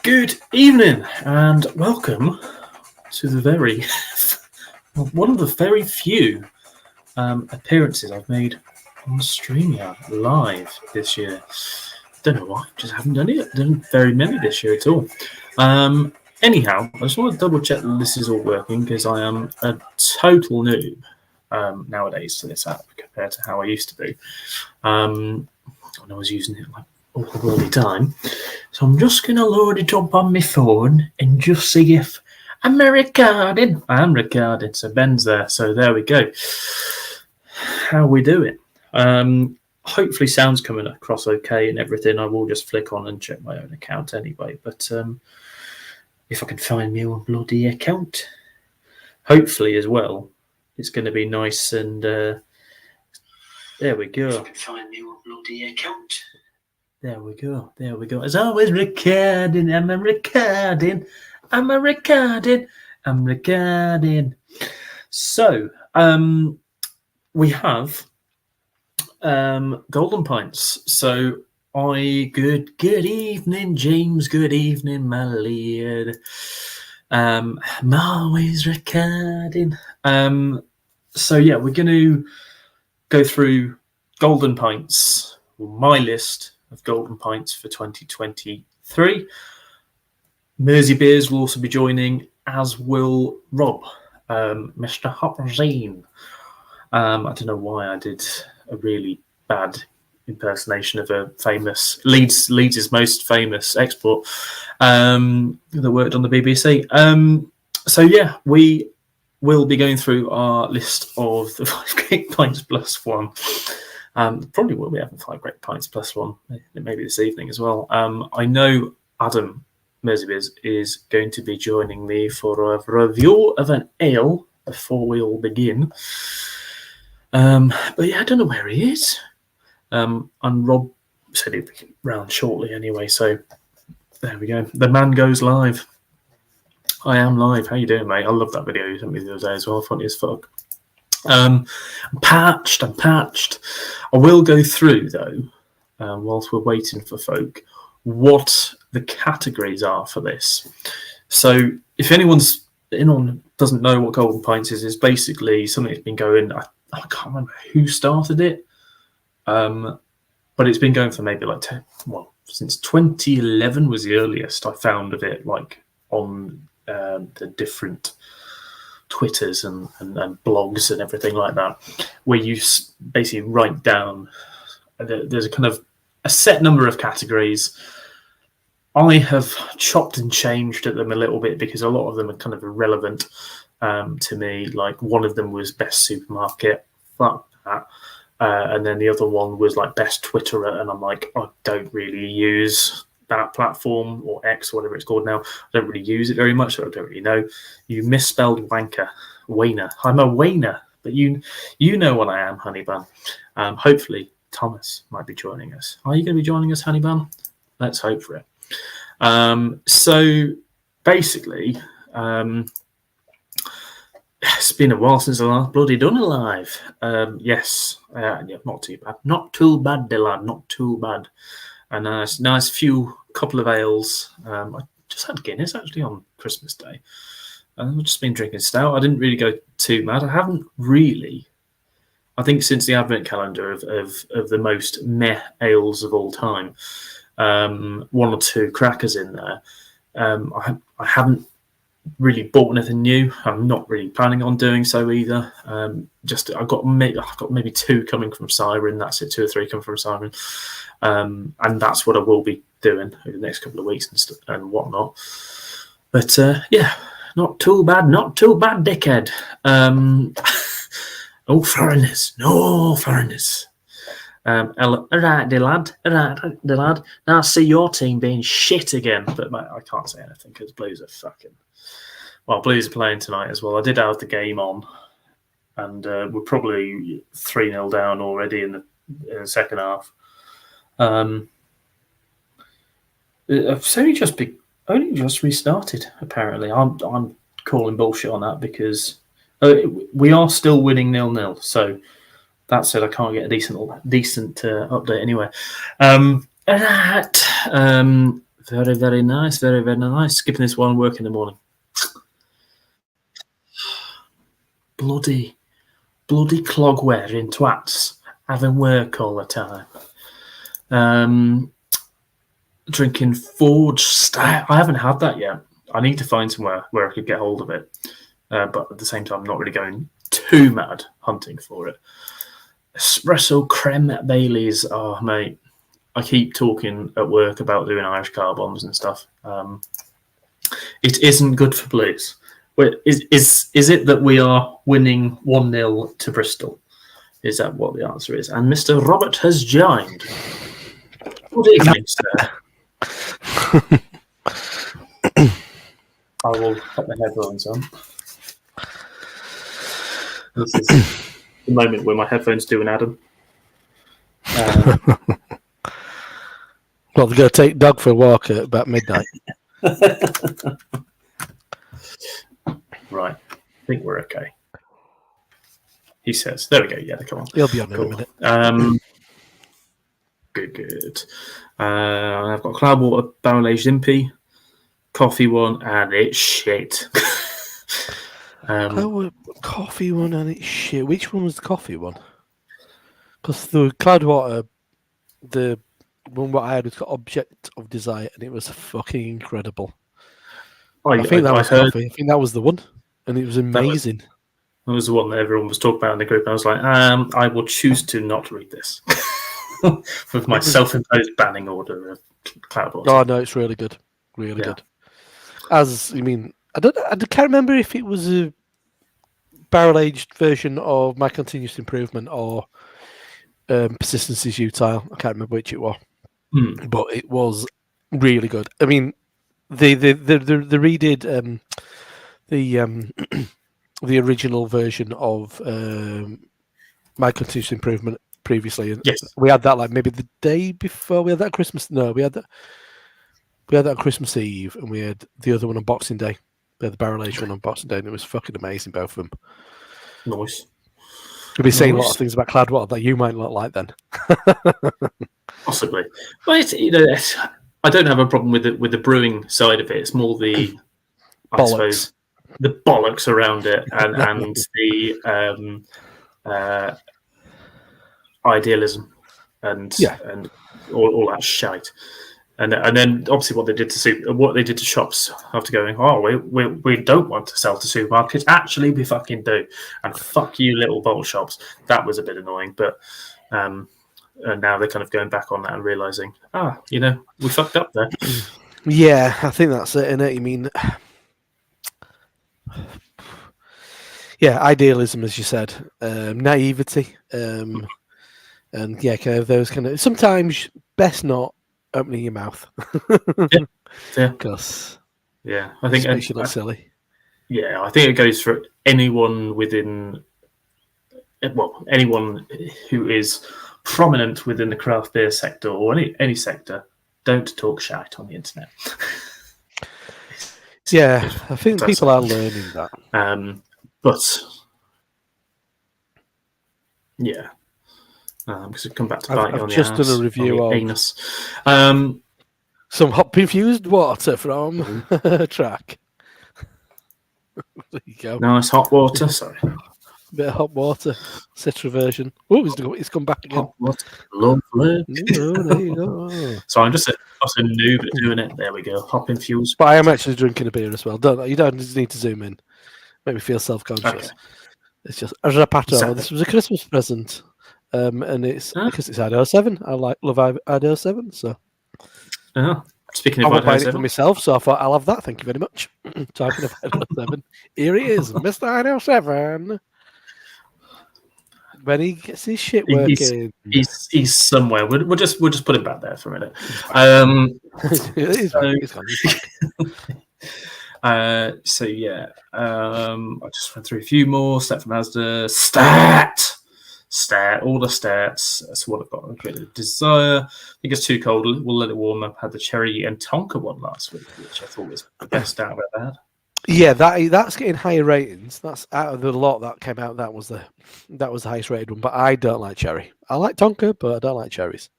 Good evening and welcome to one of the very few appearances I've made on StreamYard live this year. Don't know why, just haven't done it. Done very many this year at all. Anyhow, I just want to double check that this is all working because I am a total noob nowadays to this app compared to how I used to be. When I was using it like all the bloody time. So I'm just going to load it up on my phone and just see if I'm recording. I am recording, so Ben's there. So there we go. How are we doing? Hopefully sound's coming across okay and everything. I will just flick on and check my own account anyway. But if I can find my own bloody account, hopefully as well, it's going to be nice and there we go. If I can find my own bloody account. There we go. As always, recording. I'm recording. So, we have Golden Pints. So, good evening, James. Good evening, my lad. I'm always recording. So, yeah, we're going to go through Golden Pints, my list of Golden Pints for 2023. Mersey Beers will also be joining, as will Rob, Mr. Hopzine. I don't know why I did a really bad impersonation of a famous Leeds' most famous export that worked on the BBC. So yeah, we will be going through our list of the 5 Great Pints plus one. Probably will be having 5 Great Pints plus one, maybe this evening as well. I know Adam Mersey Beers is going to be joining me for a review of an ale before we all begin. But yeah, I don't know where he is. And Rob said he'd be round shortly anyway, so there we go. The man goes live. I am live. How you doing, mate? I love that video you sent me the other day as well. Funny as fuck. I'm patched. I will go through though, whilst we're waiting for folk, what the categories are for this. So if anyone doesn't know what Golden Pints is, it's basically something that's been going. I can't remember who started it, but it's been going for maybe like since 2011 was the earliest I found of it, like on the different Twitters and blogs and everything like that, where you basically write down there's a kind of a set number of categories. I have chopped and changed at them a little bit because a lot of them are kind of irrelevant to me. Like one of them was best supermarket, fuck that, and then the other one was like best Twitterer, and I'm like, I don't really use that platform, or X, whatever it's called now. I don't really use it very much, so I don't really know. You misspelled wanker. Wainer. I'm a wainer, but you know what I am, honey bun. Hopefully Thomas might be joining us. Are you going to be joining us, honey bun? Let's hope for it. So basically, it's been a while since I last bloody done it live. Yes, yeah, not too bad, lad, not too bad. A nice few couple of ales. I just had Guinness actually on Christmas Day. I've just been drinking stout. I didn't really go too mad. I haven't really. I think since the advent calendar of the most meh ales of all time, 1 or 2 crackers in there. I haven't really bought anything new. I'm not really planning on doing so either. I've got maybe 2 coming from Siren. That's it. 2 or 3 coming from Siren. And that's what I will be doing over the next couple of weeks and whatnot. But yeah, not too bad, dickhead. No foreigners. Alright, the lad. Now I see your team being shit again, but mate, I can't say anything because Blues are Blues are playing tonight as well. I did have the game on, and we're probably 3-0 down already in the second half. It's only just restarted. Apparently, I'm calling bullshit on that because we are still winning 0-0. So that said, I can't get a decent update anyway. Right, Very, very nice. Very, very nice. Skipping this while I work in the morning. Bloody clog wearing twats having work all the time. Drinking Forge Stout. I haven't had that yet. I need to find somewhere where I could get hold of it. But at the same time, I'm not really going too mad hunting for it. Espresso Creme Baileys. Oh, mate. I keep talking at work about doing Irish car bombs and stuff. It isn't good for blues. Is it that we are winning 1-0 to Bristol? Is that what the answer is? And Mr. Robert has joined. Good evening, sir. I will put the headphones on. This is the moment where my headphones do an Adam. Well, they're going to take Doug for a walk at about midnight. Right. I think we're okay. He says. There we go. Yeah, come on. He'll be on in a minute. Good. I've got Cloudwater Barrel Aged Impy, coffee one, and it's shit. Coffee one and it's shit. Which one was the coffee one? Because the Cloudwater, the one what I had was called Object of Desire, and it was fucking incredible. I think that was coffee. I think that was the one, and it was amazing. That was the one that everyone was talking about in the group. I was like, I will choose to not read this with my self-imposed banning order of Cloudwater. Oh no, it's really good, really good. I can't remember if it was a barrel-aged version of My Continuous Improvement or Persistence is Utile. I can't remember which it was, but it was really good. I mean, they redid the original version of My Continuous Improvement previously. Yes, we had that like maybe the day before. We had that Christmas. No, we had that on Christmas Eve, and we had the other one on Boxing Day. We had the barrel aged one on Boxing Day, and it was fucking amazing, both of them. Nice. We'll be saying a lot of things about Cloudwater that you might not like then. Possibly. Well, I don't have a problem with the brewing side of it. It's more the, I suppose, the bollocks around it and the idealism and all that shite. And then obviously what they did to shops after going, we don't want to sell to supermarkets. Actually, we fucking do. And fuck you, little bottle shops. That was a bit annoying, but and now they're kind of going back on that and realizing, we fucked up there. Yeah, I think that's it, innit? You mean, idealism, as you said, naivety, and kind of those kind of. Sometimes best not opening your mouth. Because I think it makes you look silly. Yeah, I think it goes for anyone anyone who is prominent within the craft beer sector or any sector. Don't talk shite on the internet. I think people are learning that. But yeah. Because we've come back to bite you on the just done a review of anus. Some hop infused water from Track. There you go. Nice hot water. Sorry, a bit of hot water. Citra version. Oh, he's come back again. Hot water. Lovely. There you go. So I'm just a noob at doing it. There we go. Hop infused. But I am actually drinking a beer as well. You don't just need to zoom in. Make me feel self-conscious. Okay. It's just a rapato. Exactly. This was a Christmas present. And it's because it's IDO 7. I love IDO 7. So, speaking of I'm buying IDO 7 it for myself, so I thought I'll have that. Thank you very much. Talking of IDO 7, here he is, Mr. IDO 7. When he gets his shit working, he's somewhere. We'll just put him back there for a minute. He's gone. I just went through a few more. Stat from Asda. Stat, all the stats. That's what I've got. A bit of desire. I think it's too cold. We'll let it warm up. Had the cherry and Tonka one last week, which I thought was the best out of that. Yeah, that's getting higher ratings. That's out of the lot that came out. That was the highest rated one. But I don't like cherry. I like Tonka, but I don't like cherries.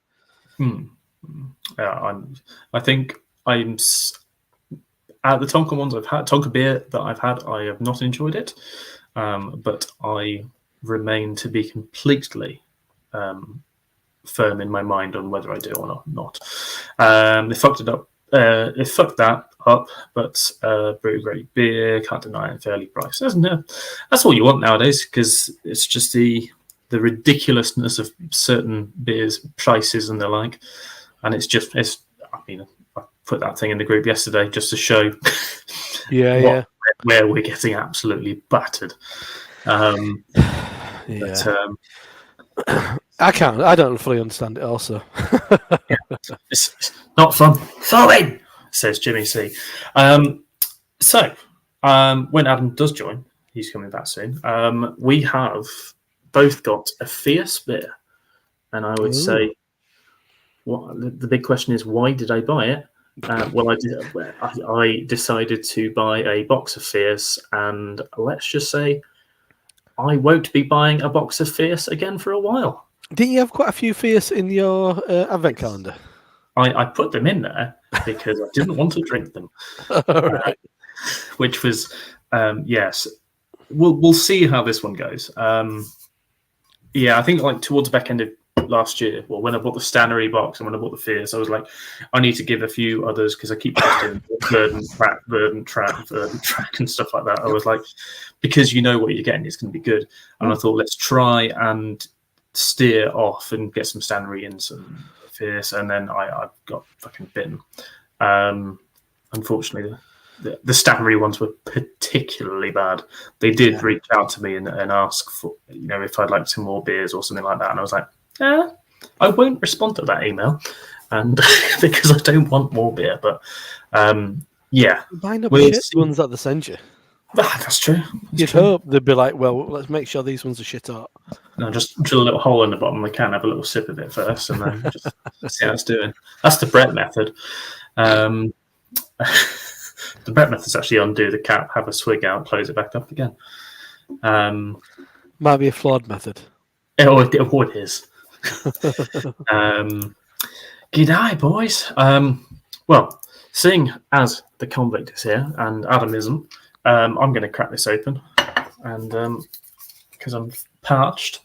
I think I'm at the Tonka ones I've had, Tonka beer that I've had, I have not enjoyed it, but I remain to be completely firm in my mind on whether I do or not. They fucked it up. It fucked that up, but brew great beer, can't deny it, fairly priced. That's all you want nowadays, because it's just the ridiculousness of certain beers, prices and the like, and it's. I mean, I put that thing in the group yesterday just to show where we're getting absolutely battered. But, I don't fully understand it also. it's not fun. Sorry, says Jimmy C. So when Adam does join, he's coming back soon. We have both got a fierce beer, and I would say, the big question is, why did I buy it? Well, I decided to buy a box of fierce, and let's just say I won't be buying a box of fierce again for a while. Didn't you have quite a few fierce in your advent calendar? I put them in there because I didn't want to drink them. Right. Which was, yes. We'll see how this one goes. I think like towards the back end of last year, well, when I bought the Stannery box and when I bought the Fierce, I was like, I need to give a few others because I keep posting verdant track and stuff like that. I was like, because you know what you're getting, it's going to be good. And I thought, let's try and steer off and get some Stannery and some Fierce, and then I got fucking bitten. Unfortunately, the Stannery ones were particularly bad. They did reach out to me and ask for, if I'd like some more beers or something like that, and I was like, I won't respond to that email, and because I don't want more beer. But Line up shit ones that they send you. That's true. You'd hope they'd be like, well, let's make sure these ones are shit up. No, just drill a little hole in the bottom of the can, have a little sip of it first, and then just see how it's doing. That's the Brett method. The Brett method's actually undo the cap, have a swig out, close it back up again. Might be a flawed method. It is. G'day, boys. Well, seeing as the convict is here and Adam isn't, I'm going to crack this open, and because I'm parched.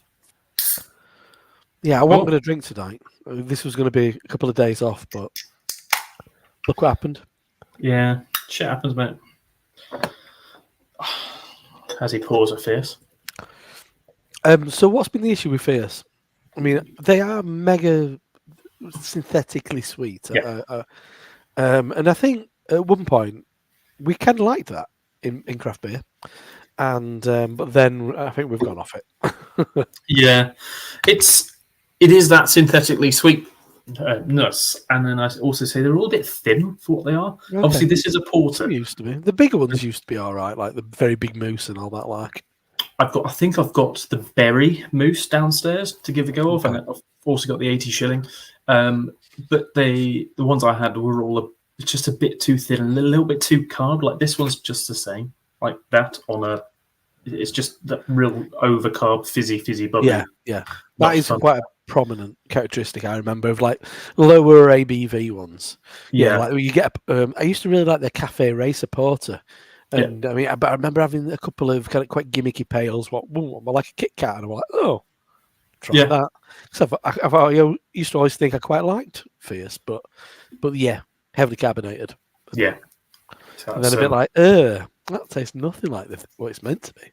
Yeah, I wasn't going to drink tonight. This was going to be a couple of days off, but look what happened. Yeah, shit happens, mate. As he pours a Fierce. So what's been the issue with Fierce? I mean, they are mega synthetically sweet. Yeah. And I think at one point we kind of liked that in craft beer. And but then I think we've gone off it. Yeah. It is that synthetically sweet nuts. And then I also say they're all a bit thin for what they are. Okay. Obviously, this is a porter. Some used to be. The bigger ones used to be all right, like the very big moose and all that like. I think I've got the berry mousse downstairs to give a go of, and I've also got the 80 shilling. But the ones I had were all just a bit too thin and a little bit too carb. Like this one's just the same, like that it's just that real over carb, fizzy bubbly. Yeah. That is quite a prominent characteristic I remember of like lower ABV ones. Yeah, like you get. I used to really like the Cafe Racer Porter. And I mean, I remember having a couple of kind of quite gimmicky pails, like a Kit Kat, and I'm like, oh, try that. So I used to always think I quite liked Fierce, but yeah, heavily carbonated. Yeah, and then a bit like, that tastes nothing like what it's meant to be.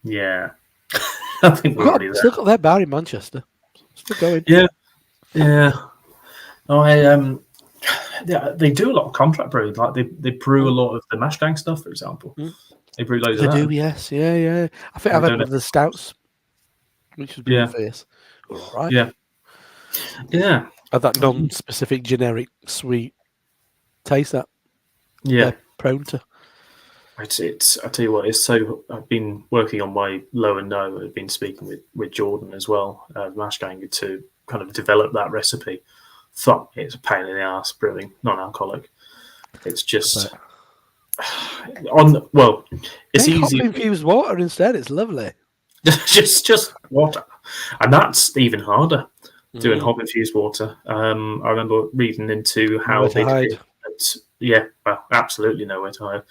Yeah, I think we're already there. Still got that bar in Manchester. Still going. Yeah. They do a lot of contract brewing. Like they brew a lot of the Mash Gang stuff, for example. They brew loads of that. They do, yes. Yeah. I think I've had one of the stouts, which has been fierce. All right. Yeah. Had that non-specific, generic, sweet taste that. Yeah. Prone to. It's. I tell you what. It's so. I've been working on my low and no. I've been speaking with Jordan as well, Mash Gang, to kind of develop that recipe. Fuck, it's a pain in the ass brewing non-alcoholic. It's just it's easy. Infused water instead. It's lovely. just water, and that's even harder. doing hop infused water. I remember reading into how Nowhere to they hide. did it. Yeah, well, absolutely nowhere to hide.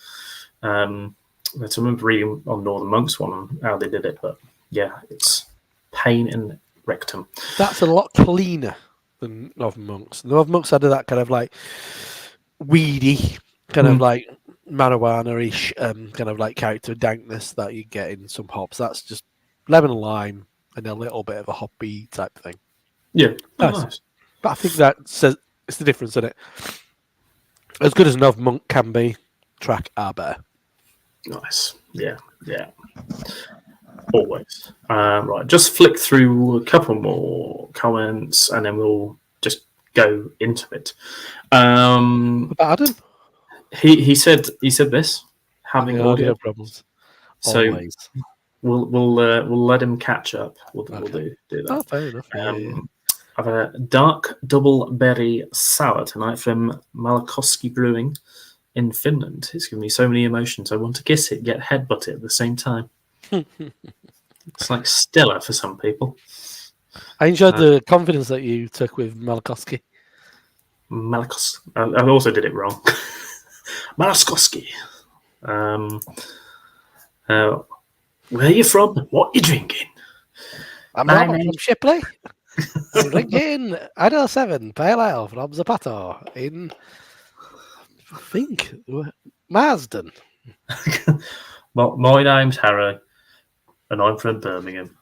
But I remember reading on Northern Monks one on how they did it, but yeah, it's pain in rectum. That's a lot cleaner than Northern Monks. Northern Monks had that kind of like weedy, kind of like marijuana-ish kind of like character dankness that you get in some hops. That's just lemon and lime and a little bit of a hoppy type thing. Yeah, Nice. But I think that says it's the difference, isn't it? As good as Northern Monk can be, track are better. Nice. Yeah. Always. Right, just flick through a couple more comments and then we'll just go into it. About Adam? He said this, having audio problems. So Always. we'll let him catch up. We'll do that. Oh, fair enough. Yeah. I've had a dark double berry sour tonight from Malakoski Brewing in Finland. It's given me so many emotions. I want to kiss it, get headbutt it at the same time. It's like Stella for some people. I enjoyed the confidence that you took with Malakoski. I also did it wrong. Malakoski. Where are you from? What are you drinking? I'm Robert from Shipley. I'm drinking Idaho 7 Pale Ale from Zapato in, I think, Marsden. Well, my name's Harry, and I'm from Birmingham.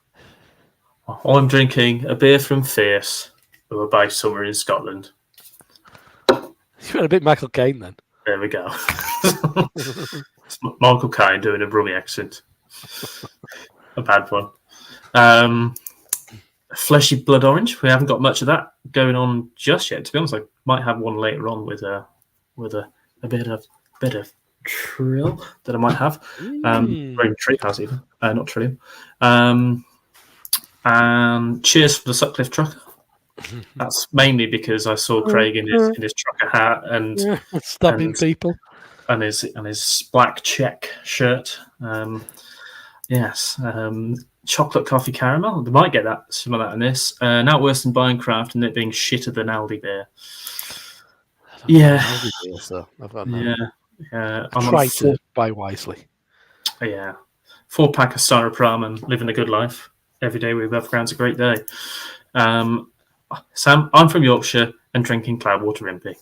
I'm drinking a beer from Fierce, who are based somewhere in Scotland. You went a bit Michael Caine then. There we go. It's Michael Caine doing a Brummie accent. A bad one. Fleshy blood orange. We haven't got much of that going on just yet. To be honest, I might have one later on with a bit of trill that I might have. Or even treehouse even. Not trillium. And cheers for the Sutcliffe trucker. That's mainly because I saw Craig in his trucker hat and stabbing people, and his black check shirt. Yes, chocolate coffee caramel. They might get some of that in this. Not worse than buying craft and it being shitter than Aldi beer. Yeah, Aldi beer, so yeah. I try to buy wisely. Yeah, 4-pack of styrofoam and living a good life. Every day we above ground's a great day. Sam, I'm from Yorkshire and drinking Cloudwater Impey.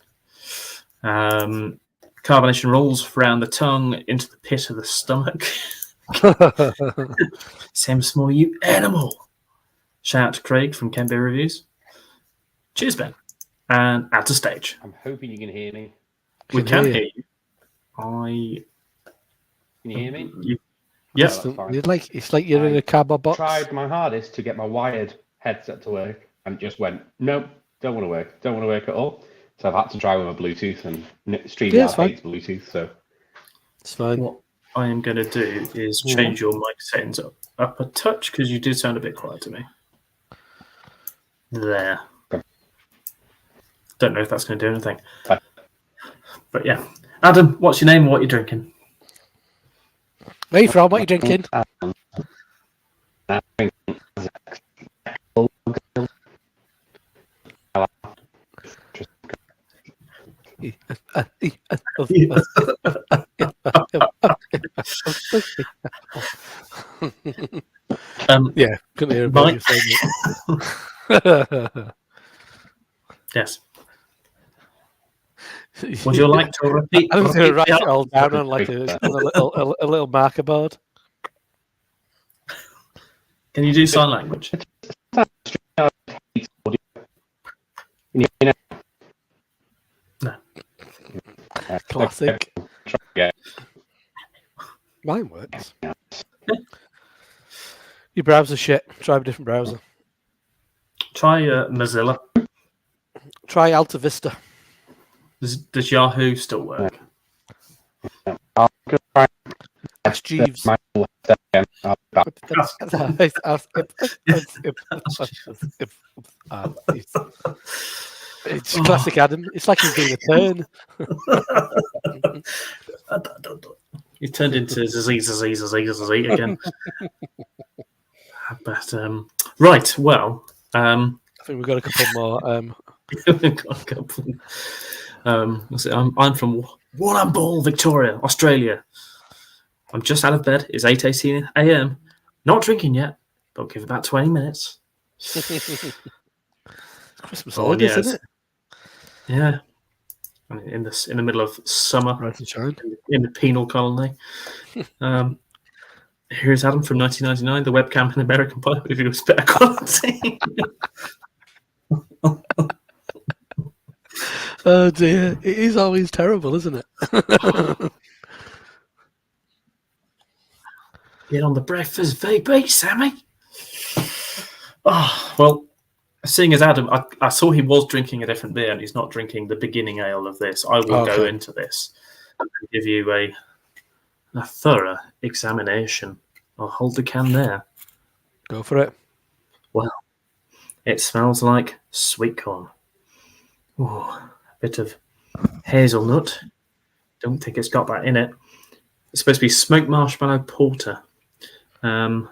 Carbonation rolls around the tongue into the pit of the stomach. Sam Small, you animal. Shout out to Craig from Ken Beer Reviews. Cheers, Ben. And out to stage. I'm hoping you can hear me. We can hear you. Can you hear me? Yes. It's like you're in a cardboard box. I tried my hardest to get my wired headset to work and it just went, nope, don't want to work. Don't want to work at all. So I've had to try with my Bluetooth and StreamYard hates Bluetooth. So it's fine. What I am going to do is change your mic settings up a touch because you did sound a bit quiet to me. There. Okay. Don't know if that's going to do anything. Okay. But yeah. Adam, what's your name and what are you drinking? Where are you from? What are you drinking? Yeah, couldn't hear about you saying it. Yes. Would you like to repeat? I'm going to write it all down on like a little marker board. Can you do sign language? No. Classic. Mine works. Your browser shit. Try a different browser. Try Mozilla. Try Alta Vista. Does Yahoo still work? Ask Jeeves. It's classic Adam. It's like he's doing a turn. He turned into Zazee again. But right, well, I think we've got a couple more. We've got a couple. I'm from Warrnambool, Victoria, Australia. I'm just out of bed. It's 8:18 a.m. Not drinking yet, but give about 20 minutes. It's Christmas holidays, isn't it? Yeah. I mean, in the middle of summer, Right and shine. in the penal colony. Here's Adam from 1999. The webcam in American Pie review was better quality. Oh dear, it is always terrible, isn't it? Get on the breakfast VB, Sammy. Oh, well, seeing as Adam, I saw he was drinking a different beer and he's not drinking the beginning ale of this. I will go into this and give you a thorough examination. I'll hold the can there. Go for it. Well, it smells like sweet corn. Ooh, a bit of hazelnut. Don't think it's got that in it. It's supposed to be smoked marshmallow porter. And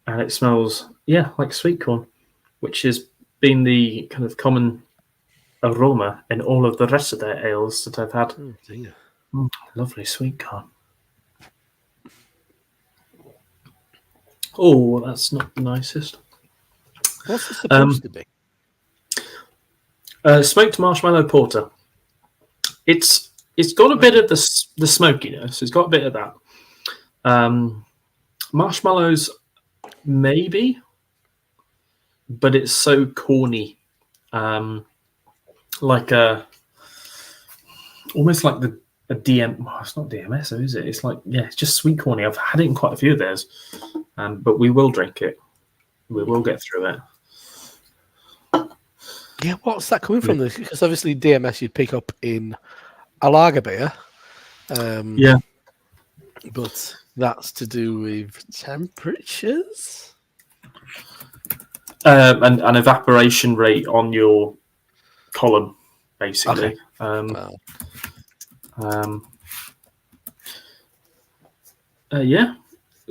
it smells, like sweet corn, which has been the kind of common aroma in all of the rest of their ales that I've had. Oh, dear. Lovely sweet corn. Oh, that's not the nicest. What's it supposed to be? Smoked marshmallow porter. It's got a bit of the smokiness. It's got a bit of that. Marshmallows, maybe, but it's so corny, like almost like a DM. Well, it's not DMS, is it? It's like it's just sweet corny. I've had it in quite a few of theirs, but we will drink it. We will get through it. Yeah, what's that coming from? Because obviously DMS you'd pick up in a lager beer. But that's to do with temperatures and evaporation rate on your column, basically. Okay.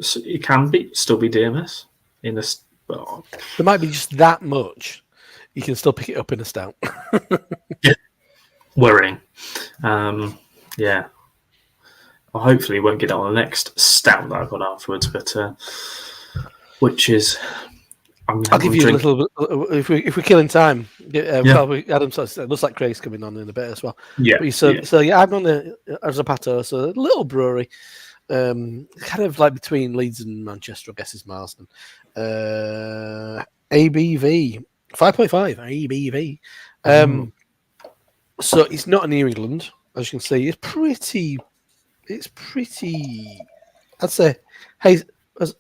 So it can still be DMS in this. There might be just that much. You can still pick it up in a stout. Worrying. Well, hopefully we won't get it on the next stout that I've got afterwards, but which is... I'll give you a little bit... If we're killing time, Adam says it looks like Craig's coming on in a bit as well. I'm on the Zapato, so a little brewery, kind of like between Leeds and Manchester, I guess is Marsden. ABV 5.5 ABV. So it's not in New England, as you can see. It's pretty. I'd say haze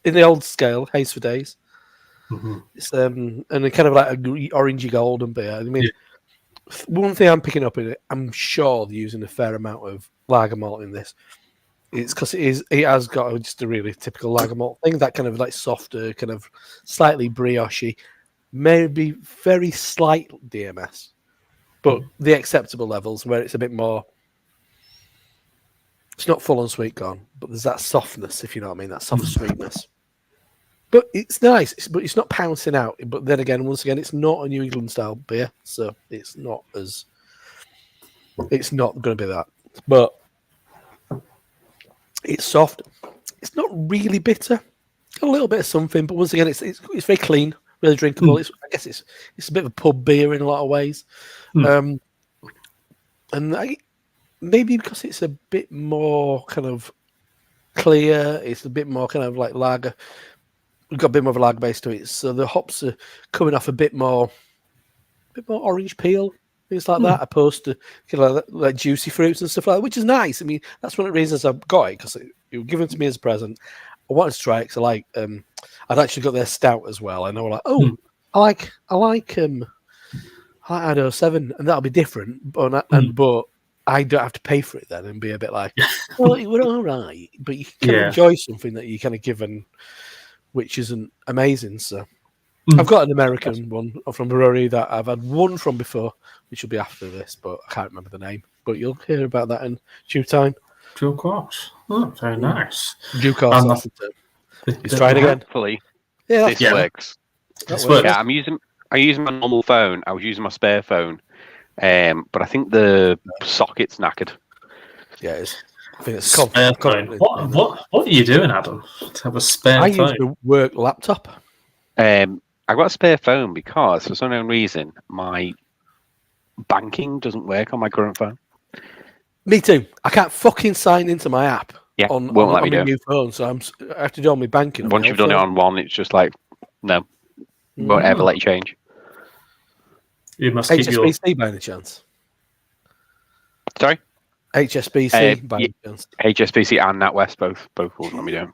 in the old scale, haze for days. Mm-hmm. It's and kind of like a orangey golden beer. I mean, one thing I'm picking up in it, I'm sure they're using a fair amount of lager malt in this. It's because it has got just a really typical lager malt thing, that kind of like softer, kind of slightly brioche, maybe very slight DMS, but the acceptable levels where it's a bit more. It's not full on sweet corn, but there's that softness, if you know what I mean, that soft sweetness. But it's nice, but it's not pouncing out. But then again, once again, it's not a New England style beer, so it's not going to be that. But it's soft. It's not really bitter. Got a little bit of something, but once again, it's very clean, really drinkable. I guess it's a bit of a pub beer in a lot of ways, and maybe because it's a bit more kind of clear, it's a bit more kind of like lager. We've got a bit more of a lager base to it, so the hops are coming off a bit more orange peel, things like that, opposed to kind of like juicy fruits and stuff like that, which is nice. I mean, that's one of the reasons I've got it, because it was given to me as a present. I wanted to try it because I'd actually got their stout as well, and I was like, I like Idaho 7, and that'll be different, but I don't have to pay for it then and be a bit like, well, it was all right, but you can enjoy something that you kind of given, which isn't amazing. So I've got an American one from brewery that I've had one from before, which will be after this, but I can't remember the name. But you'll hear about that in due time. Due course. Oh, very nice. Due course. That's the term. He's trying again. Hopefully, Yeah, this works. This works. Yeah, I use my normal phone. I was using my spare phone, but I think the socket's knackered. Yeah, it is. I think it's Spare phone. What are you doing, Adam? To have a spare I phone? use the work laptop. I got a spare phone because for some unknown reason my banking doesn't work on my current phone. Me too. I can't fucking sign into my app on let me my do. new phone, so I have to do all my banking. Once you've done it on one, it's just like no, won't ever let you change. You must keep your HSBC by any chance? Sorry, HSBC by any chance? HSBC and NatWest both will let me do.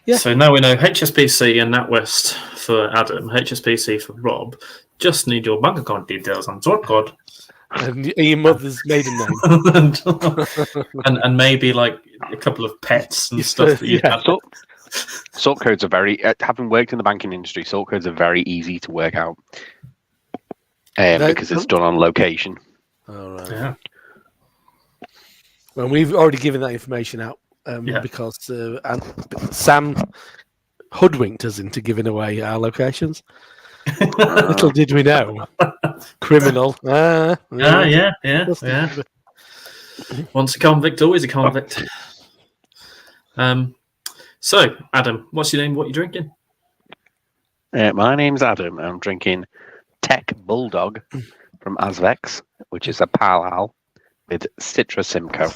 Yeah. So now we know HSBC and NatWest for Adam, HSBC for Rob. Just need your bank account details and sort code. And your mother's maiden name. and maybe like a couple of pets and stuff that you have. Sort codes are very, having worked in the banking industry, sort codes are very easy to work out because it's done on location. All right. Yeah. Well, we've already given that information out because Sam hoodwinked us into giving away our locations. Little did we know. Criminal. Yeah. Once a convict, always a convict. So, Adam, what's your name? What are you drinking? My name's Adam. I'm drinking Tech Bulldog from Azvex, which is a pale ale with Citra Simcoe.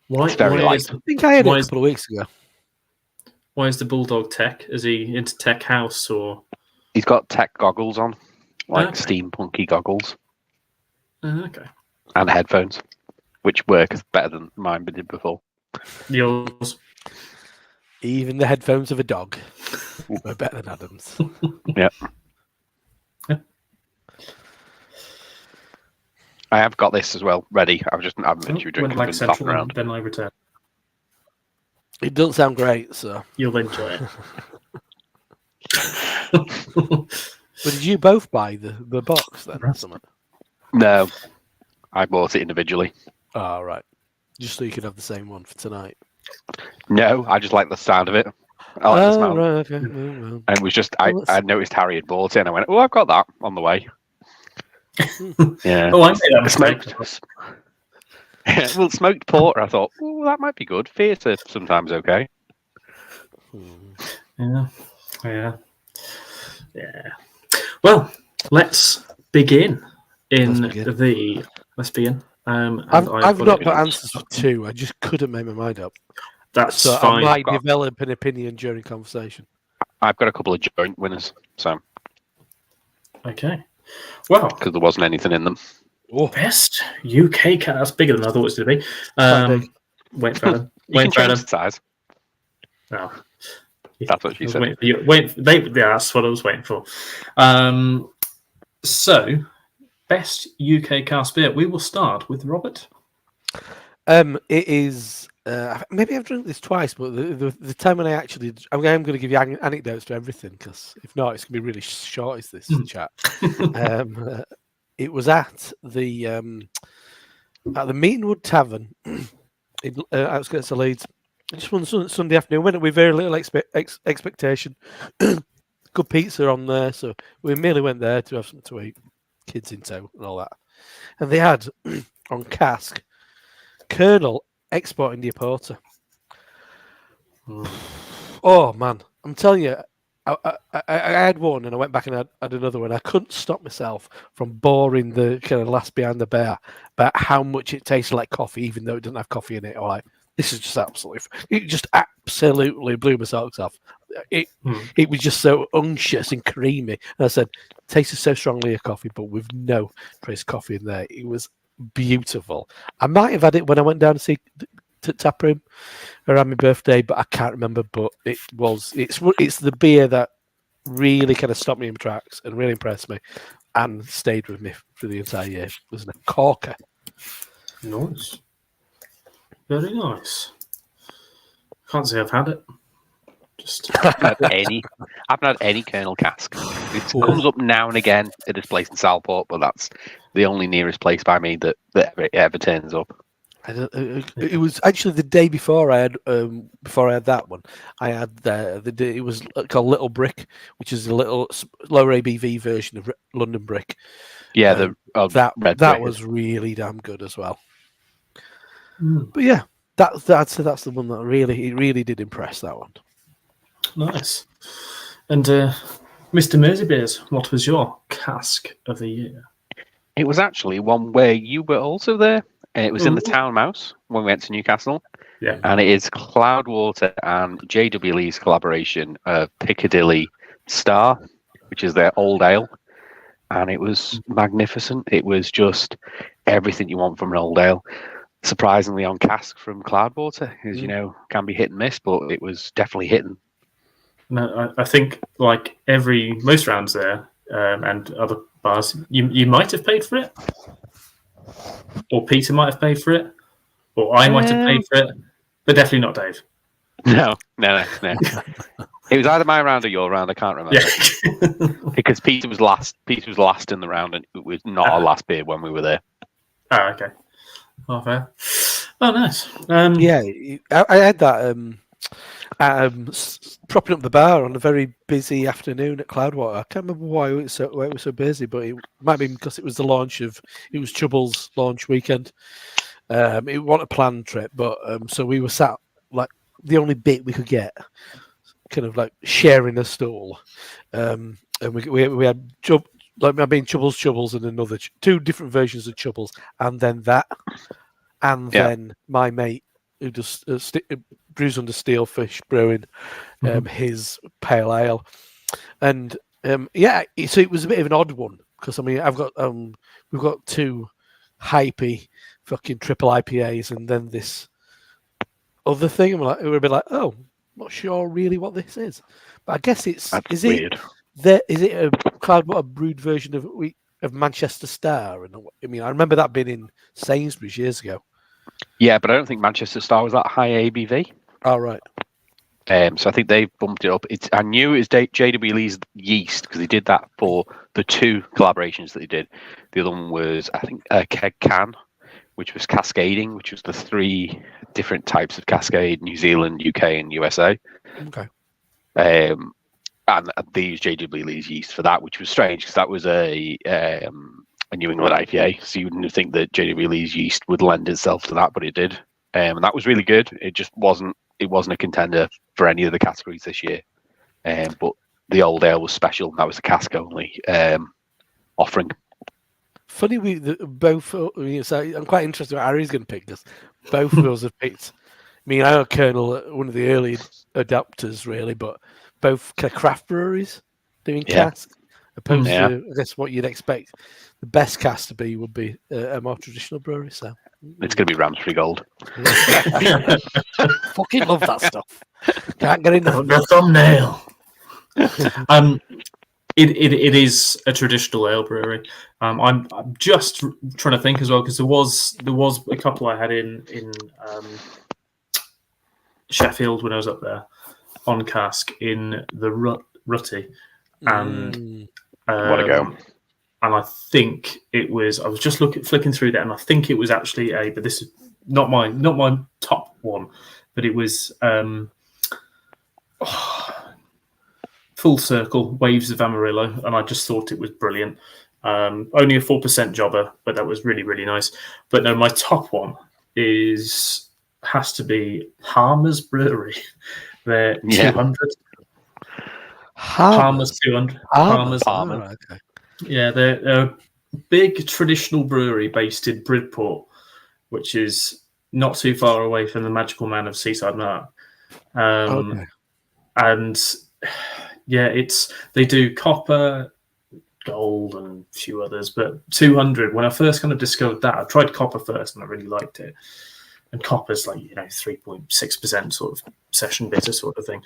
Why? It's very light. I think I had it a couple of weeks ago. Why is the Bulldog tech? Is he into tech house or? He's got tech goggles on, like steampunky goggles. Okay. And headphones, which work better than mine did before. Yours. Even the headphones of a dog were better than Adam's. Yeah. I have got this as well, ready. I haven't been drinking like Central around. Then I return. It doesn't sound great, so You'll enjoy it. But did you both buy the box then? No, I bought it individually. Oh, right. Just so you could have the same one for tonight. No, I just like the sound of it. I like the smell. Right, okay. Well. And it was just, I noticed Harry had bought it and I went, oh, I've got that on the way. Yeah. Oh, I made that mistake. Well, smoked porter, I thought, oh, that might be good. Theatre sometimes okay. Yeah. Well, let's begin. Let's begin. I've not got answers for two. I just couldn't make my mind up. That's so fine. I might develop an opinion during conversation. I've got a couple of joint winners, so. Okay. Well, because there wasn't anything in them. Best UK cat. That's bigger than I thought it was going to be. Wait for Adam. Wait for Adam. Size. No. That's what she said. That's what I was waiting for. So, best UK cast beer. We will start with Robert. It is. Maybe I've drunk this twice, but the time when I'm going to give you anecdotes to everything because if not, it's going to be really short. Is this chat? It was at the Meetingwood Tavern in outskirts of Leeds. Just one Sunday afternoon. Went with very little expectation. Good pizza on there, so we merely went there to have something to eat. Kids in tow and all that. And they had on cask Colonel Export India Porter. Oh man, I'm telling you, I had one and I went back and had another one. I couldn't stop myself from boring the kind of last behind the bar about how much it tasted like coffee, even though it didn't have coffee in it. Or like, this is just absolutely blew my socks off. It was just so unctuous and creamy. And I said, tasted so strongly of coffee, but with no trace coffee in there. It was beautiful. I might have had it when I went down to see Taproom around my birthday, but I can't remember. But it's the beer that really kind of stopped me in my tracks and really impressed me and stayed with me for the entire year. It was a corker. Nice. Very nice. Can't say I've had it. I haven't had any Colonel cask. It comes up now and again at this place in Southport, but that's the only nearest place by me that ever turns up. It was actually the day before I had that one. I had it was called Little Brick, which is a little lower ABV version of London Brick. Yeah, that was really damn good as well. But yeah, that's the one that really did impress, that one. Nice. And Mr. Mersey Beers, what was your cask of the year? It was actually one where you were also there. It was in the Town Mouse when we went to Newcastle. Yeah. And it is Cloudwater and JW Lee's collaboration of Piccadilly Star, which is their old ale. And it was magnificent. It was just everything you want from an old ale. Surprisingly on cask from Cloudwater, as you know, can be hit and miss, but it was definitely hitting. No, I think like most rounds there and other bars, you might have paid for it. Or Peter might have paid for it, or I might have paid for it, but definitely not Dave. No. It was either my round or your round. I can't remember. Yeah. Because Peter was last. Peter was last in the round, and it was not our last beer when we were there. Oh, okay. Oh, fair. Oh, nice. Yeah, I had that propping up the bar on a very busy afternoon at Cloudwater. I can't remember why it was so busy, but it might be because it was Chubble's launch weekend. It wasn't a planned trip, but so we were sat like the only bit we could get, kind of like sharing a stall, and we had Chubble's and another two different versions of Chubble's, and then that, and then my mate who does brews under Steelfish Brewing, his pale ale, and so it was a bit of an odd one because I mean we've got two hypey fucking triple IPAs and then this other thing, and we're a bit like, oh, not sure really what this is, but I guess is weird. Is it a Cloudwater brewed version of Manchester Star? And I mean, I remember that being in Sainsbury's years ago. Yeah, but I don't think Manchester Star was that high ABV. Oh, right. So I think they've bumped it up. I knew it was JW Lee's yeast because they did that for the two collaborations that they did. The other one was, I think, Keg Can, which was cascading, which was the three different types of cascade: New Zealand, UK, and USA. Okay. And they used JW Lee's yeast for that, which was strange because that was a New England IPA, so you wouldn't think that JW Lee's yeast would lend itself to that, but it did, and that was really good. It just wasn't a contender for any of the categories this year, but the old ale was special. That was a cask only offering. Funny, both. So I'm quite interested what Harry's going to pick because both of us have picked. I mean, I know Colonel, one of the early adapters, really, but both kind of craft breweries doing cask, opposed to I guess what you'd expect the best cask to be would be a more traditional brewery. So it's going to be Ramsbury Gold. Fucking love that stuff. Can't get enough. The thumbnail. It is a traditional ale brewery. I'm just trying to think as well because there was a couple I had in Sheffield when I was up there on cask in the Rutty, and what a go. And I think it was. I was just flicking through that, and I think it was actually but this is not my top one, but it was Full Circle Waves of Amarillo, and I just thought it was brilliant. Only a 4% jobber, but that was really, really nice. But no, my top one has to be Harmer's Brewery. They're 200. Harmer's 200. Harmer's. Oh, okay. Yeah, they're a big traditional brewery based in Bridport, which is not too far away from the Magical Man of Seaside Mark. Okay. And yeah, they do copper, gold, and a few others, but 200. When I first kind of discovered that, I tried copper first, and I really liked it. And copper's like 3.6% sort of session bitter sort of thing.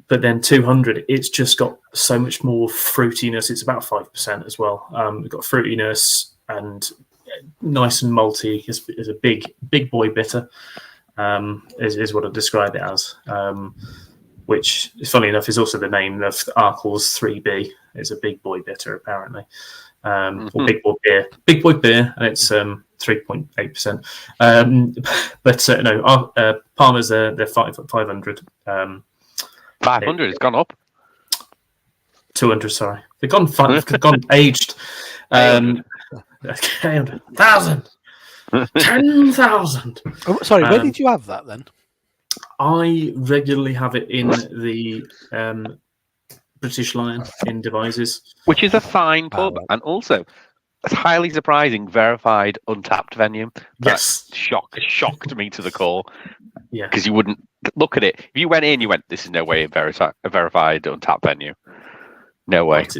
But then 200, it's just got so much more fruitiness. It's about 5% as well. It's got fruitiness and nice and malty. It's a big boy bitter. Is what I describe it as. Which, funny enough, is also the name of Arkle's 3B. It's a big boy bitter, apparently, or big boy beer, and it's 3.8%. But no, Palmer's they're 500. 500 has gone up. 200. Sorry, they've gone aged. 1,000, 10,000. Oh, sorry, where did you have that then? I regularly have it in the British Lion in Devizes, which is a fine pub, and also a highly surprising, verified, untapped venue. Yes, shocked me to the core. Yeah, because you wouldn't look at it. If you went in, you went, "This is no way a verified, untapped venue. No way." But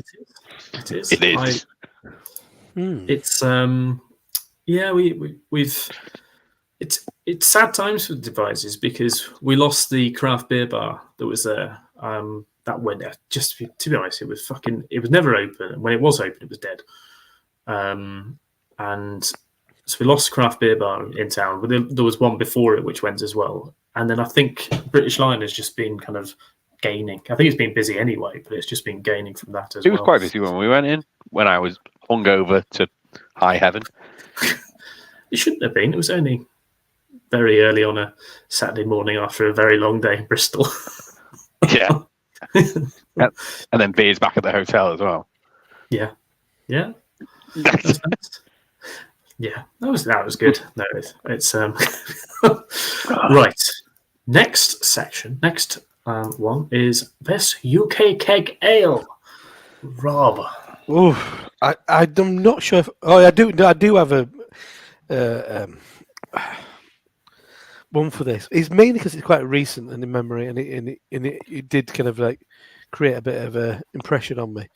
it is. It is. It's yeah. We've. It's sad times for Devizes because we lost the craft beer bar that was there. That went there. Just to be honest, it was never open. And when it was open, it was dead. And so we lost craft beer bar in town. But there was one before it which went as well. And then I think British Lion has just been kind of gaining. I think it's been busy anyway, but it's just been gaining from that as well. It was quite busy when we went in. When I was hungover to high heaven. It shouldn't have been. It was only very early on a Saturday morning after a very long day in Bristol. Yeah. And then beers back at the hotel as well. Yeah. Yeah. Yeah. That was good. No, it's right. Next section. Next one is Best UK Keg Ale. Rob. Oh, I'm not sure if. Oh, I do have a one for this. It's mainly because it's quite recent and in memory, and it did kind of like create a bit of an impression on me.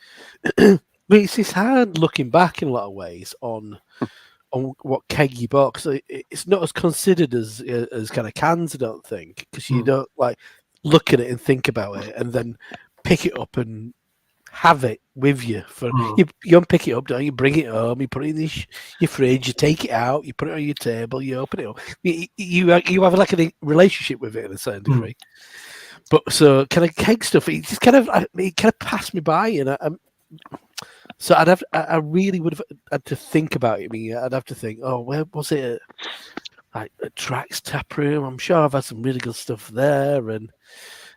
But it's hard looking back in a lot of ways on what keg you bought, because it's not as considered as kind of cans, I don't think, because you don't like look at it and think about it and then pick it up and have it with you. You unpick it up, don't you? Bring it home, you put it in your fridge, you take it out, you put it on your table, you open it up. You have like a relationship with it in a certain degree. But so kind of keg stuff, it just kind of passed me by, and so I really would have had to think about it. I mean, I'd have to think, oh, where was it? Like a Drax Tap Room. I'm sure I've had some really good stuff there, and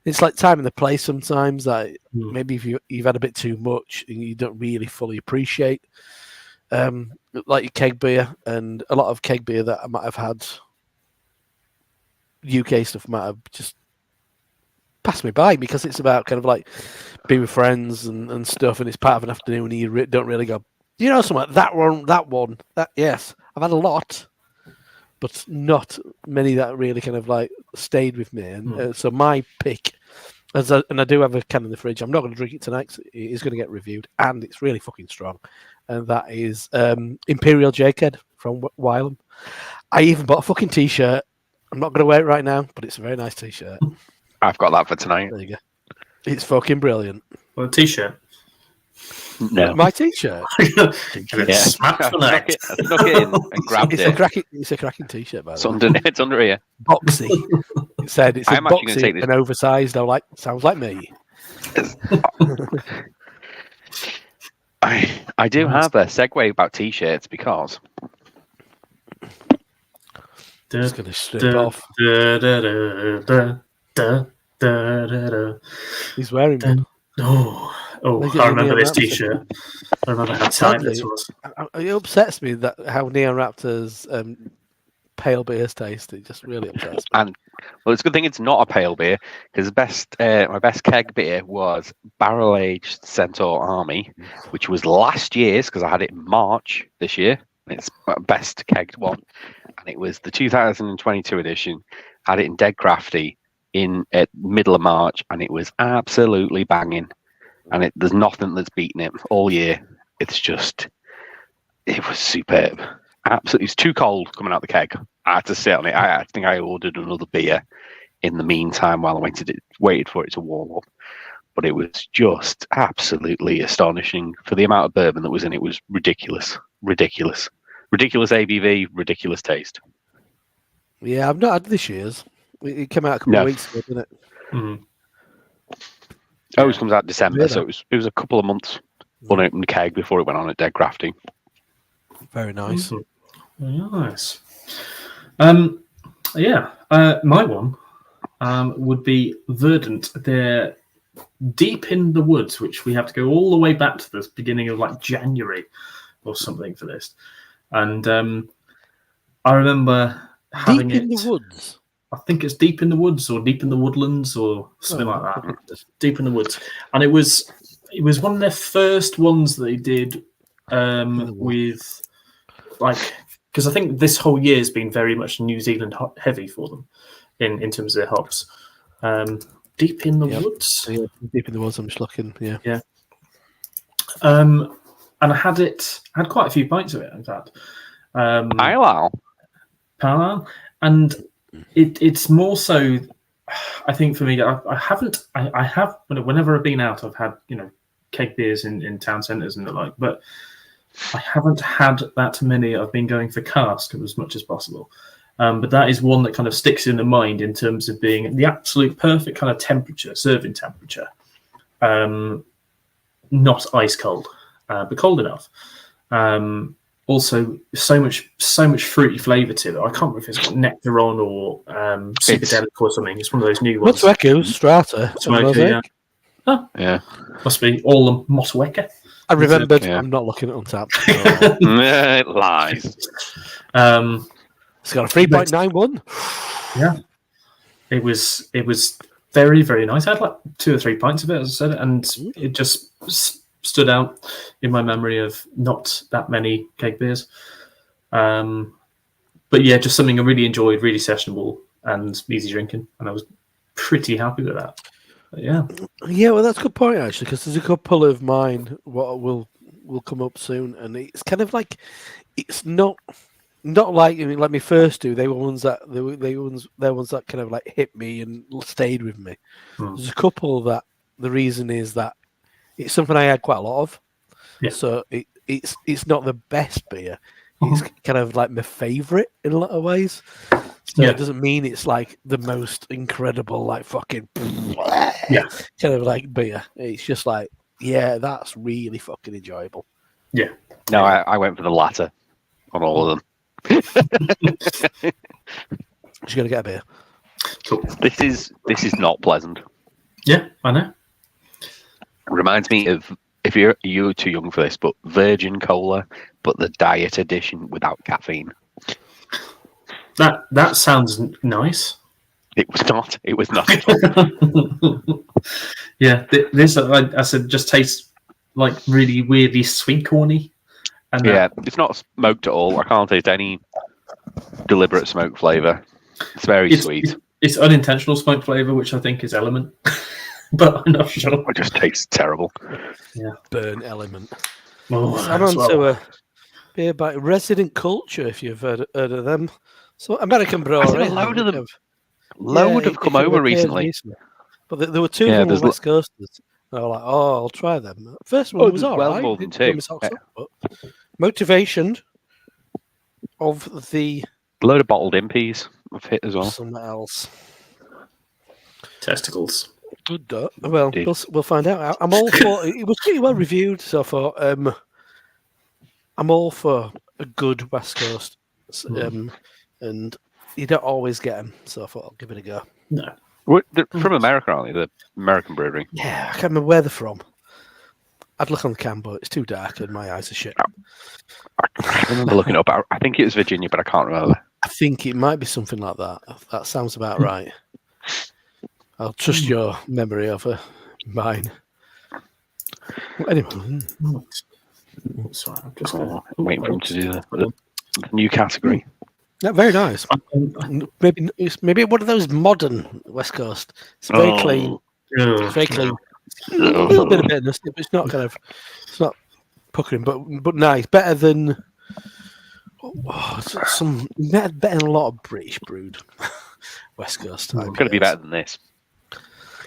it's like time and the place sometimes. Like maybe if you've had a bit too much and you don't really fully appreciate, like your keg beer, and a lot of keg beer that I might have had, UK stuff might have just passed me by because it's about kind of like being with friends and stuff, and it's part of an afternoon and you don't really go, you know, something like that one. Yes, I've had a lot, but not many that really kind of like stayed with me. And so my pick, and I do have a can in the fridge. I'm not going to drink it tonight because it is going to get reviewed, and it's really fucking strong. And that is Imperial Jakehead from Wylam. I even bought a fucking t-shirt. I'm not going to wear it right now, but it's a very nice t-shirt. I've got that for tonight. There you go. It's fucking brilliant. Well, a t-shirt. No, my t-shirt. Smack for that. I snuck it in and grabbed it. It's a cracking t-shirt, by the way. It's under here. Boxy. It said it's boxy and oversized. I'm like, sounds like me. I do have a segue about t-shirts because just gonna strip off. He's wearing one. I remember this t-shirt. I remember how tight this was. It upsets me that how Neon Raptor's pale beers taste. It just really upsets me. And well, it's a good thing it's not a pale beer, because my best keg beer was Barrel Aged Centaur Army, which was last year's because I had it in March this year. It's my best kegged one, and it was the 2022 edition. Had it in Dead Crafty at middle of March, and it was absolutely banging. And there's nothing that's beaten it all year. It was superb. Absolutely, it's too cold coming out the keg. I had to sit on it. I think I ordered another beer in the meantime while I waited for it to warm up. But it was just absolutely astonishing for the amount of bourbon that was in it. Was ridiculous ABV, ridiculous taste. Yeah, I've not had this year's. It came out a couple of weeks ago, didn't it? Mm-hmm. It always comes out December, so it was a couple of months unopened keg before it went on at Dead Crafty. Very nice. Nice. My one would be Verdant. They're Deep in the Woods, which we have to go all the way back to the beginning of like January or something for this. And I remember having Deep in the Woods. I think it's Deep in the Woods or Deep in the Woodlands or something like that. Deep in the Woods. And it was one of their first ones that they did with like, because I think this whole year has been very much New Zealand heavy for them in terms of their hops. Deep in the Woods. Yeah, Deep in the Woods. I'm just looking. Yeah. Yeah. And I had quite a few pints of it, in fact. Parallel. And it's more so, I think for me, I have, whenever I've been out, I've had, keg beers in town centres and the like, but I haven't had that many. I've been going for cask as much as possible. But that is one that kind of sticks in the mind in terms of being the absolute perfect kind of temperature, serving temperature. Not ice cold, but cold enough. Also, so much fruity flavour to it. I can't remember if it's got nectar on or psychedelic or something. It's one of those new ones. Motueka, Strata. Yeah. Oh, yeah. Must be all the Motueka. I remembered. Yeah. I'm not looking at Untapped. It lies. It's got a 3.91. Yeah. It was very, very nice. I had like 2 or 3 pints of it, as I said, and it just stood out in my memory of not that many keg beers. But yeah, just something I really enjoyed, really sessionable and easy drinking, and I was pretty happy with that. But yeah, well, that's a good point actually, because there's a couple of mine what will come up soon, and it's kind of like it's not like like my first two. They were ones that they're ones that kind of like hit me and stayed with me. There's a couple that the reason is that it's something I had quite a lot of. Yeah. So it's not the best beer. It's kind of like my favourite in a lot of ways. So it doesn't mean it's like the most incredible, like fucking kind of like beer. It's just like, yeah, that's really fucking enjoyable. Yeah. No, I went for the latter on all of them. She's gonna get a beer. Cool. This is not pleasant. Yeah, I know. Reminds me of, if you're too young for this, but Virgin Cola, but the diet edition without caffeine. That sounds nice. It was not. It was not at all. Yeah, this I said just tastes like really weirdly sweet corny. And it's not smoked at all. I can't taste any deliberate smoke flavour. It's very sweet. It's unintentional smoke flavour, which I think is Element. But I'm not sure. It just tastes terrible. Yeah. Burn Element. Oh, I'm on to a beer by Resident Culture, if you've heard of them. So American brewery. A load of them. Load have come over recently. But there were 2 of them West Coasters. I was like, I'll try them. First one was all right. More than 2. Motivation of the load of bottled impies I've hit as well. Something else. Testicles. Good. Well, we'll find out. I'm all for. It was pretty well reviewed, so I thought I'm all for a good West Coast, and you don't always get them, so I thought I'll give it a go. No, they're from America, aren't they? The American brewery. Yeah, I can't remember where they're from. I'd look on the can, but it's too dark and my eyes are shit. I remember looking up. I think it was Virginia, but I can't remember. I think it might be something like that. That sounds about right. I'll trust your memory over mine. Well, anyway. Sorry, I'm just waiting for him to do the new category. Yeah, very nice. Maybe one of those modern West Coast. It's very clean. It's very clean. A little bit of bitterness, but it's not puckering, but nice. Better than better than a lot of British brewed West Coast. It's going to be better than this.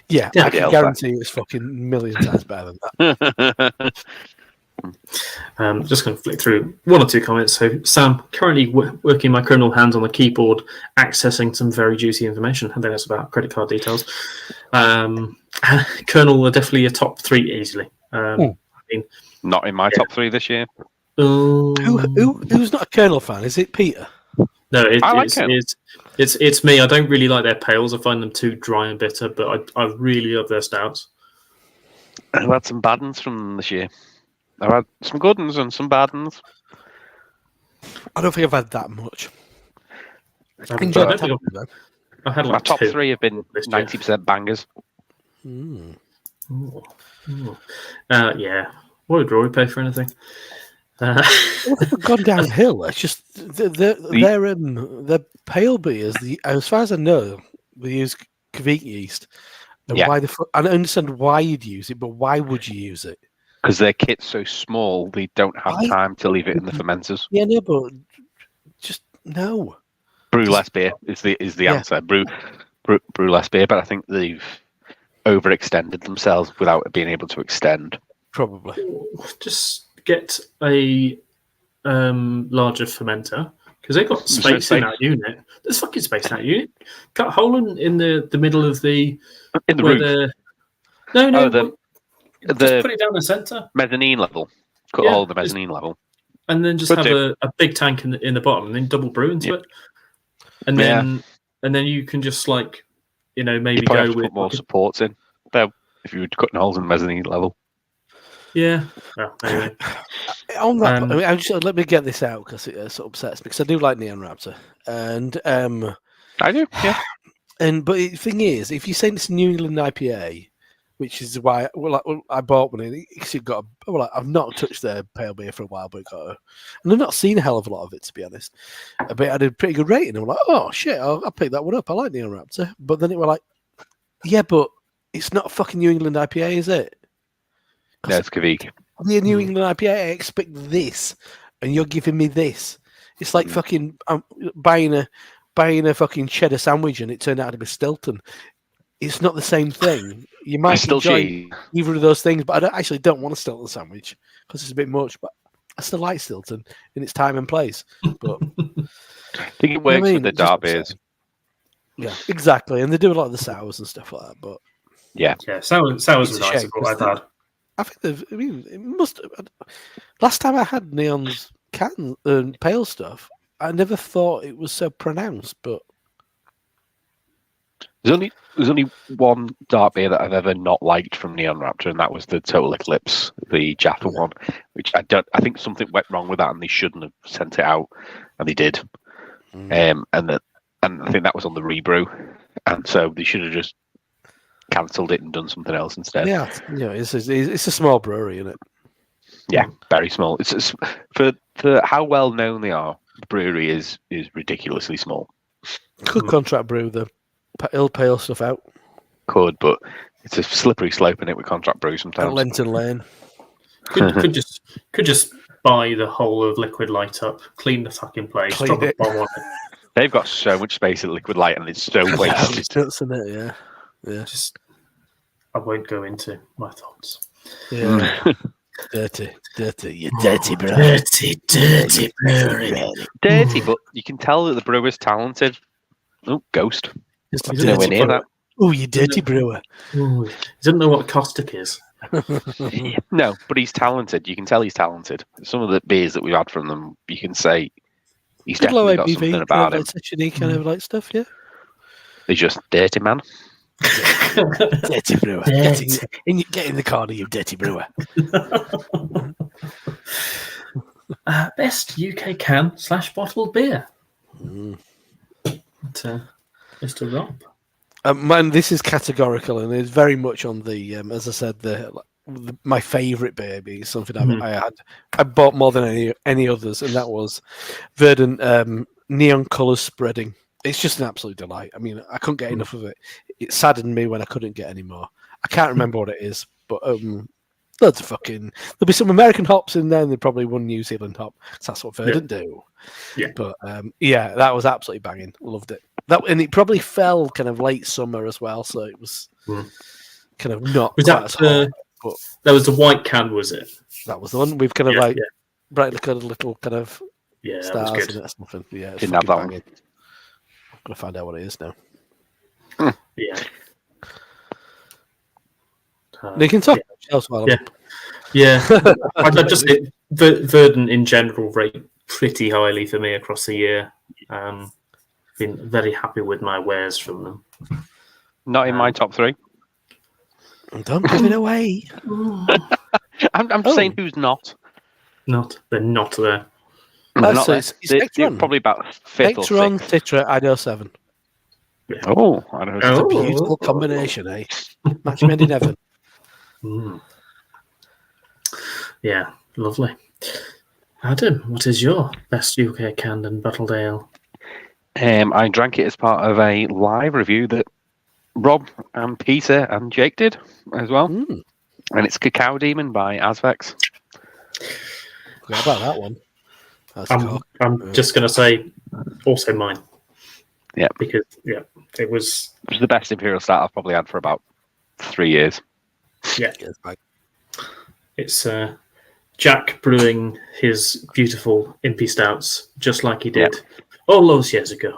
Yeah, I can guarantee it's fucking million times better than that. Just going to flick through 1 or 2 comments. So, Sam, currently working my criminal hands on the keyboard, accessing some very juicy information. I think that's about credit card details. Colonel are definitely a top 3 easily. Not in my top 3 this year. Who's not a Colonel fan? Is it Peter? No, I like it's me. I don't really like their pales. I find them too dry and bitter, but I really love their stouts. I've had some bad ones from them this year. I've had some good ones and some bad ones. I don't think I've had that much. I've had My like top 2 three have been this year. 90% bangers. Mm. Ooh. Yeah. Why would Rory pay for anything? They've gone downhill. It's just their pale beers. As far as I know, they use Kvik yeast. And Yeah. why I don't understand why you'd use it, but why would you use it? Because their kit's so small, they don't have time to leave it in the fermenters. Yeah, no, but just no. Brew less beer is the answer. Brew less beer, but I think they've overextended themselves without being able to extend. Probably. Just get a larger fermenter because they've got space in that unit. There's fucking space in that unit. Cut a hole in the middle of the roof. Just put it down the center. Mezzanine level. Cut a hole in the mezzanine level. And then just have a big tank in the bottom and then double brew into it. And then you can just maybe go with put more supports in. Though if you were cutting holes in the mezzanine level. Yeah. Well, anyway. On that, let me get this out because it sort of upsets me because I do like Neon Raptor, and I do, yeah. But the thing is, if you say it's New England IPA, which is why I bought one, because you've got. I've not touched their pale beer for a while, but and I've not seen a hell of a lot of it to be honest. But I did a pretty good rating. I'm like, oh shit, I'll pick that one up. I like Neon Raptor, but then it were like, yeah, but it's not a fucking New England IPA, is it? No, it's Kvik. The New England IPA, I expect this, and you're giving me this. It's like fucking buying a fucking cheddar sandwich, and it turned out to be Stilton. It's not the same thing. You might enjoy either of those things, but I don't want a Stilton sandwich because it's a bit much. But I still like Stilton in its time and place. But I think it works with the dark beers. Yeah, exactly, and they do a lot of the sours and stuff like that. But yeah, sours are nice. I've had. I think it must. Last time I had Neon's can and pale stuff, I never thought it was so pronounced. But there's only one dark beer that I've ever not liked from Neon Raptor, and that was the Total Eclipse, the Jaffa one. Which I think something went wrong with that, and they shouldn't have sent it out, and they did. And I think that was on the rebrew, and so they should have just cancelled it and done something else instead. Yeah, it's a small brewery, isn't it? Yeah, very small. It's for how well known they are. The brewery is ridiculously small. Could contract brew the pale stuff out. Could, but it's a slippery slope in it with contract brew sometimes. At Lenton Lane. Could just buy the whole of Liquid Light up, clean the fucking place, drop a bomb on it. They've got so much space at Liquid Light, and it's so wasted. Yeah. I won't go into my thoughts. Yeah. dirty, you dirty bro. Dirty brewery. Dirty, but you can tell that the brewer's talented. Oh, ghost. He's nowhere near that. Oh, you dirty brewer. Ooh, he doesn't know what caustic is. No, but he's talented. You can tell he's talented. Some of the beers that we've had from them, you can say he's definitely got something about him. Kind of like stuff, yeah. He's just dirty man. Dirty brewer. Get in the corner, you dirty brewer. Best UK can / bottled beer. Mr. Rob. Man, this is categorical, and it's very much on the, as I said, my favourite beer being something I bought more than any others, and that was Verdant Neon Colours Spreading. It's just an absolute delight. I mean, I couldn't get enough of it. It saddened me when I couldn't get any more. I can't remember what it is, but loads of fucking. There'll be some American hops in there, and there'll probably one New Zealand hop. That's what Verdant do. Yeah. But that was absolutely banging. Loved it. And it probably fell kind of late summer as well, so it was kind of not. Was quite that as hot, but that was the white can? Was it? That was the one. We've kind of brightly coloured little kind of stars that was good. in it. Something. Yeah, didn't have that one. I'm gonna find out what it is now. Yeah. You can talk. Yeah. Yeah. I Verdant in general rate pretty highly for me across the year. Been very happy with my wares from them. Not in my top 3. Don't give it away. I'm just saying who's not. They're not there. They're not there. It's They're probably about 5th or 6th. Citra, Idaho 7. Oh, I don't know. It's a beautiful combination, eh? Match made in heaven. Yeah, lovely. Adam, what is your best UK canned and bottled ale? I drank it as part of a live review that Rob and Peter and Jake did as well. And it's Cacao Demon by Azvex. Forgot about that one. I'm just going to say also mine. Yeah. Because, it was the best Imperial Stout I've probably had for about 3 years. Yeah. It's Jack brewing his beautiful Impy Stouts just like he did all those years ago.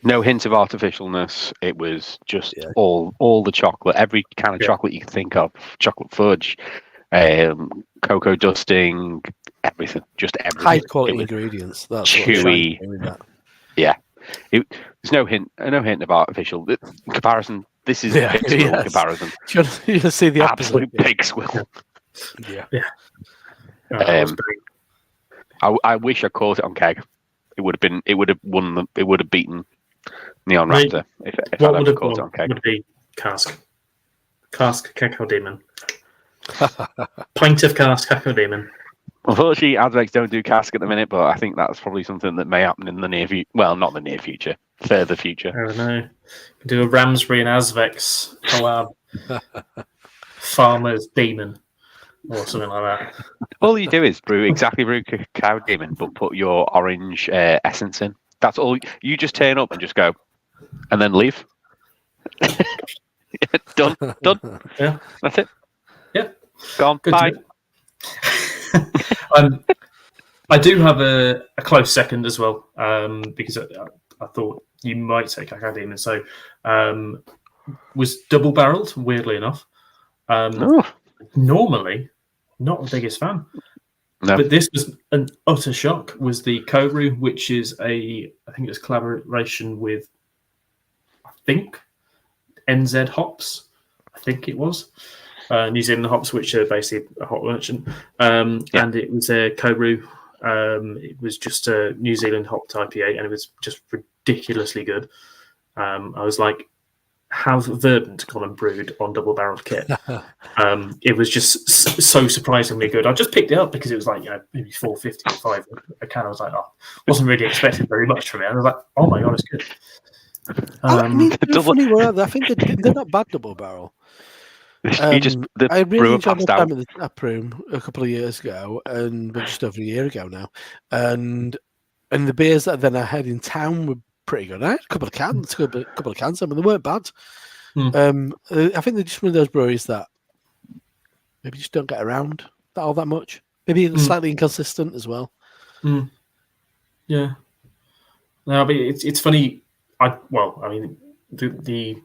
No hint of artificialness. It was just all the chocolate, every kind of chocolate you can think of. Chocolate fudge, cocoa dusting, everything. Just everything. High quality ingredients. That's chewy. Yeah. There's no hint of artificial. In comparison, this is Big Squill comparison. You see the absolute Big Squill. Yeah. I wish I caught it on keg. It would have been. It would have won. It would have beaten Neon Raptor if I'd ever caught it on keg. Would be cask Cacao Demon. Pint of cask Cacao Demon. Unfortunately, Azvex don't do cask at the minute, but I think that's probably something that may happen in the near future. Well, not the near future, further future. I don't know. Do a Ramsbury and Azvex collab. Farmer's Demon. Or something like that. All you do is brew Cacao Demon, but put your orange essence in. That's all. You just turn up and just go, and then leave. Done. Yeah, that's it. Yeah, gone. Good Bye. I do have a close second as well, because I thought you might say Cacao Demon. So, was double barreled. Weirdly enough, normally. Not the biggest fan, but this was an utter shock. Was the Kobru, which is I think it's collaboration with, NZ hops. I think it was New Zealand hops, which are basically a hop merchant. And it was a Kobru. It was just a New Zealand hopped IPA, and it was just ridiculously good. I was like, have Verdant gone and brewed on double-barreled kit? It was just so surprisingly good. I just picked it up because it was like maybe $4.50 or $5 a can. I was like, wasn't really expecting very much from it. I was like, oh my god, it's good. I mean, funny word. I think they're not bad double barrel. I really enjoyed my time at the tap room a couple of years ago, and just over a year ago now. And the beers that then I had in town were pretty good. I had a couple of cans. I mean, they weren't bad. I think they're just one of those breweries that maybe just don't get around all that much. Maybe slightly inconsistent as well. Yeah. No, but it's funny. The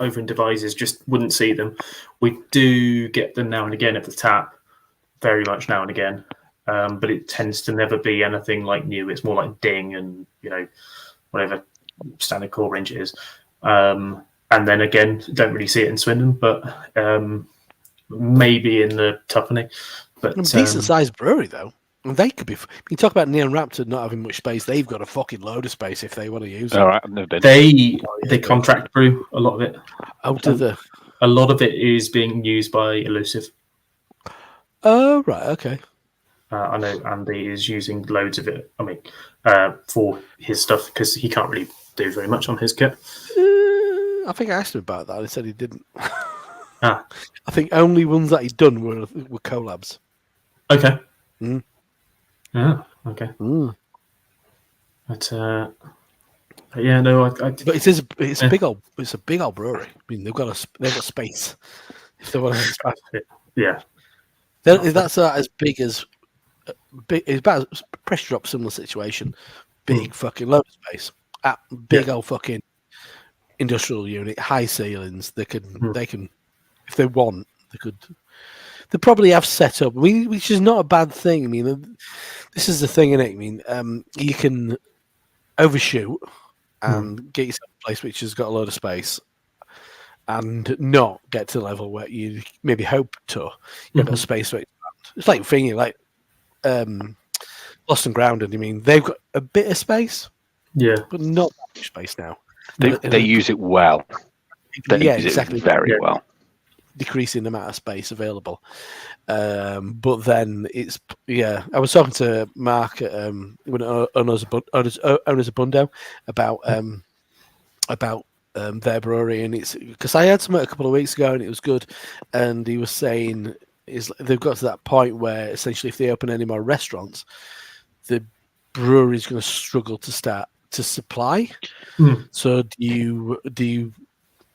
over in Devizes just wouldn't see them. We do get them now and again at the tap, very much now and again. But it tends to never be anything like new. It's more like Ding and whatever standard core range it is. And then again, don't really see it in Swindon, but maybe in the Tuppenny. But decent sized brewery though. And they could be. You talk about Neon Raptor not having much space. They've got a fucking load of space if they want to use it. All right, I've never been. They contract brew a lot of it. A lot of it is being used by Elusive. Oh right, okay. I know Andy is using loads of it. I mean, for his stuff because he can't really do very much on his kit. I think I asked him about that. He said he didn't. I think only ones that he'd done were collabs. Okay. Yeah. Okay. But yeah, no. But it's a big old brewery. I mean, they've got space if they want to. Yeah. That's as big as. It's about a pressure drop similar situation. Big fucking load of space. Big old fucking industrial unit, high ceilings. They can if they want, They probably have set up, which is not a bad thing. I mean, this is the thing, isn't it? I mean, you can overshoot and get yourself a place which has got a load of space and not get to the level where you maybe hope to. You've got space to expand. It's like thinking, like Lost and Grounded. I mean, they've got a bit of space, but not that much space now. They use it well. They use it very well. Decreasing the amount of space available. But then it's I was talking to Mark at owners of Bundo about their brewery, and it's because I had some a couple of weeks ago and it was good, and he was saying they've got to that point where essentially if they open any more restaurants, the brewery's going to struggle to start to supply. So do you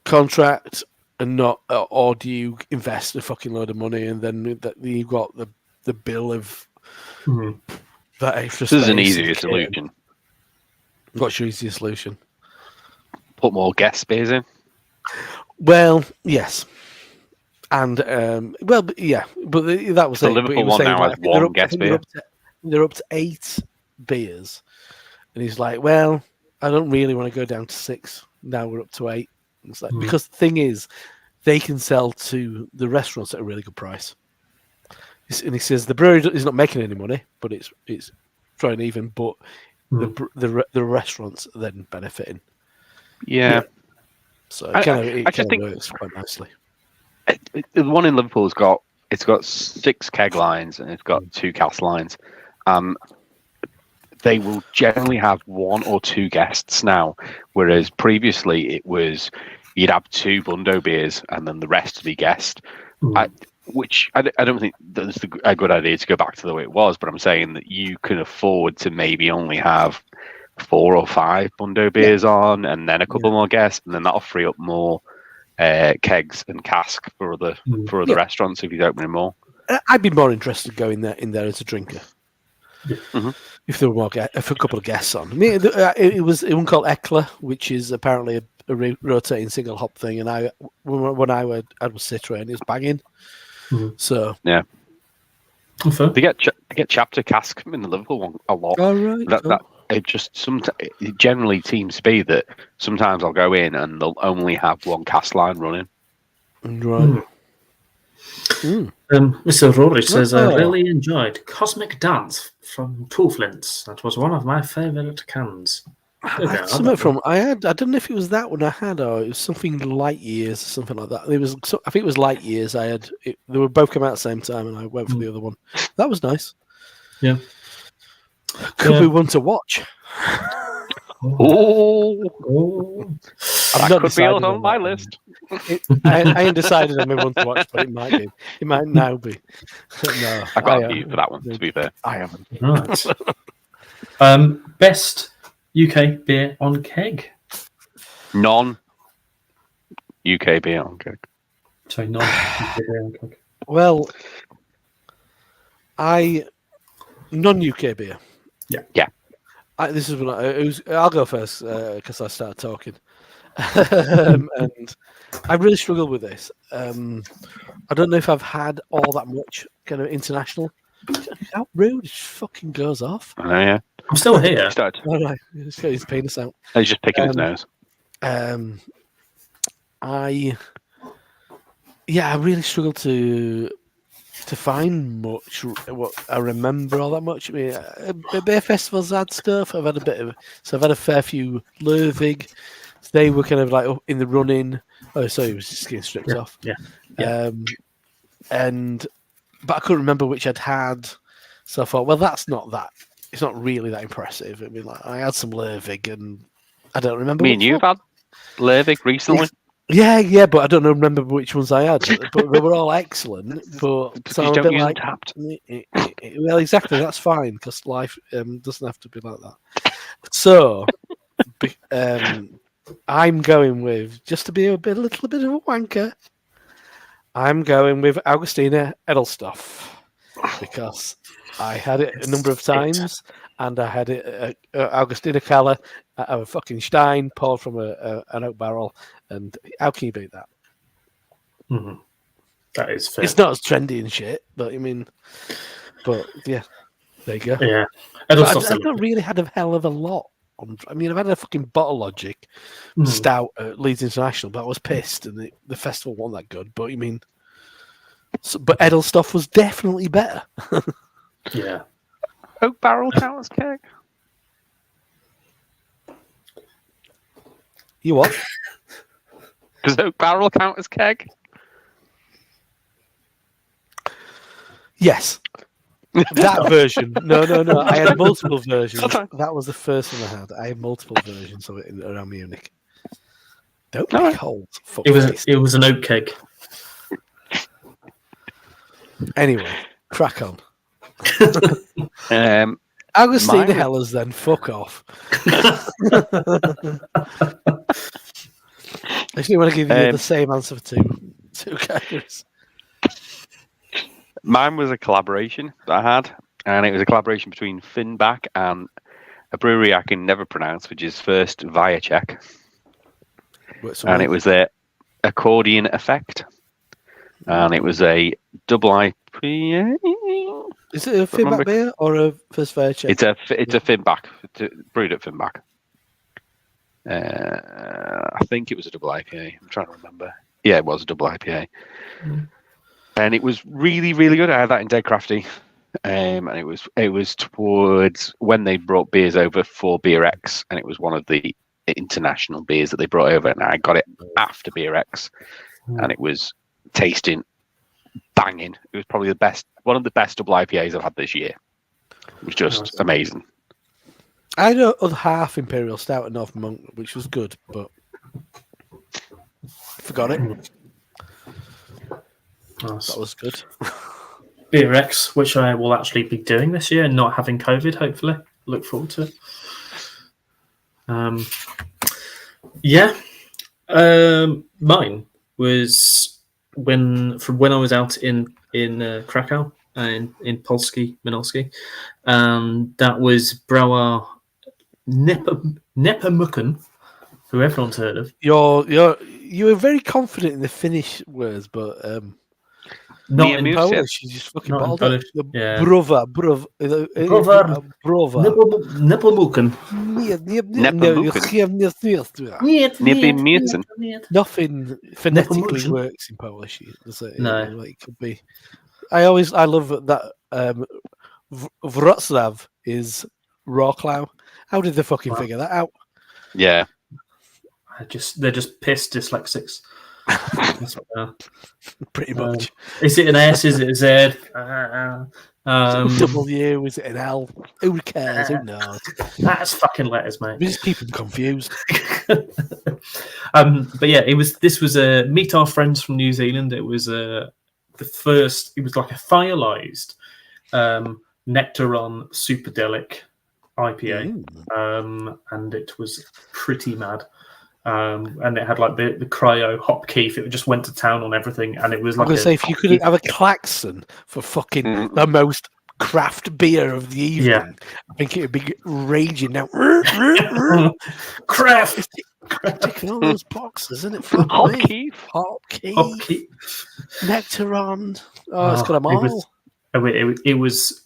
contract and not, or do you invest a fucking load of money and then you've got the bill of that extra space? This is an easier solution. What's your easiest solution? Put more guest space in. Well, yes, and but that was the it. Liverpool one now has one guest beer. They're up to 8 beers, and he's like, "Well, I don't really want to go down to 6. Now we're up to 8." It's like, because the thing is, they can sell to the restaurants at a really good price. And he says the brewery is not making any money, but it's trying even. But the restaurants are then benefiting. Yeah. So it kind of works quite nicely. The one in Liverpool's got 6 keg lines and it's got 2 cask lines. They will generally have 1 or 2 guests now, whereas previously it was you'd have 2 Bundo beers and then the rest would be guest. Which I don't think that's a good idea to go back to the way it was, but I'm saying that you can afford to maybe only have 4 or 5 Bundo beers on, and then a couple more guests, and then that'll free up more kegs and cask for other restaurants if you open more. I'd be more interested going in there as a drinker. If there were more if a couple of guests on. I mean, it was one called Eckler, which is apparently a rotating single hop thing, and when I was Citra, and it was banging. So yeah, they get chapter cask in the Liverpool one a lot. Oh, right. That it just it generally seems to be that sometimes I'll go in and they'll only have 1 cask line running. Right. Mr. Rory says, I really enjoyed Cosmic Dance from Two Flints. That was one of my favourite cans. I don't know if it was that one I had, or it was something Light Years or something like that. I think it was Light Years I had. They were both come out at the same time, and I went for the other one. That was nice. Yeah. Could be one to watch. That could be on my list. I ain't decided on my one to watch, but it might be. It might now be. No, I got a few for that one, to be fair. I haven't. Right. Best UK beer on keg? Non-UK beer on keg. Sorry, non-UK beer on keg. Well, non-UK beer. Yeah. This is when I'll go first because I started talking, and I really struggled with this. I don't know if I've had all that much kind of international. How rude! It fucking goes off. I know, yeah. I'm still here. All right, he's got his penis out. He's just picking his nose. I really struggled to find much what I remember all that much. I mean, beer festivals had stuff. I've had a fair few Lervig. They were kind of like up in the running. Oh, sorry, it was just getting stripped off. Yeah. But I couldn't remember which I'd had. So I thought, well, that's not that. It's not really that impressive. I mean, like, I had some Lervig, and I don't remember. Me and you've had Lervig recently. Yeah, but I don't remember which ones I had. But they were all excellent. But so I'm a bit like, well, exactly. That's fine because life doesn't have to be like that. So I'm going with, just to be a little bit of a wanker, I'm going with Augustina Edelstoff because I had it a number of times, and I had it Augustina Keller out of a fucking Stein, poured from an oak barrel, and how can you beat that? Mm-hmm. That is fair. It's not as trendy and shit, but yeah, there you go. Yeah. But I've not really had a hell of a lot. I've had a fucking Bottle Logic stout at Leeds International, but I was pissed, and the festival wasn't that good. But but Edel stuff was definitely better. Yeah. Oak barrel count as keg? You what? Does oak barrel count as keg? Yes. That version. No. I had multiple versions. That was the first one I had. I had multiple versions of it around Munich. Don't be cold. It was an oak keg. Anyway, crack on. Agustina Hellers, then fuck off. I actually want to give you the same answer for two categories. Mine was a collaboration that I had, and it was a collaboration between Finback and a brewery I can never pronounce, which is First Viacek. And it was the Accordion Effect. And it was a double IPA. Is it a Finback beer or a First Viacek? It's a Finback. Brewed at Finback. I think it was a double IPA. I'm trying to remember. Yeah, it was a double IPA. And it was really, really good. I had that in Dead Crafty. And it was towards when they brought beers over for Beer X, and it was one of the international beers that they brought over, and I got it after Beer X, and it was tasting banging. It was probably one of the best double IPAs I've had this year. It was just amazing. I had a half Imperial Stout at North Monk, which was good, but forgot it. Nice. That was good. Beer X, which I will actually be doing this year, not having COVID, hopefully. Look forward to it. Mine was when I was out in Krakow and in Polski, Minolski, and that was Brauer Nepomucen, who everyone's heard of. You were very confident in the Finnish words, but not in Polish. You just fucking bottled it. Yeah. Brova. Nepomucen. Nothing phonetically works in Polish. No, it could be. I love that Wrocław is Wrocław. How did they fucking figure that out? Yeah. They're just pissed dyslexics. That's what they are. Pretty much. Is it an S? Is it a Z? W? Is it an L? Who cares? Who knows? That's fucking letters, mate. We just keep them confused. But yeah, this was a Meet Our Friends from New Zealand. It was the first. It was like a firelized Nectaron Superdelic IPA, and it was pretty mad. And it had like the cryo hop keef. It just went to town on everything, and it was like. I'm gonna say, if you could have a klaxon for fucking the most craft beer of the evening, I think it would be raging now. Craft. Ticking all those boxes, isn't it? Hop keef. Nectaron. Oh, it's got them all. It was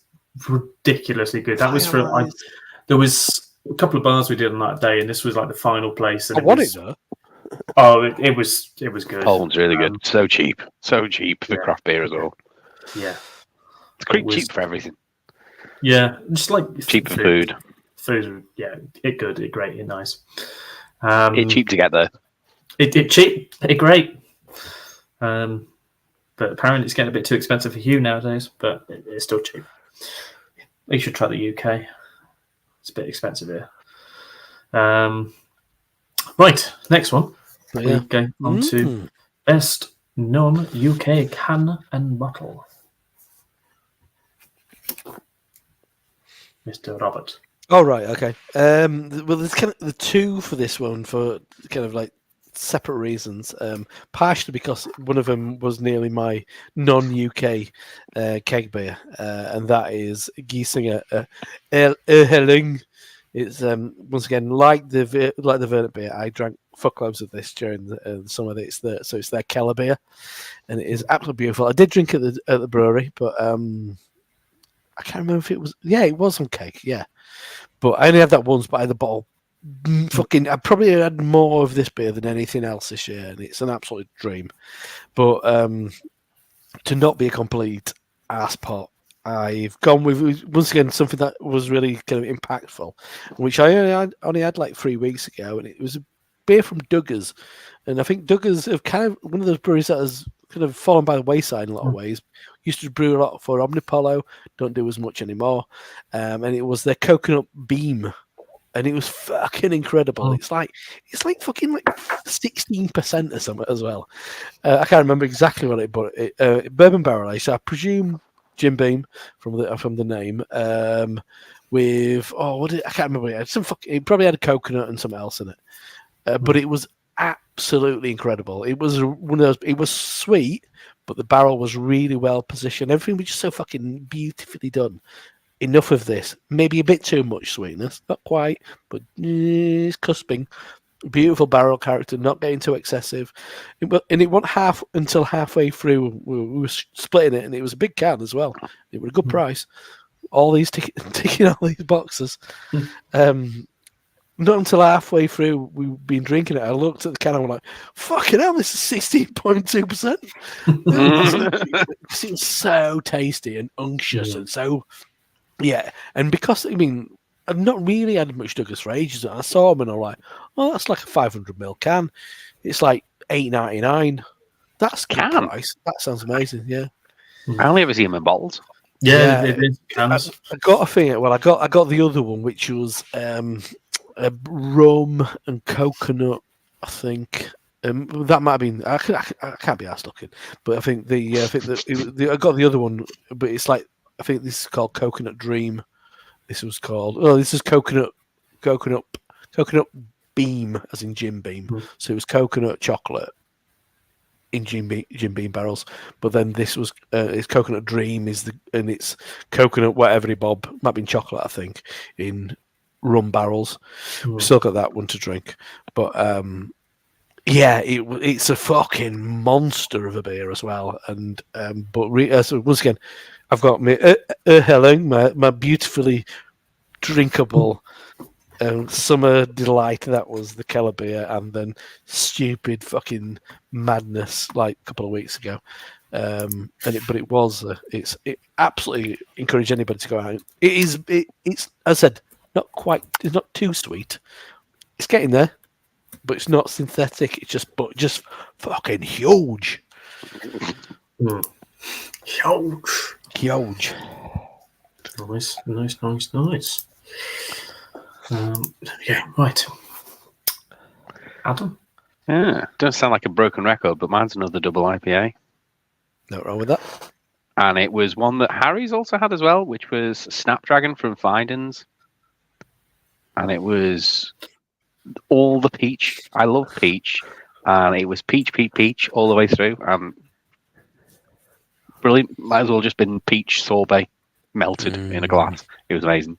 ridiculously good. That was for there was a couple of bars we did on that day, and this was like the final place. And I want it though. Oh, it was good. Poland's really good. So cheap for craft beer as well. Yeah, it's quite cheap for everything. Yeah, just like cheap for food. Food, yeah, it good, it great, it nice. It's cheap to get there. It cheap, it great. But apparently it's getting a bit too expensive for Hugh nowadays. But it's still cheap. You should try the UK. It's a bit expensive here. Right, next one. We go on to best non-UK can and bottle. Mr. Robert. Oh, right, okay. Well, there's kind of the two for this one for kind of like separate reasons. Partially because one of them was nearly my non-UK keg beer, and that is Giesinger Erhelling It's once again like the Vernet beer. I drank fuckloads of this during the summer. It's their Keller beer, and it is absolutely beautiful. I did drink at the brewery, but I can't remember if it was. Yeah, it was on cake. Yeah, but I only had that once. But I had the bottle. I probably had more of this beer than anything else this year, and it's an absolute dream. But to not be a complete ass pot, I've gone with once again something that was really kind of impactful, which I only had like 3 weeks ago, and it was a beer from Duggars, and I think Duggars have kind of one of those breweries that has kind of fallen by the wayside in a lot of ways. Used to brew a lot for Omnipollo, don't do as much anymore, and it was their coconut beam. And it was fucking incredible. Oh. It's like fucking like 16% or something as well. I can't remember exactly what it, but bourbon barrel aged. So I presume Jim Beam from the name. With I can't remember. It probably had a coconut and something else in it. But it was absolutely incredible. It was one of those. It was sweet, but the barrel was really well positioned. Everything was just so fucking beautifully done. Enough of this. Maybe a bit too much sweetness. Not quite, but it's cusping. Beautiful barrel character, not getting too excessive. And it went until halfway through. We were splitting it, and it was a big can as well. It was a good price. All these ticking all these boxes. Not until halfway through we've been drinking it. I looked at the can and I'm like, fucking hell, this is 16.2%. It seems so tasty and unctuous and so. Yeah, and because I've not really had much Douglas for ages. I saw them and I'm like, oh, that's like a 500ml can. It's like $8.99. That's good price. That sounds amazing. Yeah, I only ever see them in bottles. Yeah, it is cans. I got a thing. Well, I got the other one, which was a rum and coconut. I think that might have been. I can't be asked looking, but I think I got the other one, but it's like. I think this is called Coconut Dream. This was called. Oh, this is coconut beam, as in Jim Beam. So it was coconut chocolate in Jim Beam barrels. But then this was it's Coconut Dream and it's coconut whatever Bob might have been chocolate, I think, in rum barrels. We still got that one to drink, but yeah, it's a fucking monster of a beer as well. And so once again. I've got my beautifully drinkable summer delight. That was the Keller beer, and then stupid fucking madness like a couple of weeks ago. It's absolutely encourage anybody to go out. It's as I said, it's not too sweet. It's getting there, but it's not synthetic. It's just fucking huge. Huge. Nice. Yeah, right. Adam? Yeah, doesn't sound like a broken record, but mine's another double IPA. No wrong with that. And it was one that Harry's also had as well, which was Snapdragon from Fidens. And it was all the peach. I love peach. And it was peach all the way through. Brilliant. Might as well just been peach sorbet melted in a glass. It was amazing.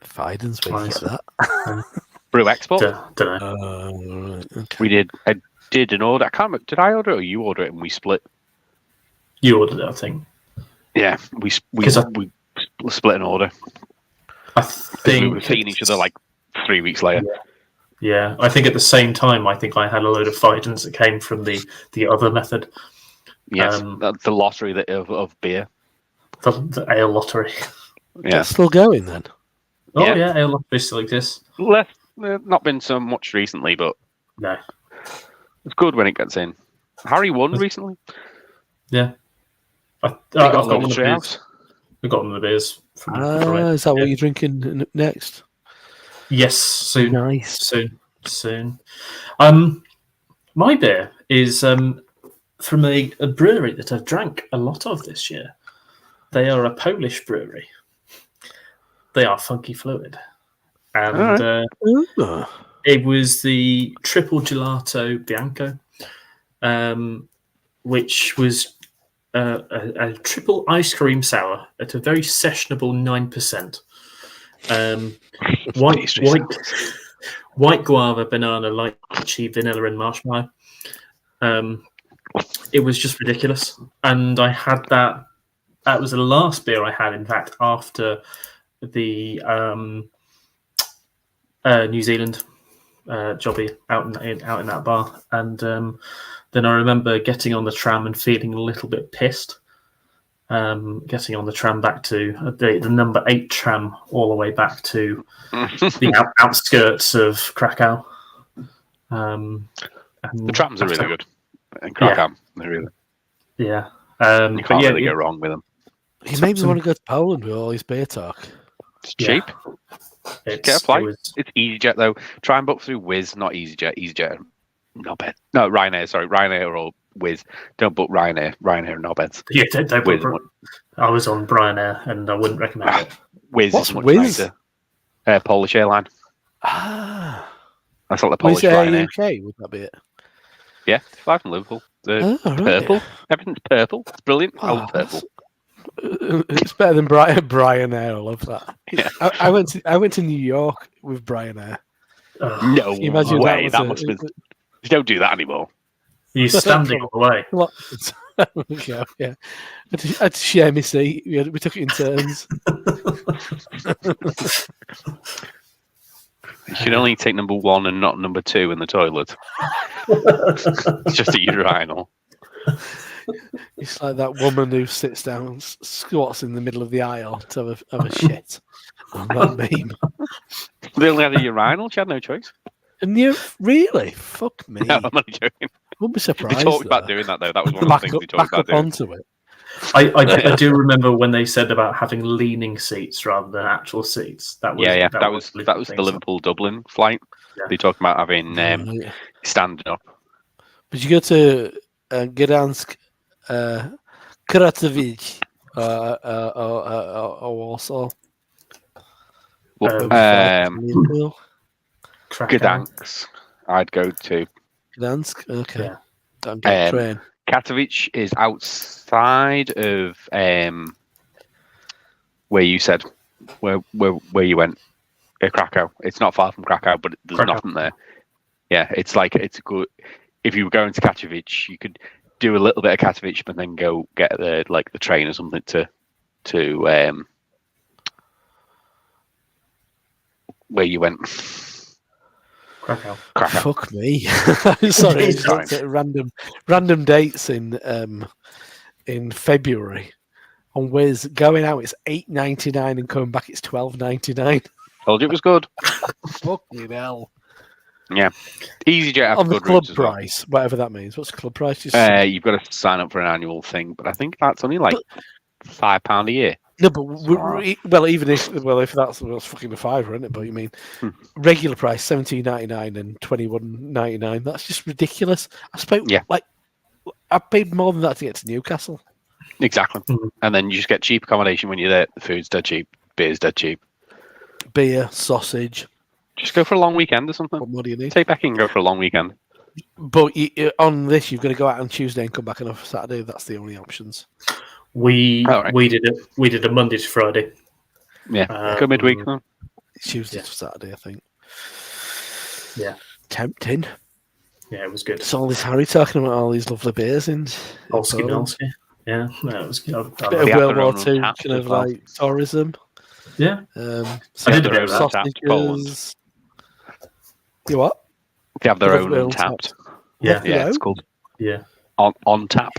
Fidens, where you get that? Brew Export. Don't know. Okay. I did an order. I can't remember. Did I order it or you order it and we split? You ordered it, I think. Yeah, we split an order. I think we were seeing each other like 3 weeks later. Yeah, I think at the same time, I think I had a load of Fidens that came from the other method. Yes, the lottery of beer. The ale lottery. Yeah, that's still going then. Oh yeah, ale lottery still exists. Not been so much recently, but no, it's good when it gets in. Harry won recently. Yeah, I've got one of the beers. We've got one of the beers. Is that what you're drinking next? Yes, soon. Nice. Soon. My beer is from a brewery that I've drank a lot of this year. They are a Polish brewery. They are Funky Fluid. And it was the Triple Gelato Bianco, which was a triple ice cream sour at a very sessionable 9%. White guava, banana, lychee, vanilla, and marshmallow. It was just ridiculous, and I had that. That was the last beer I had, in fact, after the New Zealand jobby out in that bar, and then I remember getting on the tram and feeling a little bit pissed. Getting on the tram back to the number 8 tram all the way back to the outskirts of Krakow. The trams are really good in Krakow. They're really, you can't really go wrong with them. He made me want to go to Poland with all his beer talk. It's cheap. Get a flight. It's EasyJet though. Try and book through Wizz, not EasyJet. EasyJet, not bad. No, Ryanair. Sorry, Ryanair or Wizz. Don't book Ryanair. Ryanair, not bad. Yeah, don't book. I was on Ryanair, and I wouldn't recommend it. Wizz is much nicer. Polish airline. Ah, that's like the Polish Ryanair. UK, would that be it? Yeah, fly from Liverpool. Purple. Everything's purple. It's brilliant. I love purple. It's better than Brian Air. I love that. Yeah. I went to New York with Brian Air. No way. That must be. You don't do that anymore. You're standing all the way. Yeah. I had to share my seat. We took it in turns. You should only take number 1 and not number 2 in the toilet. It's just a urinal. It's like that woman who sits down and squats in the middle of the aisle to have a shit. On that meme. They only had a urinal. She had no choice. And you really? Fuck me. No, I'm not joking. Wouldn't be surprised. They talked about doing that though. That was one of the things they talked about doing. Onto it. I do remember when they said about having leaning seats rather than actual seats. That was that was the Liverpool Dublin flight. Yeah. They talked about having standing up. But you go to Gdansk, Katowice, or Warsaw. Gdansk, I'd go to. Gdansk, okay. Yeah. Train. Katowice is outside of where you said where you went. Krakow. It's not far from Krakow, but there's nothing there. Yeah, it's a good. If you were going to Katowice, you could do a little bit of Katowice, but then go get the train or something to where you went. Krakow. Fuck me. Sorry, just random dates in February. On Wizz, going out it's $8.99 and coming back it's $12.99. Told you it was good. Fucking hell. Yeah, EasyJet have on good the club routes price, well. whatever that means. What's the club price? You've got to sign up for an annual thing, but I think that's only £5 a year. No, but even if that's fucking a £5, isn't it? But you mean regular price $17.99 and $21.99? That's just ridiculous. I paid more than that to get to Newcastle. Exactly, and then you just get cheap accommodation when you're there. The food's dead cheap, beer's dead cheap. Beer, sausage. Just go for a long weekend or something. What more do you need? Take Becky and go for a long weekend. But on this, you've got to go out on Tuesday and come back on Saturday. That's the only options. We did a Monday to Friday. Yeah, go midweek. Huh? Tuesday to Saturday, I think. Yeah, tempting. Yeah, it was good. It's all this Harry talking about all these lovely beers in Polski. Yeah, no, it was good. Bit of World War II kind of like tourism. Yeah, I did a bit of sausages. You what? They have their own Untapped. Yeah, it's called. Yeah, on tap.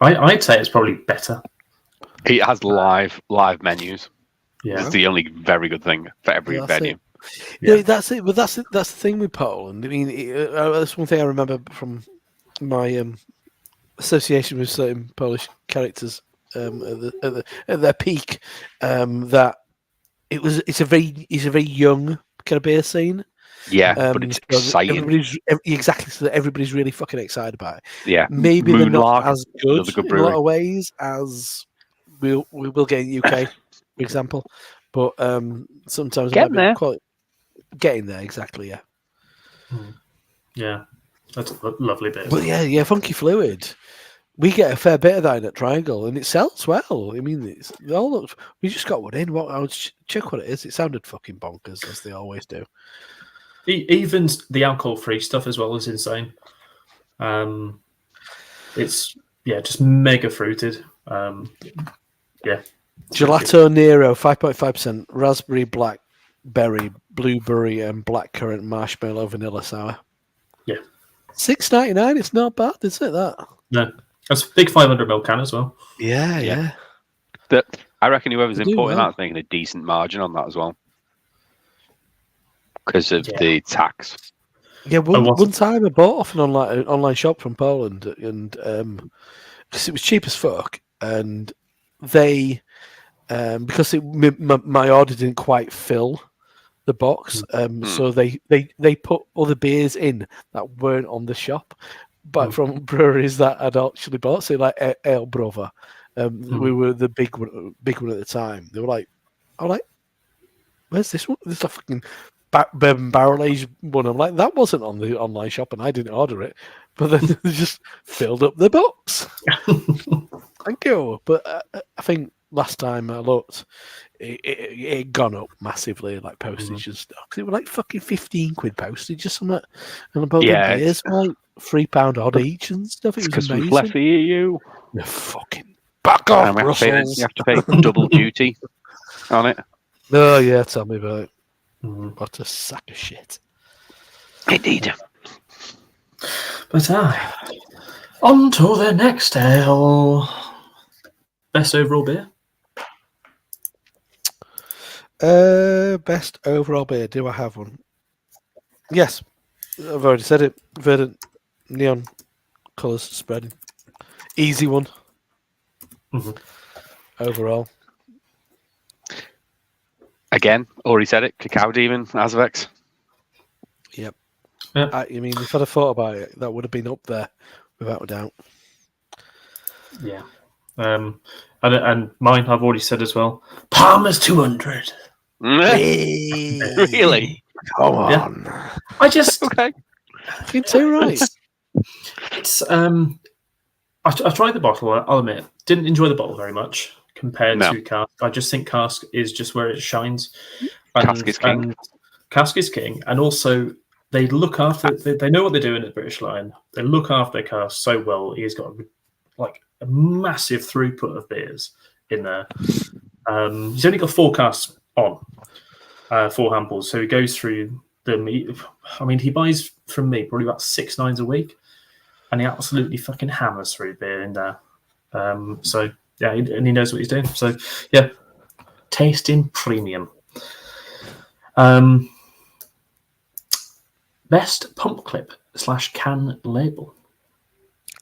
I'd say it's probably better. It has live menus. Yeah, it's the only very good thing for every venue. Yeah, that's it. But that's the thing with Poland. I mean, that's one thing I remember from my association with certain Polish characters at their peak. That it's a very young kind of beer scene. Yeah, but it's exciting. Exactly, so that everybody's really fucking excited about it. Yeah, maybe they're not as good in a lot of ways as we will get in the UK, for example. But sometimes getting there. Getting there, exactly. Yeah. Yeah, that's a lovely bit. But yeah, Funky Fluid. We get a fair bit of that in at Triangle, and it sells well. I mean, it all looks. We just got one in. I would check what it is. It sounded fucking bonkers, as they always do. Even the alcohol-free stuff as well is insane. It's just mega fruited. Gelato Nero, 5.5%, raspberry, blackberry, blueberry, and blackcurrant marshmallow vanilla sour. Yeah, $6.99. It's not bad, is it? That no, that's a big 500ml can as well. Yeah. I reckon whoever's They do importing well. that's making a decent margin on that as well, because of the tax. Yeah, one time I bought off an online shop from Poland, and because it was cheap as fuck, and they because my order didn't quite fill the box, so they put other beers in that weren't on the shop, but from breweries that I'd actually bought, say like Ale Brother. We were the big one at the time. They were like, where's this one? This is a fucking bourbon barrel aged one. I'm like, that wasn't on the online shop, and I didn't order it. But then they just filled up the box. Thank you. But I think last time I looked, it had gone up massively, like postage and stuff. Because it was like fucking 15 quid postage or something. And about the beers were like £3 odd each and stuff. It was amazing. Left the EU. You're fucking back off, Brussels. You have to pay double duty on it. Oh yeah, tell me about it. What a sack of shit. Indeed. But on to the next ale. Best overall beer? Best overall beer. Do I have one? Yes. I've already said it. Verdant neon colours spreading. Easy one. Overall. Again, already said it. Cacao Demon, Azvex. Yep. I mean, if I'd have thought about it, that would have been up there without a doubt. Yeah. And mine, I've already said as well. Palmer's 200. Really? Come on. Yeah. I just okay. You're too right. It's I tried the bottle. I'll admit, didn't enjoy the bottle very much compared to cask. I just think cask is just where it shines. Cask is king. And cask is king, and also they look after. They know what they're doing at British Lion. They look after their cask so well. He's got like a massive throughput of beers in there. He's only got 4 casks on, 4 handballs, so he goes through them. I mean, he buys from me probably about 6 nines a week, and he absolutely fucking hammers through beer in there. So yeah, and he knows what he's doing. So yeah, tasting premium. Best pump clip / can label.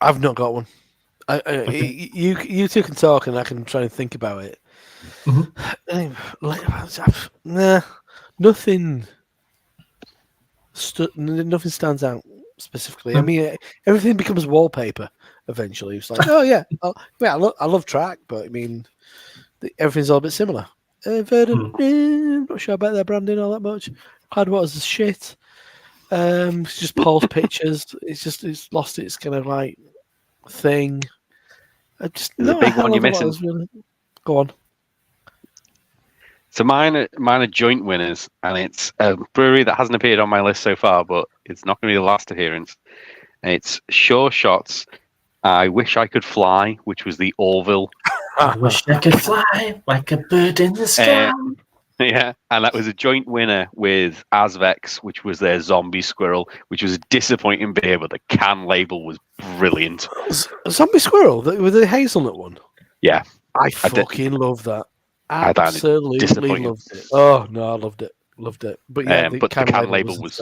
I've not got one. Okay. You two can talk, and I can try and think about it. Nah, nothing. Nothing stands out specifically. I mean, everything becomes wallpaper eventually. It's like, oh yeah, I love track, but I mean, everything's all a bit similar. Verdant, not sure about their branding all that much. Cloudwater's is shit. It's just Paul's pictures. It's lost its kind of like thing. The big one you're missing. Really... Go on. So mine are joint winners, and it's a brewery that hasn't appeared on my list so far, but it's not going to be the last appearance. It's Sure Shots. I Wish I Could Fly, which was the Orville. I wish I could fly like a bird in the sky. Yeah, and that was a joint winner with Azvex, which was their Zombie Squirrel, which was a disappointing beer, but the can label was brilliant. Zombie Squirrel, with the hazelnut one? Yeah. I fucking love that. Absolutely loved it. Oh, no, I loved it. But yeah, the can label was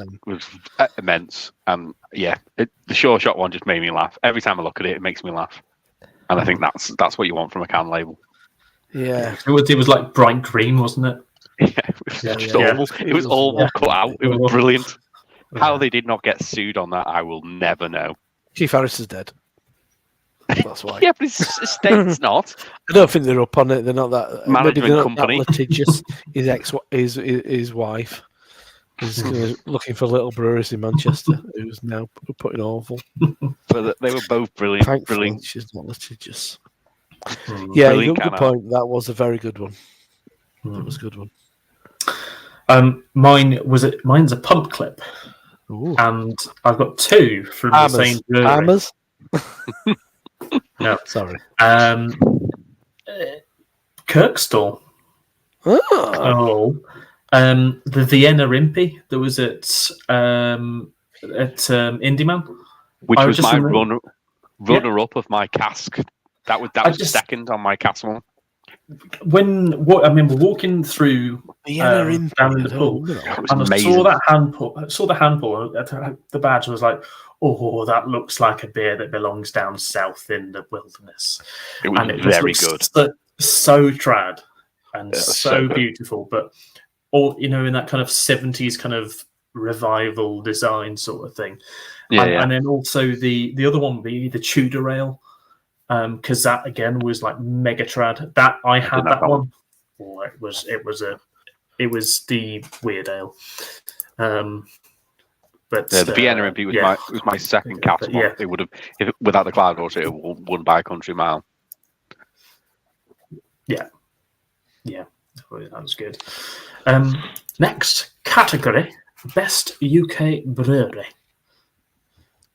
immense. And yeah, the Sure Shot one just made me laugh. Every time I look at it, it makes me laugh. And I think that's what you want from a can label. Yeah. It was like bright green, wasn't it? It was almost cut out. It was brilliant. How they did not get sued on that, I will never know. Chief Harris is dead. That's why. Yeah, but his estate's not. I don't think they're up on it. They're not that management company. That litigious. His wife. He's looking for little breweries in Manchester, who's now putting awful. But they were both brilliant. Thankfully, Brilliant. she's not litigious. Mm. Yeah, Brilliant you got a good camo. point. That was a very good one. That was a good one. Mine's a pump clip, Ooh. and I've got two from the same brewery. Hammers? No, Sorry. Kirkstall. Oh. The Vienna Impy that was at Indieman, Which I was just my remember- runner up of my cask. That was second on my cask one. I remember walking through Vienna Impy, down in the I don't pool, remember that. That was and I amazing. saw that handball. The badge was like, "Oh, that looks like a beer that belongs down south in the wilderness." It was And it very just good. looks so trad and Yeah, so so good. beautiful, but all in that kind of 70s kind of revival design sort of thing. And then also the other one would be the Tudor Ale, because that again was like mega trad. That I had that one. Oh, it was the weird ale. But the Vienna Impy was my second cask one. Yeah. It would have, without the Cloudwater, it won by a country mile. Yeah, that was good. Next category: best UK brewery.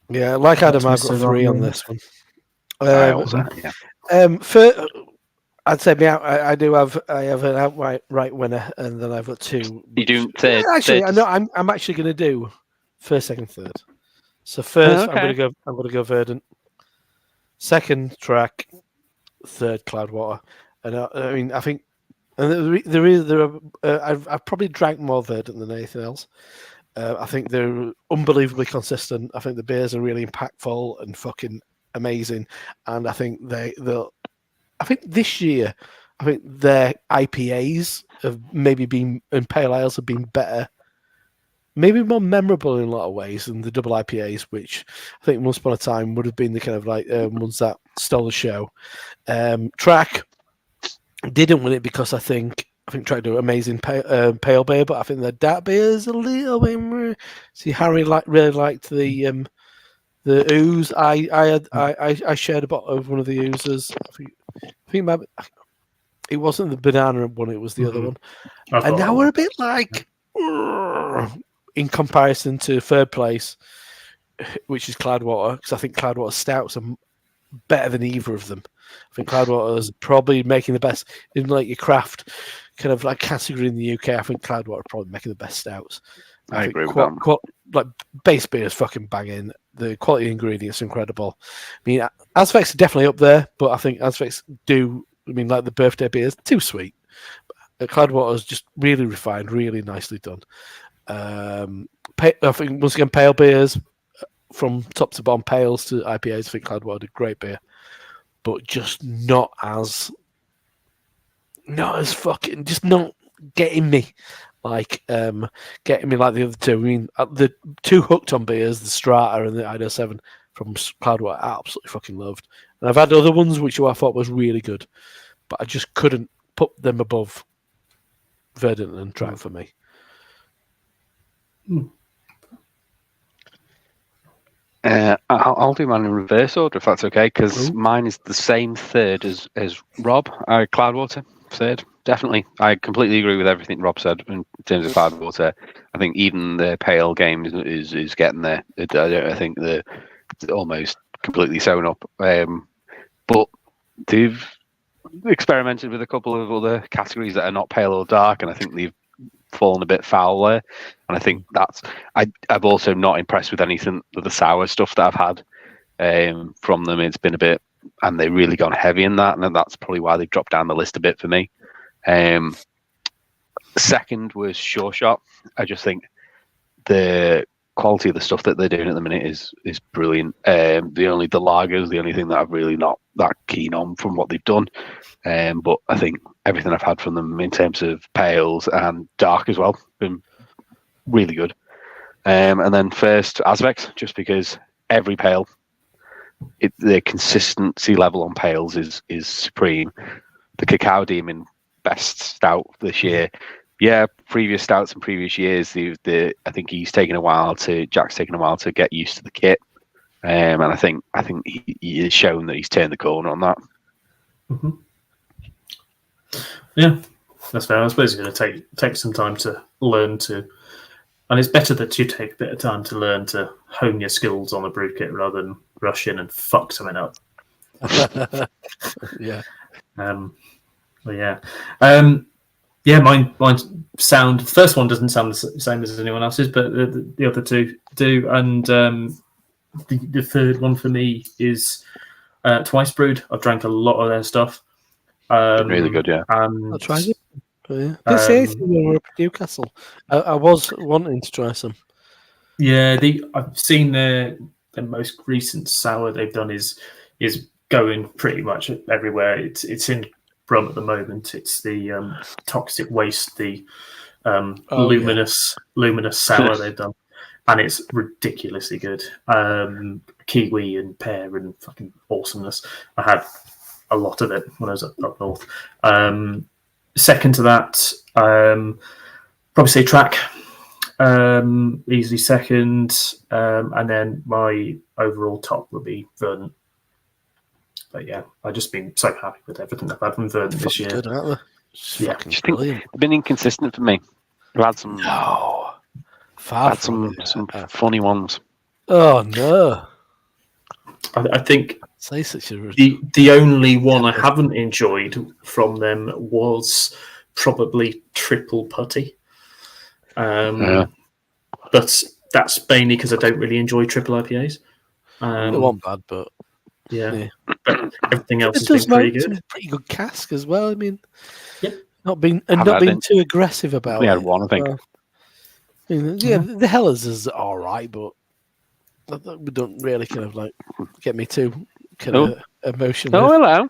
Yeah, like Adam, I've Mr. got three on Robin. this one. I also, yeah. I'd say I have an outright winner, and then I've got two. You doing third? Actually, third. I know I'm actually going to do first, second, third. So first, Okay. I'm going to go Verdant. Second, Track. Third, Cloudwater. And I mean, I think, and I've probably drank more Verdant than anything else. I think they're unbelievably consistent. I think the beers are really impactful and fucking amazing. And I think I think this year, I think their IPAs have maybe been, and pale ales have been better, maybe more memorable in a lot of ways than the double IPAs, which I think once upon a time would have been the kind of like ones that stole the show. Track didn't win it because I think Track do amazing pale beer, but I think their dark beer is a little bit more. See, Harry really liked the ooze. I shared a bottle of one of the oozes. I think maybe it wasn't the banana one; it was the other one. And now we're a bit like, in comparison to third place, which is Cloudwater, because I think Cloudwater stouts are better than either of them. I think Cloudwater is probably making the best, in like your craft kind of like category in the UK. I think Cloudwater are probably making the best stouts. I agree with that. Like base beer is fucking banging. The quality of ingredients are incredible. I mean, Azvex are definitely up there, but I think Azvex like the birthday beer is too sweet. Cloudwater is just really refined, really nicely done. I think once again, pale beers from top to bottom, pales to IPAs. I think Cloudwater did great beer, but just not as fucking, just not getting me like getting me like the other two. I mean, the two hooked on beers, the Strata and the IDO 7 from Cloudwater, I absolutely fucking loved. And I've had other ones which I thought was really good, but I just couldn't put them above Verdant and Track for me. I'll do mine in reverse order if that's okay, because mine is the same third as Rob. Cloudwater third, definitely. I completely agree with everything Rob said in terms of Cloudwater. I think even the pale game is getting there. I think they're almost completely sewn up. But they've experimented with a couple of other categories that are not pale or dark, and I think they've fallen a bit foul there. And I think I'm also not impressed with anything with the sour stuff that I've had from them. It's been a bit, and they've really gone heavy in that, and that's probably why they've dropped down the list a bit for me. Second was Sure Shot. I just think the quality of the stuff that they're doing at the minute is brilliant. The lagers, the only thing that I've really not that keen on from what they've done. But I think everything I've had from them in terms of pales and dark as well, been really good. And then first, Azvex, just because every pale, the consistency level on pales is supreme. The Cacao Demon best stout this year Yeah, previous stouts and previous years, I think Jack's taken a while to get used to the kit, and I think he has shown that he's turned the corner on that. Mm-hmm. Yeah, that's fair. I suppose it's going to take some time to learn to, and it's better that you take a bit of time to learn to hone your skills on a brew kit rather than rush in and fuck something up. Yeah. But yeah. Yeah, mine sound. The first one doesn't sound the same as anyone else's, but the other two do. And the third one for me is Twice Brewed. I've drank a lot of their stuff. Really good, yeah. I'll try it. Yeah. Did say anything when we were up at Newcastle? I was wanting to try some. Yeah, I've seen their most recent sour they've done is going pretty much everywhere. It's in Brum at the moment. It's the Toxic Waste, the luminous sour they've done, and it's ridiculously good. Kiwi and pear and fucking awesomeness. I had a lot of it when I was up north. Second to that, probably say Track. Easily second, and then my overall top would be Verdant. But yeah, I've just been so happy with everything I've had from Verdant this year. Good, aren't they? Yeah, Just think they've been inconsistent for me. I've had some, some funny ones. Oh no! I think Say such a the only one I haven't enjoyed from them was probably Triple Putty. But that's mainly because I don't really enjoy triple IPAs. It wasn't bad, but yeah. But everything else it has been pretty good. Pretty good cask as well. I mean, yeah, not being too aggressive about we it. had one, I think. The Hellers is all right, but we don't really kind of like get me too kind of emotional. Oh, hello.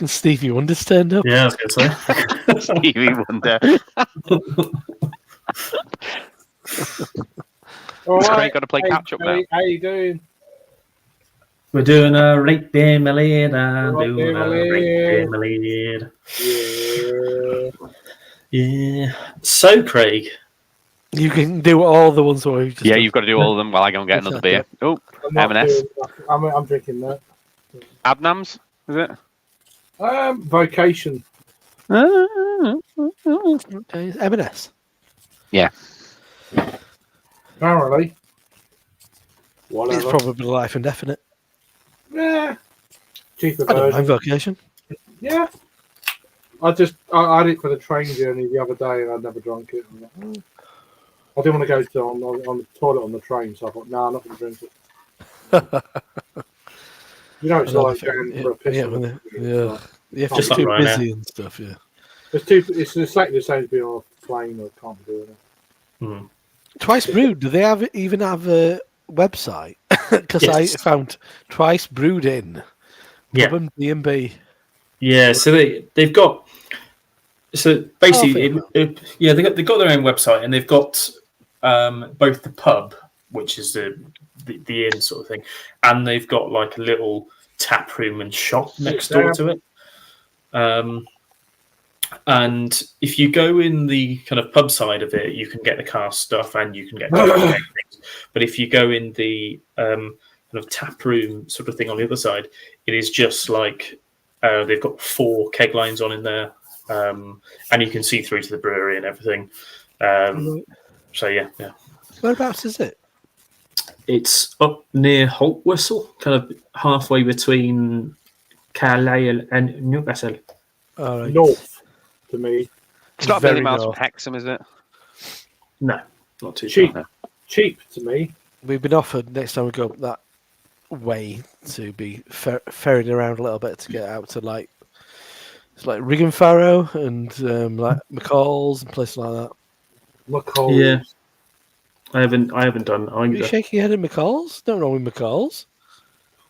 Stevie Wonder's turned up. Yeah, I was going to say. Stevie Wonder. All right. Craig got to play catch up now. How you doing? We're doing a rate beer, my lad. I'm Right, doing a rate beer, my lad. Yeah. Yeah. So, Craig. You can do all the ones where Yeah, you've got to do all of them while I go and get another beer. Oh, M&S. I'm drinking that. Abnams, is it? Vocation. M&S. Yeah. Apparently. It's Whatever. probably Life Indefinite. Yeah. Cheaper I don't version. mind Vocation. Yeah. I had it for the train journey the other day and I'd never drunk it. I'm like, I didn't want to go on the toilet on the train, so I thought, I'm not going to drink it. It's like going for a piss. Yeah, you're Just too like busy and stuff. Yeah, It's exactly the same as being on a plane or can't be doing it. Twice Brewed. Do they even have a website? Because Yes. I found Twice Brewed in. Yeah. B&B. Yeah, so they've got. So basically, they've got their own website, and they've got both the pub, which is the inn sort of thing, and they've got like a little tap room and shop next door to it. And if you go in the kind of pub side of it, you can get the car stuff and you can get things. But if you go in the kind of tap room sort of thing on the other side, it is just like they've got 4 keg lines on in there. And you can see through to the brewery and everything. So yeah. Whereabouts is it? It's up near Holtwhistle, kind of halfway between Carlisle and Newcastle. All right. North, to me. It's not Very many miles from north. Hexham, is it? No, not too Cheap. far. Cheap to me. We've been offered next time we go up that way to be ferrying around a little bit to get out to like it's like Riggenfarrow and like McCall's and places like that. McCall. Yeah. I haven't done Are you either. shaking your head at McCall's? Don't know with McCall's.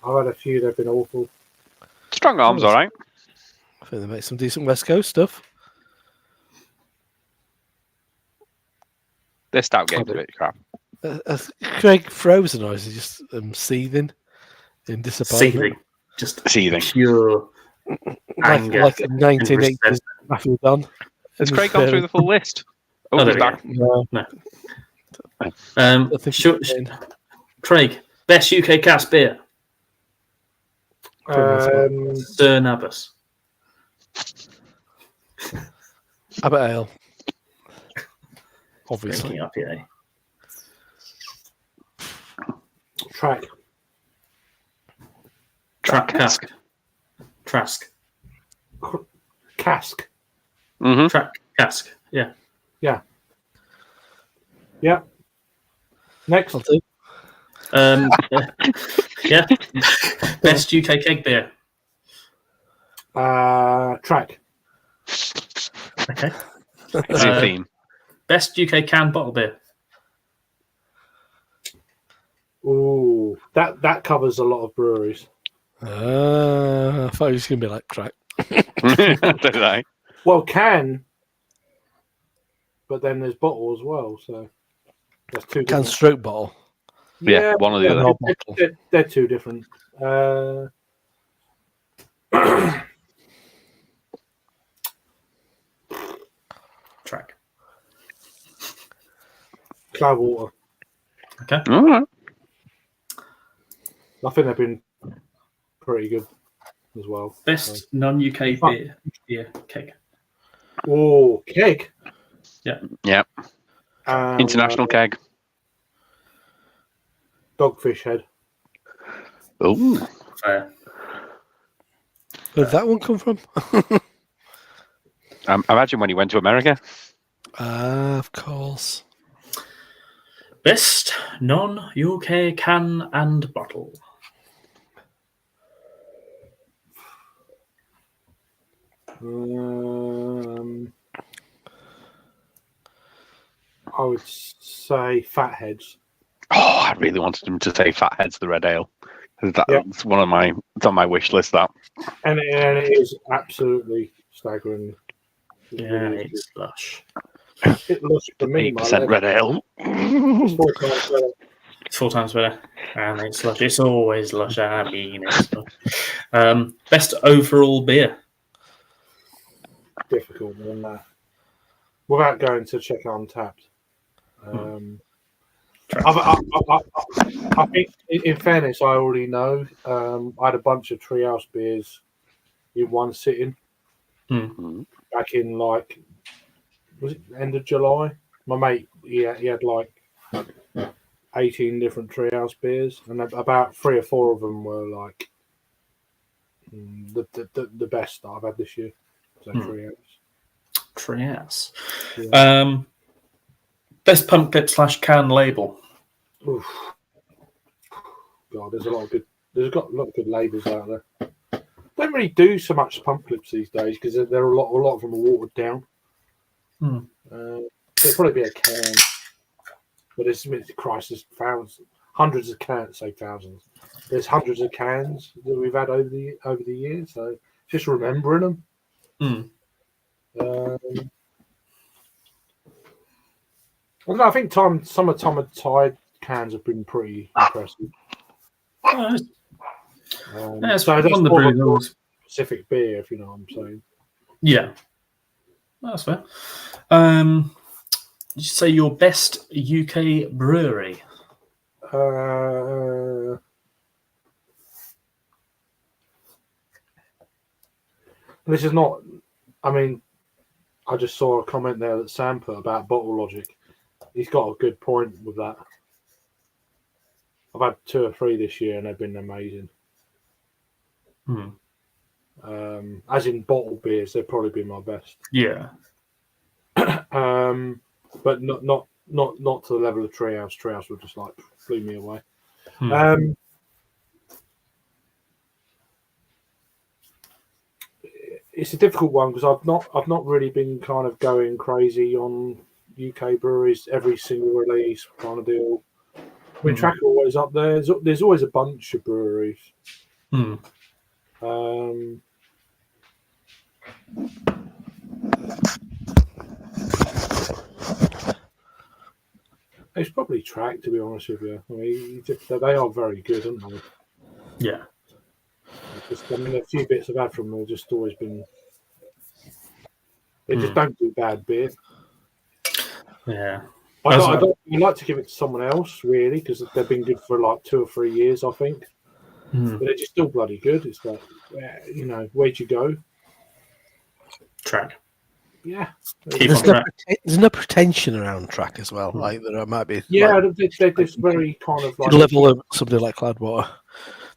I've had a few that have been awful. Strong Arms, all right. I think they make some decent West Coast stuff. This stout game's a bit crap. Craig froze a noise. He's just seething in disappointment. Seething. Just Seething. pure anger. Like a 1980s Matthew Dunn. Has Craig gone through the full list? Oh, there we back. go. No. No. I think Craig, best UK cast beer. Sir Nabas. Abbott Ale. Obviously. Drinking IPA. Track. Cask. Trask. Cask. Mm-hmm. Track cask. Yeah. Yeah. Yeah. Next. I'll do. Yeah. Best UK keg beer. Track. Okay. Is your theme? Best UK canned bottle beer. Ooh, that covers a lot of breweries. I thought it was going to be like crack. Did I? Well, can, but then there's bottle as well. So that's two. Can different- stroke bottle. Yeah, one or the other. They're two different. Track. Cloudwater. Okay. All right. I think they've been pretty good as well. Best non-UK beer. Yeah, keg. Oh, keg. Yeah. International keg. Dogfish Head. Oh. Fair. Where did that one come from? I imagine when he went to America. Of course. Best non-UK can and bottle. I would say Fatheads. Oh, I really wanted him to say Fatheads the Red Ale. That's one of my. It's on my wish list. That. And it is absolutely staggering. Yeah, it's lush. It looks for me. 8% Red Ale. It's 4 times better. It's 4 times better. And it's lush. It's always lush. I mean, it's lush. Best overall beer. Difficult than that. Without going to check Untapped. I think, in fairness, I already know. I had a bunch of Treehouse beers in one sitting back in was it the end of July? My mate, he had like 18 different Treehouse beers, and about 3 or 4 of them were like the best that I've had this year. So Treehouse. Yeah. Best pump clip / can label. Oof. God, there's a lot of good labels out there. Don't really do so much pump clips these days because there are a lot of them are watered down. It'd probably be a can, but it's crisis thousands, hundreds of cans, say thousands. There's hundreds of cans that we've had over the years, so just remembering them. I don't know, I think some of Tom Tide cans have been pretty impressive. That's so that's one of the more brews. specific beer, if you know what I'm saying. Yeah, that's fair. Did you say your best UK brewery? This is not. I mean, I just saw a comment there that Sam put about Bottle Logic. He's got a good point with that. I've had 2 or 3 this year, and they've been amazing. As in bottle beers, they've probably been my best. Yeah. But not to the level of Treehouse. Treehouse would just blew me away. It's a difficult one because I've not really been kind of going crazy on UK breweries every single release kind of deal. I mean, Track are always up there. There's always a bunch of breweries. It's probably Track, to be honest with you. I mean, they are very good, aren't they? Yeah. I mean, a few bits I've had from them have just always been. They just don't do bad beer. Yeah. I'd like to give it to someone else, really, because they've been good for like 2 or 3 years, I think. But they're just still bloody good. It's like, where'd you go? Track. Yeah. There's no pretension around track as well. Like there might be. Yeah, they're just very kind of like level of somebody like Cloudwater.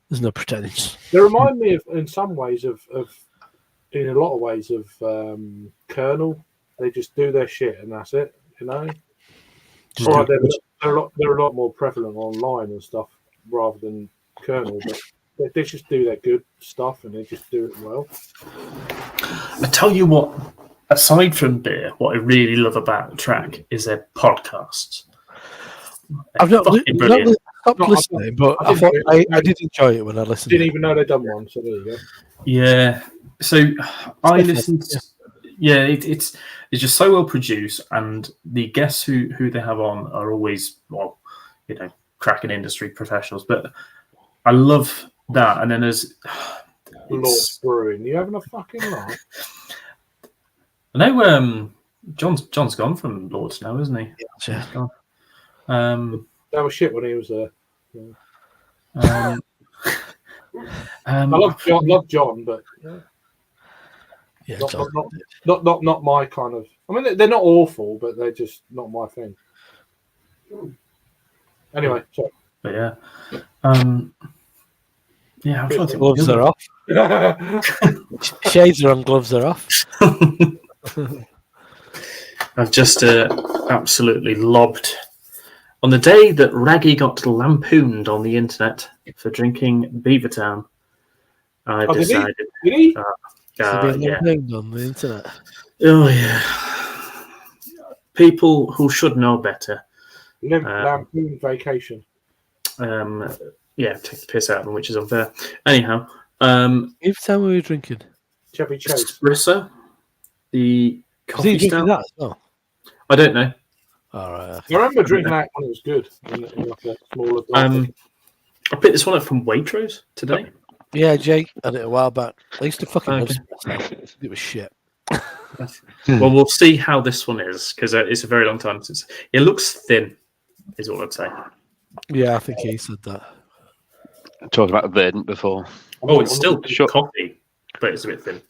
There's no pretension. They remind me of, in some ways, in a lot of ways, of Colonel. They just do their shit and that's it. Or they're a lot more prevalent online and stuff rather than Colonel, but they just do their good stuff and they just do it well. I tell you what, aside from beer, what I really love about Track is their podcasts. I've not stopped listening, but I did enjoy it when I listened. Didn't even know they'd done one, so there you go. Yeah, so I listened. Yeah, it's just so well produced, and the guests who they have on are always cracking industry professionals. But I love that, and then there's Lord's Brewing. You having a fucking laugh? I know John's gone from Lord's now, isn't he? Yeah. That was shit when he was there. Yeah. I love John, but yeah, not my kind of. I mean, they're not awful, but they're just not my thing. Anyway, sorry. But yeah, I'm trying to think. Gloves are off. Shades are on. Gloves are off. I've just absolutely lobbed. On the day that Raggy got lampooned on the internet for drinking Beavertown, I decided. Did he? Yeah. On the internet. Oh yeah. People who should know better. Lampoon vacation. Yeah, take the piss out of them, which is unfair. Anyhow, Every time we were drinking, Chevy Chase. Espresso, the coffee stout. That as well? I don't know. All right. I remember drinking that when it was good. In like a smaller I picked this one up from Waitrose today. Yeah, Jake had it a while back. I used to fucking love espresso. It was shit. Well, we'll see how this one is, because it's a very long time since. It looks thin, is all I'd say. Yeah, I think he said that. I talked about Verdant before. Oh, it's still coffee, but it's a bit thin.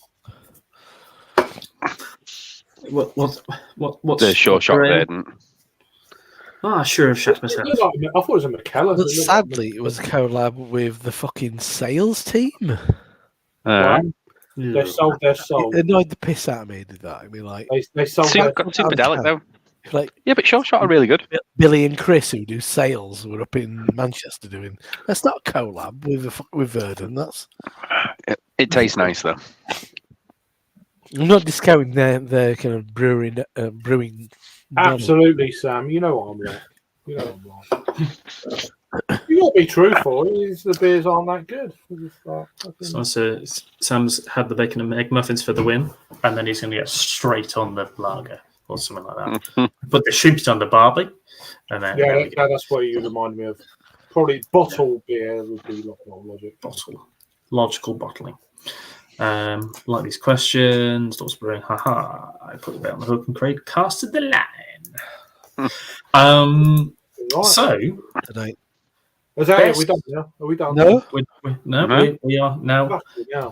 What's the Sure Shot Verdant? I sure have shut myself. I thought it was a McKellar. But sadly, it was a collab with the fucking sales team. They sold their soul. It annoyed the piss out of me, did that? I mean, like, they sold Superdelic, though. Like, yeah, but Sure Shot are really good. Billy and Chris, who do sales, were up in Manchester doing. That's not a collab with Verdant. That's it tastes nice though. I'm not discounting their kind of brewing. Absolutely, Sam. You know what I'm like. You know what I'm like. You got to be truthful. The beers aren't that good. So Sam's had the bacon and egg muffins for the win, and then he's going to get straight on the lager or something like that. Put the shrimps on the barbie, and then that's what you remind me of. Probably bottle beer would be logic. Logical bottling. Like these questions, thoughts brewing, haha. I put the bait on the hook and Craig casted the line. Right. So tonight. Is that it? Are we done now? Are we done? No, we are now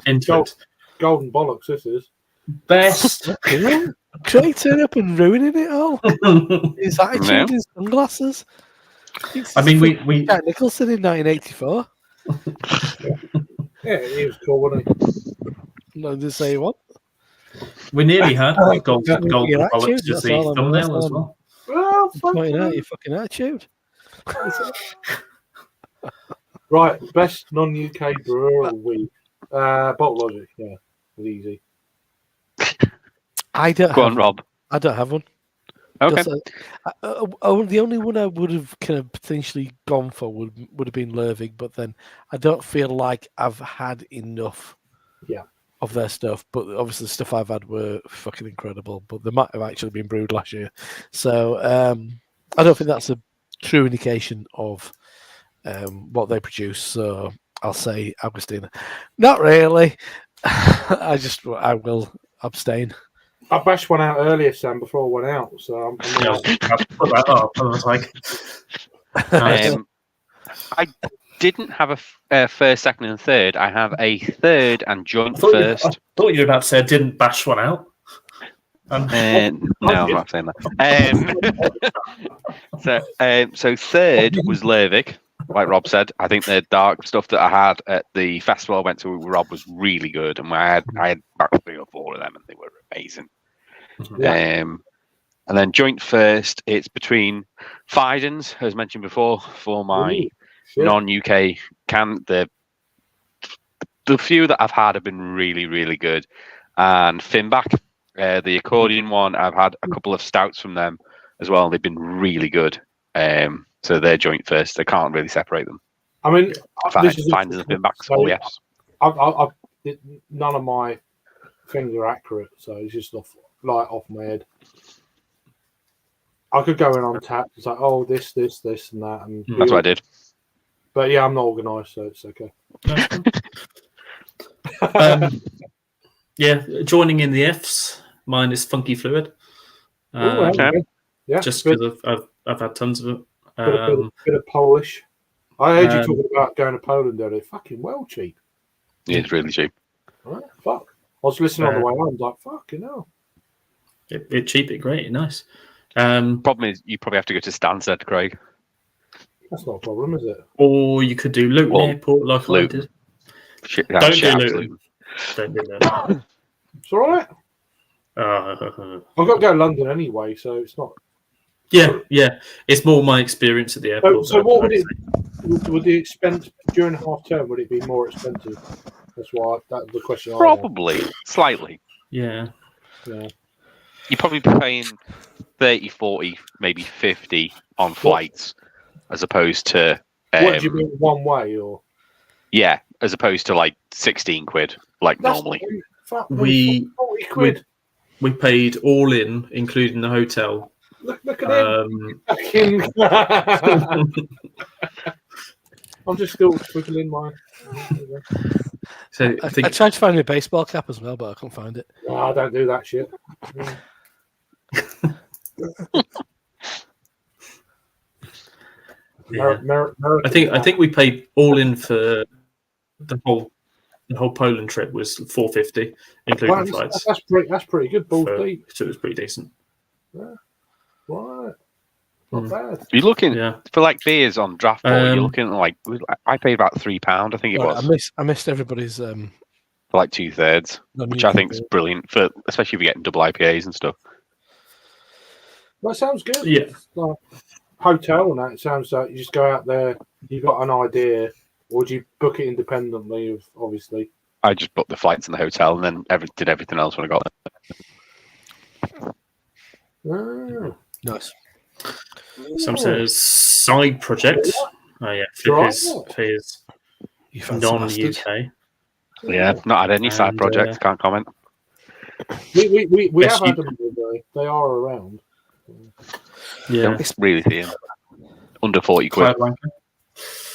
into it. Golden bollocks, this is. Best. Craig turn up and ruining it all. His attitude, his sunglasses. I mean, we Jack Nicholson in 1984. Yeah, he was cool, wasn't he? No, just say what? We nearly had golden bollocks as the thumbnail as well. Well, pointing out your fucking attitude. Right, best non-UK brewer of the week. Bottle Logic, yeah, it's easy. Go on, Rob. I don't have one. Okay. The only one I would have kind of potentially gone for would have been Lervig, but then I don't feel like I've had enough of their stuff. But obviously the stuff I've had were fucking incredible, but they might have actually been brewed last year. So I don't think that's a true indication of what they produce. So I'll say Augustina. Not really. I will abstain. I bashed one out earlier, Sam, before I went out. So I'm Yeah, I put that up. I was like, nice. I didn't have a first, second, and third. I have a third and joint I first. thought you were about to say I didn't bash one out. No, I'm not saying that. So third was Lervig, like Rob said. I think the dark stuff that I had at the festival I went to with Rob was really good, and I had about 3 or 4 of them, and they were amazing. Yeah. And then joint first, it's between Fidens, as mentioned before, for my non-UK can. The few that I've had have been really, really good, and Finback. The accordion one, I've had a couple of stouts from them as well. And they've been really good. So they're joint first. I can't really separate them. I mean, Finders and Finbacks, all yes. None of my things are accurate, so it's just off my head. I could go in on tap. It's like, oh, this, and that, and that's what I did. But yeah, I'm not organised, so it's okay. Yeah, joining in the Fs. Mine is Funky Fluid. Yeah, just because I've had tons of it. Bit of Polish. I heard you talking about going to Poland. They're fucking well cheap. Yeah, it's really cheap. Right, fuck. I was listening on the way home. I was like, fucking hell. It cheap, it great, nice. Problem is, you probably have to go to Stansted, Craig. That's not a problem, is it? Or you could do Luton Airport like Luton. I did. Don't do Luton. Don't do that. It's all right. I've got to go to London anyway, so it's not. Yeah. It's more my experience at the airport. So what would the expense during half term? Would it be more expensive? That's why that's the question. Probably slightly. Yeah. You're probably paying 30, 40, maybe 50 on flights, as opposed to. What do you mean, one way or? Yeah, as opposed to like 16 quid, like normally. We paid all in, including the hotel. Look at him. I'm just still twiddling my. So I tried to find a baseball cap as well, but I couldn't find it. No, I don't do that shit. I think we paid all in for the whole Poland trip was $450, including flights. That's pretty good. Balls deep. So it was pretty decent. Yeah. Right. Not bad. You're looking for like beers on draft board. You're looking at like I paid about £3. I think it was. I missed everybody's for like 2/3, which I think is brilliant for especially if you're getting double IPAs and stuff. That sounds good. Yeah. Like hotel and that. It sounds like you just go out there. You got an idea, or do you book it independently? Obviously. I just booked the flights and the hotel, and then did everything else when I got there. Oh. Nice. Some says side project. Oh yeah, for his non-UK. Yeah, not had any side projects. Can't comment. We have had them. They are around. Yeah, it's really thin. Under 40 quid.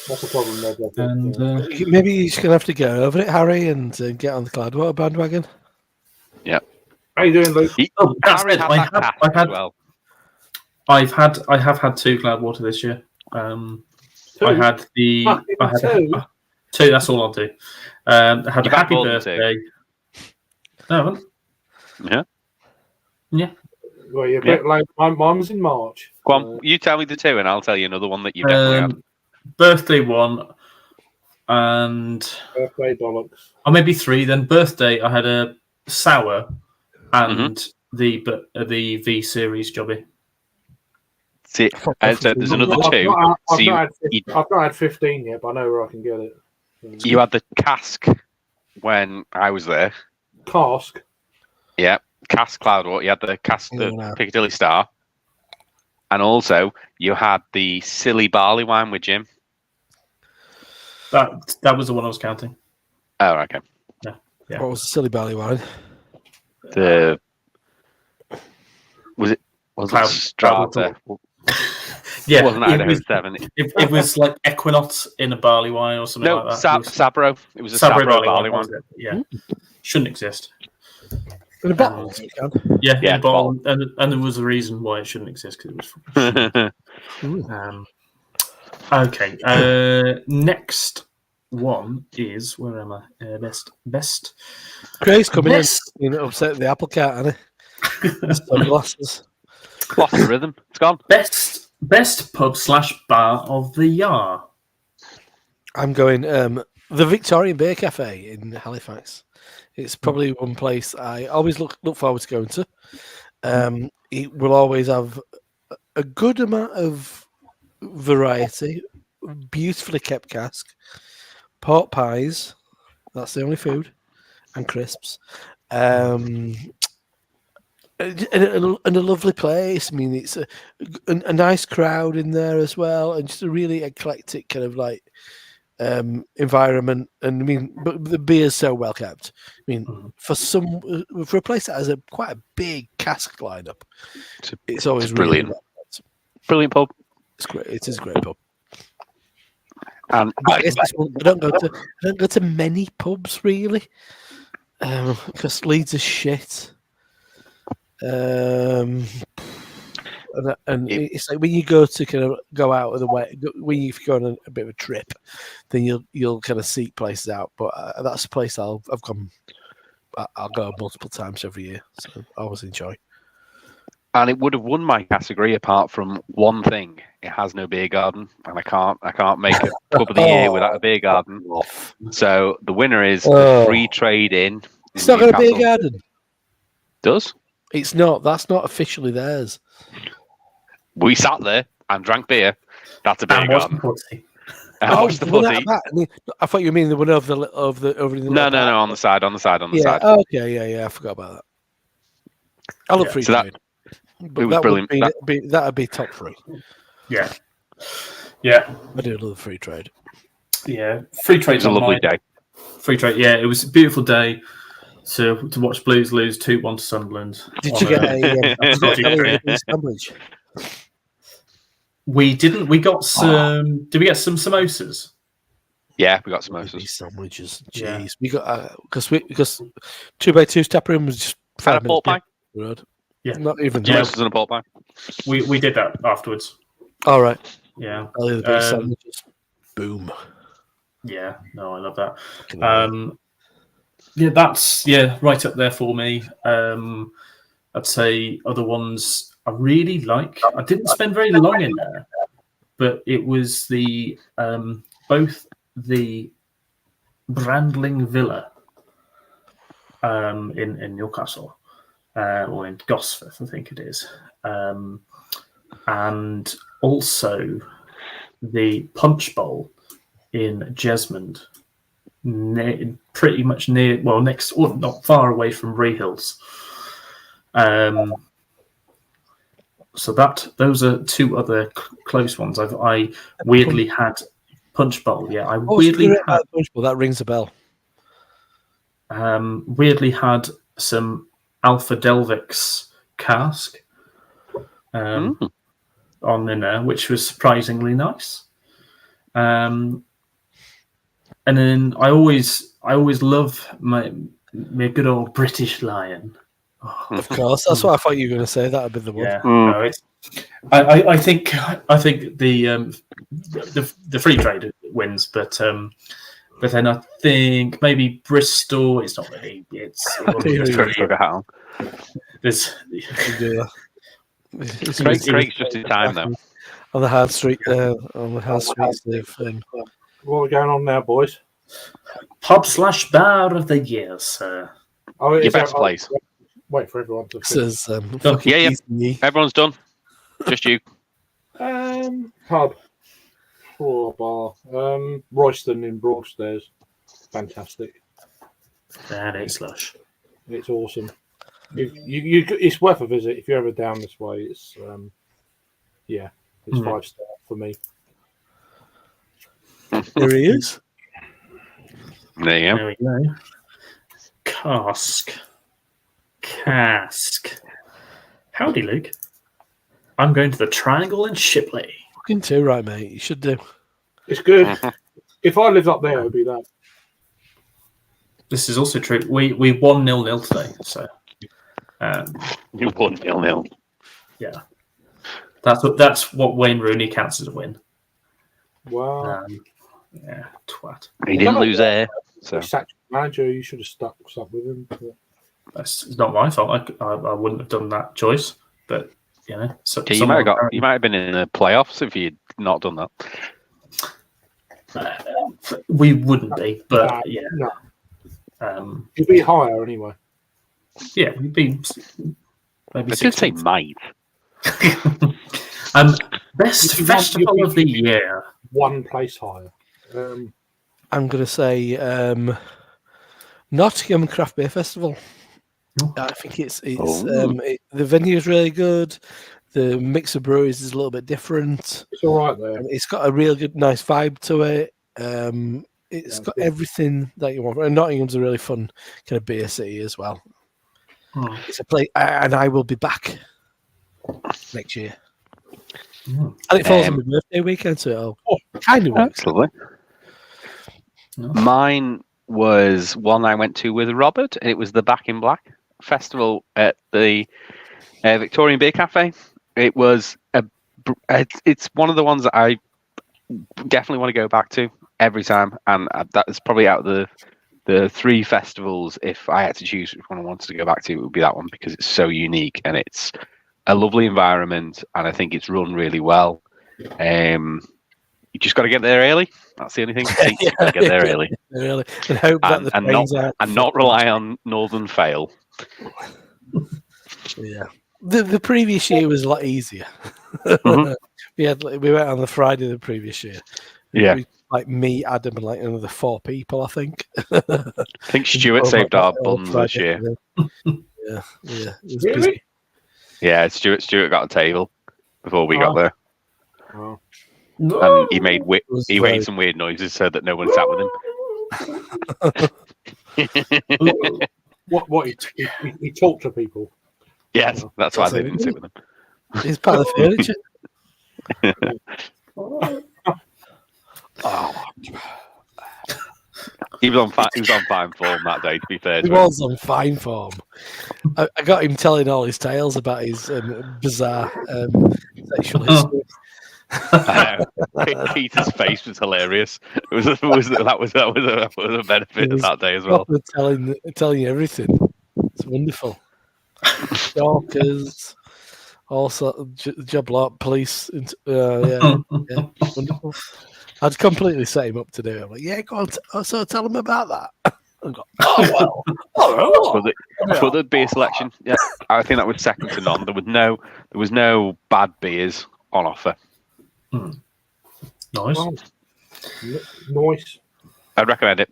That's the problem there. And maybe you're just gonna have to go over it, Harry, and get on the Cloudwater bandwagon. Yeah. How you doing, Luke? Harry I have had 2 Cloudwater this year. I had two. That's all I'll do. I had a happy birthday. No, yeah. Well, you're a bit late. Mine was in March. Go on, you tell me the 2, and I'll tell you another one that you definitely had. Birthday 1, and birthday bollocks. Or maybe 3. Then birthday, I had a sour and the V series jobby. See, so there's another 2. I've not had 15 yet, but I know where I can get it. You had the cask when I was there. Cask? Yeah, cask Cloudwater. You had the cask, the Piccadilly Star. And also, you had the silly barley wine with Jim. That was the one I was counting. Oh, okay. Yeah. What was the silly barley wine? Was it Strata? Yeah, it wasn't Idaho 7. It was like Equinox in a barley wine or something like that. Sabro. It was a Sabro barley wine. Yeah, shouldn't exist. In a bottle, you can. Yeah, Yeah, in a bottle. And there was a reason why it shouldn't exist, because it was okay. Next one is, where am I? Best. Craig's coming Best. in, upset the apple cart, hasn't he? Sunglasses. Lost the rhythm. It's gone. Best pub/bar of the year. I'm going the Victorian Beer Cafe in Halifax. It's probably one place I always look forward to going to. It will always have a good amount of variety, beautifully kept cask, pork pies. That's the only food, and crisps. And a lovely place. I mean, it's a nice crowd in there as well, and just a really eclectic kind of like environment. And I mean, but the beer's so well kept. I mean, for a place that has quite a big cask lineup, it's always really brilliant. Brilliant pub. It's great. It is a great pub. And I guess I don't go to many pubs really, because Leeds is shit. And it's like when you go to kind of go out of the way, when you go on a bit of a trip, then you'll kind of seek places out. But that's a place I'll go multiple times every year, so I always enjoy. And it would have won my category apart from one thing: it has no beer garden, and I can't make a pub of the year without a beer garden. So the winner is the free trade in. It's not got a beer garden. Does? It's not. That's not officially theirs. We sat there and drank beer. That's a beer And garden. watched the footy. I thought you mean the one over the No, on the side. side. Okay, yeah, I forgot about that. I love free trade. But it was brilliant. That'd be top three. Yeah. I do love free trade. Yeah, free trade's It's a lovely day. Free trade. Yeah, it was a beautiful day to watch Blues lose 2-1 to Sunderland. Did you get a sandwich? We didn't. We got some. Did we get some samosas? Yeah, we got samosas. These sandwiches. Jeez, Yeah. we got because 2x2's tap room was just And 5 a pork pie. minutes. Yeah. Not even. Samosas and a pork pie. We did that afterwards. All right. Yeah. The big sandwiches. Boom. Yeah. No, I love that. Yeah, that's right up there for me. I'd say other ones I really like. I didn't spend very long in there, but it was the both the Brandling Villa in Newcastle or in Gosforth, I think it is, and also the Punch Bowl in Jesmond. Pretty much near, well, next or not far away from Ree Hills. So those are two other close ones. I weirdly had Punch Bowl. Yeah, I weirdly had Punch Bowl. That rings a bell. Weirdly had some Alpha Delvix cask on in there, which was surprisingly nice. And then I always love my good old British Lion. Oh, Of course, that's what I thought you were going to say. That would be the one. yeah, no, I think the free trade wins, but then I think maybe Bristol. It's not really. It's Craig's just in time though. On the hard street, on the hard streets of. What are we going on now, boys? Pub/bar of the year, sir. Oh, Your best place. Wait for everyone to. Says, Yeah. Everyone's done. Just you. Pub or bar. Royston in Broadstairs. Fantastic. That ain't slush. It's awesome. It's worth a visit if you're ever down this way. It's it's 5-star for me. There he is. There you go. There we go. Cask. Howdy, Luke. I'm going to the Triangle in Shipley. Fucking too right, mate. You should do. It's good. If I lived up there, it would be that. This is also true. We won 0-0 today, so You won 0-0. Yeah, that's what Wayne Rooney counts as a win. Wow. Yeah, twat. He didn't lose there. So. Manager, you should have stuck with him. It's not my fault. I wouldn't have done that choice, but you know, you might have been in the playoffs if you'd not done that. We wouldn't be, but yeah, no. You'd be higher anyway. Yeah, we'd be maybe. I did say might. Best festival of the year. One place higher. I'm going to say Nottingham Craft Beer Festival. I think the venue is really good. The mix of breweries is a little bit different. It's all right there. It's got a real good, nice vibe to it. It's got everything that you want. And Nottingham's a really fun kind of beer city as well. It's a place, and I will be back next year. And it falls on my birthday weekend, so it kind of works. That's lovely. Mine was one I went to with Robert, and it was the Back in Black Festival at the Victorian Beer Cafe. It was it's one of the ones that I definitely want to go back to every time, and that is probably out of the three festivals. If I had to choose which one I wanted to go back to, it would be that one because it's so unique and it's a lovely environment, and I think it's run really well. You just got to get there early. That's the only thing. You got to get there early. And hope that and not rely on Northern Fail. Yeah, the previous year was a lot easier. We went on the Friday the previous year. Yeah, like me, Adam, and like another 4 people. I think. I think Stuart saved our buns this year. Yeah. Really? Yeah, Stuart got a table before we got there. Oh. And he made some weird noises so that no one sat with him. What he talked to people. Yes, that's why they didn't sit with him. He's part of the furniture. He was on fine form that day, to be fair. He was on fine form. I got him telling all his tales about his bizarre sexual history. Peter's face was hilarious. That was a benefit of that day as well. Telling you everything. It's wonderful. Stalkers, also job lot, police. Yeah, wonderful. I'd completely set him up to do it. I'm like, yeah, go on. So tell him about that. I go, oh well. For the beer selection, yeah, I think that was second to none. There was no bad beers on offer. Nice. Nice. I'd recommend it.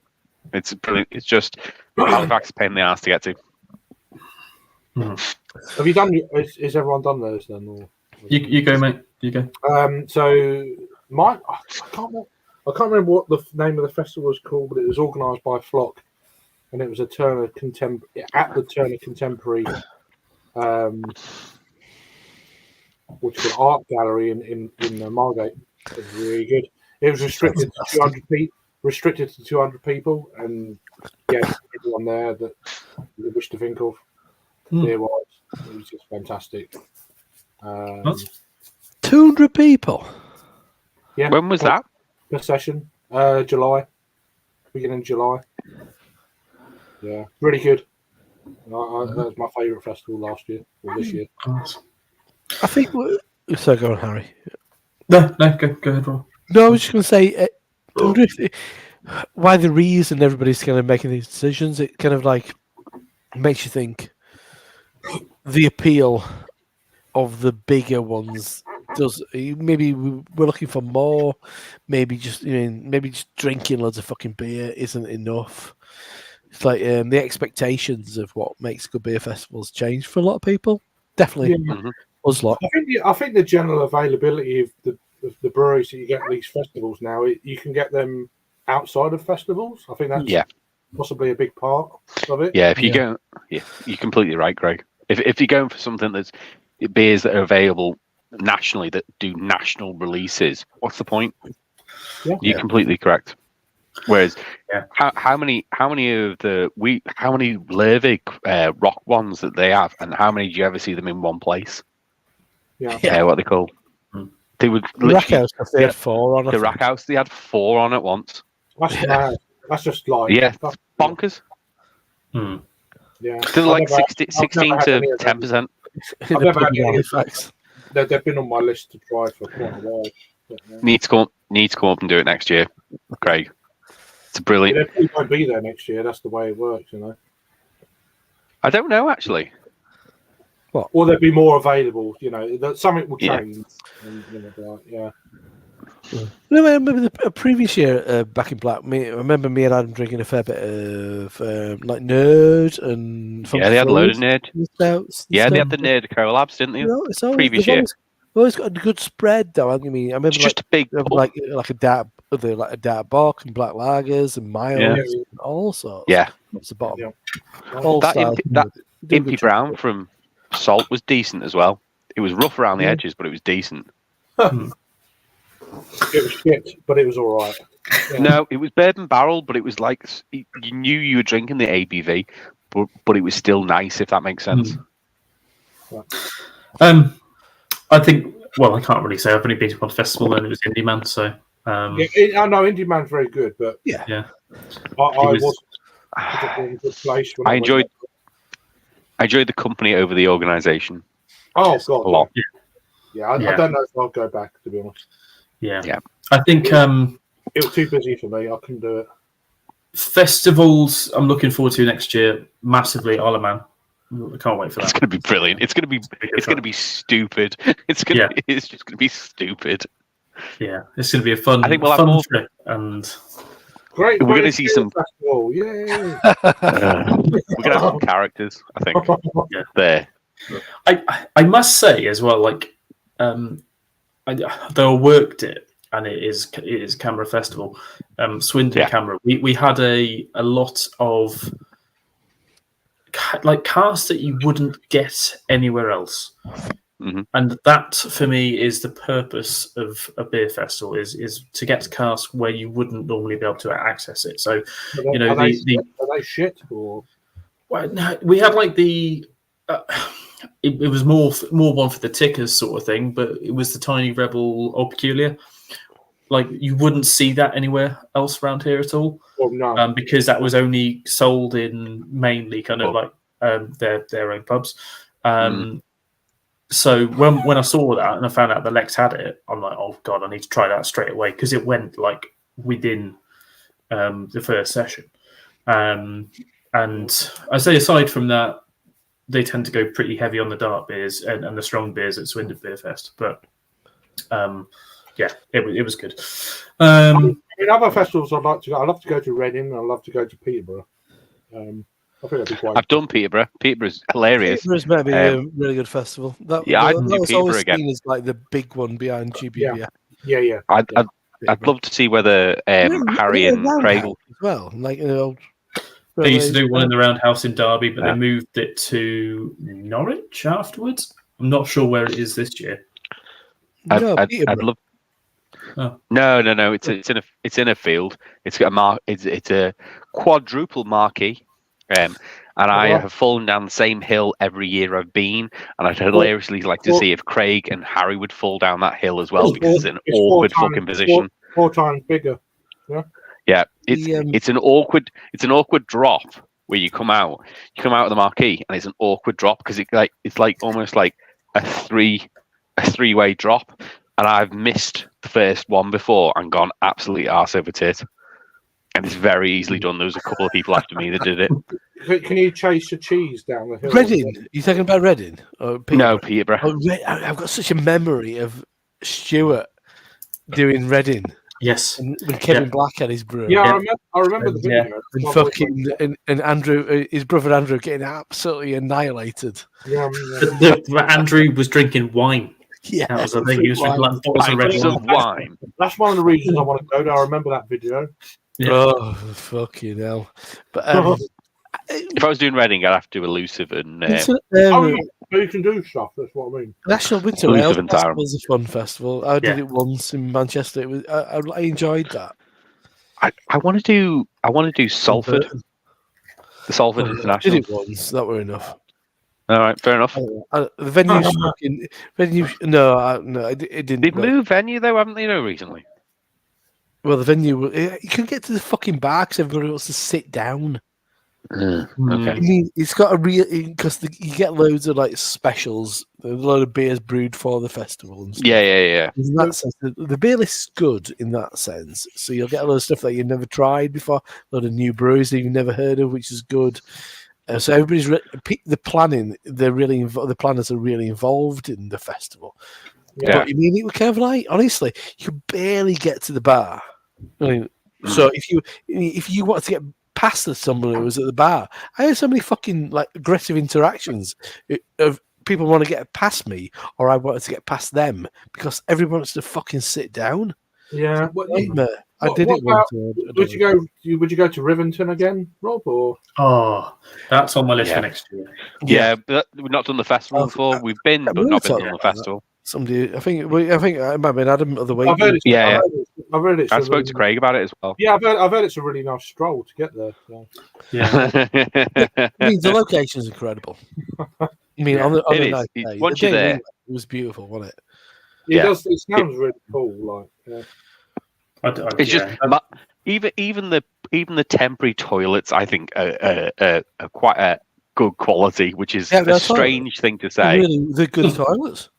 It's brilliant. It's just Halifax is a pain in the ass to get to. Have you done? Is everyone done those then? Or you go, mate. You go. So I can't remember what the name of the festival was called, but it was organised by Flock, and it was a Turner Contemporary, which is an art gallery in Margate. It was really good. It was restricted to 200 people. Restricted to 200 people, and everyone there that you wish to think of. Beer-wise, it was just fantastic. 200 people. Yeah. When was that? The session, July, beginning of July. Yeah, really good. That was my favourite festival last year or this year. I think. So go on, Harry. No, go ahead, Rob. No, I was just going to say. I wonder why the reason everybody's kind of making these decisions. It kind of like makes you think the appeal of the bigger ones does. Maybe we're looking for more. Maybe just drinking loads of fucking beer isn't enough. It's like the expectations of what makes good beer festivals change for a lot of people. Definitely, us lot. I think the general availability of the breweries that you get at these festivals now, you can get them outside of festivals. I think that's possibly a big part of it. Yeah, go, you're completely right, Greg. If you're going for something that's beers that are available nationally that do national releases, what's the point? Yeah. You're completely correct. Whereas, Yeah. how many Lervig rock ones that they have, and how many do you ever see them in one place? Yeah. What they call? They would The Rack literally House, they had 4 on. the Rack House. They had 4 on at once. That's mad. That's just like That's bonkers. Hmm. Yeah. They're like 16 to 10%. I've never had any of them. They've been on my list to try for quite a while. But, yeah. Need to come up and do it next year, Craig. It's brilliant. They probably won't be there next year. That's the way it works, you know. I don't know actually. What? Or there'll be more available. You know, something will change. And, you know, yeah. I remember the previous year back in Black. I remember me and Adam drinking a fair bit of like Nerd and they had a load of Nerd. They had the Nerd collabs, didn't they? You know, previous year. Always got a good spread though. I mean, I remember it's just a big like a dark bock and black lagers and miles and all sorts. Yeah, that's the bottom. Yeah. That Impy Brown from Salt was decent as well. It was rough around the edges, but it was decent. It was shit, but it was all right. Yeah. No, it was bourbon barrel, but it was like you knew you were drinking the ABV, but it was still nice, if that makes sense. I think. Well, I can't really say. I've only been to one festival, and it was Indie Man. So I know Indie Man's very good, but yeah. I was in a good place. I enjoyed the company over the organisation. Oh God, a lot. Yeah, I don't know if I'll go back, to be honest. Yeah. I think it was too busy for me. I couldn't do it. Festivals, I'm looking forward to next year massively. Isle of Man, I can't wait for that. It's going to be brilliant. It's going to be stupid. It's just going to be stupid. Yeah, it's going to be a fun. I think we'll have more trip, and great. We're going to see some. Festival. Yay! We're going to have some characters. I think. There. I must say as well, like, though I worked it, and it is Canberra Festival, Swindon, Canberra. We had a lot of like casts that you wouldn't get anywhere else, and that for me is the purpose of a beer festival is to get to casts where you wouldn't normally be able to access it. So, you know, are they shit or? Well, no, we had like the. It was more one for the tickers sort of thing, but it was the Tiny Rebel Old Peculiar. Like you wouldn't see that anywhere else around here at all, because that was only sold in mainly kind of like their own pubs. So when I saw that and I found out that Lex had it, I'm like, oh God, I need to try that straight away because it went like within the first session. And I say aside from that, they tend to go pretty heavy on the dark beers and the strong beers at Swindon Beer Fest. But it was good. In other festivals, I'd love to go to Reading. I'd love to go to Peterborough. I think that'd be quite. I've done Peterborough. Peterborough's hilarious. Peterborough's maybe a really good festival. That was always seen as like the big one behind GBB. Yeah. I'd love to see whether Harry and Craig as well, like they used to do one in the Roundhouse in Derby, but they moved it to Norwich afterwards. I'm not sure where it is this year. I'd love. Oh. No. It's in a field. It's got it's a quadruple marquee, and I have fallen down the same hill every year I've been, and I'd hilariously like to see if Craig and Harry would fall down that hill as well because it's an awkward fucking position. 4 times bigger. Yeah. Yeah, it's an awkward drop where you come out of the marquee and it's an awkward drop because it's almost like a three-way drop, and I've missed the first one before and gone absolutely arse over tit, and it's very easily done. There was a couple of people after me that did it. Can you chase your cheese down the hill? Reading? You talking about Reading? No, Peterborough. I've got such a memory of Stuart doing Reading. Yes, with Kevin Black at his brew. Yeah, I remember the video. And fucking and Andrew, his brother Andrew, getting absolutely annihilated. Yeah, Andrew was drinking wine. Yeah, that was the thing. He was drinking bottles of wine. That's one of the reasons I want to go there. I remember that video. Yeah. Oh, fucking hell! But if I was doing Reading, I'd have to do Elusive and. You can do stuff. That's what I mean. National Winter Ale Festival was a fun festival. I did it once in Manchester. It was I enjoyed that. I want to do Salford. The Salford I International. did it once. That were enough. All right, fair enough. The venue's fucking venue. No, it didn't. They've moved venue though, haven't they? Recently. Well, the venue. You can get to the fucking bar because everybody wants to sit down. Okay. I mean, it's got a real because you get loads of like specials, a load of beers brewed for the festival and stuff. Yeah. In that sense, the beer list is good in that sense. So you'll get a lot of stuff that you've never tried before, a lot of new brews that you've never heard of, which is good. So everybody's the planning. The planners are really involved in the festival. Yeah. But you mean it was kind of like honestly, you could barely get to the bar. I mean, so if you wanted to get past someone who was at the bar, I had so many fucking like aggressive interactions of people want to get past me, or I wanted to get past them because everyone wants to fucking sit down. Yeah. I did it once. Would you go to Rivington again, Rob? Or That's on my list for next year. Yeah, but we've not done the festival before. We've been, but not been on the festival. Somebody, I think it might have been Adam of the week. I've heard it's I spoke to Craig about it as well. Yeah, I've heard it's a really nice stroll to get there. So. Yeah. I mean, the location's incredible. I mean, on the night day, once you're there, it was beautiful, wasn't it? It does. It sounds really cool. Like, it's just even the temporary toilets. I think are quite a good quality, which is a strange thing to say. Really, they're good toilets.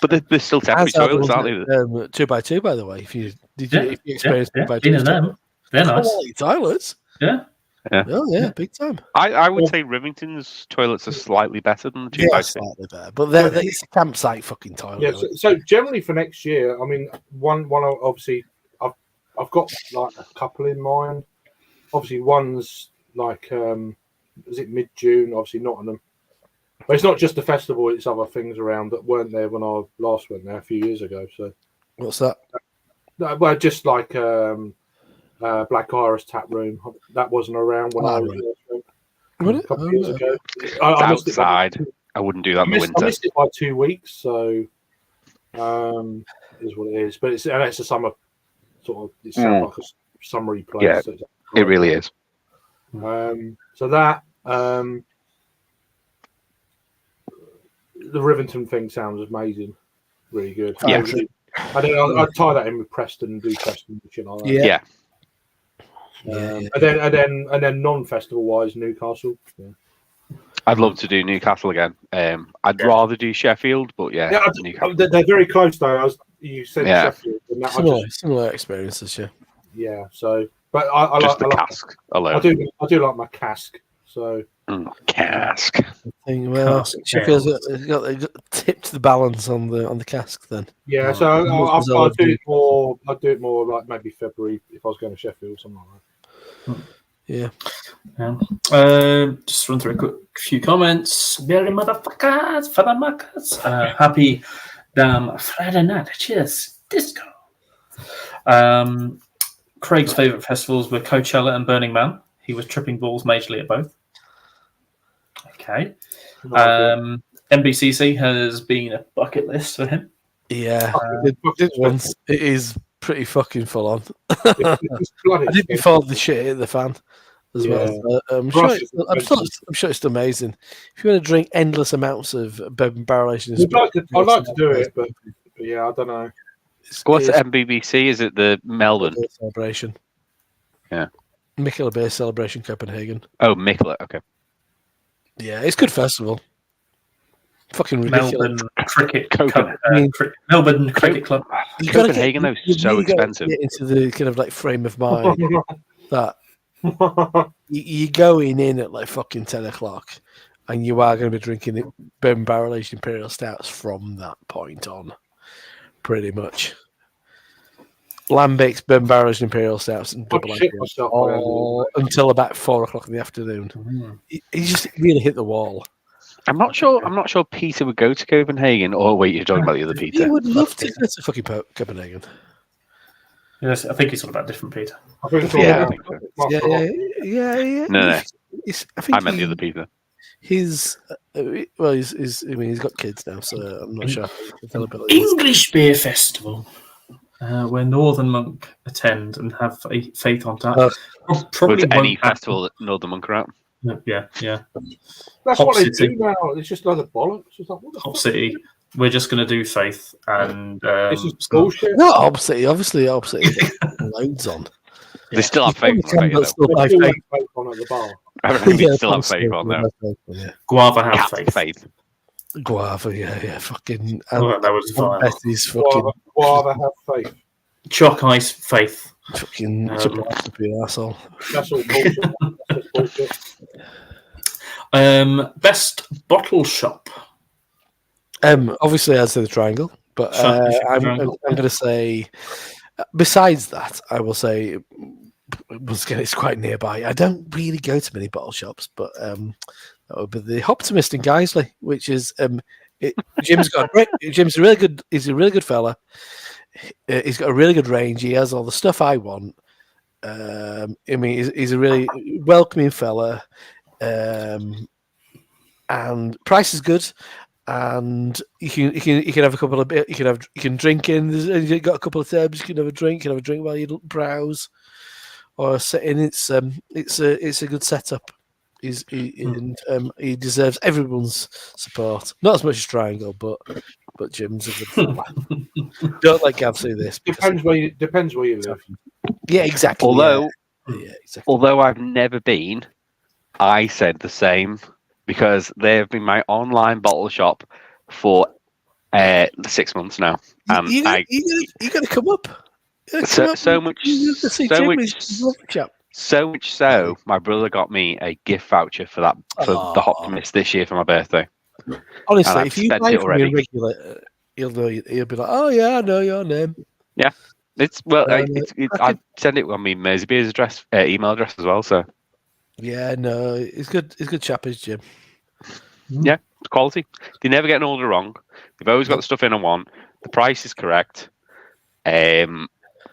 But they're still temporary toilets, aren't they? 2x2, by the way. If you experience 2x2, they're nice. Quality toilets. Yeah. Oh yeah, big time. I would say Rivington's toilets are slightly better than the 2x2. Slightly better, but it's a campsite fucking toilet. Yeah. So generally for next year, I mean, one obviously, I've got like a couple in mind. Obviously, one's like, is it mid-June? Obviously, Nottingham. But it's not just the festival; it's other things around that weren't there when I last went there a few years ago. So, what's that? Well, just like Black Iris Tap Room, that wasn't around when I went a couple of years ago. I outside. I wouldn't do that in the winter. I missed it by 2 weeks, so it is what it is. But it's a summer sort of. It sounds like a summery place. Yeah, so it really is. So that. The Rivington thing sounds amazing, really good. Yeah, I'd tie that in with Preston and do Preston and shit like that. Yeah. And then non-festival wise, Newcastle. Yeah. I'd love to do Newcastle again. I'd rather do Sheffield, but Newcastle. They're very close though. You said Sheffield. And that similar experiences, yeah. Yeah. So, but I just like the cask alone. I do like my cask. So. Cask. Well, Sheffield's got tipped the balance on the cask then. Yeah, so I'll do it more like maybe February if I was going to Sheffield, something like that. Yeah. Just run through a quick few comments. Very motherfuckers, happy damn Friday night. Cheers, disco. Craig's favourite festivals were Coachella and Burning Man. He was tripping balls majorly at both. Okay. NBCC has been a bucket list for him. Yeah, I did once. It is pretty fucking full on. I did before the shit hit the fan as well. I'm sure it's amazing. If you want to drink endless amounts of bourbon barrel aged, I'd like to do it, but yeah, I don't know. What's the MBBC? Is it the Melbourne celebration? Yeah, Mikkeller Beer Celebration Copenhagen. Oh, Mikkeller. Okay. Yeah, it's a good festival. Fucking ridiculous. Melbourne Cricket Club. Copenhagen, though, is so expensive. Get into the kind of like frame of mind that you're going in at like fucking 10 o'clock and you are going to be drinking bourbon barrel aged imperial stouts from that point on, pretty much. Lambics, bourbon barrel aged imperial stouts, and double IPA until about 4 o'clock in the afternoon. You just really hit the wall. I'm not sure Peter would go to Copenhagen. Or wait, you're talking about the other Peter? He would love to go to fucking Copenhagen. Yes, I think he's all about different Peter. I think so. Yeah. No. I meant the other Peter. He's he's got kids now, so I'm not sure. English Beer Festival. where Northern Monk attend and have faith on tap. Probably any festival that Northern Monk are at. Yeah. That's Hop what they City. do now. It's just a load of bollocks. It's like, what the Hop fuck? City. We're just going to do faith and This is bullshit. No, obviously, loads on. They still have faith on faith, though. Still They have still faith. have faith on at the bar. I reckon they still have faith on there. Guava have Cat faith. Guava, yeah, fucking. Oh, that was vile. Betty's fucking. Guava have faith. Chalk Ice faith. Fucking. To be an asshole. That's all bullshit. That's just bullshit. Best bottle shop. Obviously, I'd say the Triangle, but I'm going to say. Besides that, I will say, once again, it's quite nearby. I don't really go to many bottle shops, but that would be the Optimist in Guiseley, which is Jim's got Jim's a really good. He's a really good fella. He's got a really good range. He has all the stuff I want. I mean, he's a really welcoming fella, and price is good. And you can have a couple of you can drink in. You've got a couple of tabs. You can have a drink. You can have a drink while you browse or sit in. It's a good setup. He deserves everyone's support. Not as much as Triangle, but Jim's a good fella. Don't let Gav see this. Depends where you live. Yeah, exactly. Although I've never been, I said the same. Because they've been my online bottle shop for 6 months now, and you got to come up. So much so, my brother got me a gift voucher for the Optimist this year for my birthday. Honestly, if you buy from me regular, he'll be like, "Oh yeah, I know your name." Yeah, I send it on my Mersey Beers address, email address as well. So. Yeah, no, it's good. It's good chap, is Jim. Yeah, it's quality. They never get an order wrong. They've always got the stuff in I want. The price is correct. The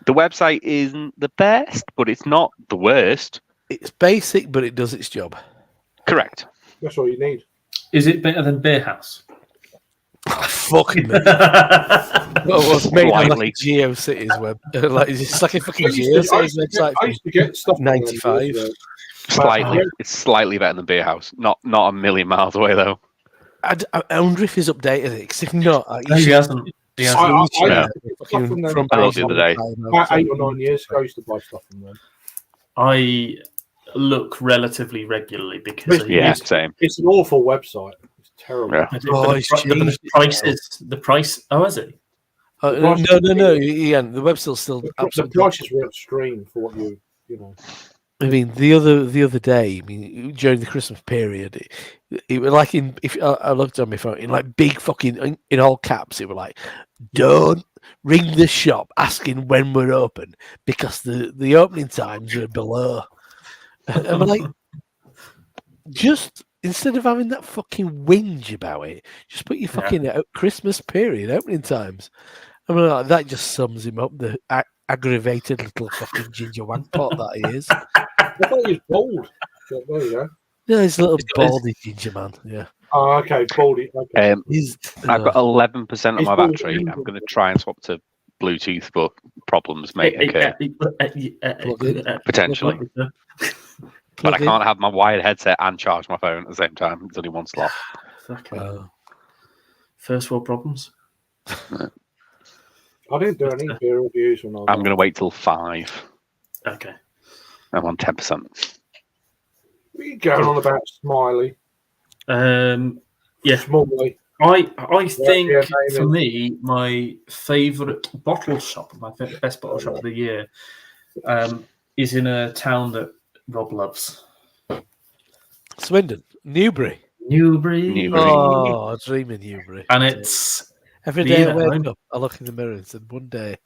website isn't the best, but it's not the worst. It's basic, but it does its job. Correct. That's all you need. Is it better than Beer House? Fucking me. Well, was made on like GeoCities web. It's like a fucking GeoCities website. I used to get stuff 95. It's slightly better than Beer House. Not a million miles away though. I wonder if he's updated it. Because if not, he hasn't. From the other day. About 8 or 9 years ago, I used to buy stuff from them. I look relatively regularly because same. It's an awful website. It's terrible. Yeah. The price. Oh, is it? No. Yeah, the website's still absolutely. The prices were extreme for what you know. I mean, the other day, during the Christmas period, it was like if I looked on my phone in like big fucking in all caps, it was like, "Don't ring the shop asking when we're open because the opening times are below." And I'm like, just instead of having that fucking whinge about it, just put your fucking Christmas period opening times. I mean, like, that just sums him up. The aggravated little fucking ginger wank pot that he is. I thought he was bald. So there you go. Yeah, he's a little baldy ginger man. Yeah. Oh, okay, baldy. Okay. I've got 11% of my battery. I'm going to try and swap to Bluetooth, but problems may occur. Potentially. But I can't have my wired headset and charge my phone at the same time. It's only one slot. Okay. First world problems. I didn't do any beer reviews when I'm going to wait till 5. Okay. I'm on 10%. What are you going on about, Smiley? Yeah. Smiley. I think for me, my favourite bottle shop, my best bottle shop of the year, is in a town that Rob loves. Swindon, Newbury. Oh, dream of Newbury. And it's every day I wake up, I look in the mirror and say, one day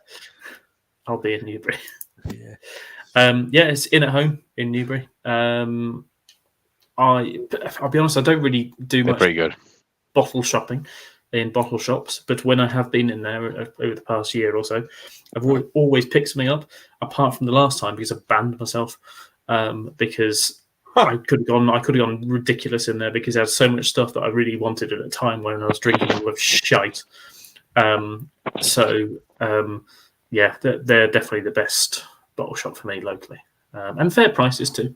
I'll be in Newbury. Yeah. It's in at home in Newbury. I'll be honest, I don't really do much pretty good bottle shopping in bottle shops, but when I have been in there over the past year or so, I've always picked something up, apart from the last time because I banned myself because I could have gone ridiculous in there because I had so much stuff that I really wanted at a time when I was drinking all of shite. yeah, they're definitely the best bottle shop for me locally, and fair prices too.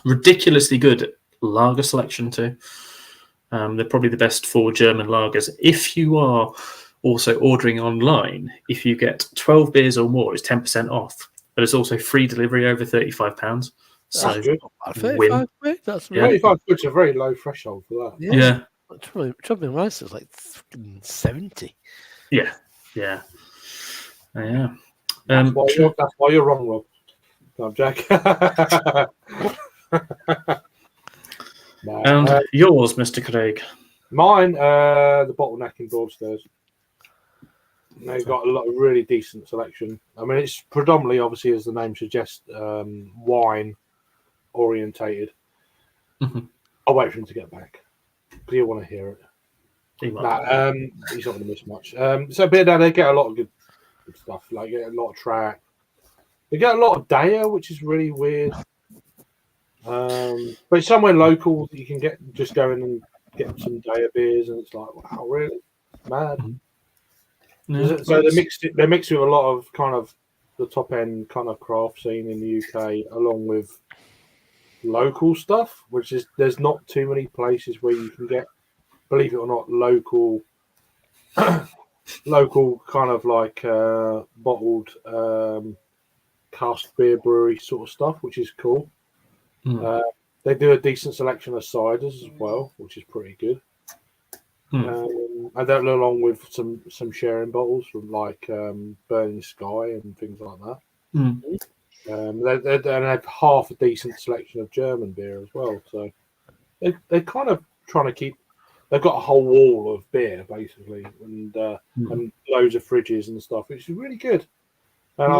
Ridiculously good lager selection too. They're probably the best for German lagers. If you are also ordering online, if you get 12 beers or more, it's 10% off. But it's also free delivery over £35. So That's good. 35 quid? That's Yeah. really 35 quid's a very low threshold for that. yeah. Trouble in rice is like fucking 70. Yeah. That's why you're wrong, Rob. I'm Jack. And yours, Mr. Craig. Mine, the bottleneck in Broadstairs. They've got a lot of really decent selection. I mean, it's predominantly, obviously, as the name suggests, wine orientated. Mhm. I'll wait for him to get back because he'll want to hear it. He might. He's not going to miss much. So, but they get a lot of good stuff. Like, get a lot of track. They get a lot of Daya, which is really weird. But it's somewhere local that you can just go in and get some Daya beers, and it's like, wow, really mad. Yeah, So they mixed with a lot of kind of the top end kind of craft scene in the UK, along with local stuff, which is there's not too many places where you can get, believe it or not, local kind of like bottled cask beer brewery sort of stuff, which is cool. They do a decent selection of ciders as well, which is pretty good. And then along with some sharing bottles from like Burning Sky and things like that. They have half a decent selection of German beer as well. So they're kind of trying to keep. They've got a whole wall of beer basically, and loads of fridges and stuff, which is really good. And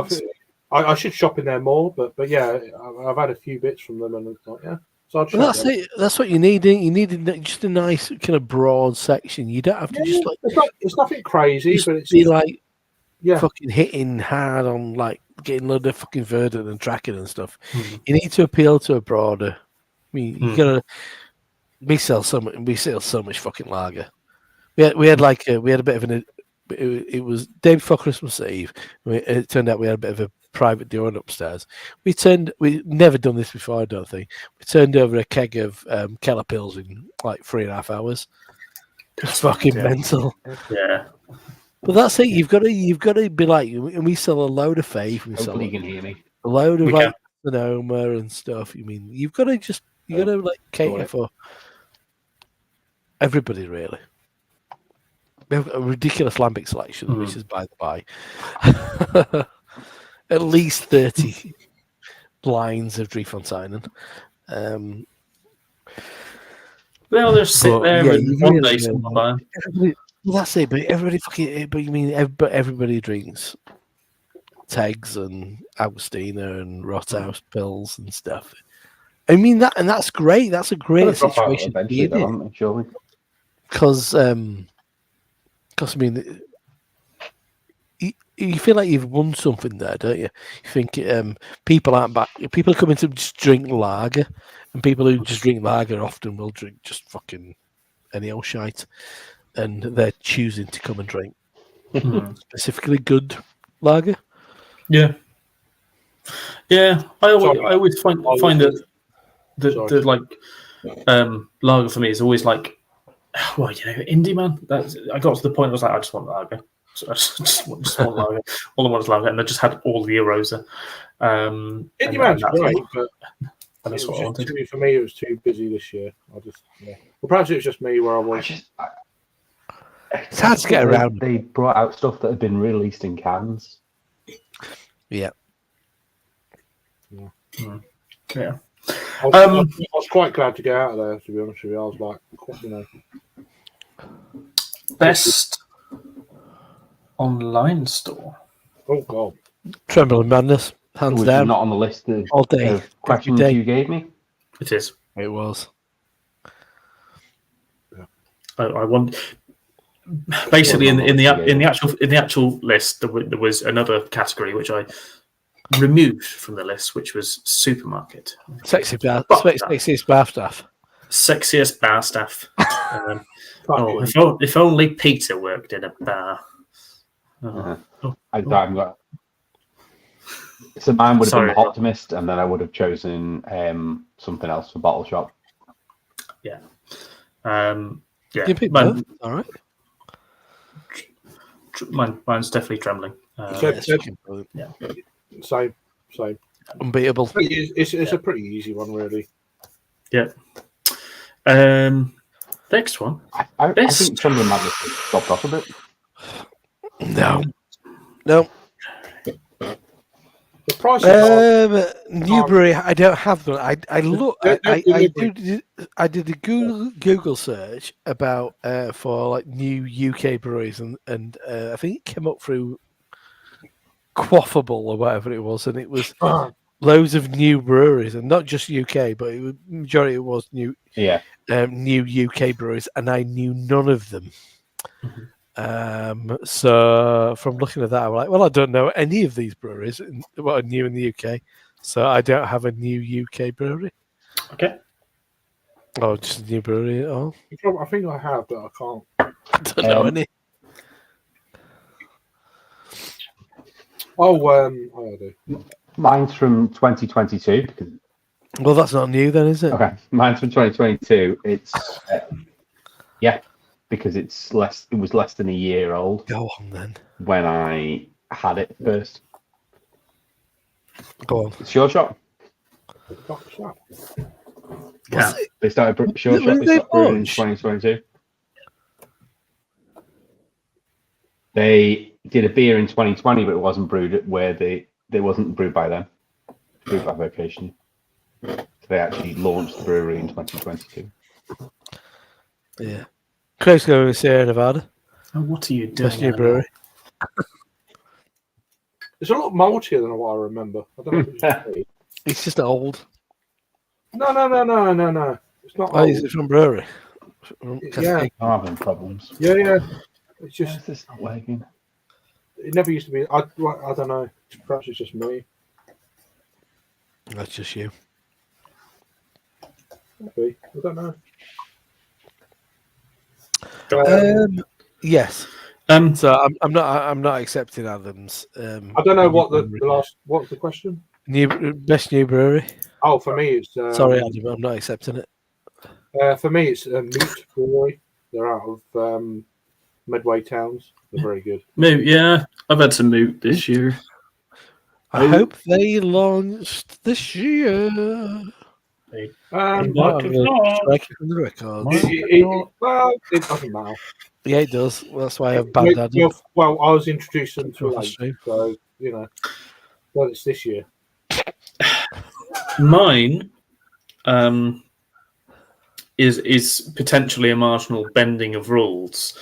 I should shop in there more, but yeah, I've had a few bits from them, and it's like, yeah. So that's what you need. You need just a nice kind of broad section. You don't have to just like. It's nothing crazy, but it's be like yeah, fucking hitting hard on like getting a load of fucking verdant and tracking and stuff. You need to appeal to a broader. I mean, you gotta. We sell so much fucking lager. We had a bit of an. It was day before Christmas Eve. It turned out we had a bit of a private doing upstairs. We never done this before, I don't think. We turned over a keg of Keller Pills in like 3.5 hours. It's fucking mental. Yeah. But that's it. You've got to be like, and we sell a load of Faith. We sell Hopefully you can hear me. a load of like Sonoma and stuff. You mean you've got to like cater for everybody really. We have a ridiculous lambic selection, which is by the by. At least 30 lines of Driefonteinen. They'll just sit there and one day someone buy them. That's it, but everybody fucking. But you mean everybody drinks Tegs and Augustina and Rothaus pills and stuff. I mean that, and that's great. That's a great situation to be in. Because I mean, you feel like you've won something there, don't you? You think people aren't back. People are coming to just drink lager, and people who just drink lager often will drink just fucking any old shite, and they're choosing to come and drink specifically good lager. Yeah. I always find that the like lager for me is always like, well, indie man. I got to the point where I was like, I just want lager. So I just want lager. All I want is lager, and I just had all the Arosa. Indie man's great, but that's what I wanted. For me, it was too busy this year. Well, perhaps it was just me where I was. It's hard to get around. They brought out stuff that had been released in cans. Yeah. I was quite glad to get out of there, to be honest with you. I was like, Best online store. Oh God, Trembling Madness, hands down. Not on the list of all day of questions you gave me. It is. It was. I want. Basically, in the actual list, there was another category which I removed from the list, which was supermarket. Sexiest bar staff. Sexiest bar staff. If only Peter worked in a bar. I haven't got. So mine would have been the Sorry. Optimist, and then I would have chosen something else for Bottle Shop. Yeah. You picked both. All right. Mine's definitely trembling. Yeah. Same. Unbeatable. It's a pretty easy one, really. Yeah. Next one. I think Trembling Madness has dropped off a bit. No. The price is Newbury, I don't have them. I look. I did a Google search about for like new UK breweries, and I think it came up through Quaffable or whatever it was, and it was loads of new breweries, and not just UK, but majority it was new. Yeah. New UK breweries, and I knew none of them. So from looking at that, I'm like, well, I don't know any of these breweries what are new in the UK, so I don't have a new UK brewery. Okay. Oh, just a new brewery at all? I think I have, but I can't. I don't know any. I do. Mine's from 2022. Well, that's not new then, is it? Okay, mine's from 2022. It's because it's less. It was less than a year old. Go on then. When I had it first. Go on. It's Sure Shot. Yeah. They started Sure Shot. They started brewing in 2022. They did a beer in 2020, but it wasn't brewed where they wasn't brewed by them. Brewed by Vocation. So they actually launched the brewery in 2022. Yeah. Craig's going to Sierra Nevada. Oh, what are you doing? Best new brewery. It's a lot maltier than what I remember. I don't know. It's just old. No. It's not. Oh, old. is it from brewery? Yeah. I'm having problems. Yeah. It's Why just. is this not working? It never used to be. I don't know. Perhaps it's just me. That's just you. Maybe. I don't know. Yes. So I'm not accepting Adams. I don't know what the last. What's the question? Best new brewery. Oh, for me it's. Sorry, Adam, I'm not accepting it. For me it's Moot Brewery. They're out of Medway Towns. They're very good. Moot, yeah. I've had some Moot this year. I hope they launched this year. Well, it doesn't matter. Yeah, it does. That's why I've banned Adam. Well, I was introduced to them too late, so well, it's this year. Mine is potentially a marginal bending of rules,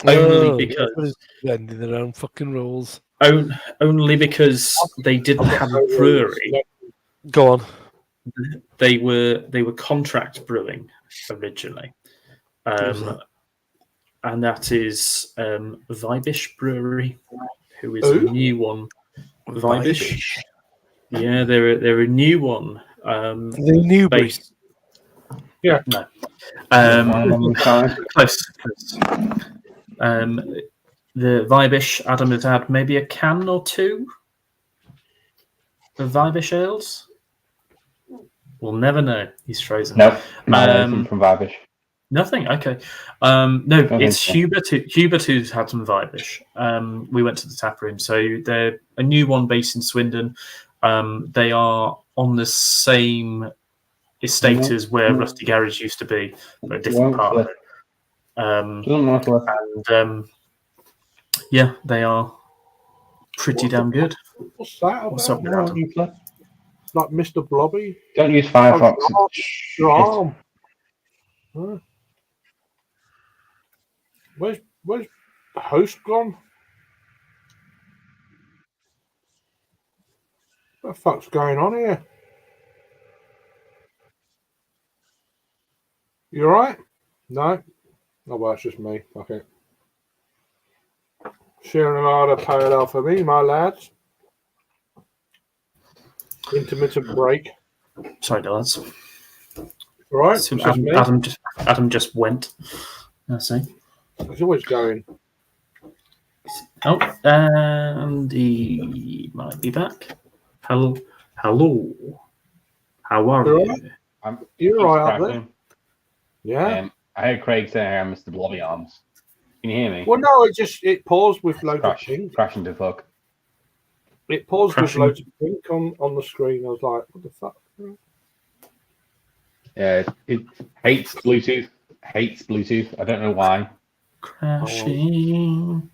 only because bending their own fucking rules. Only because they didn't have a brewery. Go on. They were contract brewing originally, and that is Vibish Brewery, who is a new one. Vibish. Yeah, they're a new one. The new base. Yeah. No. Close. The Vibish, Adam has had maybe a can or two of Vibish ales. We'll never know. He's frozen. No, nothing from Vibish. Nothing. Okay. No, it's Hubert. Hubert who's had some Vibish. We went to the tap room, so they're a new one based in Swindon. They are on the same estate as where Rusty Garage used to be, but a different part of it. And yeah, they are pretty damn good. What's that? What's up, Adam? Like Mr. Blobby? Don't use Firefox. Your arm. Huh? Where's the host gone? What the fuck's going on here? You alright? No? Oh, well, it's just me. Okay. Sierra Nevada pale ale for me, my lads. Intermittent break. Sorry, lads. Right. So Adam just went. I see. He's always going. Oh, and he might be back. Hello. How are You're you? You're right up there. Yeah. I heard Craig saying I am Mr. Blobby Arms. Can you hear me? Well, no, it paused with loads of pink. Crashing to fuck. It paused Crashing. with loads of pink on the screen. I was like, what the fuck? Yeah, it hates Bluetooth. I don't know why. Crashing.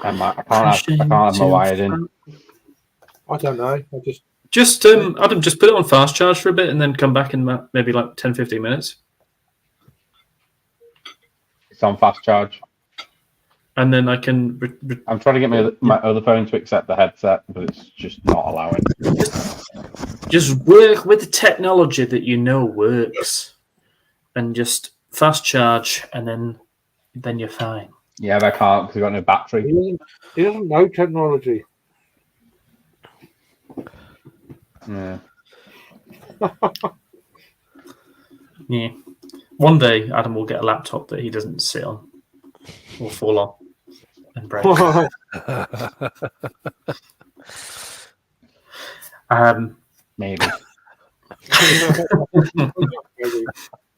I can't have my wired in. I don't know. Just Adam, just put it on fast charge for a bit and then come back in maybe like 10-15 minutes. It's on fast charge. And then I can... I'm trying to get my other phone to accept the headset, but it's just not allowing. Just work with the technology that you know works. And just fast charge and then you're fine. Yeah, but I can't because I've got no battery. He doesn't know technology. Yeah. Yeah. One day, Adam will get a laptop that he doesn't sit on or fall on and break. Maybe.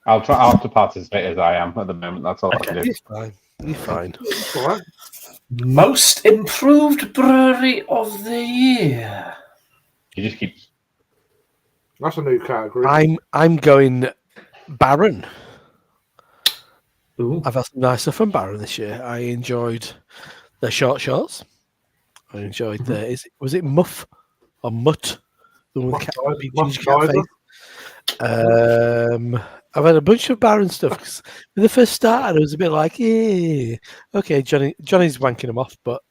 I'll have to participate as I am at the moment. That's all I can do. He's fine. You're fine. All right. Most improved brewery of the year. You just keep. That's a new category. I'm going Baron. Ooh. I've had some nice stuff from Baron this year. I enjoyed the short shorts. I enjoyed was it Muff or Mutt? The one with the cat face. I've had a bunch of Baron stuff. 'Cause when they first started, it was a bit like, yeah, okay, Johnny's wanking him off, but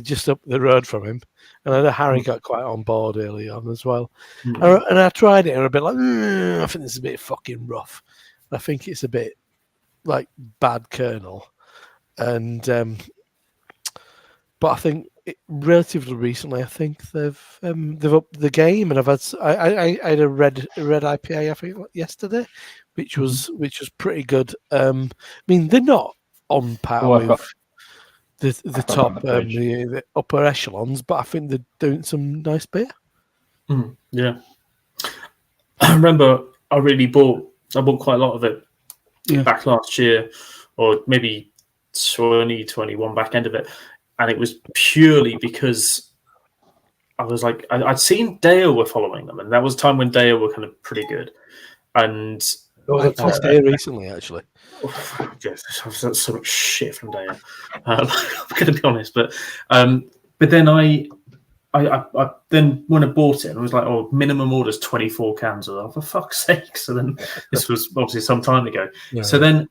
just up the road from him. And I know Harry got quite on board early on as well. And I tried it and I'm a bit like, I think this is a bit fucking rough. I think it's a bit like bad kernel. And but I think relatively recently, I think they've upped the game, and I had a red IPA I think yesterday, which was pretty good. I mean, they're not on par with the top the upper echelons, but I think they're doing some nice beer. Yeah, I remember I bought quite a lot of it back last year, or maybe 2021 back end of it. And it was purely because I was like, I'd seen Dale were following them, and that was a time when Dale were kind of pretty good. And I passed Dale recently, actually. Yes, I've got so much shit from Dale. I'm going to be honest, but then I then when I bought it, I was like, oh, minimum order's 24 cans. I was like, for fuck's sake! So then this was obviously some time ago. Yeah. So then,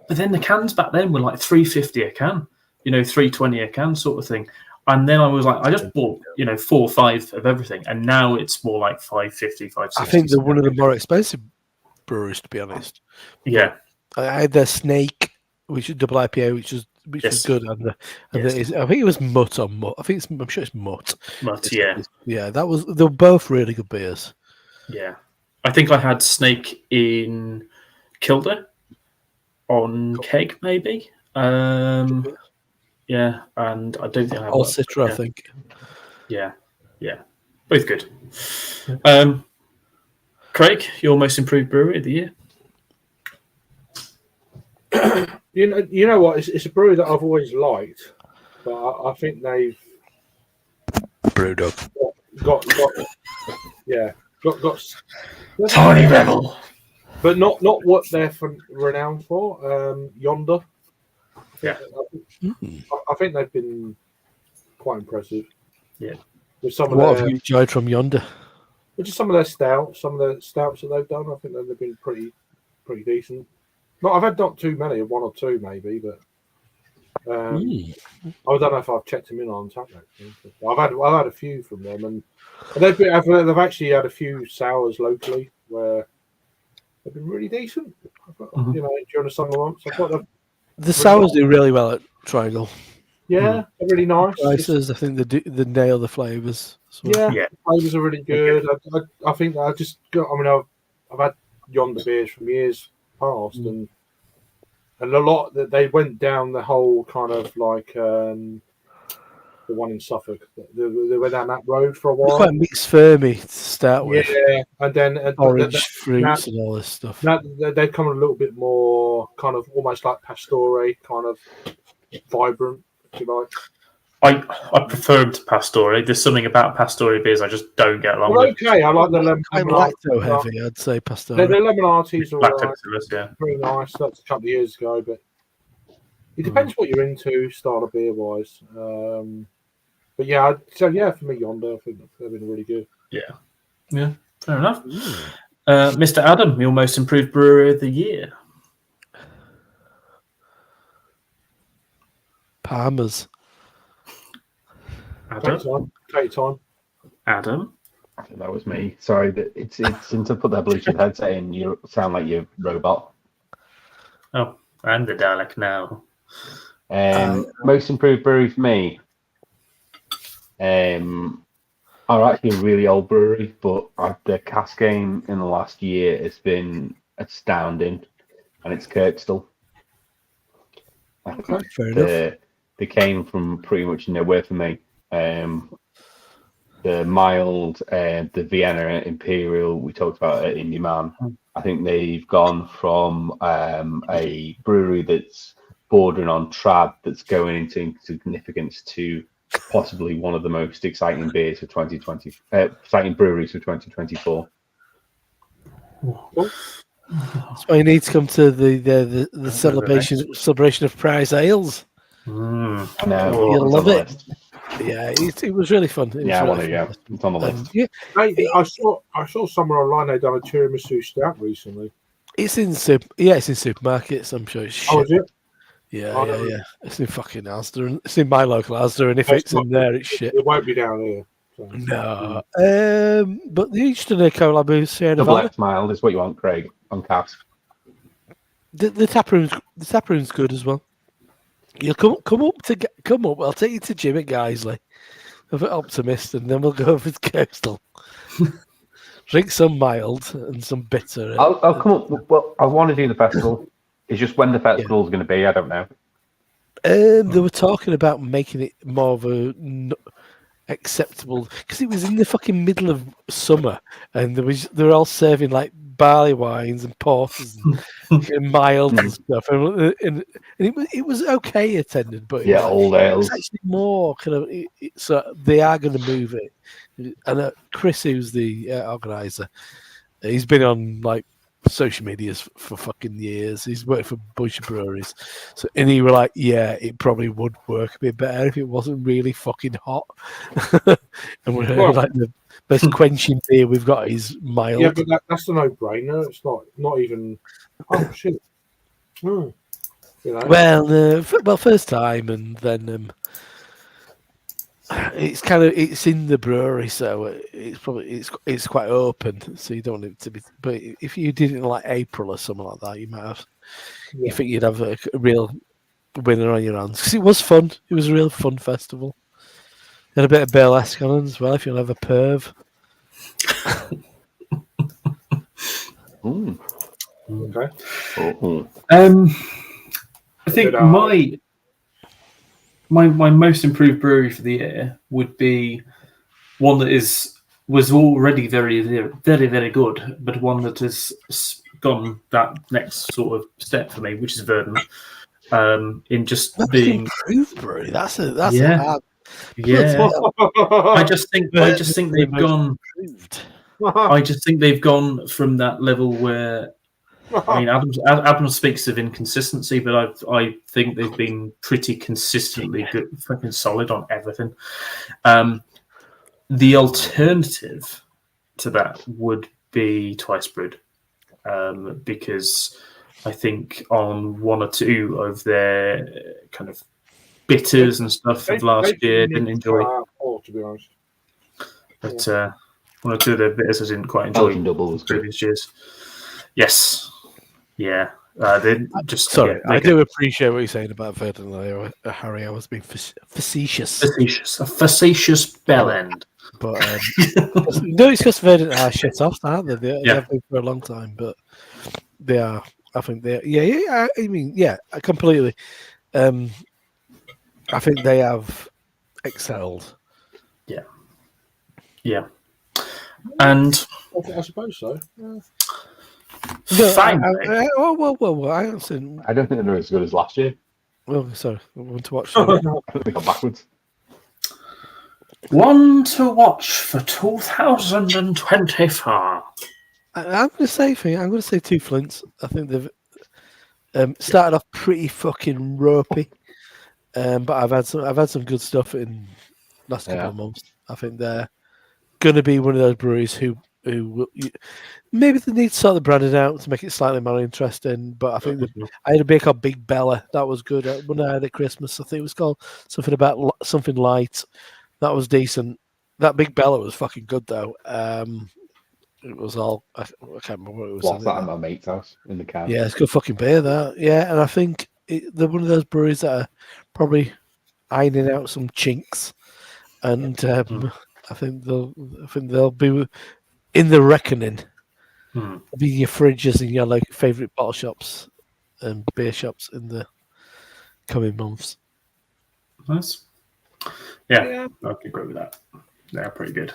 but then the cans back then were like $3.50 a can. $3.20 a can sort of thing. And then I was like, I just bought, 4 or 5 of everything. And now it's more like $5.50, $5.60. I think they're one of the more expensive breweries, to be honest. Yeah. I had their Snake, which is double IPA, which was good. And I think it was Mutt on Mutt. I'm sure it's Mutt. Mutt, yeah. Yeah, they were both really good beers. Yeah. I think I had Snake in Kilda on keg, maybe. Yeah, and I don't think I have all Citra, I think. Yeah, both good. Craig, your most improved brewery of the year? You know what? It's a brewery that I've always liked, but I think they've brewed up. Got Tiny Rebel, but not what they're renowned for. Yonder. Yeah, I think they've been quite impressive. Yeah. With some what have you enjoyed from Yonder? Just some of their stouts, that they've done. I think they've been pretty decent. I've had not too many, 1 or 2 maybe, but I don't know if I've checked them in on tap actually. I've had a few from them, and they've actually had a few sours locally where they've been really decent. During the summer months, I thought the sours do really well at Triangle. Yeah, they're really nice. Prices, I think they nail the flavors. So. Yeah, the flavors are really good. I think that I've had Yonder beers from years past, and a lot that they went down the whole kind of like the one in Suffolk. They went down that road for a It's while. quite mixed fermy to start with. Yeah, and then Orange fruits and all this stuff. Now they've come a little bit more kind of almost like Pastore, kind of vibrant, if you like. I prefer them to Pastore. There's something about Pastore beers I just don't get along Well, with. okay, I like the lemon. Quite lacto heavy, I'd say Pastore. The lemonades are all right. Lactobacillus, yeah. Very nice. That's a couple of years ago, but it depends what you're into, style of beer wise. But yeah, so yeah, for me, Yonder, I think they've been really good. Yeah, fair enough. Mr. Adam, your most improved brewery of the year. Palmer's. Adam. Take time. Adam. I think that was me. Sorry, it's since I put that Bluetooth headset in, you sound like you're a robot. Oh, I'm the Dalek now. Most improved brewery for me. Are actually a really old brewery, but the cask game in the last year has been astounding, and it's Kirkstall. Okay, fair enough. They came from pretty much nowhere for me. The mild, the Vienna Imperial we talked about at Indie Man. I think they've gone from a brewery that's bordering on trad that's going into significance to possibly one of the most exciting beers for 2020, exciting breweries for 2024. That's why you need to come to the celebration of prize ales. No, you'll love it. Yeah, it was really fun. I want to go. It's on the list. I saw somewhere online they've done a tiramisu stout recently. It's in supermarkets. I'm sure it's shit. Oh, is it? Yeah. It's in fucking Asda. It's in my local Asda, and if it's in there, it's shit. It won't be down here. So. No. But the Eastern collab is Double X mild is what you want, Craig, on caps. The tap room's good as well. You'll come up. I'll take you to Jim at Guiseley, of Optimist, and then we'll go over to Coastal. Drink some mild and some bitter. I'll come up. Well, I want to do the festival. It's just when the festival is going to be. I don't know. They were talking about making it more of a acceptable because it was in the fucking middle of summer, and they were all serving like barley wines and porters and mild and stuff, and it was okay attended, but old ales. It's actually more kind of. So they are going to move it, and Chris, who's the organizer, he's been on like social medias for fucking years. He's worked for a bunch of breweries, and he were like, yeah, it probably would work a bit better if it wasn't really fucking hot. And we're like the best quenching beer we've got is mild. Yeah, but that's a no-brainer. It's not even. Oh shit. You know? Well, first time, and then it's in the brewery, so it's quite open, so you don't want it to be. But if you did it in like April or something like that, you might have. Yeah. You think you'd have a real winner on your hands because it was fun. It was a real fun festival. And a bit of burlesque on as well if you want to have a perv. Okay. I think my most improved brewery for the year would be one that was already very, very, very good, but one that has gone that next sort of step for me, which is Verdon. In just being improved brewery. That's a hard. Yeah. I just think they've gone. I just think they've gone from that level where. I mean, Adam speaks of inconsistency, but I think they've been pretty consistently good, fucking solid on everything. The alternative to that would be Twice Brewed, because I think on one or two of their kind of bitters and stuff of last year, didn't enjoy. To be honest, but one or two of their bitters I didn't quite enjoy doubles previous years. Yes. Yeah, sorry. I do appreciate what you're saying about Verdon, Harry. I was being facetious. A facetious bell end. But no, it's because Verdon are shit off, aren't they? They have been for a long time, but they are. I think they. Yeah. I mean, yeah, completely. I think they have excelled. Yeah. And I suppose so. Yeah. finally, Well, I haven't seen. I don't think they're as good as last year. Well, sorry, I want to watch. I think they got backwards. one to watch for 2024. I'm going to say two Flints. I think they've started off pretty fucking ropey, but I've had some good stuff in last couple of months. I think they're going to be one of those breweries who will, maybe they need to sort the branding out to make it slightly more interesting. But I think I had a beer called Big Bella. That was good. When I had at Christmas, I think it was called something about something light. That was decent. That Big Bella was fucking good though. It was all I can't remember what it was. Lost that at my mate's house in the car. Yeah, it's good fucking beer that. Yeah, and I think they're one of those breweries that are probably ironing out some chinks, and I think they'll be in the reckoning. Be your fridges and your favorite bottle shops and beer shops in the coming months. Nice. Yeah, I can agree with that. They're pretty good.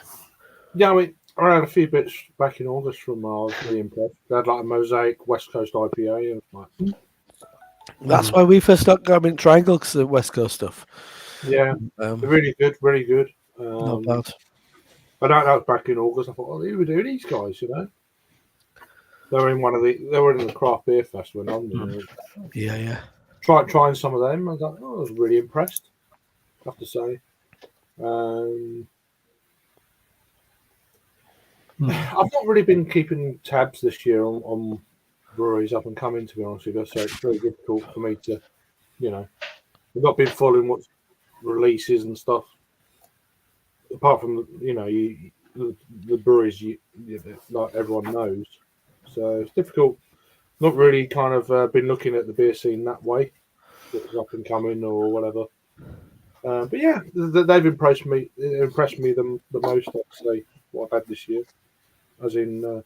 Yeah, I mean, I had a few bits back in August from I was really impressed. They had like a Mosaic West Coast IPA. And like, That's why we first started going in Triangle, because the West Coast stuff. yeah, they're really good, really good. Not bad. But that was back in August. I thought, oh, who were doing these guys? You know, they were in the craft beer festival in London. Yeah. Trying some of them. I was like, oh, I was really impressed. I have to say. I've not really been keeping tabs this year on breweries up and coming, to be honest with you. So it's very difficult for me to, I've not been following what's releases and stuff. Apart from the breweries like everyone knows, so it's difficult. Not really kind of been looking at the beer scene that way, what's up and coming or whatever. But yeah, they've impressed me. The most, I'd say, what I've had this year. As in,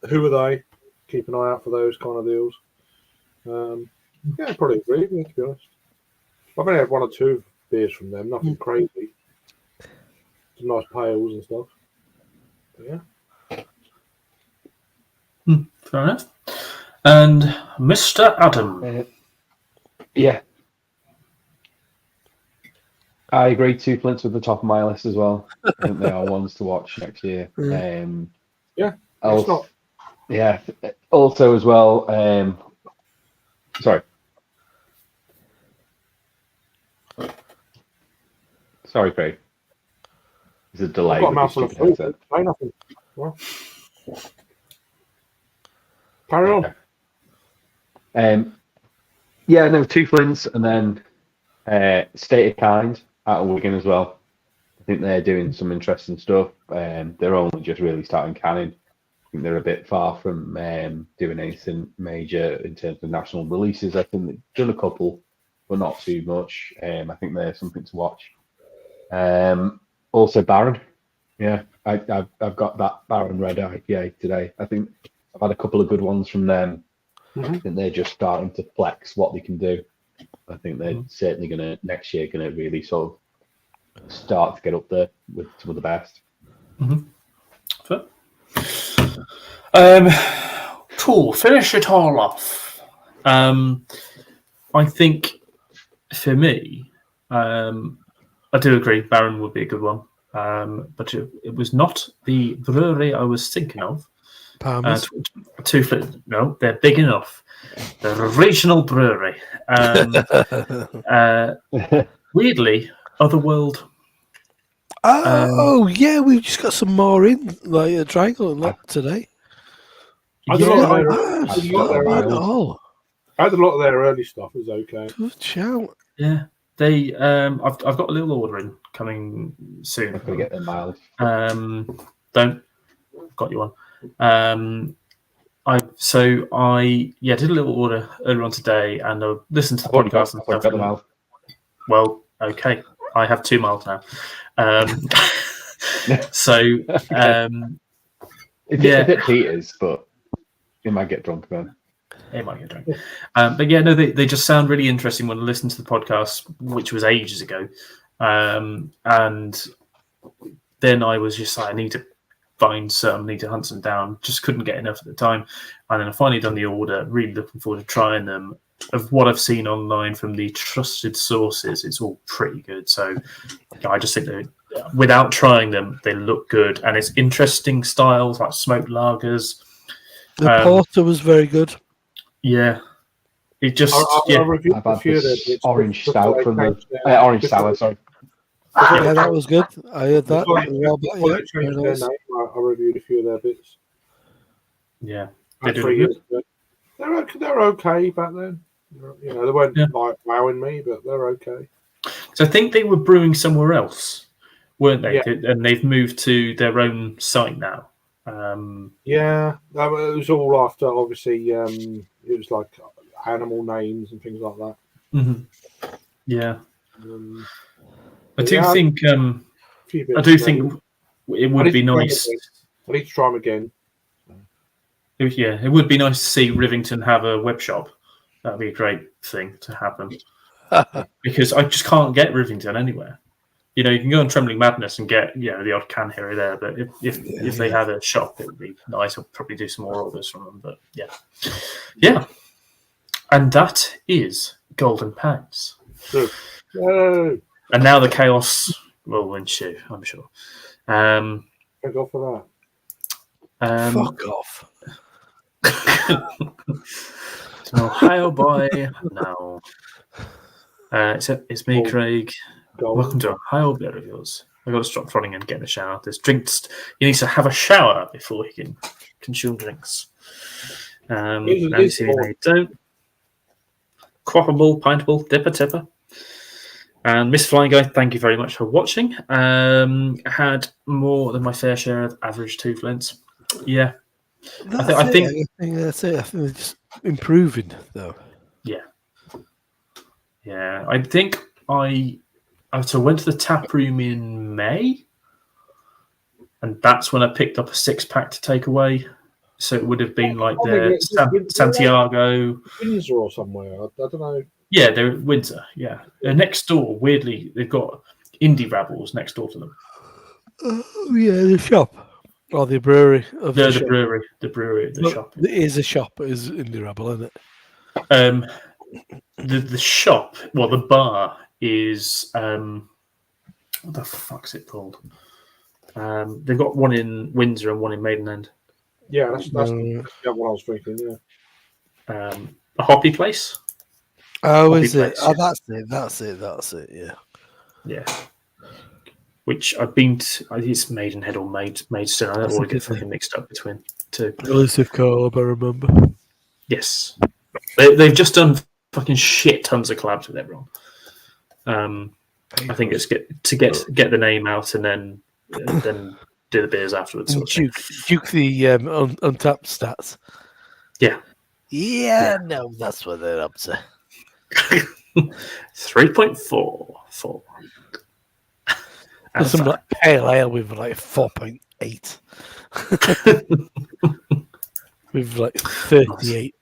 who are they? Keep an eye out for those kind of deals. Yeah, I probably agree with you, to be honest. I've only had one or two beers from them, nothing crazy. Some nice pales and stuff. But yeah. Fair enough. And Mr. Adam. Yeah. I agree. 2 Flints with the top of my list as well. I think they are ones to watch next year. Yeah. Also, also as well. Sorry, Craig. There's a delay. I've got a mouthful of food. Say nothing. Well, carry on. Yeah, no, 2 Flints and then State of Kind out of Wigan as well. I think they're doing some interesting stuff. They're only just really starting canning. I think they're a bit far from doing anything major in terms of national releases. I think they've done a couple, but not too much. I think they're something to watch. Also Baron. Yeah, I've got that Baron Red IPA today. I think I've had a couple of good ones from them. I think they're just starting to flex what they can do. I think they're certainly next year gonna really sort of start to get up there with some of the best. Cool. Finish it all off. I think for me, I do agree. Baron would be a good one, but it was not the brewery I was thinking of. Palmer's. 2 Flints. No, they're big enough. They're a regional brewery. Weirdly, Otherworld. Yeah, we've just got some more in, like a Triangle and that today. I had a lot of their early stuff. Is okay. Good shout. Yeah, they. I've got a little order in coming soon. I'm gonna get them mild. Got you one. I did a little order earlier on today, and I listened to the podcast and stuff. Well, okay, I have 2 miles now. If it heaters, but you might get drunk then. It might get drunk. But yeah, no, they just sound really interesting when I listened to the podcast, which was ages ago. And then I was just like, I need to find some, need to hunt some down. Just couldn't get enough at the time. And then I finally done the order, really looking forward to trying them. Of what I've seen online from the trusted sources, it's all pretty good. So I just think that without trying them, they look good. And it's interesting styles like smoked lagers. The porter was very good. Yeah. It just, I reviewed I've a had few of this their bits orange before stout they from the changed their- orange sour. Sorry. Yeah, that was good. I heard that. Before Yeah, they changed their very nice. name, I reviewed a few of their bits. yeah. About They do 3 look years ago. They're okay back then. You know, they weren't like wowing me, but they're okay. So I think they were brewing somewhere else, weren't they? Yeah. And they've moved to their own site now. Yeah, it was all after, obviously, it was like animal names and things like that. Yeah. I but do yeah, think a few bits I do of think them. it I would need be to try 'em nice. again. I need to try them again. Yeah, it would be nice to see Rivington have a web shop. That'd be a great thing to happen. Because I just can't get Rivington anywhere. You know, you can go on Trembling Madness and get, you know, the odd can here or there, but if they had a shop, it would be nice. I'll probably do some more orders from them, but yeah. And that is Golden Pints. Yay! And now the chaos will ensue, I'm sure. Thank God for Fuck off. It's an Ohio boy now. It's me, Craig. that. Welcome to Ohio Beer Reviews. I've got to stop running and get in a shower. There's drinks. He needs to have a shower before he can consume drinks. Now you see me, they don't. Quaffable, pintable, dipper, tipper. And Miss Flying Guy, thank you very much for watching. Had more than my fair share of average tooth lengths. Yeah. I think that's it. I think they're just improving, though. Yeah. I think I went to the tap room in May, and that's when I picked up a 6-pack to take away. So it would have been like the Santiago, Windsor or somewhere. I don't know. Yeah, they're at Windsor. Yeah, they're next door. Weirdly, they've got Indie Rebels next door to them. Oh yeah, the shop or the brewery of The shop. brewery, the shop. It is a shop. It is Indie Rebel, isn't it? The shop. Well, the bar is what the fuck's it called? They've got one in Windsor and one in Maidenhead. Yeah, that's what I was thinking. Yeah. A hoppy place. Oh, Hoppy is it? place, Oh, yeah. that's it. Yeah. Yeah. Which I've been to. I think it's Maidenhead or Maidstone. I don't always get fucking mixed up between two. Elusive Corp, I remember. Yes. They've just done fucking shit tons of collabs with everyone. I think it's to get the name out and then do the beers afterwards. Sort of Duke the untapped stats. Yeah. Yeah, no, that's what they're up to. 3.44. There's some like pale ale with like 4.8. with like 38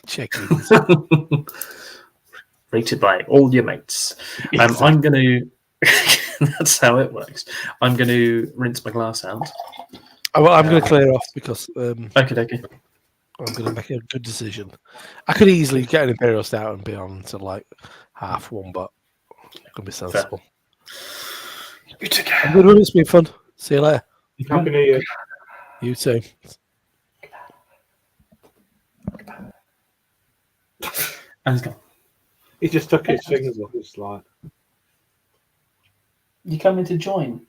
check-ins. Rated by all your mates. Exactly. I'm going to... That's how it works. I'm going to rinse my glass out. I'm going to clear off because Okay. I'm going to make a good decision. I could easily get an Imperial Stout and be on to like 1/2, but I'm going to be sensible. I'm good one. It's been fun. See you later. Happy New Year. You too. And it's gone. He just took his fingers off his slide. You coming to join?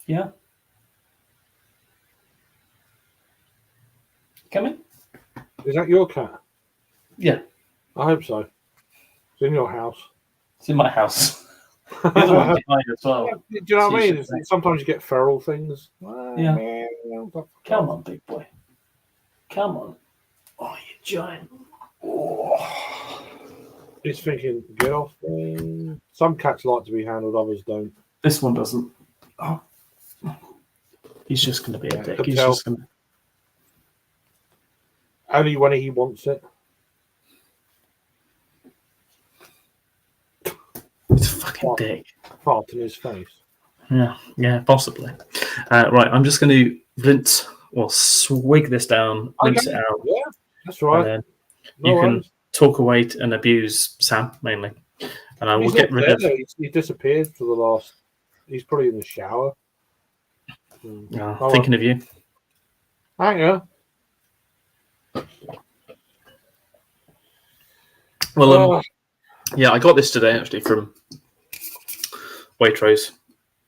Yeah? Coming? Is that your cat? Yeah. I hope so. It's in your house. It's in my house. The other one behind as well. Do you know what I mean? It's- Sometimes you get feral things. Yeah. Come on, big boy. Come on. Oh, you giant. Oh. He's thinking, get off there. Some cats like to be handled, others don't. This one doesn't. Oh. He's just going to be a dick. could He's tell. just going to. Only when he wants it. Fucking dick. Fart in his face. Yeah, possibly. Right, I'm just going to rinse or swig this down, rinse it out. Yeah, that's right. And then No you can worries. talk away and abuse Sam mainly. And I will He's get not rid there, of. though. He disappeared for the last. He's probably in the shower. Thinking of you. Hang on. Well, yeah, I got this today actually from Waitrose.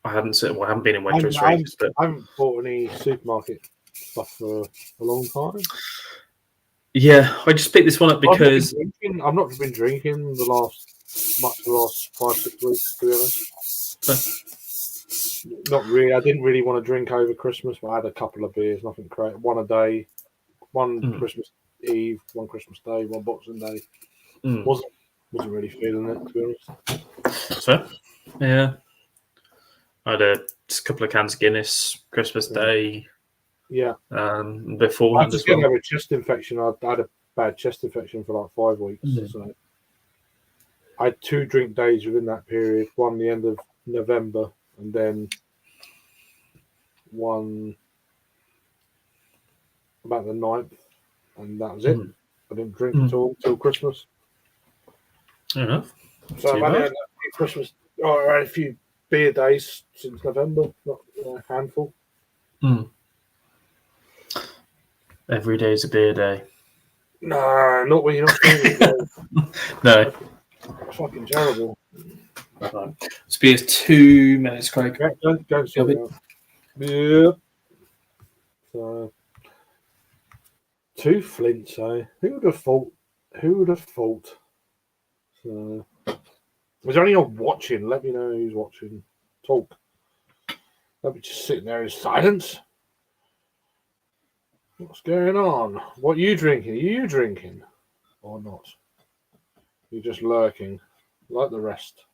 I haven't been in Waitrose for ages, but I haven't bought any supermarket stuff for a long time. yeah, I just picked this one up because I've not been drinking the last 5-6 weeks, to be honest. Not really. I didn't really want to drink over Christmas, but I had a couple of beers, nothing crazy. One a day, one Christmas Eve, one Christmas Day, one Boxing Day. Wasn't really feeling it, to be honest. So, yeah, I had just a couple of cans of Guinness Christmas Day. Yeah. Before I just got over a chest infection. I had a bad chest infection for like 5 weeks. So I had 2 drink days within that period. One the end of November, and then one about the 9th, and that was it. I didn't drink at all until Christmas. Fair enough. So I've only had a few Christmas. I had a few beer days since November, not a handful. Every day is a beer day. Nah, not when you're not feeling it. No. Fucking terrible. Right. It's been 2 minutes, Craig. Don't sort it out. Yeah. So 2 flints, eh? Who would have thought? So, is there anyone watching? Let me know who's watching. Talk. Let me just sit there in silence. What's going on? What are you drinking? Are you drinking or not? You're just lurking, like the rest.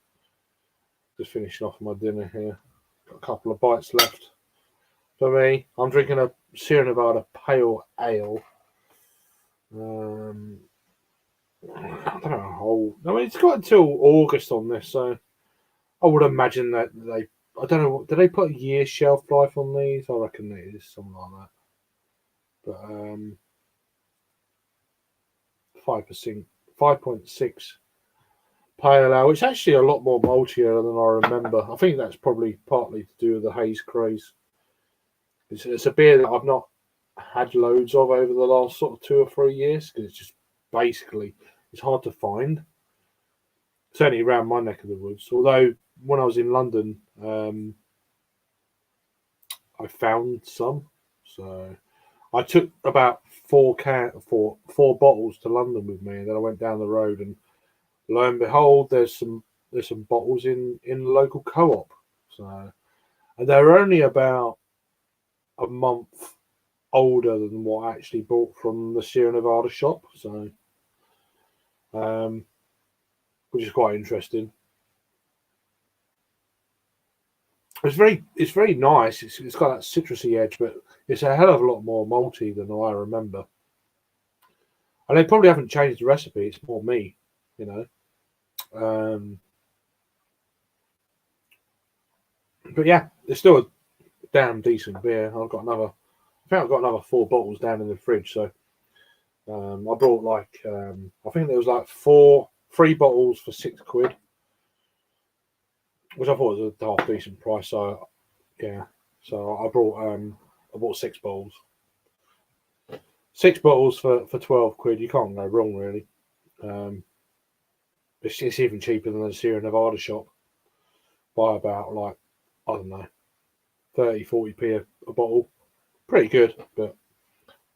Just finishing off my dinner here. Got a couple of bites left. For me, I'm drinking a Sierra Nevada Pale Ale. I don't know. I mean, it's got until August on this, so I would imagine that they. I don't know. Do they put a year shelf life on these? I reckon it is something like that. But 5%, 5.6 pale ale. It's actually a lot more maltier than I remember. I think that's probably partly to do with the haze craze. It's a beer that I've not had loads of over the last sort of 2 or 3 years because it's just basically it's hard to find. Certainly around my neck of the woods. Although when I was in London, I found some. So I took about 4 bottles to London with me, and then I went down the road, and lo and behold, there's some bottles in the local co-op. So, and they're only about a month older than what I actually bought from the Sierra Nevada shop. So, which is quite interesting. It's very nice. It's got that citrusy edge, but it's a hell of a lot more malty than I remember. And they probably haven't changed the recipe. It's more me, you know. But yeah, it's still a damn decent beer. I think I've got another 4 bottles down in the fridge. So I brought like I think there was like 3 bottles for £6, which I thought was a half decent price. So yeah, so I bought 6 bottles. 6 bottles for £12. You can't go wrong, really. It's even cheaper than the Sierra Nevada shop by about, like, I don't know, 30-40p a bottle. Pretty good, but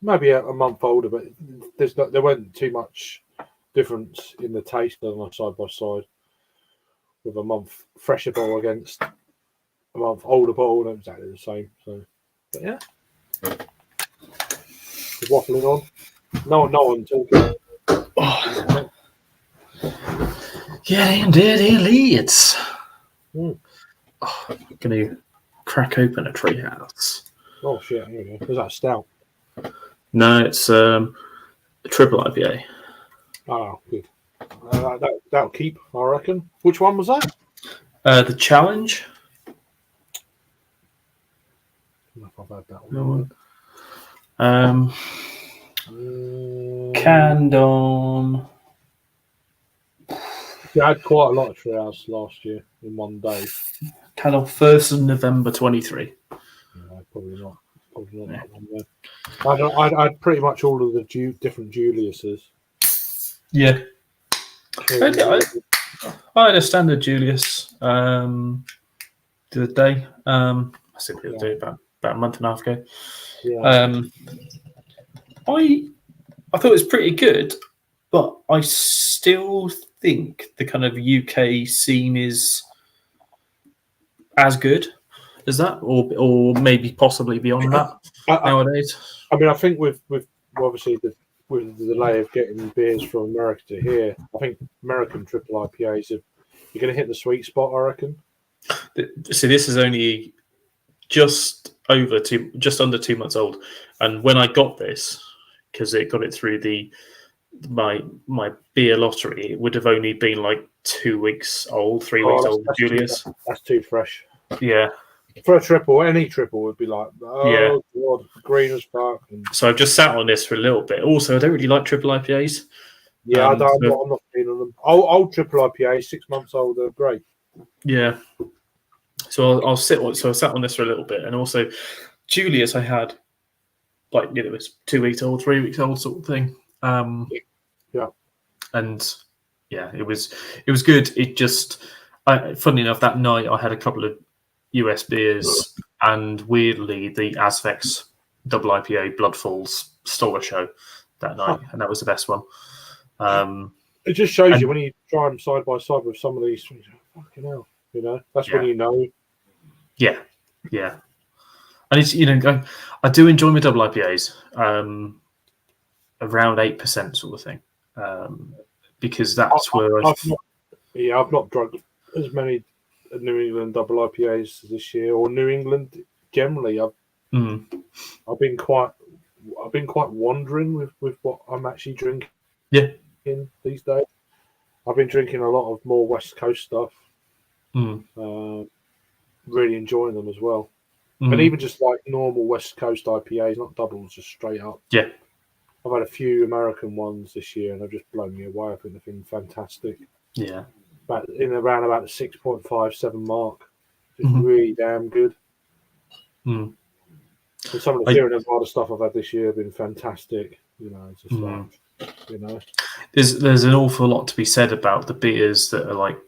maybe a month older. But there wasn't too much difference in the taste on a side by side with a month fresher bottle against a month older bottle. They're exactly the same. So, but yeah, waffling on. No one talking. Oh. Yeah, indeed, it's. Oh, I'm going to crack open a treehouse. Oh shit! Here we go. Is that a stout? No, it's a triple IPA. Oh, good. That'll keep, I reckon. Which one was that? The challenge. I don't know if I've had that No one. one. Canned on. Yeah, I had quite a lot of treehouse last year in one day. Canned on 1st of November 23. No, probably not. Probably not that one there. I had pretty much all of the different Juliuses. Yeah. I had a standard Julius the other day. I said the other day, about a month and a half ago. Yeah. I thought it was pretty good, but I still think the kind of UK scene is as good as that, or maybe possibly beyond that nowadays. I mean, I think with obviously with the delay of getting beers from America to here, I think American triple IPAs you're going to hit the sweet spot, I reckon. So this is only just under 2 months old, and when I got this, because it got it through my beer lottery, it would have only been like 2 weeks old, 3 weeks old. Julius, that's too fresh. Yeah, for a triple, any triple would be like, oh god, green as fuck. So I've just sat on this for a little bit. Also, I don't really like triple IPAs. Yeah, I'm not keen on them. Old triple IPA, 6 months old, they're great. Yeah. So I sat on this for a little bit, and also Julius, I had it was 2 weeks old, 3 weeks old sort of thing. Yeah. And yeah, it was good. It just, funny enough, that night I had a couple of US beers, and weirdly the Azvex double IPA Bloodfalls stole a show that night, and that was the best one. It just shows you when you try them side by side with some of these things. Fucking hell, that's when you know. Yeah. And it's I do enjoy my double IPAs, around 8% sort of thing, because that's where I've not drunk as many New England double IPAs this year, or New England generally. I've been quite wandering with what I'm actually drinking. Yeah. These days, I've been drinking a lot of more West Coast stuff. Really enjoying them as well. And even just like normal West Coast IPAs, not doubles, just straight up. Yeah. I've had a few American ones this year, and they've just blown me away. I think they've been fantastic. Yeah. Around about the 6.57 mark. Just really damn good. And some of the Sierra Nevada stuff I've had this year have been fantastic. It's just There's an awful lot to be said about the beers that are like,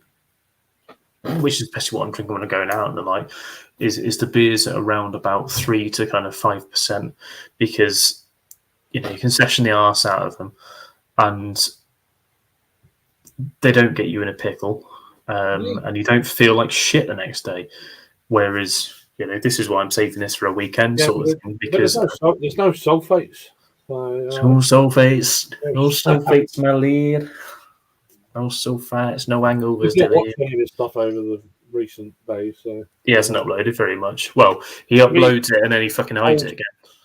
which is especially what I'm drinking when I'm going out in the night, is the beers that are around about 3 to kind of 5%, because you can session the arse out of them, and they don't get you in a pickle, and you don't feel like shit the next day. Whereas this is why I'm saving this for a weekend sort of thing, because there's no sulfates. No sulfates, my lad. No sulfates, no hangovers. He's not watched any of this stuff over the recent days, so he hasn't uploaded very much. Well, he uploads it and then he fucking hides it again.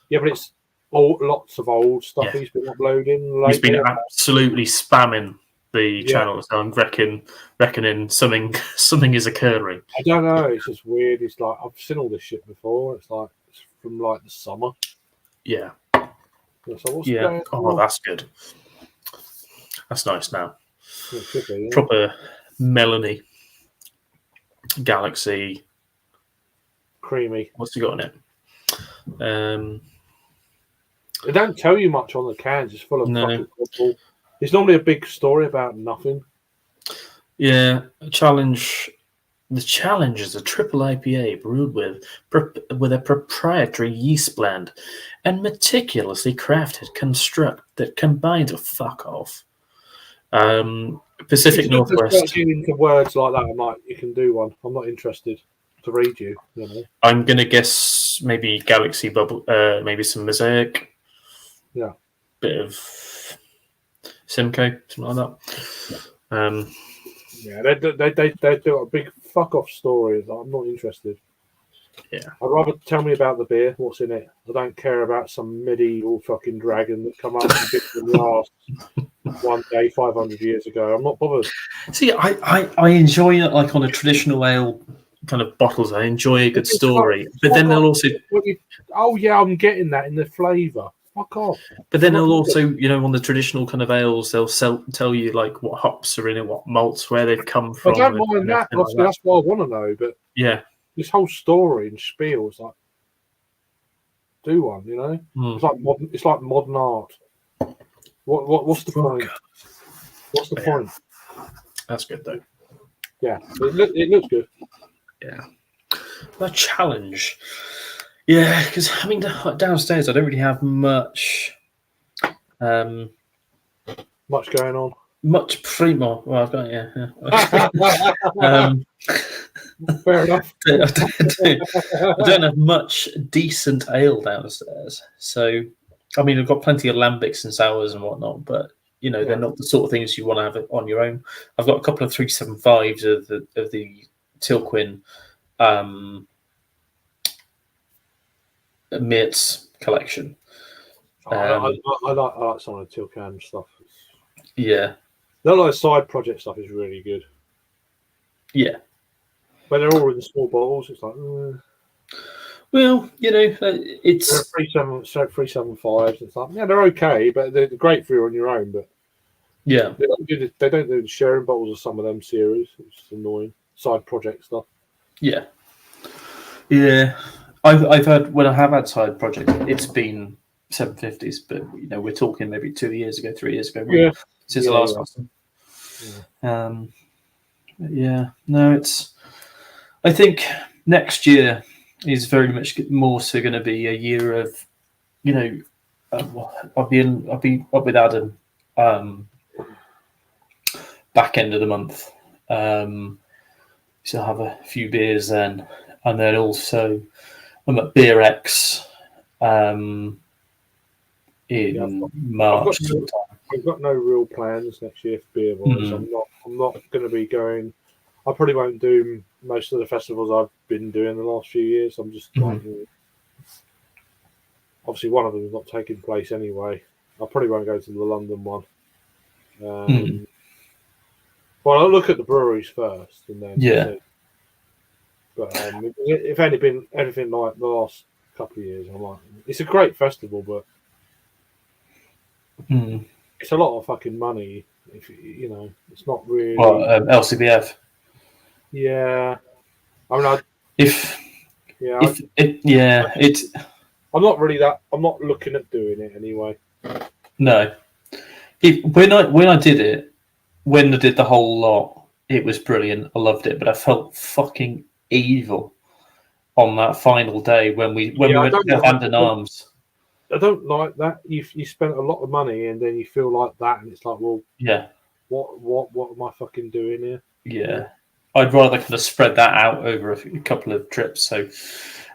Yeah, but it's lots of old stuff he's been uploading. He's been absolutely spamming the channel, so I'm reckoning something is occurring. I don't know. It's just weird. It's like I've seen all this shit before. It's like it's from like the summer. Yeah. So that's good. That's nice now. It should be, Proper Melanie Galaxy. Creamy. What's he got on it? They don't tell you much on the cans. It's full of fucking football. It's normally a big story about nothing. Yeah, the challenge is a triple IPA brewed with a proprietary yeast blend and meticulously crafted construct that combines a fuck off. Pacific Northwest. Getting into words like that, I'm like, you can do one. I'm not interested to read you. I'm gonna guess maybe Galaxy Bubble, maybe some Mosaic. Yeah. Bit of Simcoe, something like that. Yeah, they do a big fuck off story. I'm not interested. Yeah. I'd rather tell me about the beer, what's in it. I don't care about some medieval fucking dragon that come up and bit me in the arse one day 500 years ago. I'm not bothered. See, I enjoy it like on a traditional ale kind of bottles. I enjoy a good story, but then they'll also. Oh yeah, I'm getting that in the flavour. Fuck off. But then they'll also, on the traditional kind of ales, they'll tell you like what hops are in it, what malts, where they've come from. I don't mind that. Obviously, that's what I want to know. But yeah, this whole story and spiel is like, do one, It's like modern art. What's the point? What's the point? That's good though. Yeah, it looks good. Yeah, the challenge. Yeah, because downstairs I don't really have much. Much going on. Much primo. Well, I've got Fair enough. I don't have much decent ale downstairs. So, I've got plenty of lambics and sours and whatnot, but they're not the sort of things you want to have on your own. I've got a couple of 375s of the Tilquin Mirtz collection. I like some of the Tilquin stuff. Yeah. A lot of side project stuff is really good. Yeah. But they're all in small bottles. It's like, well, it's 375s and stuff. Yeah, they're okay, but they're great for you on your own. But yeah, they don't do the sharing bottles of some of them series, which is annoying. Side project stuff. Yeah. I've had when I have had side projects, it's been 750s, but we're talking maybe 2 years ago, 3 years ago. Since the last one. No, it's. I think next year is very much more so going to be a year of, I'll be up with Adam, back end of the month. So I'll have a few beers then, and then also I'm at Beer X in March. I've got no real plans next year for beer wise. I'm not going to be going. I probably won't do most of the festivals I've been doing the last few years. I'm just obviously one of them is not taking place anyway. I probably won't go to the London one. Well, I'll look at the breweries first, and then see. But if anything like the last couple of years, I'm like, it's a great festival, but it's a lot of fucking money. If it's not really. Well, LCBF. Yeah, I'm not really that. I'm not looking at doing it anyway. No, when I did it, when I did the whole lot, it was brilliant. I loved it, but I felt fucking evil on that final day when we went to hand in arms. I don't like that. You spent a lot of money and then you feel like that, and it's like, well, yeah, what am I fucking doing here? Yeah. I'd rather kind of spread that out over a couple of trips. So,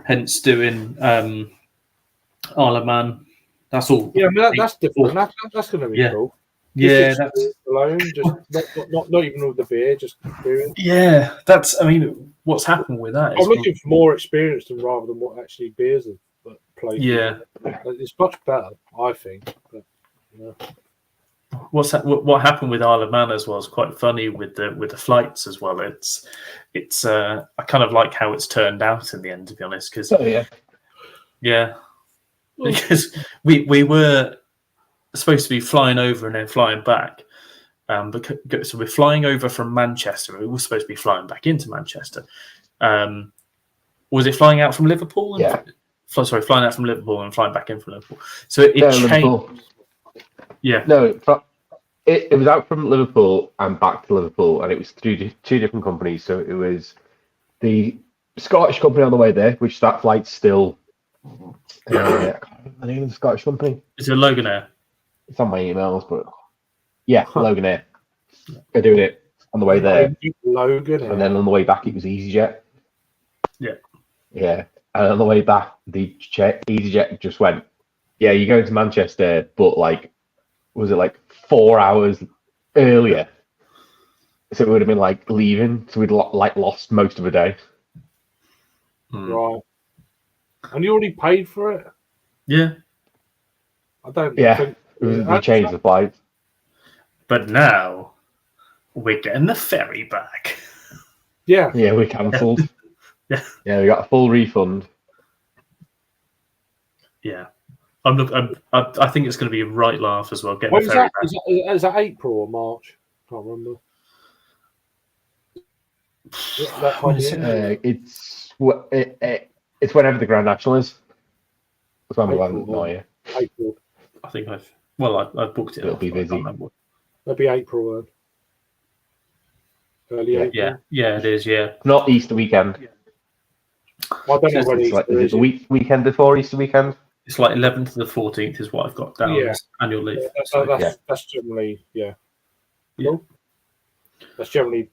hence doing Isle of Man. That's all. Yeah, I mean, that's different. That's going to be cool. Yeah, that's alone. Just not even with the beer. Just doing. Yeah, that's. I mean, what's happened with that? I'm looking for more experience rather than what actually beers have played. Yeah, it's much better, I think. But, What happened with Isle of Man as well is quite funny with the flights as well. It's I kind of like how it's turned out in the end, to be honest. Because because we were supposed to be flying over and then flying back. So we're flying over from Manchester. We were supposed to be flying back into Manchester. Was it flying out from Liverpool? Flying out from Liverpool and flying back in from Liverpool. So it changed. Liverpool. Yeah. No, it was out from Liverpool and back to Liverpool, and it was through two different companies. So it was the Scottish company on the way there, which that flight's still. I can't remember the name of the Scottish company. Is it Loganair? It's on my emails, but Loganair. They're doing it on the way there, Loganair. And then on the way back it was EasyJet. Yeah. And on the way back, the EasyJet just went, "Yeah, you're going to Manchester, but was it 4 hours earlier?" So it would have been leaving. So we'd lost most of a day. Right. And you already paid for it? Yeah. I don't Yeah, think... we changed the flight. But now we're getting the ferry back. Yeah. Yeah, we cancelled. Yeah. Yeah, we got a full refund. Yeah. I think it's going to be a right laugh as well. Getting When the is ferry that? back. Is that April or March? Can't remember. That time of year? It's whenever the Grand National is. That's when we April, went no, yeah. April. I think I've booked it. It'll be I can't busy. remember. That'd be April then. Early April. Yeah, it is. Yeah. Not Easter weekend. Well, I don't know when It's like, Easter is it the weekend before Easter weekend? It's like 11th to the 14th is what I've got down Yeah. as annual leave. That's generally, yeah. Cool. That's generally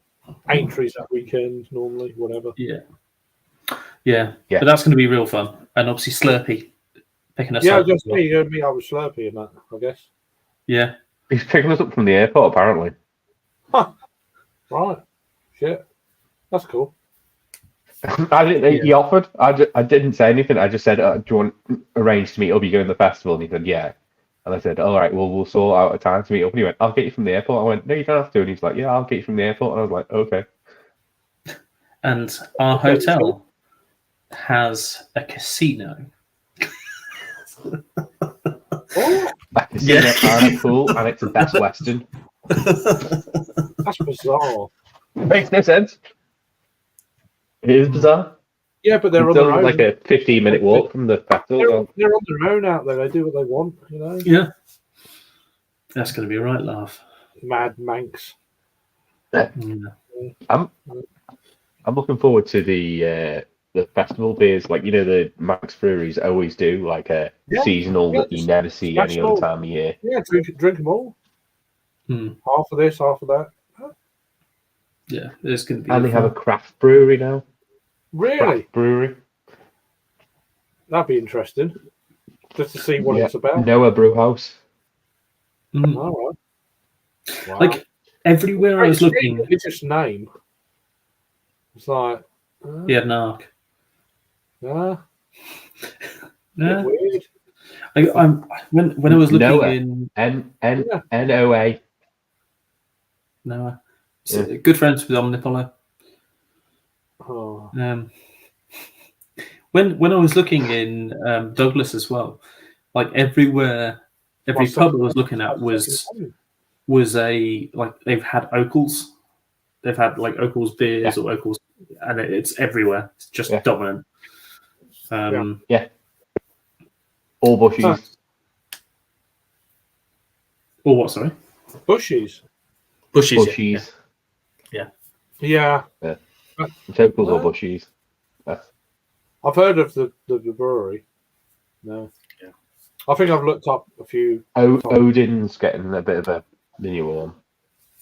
Aintree that weekend, normally, whatever. Yeah. Yeah. But that's going to be real fun. And obviously Slurpee picking us up. Just me. I was Slurpee in that, I guess. Yeah. He's picking us up from the airport, apparently. Huh. Right. Shit. That's cool. He offered. I didn't say anything. I just said, "Do you want to arrange to meet up? You go in the festival?" And he said, "Yeah." And I said, "All right, well, we'll sort out a time to meet up." And he went, "I'll get you from the airport." I went, "No, you don't have to." And he's like, "Yeah, I'll get you from the airport." And I was like, "Okay." And our hotel has a casino. A casino and a pool, and it's a Best Western. That's bizarre. Makes no sense. It is bizarre. Yeah, but they're on It's their only own. like a 15-minute walk from the festival. They're on their own out there. They do what they want, you know. Yeah. That's going to be a right laugh. Mad Manx. Yeah. I'm looking forward to the festival beers, like the Max breweries always do, like a seasonal that you never see any other time of year. Yeah, drink them all. Half of this, half of that. Yeah, there's going to be. And they have a craft brewery now. Really? Craft brewery. That'd be interesting. Just to see what it's about. Noah Brewhouse. All right. Wow. Like everywhere I was looking. It's just name. It's like. Yeah, Narc. Yeah. Yeah. Weird. When I was looking Noah. in N-O-A. Noah. Good friends with Omnipolo. Oh. When I was looking in Douglas as well, like every pub I was looking at was a like they've had Ocals, they've had like Ocals beers or Ocals, and it's everywhere. It's just dominant. All Bushies. Or what? Sorry, Bushies. Bushies. Yeah. Ocals or Bushies. I've heard of the brewery. No. Yeah. I think I've looked up a few. Odin's getting a bit of a newer one.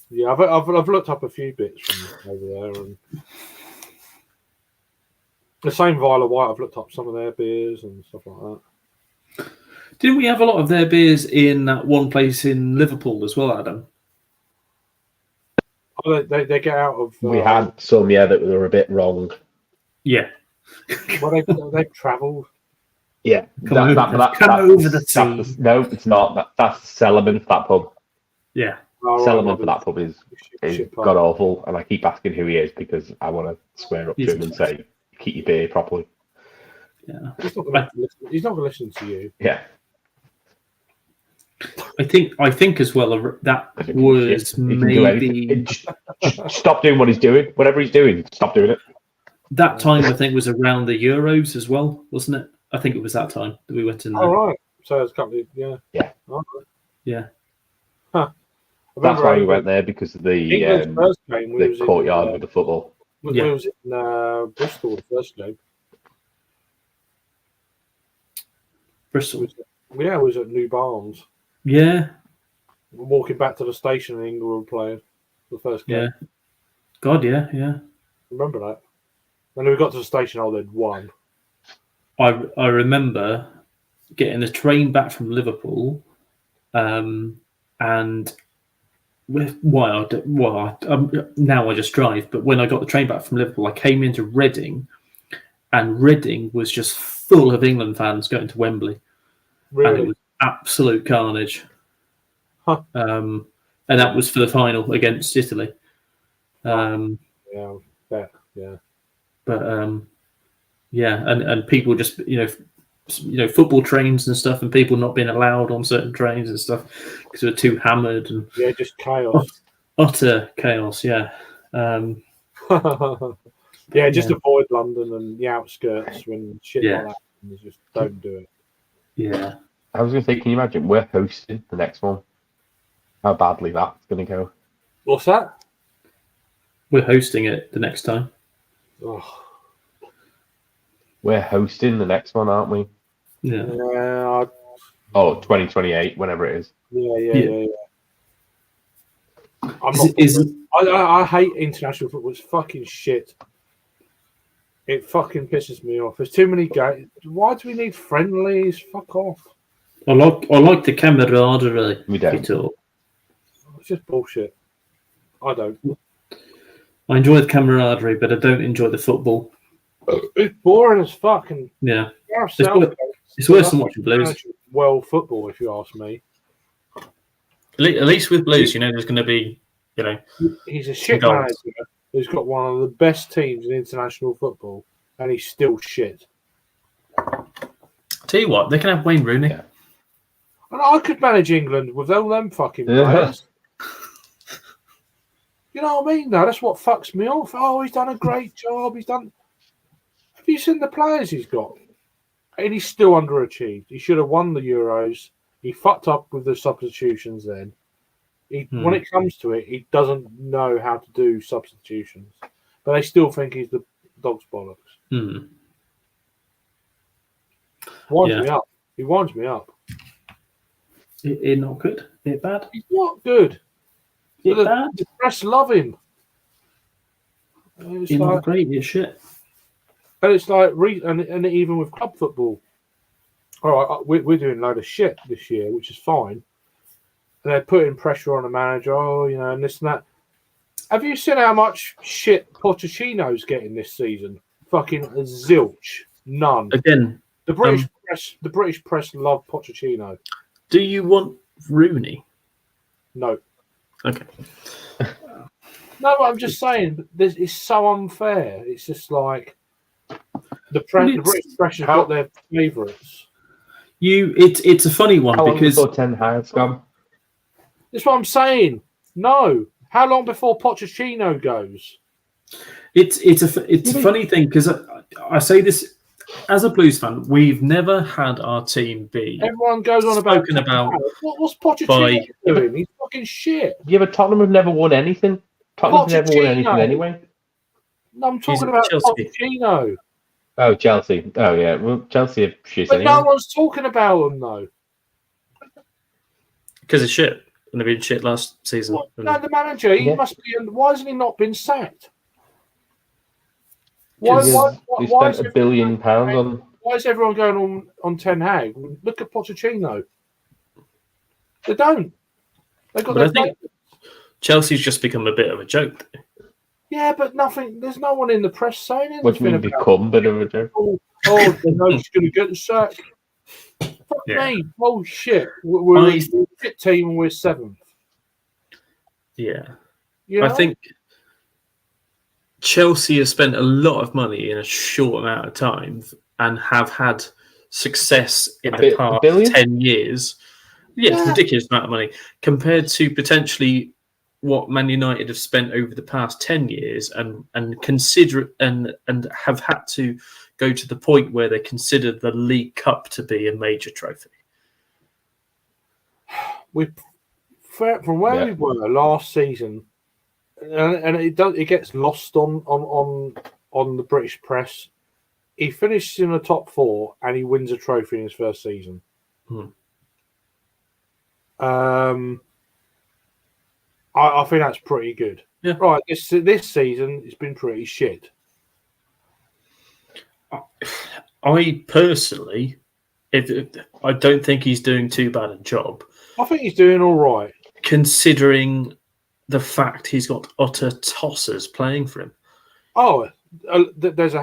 Yeah, I've looked up a few bits from over there, and the same Vile of White. I've looked up some of their beers and stuff like that. Didn't we have a lot of their beers in that one place in Liverpool as well, Adam? Oh, they get out of. We had some, that were a bit wrong. Yeah. Well, they've travelled. Yeah, Come over the sea. No, it's not. That's Sellerman for that pub. Yeah. Sellerman for that pub is god awful, and I keep asking who he is because I want to swear up to him and say, "Keep your beer properly." Yeah. He's not going to listen to you. Yeah. I think as well that was maybe stop doing what he's doing. Whatever he's doing, stop doing it. That time I think was around the Euros as well, wasn't it? I think it was that time that we went in there. Oh right, so it's a couple of Yeah. Oh, yeah. Huh. That's why we went there, because of the first game, the courtyard with the football. We was in Bristol the first game. Bristol. Yeah, it was at New Barnes. Yeah. Walking back to the station, and England were playing the first game. Yeah. God, yeah. Remember that? When we got to the station, they'd won. I remember getting the train back from Liverpool, and now I just drive. But when I got the train back from Liverpool, I came into Reading, and Reading was just full of England fans going to Wembley, and it Really? was absolute carnage. Huh. And that was for the final against Italy. Yeah, I bet. Yeah. But yeah, and people just football trains and stuff, and people not being allowed on certain trains and stuff because they're too hammered and Yeah, just chaos. utter chaos. Yeah. Yeah, just avoid London and the outskirts when shit like that happens. Just don't do it. Yeah. I was going to say, can you imagine we're hosting the next one? How badly that's going to go. What's that? We're hosting it the next time. Oh, We're hosting the next one, aren't we? Yeah. yeah, Oh, 2028, whenever it is. yeah. I'm not. Is I hate international football. It's fucking shit. It fucking pisses me off. There's too many games. Why do we need friendlies? Fuck off. I like the camaraderie. We don't. It's just bullshit. I don't. I enjoy the camaraderie, but I don't enjoy the football. It's boring as fuck. And Yeah. Southgate, It's worse than watching Blues. well, football, if you ask me. At least with Blues, there's going to be, He's a shit goals. manager who's got one of the best teams in international football, and he's still shit. Tell you what, they can have Wayne Rooney. Yeah. And I could manage England with all them fucking players. You know what I mean? Though that's what fucks me off. Oh, he's done a great job. Have you seen the players he's got? And he's still underachieved. He should have won the Euros. He fucked up with the substitutions then. When it comes to it, he doesn't know how to do substitutions. But they still think he's the dog's bollocks. Winds me up. He winds me up. It not good. It bad. He's not good. It The bad. press love him. It's It's like, not great. It's shit. and it's like, and even with club football. All right, we're doing a load of shit this year, which is fine. And they're putting pressure on the manager, and this and that. Have you seen how much shit Pochettino's getting this season? Fucking zilch. None. Again, The British press love Pochettino. do you want Rooney? No. Okay. No, but I'm just saying, it's so unfair. It's just like the British press have got their favourites. It's a funny one How long because before Ten Hag's gone? That's what I'm saying. No. How long before Pochettino goes? it's a funny thing because I say this as a Blues fan, we've never had our team be Everyone goes on spoken about. What's Pochettino doing? He's fucking shit. Yeah, but Tottenham have never won anything. Tottenham's never won anything anyway. No, I'm talking about Chelsea. Pochettino. Oh, Chelsea. Oh, yeah. Well, Chelsea have shit But anyway. no one's talking about them, though. Because of shit. And they've been shit last season. What? No, the manager, he must be. Why hasn't he not been sacked? They spent £1 billion on. Why is everyone going on Ten Hag? Look at Pochettino. They don't. They got. But I think Chelsea's just become a bit of a joke. Yeah, but nothing. There's no one in the press saying anything. What do you mean become a bit of a joke? Oh, no, he's going to get the sack. Fuck me. Oh, shit. We're a shit team and we're 7th. Yeah. You know? I think Chelsea has spent a lot of money in a short amount of time and have had success in the past 10 years. Yeah, it's a ridiculous amount of money compared to potentially what Man United have spent over the past 10 years and consider and have had to go to the point where they consider the League Cup to be a major trophy. From where we were last season, and it gets lost on the British press. He finishes in the top 4 and he wins a trophy in his first season. I think that's pretty good. Yeah. Right, this season it's been pretty shit. I personally, I don't think he's doing too bad a job. I think he's doing all right, considering the fact he's got utter tossers playing for him. Oh, there's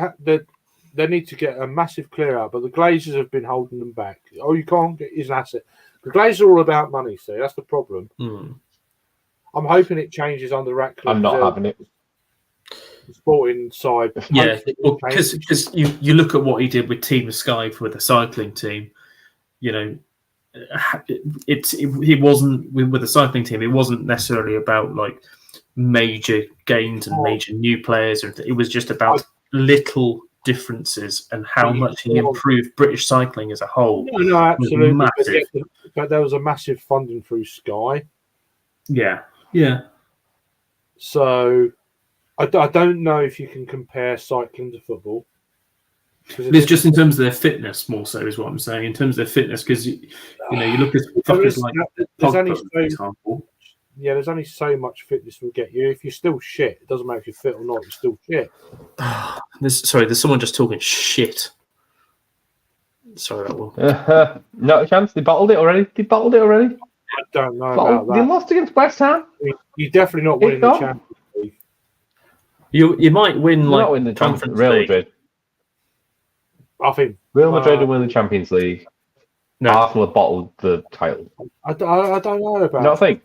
they need to get a massive clear out, but the Glazers have been holding them back. Oh, you can't get his asset. The Glazers are all about money, see, that's the problem. I'm hoping it changes under Ratcliffe. I'm not having it. Sporting side. Yeah, because you look at what he did with Team Sky for the cycling team. You know, he wasn't with the cycling team. It wasn't necessarily about like major gains and major new players. It was just about little differences and how much he improved British cycling as a whole. No, absolutely. Massive. But there was a massive funding through Sky. Yeah. So I don't know if you can compare cycling to football. It's just in terms of their fitness, more so, is what I'm saying. In terms of their fitness, because you look at fuckers like Pogba, for example. Yeah, there's only so much fitness will get you. If you're still shit, it doesn't matter if you're fit or not. You're still shit. There's someone just talking shit. Sorry, that will. Not a chance. They bottled it already. I don't know about that. They lost against West Ham. You're definitely not winning the Champions League. You might win not win the Conference Real League. Madrid. I think Real Madrid will win the Champions League. No. Arsenal have bottled the title. I don't know about. No, I think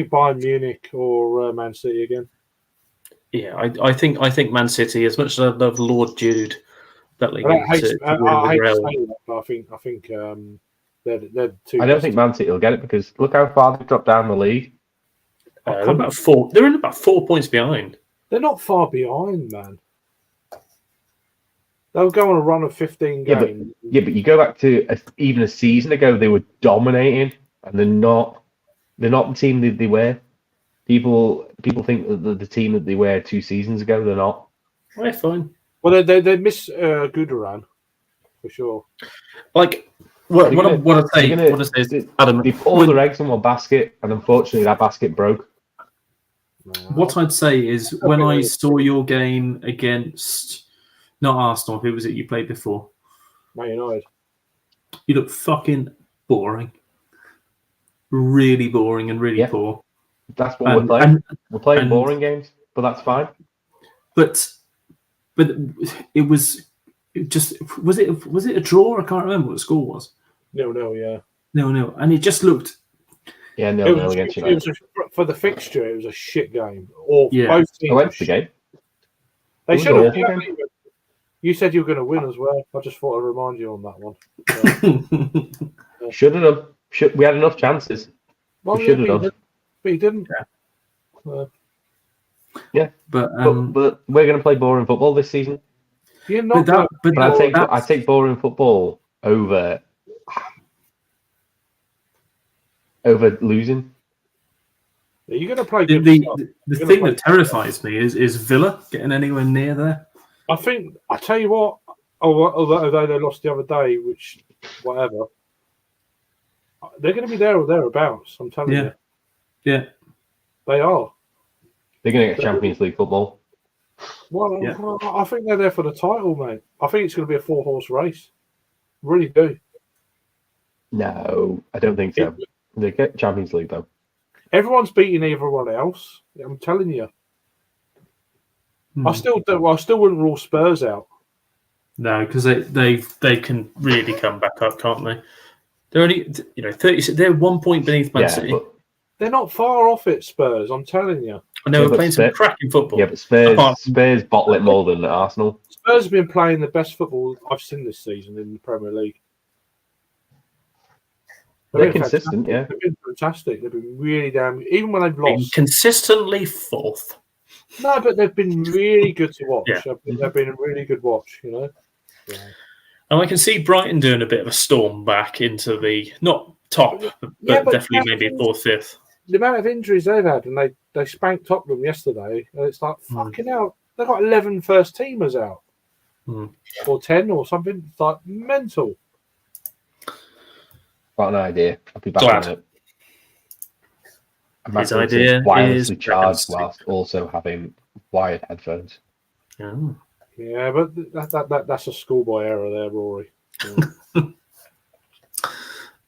Bayern Munich or Man City again. Yeah, I think Man City. As much as I love Lord Jude, that league. I hate to say that, but I think they're two. I don't think Man City will get it because look how far they've dropped down the league. They're about 4. They're in about 4 points behind. They're not far behind, man. They'll go on a run of 15 games. Yeah, but you go back to even a season ago, they were dominating, and they're not the team that they were. People think that the team that they were 2 seasons ago, they're not. They're fine. Well, they miss Gooderan for sure. Like what I say is, Adam, they put all their eggs in one basket, and unfortunately, that basket broke. What I'd say is when I saw your game against not Arsenal, who was it you played before? Man United. You look fucking boring. Really boring and really poor. That's what we're playing. We're playing boring games, but that's fine. But it was it a draw? I can't remember what the score was. 0-0, yeah. 0-0, and it just looked. Yeah, 0-0 against United. For the fixture, it was a shit game. Or both teams. I went to the game. They should have. You said you were going to win as well. I just thought I'd remind you on that one. Should have. We had enough chances. Well, we should have done. But he didn't. Yeah, but we're going to play boring football this season. You're not. But I take boring football over losing. You're going to play. The thing that terrifies me is Villa getting anywhere near there. I tell you what. Although they lost the other day, which whatever, they're going to be there or thereabouts. I'm telling you. Yeah, they are. They're going to get Champions League football. Well, I think they're there for the title, mate. I think it's going to be a 4-horse race. Really do. No, I don't think so. They get Champions League though. Everyone's beating everyone else. I'm telling you. I still wouldn't rule Spurs out. No, because they can really come back up, can't they? They're only 36. They're 1 point beneath Man City. But they're not far off it, Spurs. I'm telling you. And they were playing some cracking football. Yeah, but Spurs bottle it more than Arsenal. Spurs have been playing the best football I've seen this season in the Premier League. They're consistent, They've been fantastic. They've been really damn. Even when they've lost, consistently fourth. No, but they've been really good to watch. Yeah. They've been a really good watch, you know. Yeah. And I can see Brighton doing a bit of a storm back into the not top, but definitely maybe 4th, 5th. The amount of injuries they've had, and they spanked Tottenham yesterday, and it's like fucking hell. They've got 11 first teamers out, or 10 or something. It's like mental. Got an idea. I'll be back on it. His idea wirelessly charged whilst also having wired headphones. Oh. Yeah, but that's a schoolboy error there, Rory. Yeah,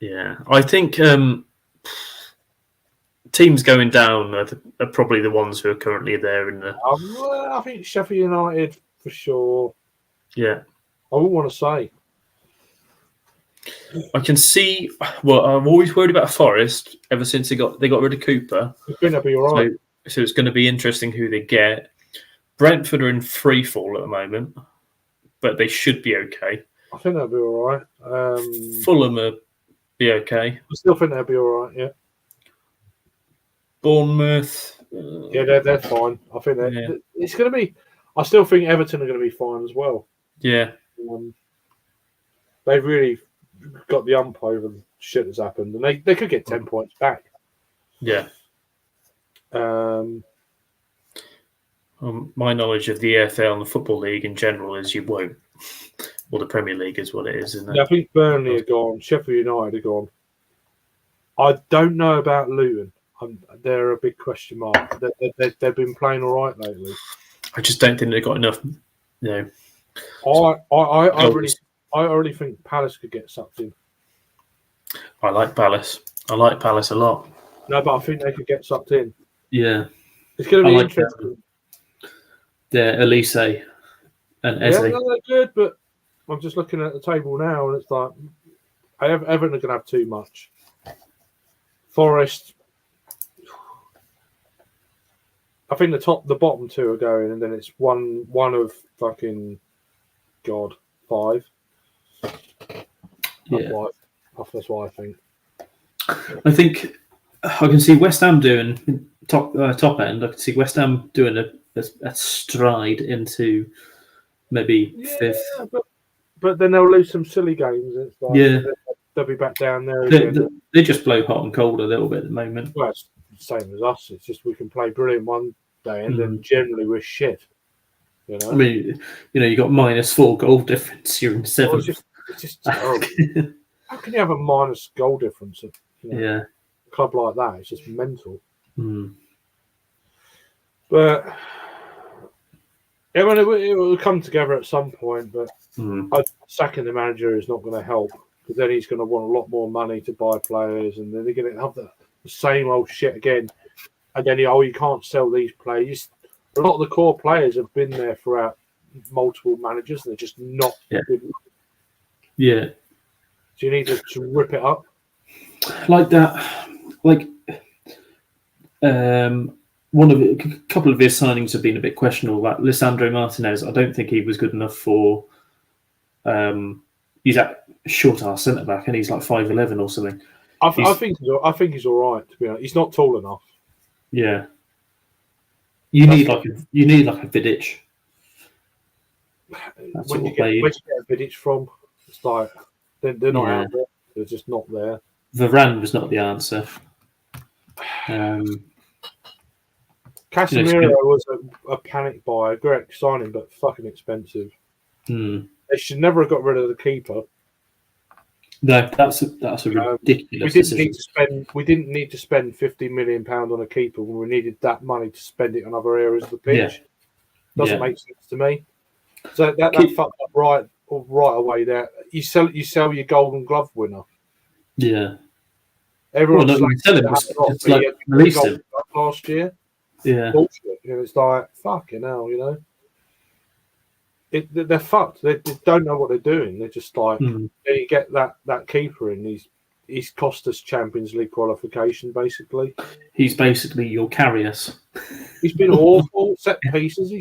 yeah. I think teams going down are probably the ones who are currently there in the. I think Sheffield United for sure. Yeah. I wouldn't want to say. I can see. Well, I'm always worried about Forest ever since they got rid of Cooper. I think they'll be all right. So it's going to be interesting who they get. Brentford are in free fall at the moment, but they should be okay. I think they'll be all right. Fulham will be okay. I still think they'll be all right. Yeah. Bournemouth. Yeah, they're fine. I think it's going to be. I still think Everton are going to be fine as well. Yeah. They've really got the ump over the shit that's happened, and they could get 10 points back. Yeah. My knowledge of the EFL and the Football League in general is you won't. Well, the Premier League is what it is, isn't it? Yeah, I think Burnley are gone. Sheffield United are gone. I don't know about Luton. They're a big question mark. They've been playing all right lately. I just don't think they've got enough. You know, I really think Palace could get sucked in. I like Palace. I like Palace a lot. No, but I think they could get sucked in. Yeah. It's going to be interesting. They're Elise and Eze. Yeah, no, they're good, but I'm just looking at the table now, and it's like Everton are going to have too much. Forest, I think the bottom two are going, and then it's one of fucking God 5. Yeah, that's what I think. I think I can see West Ham doing top end. I can see West Ham doing a stride into maybe 5th. But then they'll lose some silly games. It's like, they'll be back down there again. They just blow hot and cold a little bit at the moment. Well, it's the same as us. It's just we can play brilliant one day, and then generally we're shit. You know? I mean, you got -4 goal difference. You're in 7th. It's just terrible. How can you have a minus goal difference at a club like that? It's just mental. But it will come together at some point. But sacking the manager is not going to help, because then he's going to want a lot more money to buy players, and then they're going to have the same old shit again. And then you can't sell these players. A lot of the core players have been there throughout multiple managers, and they're just not good. Yeah. So you need to rip it up. Like that. Like a couple of his signings have been a bit questionable. Like Lisandro Martinez, I don't think he was good enough for. He's at short ass centre back, and he's like 5'11" or something. I think he's all right, to be honest. He's not tall enough. Yeah. You need like a Vidic. Where'd you get a Vidic from? It's like they're not out there. They're just not there. Varane was not the answer. Casemiro was a panic buy, a great signing, but fucking expensive. They should never have got rid of the keeper. No, that's a ridiculous decision. We didn't need to spend £50 million on a keeper when we needed that money to spend it on other areas of the pitch. Doesn't make sense to me. So that fucked up right away there. You sell your Golden Glove winner. Yeah. Everyone's like release him last year. Yeah. Bullshit. It's like fucking hell, They're fucked. They don't know what they're doing. They're just like, you get that keeper in. He's cost us Champions League qualification, basically. He's basically your Carrius. He's been awful. Set pieces.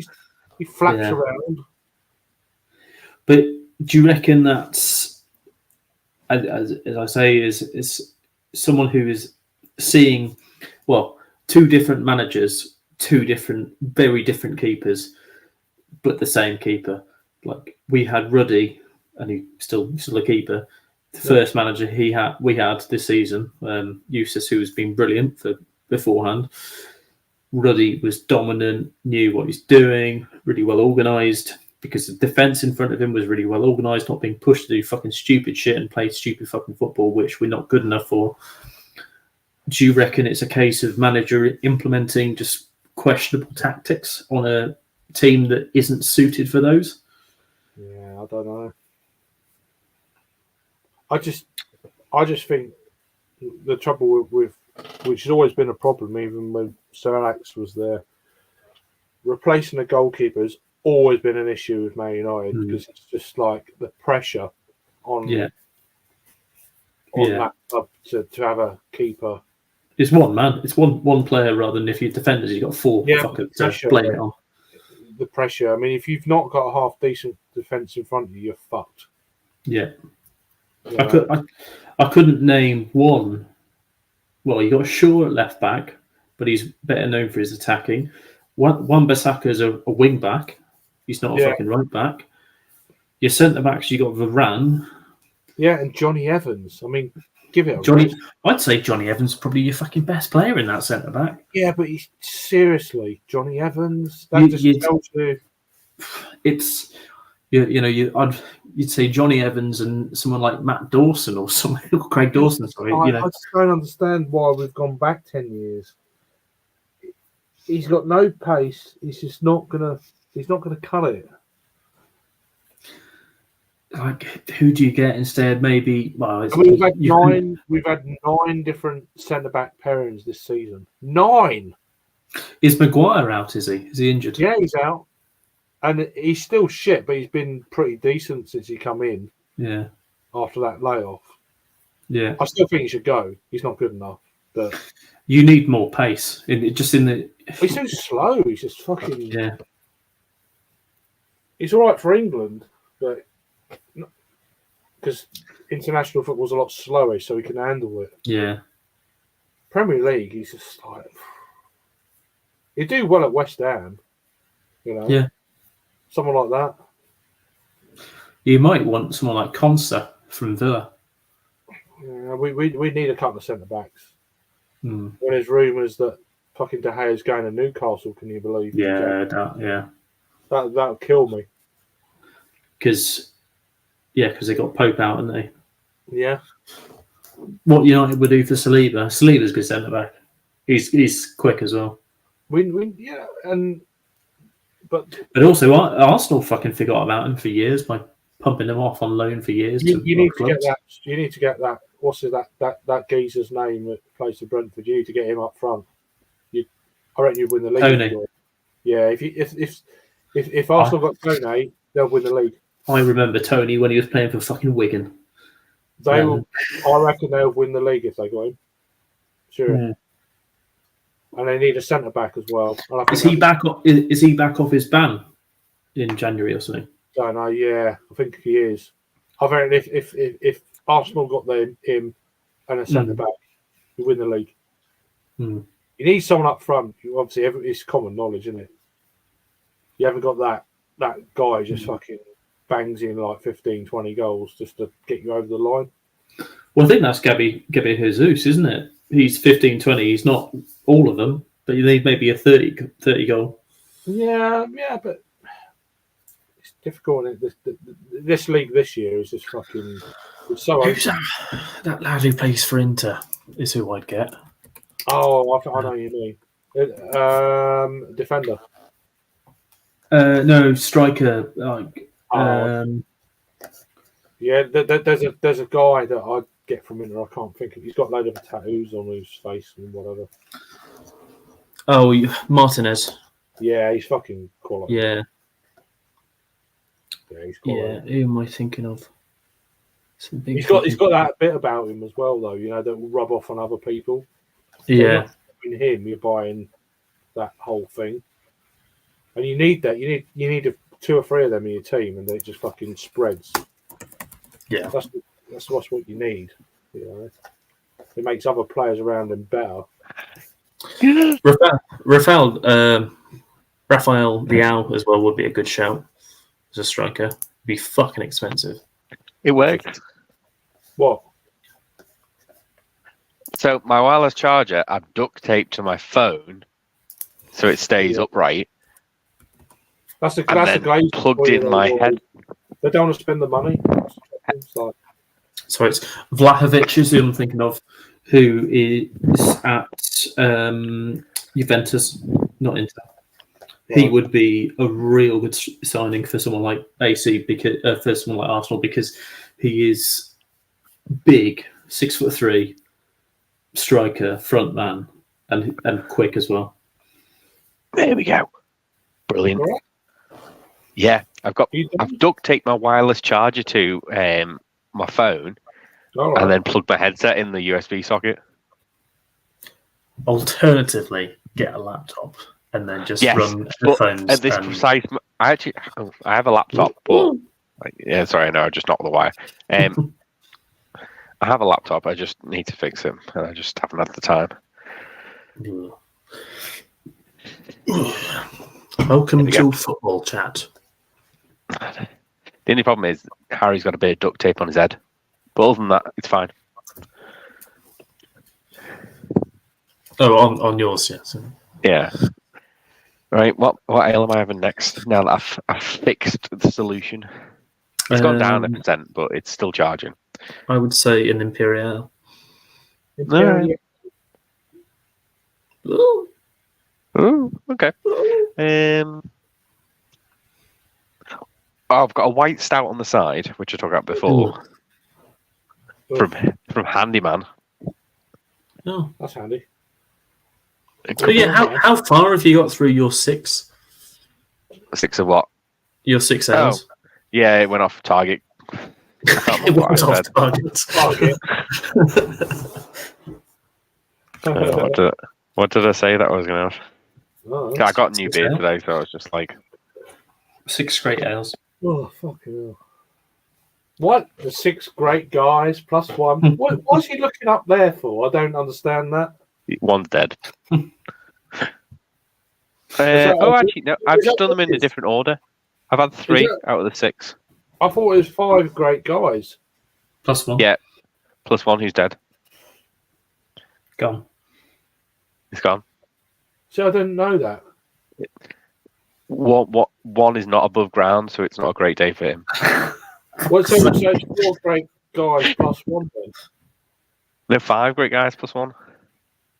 He flaps around. But do you reckon that's, as I say, is someone who is seeing, two different managers, very different keepers, but the same keeper? Like we had Ruddy, and he's still a keeper. The first manager we had this season, Eustace, who has been brilliant for beforehand. Ruddy was dominant, knew what he's doing, really well organised, because the defence in front of him was really well organised, not being pushed to do fucking stupid shit and play stupid fucking football, which we're not good enough for. Do you reckon it's a case of manager implementing just questionable tactics on a team that isn't suited for those? Yeah, I don't know. I just think the trouble with which has always been a problem, even when Sir Alex was there, replacing the goalkeepers always been an issue with Man United because it's just like the pressure on that club to have a keeper. It's one man. It's one player rather than if you're defenders, you've got four fuckers to blame it on. The pressure. I mean, if you've not got a half decent defence in front of you, you're fucked. Yeah. You know? I couldn't name one. Well, you got Shaw at left back, but he's better known for his attacking. Wan-Bissaka is a wing back. He's not a fucking right back. Your centre backs, you got Varane. Yeah, and Johnny Evans. I mean, give it a Johnny. I'd say Johnny Evans is probably your fucking best player in that centre back. Yeah, but seriously, Johnny Evans. That just tells you. It's you'd say Johnny Evans and someone like Matt Dawson or someone Craig Dawson. Sorry, I just don't understand why we've gone back 10 years. He's got no pace. He's just not gonna. He's not gonna cut it. Like, who do you get instead? Maybe. Well, we've had nine different centre back pairings this season. 9. Is Maguire out? Is he? Is he injured? Yeah, he's out, and he's still shit, but he's been pretty decent since he come in. Yeah. After that layoff. Yeah. I still think he should go. He's not good enough. But you need more pace. He's too slow. He's just fucking. Yeah. He's all right for England, but. Because international football's a lot slower, so he can handle it. Yeah. Premier League, he's just like he'd do well at West Ham, you know. Yeah. Someone like that. You might want someone like Conser from Villa. Yeah, we need a couple of centre backs. When there's rumours that fucking De Gea's going to Newcastle, can you believe? Yeah, that'll kill me. Because they got Pope out, haven't they? Yeah. What United would do for Saliba? Saliba's good centre back. He's quick as well. But also Arsenal fucking forgot about him for years by pumping him off on loan for years. You need to get that. You need to get that. What's that geezer's name that plays for Brentford? You need to get him up front. I reckon you'd win the league. Tony. Yeah, if Arsenal got Tony, they'll win the league. I remember Tony when he was playing for fucking Wigan. They will. I reckon they'll win the league if they got him. Sure. Yeah. And they need a centre back as well. Is he back off his ban in January or something? Don't know. Yeah, I think he is. I reckon if Arsenal got him and a centre back, you win the league. You need someone up front. Obviously, it's common knowledge, isn't it? You haven't got that guy just fucking bangs in like 15, 20 goals just to get you over the line. Well, I think that's Gabi Jesus, isn't it? He's 15, 20. He's not all of them, but you need maybe a 30 goal. Yeah, but it's difficult. This league this year is just fucking. It's so. Who's that lad who plays for Inter? Is who I'd get. Oh, I know you mean. Defender. No, striker. Yeah, there's a guy that I'd get from Inter. I can't think of. He's got a load of tattoos on his face and whatever. Oh, Martinez. Yeah, he's fucking quality. Yeah. Yeah, he's quality. Yeah, who am I thinking of? He's got that bit about him as well, though. You know, that will rub off on other people. Yeah. In him, you're buying that whole thing, and you need that. You need 2 or 3 of them in your team, and then it just fucking spreads. Yeah, that's what you need. You know, it makes other players around him better. Rafael Leao as well would be a good shout as a striker. It'd be fucking expensive. It worked. What? So my wireless charger, I've duct taped to my phone, so it stays upright. That's a plugged in my head. They don't want to spend the money. So it's Vlahovic is who I'm thinking of, who is at Juventus, not Inter. Right. He would be a real good signing for someone like AC, because for someone like Arsenal, because he is big, 6'3", striker, front man, and quick as well. There we go. Brilliant. Yeah, I've duct taped my wireless charger to my phone, and then plugged my headset in the USB socket. Alternatively, get a laptop and then just run headphones. At this precise, I have a laptop, but sorry, no, I just knocked the wire. I have a laptop. I just need to fix it, and I just haven't had the time. Welcome to football chat. The only problem is Harry's got a bit of duct tape on his head, but other than that, it's fine. Oh, on yours, yes. Yeah. Right. What ale am I having next? Now that I've fixed the solution, it's gone down 1%, but it's still charging. I would say an Imperial. Ooh, okay. I've got a white stout on the side, which I talked about before, from Handyman. Oh, that's handy. So yeah, how far have you got through your 6? 6 of what? Your 6 ales? Oh, yeah, it went off target. It went off target. What did I say that I was going to have? Oh, I got new beer today, so I was just like... 6 great ales. Oh, fucking hell. What? The 6 great guys plus 1? What's he looking up there for? I don't understand that. One's dead. Actually, no. I've just done them in a different order. I've had 3 out of the 6. I thought it was 5 great guys. Plus 1. Yeah. Plus 1 who's dead. Gone. He's gone. See, I didn't know that. One is not above ground, so it's not a great day for him. What's so much? 4 great guys plus 1 then? No, 5 great guys plus 1.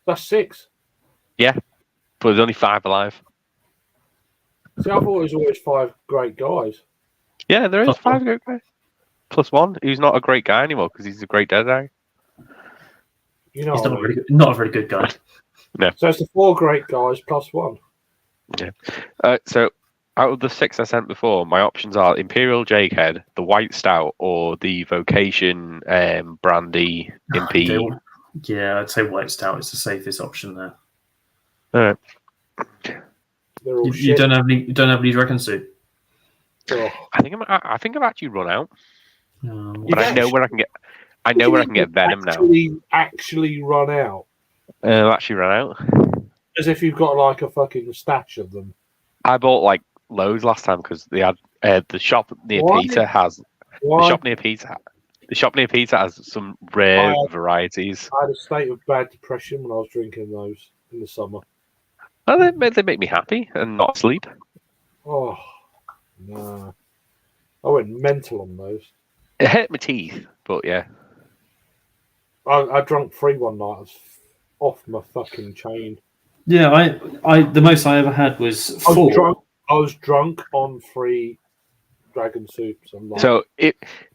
That's 6. Yeah, but there's only 5 alive. See, I thought it was always 5 great guys. Yeah, there is 5 great guys. Plus 1, who's not a great guy anymore because he's a great dead guy. You know, he's not a very good guy. No. So it's the 4 great guys plus 1. Yeah. So out of the 6 I sent before, my options are Imperial Jakehead, the White Stout, or the Vocation Brandy MP. Yeah, I'd say White Stout is the safest option there. All right. They're all You don't have any dragon soup. Oh. I think I've actually run out. But You've I know where I can get. I know where I can get Venom now. Actually run out. I've actually run out. As if you've got like a fucking stash of them. I bought like loads last time because they had the shop near Peter has Why? the shop near Peter has some rare varieties. I had a state of bad depression when I was drinking those in the summer. Oh, they make me happy and not sleep. Oh no, I went mental on those. It hurt my teeth, but yeah. I drank 3 one night. I was off my fucking chain. Yeah, I the most I ever had was 4. I was drunk on 3 dragon soups. So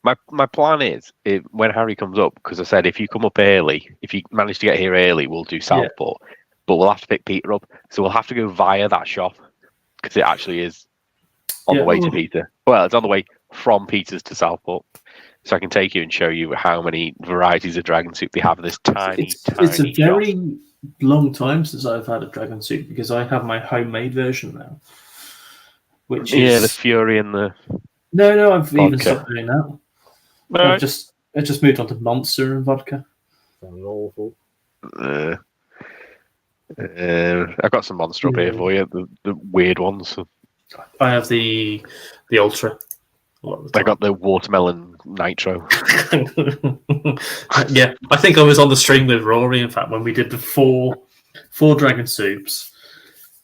my plan is when Harry comes up, because I said if you come up early, if you manage to get here early, we'll do Southport. Yeah. But we'll have to pick Peter up, so we'll have to go via that shop because it actually is on the way to Peter. Well, it's on the way from Peter's to Southport, so I can take you and show you how many varieties of dragon soup they have in this tiny. It's a very long time since I've had a dragon soup because I have my homemade version now. Which is the Fury and the no, I've vodka. Even stopped doing that. I just moved on to Monster and vodka. Sounds awful. I've got some Monster up here for you, the weird ones. I have the Ultra. I got the watermelon nitro. Yeah, I think I was on the stream with Rory. In fact, when we did the four dragon soups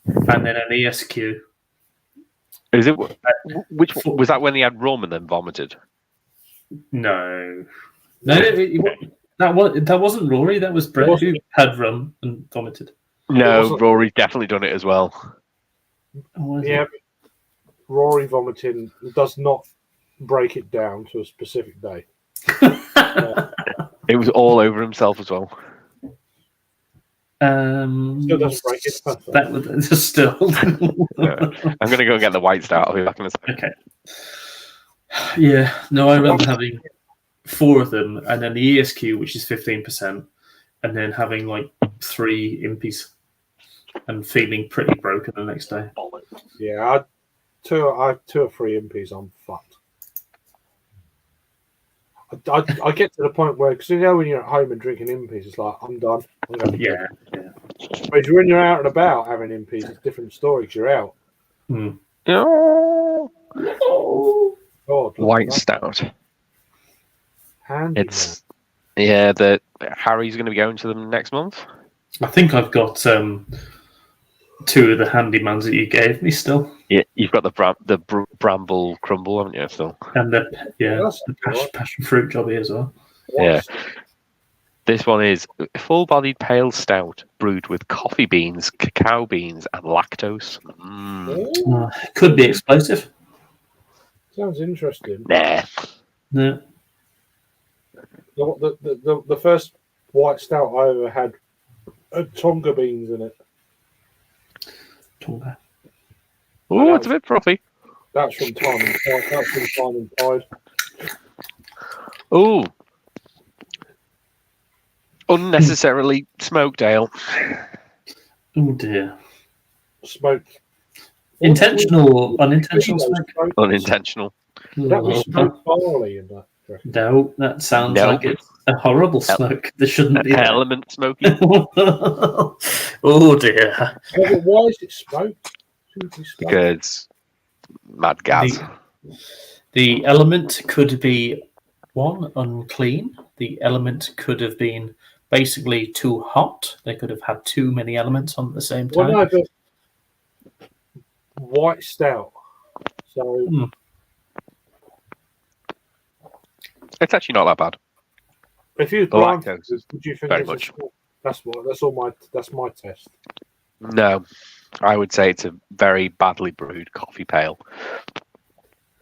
and then an ESQ. Is it which was that when he had rum and then vomited? No, that wasn't Rory. That was Brett who had rum and vomited. No, Rory's definitely done it as well. Yeah, Rory vomiting does not break it down to a specific day. It was all over himself as well. Still doesn't break it. That would still. I'm going to go and get the white stout. I'll be back in a second. Okay. Yeah, no, I remember having 4 of them, and then the ESQ, which is 15%, and then having like 3 impies, and feeling pretty broken the next day. Yeah, I have 2 or 3 impies. I'm fucked. I get to the point where, because you know when you're at home and drinking impies, it's like I'm done. Yeah. But when you're out and about having impies, it's a different story. Because you're out. Oh, God, white stout. Handy, It's the Harry's going to be going to them next month. I think I've got 2 of the handymans that you gave me still. Yeah, you've got the bramble crumble, haven't you? Still, And the that's passion fruit jobby as well. yeah. This one is full-bodied pale stout brewed with coffee beans, cacao beans, and lactose. Could be explosive. Sounds interesting. Nah. No. The first white stout I ever had Tonga beans in it. Tonga. Oh, it's a bit frothy. That's from Time and Tide. That's from Time and Tide. Oh. Unnecessarily smoked ale. Oh dear. Smoke. Intentional or unintentional smoke? Unintentional. That was smoked barley in that. No, that sounds No. like it's a horrible smoke. There shouldn't be. Element smoky. Oh dear. Yeah, but why is it smoked? Because mad gas. The element could be 1, unclean. The element could have been basically too hot. They could have had too many elements on at the same time. Well, no, but white stout. So It's actually not that bad. if you The lactose is would you think very it's much. that's my test. No, I would say it's a very badly brewed coffee pale.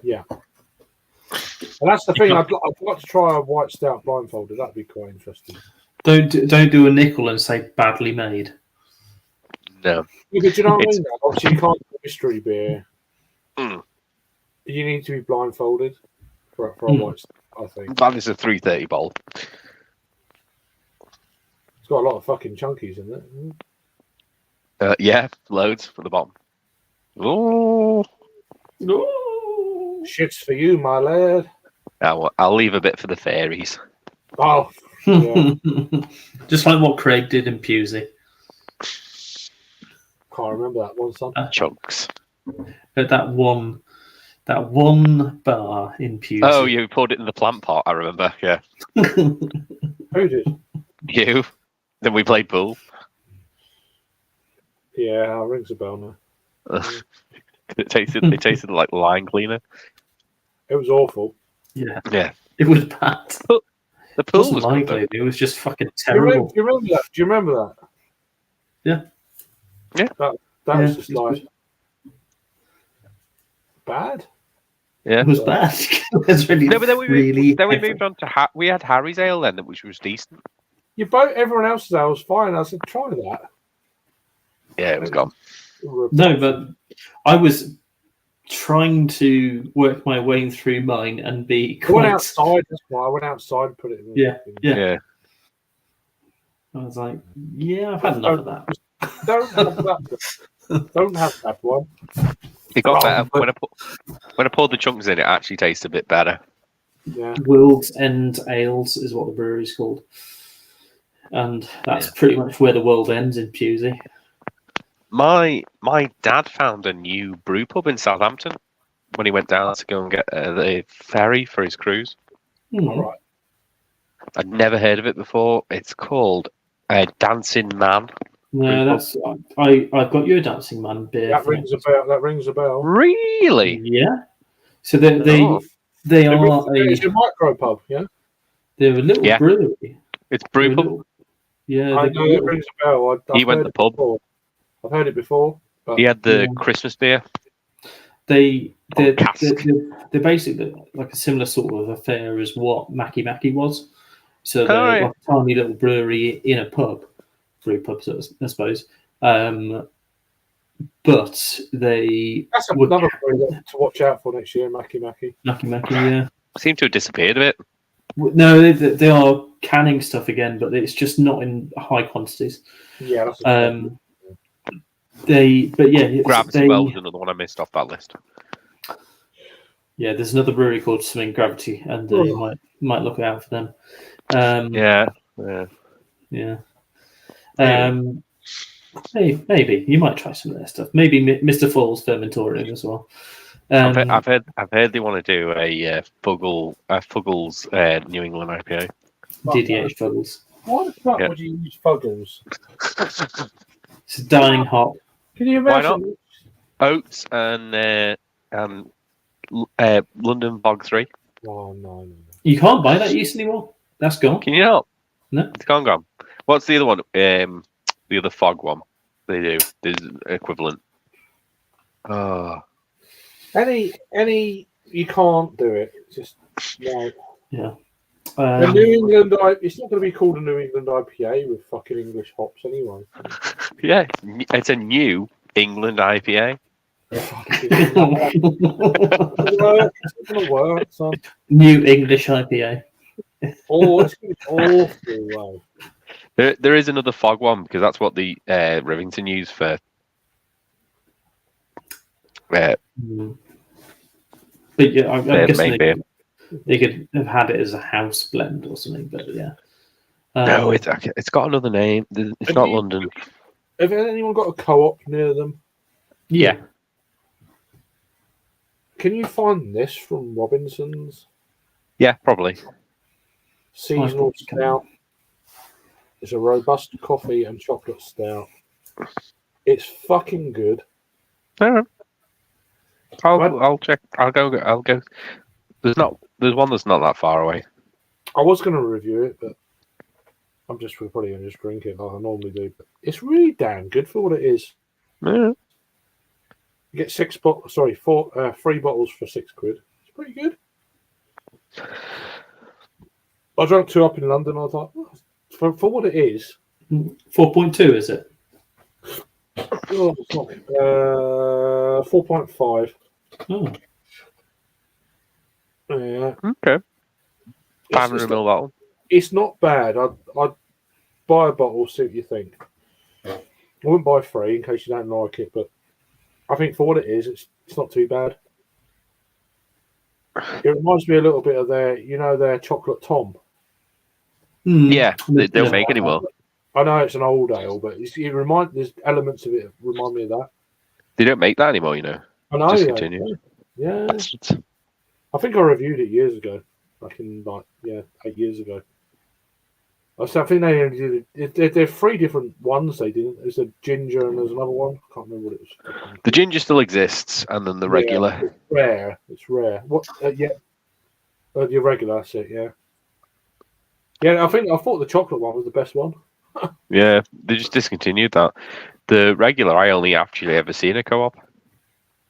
Yeah. And that's the thing. I'd like to try a white stout blindfolded. That'd be quite interesting. Don't do a nickel and say badly made. No. Yeah, but do you know what I mean? Obviously, you can't do mystery beer. Mm. You need to be blindfolded for a white stout, I think. That is a 330 bowl. It's got a lot of fucking chunkies in it. Yeah, loads for the bottom. Oh, No. Shits for you, my lad. I'll leave a bit for the fairies. Oh, yeah. Just like what Craig did in Pusey. Can't remember that one, son. Chunks. At that one bar in Pusey. Oh, you poured it in the plant pot, I remember. Yeah. Who did? You. Then we played pool. Yeah, rings a bell now. It tasted like line cleaner. It was awful. Yeah. Yeah. It was bad. The It pool wasn't was like good. it was just fucking Do you terrible. remember that? Do you remember that? Yeah. Yeah. That Yeah, was just it was like bad. Yeah. It was bad. It was really, No, but then we really moved on to we had Harry's ale then, which was decent. Everyone else's ale was fine. I said, try that. Yeah, it was gone. No, but I was trying to work my way through mine and be I went quite. outside. That's why I went outside and put it in. Yeah. Yeah. I was like, yeah, I've had enough of that. Don't have that. Don't have that one. It got Oh, better when I poured the chunks in. It actually tasted a bit better. Yeah. World's End Ales is what the brewery's called. And that's pretty much where the world ends in Pusey. My dad found a new brew pub in Southampton when he went down to go and get the ferry for his cruise. All right. I'd never heard of it before. It's called Dancing Man. No, that's I've got you a Dancing Man beer. That rings a bell. That rings a bell. Really? Yeah. So they Oh. they are It's a micro pub, yeah. they're a little Yeah. brewery. It's brew They're a pub. little- yeah, I they're know it little- rings a bell. I've He went heard to it the pub. before. I've heard it before. But He had the Yeah. Christmas beer. they're cask. they're basically like a similar sort of affair as what Mackie was. So they're Oh, yeah. like a tiny little brewery in a pub, brew pubs, I suppose. But they That's another brewery to watch out for next year, Mackie. Mackie, yeah. Seem to have disappeared a bit. No, they are canning stuff again, but it's just not in high quantities. Yeah, that's Gravity Wells is another one I missed off that list. Yeah, there's another brewery called something Gravity, and you might look out for them. Yeah. Maybe you might try some of their stuff. Maybe Mr. Falls Fermentorium as well. I've heard they want to do a Fuggles New England IPA. DDH Fuggles. Why the fuck would you use Fuggles? It's a dying hop. Can you imagine? Why not? Oats and London Bog 3. Oh, no. You can't buy that yeast anymore. That's gone. Can you not? No. It's gone. What's the other one? The other fog one. They do. There's equivalent. Oh. Any, you can't do it. It's just no. Yeah. The New England, it's not going to be called a New England IPA with fucking English hops anyway. Yeah, it's a New England IPA. It's not going to work, son. New English IPA. Oh, it's going to be awful. There is another fog one because that's what the Rivington use for. But yeah, I'm guessing they could have had it as a house blend or something. But yeah, no, it's got another name. It's not London. Have anyone got a co-op near them? Yeah. Can you find this from Robinson's? Yeah, probably. Seasonal stout. It's a robust coffee and chocolate stout. It's fucking good. All right. I'll check. I'll go. There's one that's not that far away. I was going to review it, but I'm probably going to just drink it like I normally do. But it's really damn good for what it is. Yeah. You get 3 bottles for £6. It's pretty good. I drank 2 up in London. I was like, for what it is. 4.2 is it? 4.5. Oh. Yeah. Okay. 500 ml bottle. It's not bad. I'd buy a bottle, see what you think. I wouldn't buy 3 in case you don't like it, but I think for what it is, it's not too bad. It reminds me a little bit of their chocolate Tom. Yeah, they don't make anymore. I know it's an old ale, but there's elements of it that remind me of that. They don't make that anymore, you know. I know. Discontinued. Yeah. I think I reviewed it years ago. Back in 8 years ago. I think they only did. There are 3 different ones they did. There's a ginger and there's another one. I can't remember what it was. The ginger still exists, and then the regular. Yeah, it's rare. What? Your regular. That's it. Yeah. Yeah, I thought the chocolate one was the best one. Yeah, they just discontinued that. The regular, I only actually ever seen a co-op.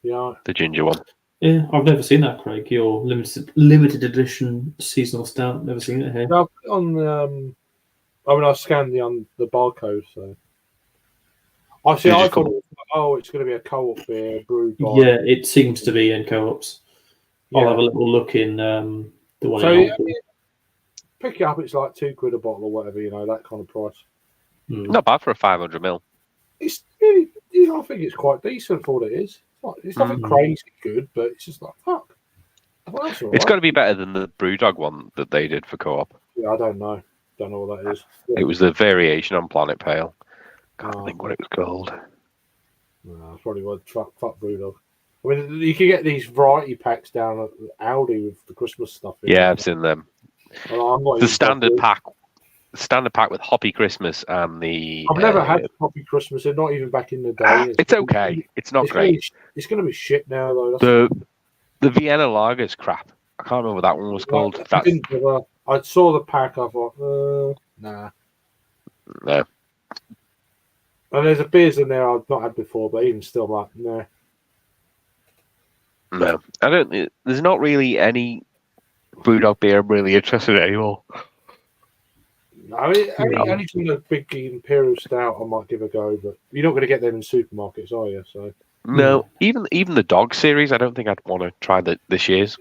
Yeah. The ginger one. Yeah, I've never seen that, Craig. Your limited edition seasonal stout. Never seen it here. No, I scanned the barcode, so. I thought, it's going to be a co-op beer brewed by. Yeah, it seems to be in co-ops. Yeah. I'll have a little look in the one. So pick it up. It's like £2 a bottle or whatever, that kind of price. Not bad for a 500 ml. It's really, I think it's quite decent for what it is. It's nothing crazy good, but it's just like fuck. Well, that's all It's right. got to be better than the Brewdog one that they did for co-op. Yeah, I don't know. Don't know what that is. Yeah. It was the variation on Planet Pale. Can't think what it was called. No, it's probably what fuck Brewdog. I mean, you can get these variety packs down at Aldi with the Christmas stuff. Yeah, I've seen them. Well, The standard pack with Hoppy Christmas and the. I've never had Hoppy Christmas. They're not even back in the day. It's okay. It's not great. It's going to be shit now, though. The Vienna Lager's crap. I can't remember what that one was called. I saw the pack. I thought, nah. No. And there's a beers in there I've not had before, but even still, like, nah. No, I don't. There's not really any Brewdog beer I'm really interested in anymore. I mean, anything like big Imperial Stout, I might give a go, but you're not going to get them in supermarkets, are you? So No, even the dog series, I don't think I'd want to try this year's.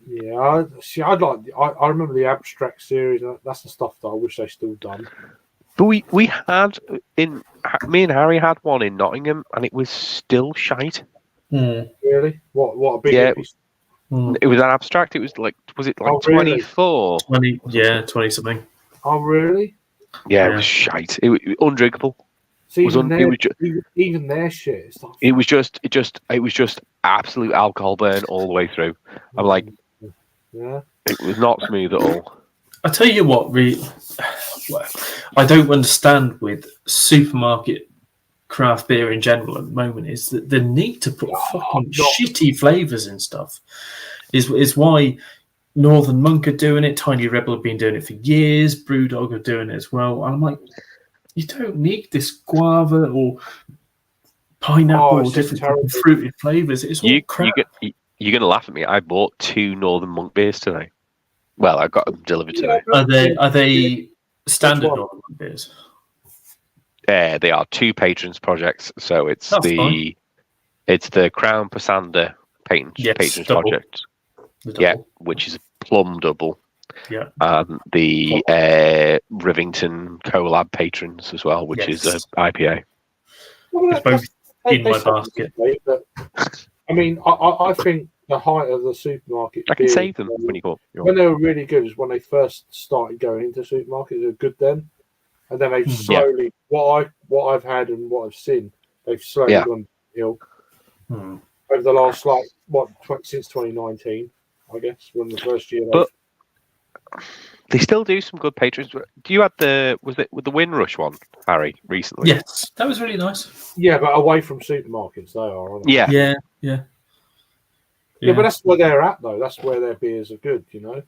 yeah, I remember the Abstract series. That's the stuff that I wish they still done. But we had me and Harry had one in Nottingham, and it was still shite. Really? What a big episode. It was an Abstract. It was was it 24? 20, 20 something. Oh, really? Yeah, it was shite. It was undrinkable. See, even their shit. It was just absolute alcohol burn all the way through. I'm like, yeah, it was not smooth at all. I tell you what, I don't understand with supermarket craft beer in general at the moment is that the need to put fucking shitty flavours in stuff is why Northern Monk are doing it, Tiny Rebel have been doing it for years, Brewdog are doing it as well. And I'm like, you don't need this guava or pineapple or different fruited flavours. It's all crap. You're going to laugh at me. I bought 2 Northern Monk beers today. Well, I got them delivered today. Are they standard Northern Monk beers? They are 2 patrons projects. So it's the Crown Passander patrons double. project. Yeah, which is a plum double. Yeah. The Rivington collab patrons as well, which is an IPA. Well, it's both in my basket. I mean, I think the height of the supermarket. I can save them when they were really good is when they first started going into supermarkets. They were good then, and then they've slowly what I've had and what I've seen, they've slowly gone ill over the last since 2019, I guess, when the first year. But they still do some good patrons. Do you have with the Windrush one, Harry, recently? Yes, that was really nice. Yeah, but away from supermarkets, they are. Aren't they? Yeah. Yeah, but that's where they're at, though. That's where their beers are good, you know.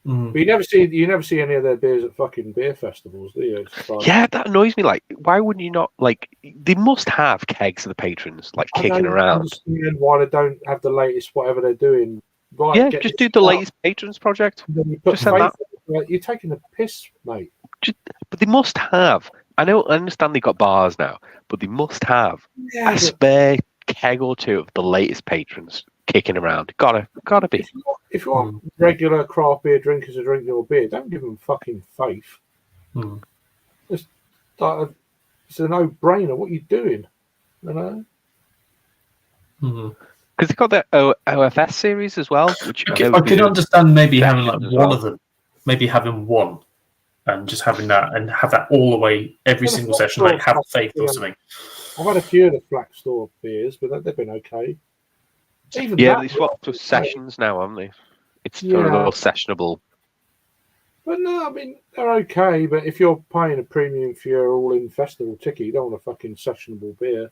But you never see any of their beers at fucking beer festivals, do you? Yeah, that annoys me. Like, why wouldn't you not? Like, they must have kegs of the patrons kicking around. I understand why they don't have the latest whatever they're doing. Right, yeah, just do the latest patrons project. Just send that. You're taking the piss, mate. But they must have. I understand they got bars now, but they must have a spare keg or 2 of the latest patrons kicking around. Gotta be. If you want regular craft beer drinkers to drink your beer, don't give them fucking faith. It's a no-brainer. What are you doing? You know. Because they've got their OFS series as well, which I could understand maybe having one of them, maybe having one, and just having that and have that all the way every single session, like Have Faith or something. I've had a few of the Flax Store beers, but they've been okay. They swapped to sessions now, haven't they? It's a little sessionable. But no, I mean they're okay. But if you're paying a premium for your all-in festival ticket, you don't want a fucking sessionable beer.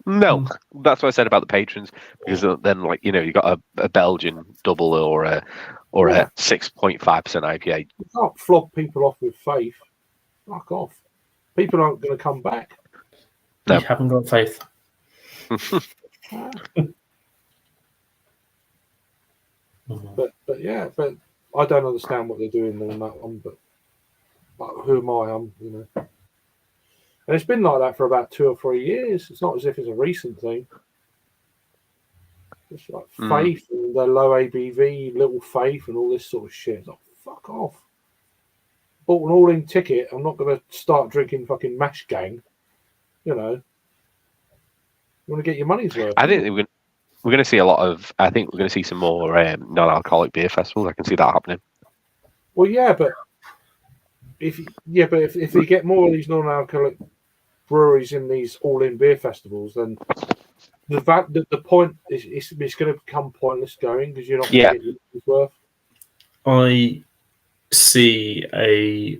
No, that's what I said about the patrons, because then, you got a Belgian double or a 6.5% IPA. You can't flog people off with faith. Fuck off. People aren't going to come back. No. You haven't got faith. But I don't understand what they're doing on that one. But who am I? And it's been like that for about 2 or 3 years. It's not as if it's a recent thing. It's like faith and the low ABV, little faith, and all this sort of shit. It's like, fuck off. Bought an all-in ticket. I'm not going to start drinking fucking Mash Gang. You know. You want to get your money's worth. I think we're going to see a lot of. I think we're going to see some more non-alcoholic beer festivals. I can see that happening. Well, yeah, but if you get more of these non-alcoholic breweries in these all-in beer festivals, then the point is it's going to become pointless going because you're not going to get your money's worth. I see a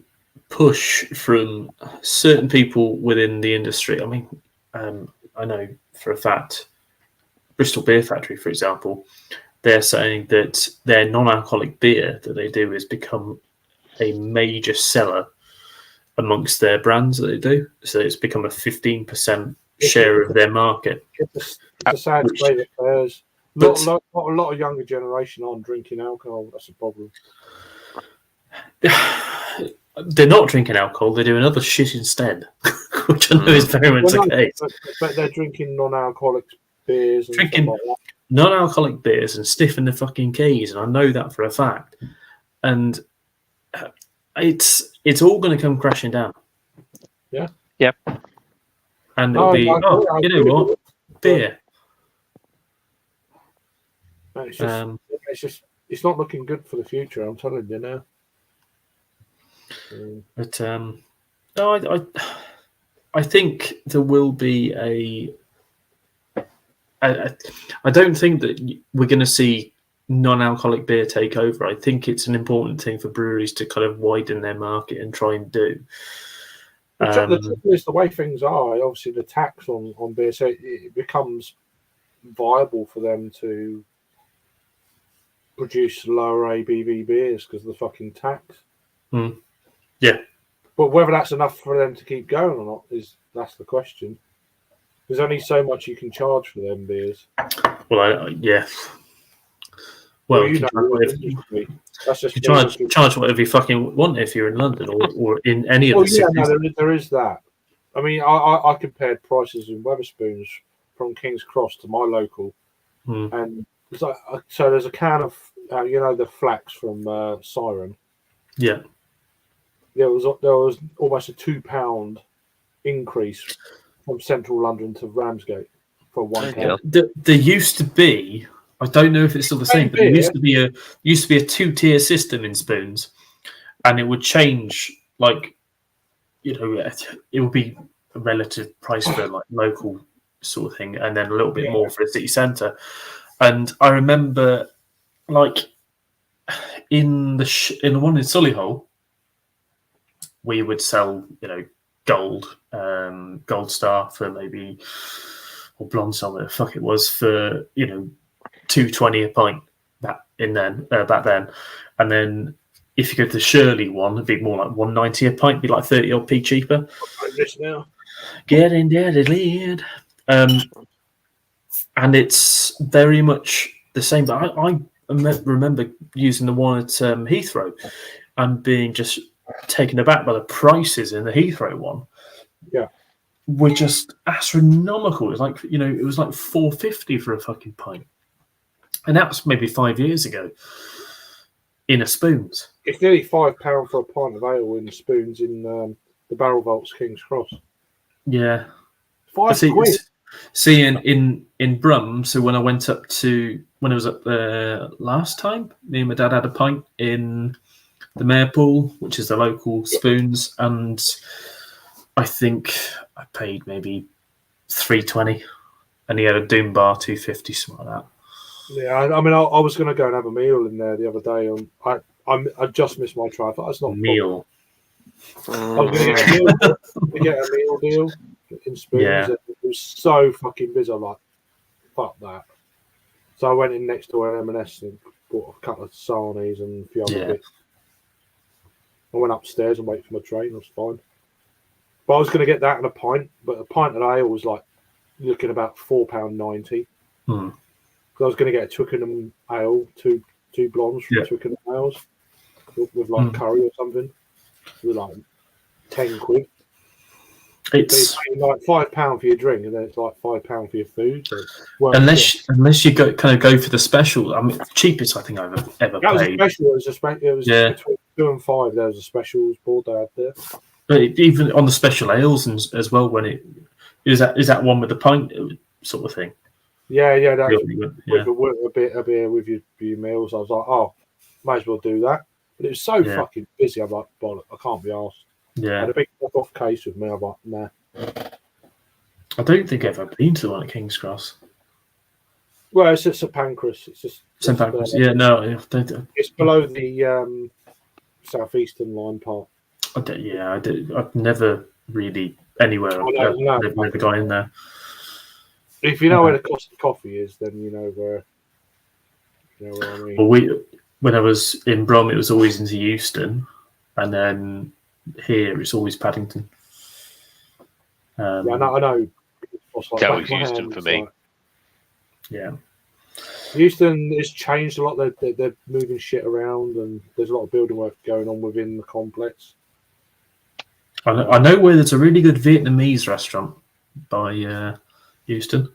push from certain people within the industry. I mean, I know for a fact, Bristol Beer Factory, for example, they're saying that their non-alcoholic beer that they do has become a major seller amongst their brands that they do. So it's become a 15% share of their market. It's a sad state of affairs. A lot of younger generation aren't drinking alcohol. That's a problem. they're not drinking alcohol; they're doing other shit instead, which I know is very much the case. But they're drinking non-alcoholic beers and Drinking stuff like that. non-alcoholic beers and stiffing the fucking keys, and I know that for a fact. And it's all going to come crashing down. Yeah. Yep. And it'll be, you know what, beer. It's not looking good for the future. I'm telling you now. But no, I think there will be I don't think that we're going to see non-alcoholic beer take over. I think it's an important thing for breweries to kind of widen their market and try and do. The trouble is the way things are. Obviously, the tax on beer, so it becomes viable for them to produce lower ABV beers because of the fucking tax. Yeah. But whether that's enough for them to keep going or not that's the question. There's only so much you can charge for them beers. Well, yeah. Well, you charge whatever you fucking want if you're in London or in any of the cities. No, there is that. I mean, I compared prices in Wetherspoons from King's Cross to my local, and it's like, so there's a can of the flax from Siren. Yeah. There was almost a £2 increase from central London to Ramsgate for one can. There used to be, I don't know if it's still the same, but there used to be a 2-tier system in spoons, and it would change it would be a relative price for like local sort of thing, and then a little bit more for a city centre. And I remember, like in the one in Solihull, we would sell, gold star for maybe, or blonde star, whatever the fuck it was, for $2.20 a pint back then, and then if you go to the Shirley one, it'd be more like $1.90 a pint, be like 30 odd p cheaper. Now. Get in there, lead. And it's very much the same. But I remember using the one at Heathrow and being just taken aback by the prices in the Heathrow one. Yeah, were just astronomical. It was like it was like $4.50 for a fucking pint, and that was maybe 5 years ago. In a spoons, it's nearly £5 for a pint of ale in spoons in the Barrel Vaults King's Cross. Yeah, £5. See, in Brum, so when I was up there last time, me and my dad had a pint in the Marepool, which is the local spoons, and I think I paid maybe $3.20, and he had a Doom Bar $2.50, something like that. Yeah, I mean, I was going to go and have a meal in there the other day, and I just missed my try. I thought that's not meal. I was going to get a meal deal in spoons. Yeah. And it was so fucking busy. I'm like, fuck that. So I went in next to an M&S and bought a couple of sarnies and a few other bits. I went upstairs and waited for my train. It was fine. But I was going to get that and a pint, but a pint of ale was like looking about £4.90. So I was going to get a Twickenham ale, two blondes from Twickenham ales with like curry or something. It was like £10. It's like £5 for your drink, and then it's like £5 for your food. So unless you go for the special. I mean, the cheapest I think I've ever paid. That was a special. It was between 2 and 5. There was a specials board they had there. But even on the special ales as well, when it is that one with the pint sort of thing. Yeah, that's really good. Yeah. With a bit of beer with your meals. I was like, oh, might as well do that. But it was so fucking busy. I'm like, bollock, I can't be asked. Yeah. I had a big off case with me. I'm like, nah. I don't think I've ever been to the one at King's Cross. Well, it's at St Pancras. It's just St Pancras. Yeah, no, it's below the southeastern line part. I've never really anywhere. I've never gone in there. If you know where the Costa Coffee is, then you know where. You know where I mean. Well, when I was in Brum, it was always into Euston, and then here it's always Paddington. I know. That was Euston for me. Yeah. Houston has changed a lot. They're moving shit around, and there's a lot of building work going on within the complex. I know where there's a really good Vietnamese restaurant by Houston.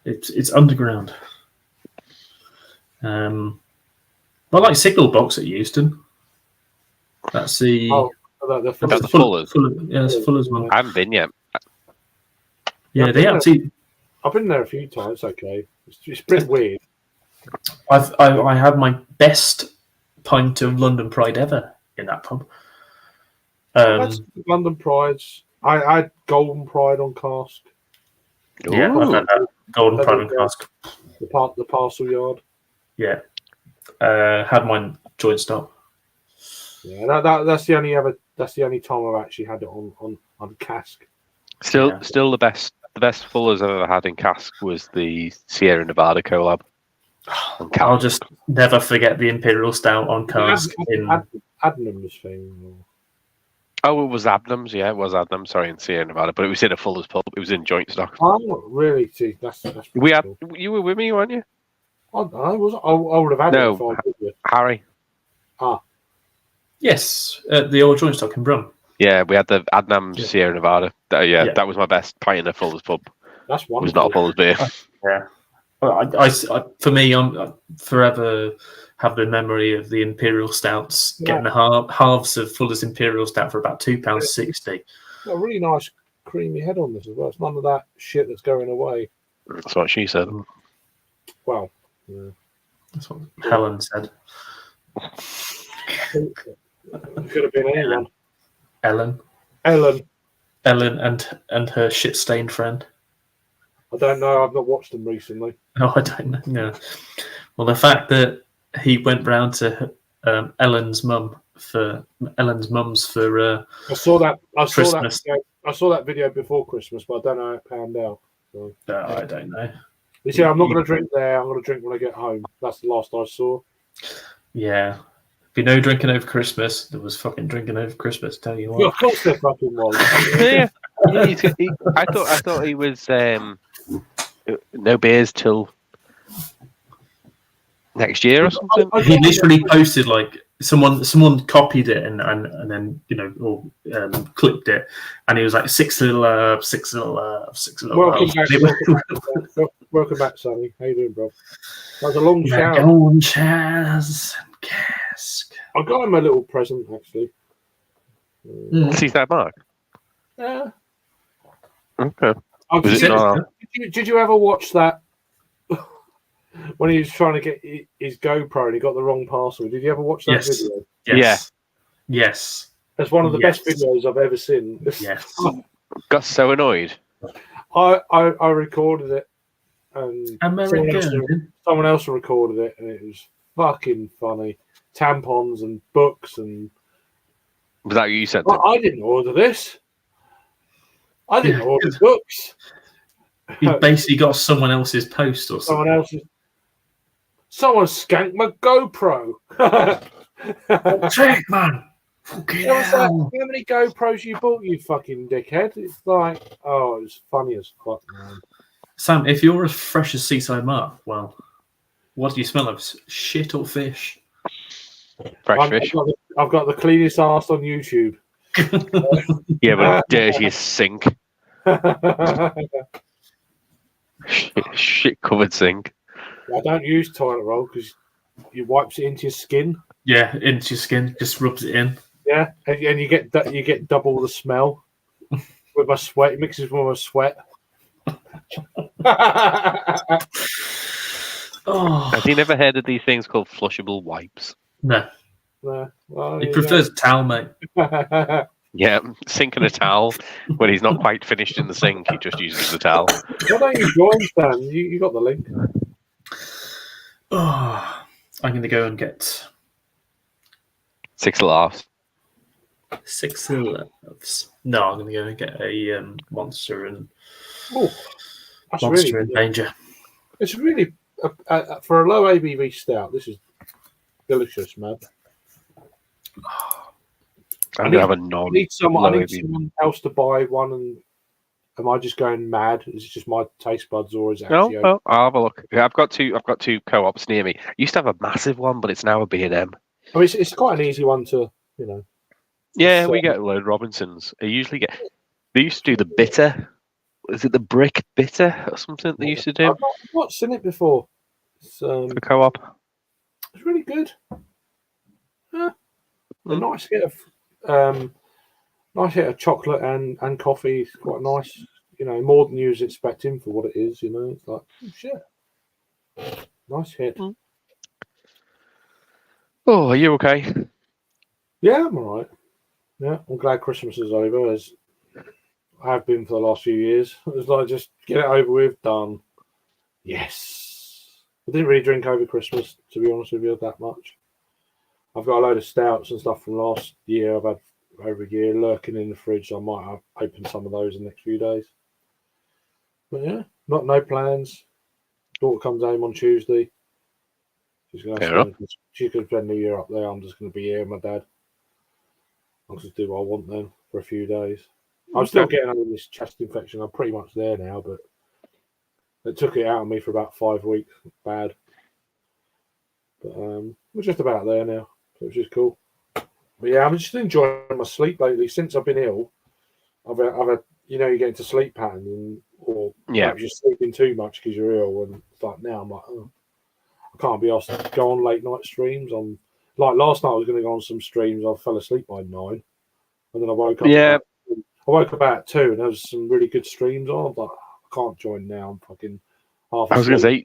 It's underground. I like Signal Box at Euston. That's the that's Fuller's. Yeah, it's Fuller's one. I haven't been yet. Yeah, they actually. I've been there a few times. Okay, it's pretty weird. I had my best pint of London Pride ever in that pub. That's London Pride's. I had Golden Pride on cask. Yeah, I've had that Golden Pride on cask. The parcel yard. Yeah, had mine joint stop. Yeah, that's the only time I've actually had it on cask. Still the best Fullers I've ever had in cask was the Sierra Nevada collab. I'll just never forget the Imperial Stout on cask. Adnams thing. Oh, it was Adnams. Yeah, it was Adnams. Sorry, in Sierra Nevada, but it was in a Fuller's pub. It was in joint stock. Oh, really? See, that's cool. You were with me, weren't you? I would have had it if I was with you. Harry. Yes, the old joint stock in Brum. Yeah, we had the Adnams Sierra Nevada. That was my best pint in a Fuller's pub. That's wonderful. It was not a Fuller's beer. Yeah. Well, for me, I'm forever have the memory of the Imperial Stouts getting the halves of Fuller's Imperial Stout for about £2.60. Got a really nice creamy head on this as well. It's none of that shit that's going away. That's what she said. Well, yeah. That's what Helen said. Could have been anyone. Ellen and her shit-stained friend. I don't know. I've not watched them recently. No, I don't know. No. Well, the fact that he went round to Ellen's mum's for I saw that. Christmas. I saw that video before Christmas, but I don't know how it panned out. So. I don't know. You see, I'm not going to drink there. I'm going to drink when I get home. That's the last I saw. Yeah. Be no drinking over Christmas. There was fucking drinking over Christmas. Tell you what. Yeah, of course there fucking was. Yeah. I thought he was no beers till next year or something. He literally posted like someone copied it and then clipped it, and he was like 6 little herbs, 6 little herbs, 6 little herbs. Welcome back, Sonny. How you doing, bro? That was a long shower. Golden chairs and cask. I got him a little present actually. See that, Mark? Yeah. Okay. Did you ever watch that when he was trying to get his GoPro and he got the wrong parcel? Did you ever watch that video? Yes. Yeah. Yes. That's one of the best videos I've ever seen. Yes. Got so annoyed. I recorded it and someone else recorded it and it was fucking funny. Tampons and books and. Was that what you said? I didn't order this. I didn't order books. You basically got someone else's post or something. Someone skanked my GoPro. Take, man. Fucking hell. How many GoPros you bought, you fucking dickhead? It's like, it was funny as fuck, man. Sam, if you're as fresh as Seaside Mark, well, what do you smell of? Shit or fish? Fresh fish. I've got the cleanest arse on YouTube. Yeah, but dirtiest sink. Shit covered sink. I don't use toilet roll because you wipes it into your skin. Yeah, into your skin, just rubs it in. Yeah, and you get double the smell with my sweat. It mixes with my sweat. Have you never heard of these things called flushable wipes? No. Well, he prefers a towel, mate. Yeah, sink and a towel. When he's not quite finished in the sink, he just uses the towel. Why don't you join, Stan? You got the link. I'm going to go and get 6 laughs. 6 laughs. No, I'm going to go and get a Monster and Monster in Danger. It's really for a low ABV stout. This is delicious, man. I'm going to have a I need someone else to buy one and am I just going mad? Is it just my taste buds, or is it actually? No, I'll have a look. Yeah, I've got two co-ops near me. I used to have a massive one, but it's now a B&M. I mean, it's quite an easy one to, Yeah, we get a load of Robinsons. They used to do the bitter. Is it the brick bitter or something they used to do? I've not seen it before. It's, for co-op. It's really good. Yeah. A nice hit of chocolate and coffee. It's quite nice. More than you was expecting for what it is. It's like, oh, shit. Nice hit. Oh, are you okay? Yeah, I'm all right. Yeah, I'm glad Christmas is over, as I have been for the last few years. It was like, just get it over with, done. Yes. I didn't really drink over Christmas, to be honest with you, that much. I've got a load of stouts and stuff from last year. I've had over a year lurking in the fridge. So I might have opened some of those in the next few days. But yeah, no plans. Daughter comes home on Tuesday. She's going to spend New Year up there. I'm just going to be here with my dad. I'll just do what I want then for a few days. I'm still getting over this chest infection. I'm pretty much there now, but it took it out of me for about 5 weeks. Bad. But we're just about there now, which is cool. But yeah, I'm just enjoying my sleep lately. Since I've been ill, I've had you get into sleep pattern, or perhaps you're sleeping too much because you're ill, and it's like now I'm like, oh, I can't be asked to go on late night streams. I'm like last night I was going to go on some streams. I fell asleep by 9, and then I woke up. I woke up at 2, and there was some really good streams on. I'm like, I can't join now. I'm fucking half asleep. I was going to say,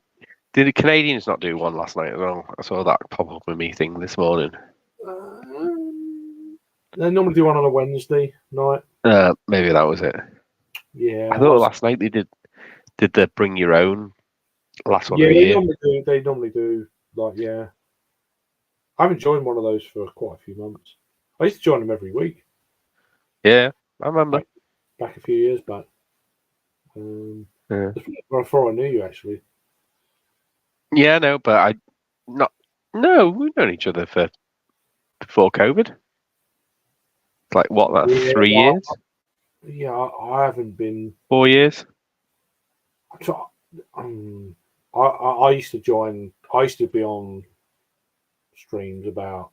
did the Canadians not do one last night as well? I saw that pop up with me thing this morning. They normally do one on a Wednesday night. Maybe that was it. Yeah, I thought last night they did the bring your own last one of the year. They year. normally do. Like, yeah. I haven't joined one of those for quite a few months. I used to join them every week. Yeah, I remember. Back a few years back. Before I knew you, actually. Yeah, no, but we've known each other for before COVID. It's like what, that 3 years? Yeah, I haven't been 4 years. I used to join. I used to be on streams about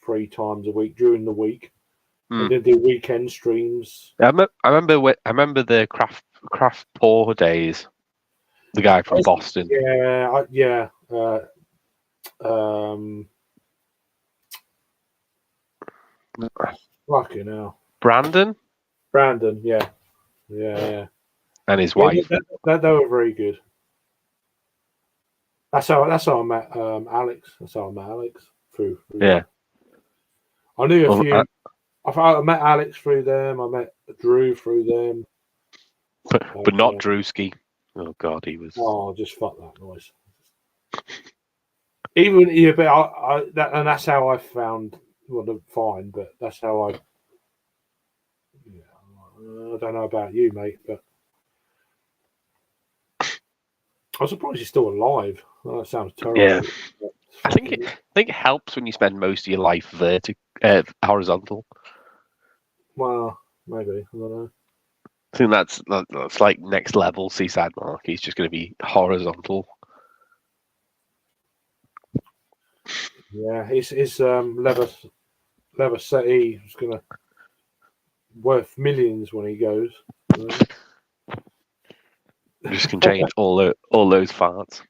3 times a week during the week. I did the weekend streams. I remember the craft pour days. The guy from Boston. Yeah. Fucking hell. Brandon, yeah. and his wife. They were very good. That's how I met Alex. That's how I met Alex through yeah. I knew a few. I met Alex through them. I met Drew through them. But not Drewski. Oh God, he was. Oh, just fuck that noise. But that's how I found. Well, fine, but that's how I. Yeah, I don't know about you, mate, but I'm surprised he's still alive. Oh, that sounds terrible. Yeah, I think it helps when you spend most of your life horizontal. Well, maybe, I don't know. I think that's like next level Seaside Mark. He's just going to be horizontal. Yeah, his leather settee is going to worth millions when he goes. Just can change all those farts.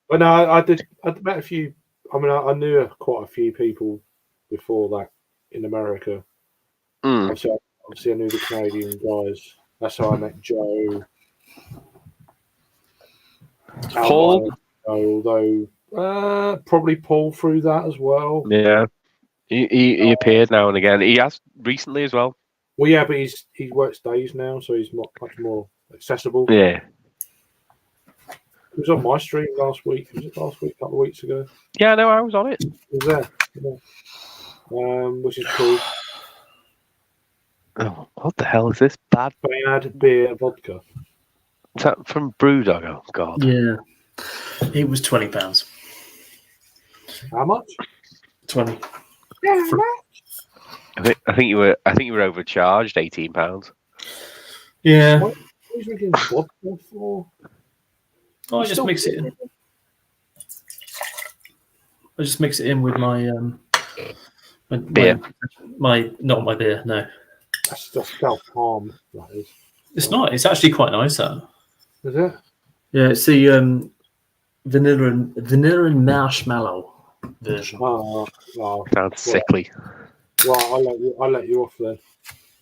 But no, I met a few. I mean, I knew quite a few people before that in America. Obviously, I knew the Canadian guys. That's how I met Joe. Paul, although probably Paul through that as well. Yeah, he appeared now and again. He has recently as well. Well, yeah, but he works days now, so he's much more accessible. Yeah. He was on my stream last week. Was it last week? A couple of weeks ago. Yeah, no, I was on it. He was there. Yeah. Which is cool. Oh, what the hell is this? Bad beer vodka. Is that from Brewdog? Oh God. Yeah. It was £20. How much? 20. Yeah, how much? I think you were overcharged £18. Yeah. What are you drinking vodka for? I just mix it in. I just mix it in with my Beer. not my beer. No, That's just self-harm. That is. it's not. It's actually quite nice. That. Is it? Yeah, it's the vanilla and marshmallow version. Oh, Sounds sickly. Right, I'll let you off then.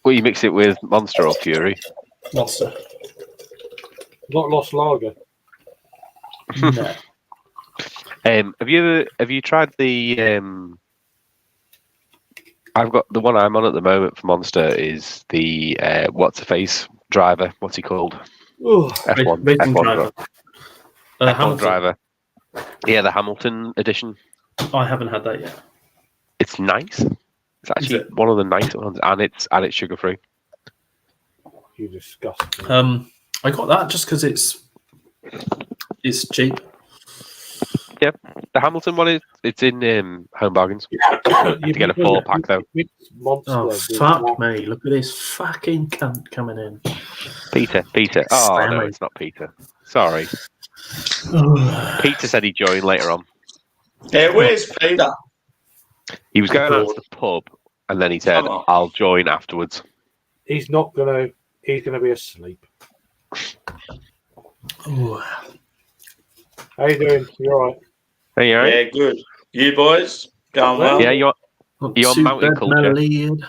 Well, you mix it with Monster or Fury. Monster. Not Lost Lager. No. Have you tried the? I've got the one I'm on at the moment for Monster is the what's the face driver? What's he called? Ugh. F1 Racing driver. driver. F1 Hamilton. driver. Yeah, the Hamilton edition. I haven't had that yet. It's nice. It's actually one of the nice ones, and it's sugar free. You disgusting. I got that just because it's cheap. Yeah, the Hamilton one it's in Home Bargains. You have to get a 4-pack though. Oh fuck me! Look at this fucking cunt coming in. Peter. Oh no, Stanley. it's not Peter. Sorry. Peter said he'd join later on. Yeah, where's Peter? He was going out to the pub, and then he said, "I'll join afterwards." He's not gonna. He's gonna be asleep. Ooh. How you doing? You all right? Hey, you all right? Yeah, good. You boys going well? Yeah, you're on Mountain Culture.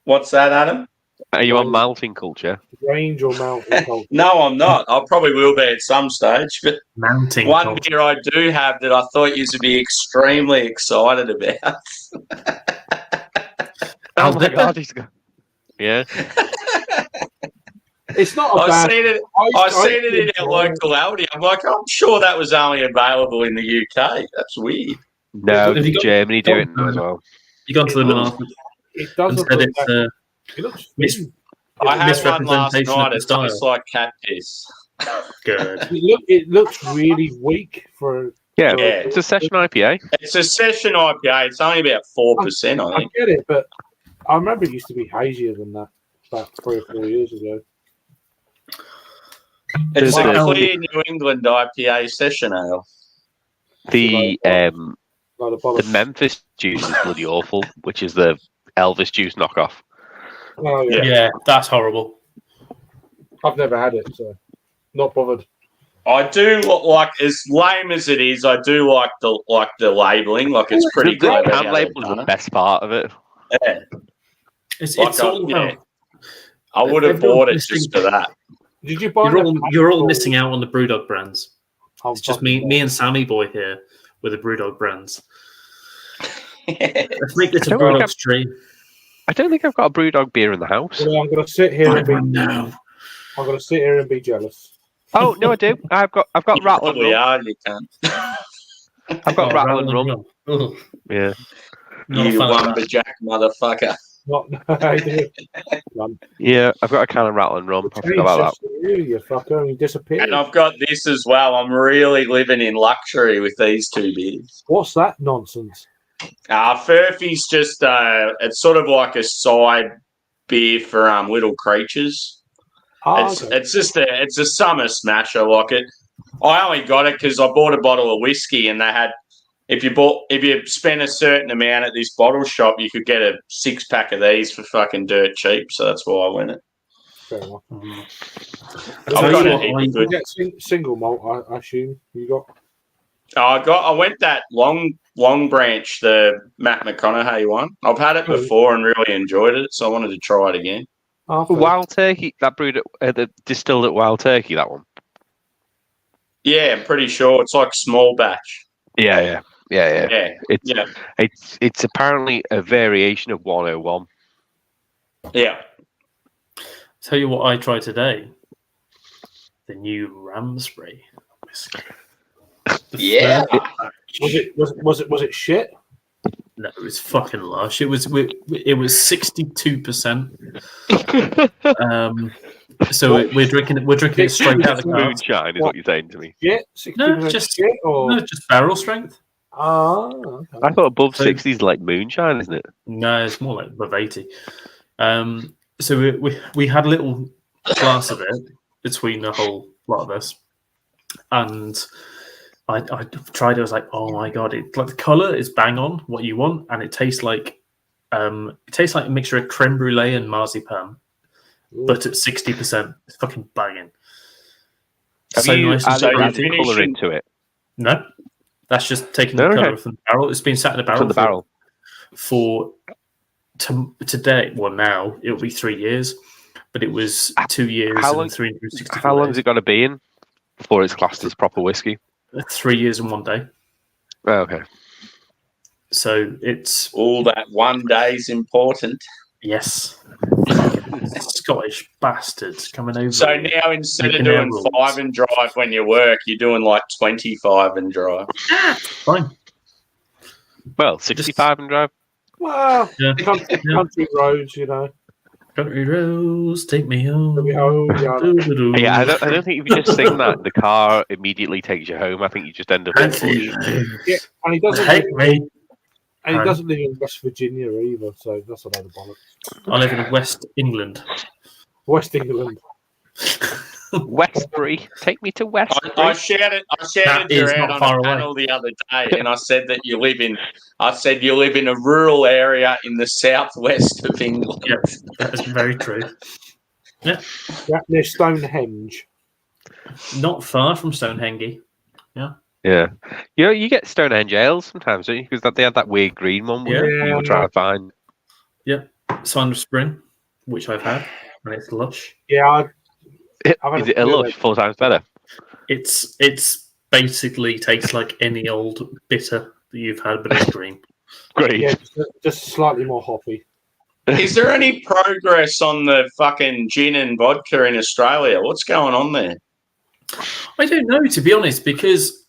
What's that, Adam? Are you on Mountain Culture? Range or mountain? Culture? No, I'm not. I probably will be at some stage. But Mounting one culture. beer I do have that I thought you would be extremely excited about. Oh my god, he's got... Yeah. It's not a I bad. seen it. I seen it in our local Aldi. I'm like, I'm sure that was only available in the UK. That's weird. No, Have you got- Germany do it now as well. You gone to the looks- Menards It does and look said like it's it looks mis- thin. I had one last misrepresentation of night. the It style. tastes like cat piss. good. It looks really weak for. Yeah, Yeah. it's a session IPA. It's a session IPA. It's only about 4%, I I think. get it, but I remember it used to be hazier than that about 3 or 4 years ago. It's There's a a- clear New England IPA session ale. The Like a the bottle. Memphis juice is bloody awful, which is the Elvis juice knockoff. Oh yeah. Yeah, that's horrible. I've never had it, so not bothered. I do like, as lame as it is, I do like the labelling. Like, it's pretty The clever. how can they've label is done the it. best part of it. Yeah. It's Like, all yeah. about. I would have Everyone bought it listening- just for that. Did you buy? You're all missing out on the Brewdog brands. Oh, It's just me and Sammy Boy here with the Brewdog brands. Let's make this a I don't think Brewdog stream. I don't think I've got a Brewdog beer in the house. Well, I'm going to sit here and be. No. I'm going to sit here and be jealous. Oh no, I do. I've got You Rattle and probably Rum. are, you can. I've got Rattle and Rum. Ugh, Yeah. not a You fan of that. lumberjack motherfucker. Not. I do. Yeah, I've got a can of Rattle and Rum. I forgot about that. You fucker, you disappeared. And I've got this as well. I'm really living in luxury with these two beers. What's that nonsense? Furphy's just it's sort of like a side beer for little creatures. Oh, It's just it's a summer smasher. Like it, I only got it because I bought a bottle of whiskey, and they had if you spent a certain amount at this bottle shop, you could get a 6-pack of these for fucking dirt cheap. So that's why I went it. fair enough. I've got you a what, heap I- of good. You get single malt, I assume you got. I went that long branch, the Matt McConaughey one. I've had it before and really enjoyed it, so I wanted to try it again. Oh, fair. Wild Turkey, that brewed at the distilled at Wild Turkey, that one. Yeah, I'm pretty sure it's like small batch. Yeah. Yeah, It's apparently a variation of 101. yeah. Tell you what I tried today. The new Ramsbury whiskey. Yeah. Was it shit? No, it was fucking lush. It was 62%. So we're drinking it straight out of the glass. Moonshine is what you're saying to me. Shit? 60% No, just shit or barrel strength. Okay. I thought above So- 60 is like moonshine, isn't it? No, it's more like above 80. So we had a little glass of it between the whole lot of us, and I tried it. I was like, oh my god! It like the color is bang on what you want, and it tastes like a mixture of creme brulee and marzipan, but at 60%. It's fucking banging. Have So you nice and so added you're fruity. colour finishing- into it No, that's just taking the Okay. color from the barrel. It's been sat in the barrel from the barrel? for today. Well, now it'll be 3 years, but it was 2 years How and long- 364 How long has days. it got to be in before it's classed as proper whiskey? 3 years and 1 day. Oh, okay. So it's All that one day's important. yes, Scottish bastards coming over. So now instead of Making their doing rules. 5 and drive when you work, you're doing like 25 and drive. Fine. Well, 65 and drive. Well, Yeah. country roads, you know. Country roads, take me home. Take me home, yeah. Doo-doo-doo. Yeah, I don't think if you just sing that, the car immediately takes you home. I think you just end up in Country Bush. roads, Yeah, and he doesn't. take me. And he doesn't live in West Virginia either, so that's a load of bollocks. I live in West England. West England. Westbury. Take me to Westbury. I shouted That you is out not on far a away. panel the other day, and I said that you live in. I said you live in a rural area in the southwest of England. Yep, that is very true. Yeah, near Stonehenge. Not far from Stonehenge. Yeah. You get Stonehenge ales sometimes, don't you? Because they had that weird green one where Yeah. you were trying to find. Sign of Spring, which I've had, and it's lush. Yeah, Is it a lush 4 times better? It's basically tastes like any old bitter that you've had, but it's green. Great. yeah, just slightly more hoppy. Is there any progress on the fucking gin and vodka in Australia? What's going on there? I don't know, to be honest, because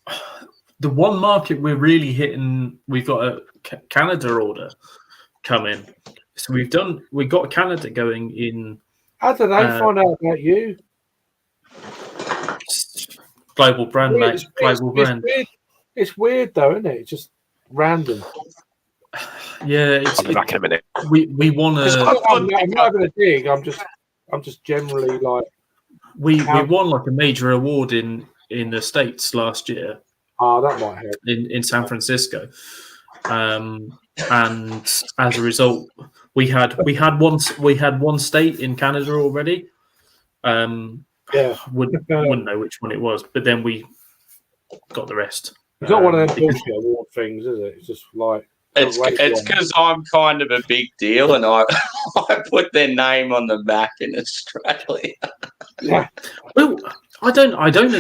the one market we're really hitting, we've got a Canada order coming. So we've got Canada going in How did they find out about you? global brand, Weird, mate. Global brand. It's weird though, isn't it? It's just random. Yeah, I'll be back in a minute. we want to. I'm not having a dig. I'm just generally like, We won like a major award in the States last year that might help. in San Francisco, and as a result, we had one state in Canada already. Yeah, Wouldn't know which one it was, but then we got the rest. it's not one of them bullshit award things, is it? It's just like It's because I'm kind of a big deal, and I put their name on the map in Australia. yeah, Well, I don't know. I don't know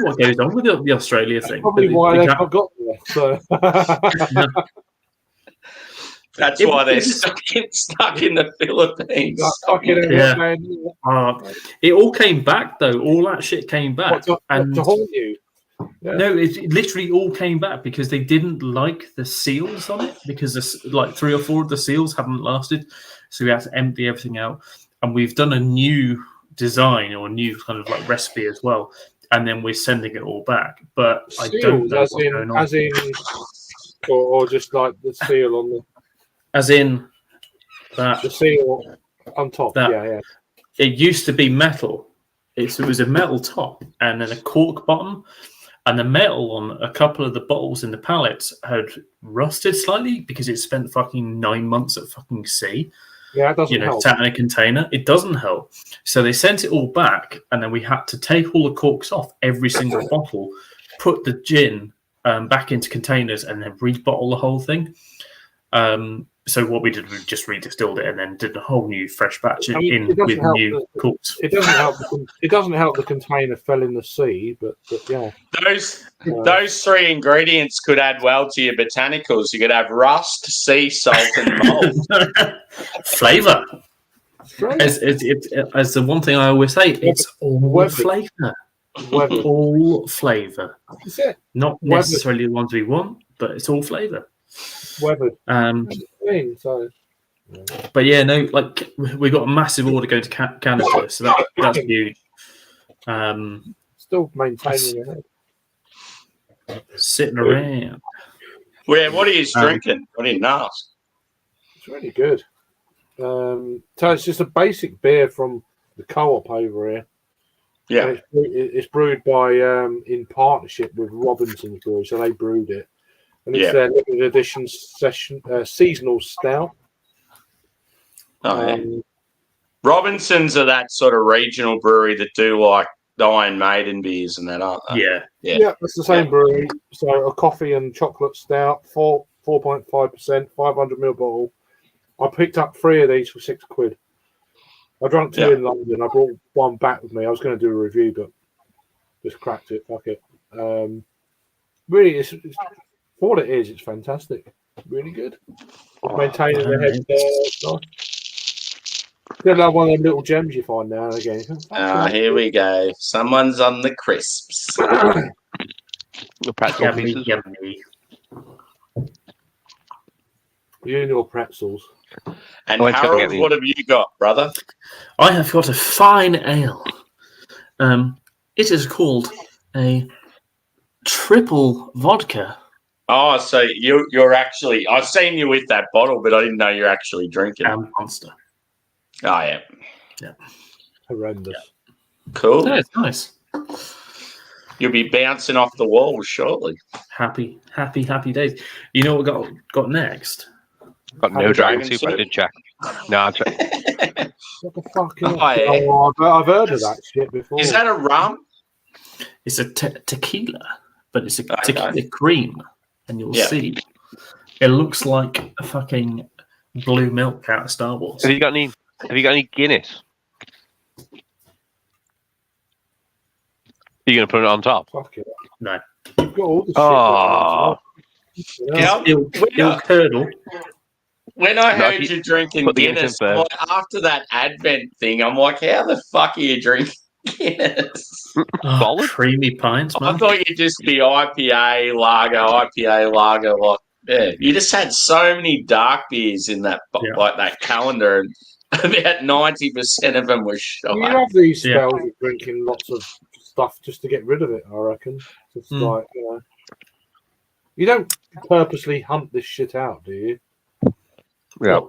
what goes on with the Australia thing. probably but why the they've Ca- not got there. So That's It why they're was- stuck in the Philippines. Yeah. It all came back though. All that shit came back, and to haunt you. Yeah. no, it literally all came back because they didn't like the seals on it because like 3 or 4 of the seals haven't lasted, so we had to empty everything out. And we've done a new design or a new kind of like recipe as well, and then we're sending it all back. But I don't know what's going on. As in, or just like the seal on As in that the seal on top. That- yeah. it used to be metal. It was a metal top and then a cork bottom, and the metal on a couple of the bottles in the pallets had rusted slightly because it spent fucking 9 months at fucking sea. Yeah, it doesn't help. Sat in a container. It doesn't help. So they sent it all back, and then we had to take all the corks off every single bottle, put the gin back into containers, and then rebottle the whole thing. So what we did, we just redistilled it and then did a whole new fresh batch I mean, in it doesn't with help new corks. It doesn't help. It doesn't help the container fell in the sea, but yeah. Those 3 ingredients could add well to your botanicals. You could have rust, sea salt, and mold. Flavor. Strange. As the one thing I always say, it's all Weather. flavor. Weather. All flavor. That's it. Not Weather. necessarily the ones we want, but it's all flavor. Weather. Thing, so But yeah, no, like we got a massive order going to Canada, so that's huge. still maintaining it. Sitting around. Well, what are you drinking? I didn't ask. It's really good. So it's just a basic beer from the co-op over here. Yeah. And it's brewed by in partnership with Robinson's Brewery, so they brewed it, and it's their limited edition seasonal stout. Robinsons are that sort of regional brewery that do like the Iron Maiden beers and that, aren't they? Yeah, it's the same brewery. So a coffee and chocolate stout, 4.5%, 500ml bottle. I picked up 3 of these for £6. I drank 2 in London. I brought 1 back with me. I was going to do a review, but just cracked it. Fuck it. Really, it's for what it is. It's fantastic. Really good. Maintaining the head there. Nice. Good, like one of them little gems you find now and again. Here we go. Someone's on the crisps. The pretzel pieces. You and your pretzels. And Harold, what have you got, brother? I have got a fine ale. It is called a triple vodka. Oh, so you're actually... I've seen you with that bottle, but I didn't know you're actually drinking. Monster. Oh, yeah. Horrendous. Yeah. Cool. Yeah, it's nice. You'll be bouncing off the walls shortly. Happy days. You know what got next? Got no dragon soup. I did check. No, I'm What the fuck? I've heard of that shit before. Is that a rum? It's a tequila, but it's a tequila cream, and you'll see. It looks like a fucking blue milk out of Star Wars. Have you got any Guinness? Are you going to put it on top? Fuck it. No. You've got all the shit. It'll curdle. When I heard you drinking Guinness, after that Advent thing, I'm like, how the fuck are you drinking Guinness? Oh, creamy pints, man. I thought you'd just be IPA, lager. Like, yeah, you just had so many dark beers in that, like that calendar, and about 90% of them were shot. You have these spells of drinking lots of stuff just to get rid of it, I reckon. Just like, you don't purposely hunt this shit out, do you? Yeah.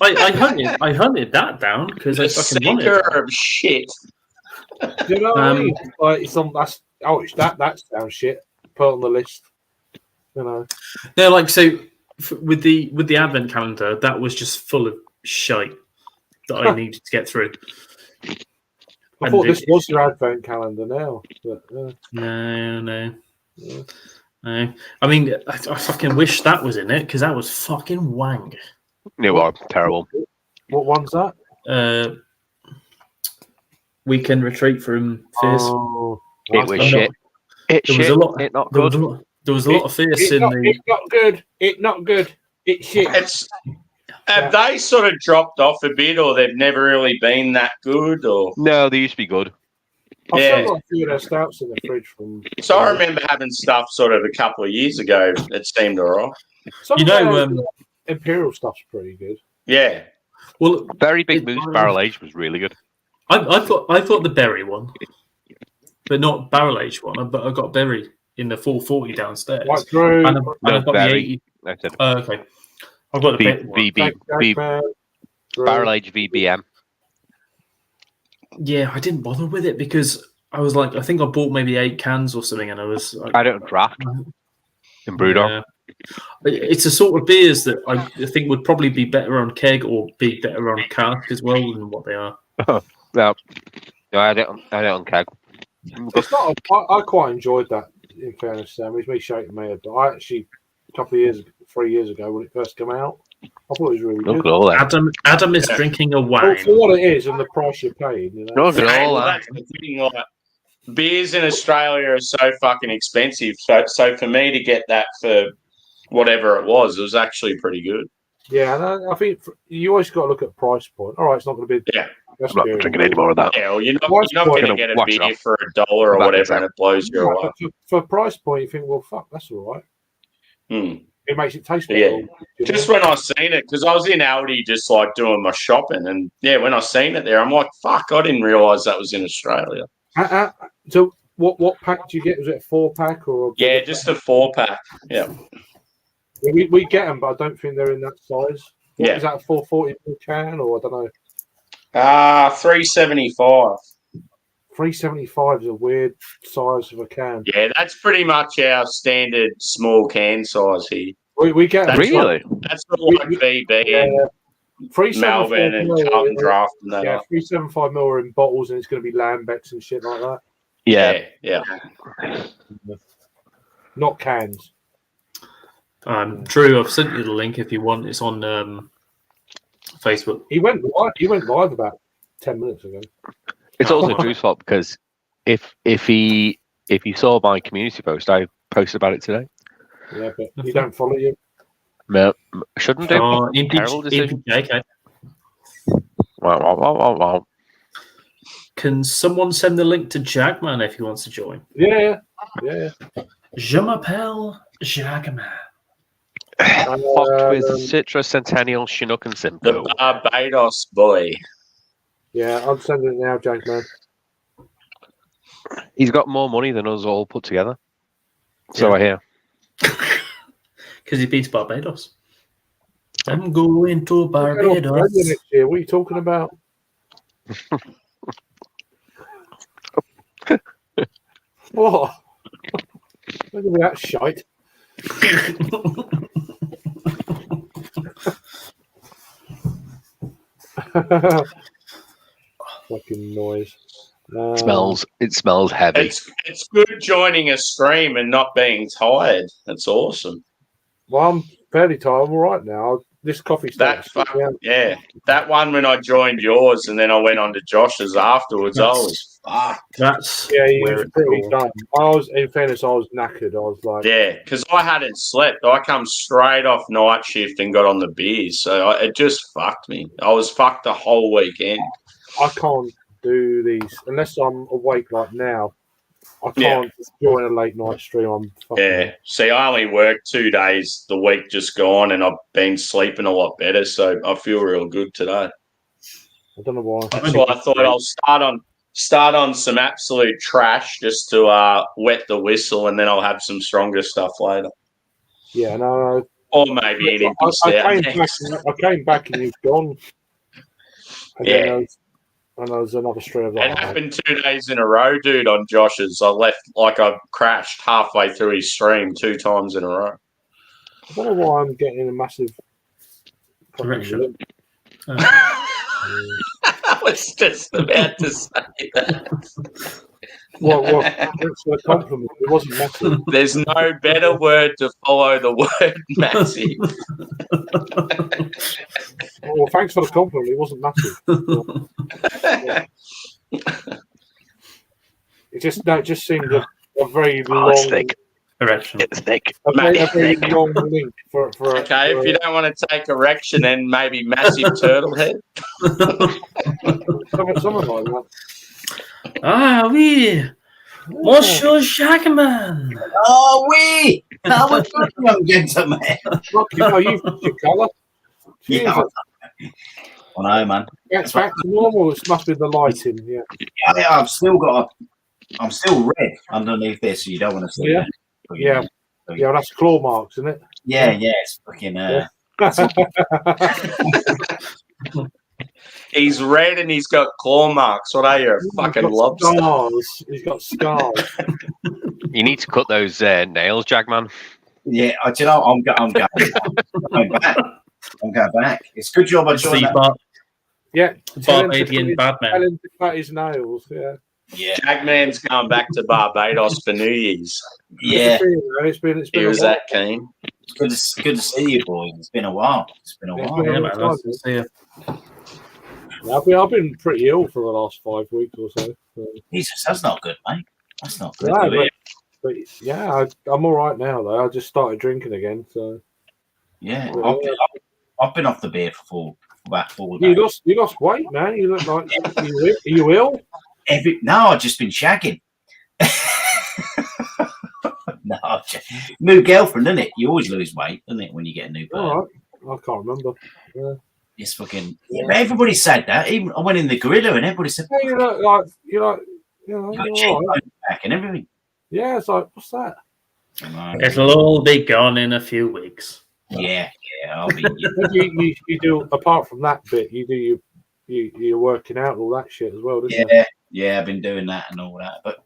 I hunted that down because I fucking wanted it. Of shit. You know what I mean? Like, that's down shit. Put on the list. You know. No, like so with the advent calendar, that was just full of shite that I needed to get through. I thought this was your advent calendar now. But, No. Yeah. No. I mean, I fucking wish that was in it because that was fucking wang. It was terrible. What one's that? Weekend Retreat from Fierce. Oh, it was shit. There was a lot of Fierce in the. It's not good. It's not good. It's shit. Have they sort of dropped off a bit, or they've never really been that good? Or no, they used to be good. I've still got a few of their stouts in the fridge from. So I remember having stuff sort of a couple of years ago that seemed alright. Imperial stuff's pretty good. Yeah. Well, Very Big Moose Barrel Aged was really good. I thought the berry one, but not barrel aged one. But I got berry in the 440 downstairs. White Brew. And I've got berry. the 80. Okay. I've got the barrel aged VBM. Yeah, I didn't bother with it because I was like, I think I bought maybe 8 cans or something, and I was. I don't draft in Brewdog. It's a sort of beers that I think would probably be better on keg or be better on cask as well than what they are. No, I don't on keg. It's not. I quite enjoyed that. In fairness, Sam, it's me shaking my head, but I actually a couple of years, 3 years ago when it first came out, I thought it was really good. All that. Adam is drinking a wine for what it is and the price you're paying. You know? Look at all that. Beers in Australia are so fucking expensive. So for me to get that for whatever it was actually pretty good. Yeah, and I think you always got to look at price point. All right, it's not going to be. Yeah. I'm not drinking any more of that. Yeah, well, you're not going to get a beer for $1 or whatever, and it blows you away. For price point, you think, well, fuck, that's all right. It makes it taste better. Yeah. Just when I seen it, because I was in Aldi just like doing my shopping, and when I seen it there, I'm like, fuck, I didn't realise that was in Australia. So What pack do you get? Was it a 4-pack or? Yeah, just a 4-pack. Yeah. We get them, but I don't think they're in that size. What, Yeah. is that a 440 can or I don't know? 375. 375 is a weird size of a can. Yeah, that's pretty much our standard small can size here. We get them. Really? That's the like VB and 375 Melbourne and Carlton Draft and that. Yeah, 375 mil are in bottles, and it's going to be Lambecs and shit like that. Yeah. Yeah. Not cans. Drew, I've sent you the link if you want. It's on Facebook. He went live about 10 minutes ago. It's also Drew's fault because if he saw my community post, I posted about it today. Yeah, but he don't follow you. No, shouldn't do. Terrible Impeach decision. JK. Wow. Can someone send the link to Jagman if he wants to join? Yeah. Je m'appelle Jagman. Fucked with Citra, Centennial, Chinook, and The Simcoe. Barbados boy. Yeah, I'm sending it now, Jack, man. He's got more money than us all put together. So I hear. Because he beats Barbados. I'm going to Barbados. Next year. What are you talking about? What? Look at that shite. Fucking noise. It smells heavy. It's good joining a stream and not being tired. That's awesome. Well, I'm fairly tired. I'm all right now. This coffee That starts. yeah, that one when I joined yours and then I went on to Josh's afterwards. I was fucked. That's He where was it's pretty all- done. In fairness, I was knackered. I was like, Yeah, because I hadn't slept. I come straight off night shift and got on the beers, so it just fucked me. I was fucked the whole weekend. I can't do these unless I'm awake like now. I can't join a late night stream. I'm fucking Yeah. See, I only worked 2 days the week just gone, and I've been sleeping a lot better, so I feel real good today. I don't know why. That's why I thought I'll start on some absolute trash just to wet the whistle, and then I'll have some stronger stuff later, Yeah, no. or maybe an empty stout next. I came back and you've gone. And Yeah. then there was another stream. I was It like, happened 2 days in a row, dude, on Josh's. I left like I crashed halfway through his stream 2 times in a row. I don't know why I'm getting a massive Correction. I was just about to say that. Well, thanks for the compliment. It wasn't massive. There's no better word to follow the word massive. Well, thanks for the compliment. It wasn't massive. It just seemed a very long. It's thick. Erection. It's thick. A very long link for Okay, if you don't want to take erection, then maybe massive turtle head. something like that. Ah, oui. Monsieur Jagman. Oh, oui! How was that, young gentleman? Look, you've got your colour. Yeah, I know, man. It's back to normal. It must be the lighting. Yeah. I'm still red underneath this, so you don't want to see Yeah. that. Yeah. Yeah, that's claw marks, isn't it? Yeah, it's fucking. He's red and he's got claw marks. What are you, a fucking lobster? Scars. He's got scars. You need to cut those nails, Jagman. Yeah, do you know, I'm going back. I'm going back. It's a good job I joined that. Yeah. Barbadian Badman. Tell him to cut his nails. Yeah. Yeah, Jagman's going back to Barbados for New Year's. yeah. It's been He a was while. that keen. It's good to see you, boys. It's been a while. Yeah, man. Nice to see you. I've been pretty ill for the last 5 weeks or so. Jesus, that's not good, mate. That's not good. No, but yeah, I'm all right now though. I just started drinking again, so Yeah, I've been off the beer for about 4 you days. lost weight, man. You look like are you ill? No, I've just been shagging. No, new girlfriend, isn't it? You always lose weight, isn't it, when you get a new girl? All right, I can't remember. Yeah. It's fucking. Yeah, but everybody said that. Even I went in the gorilla and everybody said, Yeah, you You Got know, cheap all right. back and everything. Yeah, it's like, what's that? It'll all be gone in a few weeks. Yeah, I'll be. You do, apart from that bit, you do you're working out and all that shit as well, don't you? Yeah, I've been doing that and all that. But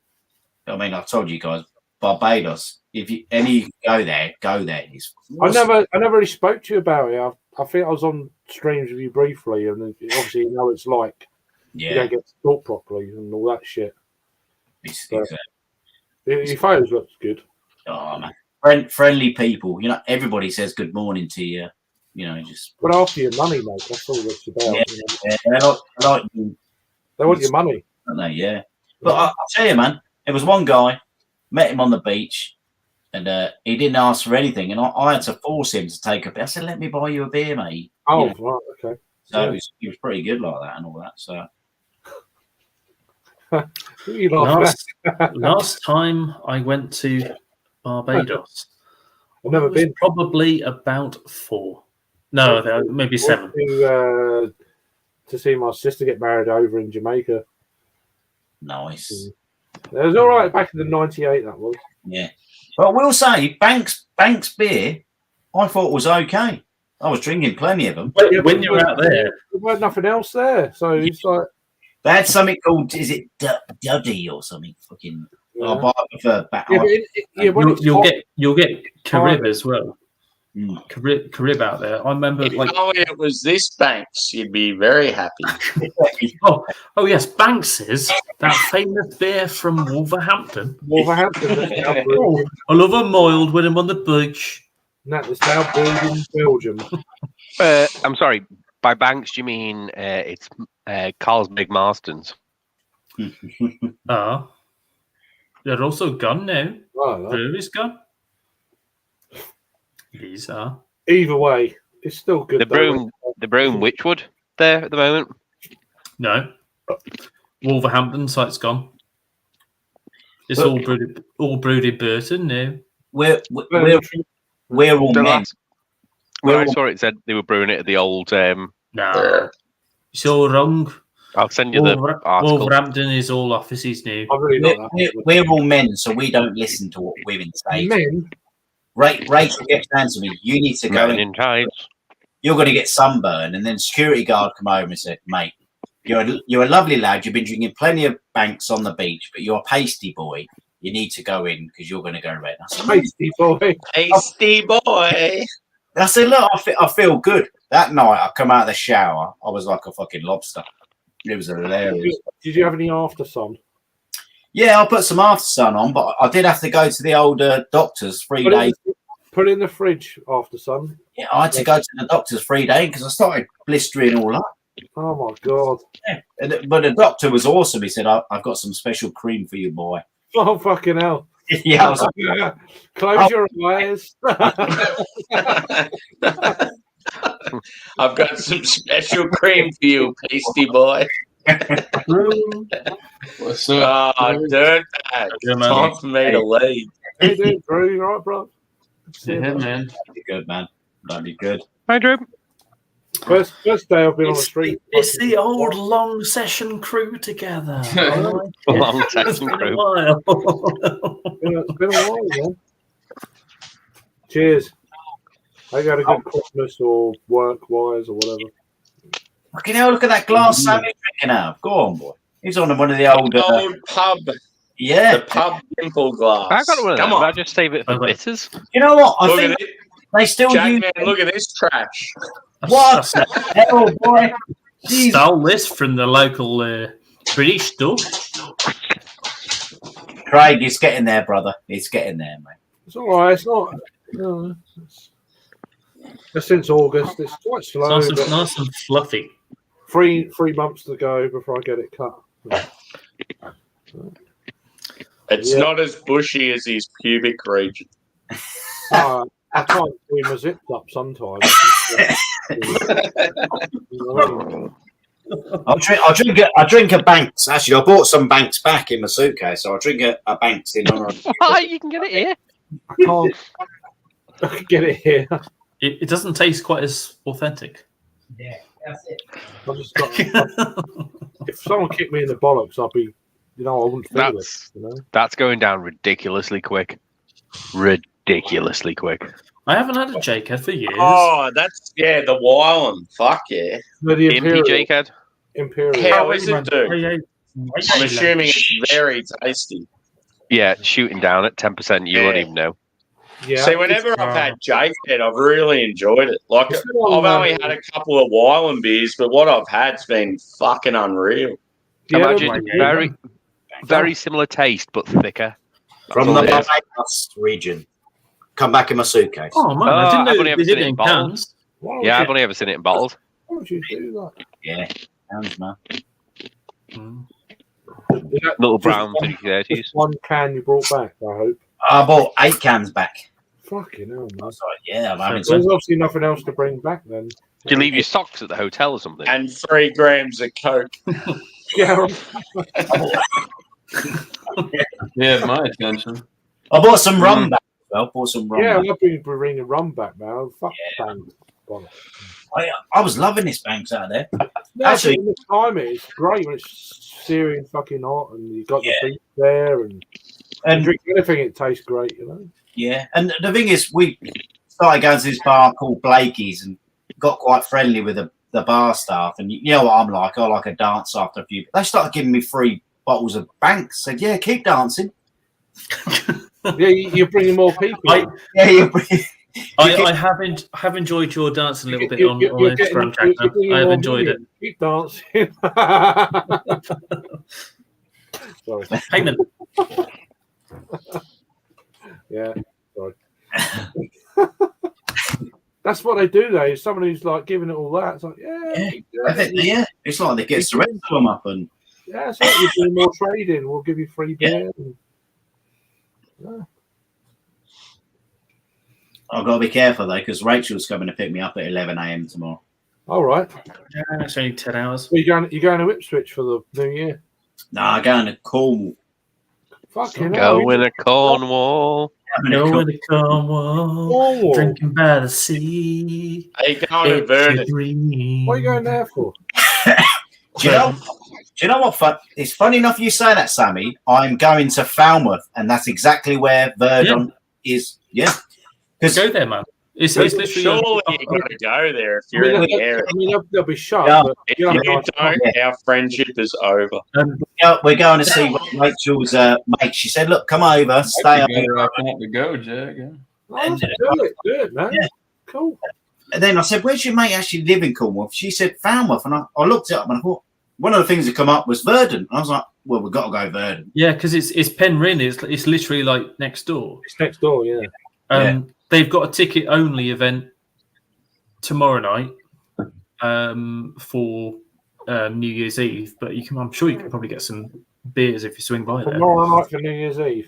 I mean, I've told you guys, Barbados. If you go there. It's I never really spoke to you about it. I think I was on streams with you briefly, and obviously you know it's like you don't get to talk properly and all that shit. Your photos looks good. Oh man, friendly people. You know, everybody says good morning to you. You know, just. But after your money, mate, that's all it's about. Yeah, they like you. They want your money. Don't they? Yeah. But I'll tell you, man, there was one guy, met him on the beach, and he didn't ask for anything, and I had to force him to take a beer. I said, "Let me buy you a beer, mate." Oh, right, okay. So he was pretty good like that and all that. So. Last time I went to Barbados, I've never been. Probably about 4. No, maybe 7. To see my sister get married over in Jamaica. Nice. It was all right back in the '98. That was. Yeah, but I will say Banks beer, I thought was okay. I was drinking plenty of them. When you're out there, there weren't nothing else there, so it's like they had something called Duddy or something. Fucking. Yeah. I prefer back. You'll get Carib as well. Carib out there. I remember it was this Banks, you'd be very happy. oh yes, Banks's, that famous beer from Wolverhampton. I love a mild when I'm on the beach. That is now brewed in Belgium. I'm sorry. By Banks, do you mean it's Carl's Big Marston's? They're also gone now. Oh, Brewery's gone. These are. Either way, it's still good. The Broome Witchwood there at the moment. No, Wolverhampton site's gone. It's all brewed in Burton now. We're all men. When I saw it, said they were brewing it at the old. No, it's all wrong. I'll send you the article. Wolverhampton is all offices now. We're all men, so we don't listen to what women say. Men. Rachel gets down to me. You need to go in tights. You're going to get sunburn, and then security guard come over and said, "Mate, you're a lovely lad. You've been drinking plenty of Banks on the beach, but you're a pasty boy. You need to go in because you're going to go red." I said, pasty boy. I said, "Look, I feel good." That night, I come out of the shower. I was like a fucking lobster. It was hilarious. Did you have any after sun? Yeah, I put some after sun on, but I did have to go to the old doctor's 3 days. Put it in the fridge after sun. Yeah, I had to go to the doctor's 3 days because I started blistering all up. Oh my god! Yeah, but the doctor was awesome. He said, "I've got some special cream for you, boy." Oh fucking hell! Yeah, I was like, close your eyes. I've got some special cream for you, pasty boy. What's up? Oh, dirt bag. Time for me to leave. Hey, dude, Drew, you all right, bro? Yeah, man. That'd be good, man. That'd be good. Hi, Drew. First day I've been on the street. It's the old long session crew together. Long session crew. It's been a while, man. Cheers. I got a good Christmas or work-wise or whatever. Fucking hell, look at that glass Sammy drinking out. Go on, boy. He's on one of the old pub. Yeah. The pub dimple glass. I got one of them. Come on. I just save it for bitters. You know what? I Look think at it. they still use Man, look at this trash. What the hell, boy? Stole this from the local British store. Craig, it's getting there, brother. It's getting there, mate. It's all right. It's not. It's since August. It's quite slow. Nice and fluffy. 3 months to go before I get it cut. It's not as bushy as his pubic region. I can't see my zips up sometimes. I'll drink a Banks. Actually, I bought some Banks back in my suitcase, so I'll drink a Banks in honor of What? You can get it here. I can get it here. It doesn't taste quite as authentic. Yeah, that's it. I've just got, if someone kicked me in the bollocks, I'd be I wouldn't feel it. That's going down ridiculously quick. Ridiculously quick. I haven't had a Jakehead for years. Oh, that's the Wylam. Fuck yeah. No, the Impy Jakehead. Imperial. How is it, dude? I'm assuming it's very tasty. Yeah, shooting down at 10%. You won't even know. Yeah. See, whenever I've had Jakehead, I've really enjoyed it. Like, I've only had a couple of Wylam beers, but what I've had's been fucking unreal. Imagine very similar taste, but thicker. From the Barbados region. Come back in my suitcase. Oh, man, I didn't know they did it in cans. Yeah, I've only ever seen it in bottles. Why would you do that? Yeah, cans, man. Little brown 30s. Just one can you brought back, I hope. I bought 8 cans back. Fucking hell, man. I was like, yeah, I'm having There's obviously nothing else to bring back then. Do you leave your socks at the hotel or something? And 3 grams of Coke. Yeah. Yeah, my attention. I bought some rum back. I bought some rum. Yeah, back. I'll bring a rum back now. Fuck Banks. I was loving this Banks out there. No, Actually, the time it's great when it's searing fucking hot and you got the beef there and drink anything, it tastes great, Yeah, and the thing is, we started going to this bar called Blakey's and got quite friendly with the bar staff. And you know what I'm like? I like a dance after a few. They started giving me free bottles of Banks. Said, yeah, keep dancing. Yeah, you're bringing more people. I have enjoyed your dancing a little bit on Instagram, Jack. I have enjoyed it. Keep dancing. Sorry. Payment. Yeah. Sorry. That's what they do, though. Someone who's like giving it all that. It's like, Yeah. It's like they get the rest of them up and. Yeah, it's like you're doing more trading. We'll give you free beer. I've got to be careful though, because Rachel's coming to pick me up at 11 a.m. tomorrow. All right. Yeah, it's only 10 hours. Well, you're going to Ipswich for the New Year? No, I'm going to Cornwall. Fucking hell. Going to Cornwall. Going to Cornwall. Drinking by the sea. Are you going to Vernon? What are you going there for? Do you know what? It's funny enough you say that, Sammy. I'm going to Falmouth, and that's exactly where Verdon is. Yeah. Go there, man. It's literally surely you've got to go there if you're in the area. I mean, they'll be shut. Yeah. But If you don't, our friendship is over. We're going to see Rachel's mate. She said, "Look, come over, stay up." I want to go, Jack. Yeah. Oh, do it, man. Yeah. Cool. And then I said, "Where's your mate actually live in Cornwall?" She said, "Falmouth." And I looked it up and I thought one of the things that come up was Verdon. And I was like, "Well, we've got to go Verdon." Yeah, because it's Penryn. It's literally like next door. It's next door. Yeah. They've got a ticket-only event tomorrow night for New Year's Eve, but I'm sure you can probably get some beers if you swing by there. Tomorrow night for New Year's Eve.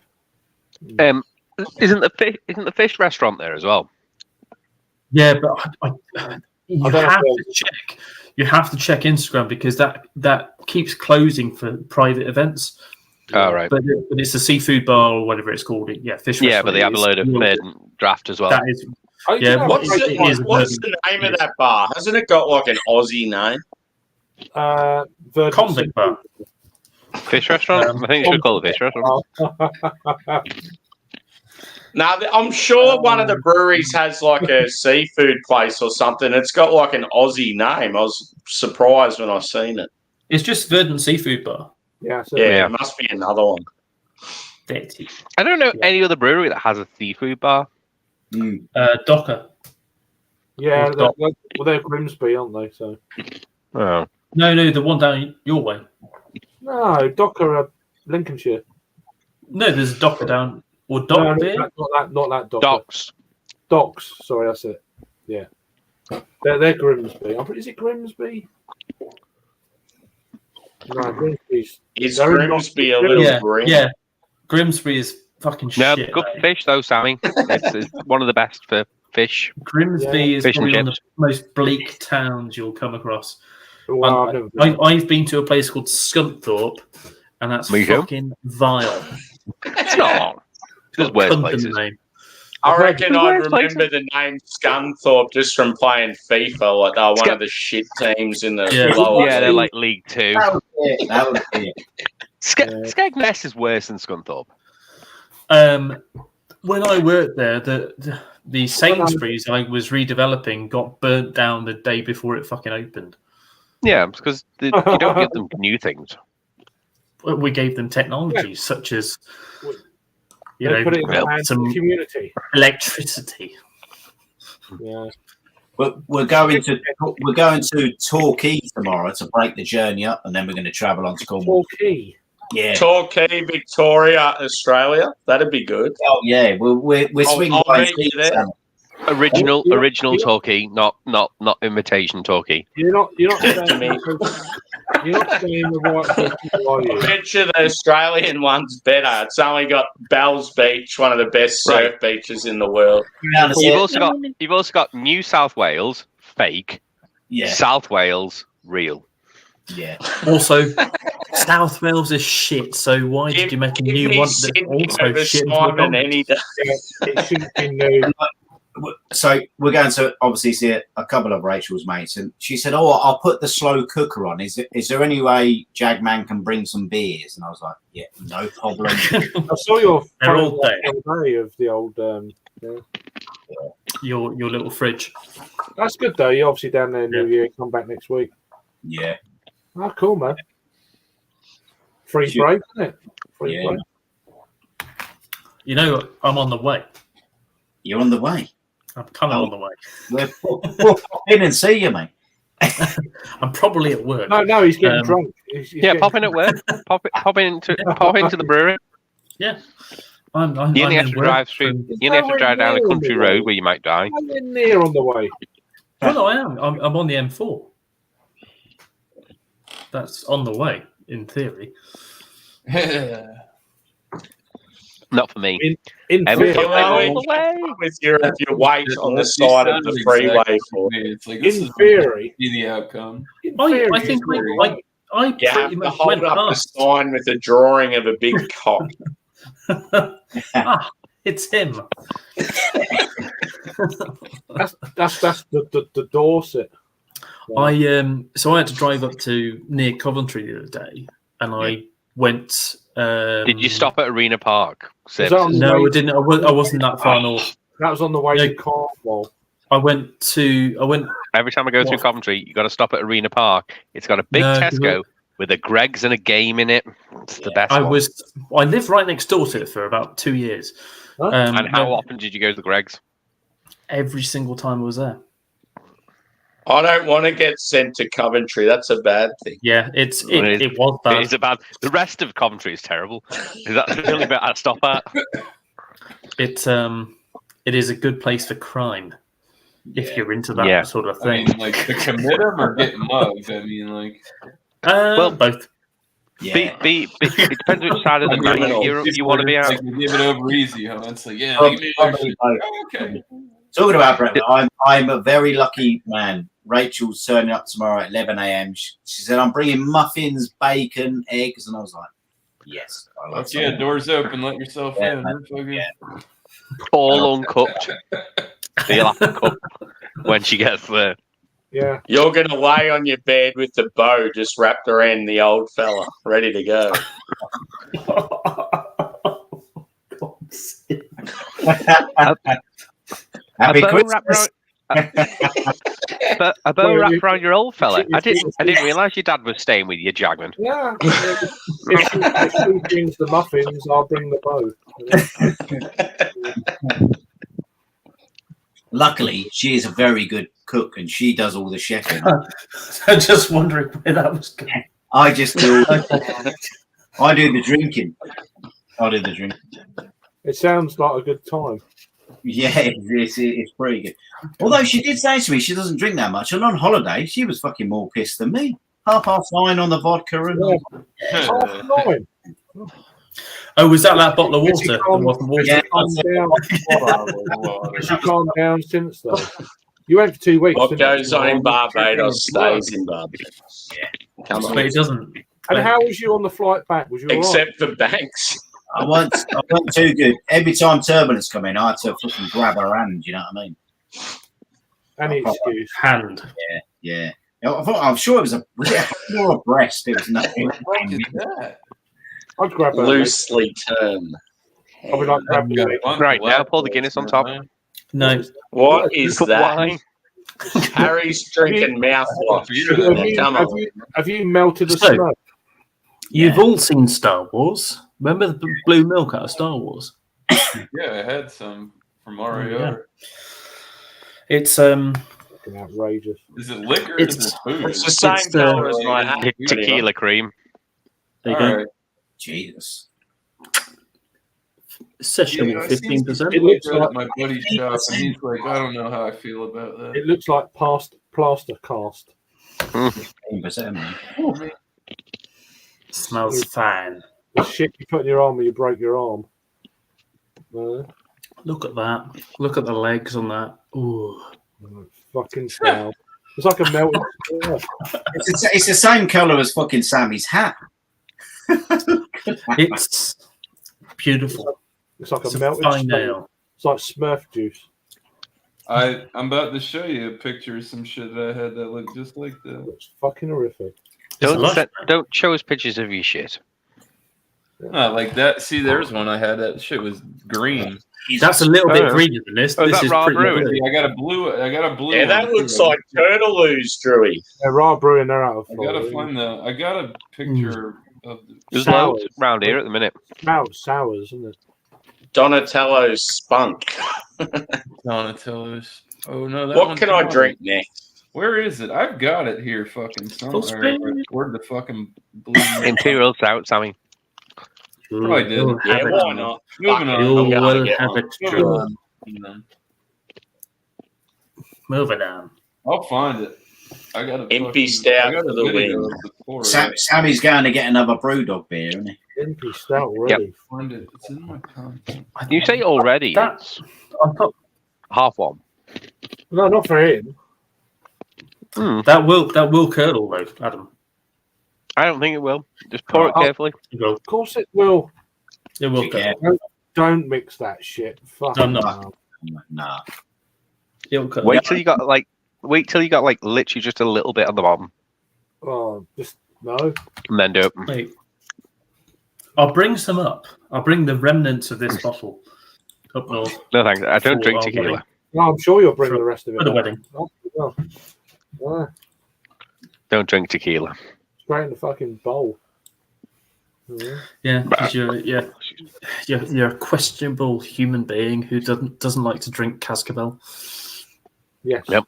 Isn't the fish restaurant there as well? Yeah, but you have to check. You have to check Instagram because that keeps closing for private events. Oh, right. But it's a seafood bar or whatever it's called. Yeah, fish. Yeah, but they have a load of bed and draft as well. That is. Yeah, what's the name of that bar? Hasn't it got like an Aussie name? Convict bar. Fish restaurant? I think you should call it fish restaurant. Now, I'm sure one of the breweries has like a seafood place or something. It's got like an Aussie name. I was surprised when I seen it. It's just Verdon Seafood Bar. Yeah, it must be another one. I don't know any other brewery that has a seafood bar. Docker. Yeah, they're Grimsby, aren't they? So. Oh. No, the one down your way. No, Docker, Lincolnshire. No, there's a Docker down or Dock beer. Not that Docker. Docks. Sorry, that's it. Yeah, they're Grimsby. Is it Grimsby? No, Grimsby's. Is Grimsby a little green? Yeah, Grimsby is fucking shit. No, good fish though, Sammy. It's one of the best for fish. Grimsby is fish probably one of the most bleak towns you'll come across. Well, I've been to a place called Scunthorpe, and that's fucking vile. It's not. It's worse places. I reckon I remember the name Scunthorpe just from playing FIFA. Like they were one of the shit teams in the lower. Yeah, they're like League Two. That was it. Skegness is worse than Scunthorpe. When I worked there, the Sainsbury's I was redeveloping got burnt down the day before it fucking opened. Yeah, because you don't give them new things. We gave them technologies such as put it in the hands of the community. Electricity. Yeah. We're going to Torquay tomorrow to break the journey up, and then we're going to travel on to Cornwall. Torquay. Yeah. Torquay, Victoria, Australia. That'd be good. Oh yeah, we're swinging I'll by meet you there. Original Torquay, not imitation Torquay. You're not saying the right people, are you? I bet you the Australian one's better. It's only got Bells Beach, one of the best surf beaches in the world. You've also got New South Wales, fake. Yeah. South Wales, real. Yeah. Also, South Wales is shit. So why did you make a new one that's also shit? Any day. It shouldn't be new. So we're going to obviously see a couple of Rachel's mates, and she said, "Oh, I'll put the slow cooker on. Is there any way Jagman can bring some beers?" And I was like, "Yeah, no problem." I saw your all photo of the old. Your little fridge. That's good though. You're obviously down there New Year. Come back next week. Yeah. Oh, cool, man. Free break, isn't it? Free break. You know, I'm on the way. You're on the way. I'm kind of on the way. We'll pop in and see you, mate. I'm probably at work. No, he's getting drunk. He's pop in at work. Pop into the brewery. Yeah. You only have to drive through. You only have to drive down a country road where you might die. I'm near on the way. No, I am. I'm on the M4. That's on the way, in theory. Not for me. In theory, with your weight on the side of the freeway. It's like, in theory, be the outcome. I think I you have to hold up the sign with a drawing of a big cock. It's him. that's the Dorset. So I had to drive up to near Coventry the other day, and I went. Did you stop at Arena Park? No, I didn't. I wasn't that far north. That was on the way to Cornwall. I went. Every time I go through Coventry, you got to stop at Arena Park. It's got a big Tesco with a Greggs and a game in it. It's the best. I lived right next door to it for about 2 years. Huh? And how often did you go to the Greggs? Every single time I was there. I don't want to get sent to Coventry. That's a bad thing. Yeah, it was bad. It's bad. The rest of Coventry is terrible. Is that the only bit I'd stop at? It is a good place for crime if you're into that sort of thing. I mean, like, to commit them or get mugged. I mean, like, both. Yeah. It depends which side of the night you want to be out. Like, give it over easy, huh? It's like, okay. Talking about breakfast, I'm a very lucky man. Rachel's turning up tomorrow at 11 a.m. She said, "I'm bringing muffins, bacon, eggs," and I was like, "Yes, I love it. Doors open, let yourself in." All uncooked. You'll have to cook when she gets there. Yeah, you're gonna lay on your bed with the bow just wrapped around the old fella, ready to go. Happy Christmas. A bow wrapped around your old fella. I didn't realise your dad was staying with you, Jagman. Yeah. If she brings the muffins, I'll bring the bow. Luckily, she is a very good cook, and she does all the chefing. I'm just wondering where that was going. I just do. I do the drinking. It sounds like a good time. Yeah, it's pretty good. Although she did say to me she doesn't drink that much, and on holiday she was fucking more pissed than me. 9:30 on the vodka and 9:30. Oh, was that bottle of water? That wasn't water. Yeah, she calmed down since though. You went for 2 weeks. What goes on in Barbados stays in Barbados. Yeah, come on. But it doesn't. And how was you on the flight back? Was you except for Banks? I wasn't too good. Every time turbulence come in, I had to fucking grab her hand. You know what I mean? Any excuse? Hand. Yeah. I'm sure it was a hand or a breast. It was nothing. I'd grab a Loosely term. I'll be like, grab the leg. Right, now pour the Guinness on top. No. What is that? Why? Harry's drinking mouthwash. Have you melted a So- Smurf? You've all seen Star Wars. Remember the blue milk out of Star Wars? Yeah, I had some from Mario. Yeah. It's Fucking outrageous. Is it liquor? Or It's- is it food? It's the same colour as my hat. Tequila cream. there you All go. right. Jesus. Session Yeah, I seen 15%. It looks liquor like- at my buddy's shop, and he's like, I don't know how I feel about that. It looks like plaster cast. 15%. Smells fine. The shit you put in your arm when you break your arm. Look at that. Look at the legs on that. Ooh. Fucking foul. It's like a melted Smurf. It's the same colour as fucking Sammy's hat. It's beautiful. It's like It's a a melted fine Smurf. ale. It's like Smurf juice. I'm about to show you a picture of some shit that I had that looked just like that. It's fucking horrific. It's a lot. Don't show us pictures of your shit. Not like that. See, there's one I had. That shit was green. That's a little bit Oh. greener than this. Oh, is This that is raw pretty brew? good. I got a blue. Yeah, one, that looks too. like Turtleoos, Drewy. They're raw brewing, they're out of I gotta find the. I got a picture of. There's Sours. loads around here at the minute. sours, isn't it? Donatello's spunk. Donatello's. Oh no! That What one's can I not drink it. next? Where is it? I've got it here, fucking Full somewhere. speed. Where'd the fucking blue? Imperial Stout, Sammy. Probably did. You'll Yeah, have it. why not? Moving on. You I'm gonna will get have one. it. Moving Drew. on. Moving on. Moving on. I'll find it. I got a Empty fucking- stout I got for a the video win. of the pour of it. Sammy's going to get another Brewdog beer, isn't he? Empty stout, really. Find it. It's in my content. You say already That- it's I thought half one. No, not for him. that will curdle though, Adam. I don't think it will. Just pour it Oh. carefully. It will. Of course it will. It will Yeah. curdle. Don't mix that shit. Fuck No, no. no. Nah. It will curdle. Wait till you got like literally just a little bit on the bottom, Oh, just no. and then do it. Wait. I'll bring some up. I'll bring the remnants of this bottle up north No thanks. I don't For drink our tequila. wedding. No, I'm sure you'll bring For- the rest of it. for the up. wedding. Oh, well. Don't drink tequila. Straight in the fucking bowl. Yeah. Yeah, because you're a questionable human being who doesn't like to drink Cascabel. Yes. Yep.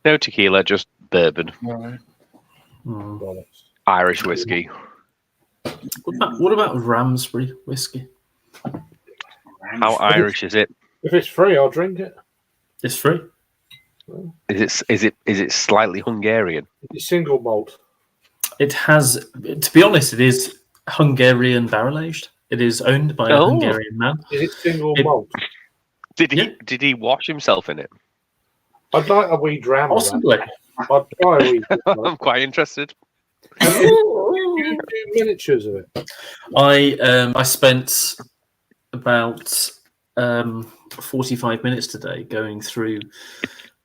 No tequila, just bourbon, All right. Mm. Bollocks. Irish whiskey. What about Ramsbury whiskey? How Irish is it? If it's free, I'll drink it. It's free. Is it slightly Hungarian? It's single malt. It has, to be honest, it is Hungarian barrel aged. It is owned by a Oh. Hungarian man. Is it single It- malt? Did he wash himself in it? I'd like a wee dram of that. Possibly. I'd try a wee. I'm quite interested. You do miniatures of it. I spent about 45 minutes today going through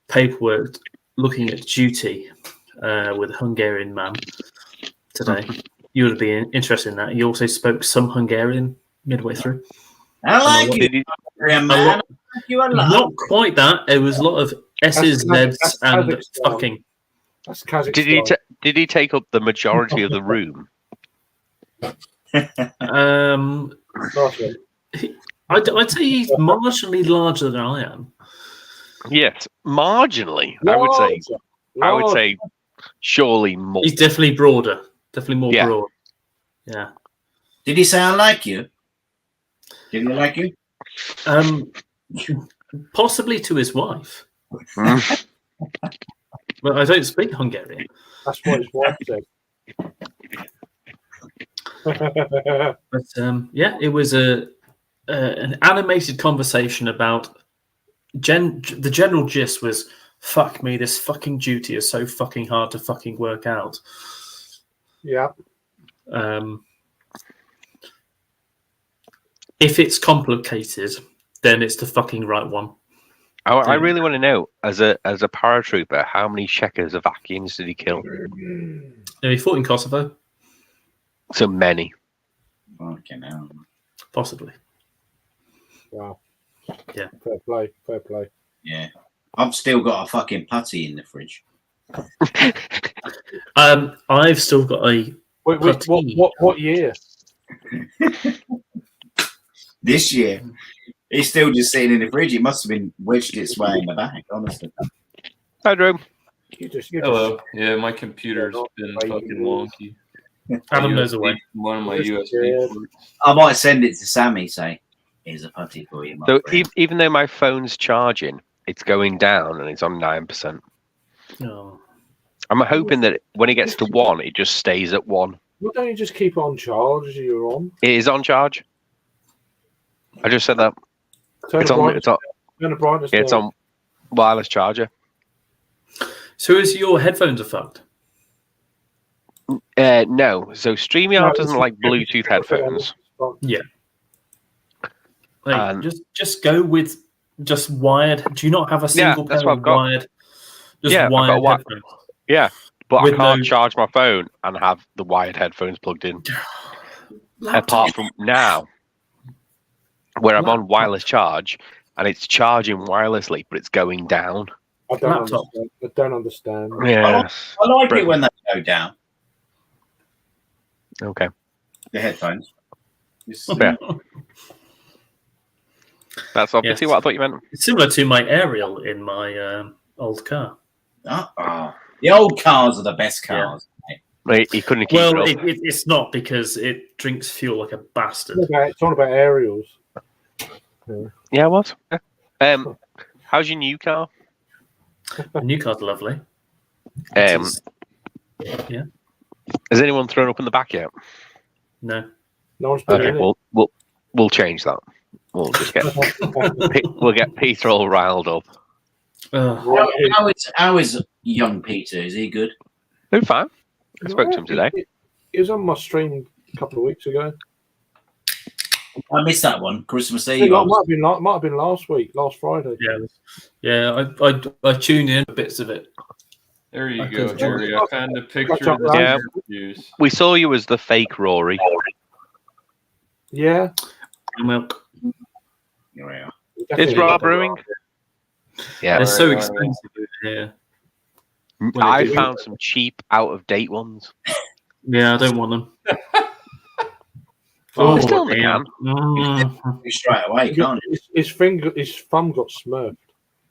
paperwork, looking at duty with a Hungarian man today. You would be interested in that. He also spoke some Hungarian midway through. I like Did you, he, man. I like you a lot. Not quite that. It was a lot of S's, That's Z's, and Kazakhstan. fucking. That's Kazakhstan. did he take up the majority of the room? Nice one. I'd say he's marginally larger than I am. Yes, marginally. I would say surely more. He's definitely broader. Definitely more Yeah. broad. Yeah. Did he say I like you? Did he like you? Possibly to his wife. Mm. But I don't speak Hungarian. That's what his wife said. But yeah, it was an animated conversation about the general gist was, fuck me, this fucking duty is so fucking hard to fucking work out. Yeah. If it's complicated, then it's the fucking right one. I really want to know, as a paratrooper, how many Czechoslovakians did he kill? He fought in Kosovo. So many. Fucking hell. Possibly. Wow. Yeah. Fair play. Fair play. Yeah. I've still got a fucking putty in the fridge. I've still got a Wait, putty. what year? This year. It's still just sitting in the fridge. It must have been wedged its way in the back, honestly. Hi, Drew. You Hello. Yeah, my computer's been fucking wonky. Adam knows the way. One of my USB ports. I might send it to Sammy, say, here's a putty for you, my So friend. even though my phone's charging, it's going down and it's on 9%. Oh. I'm hoping that when it gets to 1, it just stays at 1. Why don't you just keep it on charge as you're on? It is on charge. I just said that. Turn It's the on. brightness, It's on. turn the brightness Yeah, it's down. on wireless charger. So is your headphones are fucked? No. So StreamYard No, doesn't it's- like Bluetooth headphones. Like, just go with just wired. Do you not have a single that's pair what of I've got. wired? Just Yeah, I've got wired wi- headphones. Yeah, but With I can't no- charge my phone and have the wired headphones plugged in. Apart from now, where I'm on wireless charge and it's charging wirelessly, but it's going down. I don't Laptop. understand. I don't understand. Yeah. I like Brilliant. it when they go down, Okay. the headphones. Yeah. That's obviously Yes. what I thought you meant. It's similar to my aerial in my old car. The old cars are the best cars. He couldn't keep Well, it up. it's not because it drinks fuel like a bastard. It's on about aerials. Yeah, what? How's your new car? The new car's lovely. Um, Yeah. Has anyone thrown up in the back yet? No. No one's been Okay, in it. we'll change that. We'll just get we'll get Peter all riled up. How is young Peter? Is he good? No, fine. I spoke to him today. He was on my stream a couple of weeks ago. I missed that one. Christmas I Eve. think it might have been last week, last Friday. Yeah. I tuned in bits of it. There you Okay. go, Jerry. I found a picture of Yeah. the reviews. We saw you as the fake Rory. Yeah. Milk. Yeah. It's raw brewing. Yeah, They're so Right. expensive here. I found some cheap, out of date ones. Yeah, I don't want them. They're still in the damn. can. Straight away, can't you? His thumb got smurfed.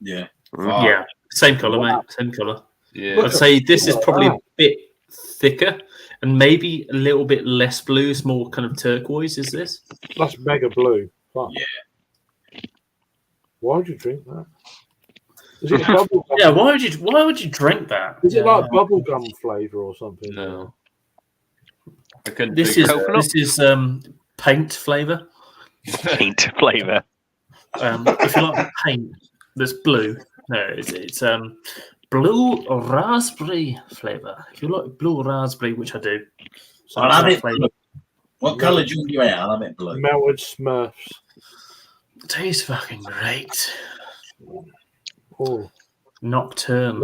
Yeah. Yeah, same colour, mate. Same colour. Yeah. I'd say this is probably a bit thicker and maybe a little bit less blue. It's more kind of turquoise. Is this? That's mega blue. Fuck. Yeah. Why would you drink that? Is it bubble gum? Yeah. Why would you drink that? Is it like bubble gum flavour or something? No. I couldn't This figure is it out. this is paint flavour. Paint flavour. If you like paint that's blue, no, it's blue raspberry flavour. If you like blue raspberry, which I do, so I'll have that it flavour. blue. What colour do you want? I'll have it blue. Melted Smurfs. Tastes fucking great. Oh, Nocturne.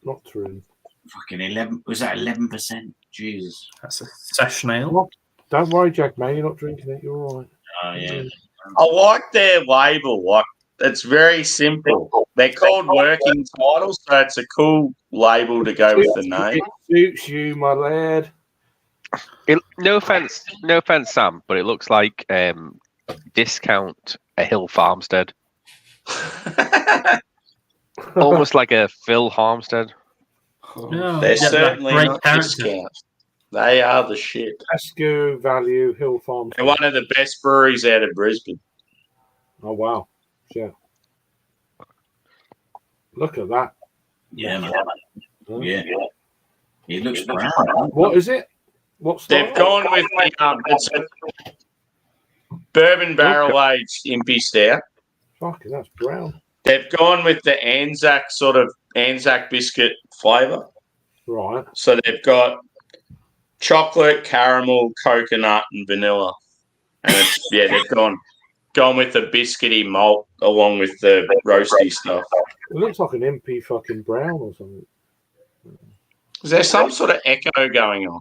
not true. Fucking 11. Was that 11%? Jesus. That's a session ale. Don't worry, Jack, man. You're not drinking it. You're all right. Oh, yeah. I like their label. Like, it's very simple. They're called working titles, so it's a cool label to go with the name. It suits you, my lad. No offense, Sam, but it looks like discount a Hill Farmstead, almost like a Phil Harmstead. Yeah, They're yeah, certainly great not character. discount. They are the shit. Tesco Value Hill Farm. They're one of the best breweries out of Brisbane. Oh wow! Yeah. Look at that. Yeah, man. Yeah. It looks brown. What is it? What's They've gone with the it's a bourbon barrel aged impy stout. Fucking, that's brown. They've gone with the Anzac Anzac biscuit flavour. Right. So they've got chocolate, caramel, coconut, and vanilla. And it's, yeah, they've gone with the biscuity malt along with the roasty stuff. It looks like an MP fucking brown or something. Is there some sort of echo going on?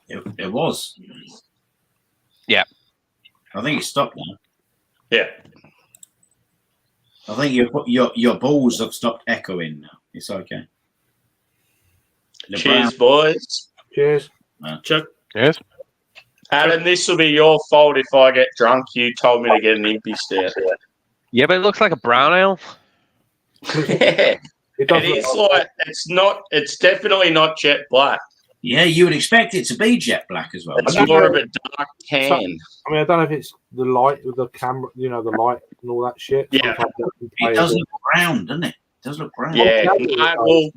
It was. Yeah. I think it's stopped now. Yeah. I think your balls have stopped echoing now. It's okay. Cheers, boys. Cheers. Chuck. Yes. Adam, this will be your fault if I get drunk. You told me to get an impy stout. Yeah, but it looks like a brown ale. Yeah. It does It look is like it's definitely not jet black. Yeah, you would expect it to be jet black as well. It's don't more know. of a dark tan. I mean, I don't know if it's the light with the camera, the light and all that shit. Yeah. Sometimes that can play It a does bit. look brown, doesn't it? It does look brown. Yeah. No, well,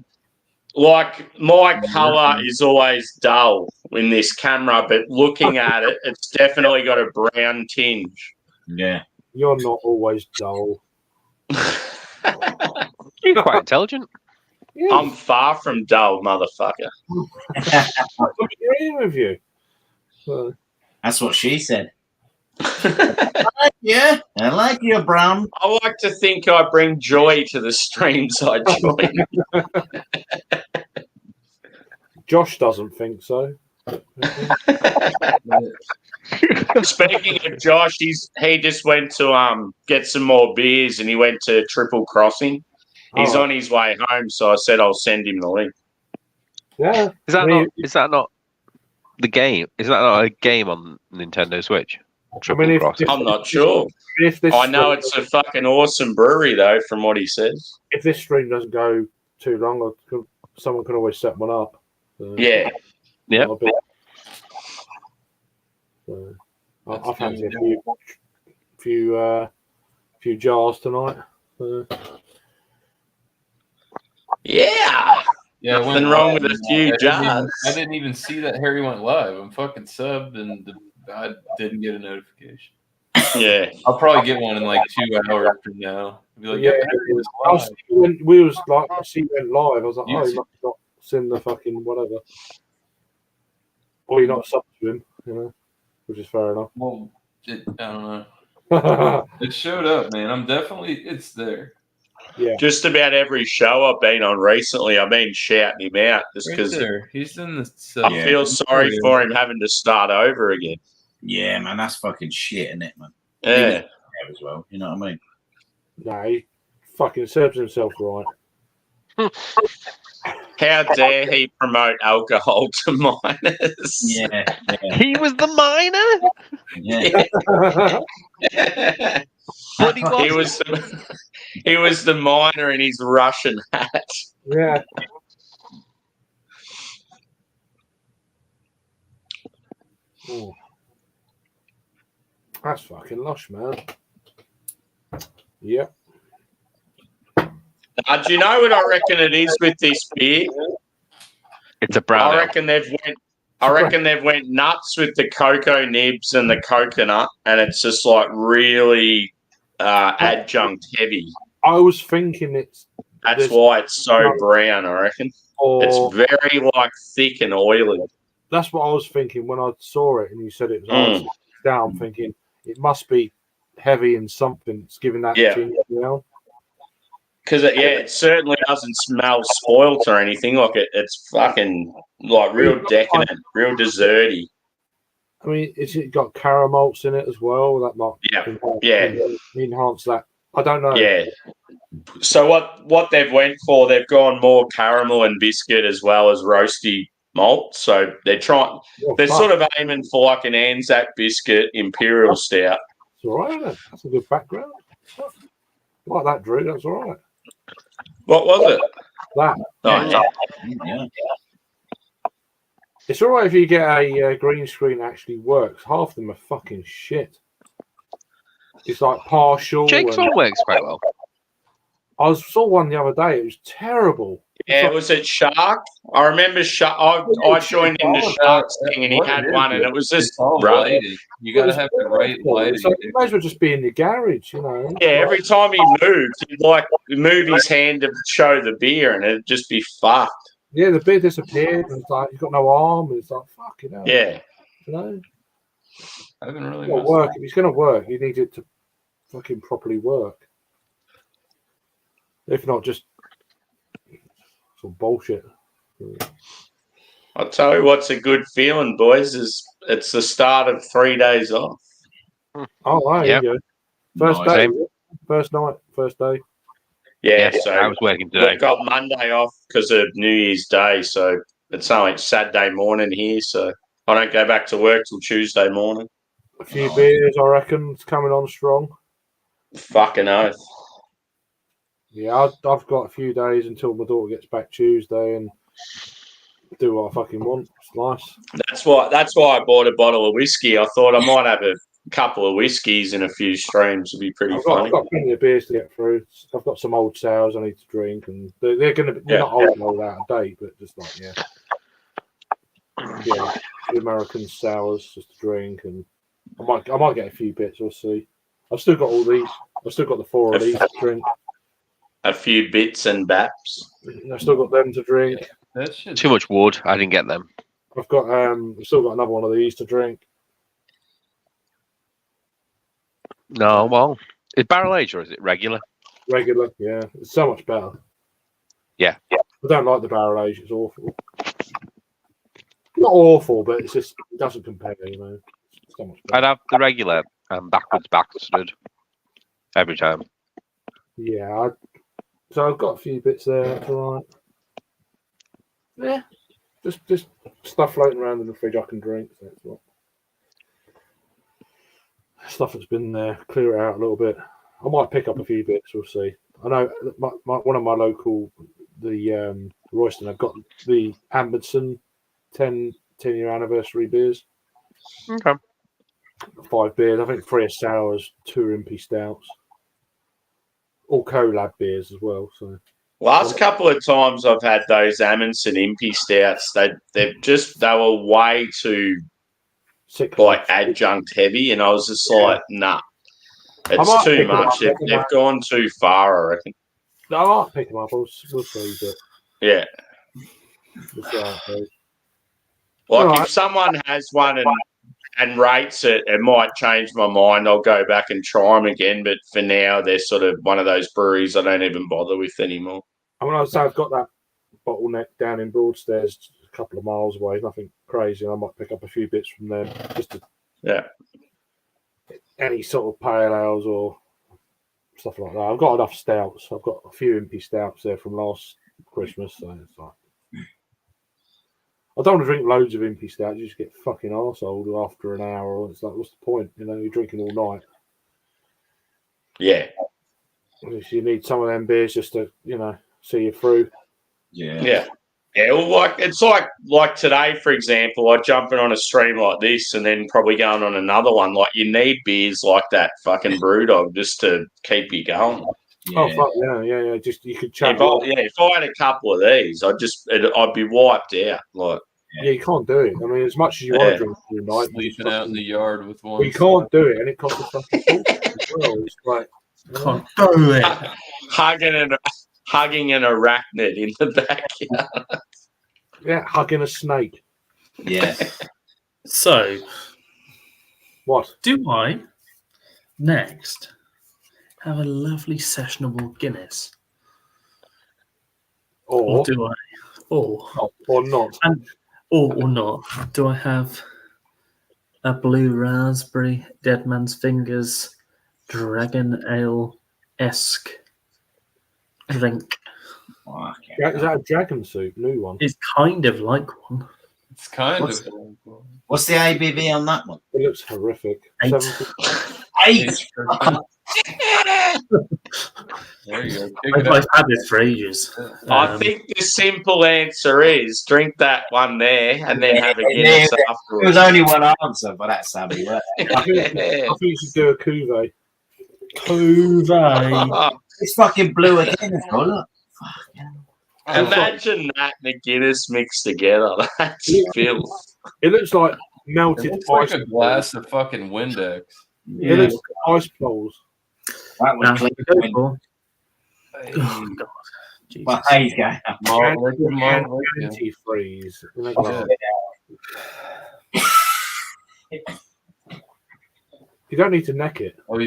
like my colour is always dull in this camera, but looking at it, it's definitely got a brown tinge. Yeah. You're not always dull. You're quite intelligent. Yeah, I'm far from dull, motherfucker. I'm agreeing with you. So, That's what she said. Yeah, I like you, brown. I like to think I bring joy to the streams I join. Josh doesn't think so. Speaking of Josh, he just went to get some more beers and he went to Triple Crossing. He's Oh, on his way home, so I said I'll send him the link. yeah. Is that I mean, not the game? Is that not a game on Nintendo Switch? Triple if- Crossing. I'm not sure. If this I know it's a fucking awesome brewery, though, from what he says. if this stream doesn't go too long, someone can always set one up. So, Yeah. Yeah. I'll be- so, I fancy a few jars tonight. Yeah. Yeah, it Nothing went wrong live, with a man. few I jars. didn't even see that Harry went live. I'm fucking subbed and I didn't get a notification. Yeah. I'll probably get one in like 2 hours from now. I'll be like, yeah, Harry was I live. see when we was like, I see went live. I was like, You oh, too. you must have not seen the fucking whatever, or you're not subbed to him, which is fair enough. Well, I don't know. It showed up, man. It's there. Yeah, Just about every show I've been on recently, I've been shouting him out just Right because there. He's in the I feel sorry for him having to start over again. Yeah, man, that's fucking shit, isn't it, man? Yeah. As well, you know what I mean? no, he fucking serves himself right. How dare he promote alcohol to minors? Yeah, He was the minor. yeah. But he He was the miner in his Russian hat. Yeah. Ooh. That's fucking lush, man. Yep. Do you know what I reckon it is with this beer? It's a brown I ale. reckon they've went nuts with the cocoa nibs and the coconut, and it's just like really adjunct heavy. I was thinking That's why it's so brown. I reckon it's very like thick and oily. That's what I was thinking when I saw it and you said it was down. Thinking it must be heavy and something. It's giving that ginger, Because it certainly doesn't smell spoilt or anything. Like it's fucking like real decadent, real desserty. I mean, it's got caramels in it as well. That might enhance that. I don't know. Yeah. So what they've went for? They've gone more caramel and biscuit as well as roasty malt. So they're trying. They're sort of aiming for like an Anzac biscuit imperial stout. It's all right, isn't it? That's a good background. Like that, Drew. That's all right. What was it? That. Oh, Yeah. It's all right if you get a green screen that actually works. Half of them are fucking shit. It's like partial. Jake's one works quite well. I saw one the other day. It was terrible. Yeah, was it Shark? I remember Shark. I joined in the Sharks thing, and he had one, and it was just lighting. You gotta have the right lighting. So you may as well just be in the garage, you know. Yeah, every time he moved, he'd like move his hand to show the beer, and it'd just be fucked. Yeah, the beer disappeared, and it's like he's got no arm, and it's like fucking hell. Yeah, you know. I haven't really It's gonna work. If it's gonna work, you need it to fucking properly work. If not, just some bullshit. I'll tell you what's a good feeling, boys, is it's the start of 3 days off. Oh, right, Yep. you go. First Nice. day, Same. first night, first day. Yeah, I so was working today. we've got Monday off because of New Year's Day, so it's only Saturday morning here, so I don't go back to work till Tuesday morning. A few beers, I reckon, it's coming on strong. Fucking oath. Yeah, I've got a few days until my daughter gets back Tuesday and do what I fucking want. It's nice. That's why I bought a bottle of whiskey. I thought I might have a couple of whiskeys and a few streams. It'd be pretty I've funny. got plenty of beers to get through. I've got some old sours I need to drink, and they're going to be not old out of date, but just like the American sours just to drink, and I might get a few bits. We'll see. I've still got all these. I've still got the 4 of these to drink. A few bits and baps. I've still got them to drink. That shit. Too much wood. I didn't get them. I've still got another one of these to drink. No, well, is barrel aged or is it regular? Regular, yeah. It's so much better. Yeah. I don't like the barrel age. It's awful. Not awful, but it doesn't compare, you know. It's so much better. I'd have the regular backwards bastard every time. Yeah. So I've got a few bits there. That's all right. Yeah. Just stuff floating around in the fridge I can drink. So it's what. Stuff that's been there, clear it out a little bit. I might pick up a few bits. We'll see. I know one of my local, the Royston, I've got the Amberson 10-year anniversary beers. Okay. 5 beers. I think 3 are sours, 2 are impy stouts. All collab beers as well. So Last couple of times I've had those Amundsen Impy Stouts, they were way too adjunct heavy, and I was just like, nah, it's too much. They've gone too far, I reckon. No, I might pick them up. We'll see, but yeah. We'll see how it goes. Like if someone has one and rates it, it might change my mind. I'll go back and try them again. But for now, they're sort of one of those breweries I don't even bother with anymore. I mean, I've got that bottleneck down in Broadstairs, a couple of miles away. Nothing crazy. I might pick up a few bits from them. Just to, any sort of pale ales or stuff like that. I've got enough stouts. I've got a few impy stouts there from last Christmas. So it's like, I don't want to drink loads of impy stouts. You just get fucking arsehole after an hour. It's like, what's the point? You know, you're drinking all night. Yeah. You need some of them beers just to, you know, see you through. Yeah. Well, it's like today, for example, I jump in on a stream like this and then probably going on another one. Like you need beers like that fucking Brewdog just to keep you going. Yeah. Oh fuck yeah. Just you could chat. If I had a couple of these, I'd be wiped out. Like you can't do it. I mean, as much as you want to drink through the night, sleeping out in the yard with one. You can't do it, and it costs a fucking fortune as well. It's like can't do it. Hugging an arachnid in the backyard. Yeah, hugging a snake. Yeah. So, what do I next have a lovely sessionable Guinness, or do I, or not, or not? Do I have a blue raspberry, Dead Man's Fingers, Dragon Ale-esque drink? Is that a dragon soup? New one? It's kind of like one. It's kind of. What's the ABV on that one? It looks horrific. 8. 8. There you go. I've had this for ages. I think the simple answer is drink that one there and then have a Guinness afterwards. There was only one answer, but that's Sammy. I think you should do a cuvee. Cuvee. It's fucking blue again. Oh, look. Imagine that and a Guinness mixed together. That's filth. It looks like melted It's like ice. a glass of fucking Windex. It looks like ice balls. That was clean. Oh, God. Jesus. Well, there you go. Antifreeze. You don't need to neck it. Oh, I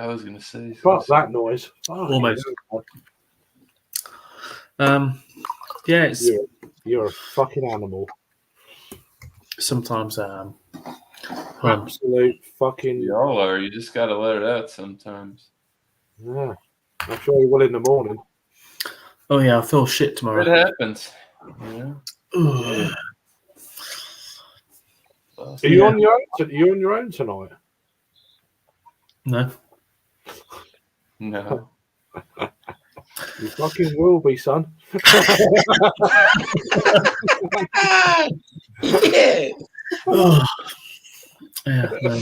was gonna say. Fuck that noise. Almost. Yeah, it's You're a fucking animal. Sometimes Absolute fucking. Y'all are. You just gotta let it out sometimes. Yeah. I'm sure you will in the morning. Oh yeah, I feel shit It tomorrow. happens. Yeah. Ugh. Are you on your own? Are you on your own tonight? No. No. You fucking will be, son. Yeah. Oh. Yeah. No.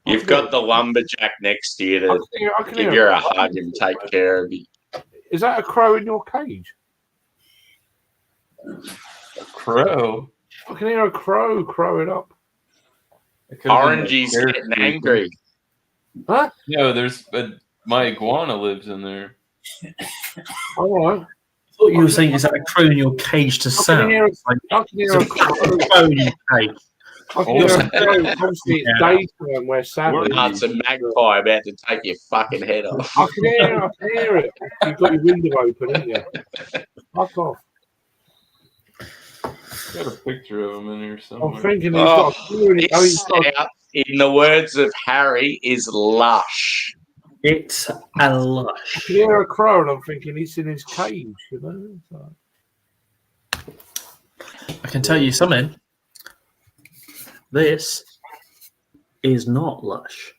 You've got the lumberjack next to you to I can give hear you a a hug and take care of you. Is that a crow in your cage? Crow. I can hear a crow crowing up. It could've been Orangey's like getting hair angry. Huh? No, my iguana lives in there. All right. I thought you were saying, is that a crow in your cage to I can sound? hear, Like, I can hear a crow. crow in your cage. I can hear a crow. Obviously, it's Yeah. daytime where Sam is. No, it's a magpie about to take your fucking head off. I can hear it. You've got your window open, haven't you? Fuck off. Got a picture of him in here somewhere. I'm thinking he's got This out, in the words of Harry, is lush. It's a I lush. can hear a crow, and I'm thinking he's in his cage. You know. So. I can tell you something. This is not lush.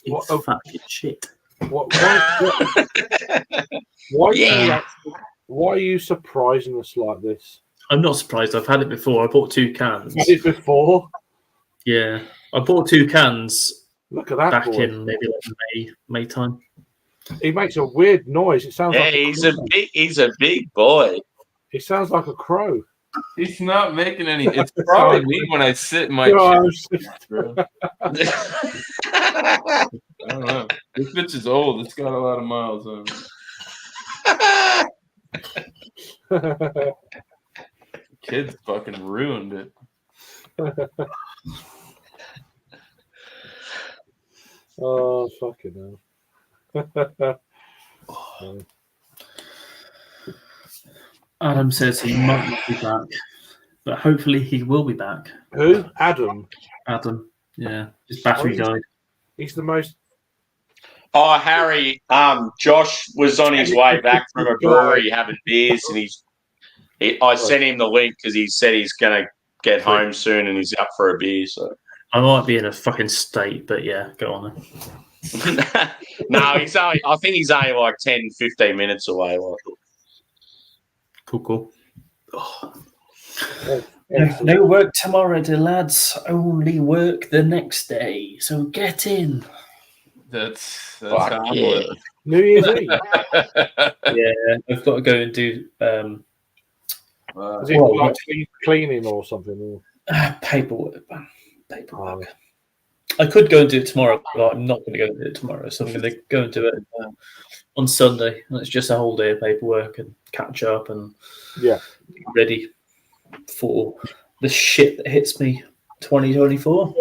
It's fucking shit. Why are you surprising us like this? I'm not surprised. I've had it before. I bought 2 cans. Had it before? Yeah, I bought 2 cans. Look at that back boy. in maybe like May time. He makes a weird noise. It sounds like he's a big boy. It sounds like a crow. He's not making any. It's probably me when I sit in my chair. Bro. I don't know. This bitch is old. It's got a lot of miles on it. Kids fucking ruined it. Oh, fucking hell. Adam says he might not be back, but hopefully he will be back. Who? Adam? Adam, yeah. His battery died. He's the most... Oh, Harry, Josh was on his way back from a brewery having beers, and I sent him the link because he said he's going to get home soon and he's up for a beer. So I might be in a fucking state, but yeah, go on then. No, I think he's only like 10, 15 minutes away. Cool. Oh. No work tomorrow, dear lads. Only work the next day. So get in. That's how I'm living. New Year's Eve. Yeah, I've got to go and do. Is it like cleaning or something? Paperwork, man. Paperwork. I could go and do it tomorrow, but I'm not going to go and do it tomorrow. So I'm going to go and do it on Sunday. And it's just a whole day of paperwork and catch up and get ready for the shit that hits me 2024.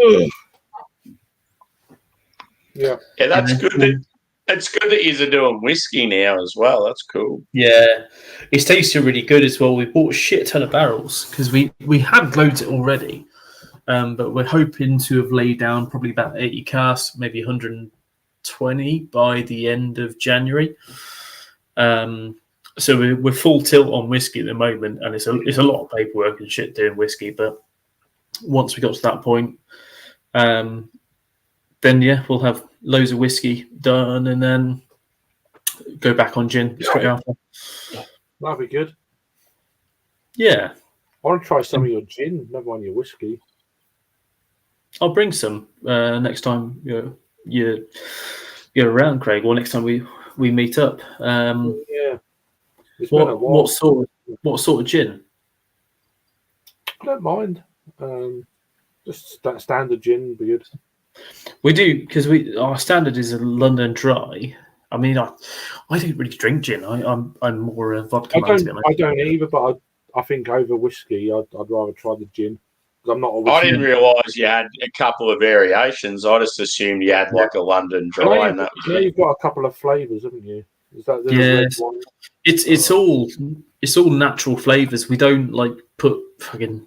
Yeah, that's good. It's good that you're doing whiskey now as well. That's cool. Yeah, it's tasting really good as well. We bought a shit ton of barrels because we had loads already, but we're hoping to have laid down probably about 80 casks, maybe 120 by the end of January. So we're full tilt on whiskey at the moment, and it's a lot of paperwork and shit doing whiskey. But once we got to that point, then yeah, we'll have loads of whiskey done and then go back on gin straight after. That'd be good. Yeah. I want to try some of your gin, never mind your whiskey. I'll bring some next time you're around, Craig, or next time we meet up. Yeah. What sort of gin? I don't mind. Just that standard gin would be good. We do because our standard is a London Dry. I mean, I don't really drink gin. I'm more a vodka man. I don't either, but I think over whiskey, I'd rather try the gin because I'm not a whiskey. I didn't realise you had a couple of variations. I just assumed you had like a London Dry. You've got a couple of flavours, haven't you? Is that the Yeah, red one? it's all natural flavors. We don't like put fucking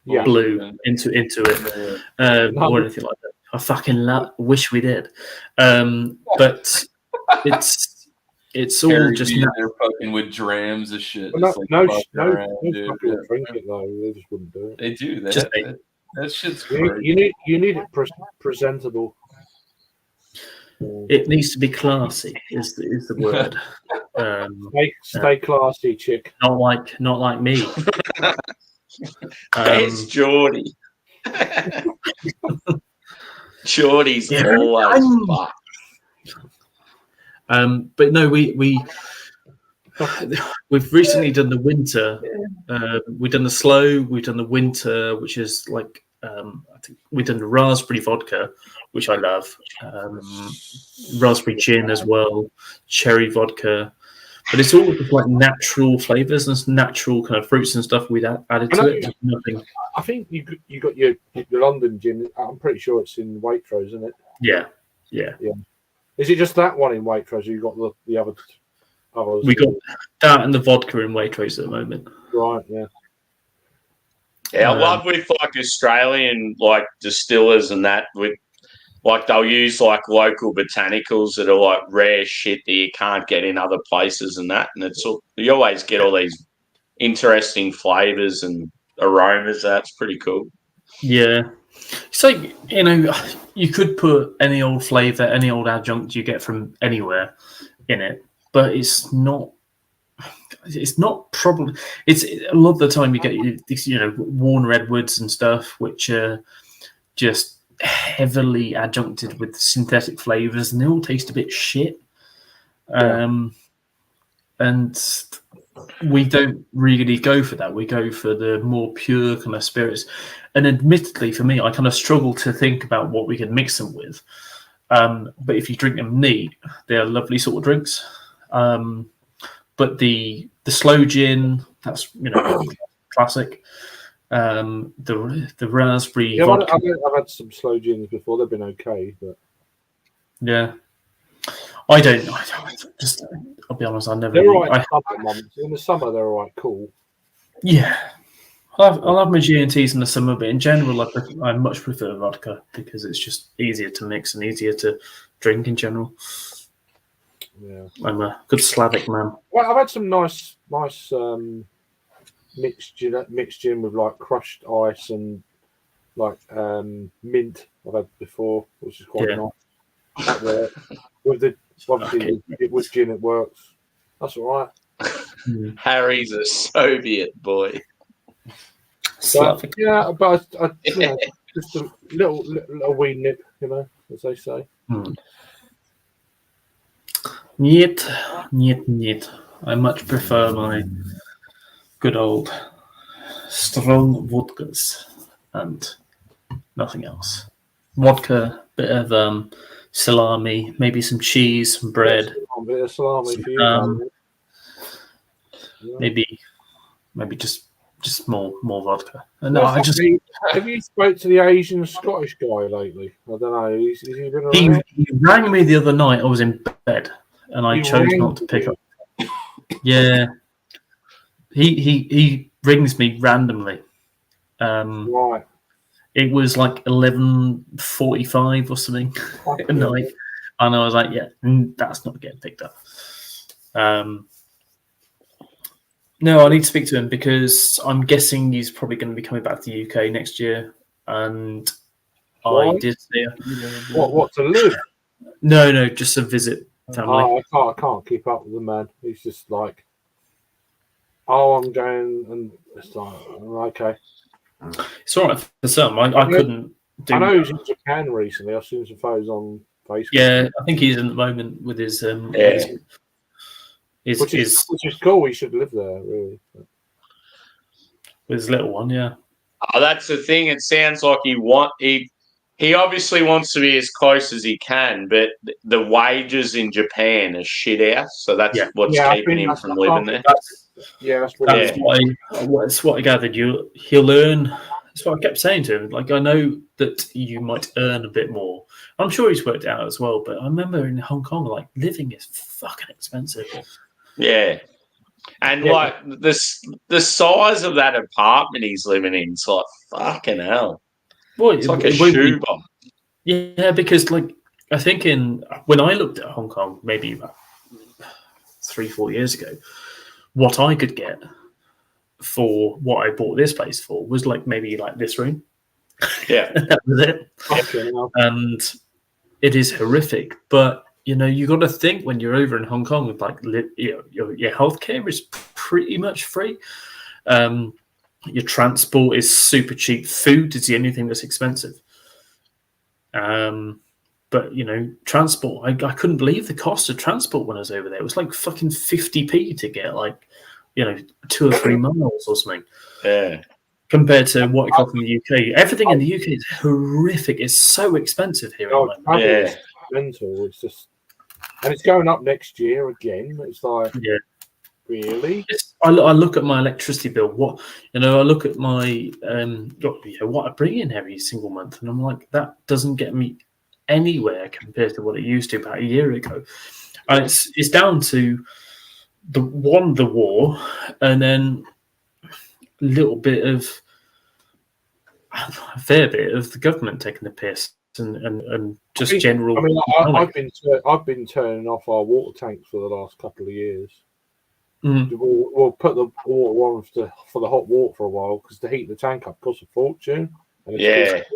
Yeah. blue into it or anything like that. I fucking wish we did, but it's all Harry just Beer, they're fucking with drams of shit. Well, just no buzzing around, dude. fucking would drink it though. They just wouldn't do it. They do. Just That shit's crazy. You need it presentable. it needs to be classy. Is the word. Stay classy, chick. Not like me. It's Geordie. Geordie's Yeah. always fucked. But no, we've recently done the winter. We've done the slow. We've done the winter, which is like I think we've done the raspberry vodka, which I love. Raspberry gin as well, cherry vodka. But it's all just like natural flavors and natural kind of fruits and stuff we'd added to it. Nothing. I think you got your London gin. I'm pretty sure it's in Waitrose, isn't it? Yeah. Is it just that one in Waitrose? Or you got the others? We got that and the vodka in Waitrose at the moment. Right. Yeah. Yeah, I love with like Australian like distillers and that with like they'll use like local botanicals that are like rare shit that you can't get in other places and that, and it's all, you always get all these interesting flavors and aromas. That's pretty cool. Yeah. So, you could put any old flavor, any old adjunct you get from anywhere in it, but it's not probably. It's a lot of the time you get these, Warner Edwards and stuff, which are just heavily adjuncted with synthetic flavors, and they all taste a bit shit. And we don't really go for that. We go for the more pure kind of spirits. And admittedly, for me, I kind of struggle to think about what we can mix them with. But if you drink them neat, they're lovely sort of drinks. But the slow gin, that's classic. The raspberry vodka. I've had some slow gins before. They've been okay, but yeah. I don't just. I'll be honest. I never. They're all right in the summer. They're all right, cool. Yeah, I'll have my G&Ts in the summer, but in general, I much prefer vodka because it's just easier to mix and easier to drink in general. Yeah, I'm a good Slavic man. Well, I've had some nice mixed gin with like crushed ice and like mint. I've had before, which is quite nice. That worked. With the obviously it was gin, it works. That's all right. Harry's a Soviet boy. Slavic. Yeah, but just a little wee nip, as they say. Niet. I much prefer my good old strong vodkas and nothing else. Vodka, bit of salami, maybe some cheese, some bread. A bit of salami for you. Maybe just more vodka. No, have you spoke to the Asian Scottish guy lately? I don't know. Has he been around? He rang me the other night. I was in bed and I chose not to pick up. Yeah, he rings me randomly. Right. It was like 11:45 or something at night, and I was like, "Yeah, that's not getting picked up." No, I need to speak to him because I'm guessing he's probably going to be coming back to the UK next year, and I did say, "What to live?" No, just to visit family. I can't keep up with the man. He's just like, I'm going, and it's like, okay. It's all right for some. I couldn't do. I know he's in Japan recently. I've seen some photos on Facebook. Yeah, I think he's in the moment with his which is cool. He should live there, really. With his little one, yeah. Oh, that's the thing. It sounds like he obviously wants to be as close as he can, but the wages in Japan are shit out, so that's what's keeping him from living there. That's what I gathered. He'll earn. That's what I kept saying to him. Like, I know that you might earn a bit more. I'm sure he's worked it out as well, but I remember in Hong Kong, like, living is fucking expensive. Yeah. And like the size of that apartment he's living in, it's like fucking hell. Well, It's like a shoebox. Yeah, because like I think when I looked at Hong Kong, maybe about 3-4 years ago, what I could get for what I bought this place for was like maybe like this room. Yeah, that was it. And it is horrific, but you know, you got to think when you're over in Hong Kong, like your healthcare is pretty much free. Your transport is super cheap. Food is the only thing that's expensive. But you know, transport, I couldn't believe the cost of transport when I was over there. It was like fucking 50p to get like, you know, 2 or 3 miles or something. Yeah. Compared to what it costs in the UK. Everything in the UK is horrific. It's so expensive here. It's mental. It's just, and it's going up next year again. It's like, really? I look at my electricity bill. I look at my what I bring in every single month, and I'm like, that doesn't get me anywhere compared to what it used to about a year ago. And it's down to the war, and then a fair bit of the government taking the piss and just general. I mean, I've been turning off our water tanks for the last couple of years. We'll put the water on for the hot water for a while because to heat the tank up costs a fortune. We don't.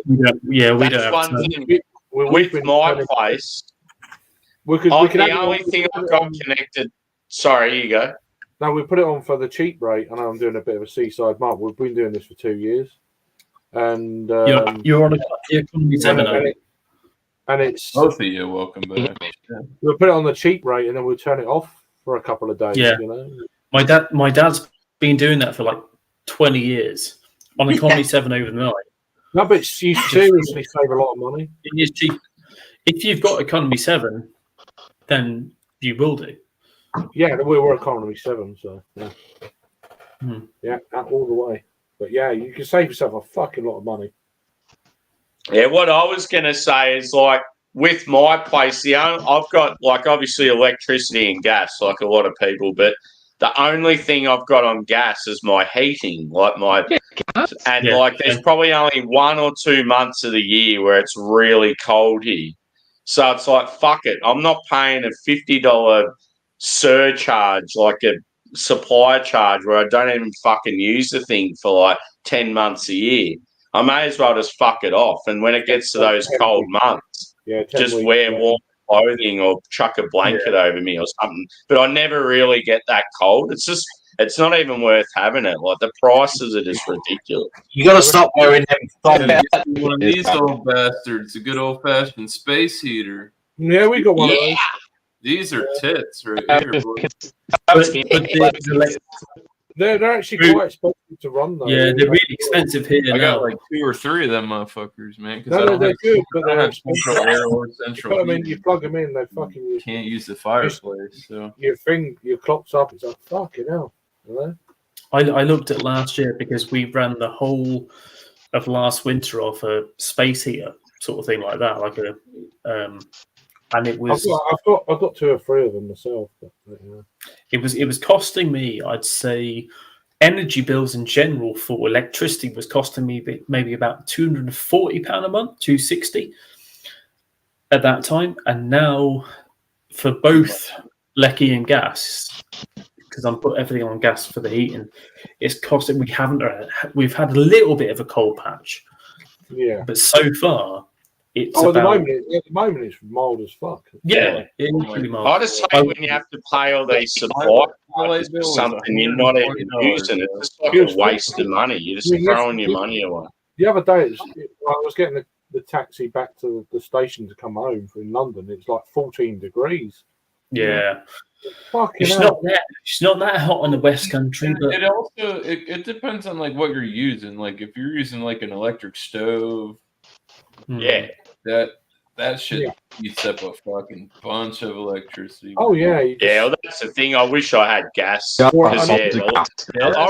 That's one thing with my place. The only thing I've got connected. Sorry, you go. No, we put it on for the cheap rate. I know I'm doing a bit of a seaside mark. We've been doing this for 2 years, and you're on economy 7, and it's both of you. Welcome back. We'll put it on the cheap rate, and then we'll turn it off for a couple of days. Yeah, you know? my dad's been doing that for like 20 years on economy 7 overnight. No, but you seriously save a lot of money. It is cheap. If you've got economy 7, then you will do. Yeah, we were economy 7, so yeah, all the way. But yeah, you can save yourself a fucking lot of money. Yeah, what I was going to say is like with my place, I've got like obviously electricity and gas, like a lot of people, but the only thing I've got on gas is my heating, like there's probably only 1 or 2 months of the year where it's really cold here. So it's like, fuck it. I'm not paying a $50 surcharge, like a supply charge where I don't even fucking use the thing for like 10 months a year. I may as well just fuck it off. And when it gets to those cold months, just wear warm clothing or chuck a blanket over me or something. But I never really get that cold. It's not even worth having it. Like the prices are just ridiculous. You got to stop wearing them. One of these old bastards, a good old fashioned space heater. Yeah, we got one of those. These are tits right here. They're actually quite expensive to run though. Yeah, they're really expensive here. I got like 2 or 3 of them motherfuckers, man. No, they're good, but they're central air or central. You plug them in, they fucking. You can't use the fireplace, so your clock's up. It's like fucking hell. You know? I looked at last year because we ran the whole of last winter off a space heater sort of thing like that, like a and it was. I've got 2 or 3 of them myself. But, yeah. It was costing me, I'd say, energy bills in general for electricity was costing me maybe about £240 a month, £260 at that time, and now for both lecky and gas, because I'm put everything on gas for the heating, it's costing. We've had a little bit of a cold patch, but so far. It's at the moment it's mild as fuck. Yeah, it's pretty mild. I just hate when you have to pay all these supply charges for something you're not even using. It's just like a waste of money. You're just throwing your money away. The other day, I was getting the taxi back to the station to come home in London. It's like 14 degrees. Yeah. It's not that hot in the West Country, but it depends on like what you're using. Like if you're using like an electric stove, that shit eats up a fucking bunch of electricity. Oh yeah, well, that's the thing. I wish I had gas. I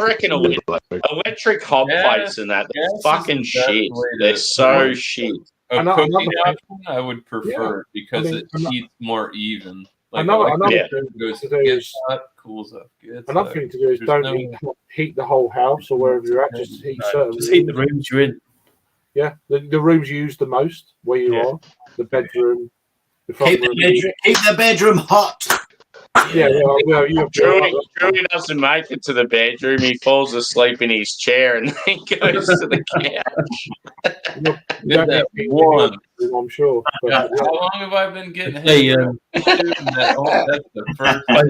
reckon electric hot plates and that they're fucking shit. They're so shit. A cooking option, I would prefer because it heats more even. Another yeah. thing Goes, to do gets is hot, cools up. Gets another hot. thing to do is There's don't no- heat the whole house or wherever you're at. Just heat certain Just heat the rooms. rooms you're in. Yeah, the rooms you use the most where you Yeah. are, the bedroom, the front room. Keep the bedroom hot. Yeah, well, you Drewy doesn't make it to the bedroom. He falls asleep in his chair and then goes to the couch. Get that one. I'm sure. But, God, how long have I been getting Hey, hit? That's the first time.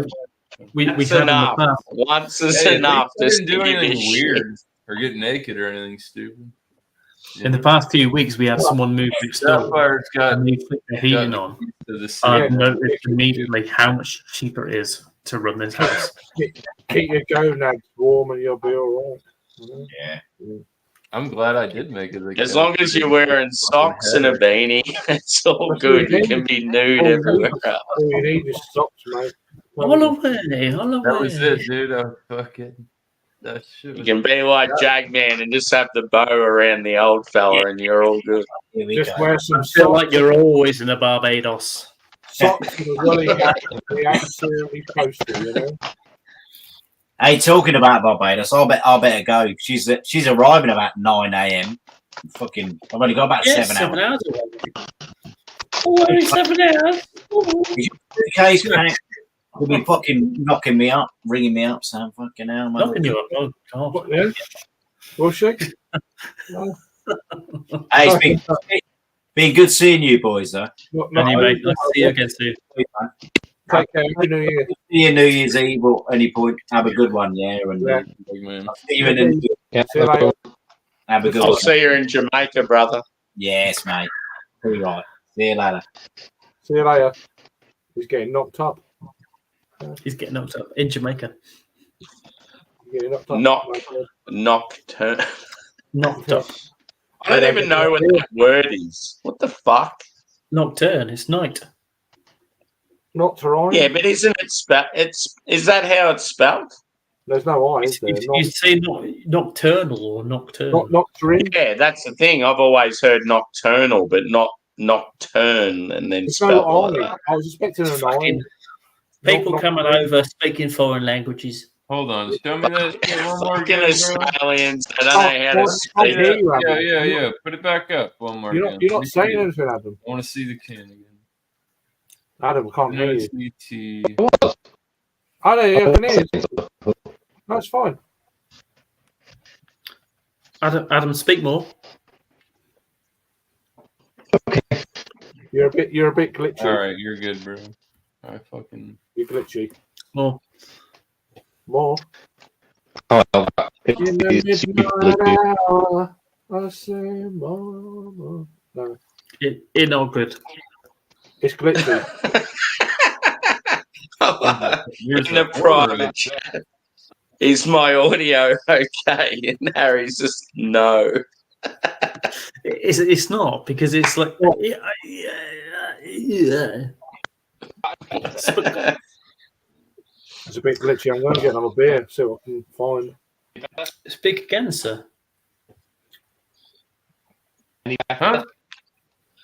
we That's had in the enough. past. Once is Hey, at enough. least I To didn't do see anything this shit. weird or get naked or anything stupid. In the past few weeks, we had someone move next door, Sapphire's got and they flicked the heating got on. to the I city. noticed immediately how much cheaper it is to run this house. keep your gonads warm and you'll be all right. Yeah. I'm glad I did make it. As long as you're wearing socks and a beanie, it's all good. You can be nude everywhere else. All you need is socks, mate. All away, all away. That was it, dude. I fucking that shit. You Was can be like Jagman and just have the bow around the old fella, and you're all good. Here we Just go. wear some I feel like socks. you're always in a Barbados. Socks as well as absolutely posted, you know. Hey, talking about Barbados, I better go. She's arriving about 9 a.m. Fucking, I've only got about 7 hours. 7 hours away. Oh, only 7 hours. Case, mate. They'll be fucking knocking me up, ringing me up, saying fucking hell, man. Knocking you up. Oh, God. What, yeah? Will she? Hey, it's been good seeing you boys, though. Anyway, let's see you again soon. Take care. Happy New Year. See you New Year's Eve or any point. Have a good one, yeah. And Yeah. big man. I'll see you in See you later. have a good I'll one. see you in Jamaica, brother. Yes, mate. All right. See you later. See you later. He's getting knocked up. He's getting knocked up in Jamaica. He's getting knocked up. Nocturne. Knocked up. I don't even know what that word is. What the fuck? Nocturne. It's night. Not to rhyme. Yeah, but isn't it spelled? Is that how it's spelled? There's no I, is there? You say nocturnal or nocturne. Not nocturne. Yeah, that's the thing. I've always heard nocturnal, but not nocturne, and then There's spelled no like I. that. I was expecting an Fucking I. people coming over speaking foreign languages. Hold on, show me that shit one more Fucking again, bro. Australians, I don't know how to I speak. hear you, Adam. Yeah. Put it back up one more again. You're not saying anything, Adam. I want to see the can again. Adam, I can't hear you. NCT. I know you can hear you. That's fine. Adam, speak more. You're a bit glitchy. All right, you're good, bro. I fucking. You're glitchy. More. More. Oh, In the it's midnight hour, I say, Mama. No, It not good. it's glitchy. In the private chat, is my audio okay? And Harry's just no. It's not because it's like yeah. It's a bit glitchy. I'm going to get another beer, see what I can find. Speak again, sir. Huh?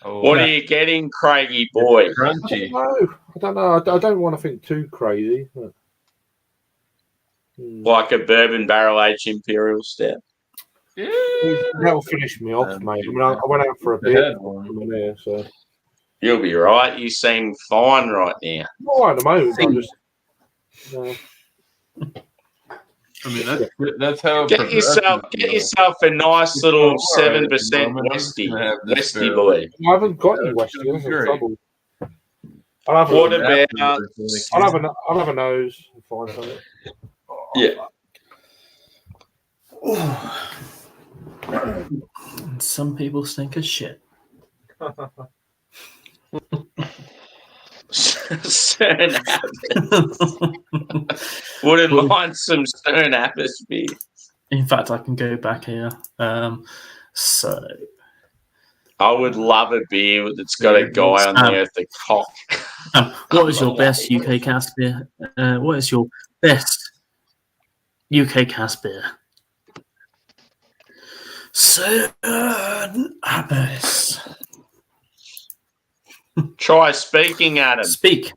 Oh, What are you getting, Craigie boy? I crunchy. don't know. I don't want to think too crazy. But... Like a bourbon barrel aged imperial stout. That'll finish me off, mate. I mean, I went out for a beer there, so You'll be right. You seem fine right now. all right at the moment. I just I mean, that's how. it Get yourself a nice little 7% Westy boy. I haven't got any Westy. That's the trouble. I'll have What a, about? I'll have a nose and find something. Yeah. Some people stink as shit. Stern Wouldn't mind some Stern Apis beer. In fact, I can go back here. So I would love a beer that's got a guy on there with a cock. what is your best UK cast beer? What is your best UK cast beer? Stern Apis. Try speaking at him. Speak.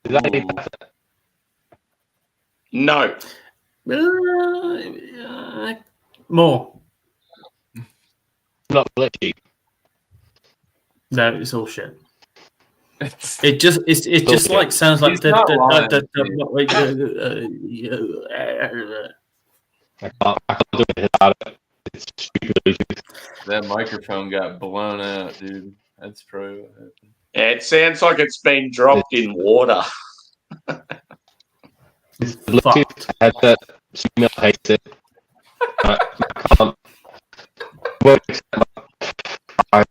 Is that any Ooh. better? No. More. Not glitchy. No, it's all shit. It's, It just like sounds like He's not lying, I can't do it without it. It's stupid. that microphone got blown out, dude. That's probably what happened. It sounds like it's been dropped in water. It's the Bluetooth headset. Female hates it. I can't. Won't accept my-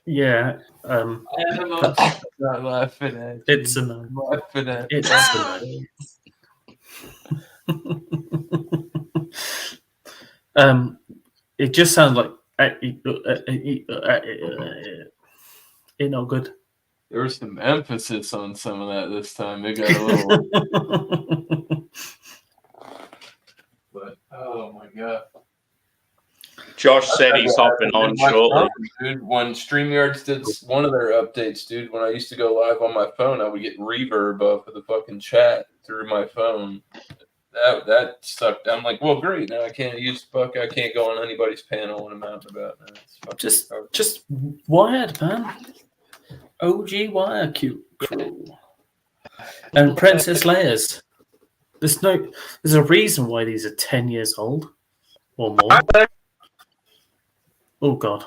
yeah. I'm not laughing at you. It's a no. I'm laughing at It's a no. It just sounds like it's not good. There was some emphasis on some of that this time. It got a little. But oh my god! Josh said he's hopping on shortly. Dude, when StreamYards did one of their updates, dude, when I used to go live on my phone, I would get reverb off of the fucking chat through my phone. That sucked. I'm like, well, great. Now I can't I can't go on anybody's panel when I'm out and about. Just Wired, man. OG Wire crew. And Princess Layers. There's a reason why these are 10 years old or more. Oh god.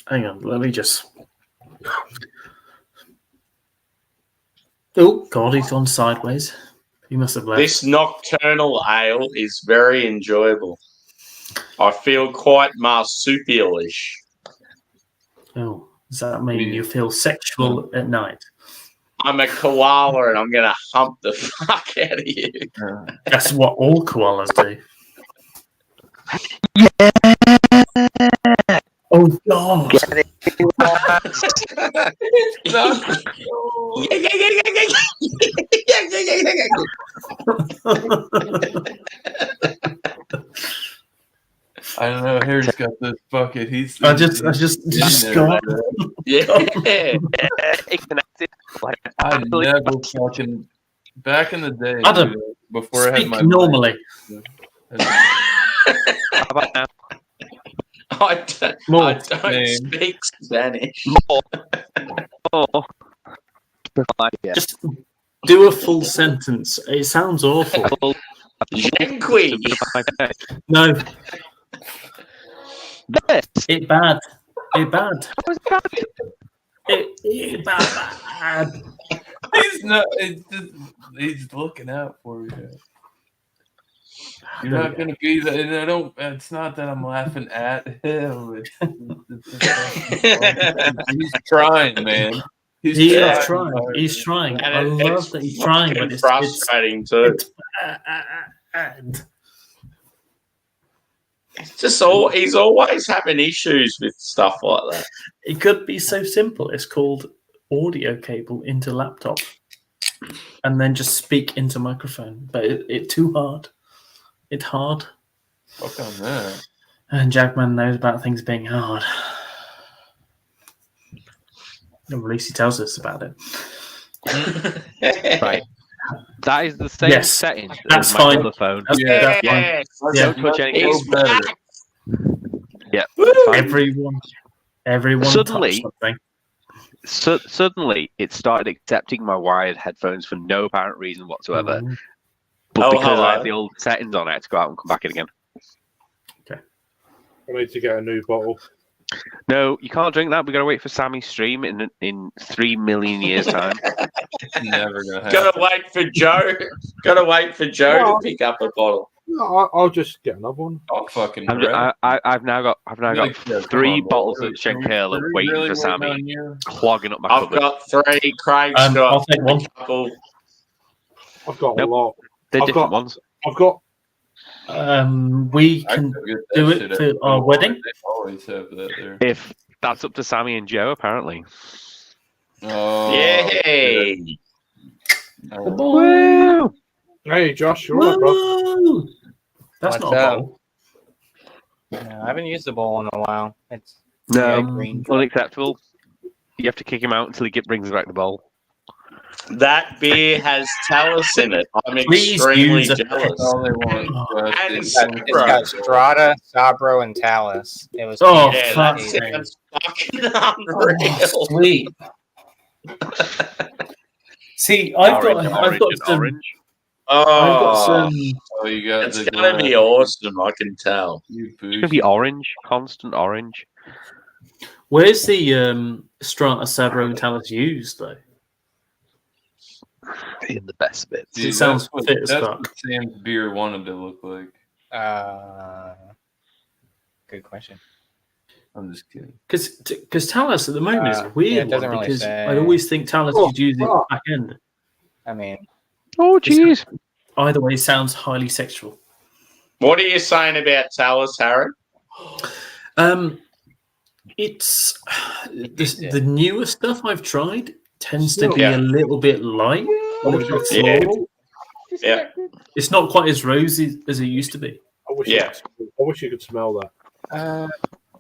Hang on, let me just. Oh god, he's gone sideways. He must have left. This nocturnal ale is very enjoyable. I feel quite marsupial-ish. Oh, does that mean you feel sexual at night? I'm a koala and I'm going to hump the fuck out of you. That's what all koalas do. Oh god! I don't know. Harry's got this bucket. He's just gone. Yeah. I never fucking back in the day, Adam, dude, before I had my normally. I don't speak Spanish. Just do a full sentence. It sounds awful. Genqui. No. It bad. It bad. It bad. He's not. He's looking out for you. You're not gonna be that. I don't. It's not that I'm laughing at him. He's trying, man. He's trying. He's trying. And I love that he's trying, but it's frustrating too. It's just he's always having issues with stuff like that. It could be so simple. It's called audio cable into laptop, and then just speak into microphone. But it's too hard. It's hard. Fuck on that. And Jackman knows about things being hard. Or at least he tells us about it. Right. That is the same setting That's as my fine. other phone. That's fine. Don't touch anything. Yeah. Everyone Suddenly, touched something. Suddenly, it started accepting my wired headphones for no apparent reason whatsoever. Mm-hmm. But because I had the old settings on, I had to go out and come back in again. I need to get a new bottle. No, you can't drink that. We got to wait for Sammy's stream in 3 million years' time. Never gonna happen. Gotta wait for Joe. Gotta wait for Joe to pick up a bottle. No, I'll just get another one. I'll fucking. I've now got 3 bottles of Schenkerla waiting for Sammy, clogging up my I've cupboard. got 3. Craig's got I'll take one. a couple. I've got a lot. They're different ones. I've got. We can do it for our wedding. They always have that there. If that's up to Sammy and Joe, apparently. Oh, Yay! The bowl. Hey, Josh, you're all right, bro. Whoa! That's What's not a up? bowl. No, I haven't used the bowl in a while. It's No, green. unacceptable. You have to kick him out until he brings back the bowl. That beer has Talus in it. I'm Please extremely use a- jealous. All they want. And It's It's got Strata, Sabro, and Talus. It was Oh, Yeah, fuck that me. sounds fucking unreal. Sweet. See, I've got some. orange. I've got Oh, some. Oh, you got it's the gonna be awesome. I can tell. You It's gonna be orange, constant orange. Where's the Strata Sabro and Talus used though? In the best bits. Dude, It sounds that's fit as that's fuck. what Sam's beer wanted to look like. Good question. I'm just kidding. Because Talus at the moment is a Yeah, weird it doesn't one really because say. I always think Talus Oh, is using fuck. back end. I mean, Oh, jeez. Either way, sounds highly sexual. What are you saying about Talus, Harry? It's the newer stuff I've tried tends to be Yeah. a little bit light, a little bit Yeah. floral. Yeah. It's not quite as rosy as it used to be. I wish, Yeah. I wish you could smell that.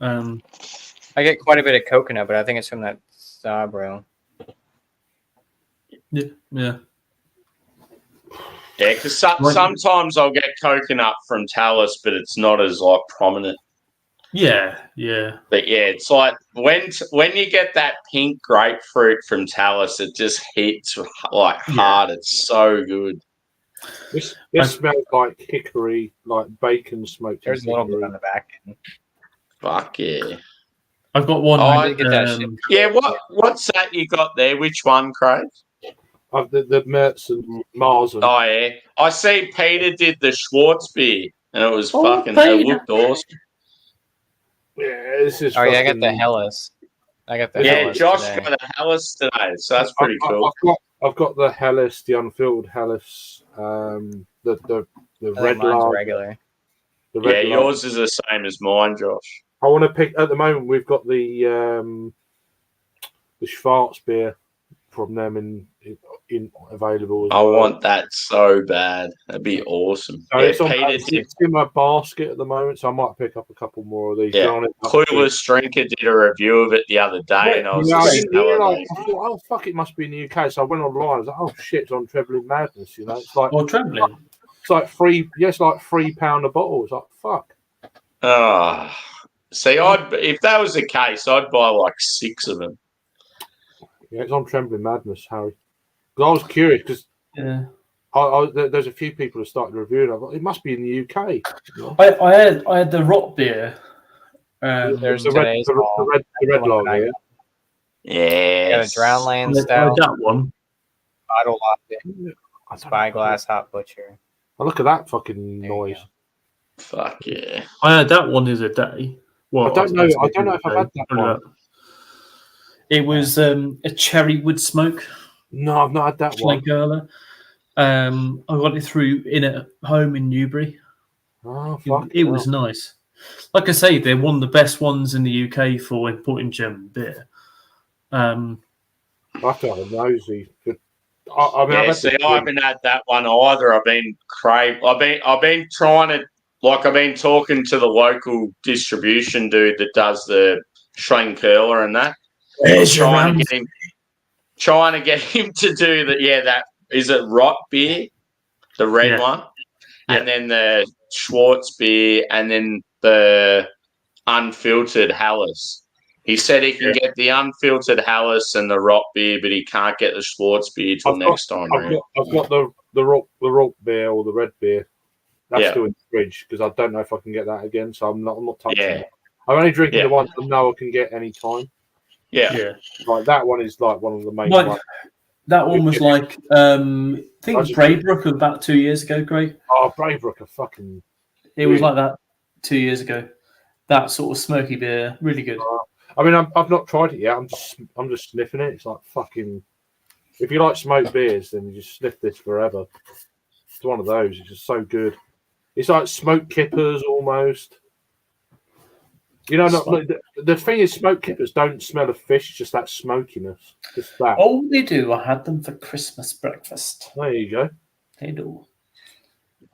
I get quite a bit of coconut, but I think it's from that Sabro. Yeah. Yeah, because sometimes I'll get coconut from Talus, but it's not as like prominent. Yeah. But yeah, it's like when you get that pink grapefruit from Talus, it just hits like hard. It's so good. This smells like hickory, like bacon smoked. There's a little bit hickory. on the back end. Fuck yeah. I've got one. Oh, I did get that shit. Yeah, what's that you got there? Which one, Craig? Of the Mertz and Mars. And Oh yeah, I see Peter did the Schwartz beer, and it was Oh, fucking. Peter. It looked awesome. yeah, this is. Oh yeah, I got the fucking- Hellas. I got the Yeah, Hellas Josh today. got a Hellas today, so that's pretty cool. I've got the Hellas, the unfiltered Hellas, the I think red mine's lager. regular. The Yeah, red lager. yours is the same as mine, Josh. I want to pick at the moment. We've got the Schwarz beer from them in available. As I well. want that so bad. That'd be awesome. So Yeah, it's, on, Peter did. it's in my basket at the moment, so I might pick up a couple more of these. Yeah, Go on it. Clueless Drinker did a review of it the other day, and I was Yeah, I just didn't realise. salivating. I thought, oh fuck, it must be in the UK. So I went online. I was like, oh shit, it's on Trebling Madness. You know, it's like Or trembling. it's like free. Yeah, it's like £3 a bottle. It's like fuck. Ah, see, if that was the case, I'd buy like 6 of them. Yeah, it's on Trembling Madness, Harry. Because I was curious because Yeah. there's a few people who started reviewing. I thought it must be in the UK. You know? I had the rot beer. There's the red, today's the haul. red lager. Got Yeah. a Yes. Drownland I had Stout, that one. Bottle Locked, I don't know. Spyglass Hot Butcher. Oh, look at that fucking There you noise. go. Fuck yeah. I had that one the other day. Well, I don't know if I've had that one. It was a cherry wood smoke. No, I've not had that one. Schlenkerla. I got it through in at home in Newbury. Oh, fuck. It was nice. Like I say, they're one of the best ones in the UK for importing German beer. I have to have a nosy. But I mean, Yeah, I've had see, the- I haven't had that one either. I've been trying to, like, I've been talking to the local distribution dude that does the Schlenkerla and that. Trying to get him to do that. Yeah, that is it. Rot beer, the red one, and then the Schwartz beer, and then the unfiltered Hellas. He said he can get the unfiltered Hellas and the rot beer, but he can't get the Schwartz beer till next time round. I've got the rot beer or the red beer. That's Yeah. still in the fridge because I don't know if I can get that again. So I'm not touching Yeah. it. I'm only drinking Yeah. the ones I know I can get any time. Yeah. Like that one is like one of the main Like, ones. that one was like, I think That's- Braybrook about 2 years ago, Craig. Oh, Braybrook are fucking. It was like that 2 years ago. That sort of smoky beer, really good. I mean, I've not tried it yet. I'm just sniffing it. It's like fucking. If you like smoked beers, then you just sniff this forever. It's one of those. It's just so good. It's like smoked kippers almost. You know, the thing is, smoke kippers don't smell of fish; it's just that smokiness. Just that. Oh, they do. I had them for Christmas breakfast. There you go. They do.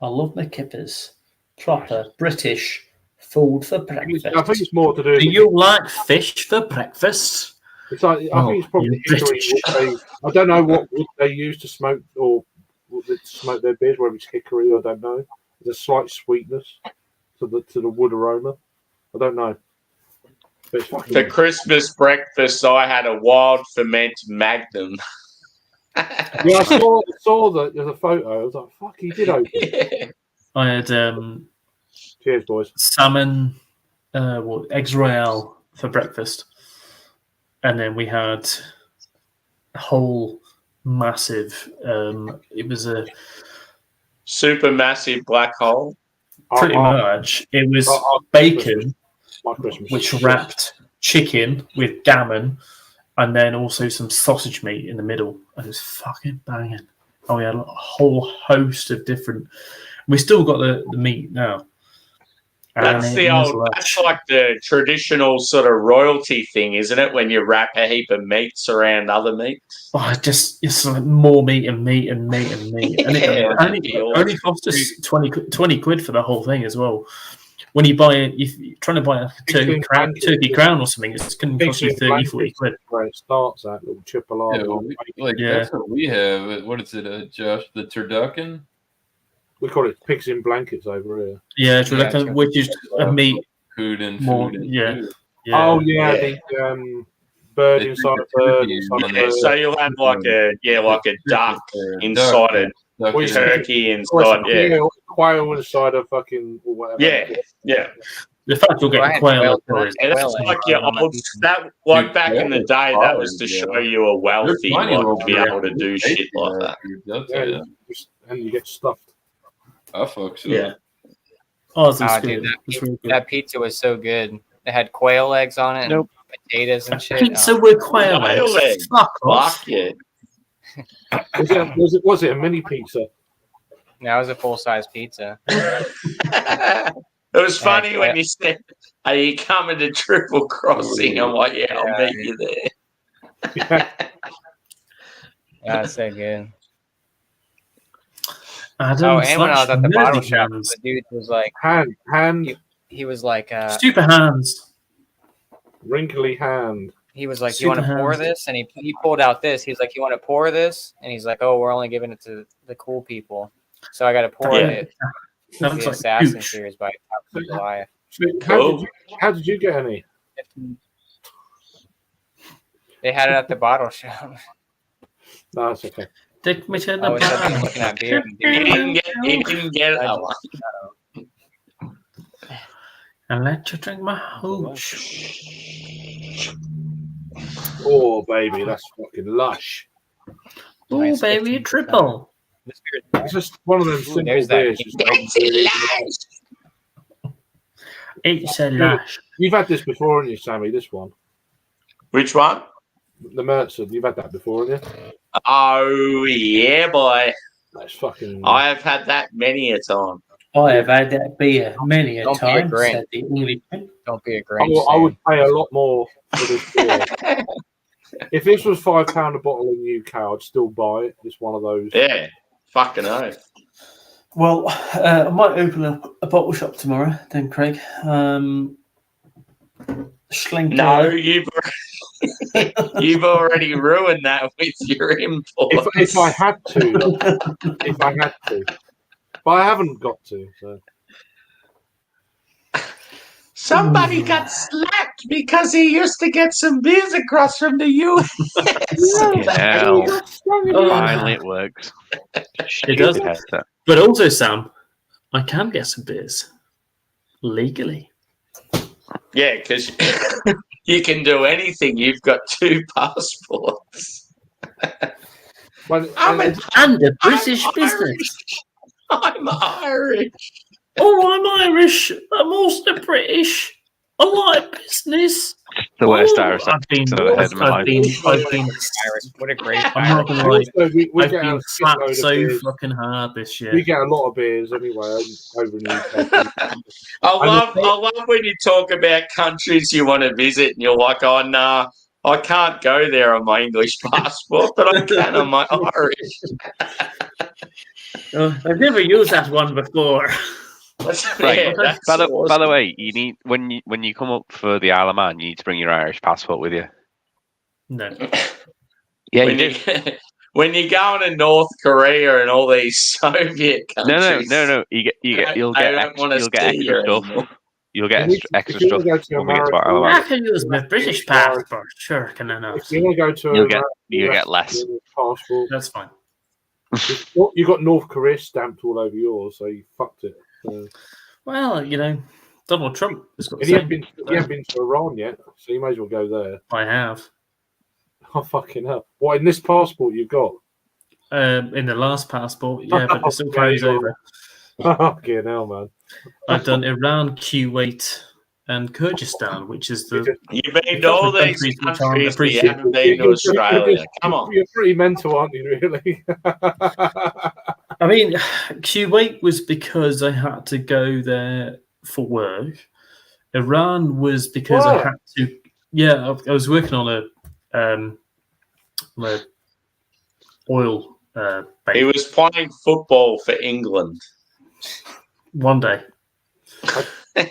I love my kippers. Proper British food for breakfast. I think it's more to do. Do you like fish for breakfast? It's like, I think it's probably hickory. I don't know what wood they use to smoke or to smoke their beers. Whether it's hickory, I don't know. There's a slight sweetness to the wood aroma. I don't know. For Christmas breakfast, I had a wild ferment Magnum. Yeah, I saw that. There's a photo. I was like, "Fuck, he did open." Yeah. I had Cheers, boys. salmon, eggs royale for breakfast, and then we had a whole massive. It was a Super massive black hole. pretty much. It was bacon, which wrapped chicken with gammon, and then also some sausage meat in the middle. And it was fucking banging. Oh, we had a whole host of different. We still got the meat now. That's that's like the traditional sort of royalty thing, isn't it? When you wrap a heap of meats around other meats. Oh, it's like more meat and meat and meat and meat. And Yeah, it only cost us 20 quid for the whole thing as well. When you buy it, if you're trying to buy a turkey crown or something, it's going to cost you 30, 40 quid. Where it starts at, little chipolata. That's what we have. What is it, Josh? The turducken? We call it pigs in blankets over here. Yeah, which is a meat. Food and more, food. And yeah. food. Yeah. Oh yeah, the bird inside a bird. So you'll have like a duck inside a turkey inside, quail inside a fucking or whatever. Yeah. The fact you'll get quail. That's like your old like back in the day. That was to show you were wealthy, to be able to do shit like that. And you get stuffed. I fuck so. Yeah. Oh, dude, that pizza was so good. It had quail eggs on it, and potatoes and shit. Pizza with quail eggs. Fuck off. Yeah. Was it a mini pizza? That was a full-size pizza. It was funny when you said, "Are you coming to Triple Crossing?" I'm like, "Yeah, I'll meet you there." That's so good. And when I was at the bottle shop, the dude was like, hand. He was like, stupid hands, wrinkly hand. He was like, "You want to pour this?" And he pulled out this. He's like, "You want to pour this?" And he's like, "Oh, we're only giving it to the cool people, so I got to pour it." That the Assassin series by Top Goliath. How did you get any? They had it at the bottle shop. No, that's okay. Take me to the bar. Looking at beer. He didn't get it. And let you drink my hooch. Oh, baby, that's fucking lush. Oh, baby, triple. It's just one of them simple beers. It's a lash. You've had this before, haven't you, Sammy? This one. Which one? The Mersey. You've had that before, haven't you? Oh yeah, boy. That's fucking. I have had that many a time. I have had that beer many a time. Don't be a Grinch. I would pay a lot more for this beer. If this was £5 a bottle in UK, I'd still buy it. It's one of those. Yeah, fucking oath. Well, I might open up a bottle shop tomorrow, then, Craig. No, you've already ruined that with your import. If I had to, but I haven't got to. So. Somebody got slapped because he used to get some beers across from the US. Finally, it works. It does. But also, Sam, I can get some beers legally. Yeah, because you can do anything. You've got 2 passports. And a British business. I'm Irish. Oh, I'm Irish. I'm also British. a lot of business. The worst Oh, Irish I've been, accent I've ever heard in my life. I've been, Irish. What a great I'm not Irish. gonna lie, Also, we I've get been a slapped shitload of so beers. fucking hard this We year. get a lot of beers anyway over in the UK. I love when you talk about countries you want to visit and you're like, oh, nah, I can't go there on my English passport, but I can on my Irish. I've never used that one before. Right. Yeah, that's By the awesome. way, you need when you come up for the Isle of Man, you need to bring your Irish passport with you. No. Yeah, when you do. when you go to North Korea and all these Soviet countries, No. You'll get extra stuff. anymore. You'll get extra if you stuff wanna go to when we get to our Isle of I Man. can use my British passport. Sure, can I not? If you want to go to You'll America, get less. passport. That's fine. You got North Korea stamped all over yours, so you fucked it. Well, Donald Trump has got the And you same. haven't been to Iran yet, so you may as well go there. I have. Oh fucking hell! What in this passport you've got? In the last passport, yeah, but it still carries over. Fucking hell, man! I've done Iran, Kuwait, and Kyrgyzstan, which is the You've been to all these which aren't countries, but you appreciated. haven't been to Australia. Come on. You're pretty mental, aren't you? Really? I mean, Kuwait was because I had to go there for work. Iran was because I had to. Yeah, I was working on a oil base. He was playing football for England. One day.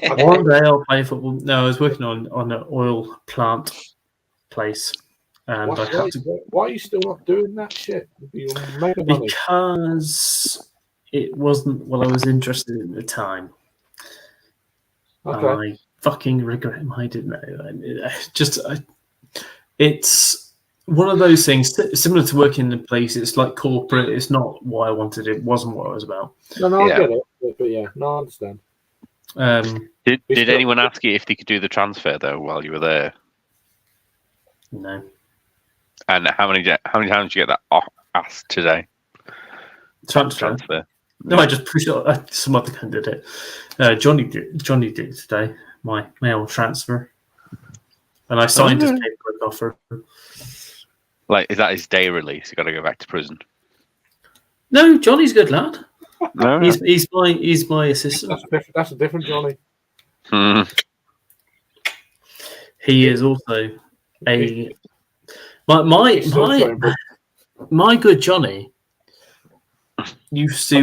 One day I'll play football. No, I was working on an oil plant place. And I had to. Why are you still not doing that shit? You're making money. Because it wasn't what I was interested in at the time. Okay. I fucking regret I didn't know. It's one of those things similar to working in a place. It's like corporate. It's not what I wanted. It wasn't what I was about. No, I get it. But yeah, no, I understand. Did anyone ask you if they could do the transfer though while you were there? No. And how many times did you get that asked today? Transfer. No, I just pushed it. Some other guy did it. Johnny did it today. My mail transfer, and I signed his paperwork offer. Like, is that his day release? You got to go back to prison. No, Johnny's a good lad. No, he's my assistant. That's a different Johnny. He is also a my good Johnny used to. I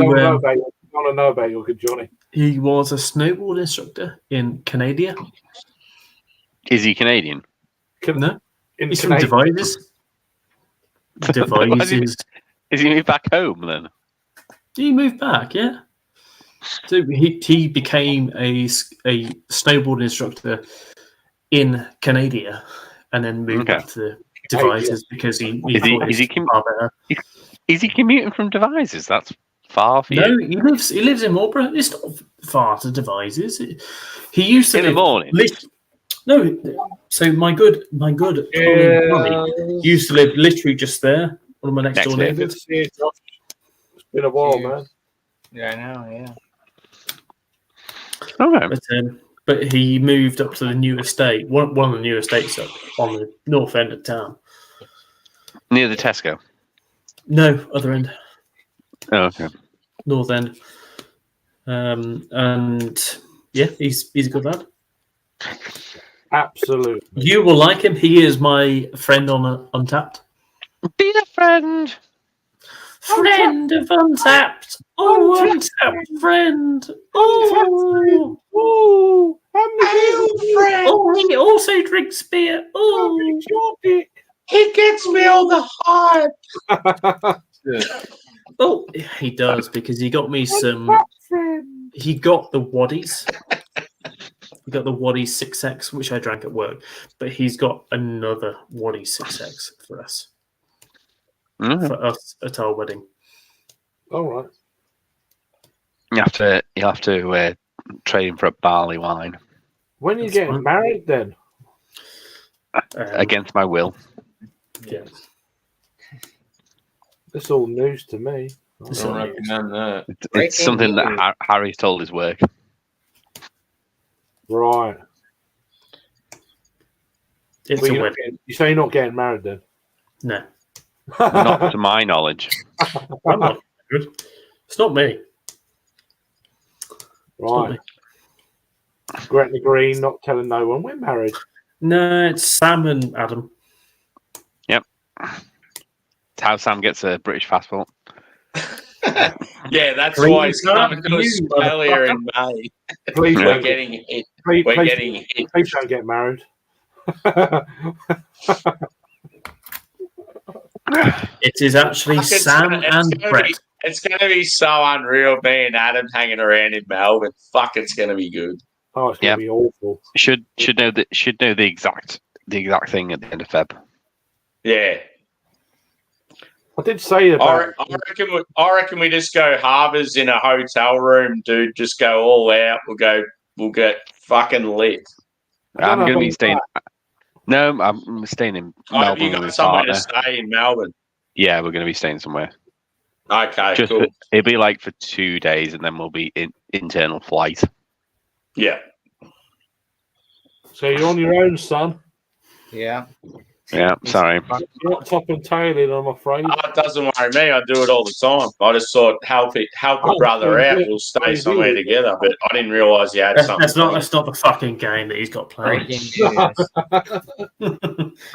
want to know about your good Johnny. He was a snowboard instructor in Canada. Is he Canadian? No, he's from Devizes. Devizes. Is he moved back home then? He moved back, yeah. So he became a snowboard instructor in Canada, and then moved back to Devizes because he is he commuting from Devizes? That's far for you. No, he lives in Marlborough. It's not far to Devizes. He used to in the morning. No, so my good colleague Johnny used to live literally just there. One of my next door neighbours. It's been a while, man. Yeah, I know. Yeah. Okay. But he moved up to the new estate, one of the new estates up on the north end of town, near the Tesco. No, other end. Oh, okay. North end. And yeah, he's a good lad. Absolutely. You will like him. He is my friend on Untapped. Be a friend. Friend of Untapped. Oh, Untapped friend. Oh, oh, friend. Oh, he also drinks beer. Oh, he gets me all the hype. Oh, he does because he got me some. He got the Waddies. He got the Waddy 6X, which I drank at work, but he's got another Waddy 6X for us. For us at our wedding. All right. You have to trade him for a barley wine. When are you getting married then? Against my will. Yeah. It's all news to me. I don't recommend that. It's something that Harry's told his work. Right. It's Well, a you're win. not you say you're not getting married then? No, Not to my knowledge. I'm not good. It's not me. It's not Right. me. Gretna Green not telling no one we're married. No, it's Sam and Adam. It's how Sam gets a British passport. Yeah, that's Green why he's card coming for to you, Australia in May. Please We're don't, getting hit. please, We're please, getting hit. please don't get married. It is actually Fuck, it's Sam gonna- and Brett. It's going to be so unreal being Adam hanging around in Melbourne. Fuck, it's going to be good. Oh, it's going to be awful. Should know the exact thing at the end of Feb. Yeah. I did say about. I reckon we just go Harbours in a hotel room, dude. Just go all out. We'll get fucking lit. I'm going to be staying. No, I'm staying in Melbourne. You with got my somewhere partner. to stay in Melbourne. Yeah, we're going to be staying somewhere. Okay, cool. It'll be like for 2 days, and then we'll be in internal flight. Yeah. So you're on your own, son. Yeah. Yeah, sorry. You're not top and tailing, I'm afraid. Oh, it doesn't worry me. I do it all the time. I just thought help a brother out. We'll stay somewhere together. But I didn't realise you had something. That's not the fucking game that he's got playing.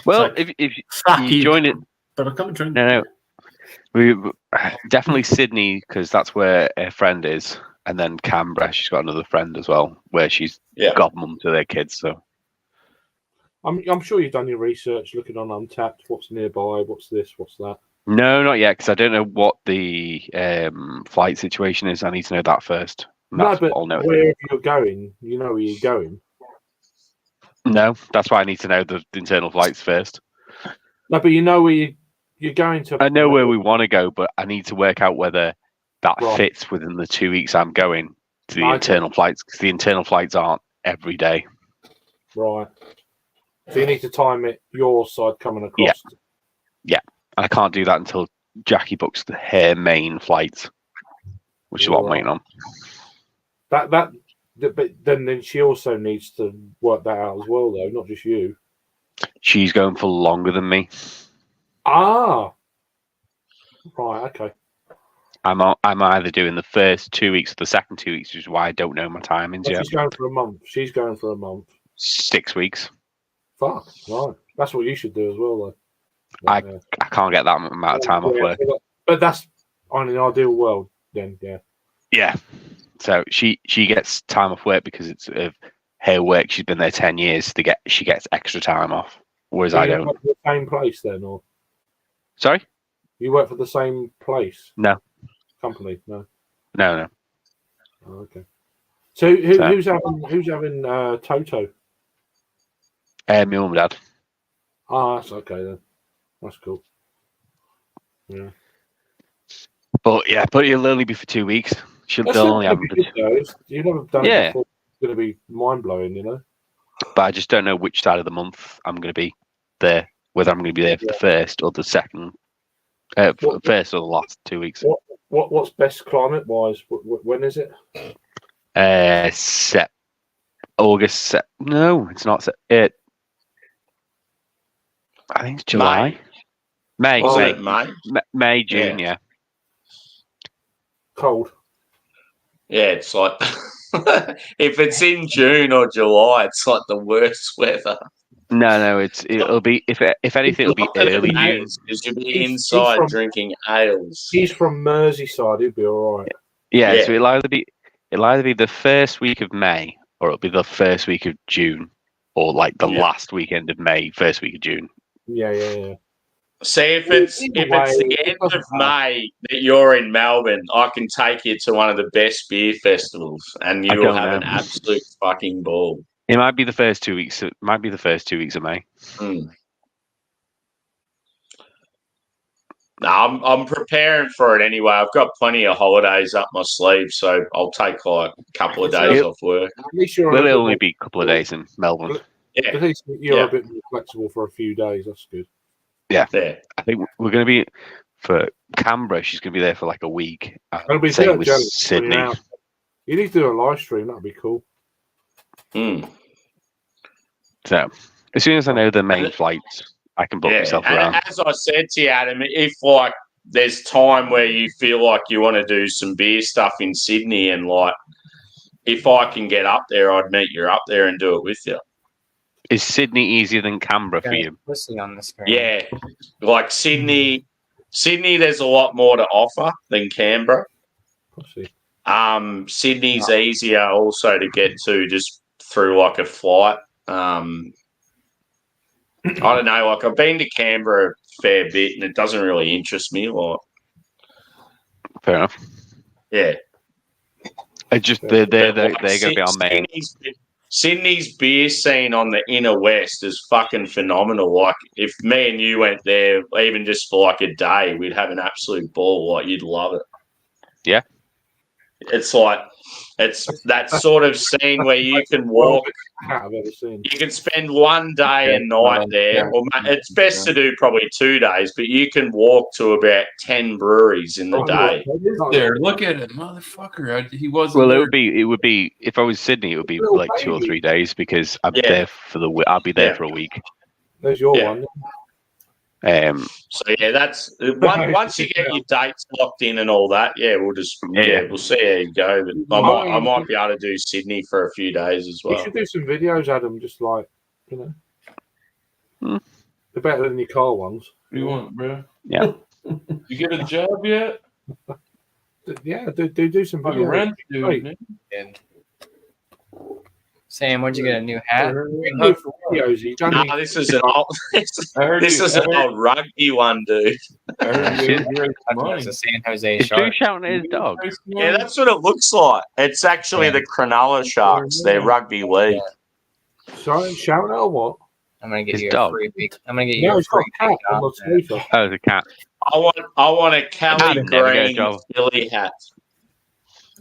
Well, like, if fuck you join it, but I can't drink. no, we definitely Sydney because that's where her friend is, and then Canberra. She's got another friend as well, where she's godmum to their kids. So I'm sure you've done your research, looking on Untapped. What's nearby? What's this? What's that? no, not yet, because I don't know what the flight situation is. I need to know that first. No, but I'll know wherever you're going, you know where you're going. No, that's why I need to know the internal flights first. No, but you know where you're going to. I know where we want to go, but I need to work out whether that Right. fits within the 2 weeks I'm going to the internal flights, because the internal flights aren't every day. Right. So you need to time it your side coming across. Yeah. I can't do that until Jackie books her main flight, which is what I'm waiting on. But then she also needs to work that out as well, though, not just you. She's going for longer than me. Ah. Right. Okay. I'm either doing the first 2 weeks or the second 2 weeks, which is why I don't know my timings yet. She's going for a month. 6 weeks. Fuck. Right. That's what you should do as well, though. I can't get that amount of time off work. But that's on an ideal world, then. Yeah. Yeah. So she gets time off work because it's of her work. She's been there 10 years. She gets extra time off, whereas I don't. Work for the same place then, or Sorry? you work for the same place? No. Company? No. No. Oh, okay. So who's having Toto? My mum and dad. Ah, that's okay then. That's cool. Yeah. But it'll only be for 2 weeks. They'll only have them for You've never done it before. It's going to be mind blowing, you know. But I just don't know which side of the month I'm going to be there. Whether I'm going to be there for the first or the second, first or the last 2 weeks. What's best climate wise? When is it? August. No, it's not. I think it's July. May, June. Yeah. Cold. Yeah, it's like if it's in June or July, it's like the worst weather. No, it'll be if anything, it'll be early June. Because you'll be inside drinking ales. He's from Merseyside. He'll be all right. Yeah, so it'll either be the first week of May or it'll be the first week of June, or like the last weekend of May, first week of June. Yeah. See, if it's the end of May that you're in Melbourne, I can take you to one of the best beer festivals, and you will have an absolute fucking ball. It might be the first 2 weeks. It might be the first 2 weeks of May. No, I'm preparing for it anyway. I've got plenty of holidays up my sleeve, so I'll take like a couple of days off work. It'll only be a couple of days in Melbourne. Yeah, at least you're a bit more flexible for a few days. That's good. Yeah. I think we're going to be for Canberra. She's going to be there for like a week. It'll be same with jealous Sydney. You need to do a live stream. That'd be cool. So As soon as I know the main flights, I can book myself around. As I said to you, Adam, if like there's time where you feel like you want to do some beer stuff in Sydney, and like if I can get up there, I'd meet you up there and do it with you. Is Sydney easier than Canberra for you? Pussy on the screen. Yeah, like Sydney, there's a lot more to offer than Canberra. Sydney's easier also to get to just through like a flight. I don't know. Like I've been to Canberra a fair bit, and it doesn't really interest me. Like, fair enough. Yeah, It's just they're going to be our main. Sydney's beer scene on the inner west is fucking phenomenal. Like if me and you went there, even just for like a day, we'd have an absolute ball. Like you'd love it. Yeah. It's like it's that sort of scene where you can walk. I've ever seen. You can spend one day and night there. Or it's best to do probably 2 days, but you can walk to about 10 breweries in the day. There, look at it, motherfucker. He wasn't. Well, there. it would be if I was Sydney, it would be like 2 or 3 days because I'll be there for a week. There's your one. So yeah, that's once you get your dates locked in and all that. Yeah, we'll just we'll see how you go. But I might be able to do Sydney for a few days as well. You should do some videos, Adam. Just like they're better than your car ones. What do you want, bro? Yeah. You get a job yet? Yeah, do some Fucking videos. rent, dude. Man. Sam, where'd you get a new hat? No, this is an old. This is an old rugby one, dude. It's a San Jose Is Drew Shark. shouting at his dog? Yeah, that's what it looks like. It's actually the Cronulla Sharks. They're rugby league. Sorry, shout out what? I'm gonna get His you dog. a free week. I'm gonna get you No, a it's got free a cat week on off the that. sofa. Oh, the cat. I want a Cali Never get a green job. Philly hat.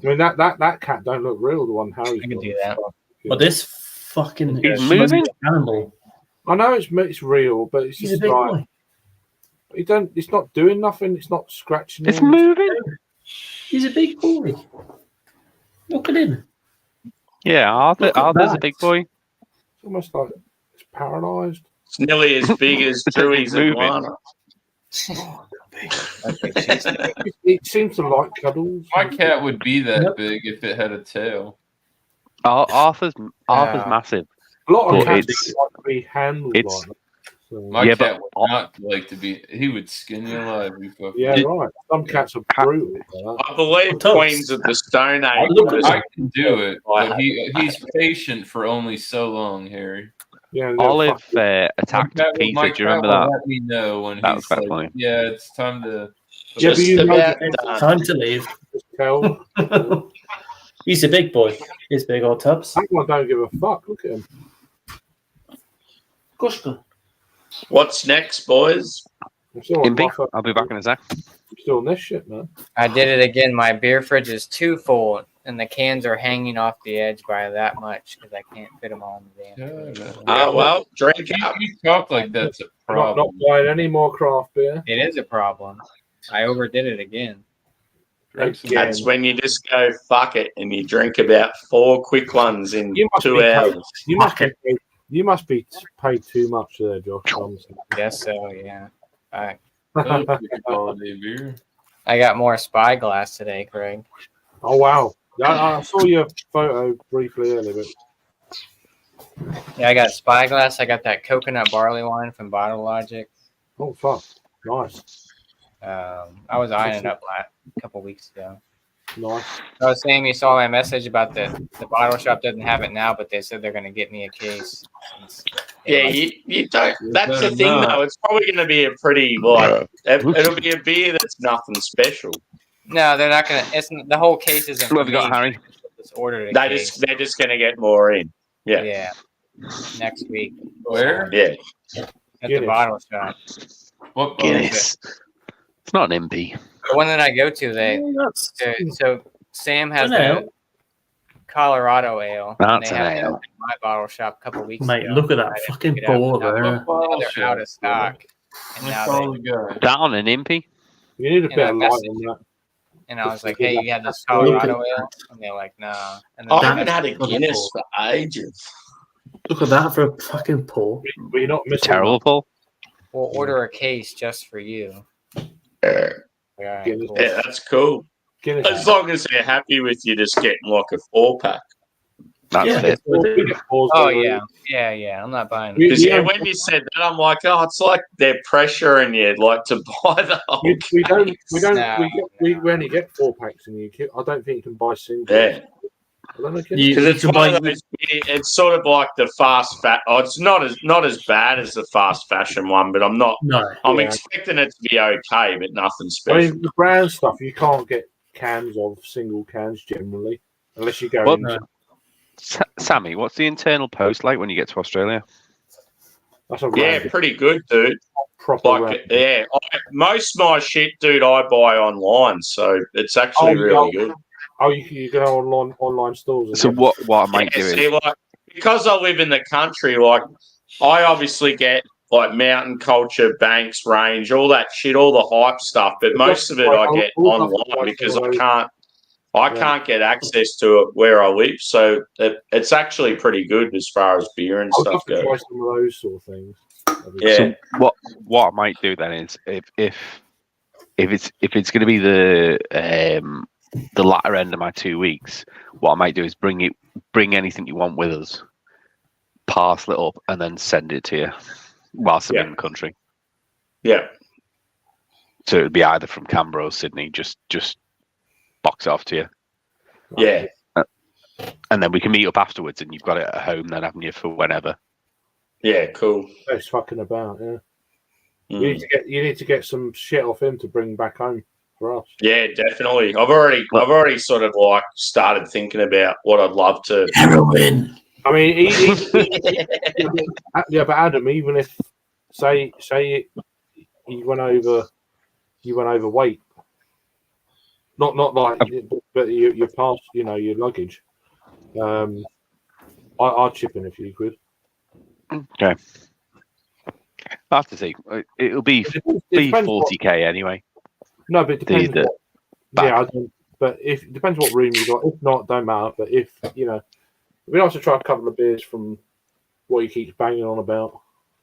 I mean that cat don't look real. The one Harry's I can got. do that. But this fucking He's moving? animal. I know it's real, but it's He's a just big like boy. it's not doing nothing. It's not scratching. It's him. moving. He's a big boy. Look at him. Yeah, Look at Arthur's a that. big boy. It's almost like it's paralysed. It's nearly as big as Drew's moving. iguana. It seems to like cuddles. My cat would be that big if it had a tail. Arthur's massive. A lot of But cats it's- like to be handled it's- like that. So, My Yeah, cat but- would not like to be. He would skin you alive. You fucking. yeah, right. Some cats are brutal. Like that. I believe Toast. Queens of the Stone Age. Look at was- I can do it, but he's patient for only so long, Harry. Yeah, Olive attacked My Peter. cat Do you remember will that? Let me know when That he's was quite like, funny. yeah, it's time to. Yeah, but Just you know, about the done. Time to leave. just tell. He's a big boy. He's big old tubs. That one don't give a fuck. Look at him. Gushka. What's next, boys? I'm still on, Impy, my phone. I'll be back in a sec. I'm still on this shit, man. I did it again. My beer fridge is too full, and the cans are hanging off the edge by that much because I can't fit them all in the damn fridge. Well, drink up. You talk like that's a Not problem. buying any more craft beer. It is a problem. I overdid it again. Drink some- Again. That's when you just go fuck it and you drink about 4 quick ones in You must 2 be hours. You must be paid too much there, Josh. Thompson. Guess so, yeah. I That's a good quality beer. got more Spyglass today, Craig. Oh wow! I saw your photo briefly earlier, but Yeah, I got Spyglass. I got that coconut barley wine from Bottle Logic. oh fuck, nice, I was eyeing it up a couple weeks ago. nice. So Sam, you saw my message about the bottle shop doesn't have it now, but they said they're going to get me a case. Yeah, you don't. That's the better thing, not. though. It's probably going to be a pretty, like, it'll be a beer that's nothing special. No, they're not going to. It's the whole case isn't. What have you got, Harry? Just ordered a They're case. just going to get more in. Yeah. Yeah. Next week Where? Yeah. at Guinness. the bottle shop. What Guinness. It's not an MP. The one that I go to, so Sam has the Colorado ale. and That's they an had it ale. at my bottle shop a couple weeks Mate, ago. look at that I didn't fucking pick it up. ball Now there. they're out of stock. And now Follow they, the guy. That on an impy? You need a And bit I of light messaged on that. and I was like, hey, you had this Look at Colorado ale? And they're like, nah. And then I That haven't had a is Guinness for ages. Look at that for a fucking pour. But you're not missing Terrible, Paul. We'll order a case just for you. Yeah, Guinness. cool. Yeah, that's cool. Guinness. As long as they're happy with you just getting like a 4-pack. That's Yeah. it. We get fours Oh delivered. yeah. I'm not buying. We- Because we don't- when you said that, I'm like, oh, it's like they're pressuring you like to buy the whole we don't. case. We only get 4-packs in the UK. I don't think you can buy singles. Yeah. I don't know. Because it's one of those. It's sort of like the fast fat. Oh, it's not as bad as the fast fashion one, but I'm not. No. I'm Yeah. expecting it to be okay, but nothing I special. mean, the brand stuff you can't get cans of single cans generally, unless you go Well, into. Sammy, what's the internal post like when you get to Australia? That's a Yeah, random, pretty good, dude. proper. Like, random. yeah, most of my shit, dude, I buy online, so it's actually really good. Oh, you go online stores. And So get- what I might do See, is like, because I live in the country, like I obviously get like mountain culture, Banks range, all that shit, all the hype stuff, but most of it I get online because I can't get access to it where I live. So it's actually pretty good as far as beer and I'll stuff have to try goes. some of those sort of things. Yeah. so what I might do then is if it's going to be the latter end of my 2 weeks, what I might do is bring anything you want with us, parcel it up, and then send it to you whilst I'm in the country. Yeah. So it would be either from Canberra or Sydney. Just box it off to you, Yeah. and then we can meet up afterwards, and you've got it at home then, haven't you, for whenever? Yeah, cool. That's fucking about. Yeah. Mm. You need to get some shit off him to bring back home for us. Yeah, definitely. I've already sort of like started thinking about what I'd love to. Heroin. I mean, yeah, but Adam, even if say you went overweight, not like, but you passed, your luggage. I'd chip in a few quid. Okay, I'll have to see. It'll be It depends 40k anyway. No, but it depends. The Yeah, I don't, but if it depends what room you got. If not, don't matter. But if it'd be nice to try a couple of beers from what he keeps banging on about.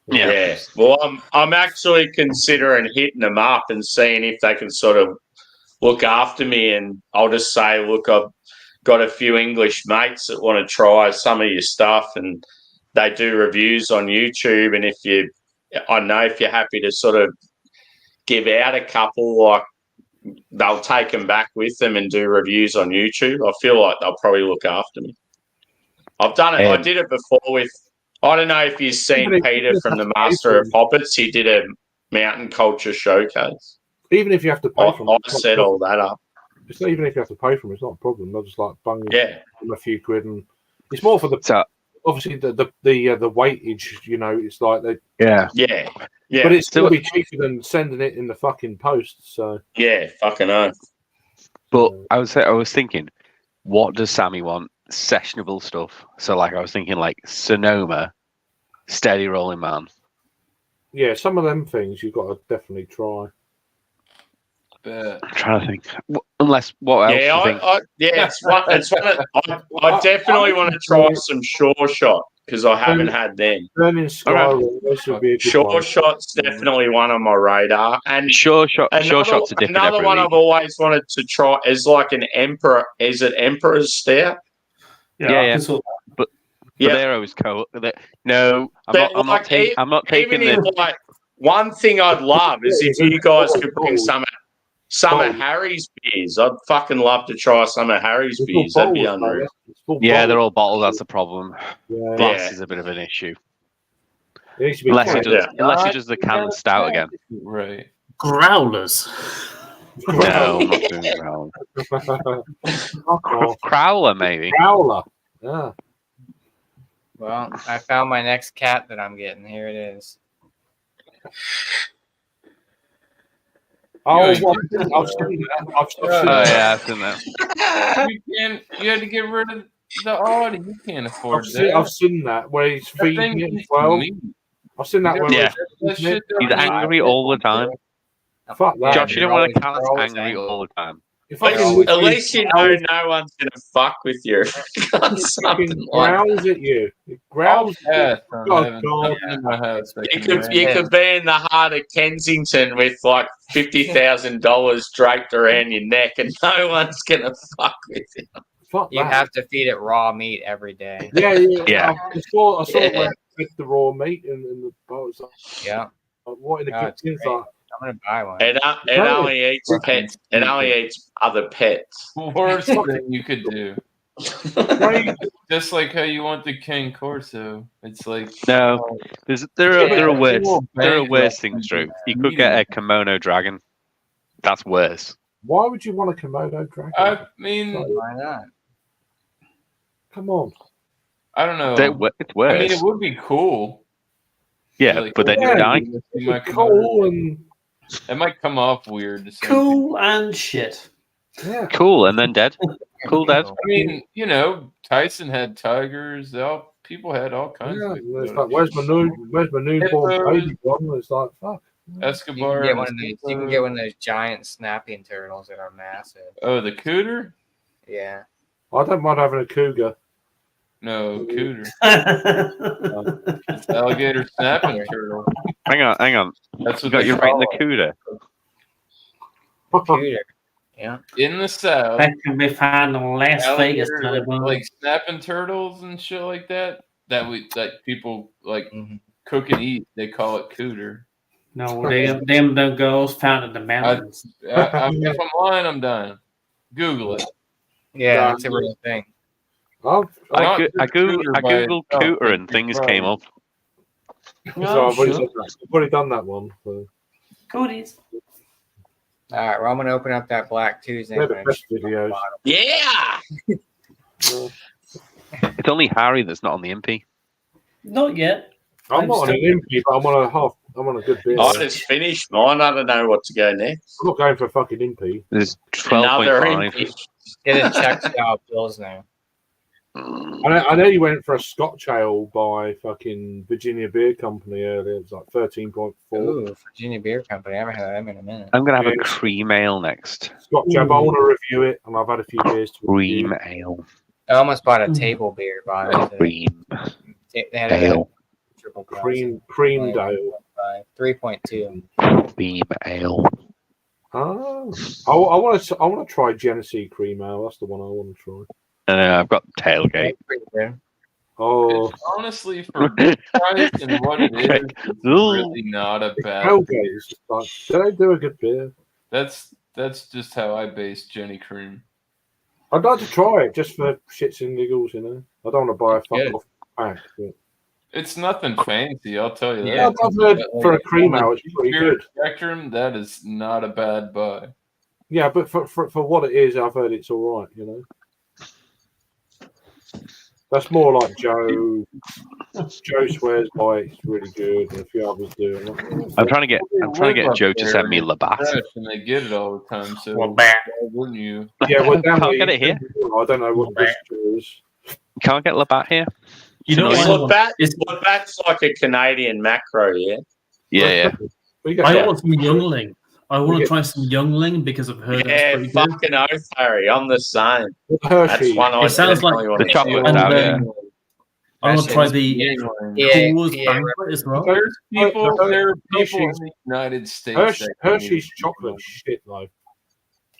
Yeah. Well, I'm actually considering hitting them up and seeing if they can sort of look after me. And I'll just say, look, I've got a few English mates that want to try some of your stuff, and they do reviews on YouTube. And if you're happy to sort of give out a couple, like they'll take them back with them and do reviews on YouTube. I feel like they'll probably look after me. I've done it. I did it before with. I don't know if you've seen Peter from the Master of Hobbits. He did a mountain culture showcase. Even if you have to pay for I them, set all that up. it's not even if you have to pay for them. It's not a problem. They'll just like bung them a few quid, and it's more for the obviously the weightage. It's like they yeah. But it's still be cheaper than sending it in the fucking post. So yeah, fucking hell. But I was thinking, what does Sammy want? Sessionable stuff. So like I was thinking like Sonoma, Steady Rolling Man. Yeah, some of them things you've got to definitely try. I'm trying to think. Unless what else? Yeah, I definitely want to try some Sure Shot because I haven't had them. Burning Sky, this would be a good Sure one. Shot's definitely one on my radar. And Sure Shot's a different. Another one I've always wanted to try is like an Emperor. Is it Emperor's Stout? Yeah. But they're always No, I'm not taking even the. Like, one thing I'd love is if you guys could bring some of Harry's beers. I'd fucking love to try some of Harry's beers. That'd be unreal. Yeah, they're all bottled. That's the problem. Yeah. Glass is a bit of an issue. Unless he does the canned stout again. Right. Growlers. No, I'm not doing growler. Crowler, maybe. Growler. Yeah. Well, I found my next cat that I'm getting. Here it is. Oh, I've seen that. I've seen that. You had to get rid of the Audi. You can't afford that. I've seen that where he's That feeding thing it is as well. meat. I've seen that where Yeah. That shit He's angry all the time. Fuck that. Josh, you don't they're want a cat always- that's they're always angry all the time. At least you know no one's going to fuck with you. It growls at you. It growls at you. God. In my house, you could be in the heart of Kensington with like $50,000 draped around your neck, and no one's going to fuck with you. You have to feed it raw meat every day. Yeah. I saw it with the raw meat in the boat. Yeah. What in the kitchen's like? I'm gonna buy one. It only eats pets. It only eats other pets. Worst thing you could do. Just like how you want the King Corso. It's like no. There are worse things, Drew. You could get a kimono dragon. That's worse. Why would you want a Komodo dragon? I mean, why not? Come on. I don't know. It's worse. I mean, it would be cool. Yeah, like, but then you die. Cool and it might come off weird. Cool and shit. Yeah. Cool and then dead. Cool dead. I mean, you know, Tyson had tigers. People had all kinds of. It's like, where's my newborn baby gone? It's like, fuck. Escobar. You can get one of those giant snapping turtles that are massive. Oh, the cooter? Yeah. I don't mind having a cougar. No, cooter. It's alligator snapping turtle. Hang on. That's what you're right in the cooter. Cooter. Yeah. In the south. That can be found in Las Vegas. Like snapping turtles and shit like that. That people like cook and eat. They call it cooter. No, them girls found in the mountains. If I'm lying, I'm dying. Google it. Yeah, it's a real thing. I googled cooter and things came up. So I've already done that one. So. Cooties. All right, well, I'm gonna open up that Black Tuesday. They're the best videos. Yeah. It's only Harry that's not on the MP. Not yet. I'm not on an MP, but I'm on a good beer. I just finished mine. I don't know what to go next. I'm not going for a fucking MP. There's Another 12.5. MP. Get a check style pills now. I know you went for a Scotch ale by fucking Virginia Beer Company earlier. It was like 13.4. Ooh, Virginia Beer Company. I haven't had them in a minute. I'm gonna have a cream ale next. Scotch ale, but I want to review it, and I've had a few beers to Cream review. ale. I almost bought a table beer by it. Cream They had ale. Triple Cream ale. 3.2. Cream ale. Oh, I want to try Genesee cream ale. That's the one I want to try. I've got tailgate. Oh, it's honestly, for price and what it is, it's really not a bad. Tailgate is just like, they do a good beer. That's just how I base Jenny Cream. I'd like to try it just for shits and giggles, you know. I don't want to buy a fuck off pack. But... It's nothing fancy, I'll tell you that. Yeah, I've heard for a cream ale, it's pretty good. Spectrum, that is not a bad buy. Yeah, but for what it is, I've heard it's all right, you know. That's more like Joe. Joe swears by it. It's really good, and a few others do. I'm trying to get Joe to send me Labatt. And they get it all the time, so Labatt. wouldn't you? Yeah, well, Can't get it here. I don't know what this is. Can't get Labatt here. You know Labatt's like a Canadian macro, yeah. Yeah. I want some Youngling. I want to try some Youngling because I've heard yeah, it's fucking oath, Harry. I'm the same. Hershey. That's one I It sounds like want the to chocolate try. stout, yeah. I want to try the Coors Banquet as well. There are people in the United States. Hershey's chocolate shit, though.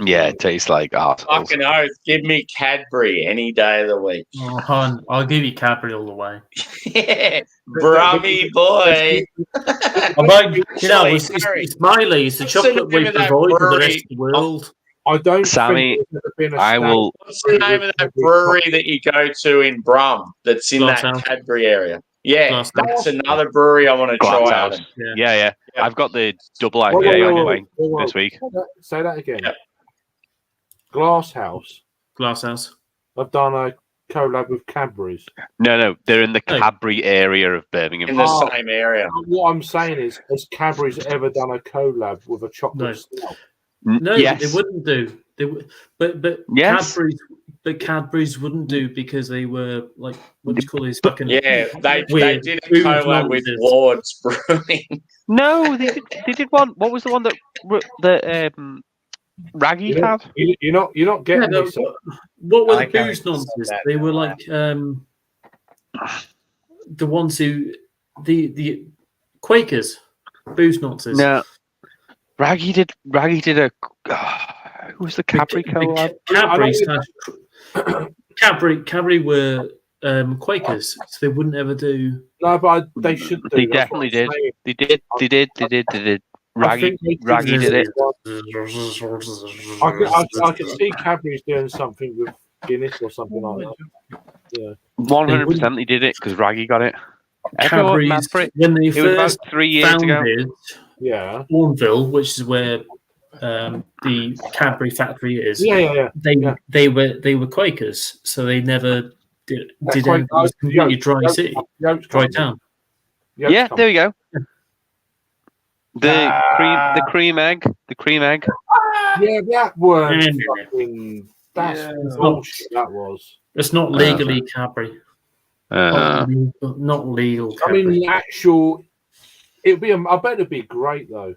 Yeah, it tastes like arseholes. Fucking oath. Give me Cadbury any day of the week. Oh, hon, I'll give you Cadbury all the way. Yeah, Brummy boy. It's Smiley. It's the chocolate we provide for the rest of the world. I don't Sammy, will. What's the name of that brewery that you go to in Brum that's in that Cadbury area? Yeah, that's another brewery I want to try out. Yeah. I've got the double IPA on the way this week. Say that again. Yep. Glass House. I've done a collab with Cadbury's. No, they're in the Cadbury area of Birmingham. In the same area. What I'm saying is, has Cadbury's ever done a collab with a chocolate stout? No, yes. They wouldn't do. But yes. Cadbury's wouldn't do because they were like, what do you call these fucking? Yeah, they did a collab with Lord's Brewing. No, they did one. What was the one that Raggy had. You're not getting Yeah, this. what were I the like how booze he said nonsense? that They were now. like the ones who the Quakers, booze nonsense. No, Raggy did a. Who was the Cadbury collab? Cadbury were Quakers, so they wouldn't ever do. No, but they should do. They That's what definitely I'm did. saying. They did. I think Raggy did it. I could see Cadbury's doing something with Guinness or something like that. Yeah, 100% he did it because Raggy got it. Everyone mad Cadbury's for it. when they It was first about 3 years ago. founded yeah, Bourneville, which is where the Cadbury factory is. yeah. They were Quakers, so they never did Quake- anything. It was completely dry city, dry town. Yeah, there we go. The cream egg. Yeah, that was Yeah. fucking. That's Yeah. bullshit. That was. It's not legally Cadbury. Not legal. I mean, Cadbury. the actual. It'd be. I bet it'd be great though.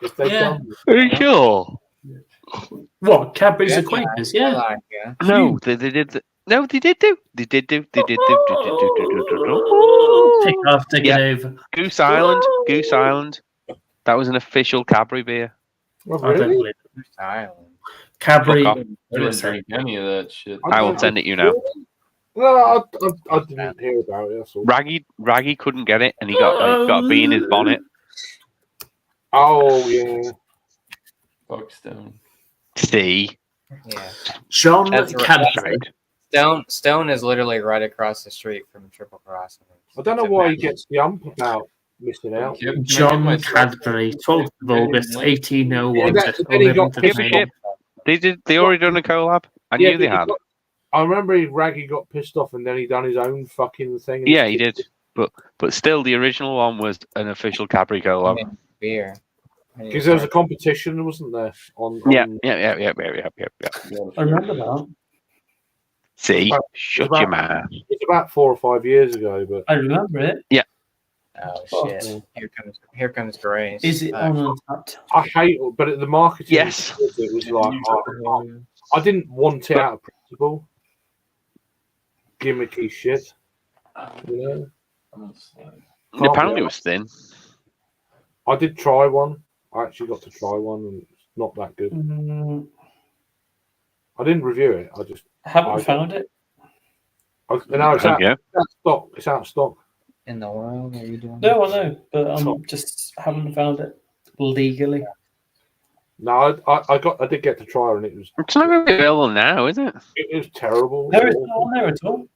If they Yeah. done. Are you sure? What Cadbury's Yeah, are Quakers? I Yeah. like it. No, they did. No, they did do. They did do. Take off, take Yeah. it over. Goose Island. That was an official Cadbury beer. Oh, I don't really? believe it. Island. Cadbury. Fuck I didn't drink any of that shit. I will send it you now. No, I didn't hear about it. That's all. Raggy couldn't get it, and he got a bee in his bonnet. Oh yeah. Buckstone. See, Yeah. John That's right. Cadbury. Stone is literally right across the street from Triple Cross. I don't know why he gets the ump about missing out. John Cadbury, 12th of August, 1801. Yeah, then he got give a shit. They did. They already done a collab. I knew they had. I remember Raggy got pissed off and then he done his own fucking thing. Yeah, he did. But still, the original one was an official Cadbury collab. Beer. Because there was a competition, wasn't there? Yeah. I remember that. See, About- shut about- your mouth. It's about 4 or 5 years ago, but I remember it. Oh shit! Here comes Grace. Is it on Untapped? I hate. But the marketing, Yes. it was like I didn't want it out of principle. Gimmicky shit, you know. Apparently, it was thin. I did try one. I actually got to try one, and it's not that good. I didn't review it. I just Haven't found it. no, it's out Yeah. of stock. It's out of stock. In the world, are you doing? No, I know, but I'm just haven't found it legally. No, I did get to try it, and it was It's not going to be available now, is it? terrible. No, it's not on there at all.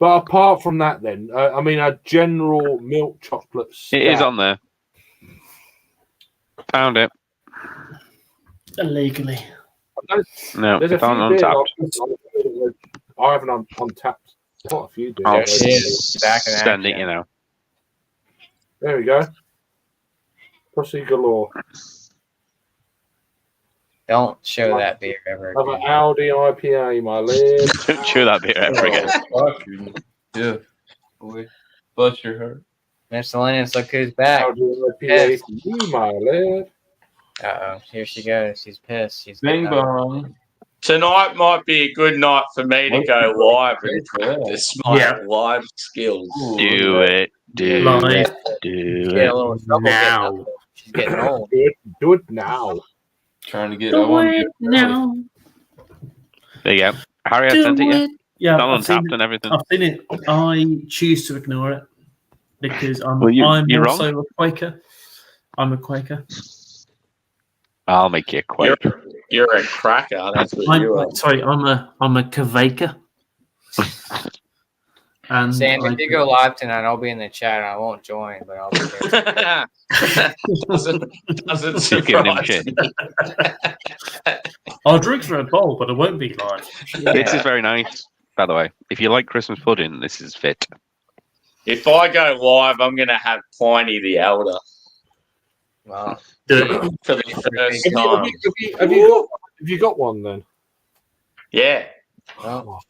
But apart from that, then I mean, a general milk chocolate. It is stout. on there. Found it. Illegally. No, There's a it's on few beers Untapped. I haven't untapped quite a few beers. I'll Back in send it, action. you know. There we go. Pussy galore. Don't show that beer ever Another again. Audi IPA, my lid. Don't chew that beer ever again. Fuck you. Yeah. Boy. Bless your heart. Miscellaneous, look who's back. Audi IPA for you, my lid. Uh-oh, here she goes. She's pissed. She's Bing bong. Tonight might be a good night for me to go live and practice my live skills. Do it. Do Live. it. Do Get a it. little trouble Now. getting up. She's getting old. Do it now. Trying to get Do on. it now. There you go. Harry, I sent it you. Yeah, It's on I've seen Untapped it. and everything. I've seen it. I choose to ignore it because I'm Well, I'm you're also a Quaker. I'm a Quaker. I'll make you quake. You're a cracker. That's what you are. I'm a Kvaker. And Sam, I- if you go live tonight, I'll be in the chat. I won't join, but I'll be there. doesn't Keep giving him surprise shit. me. I'll drink from a bowl, but I won't be live. This is very nice, by the way. If you like Christmas pudding, this is fit. If I go live, I'm going to have Pliny the Elder Well, for the first time. Have you got one then? Yeah. well,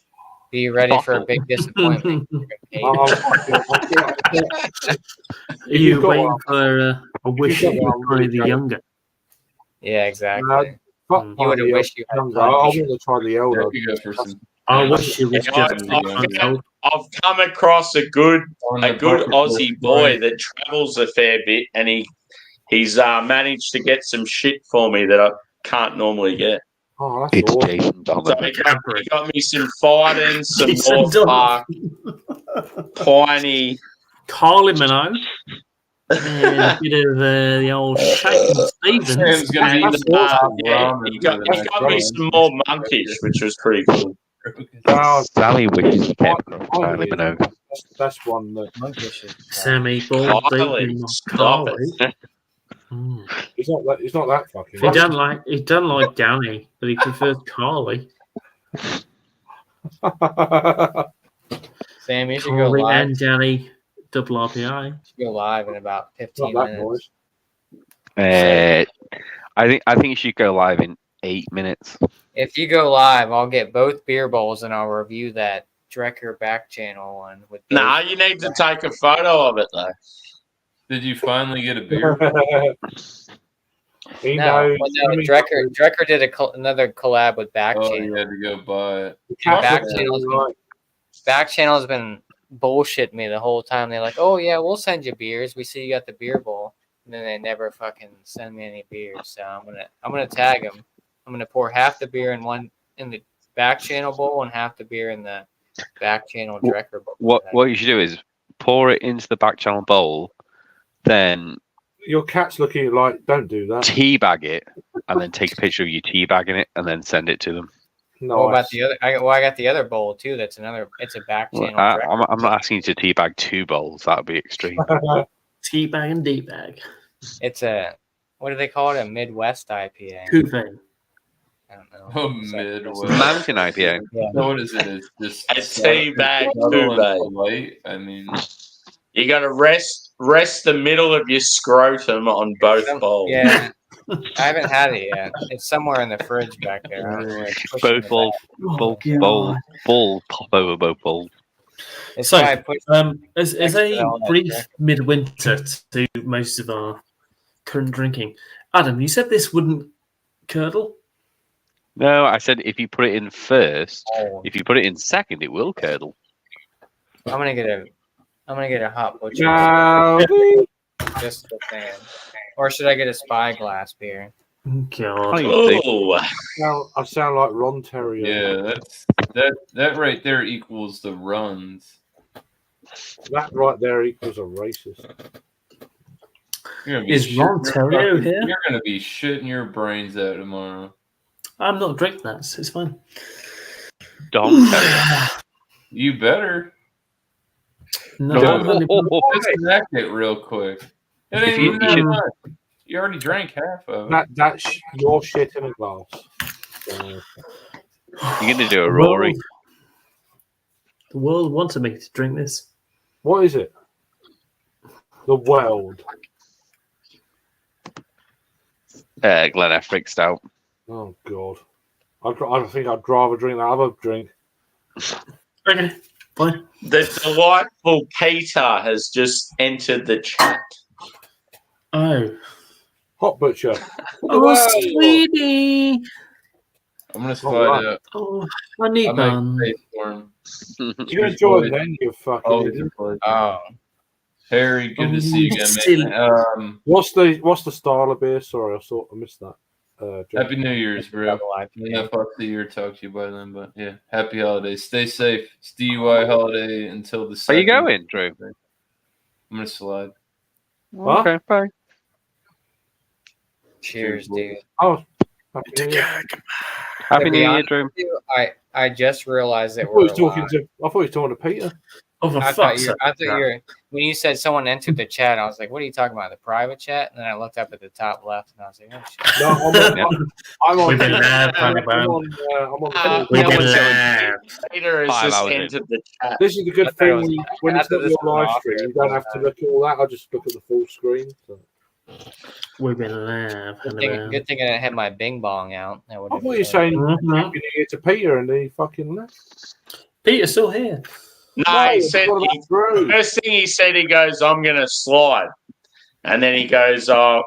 be ready for a big disappointment. Are you got waiting one. for a wish got you were one, probably the really younger? Yeah, exactly. Fuck You would have wished you had I want to try the elder. There you go for some. I wish it was Yeah, just I've come across a good bucket Aussie list, boy right? that travels a fair bit, and he's managed to get some shit for me that I can't normally get. Oh, that's It's awesome. Jason So Donovan. he got me some Fidens, some Jason North Park, Piney. Carly Minogue. And a bit of the old Shaken Stevens. Sam's gonna be And, in the he got me some more monkish, which was pretty cool. Sally wishes he came across Kylie Minogue. That's one that Sammy Ball Kylie, beating stop Carly. it. it's not that fucking. He don't like Danny, but he prefers Carly. Sam, you should go Carly live. and Danny, double RPI. You should go live in about 15 Not that minutes. noise. I think you should go live in 8 minutes. If you go live, I'll get both beer bowls and I'll review that Drecker back channel one. With Nah, you need to take a photo of it though. Did you finally get a beer? Drecker did another collab with Back Oh, Channel. you had to go buy it. Back Channel's been bullshitting me the whole time. They're like, "Oh yeah, we'll send you beers. We see you got the beer bowl," and then they never fucking send me any beers. So I'm gonna tag them. I'm gonna pour half the beer in the Back Channel bowl and half the beer in the Back Channel Drecker bowl. What you should do is pour it into the back channel bowl, then Your cat's looking like, don't do that. teabag it, and then take a picture of you teabagging it, and then send it to them. No, What about the other? I got the other bowl too. It's a Back Channel. Drecker. I'm not asking you to teabag 2 bowls. That would be extreme. Teabag and D-bag. It's what do they call it? A Midwest IPA. Cuvée. I don't know. Oh, It's like- Midwest. Mountain IPA. Yeah. So what is it? It's just A teabag subtle and Cuvée. polite. I mean, You got to rest the middle of your scrotum on both bowls. Yeah, I haven't had it yet. It's somewhere in the fridge back there. I don't know where it's pushed in Both the bowl, back. bowl, pop over both bowls. It's So, why I pushed as next a to all that brief Drecker. midwinter to most of our current drinking, Adam, you said this wouldn't curdle? No, I said if you put it in first, Oh, if you put it in second, it will curdle. I'm gonna get a hot butcher. No. Just the thing. Or should I get a Spyglass beer? God. Oh, I sound like Ron Terrier. yeah, that right there equals the runs. That right there equals a racist. You're gonna be Is Ron shitting Terrier your fucking- here? You're gonna be shitting your brains out tomorrow. I'm not drinking that, so it's fine. Dom Terrier. You better. No, Dude, I'm only- disconnect it real quick. It ain't you- even you that should- much. You already drank half of it. That's your shit in a glass. You're going to do a Rory. The world wanted me to drink this. What is it? The world. Glen Effric Stout. Oh God. I think I'd rather drink that other drink. Okay, fine. the delightful Peter has just entered the chat. Oh. Hot butcher. Oh, sweetie. I'm gonna slide up. Oh, honey I'm bun. gonna pay for him. You enjoy then, you fucking Always idiot. a pleasure. Oh, Harry, good to see you again, silly. man. What's the style of beer? Sorry, I missed that. Happy New Year's, bro. double IPA. Enough up the year talk to you by then, but yeah, happy holidays. Stay safe. It's DUI holiday until the. Are you 2nd. going, Drew? I'm gonna slide. Huh? Okay, bye. Cheers, dude. Oh, Happy New Year. Happy To New be Year, honest Drew. with you, I just realized I that thought he we're was talking alive. to Peter. Oh, for I thought fuck's you sake. I thought you were when you said someone entered the chat. I was like, "What are you talking about? The private chat?" And then I looked up at the top left, and I was like, "Oh shit!" No, I'm on. We've been there, I'm Honey Bun. on. We've no been one's there. Peter has 5 just hours in. entered the chat. This is the good I thought it thing was- when I it's thought not this your was live off stream. here, You don't but, have to look at all that. I just look at the full screen. So. We've been alive. Good thing I didn't have my Bing Bong out. That would I have thought you were saying Mhm. Happy New Year to Peter, and then he fucking left. Peter's still here. No, he said what about Drew? first thing he said, he goes, "I'm gonna slide," and then he goes, "Oh,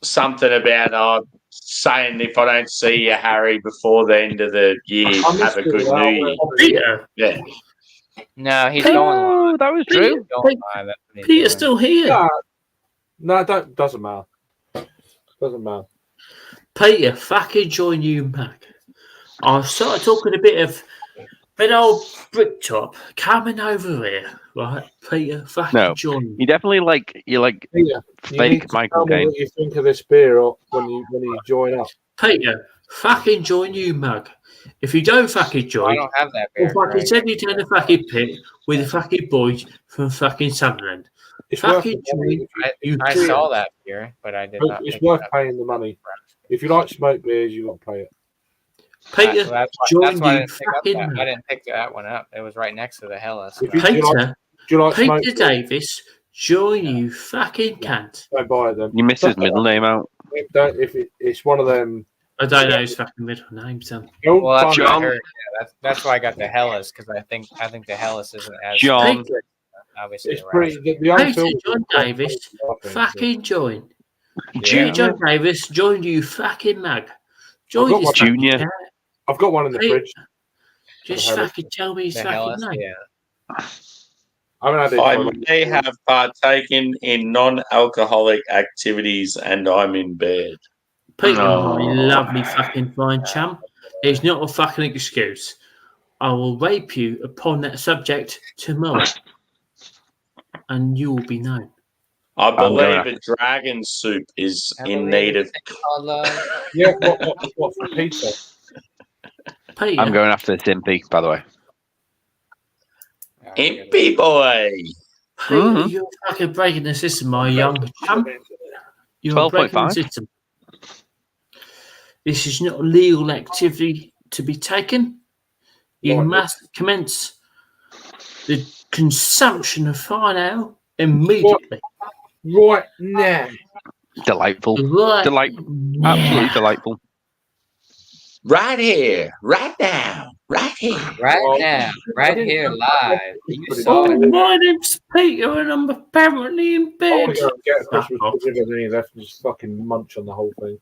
something about saying if I don't see you, Harry, before the end of the year, have a good New Year. Peter, Yeah. No, he's Peter, going live. Oh, that was Peter, true. He's going live. That's what he's Peter's doing. still here. No, doesn't matter. Doesn't matter. Peter, fucking join you, Mac. I started talking a bit of old Bricktop coming over here, right? Peter, fucking No. join. You definitely Peter, you need fake to Michael tell me Caine. what you think of this beer when you join up. Peter, fucking join you, mug. If you don't fucking I join, don't have that we'll beer. fucking Greg. send you to the fucking pit with the fucking boys from fucking Sunderland. It's worth Fucking the money. join. You I do. saw that beer, but I did not. It's pick worth it up. paying the money. If you like smoke beers, you got to pay it. Peter, That's why I didn't pick up that. I didn't pick that one up. It was right next to the Hellas. If you- Peter, Do you like smoke Peter beer? Davis, join you fucking cunt. Don't buy it then. You missed his middle name out. Don't, if it's one of them. I don't know his fucking middle name, son. Don't Well, that's buy what I John. heard. Yeah, that's why I got the Hellas because I think the Hellas isn't as John. Peter, obviously. It's the pretty. Roush. The Peter unfiltered John is Davis, nothing. fucking join. Yeah. Peter John Davis, join you fucking mug. Join got you one. fucking Junior. cat. I've got one in the Peter, fridge. Just Hellas. fucking tell me his The fucking Hellas, name. yeah. I haven't had it. I for- may have partaken in non-alcoholic activities and I'm in bed. Peter, Oh. my lovely fucking fine chum, it's not a fucking excuse. I will rape you upon that subject tomorrow, and you will be known. I going believe a dragon soup is in need of. Yeah, what for pizza? Peter, I'm going after the Simpy, by the way. Impy boy. Peter, Mhm. you're fucking breaking the system, my young chum. You're 12.5. breaking the system. This is not a legal activity to be taken. You Right. must commence the consumption of fine ale immediately. Right now. Delightful. Right Delightful. now. Absolutely delightful. Right here, right now, right here. Right now, right here, live. You saw Oh, it. my name's Peter, and I'm apparently in I bed. want to go and get a Christmas Fuck off. present and left and just fucking munch on the whole thing.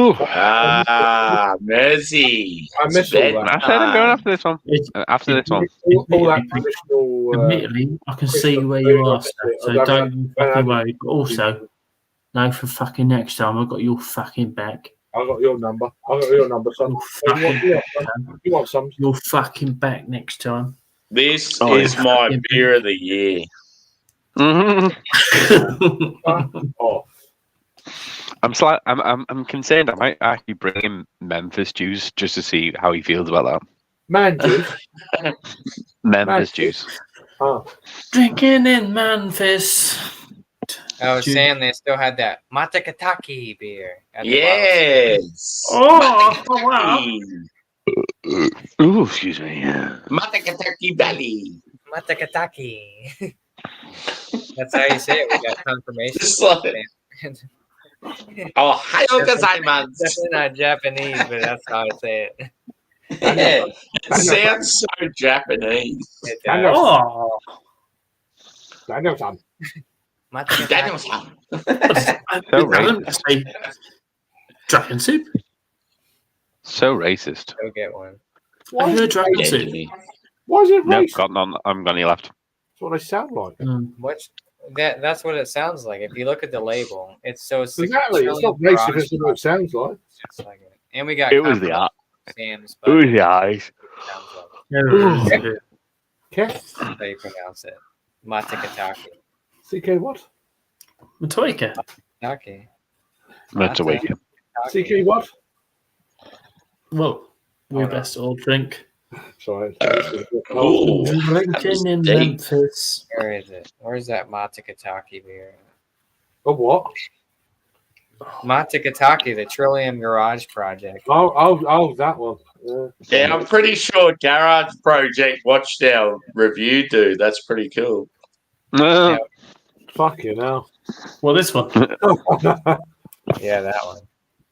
Ah, Mersey. I miss all that. I said I'm going after this one. It's- After this one. All that traditional. Admittedly, I can see where you are, sir, so don't you fucking worry. But also, no, for fucking next time, I've got your fucking back. I got your number. I got your number, son. You want some? Your fucking back next time. This Oh, is yeah. my beer of the year. Mhm. Oh, I'm concerned. I might actually bring him Memphis juice just to see how he feels about that. man, juice. Memphis juice. Oh, Drinking in Memphis. I was Dude. saying they still had that Matakataki beer. At the Yes. Oh, wow. Ooh, excuse me. Matakataki Valley. bottom. Matakataki. That's how you say it. We got confirmation. Just like- Ohio gozaimasu. Definitely not Japanese, but that's how I say it. Yeah, it sounds so Japanese. It Daniel. does. Oh, Daniel-san. Matakataki. Daniel-san. So I say dragon soup. So racist. Go get one. I heard dragon soup. Why is it No, racist? got none. I'm gonna left. That's what they sound like. What's that's what it sounds like. If you look at the label, it's the Exactly. It's not Chilean racist. garage It's what it sounds like. It's like it. And we got It was the eye. Sam's, It was the eyes. sounds like Okay. that's how you pronounce it. Matakataki. CK what? Matoika. Taki. That's a weekend. CK what? Well, we Oh, no. best all drink. Sorry. Ooh. Drinking in deep. Memphis. Where is it? Where's that Matakataki beer? Oh, what? Matakataki, the Trillium Garage Project. Oh, that one. Yeah. Yeah, I'm pretty sure Garage Project watched our review, dude. That's pretty cool. No. Fucking hell. Well, this one. Yeah, that one.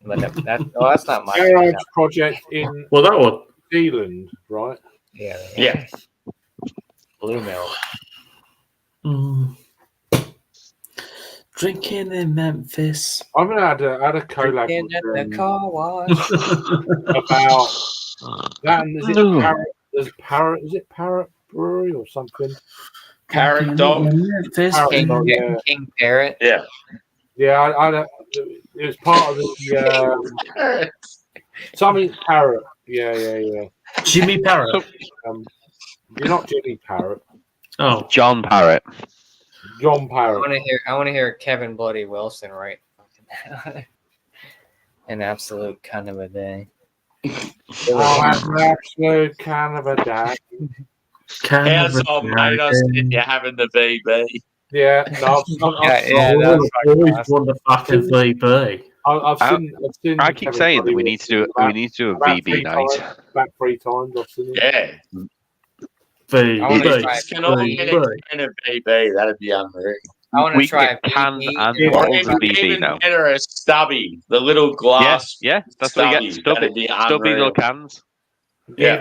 But that's not my. Garage Project in Well, that one. Zealand, right? Yeah. Yeah. Blue milk. Mm. Drinking in Memphis. I'm gonna add a collab Drinking at the with car wash. about that. And is it No. Parrot? There's Parrot. Is it Parrot Brewery or something? Carrot dog. Memphis. Parrot King, dog, yeah. King Parrot. Yeah. Yeah, I it was part of the something Parrot. Yeah. Jimmy Parrot. You're not Jimmy Parrot. Oh, John Parrott. John I Parrot. want to hear Kevin Bloody Wilson right. An absolute kind of a day. Oh, that's an absolute kind of a day. How's old mate? I said you're having the VB. Yeah, no, always want the fucking VB. I've seen. I keep Kevin saying that Bloody we need to do it. Wilson We need to do a about VB three night. times, about 3 times I've seen it. Yeah. VB. I wanna try Just can all get a can of VB. That'd be unreal. I want to We try can get cans VB. and Or bottles of VB even now. better, a stubby. The little glass. Yeah, that's what you get. That'd be Stubby unreal. little cans. Yeah.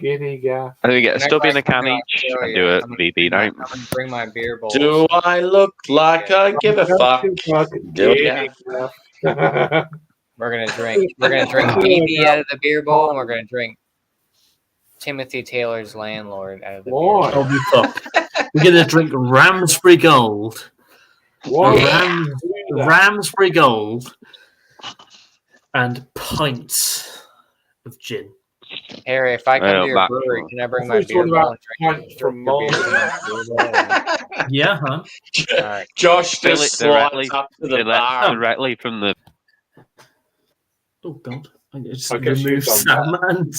Giddy gaff. I think we get a Next stubby and a time can I'll each show and you. do a I'm gonna VB night. I'm gonna bring my beer bowl. Do I look like I give a fuck? Giddy Yeah. gaff. We're gonna drink. We're gonna drink VB out of the beer bowl, and we're gonna drink Timothy Taylor's Landlord out of the beer bowl. Why? Oh, we fuck. We're gonna drink Ramsbury Gold. Why? Ramsbury Gold and pints of gin. Harry, if I come Well, to your back- brewery, can I bring I my thought you were beer talking bowl and pints drink from your beer? Yeah, huh? All right. Josh Fill just it directly. slides up to the bar. Directly from the. Oh God! I just I guess removed you've done Sam and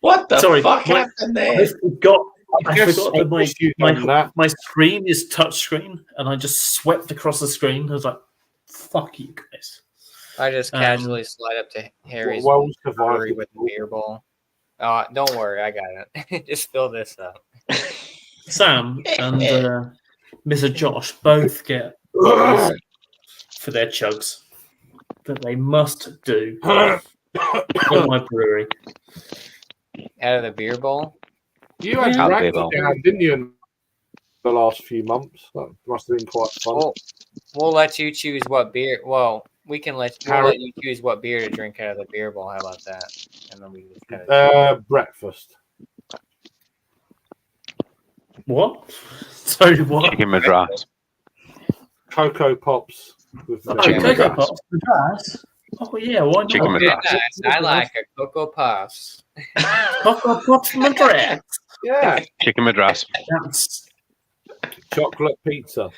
What the Sorry, fuck my- happened I there? forgot. I guess- forgot I that my guess you've done that. my screen is touch screen, and I just swept across the screen. I was like, "Fuck you guys!" I just casually slide up to Harry's Well brewery survived. with the beer bowl. Don't worry, I got it. Just fill this up. Sam and Mr. Josh both get for their chugs that they must do at my brewery. Out of the beer bowl. You had Yeah. rags down, didn't you, in the last few months? That must have been quite fun. We'll let you choose what beer. Well, we'll let you choose what beer to drink out of the beer bowl. How about that? And then we just kind of Breakfast. What? Sorry, what? Chicken Madras. Cocoa Pops. With Oh, Chicken Cocoa Madras. Pops. Madras? Oh yeah, why not? Chicken Very Madras. nice. I like a Cocoa Puffs. Cocoa Pops Madras. Yeah. Chicken Madras. That's Chocolate pizza.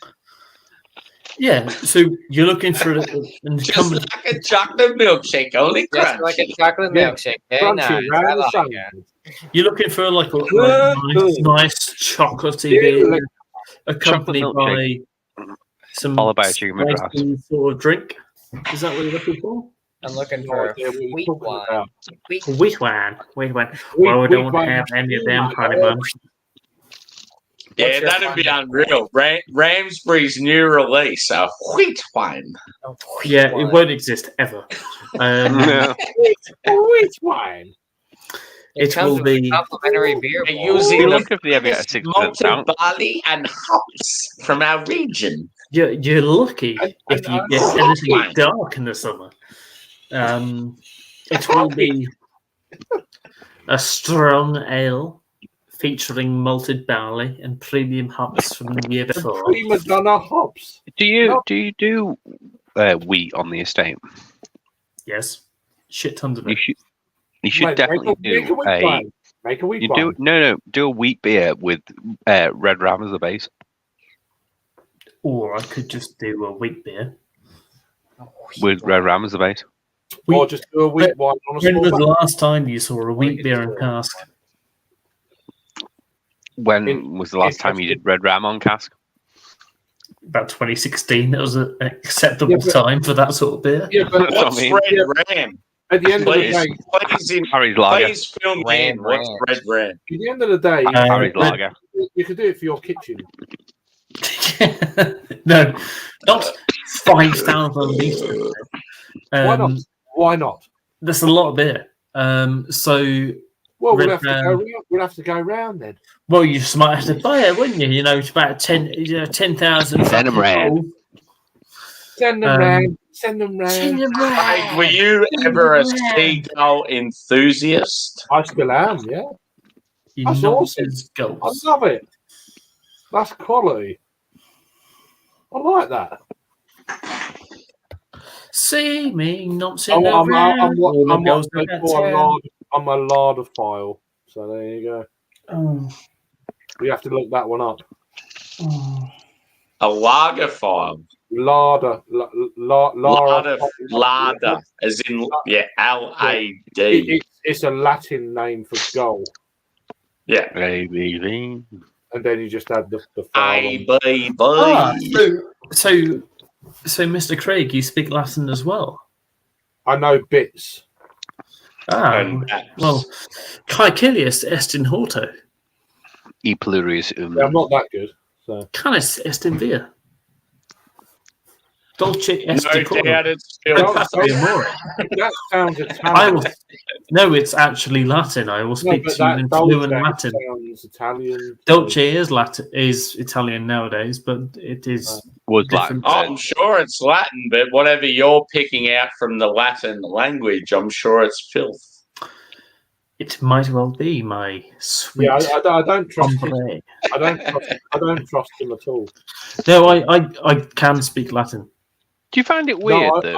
yeah. So you're looking for an Just incumbent. like a chocolate milkshake, only Just like a crunchy. chocolate Yeah. milkshake. Very Crunchy nice. round I the like sun. it. You're looking for like a Good. nice chocolatey Yeah, beer, like- accompanied Chocolate by milkshake. some Followed by a chicken Madras. spicy sort of drink. Is that what you're looking for? I'm looking No for idea what a you're sweet talking wine. about. Sweet Wheat wine. Wheat wine. Wheat- Well, we wheat don't wine. have any of them kind of ones. Yeah, What's your that'd be fun- unreal. Ramsbury's new release, a wheat wine. Oh, wheat Yeah, wine. it won't exist ever. No. Which wine? It It comes will with a be. complimentary beer They're bowl. using You the look if they ever get a finest 6% malted sound. barley and hops from our region. You're lucky if you get anything wine. dark in the summer. It will be a strong ale featuring malted barley and premium hops from the year before. Prima donna hops. Do you do wheat on the estate? Yes, shit tons of You it. should. You should Mate, definitely make a do wheat a. wine. Make a wheat You wine. do a wheat beer with red ram as the base. Or I could just do a wheat beer. With red ram as the base. Or just do a wheat wine on a When small was the batch. last time you saw a wheat beer in cask? When was the last time you did red ram on cask? About 2016. That was an acceptable Yeah, but- time for that sort of beer. Yeah, but That's what I What's mean. Red Ram? at the end of the Please, day, Harry's lager. please film Ram, in. What's Ram. Red Ram? at the end of the day, Harry's lager. you could do it for your kitchen. No, not 5,000 litres. Why not? Why not? That's a lot of beer. So Well, Red Brown. we'll have to go round then. Well, you just might have to buy it, wouldn't you? You know, it's about 10,000. Send 'em round. Send them round. Send them round. Hey, were you ever a seagull enthusiast? I still am, yeah. You That's nonsense I ghost. love it. That's quality. I like that. See me nonsense. I'm a I'm lardophile. So there you go. Oh. You have to look that one up. A lager file. Larder, Larder, as in LAD. It's a Latin name for gull, Yeah. ABV. and then you just add the file on. ABB. So, Mr. Craig, you speak Latin as well? I know bits. And Well, Caecilius est in horto. E pluribus Yeah, I'm not that good. So Canis est in via. Dolce est no decorum. doubt it's That sounds Italian. No, it's actually Latin. I will speak to you in fluent Latin. Sounds Italian. Dolce is Latin, is Italian nowadays, but it is Was different. Latin. I'm sure it's Latin, but whatever you're picking out from the Latin language, I'm sure it's filth. It might well be my sweet. Yeah, I don't trust him. hombre. I don't trust him at all. No, I can speak Latin. Do you find it weird that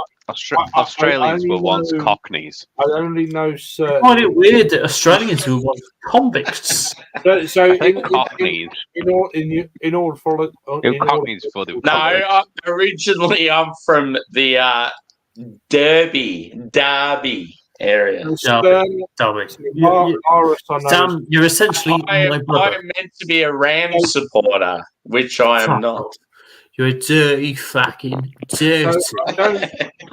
Australians I were once know- Cockneys? I only know certain. I find it weird that Australians who were convicts. So I think Cockneys. in order for Cockneys before they were No, convicts. originally I'm from the Derby area. Derby. Sam, you're essentially my I brother. am meant to be a Rams supporter, which I am not. You're a dirty fucking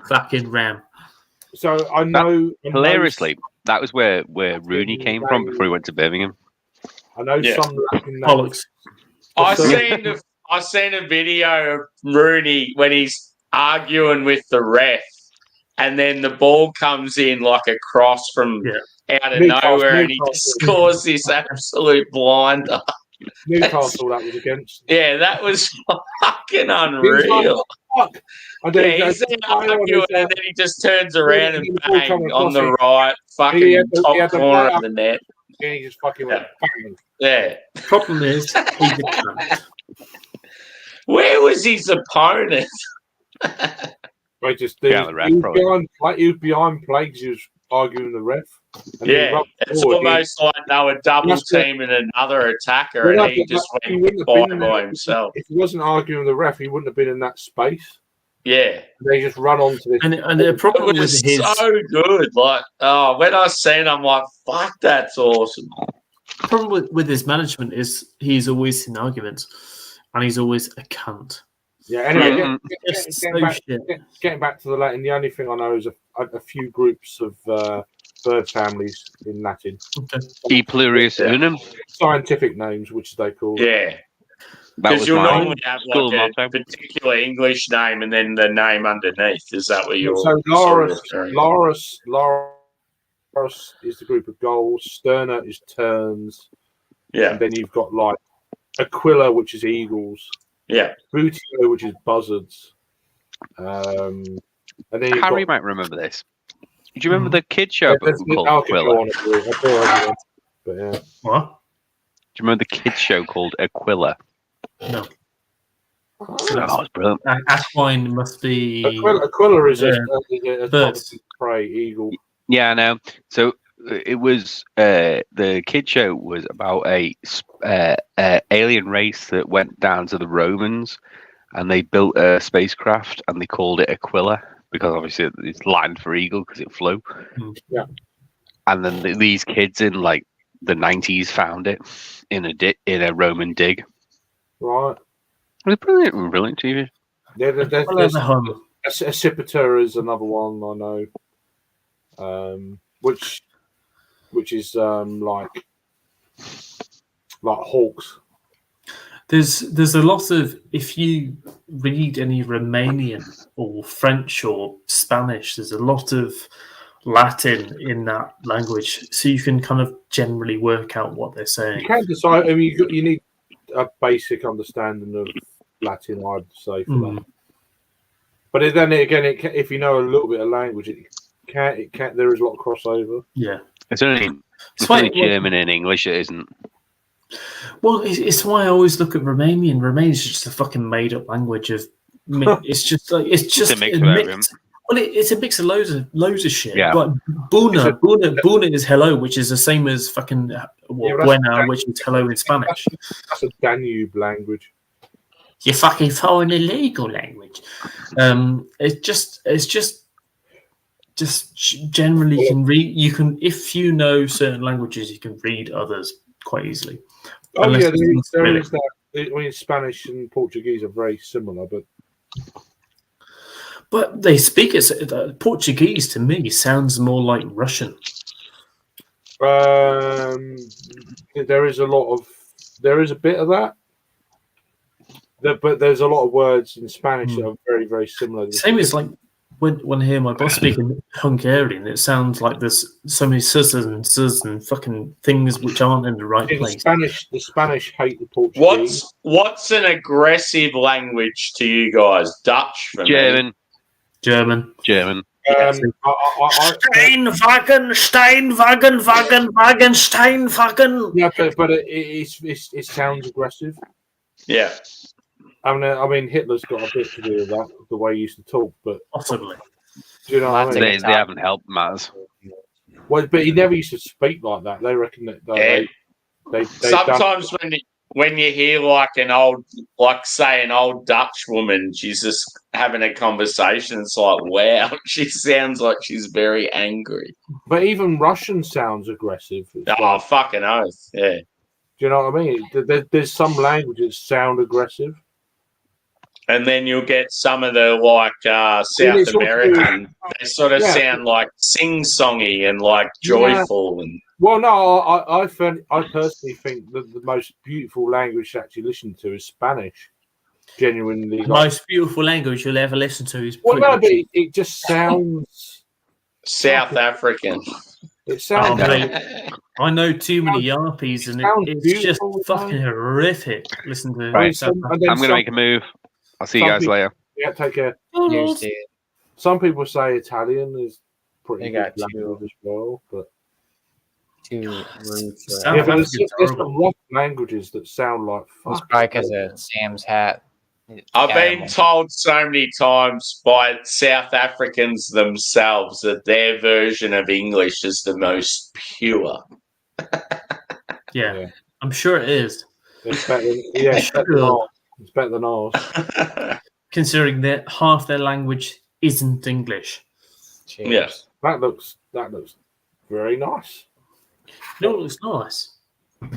fucking ram. So I know. Hilariously, that was where Rooney came from before he went to Birmingham. I know Yeah. some Latin names. Bollocks. I seen a video of Rooney when he's arguing with the ref, and then the ball comes in like a cross from out of nowhere, and he just scores this absolute blinder. Newcastle that was against. Yeah, that was fucking unreal. Fuck. Yeah, he's arguing, and then he just turns around and bang on the right fucking top corner of the net. And he just fucking went bang. Yeah. Problem is, he's a cunt. Where was his opponent? Right, just Yeah, the ref, he probably. was behind plagues. He was arguing with the ref. And Yeah, it's almost like they were double teaming another attacker, and he just went by himself. If he wasn't arguing with the ref, he wouldn't have been in that space. Yeah, They just run onto this. And the it problem with was his so good. Like, oh, when I seen, I'm like, fuck, that's awesome. problem with his management is he's always in arguments, and he's always a cunt. Yeah. Anyway, It's so shit. getting back to the Latin, the only thing I know is a few groups of bird families in Latin. E pluribus unum. Scientific names, which they call. Yeah, That because was you'll my normally have school like a motto. particular English name and then the name underneath. Is that what you're? So sort of referring? Laurus is the group of gulls. Sterna is terns. Yeah, And then you've got like Aquila, which is eagles. yeah. Butio, which is buzzards. And then you've Harry got, might remember this. Do you remember the kid show Let's- called I'll keep Aquila? going on, I'll bore everyone, but yeah. What? Do you remember the kids show called Aquila? No. So Oh, that's, it's brilliant. Aquine must be. Aquila is a birds. type of prey eagle. Yeah, I know. So it was the kid show was about a alien race that went down to the Romans, and they built a spacecraft and they called it Aquila because obviously it's Latin for eagle because it flew. Yeah. And then these kids in like the 90s found it in a Roman dig. Right. It was brilliant TV. There's There's a hum. Accipiter is another one I know, which is like hawks. There's a lot of, if you read any Romanian or French or Spanish, there's a lot of Latin in that language, so you can kind of generally work out what they're saying. You can decide. I mean, you need a basic understanding of Latin, I'd say, for that. But then again, if you know a little bit of language, it can. There is a lot of crossover. Yeah, it's only German and English. It isn't. Well, it's why I always look at Romanian. Romanian is just a fucking made-up language of. It's just a mix. Well, it's a mix of loads of shit. Yeah. Like Buna is hello, which is the same as fucking Buena, which is hello in Spanish. That's a Danube language. You fucking foreign illegal language. It's just generally you can read. You can, if you know certain languages, you can read others quite easily. Oh yeah, there is that. I mean, Spanish and Portuguese are very similar, but they speak it. Portuguese to me sounds more like Russian. There is a bit of that. But there's a lot of words in Spanish that are very, very similar. Same as like when I hear my boss speaking Hungarian, it sounds like there's so many s's and fucking things which aren't in the right place. The Spanish hate the Portuguese. What's an aggressive language to you guys? Dutch for German. me. German. Steinwagen. Yeah, but it sounds aggressive. Yeah. I mean, Hitler's got a bit to do with that, the way he used to talk, but possibly. Do you know what I mean? They haven't helped matters. Well, but he never used to speak like that. They reckon that they sometimes when you hear an old Dutch woman, she's just having a conversation. It's like, wow, she sounds like she's very angry. But even Russian sounds aggressive. Oh, fucking oath! Yeah. Do you know what I mean? There's some languages sound aggressive. And then you'll get some of the South American. They sort of sound like sing-songy and like joyful. And well, no, I personally think that the most beautiful language to actually listen to is Spanish. Genuinely, the most beautiful language you'll ever listen to is. Well, no, but it just sounds South African. It sounds. I know too many Yarpies, and it's just fucking horrific. Listen to. Right, I'm going to make a move. I'll see you guys later. Yeah, take care. Some people say Italian is pretty good language as well, but there's some rough languages that sound like fuck. It's probably because of Sam's hat. I've been told so many times by South Africans themselves that their version of English is the most pure. Yeah, I'm sure it is. It's better than, it's better than ours. Considering that half their language isn't English. Yes. That looks very nice. No, it looks nice.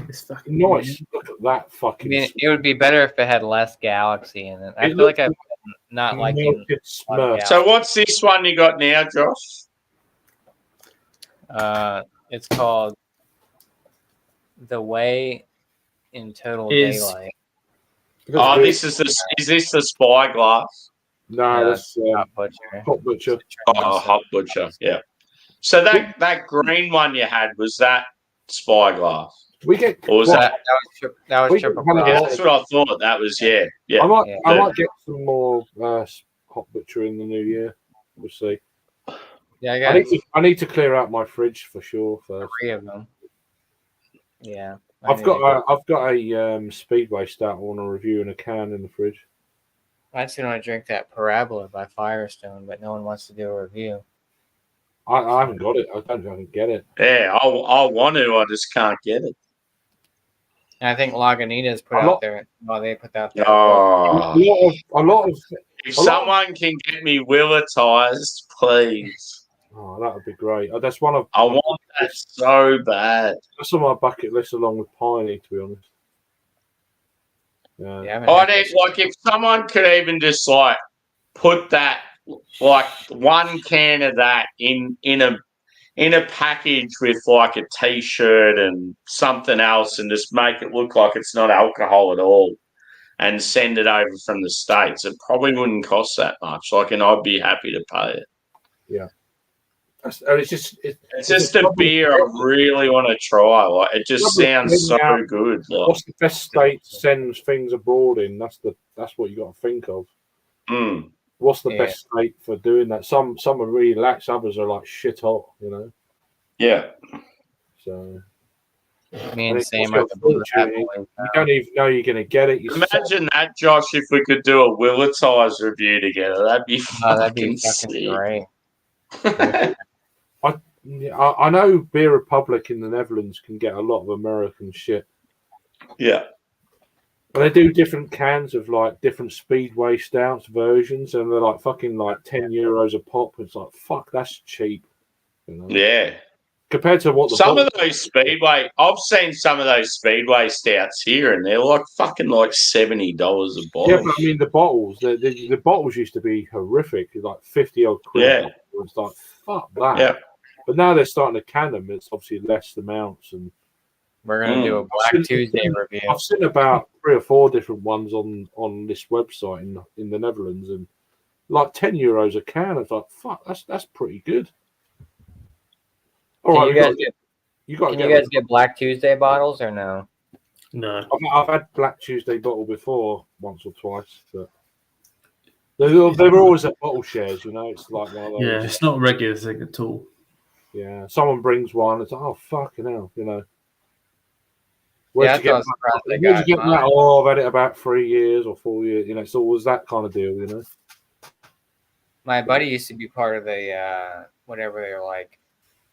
It's fucking nice. Look at that fucking. I mean, it would be better if it had less galaxy in it. I feel like I'm not liking. So what's this one you got now, Josh? It's called The Way in Total Daylight. Oh, is this the Spyglass? No, that's Hot Butcher. Hot Butcher. Oh, Hot Butcher. Yeah. So that green one you had, was that Spyglass? We get. Or was that was triple. Yeah, that's what I thought. That was yeah. I might get some more Hot Butcher in the new year. We'll see. Yeah, I need to clear out my fridge for sure first. 3 of them. Yeah. I've got a Speedway stout I want to review in a can in the fridge. I just want to drink that Parabola by Firestone, but no one wants to do a review. I haven't got it. I don't think I can get it. Yeah, I want to. I just can't get it. And I think Lagunitas put out there. Well, they put out there. Oh, a lot of. If someone can get me willetized, please. Oh, that would be great. That's one of. I want that so bad. That's on my bucket list along with Piney, to be honest. Yeah. If someone could even just put that one can of that in a package with a T-shirt and something else, and just make it look like it's not alcohol at all, and send it over from the States, it probably wouldn't cost that much. And I'd be happy to pay it. Yeah. And it's just a beer I really want to try. Like, it just sounds so good. Like, what's the best state to send things abroad in? That's what you got to think of. What's the best state for doing that? Some are really lax, others are like shit hot, you know. Yeah. So. Me and Sam you don't even know you're going to get it. Imagine that, Josh, if we could do a Willetized review together. That'd be fucking sick. Great. I know Beer Republic in the Netherlands can get a lot of American shit. Yeah. And they do different cans of like different Speedway stouts versions, and they're like fucking like €10 a pop. It's like, fuck, that's cheap. You know? Yeah. Compared to what some of those Speedway, I've seen some of those Speedway stouts here, and they're like fucking like $70 a bottle. Yeah, but I mean the bottles, the bottles used to be horrific, like 50 odd quid. Yeah, it's like fuck that. Yeah, but now they're starting to can them. It's obviously less amounts, and we're gonna do a Black Tuesday review. I've seen about 3 or 4 different ones on this website in the Netherlands, and like €10 a can. It's like fuck, that's pretty good. All right, you guys get Black Tuesday bottles or no? No. I've had Black Tuesday bottle before once or twice, but they're always at bottle shares, you know. It's like one of those. Yeah, it's not a regular thing at all. Yeah, someone brings one, it's like, oh fucking hell, you know. Where'd you get that? Oh, I've had it about 3 years or 4 years, you know. It's always that kind of deal, you know. My buddy used to be part of the whatever they're like.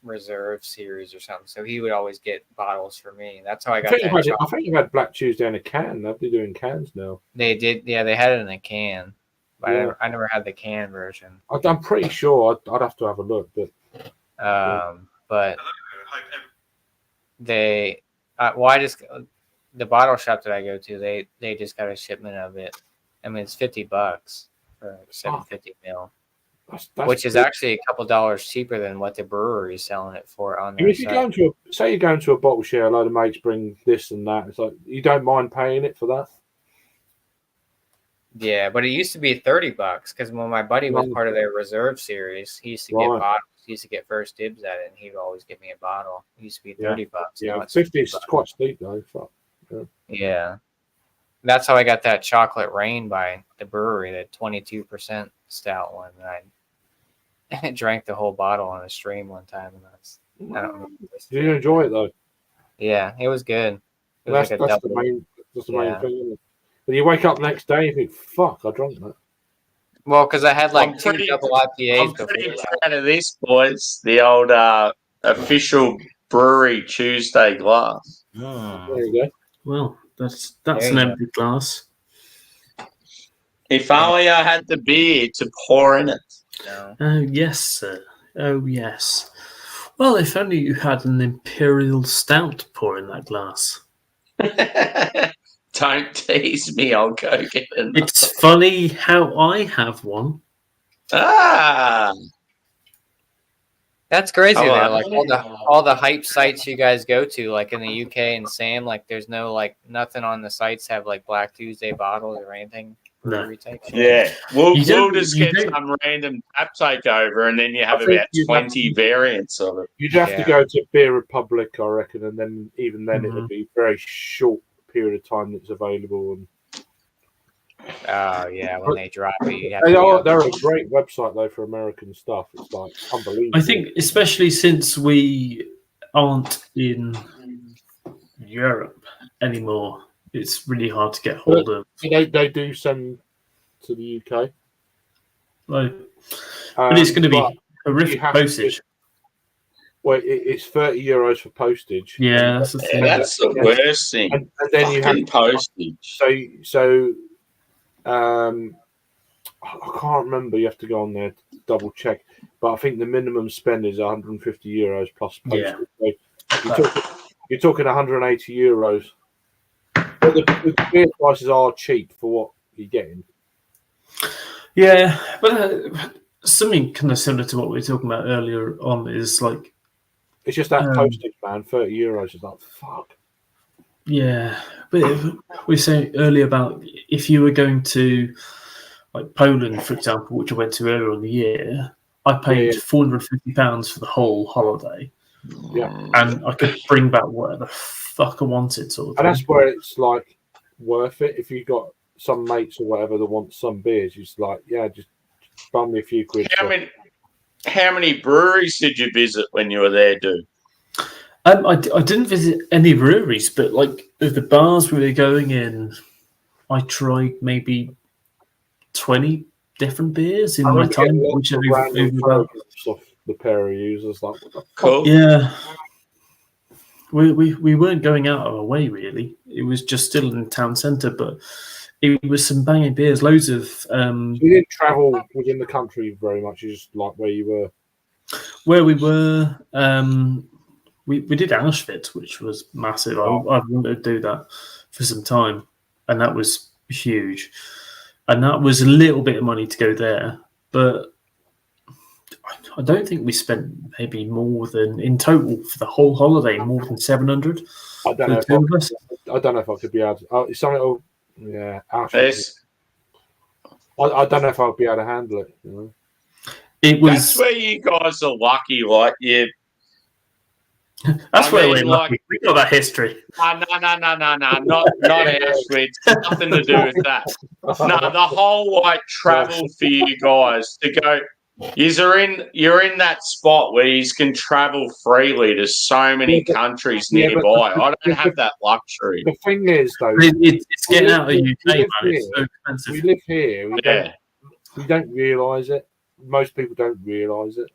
Reserve series or something, so he would always get bottles for me. That's how I got. I think you've had Black Tuesday in a can. They're doing cans now. They did, yeah. They had it in a can, but I never had the can version. I'm pretty sure I'd have to have a look, but but they, I just the bottle shop that I go to, they just got a shipment of it. I mean, it's $50 for 750 ml. That's which is actually a couple dollars cheaper than what the brewery is selling it for on their if you're going to say you're going to a bottle share, a load of mates bring this and that. It's like you don't mind paying it for that. Yeah, but it used to be $30 because when my buddy was part of their reserve series, he used to get bottles. He used to get first dibs at it, and he would always give me a bottle. It used to be $30. Yeah, 50 is quite steep though. Fuck. Yeah, that's how I got that Chocolate Rain by the brewery, that 22% stout one. And I drank the whole bottle on a stream one time, and I don't remember. Did you enjoy it though? Yeah, it was good. It was that's the main thing. But you wake up the next day and you think, "Fuck, I drank that." Well, because I had like 2 double IPAs. I'm pretty proud of this, boys. The old official brewery Tuesday glass. There you go. Well, that's an empty glass. If only I had the beer to pour in it. No. Oh, yes, sir. Oh, yes. Well, if only you had an Imperial Stout to pour in that glass. Don't tease me. I'll go get it. It's funny how I have one. That's crazy. Though. Like all the hype sites you guys go to, like in the UK and Sam, like there's no like nothing on the sites have like Black Tuesday bottles or anything. No. Yeah, we'll just get some random tap takeover, and then you have about 20 variants of it. You'd have to go to Beer Republic, I reckon, and then even then it would be a very short period of time that's available. And when they drop it, they're a great website though for American stuff. It's like unbelievable. I think, especially since we aren't in Europe anymore, it's really hard to get hold of. They do send to the UK. Right. But it's going to be horrific postage. Well, it's €30 for postage. Yeah, that's the thing. That's the worst thing. And then you have postage. So I can't remember. You have to go on there to double check. But I think the minimum spend is €150 plus postage. Yeah. So you're talking €180. But the beer prices are cheap for what you're getting. Yeah, but something kind of similar to what we were talking about earlier on is like... It's just that postage, man. €30 is like, fuck. Yeah, but we were saying earlier about if you were going to like Poland, for example, which I went to earlier in the year, I paid £450 for the whole holiday. Yeah. And I could bring back whatever the fuck I wanted, sort of And thing. that's where it's like worth it. If you got some mates or whatever that want some beers, you're just like, yeah, just bum me a few quid. How many breweries did you visit when you were there, dude? I didn't visit any breweries, but like of the bars we were going in, I tried maybe 20 different beers in my time. Which off the pair of users, like, what the cool. Yeah. We weren't going out of our way, really. It was just still in the town centre, but it was some banging beers, loads of... You didn't travel within the country very much, you just like where you were? Where we were, we did Auschwitz, which was massive. I wanted to do that for some time, and that was huge. And that was a little bit of money to go there, but I don't think we spent maybe more than, in total for the whole holiday, more than 700. I don't know if I could be able to. It's something. Yeah, Auschwitz. I don't know if I'd be able to handle it. You know? It was. That's where you guys are lucky, like you. That's where we're lucky. We got that history. No, not Auschwitz. Nothing to do with that. No, the whole like travel for you guys to go. You're in that spot where you can travel freely to so many countries nearby. I don't have that luxury. The thing is, though, it's getting out of the UK, man. It's so expensive. We live here. We don't realise it. Most people don't realise it.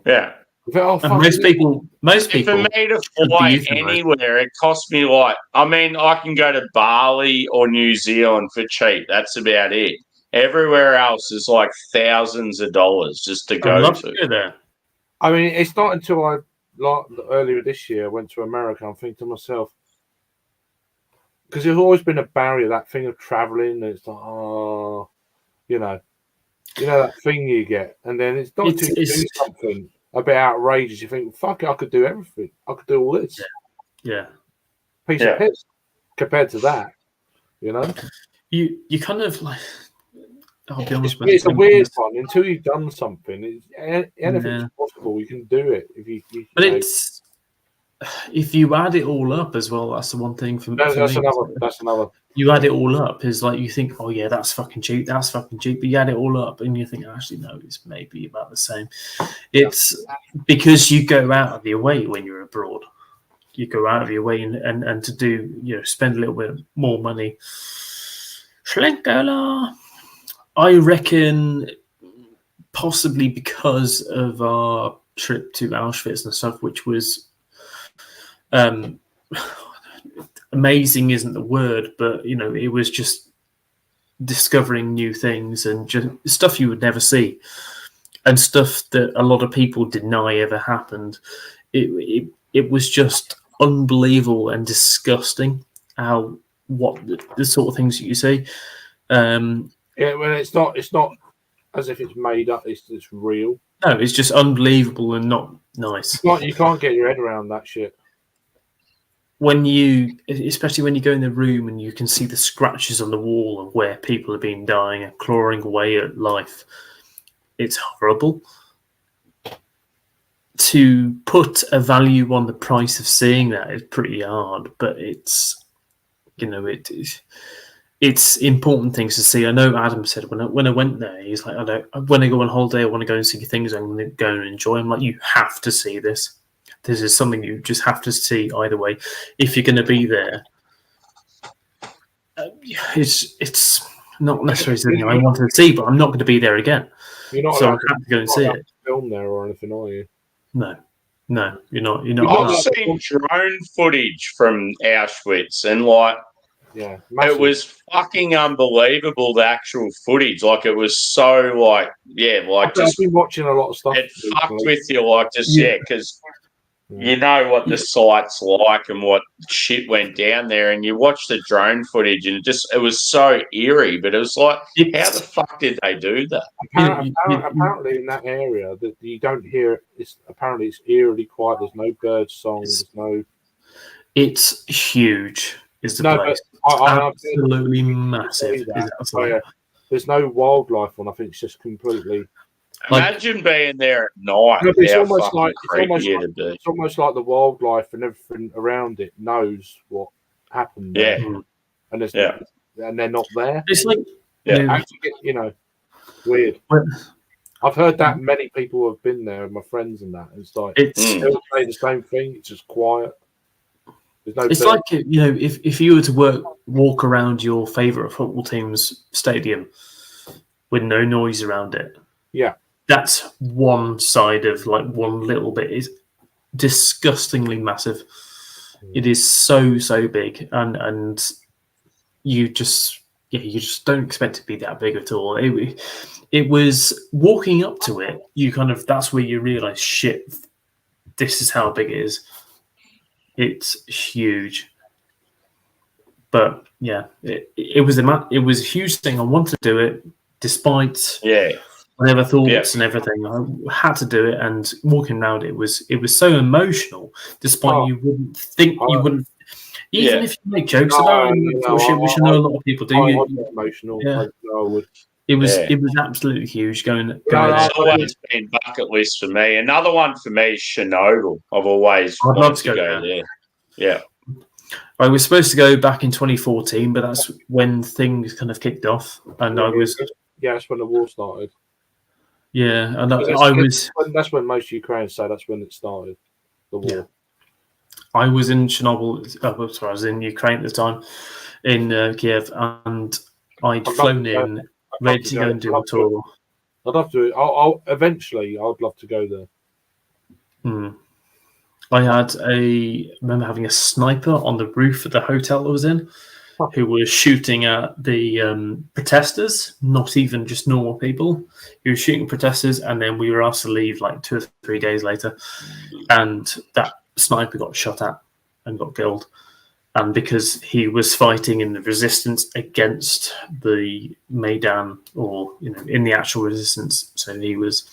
Yeah. Most people. For me to fly anywhere, it costs me like. I mean, I can go to Bali or New Zealand for cheap. That's about it. Everywhere else is like thousands of dollars just to go to. There. I mean, it's not until earlier this year I went to America. I'm thinking to myself, because there's always been a barrier, that thing of traveling. It's like, you know that thing you get, and then it's not to do something a bit outrageous. You think, fuck it, I could do everything. I could do all this. Yeah. Piece of piss compared to that, you know. You kind of like. I'll be honest with you. It's a weird one. Until you've done something, anything's possible. You can do it if you but it's if you add it all up as well. That's the one thing for me. That's another. You add it all up is like you think, oh yeah, that's fucking cheap. That's fucking cheap. But you add it all up and you think, actually, no, it's maybe about the same. It's because you go out of your way when you're abroad. You go out of your way and to do spend a little bit more money. Schlenkerla. I reckon possibly because of our trip to Auschwitz and stuff, which was amazing isn't the word, but it was just discovering new things and just stuff you would never see and stuff that a lot of people deny ever happened. It was just unbelievable and disgusting what the sort of things that you see. Yeah, well, it's not as if it's made up. It's real. No, it's just unbelievable and not nice. You can't get your head around that shit. Especially when you go in the room and you can see the scratches on the wall of where people have been dying and clawing away at life, it's horrible. To put a value on the price of seeing that is pretty hard, but it's it's important things to see. I know Adam said when I went there, he's like, when I go on holiday, I want to go and see things I'm going to go and enjoy. I'm like, you have to see this. This is something you just have to see either way. If you're going to be there, it's not necessarily something I wanted to see, but I'm not going to be there again. You're not so I have to go and see it. Film there or anything, are you? No, you're not. I've seen drone footage from Auschwitz and like. Yeah, massive. It was fucking unbelievable, the actual footage. Like, it was so, like, I've been watching a lot of stuff. It fucked with you, like, because you know what the site's like and what shit went down there, and you watch the drone footage, and it was so eerie, but it was like, how the fuck did they do that? Apparently in that area, that you don't hear it. Apparently it's eerily quiet. There's no bird songs. It's huge. Is the place. Absolutely massive. There's no wildlife on. I think it's just completely. Imagine being there at night. No, but it's How almost fucking like creepy it'd be. it's almost like the wildlife and everything around it knows what happened there, and it's and they're not there. It's like Actually, weird. I've heard that many people have been there, my friends and that. And it's like they all say the same thing. It's just quiet. There's no. It's like if you were to walk around your favourite football team's stadium with no noise around it. Yeah, that's one side of like one little bit. Is disgustingly massive. It is so big, and you just don't expect it to be that big at all. It was walking up to it. That's where you realise, shit, this is how big it is. It's huge. But yeah, it was a huge thing. I wanted to do it despite whatever thoughts and everything. I had to do it, and walking around it was so emotional. Despite you wouldn't think you wouldn't. Even if you make jokes about it, which I know a lot of people do. I get emotional. Yeah. I would. It was absolutely huge going It's always been bucket list for me. Another one for me is Chernobyl. I've always wanted to go there. Yeah. I was supposed to go back in 2014, but that's when things kind of kicked off, and that's when the war started. Yeah, and that's when most Ukrainians say that's when it started. The war. Yeah. I was in Chernobyl. I was in Ukraine at the time, in Kiev, and I'd flown in, ready to go and do a tour. I'd love to. I'll eventually. I'd love to go there. I remember having a sniper on the roof of the hotel I was in, who was shooting at the protesters, not even just normal people. He was shooting protesters, and then we were asked to leave like 2 or 3 days later, and that sniper got shot at and got killed. And because he was fighting in the resistance against the Maidan, or in the actual resistance, so he was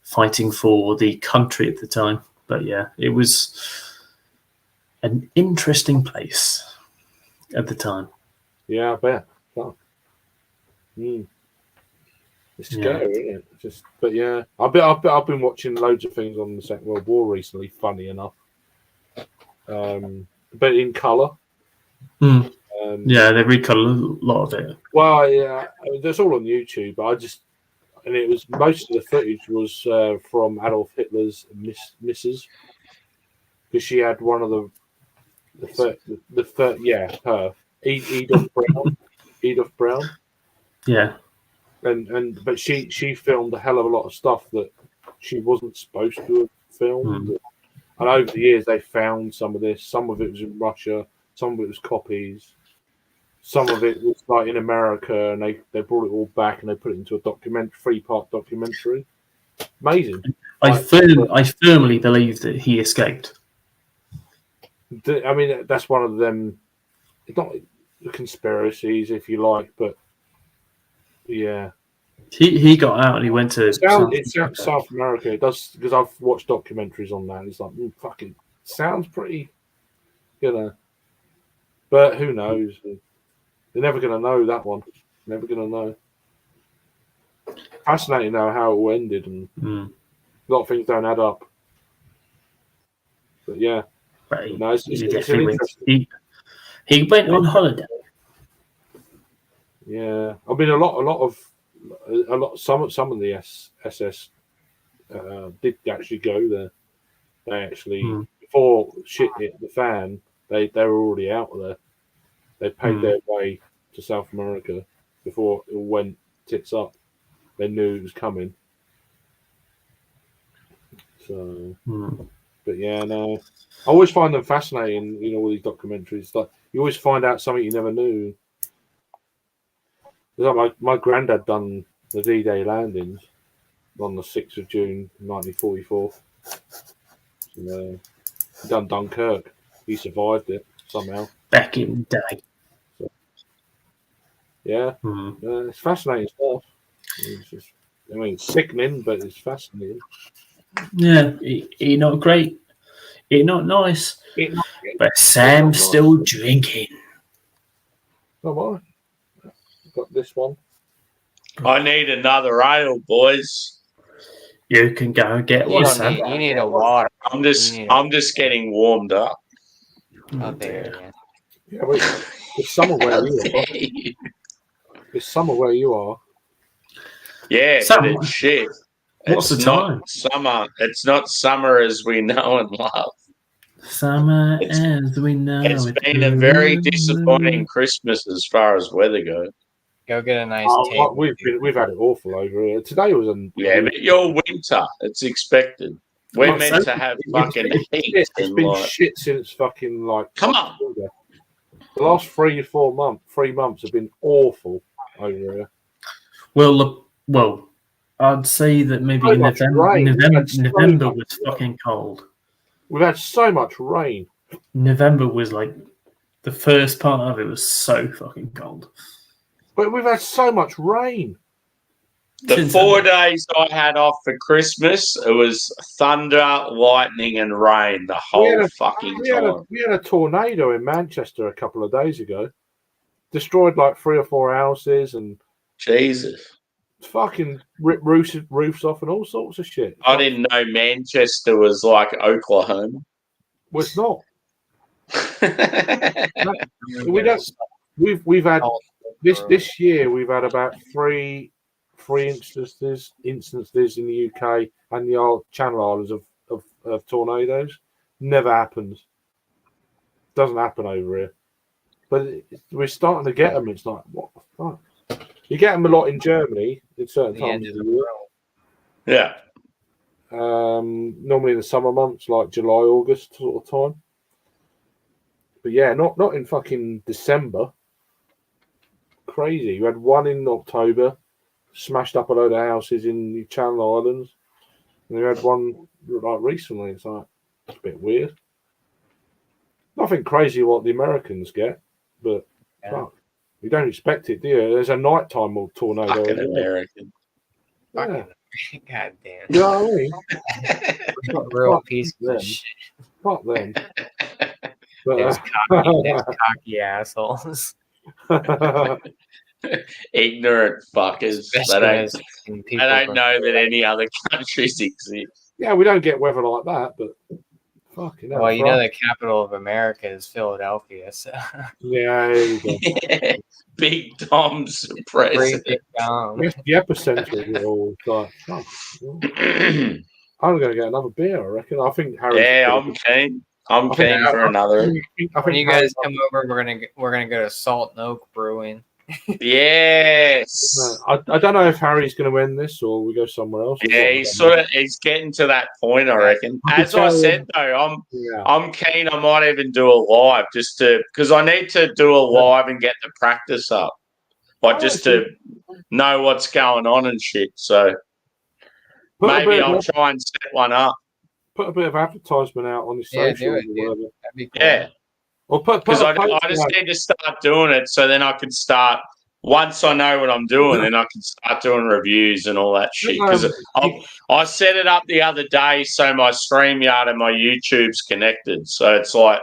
fighting for the country at the time. But yeah, it was an interesting place at the time. Yeah, I bet. It's scary, isn't it? But yeah, I've been watching loads of things on the Second World War recently. Funny enough, but in colour. Yeah, they recolour a lot of it. Well, yeah, that's all on YouTube. And it was most of the footage was from Adolf Hitler's missus, because she had one of her Edith Brown. Yeah, but she filmed a hell of a lot of stuff that she wasn't supposed to have filmed. And over the years, they found some of this. Some of it was in Russia. Some of it was copies. Some of it was like in America, and they brought it all back and they put it into a 3-part documentary. Amazing. I firmly believe that he escaped. I mean, that's one of them. It's not conspiracies, if you like, but yeah. He got out and he went to South America. It does, because I've watched documentaries on that. It's like fucking sounds pretty, but who knows? They're never going to know that one. Never going to know. Fascinating though how it all ended, and a lot of things don't add up. But yeah, he went on holiday. Yeah, I mean some of the SS did actually go there. They actually before shit hit the fan, they were already out of there. They paid their way to South America before it went tits up. They knew it was coming. So, but yeah, no. I always find them fascinating, all these documentaries. Like, you always find out something you never knew. Like my granddad done the D-Day landings on the 6th of June, 1944. He done Dunkirk. He survived it somehow. Back in the day. Yeah, it's fascinating stuff. It's just, it's sickening, but it's fascinating. Yeah, he not great. He not nice. But Sam's still drinking. Oh, my. Got this one. I need another ale, boys. You can go and get You one. don't Sam. need. You need a water. I'm just getting warmed up. Oh, there. Yeah. Yeah, wait, it's summer where you are. It's summer where you are. Yeah, Sam, but it's shit. what's It's the not time? summer. It's not summer as we know and love. Summer It's- as we know. It's been a very disappointing Christmas as far as weather goes. Go get a nice Oh, table. we've had it awful over here. Today was an Yeah, but you're winter. It's expected. We're Oh, meant so- to have fucking heat. It's And been like, shit since fucking like. come on. The last 3 months have been awful over here. Well, I'd say that maybe So much rain. November was fucking cold. We've had so much rain. November was like the first part of it was so fucking cold. But we've had so much rain. The Since 4 then. days I had off for Christmas, it was thunder, lightning, and rain the whole fucking time. We had a tornado in Manchester a couple of days ago. Destroyed like 3 or 4 houses and Jesus. fucking ripped roofs off and all sorts of shit. I didn't know Manchester was like Oklahoma. Well, it's not. We don't. We've had this year. We've had about three instances in the UK and the Channel Islands of tornadoes. Never happens. Doesn't happen over here. But we're starting to get them. It's like, what the fuck? You get them a lot in Germany in certain times of the year. Yeah. Normally in the summer months, like July, August sort of time. But yeah, not in fucking December. Crazy. You had one in October, smashed up a load of houses in the Channel Islands, and you had one like recently. It's like it's a bit weird. Nothing crazy what the Americans get, but fuck, you don't expect it, do you? There's a nighttime tornado. Fucking American. Yeah. God damn. You know what I mean? Real piece of shit. Fuck them. But, Those cocky assholes. Ignorant fuckers. They don't know that any other countries exist. Yeah, we don't get weather like that, but fucking hell. Well, you know the capital of America is Philadelphia, so yeah, there you go. Big Tom's president. Big Tom. Yes, the epicenter of it all. Like, fuck. I'm going to get another beer, I reckon. I think Harry. Yeah, I'm keen. I'm keen for another. When you guys come over, we're gonna go to Salt and Oak Brewing. Yes. I don't know if Harry's going to win this or we go somewhere else. Yeah, he's getting to that point, I reckon. As I said though, I'm keen. I might even do a live just because I need to do a live and get the practice up, like just to know what's going on and shit. So maybe I'll try and set one up. Put a bit of advertisement out on the social. Yeah, do it, dude. That'd be cool. Yeah. Or because I just need to start doing it, so then I can start. Once I know what I'm doing, then I can start doing reviews and all that shit. Because I set it up the other day, so my StreamYard and my YouTube's connected. So it's like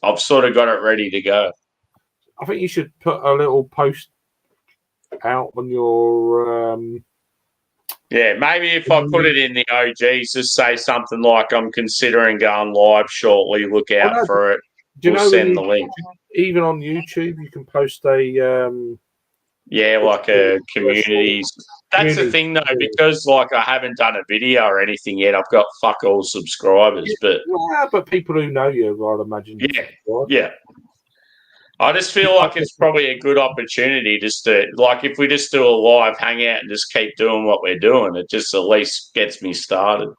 I've sort of got it ready to go. I think you should put a little post out on your. Yeah, maybe if I put it in the OGs, just say something like I'm considering going live shortly. Look out for it. We'll send the link. Even on YouTube, you can post a. Yeah, like a community. That's the thing, though, because like I haven't done a video or anything yet. I've got fuck all subscribers, but people who know you, I'd imagine. Yeah. I just feel like it's probably a good opportunity just to, like, if we just do a live hangout and just keep doing what we're doing, it just at least gets me started.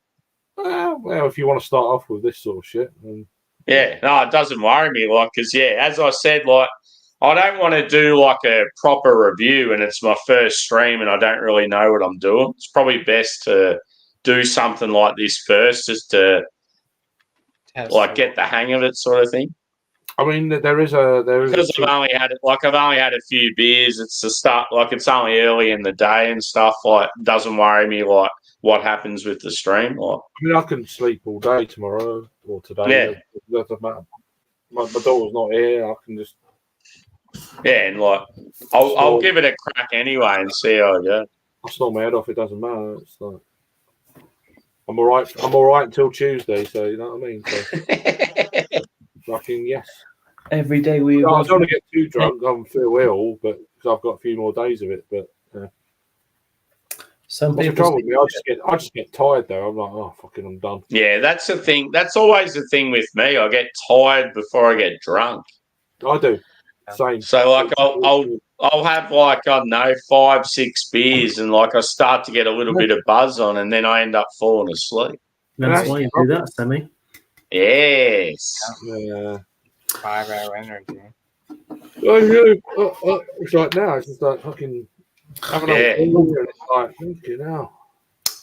Well, if you want to start off with this sort of shit. Yeah, no, it doesn't worry me, like, because, yeah, as I said, like, I don't want to do, like, a proper review and it's my first stream and I don't really know what I'm doing. It's probably best to do something like this first just to, like, get the hang of it sort of thing. I mean, there is because I've only had a few beers. It's the start, like it's only early in the day and stuff. Like, doesn't worry me like what happens with the stream. Like, I mean, I can sleep all day tomorrow or today. Yeah, it doesn't matter. My daughter's not here. I can just and like I'll give it a crack anyway and see how I go. I'll snort my head off. It doesn't matter. It's like I'm all right. I'm all right until Tuesday. So you know what I mean. So, fucking yes. Every day we. I don't want to get too drunk. I feel ill, but because I've got a few more days of it. But some what's the people. trouble with me? I just get tired though. I'm like, oh fucking, I'm done. Yeah, that's the thing. That's always the thing with me. I get tired before I get drunk. I do. Same. So like I'll have like, I don't know, 5, 6 beers, and like I start to get a little bit of buzz on, and then I end up falling asleep. That's why you do that, Sammy. Yes. Yeah. 5-hour energy. It's like now. It's just like fucking having a beer. It's like, fucking hell.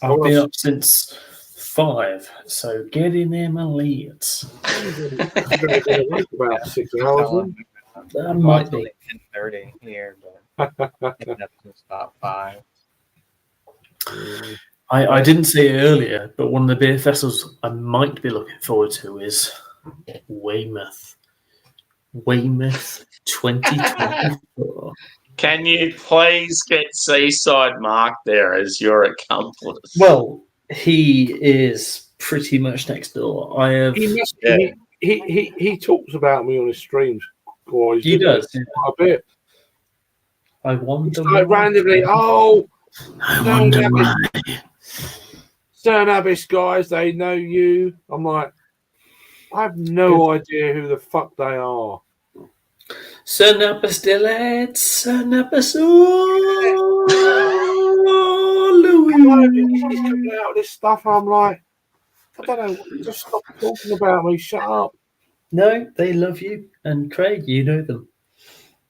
I've been up since 5, so get in there, my leads. About 6 hours. That might be 10:30 here, but since about 5. I didn't say it earlier, but one of the beer festivals I might be looking forward to is Weymouth. Weymouth 2024. Can you please get Seaside Mark there as your accomplice? Well, he is pretty much next door. I have. He talks about me on his streams. Boys, He does quite a bit. I wonder. It's like randomly. Oh, I wonder why. Stern Abyss guys, they know you. I'm like, I have no idea who the fuck they are. Sun up a still sun up a soul. He's coming out with this stuff. I'm like, I don't know. Just stop talking about me. Shut up. No, they love you, and Craig, you know them.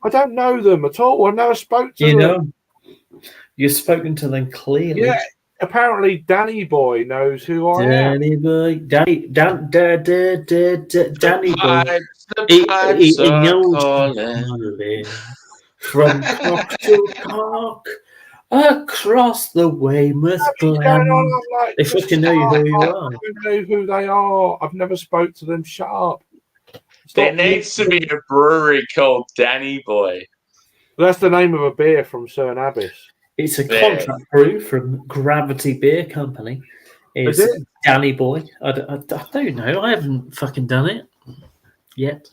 I don't know them at all. I never spoke to them. You know, you've spoken to them clearly. Yeah, apparently Danny Boy knows who I am. Danny Boy, Danny Boy. He knows from cock to cock across the Weymouth Glen. They fucking know who you are. I know who they are. I've never spoke to them. Shut up. There needs to be a brewery called Danny Boy. That's the name of a beer from Cern Abyss. It's a contract brew from Gravity Beer Company. It's Danny Boy. I don't know. I haven't fucking done it yet.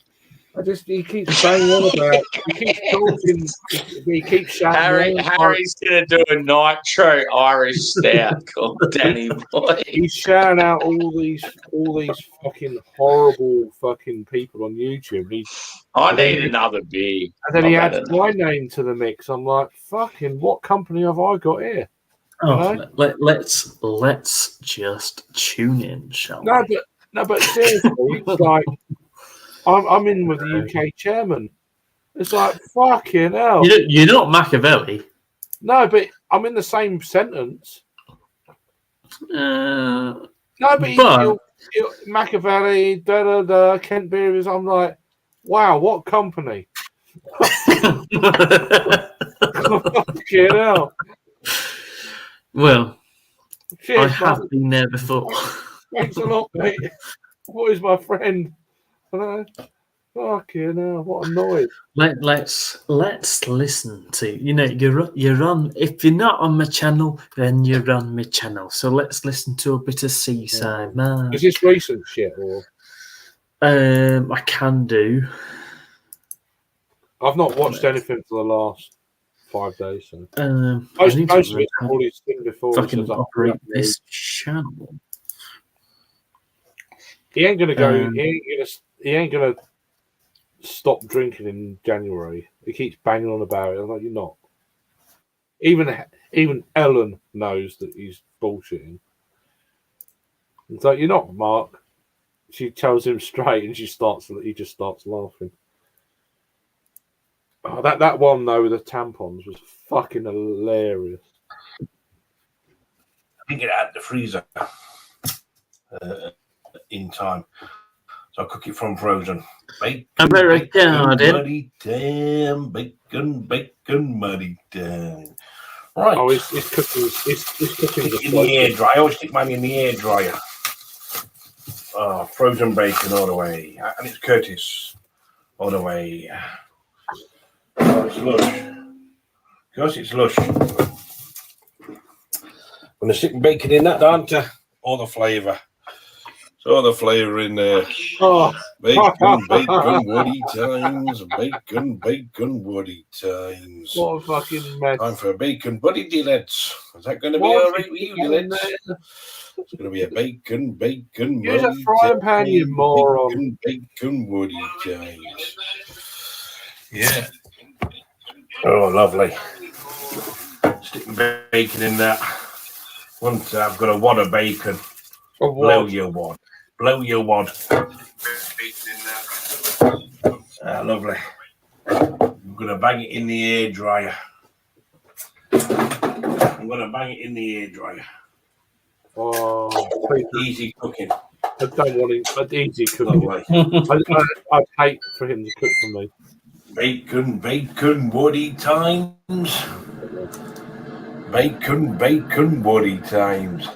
He keeps saying on about. He keeps talking. He keeps shouting. Harry's gonna do a nitro Irish stout called Danny Boy. He's shouting out all these fucking horrible fucking people on YouTube. I need another beer. And then he adds my name to the mix. I'm like, fucking, what company have I got here? Oh, let's just tune in, shall we? But seriously, it's like. I'm in with the UK chairman. It's like, fucking hell. You're not Machiavelli. No, but I'm in the same sentence. No, but Machiavelli, Kent Beers. I'm like, wow, what company? Fucking hell. Well, cheers, I have been there before. Thanks a lot, mate. What is my friend? Fucking hell, what a noise. Let's listen to you're on. If you're not on my channel, then you're on my channel. So let's listen to a bit of Seaside Man. Is this recent shit or? I can do. I've not watched anything for the last 5 days. So. Most of it I've already seen before. Fucking operate this channel. He ain't gonna go. He ain't gonna stop drinking in January. He keeps banging on about it. I'm like, you're not. Even Ellen knows that he's bullshitting. It's like, you're not, Mark. She tells him straight, and he just starts laughing. Oh, that one though with the tampons was fucking hilarious. I didn't get it out of the freezer in time. So I cook it from frozen. Bacon, muddy damn, bacon, muddy damn. Right. Oh, it's cooking. It's cooking in the air dryer. I always stick mine in the air dryer. Oh, frozen bacon all the way, and it's Curtis all the way. Oh, it's lush. Of course, it's lush. When I stick bacon in that, aren't I? all the flavour. It's all the flavour in there. Oh. Bacon, woody times. Bacon, woody times. What a fucking mess. Time for a bacon buddy dilets. Is that going to be all right with you, dilets? It's going to be a bacon, Use a woody frying pan, you moron. bacon, woody times. Yeah. Oh, lovely. Sticking bacon in that. Once I've got a wad of bacon. A Blow your wad. Blow your wad. Bacon in that. Ah, lovely. I'm going to bang it in the hairdryer. Oh, Easy cooking. I don't want him. But easy cooking. I'd hate for him to cook for me. Bacon, woody times. Bacon, woody times.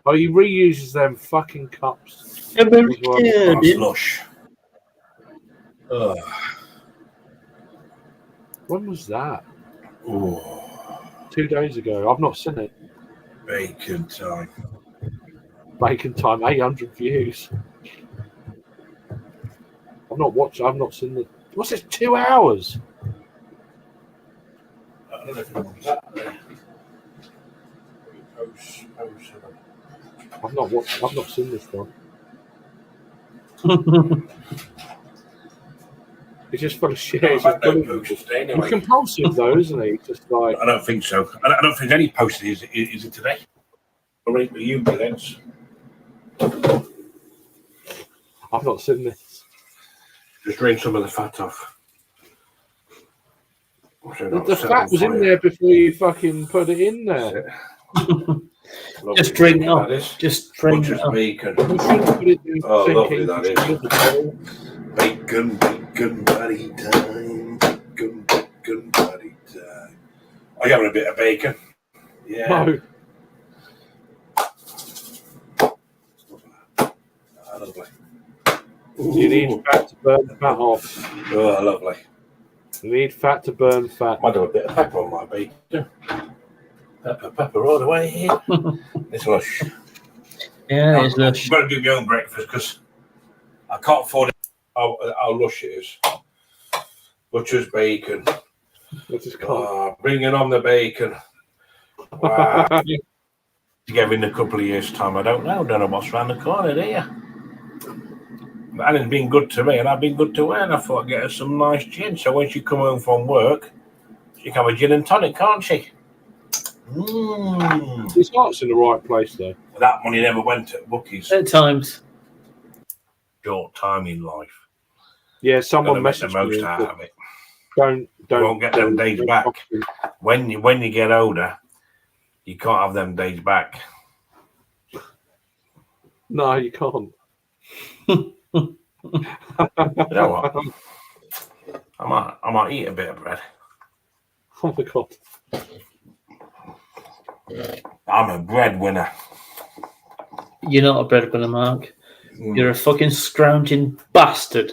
Oh, he reuses them fucking cups. Oh, slush. When was that? Oh, 2 days ago. I've not seen it. bacon time. Bacon time, 800 views. I've not seen the. What's this? 2 hours? I don't know if it was that there. I've not seen this one. He's just full of shit. He's Anyway. compulsive though, isn't he? Just like I don't think so. I don't think any posted is it today. All right, but you then. I've not seen this. Just drain some of the fat off. The fat was in there before you fucking put it in there. Just drink it off. Just drink it off. Bacon. You shouldn't put it in Oh, lovely thinking that is. Bacon, buddy time. Bacon, buddy time. Are you having a bit of bacon? Yeah. No. Lovely. You need fat to burn fat off. Oh, lovely. You need fat to burn fat. Might do a bit of pepper on my bacon. Pepper all the way here. It's lush. Yeah, it's lush. I've got to do my own breakfast because I can't afford it. How lush it is. Butcher's bacon. Bringing on the bacon. Wow. Together in a couple of years' time, I don't know. Don't know what's around the corner, do you? Anna's been good to me, and I've been good to her, and I thought I'd get her some nice gin. So when she come home from work, she can have a gin and tonic, can't she? His heart's in the right place, though. That money never went at bookies. At times. Short time in life. Yeah, someone messaged messaged the most me. out of it. Don't. You won't get them days back. When you get older, you can't have them days back. No, you can't. You know what? I might eat a bit of bread. Oh my god. I'm a breadwinner. You're not a breadwinner, Mark. You're a fucking scrounging bastard.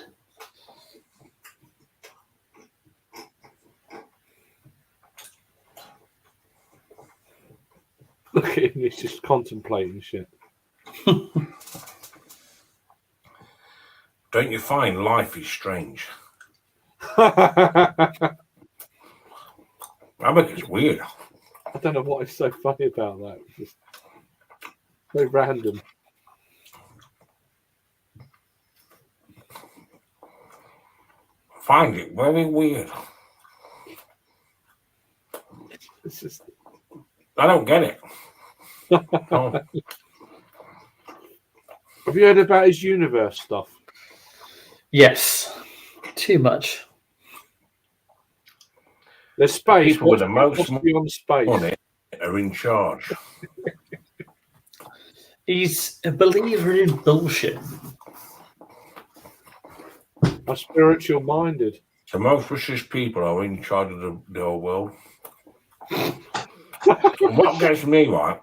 Look at him, he's just contemplating shit. Don't you find life is strange? I think it's weird. I don't know what is so funny about that. It's just so random. Find it very weird. It's just. I don't get it. Oh. Have you heard about his universe stuff? Yes. Too much. There's space. People with the most on space money are in charge. He's a believer in bullshit. I'm spiritual minded. The most richest people are in charge of the whole world. And what gets me right,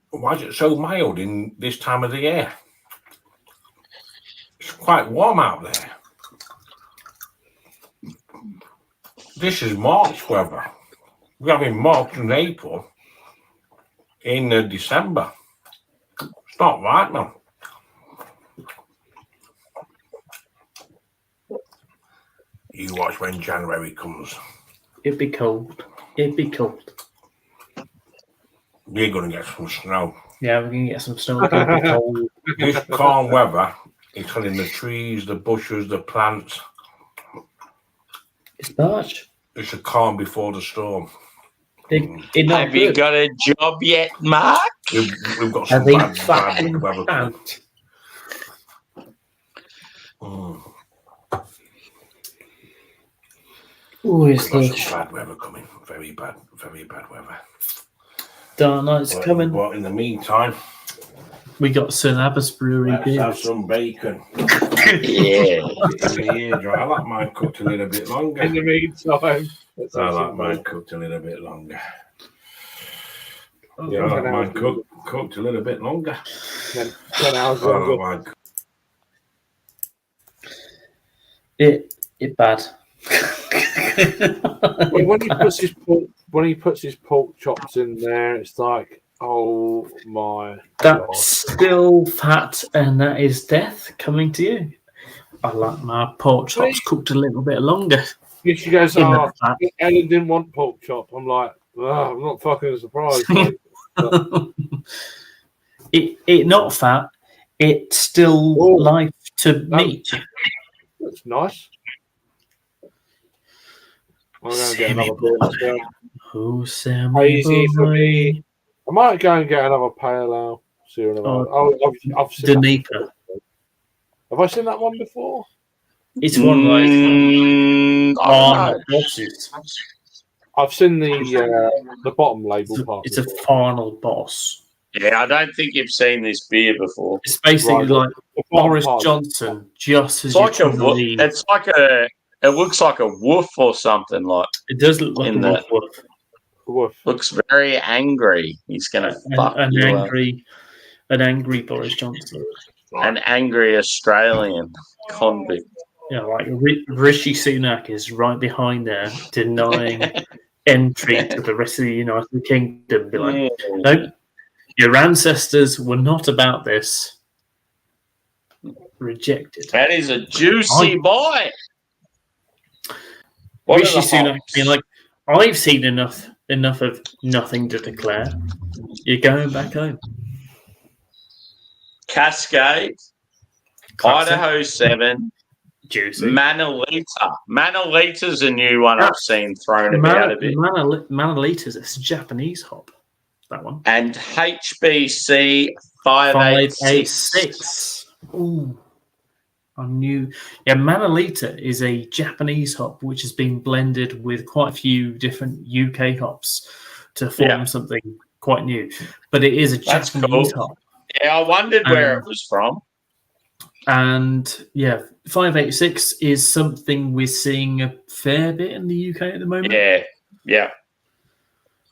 why is it so mild in this time of the year? It's quite warm out there. This is March weather. We're having March and April. in December. It's not right now. You watch when January comes. It'd be cold. It'd be cold. We're going to get some snow. Yeah, we're going to get some snow. It'll be cold. This calm weather is killing the trees, the bushes, the plants. It's March. It's a calm before the storm. Have you got a job yet, Mark? We've got some bad weather coming. Oh, it's got some bad weather coming. Very bad weather. Dark night's coming. But in the meantime, we got St. Abbas Brewery let's beers. have some bacon. Yeah. I like mine cooked a little bit longer. In the meantime, I like mine cooked a little bit longer. Yeah, I like mine cooked a little bit longer. 10 hours longer. It bad. when he puts his pork chops in there, it's like, oh my That's God. still fat, and that is death coming to you. I like my pork chops cooked a little bit longer. She goes, Ellen didn't want pork chop. I'm like, I'm not fucking surprised. it not fat. It's still life to meat. That's nice. I'm going to get another beer myself. Oh, Sammy Easy for boy. me. I might go and get another pale ale. I've seen that. Have I seen that one before? It's one like bosses. I've seen the bottom label part. It's a final boss. Yeah, I don't think you've seen this beer before. It's basically like Boris Johnson, just as it's you like believe. It's like it looks like a woof or something like. It does look like a woof. Looks very angry. He's gonna fuck you up. An angry Boris Johnson. An angry Australian convict. Yeah, like Rishi Sunak is right behind there, denying entry to the rest of the United Kingdom. Be like, nope, your ancestors were not about this. Rejected. That is a juicy boy. Rishi Sunak being like, I've seen enough of nothing to declare. You're going back home. Cascade, Idaho 7, Juicy. Manalita. Manalita's a new one I've seen thrown about a bit. Manalita's a Japanese hop. That one. And HBC 586. Ooh. I knew. Yeah, Manalita is a Japanese hop which has been blended with quite a few different UK hops to form something quite new. But it is a Japanese hop. Yeah, I wondered where it was from. And yeah, 586 is something we're seeing a fair bit in the UK at the moment. Yeah.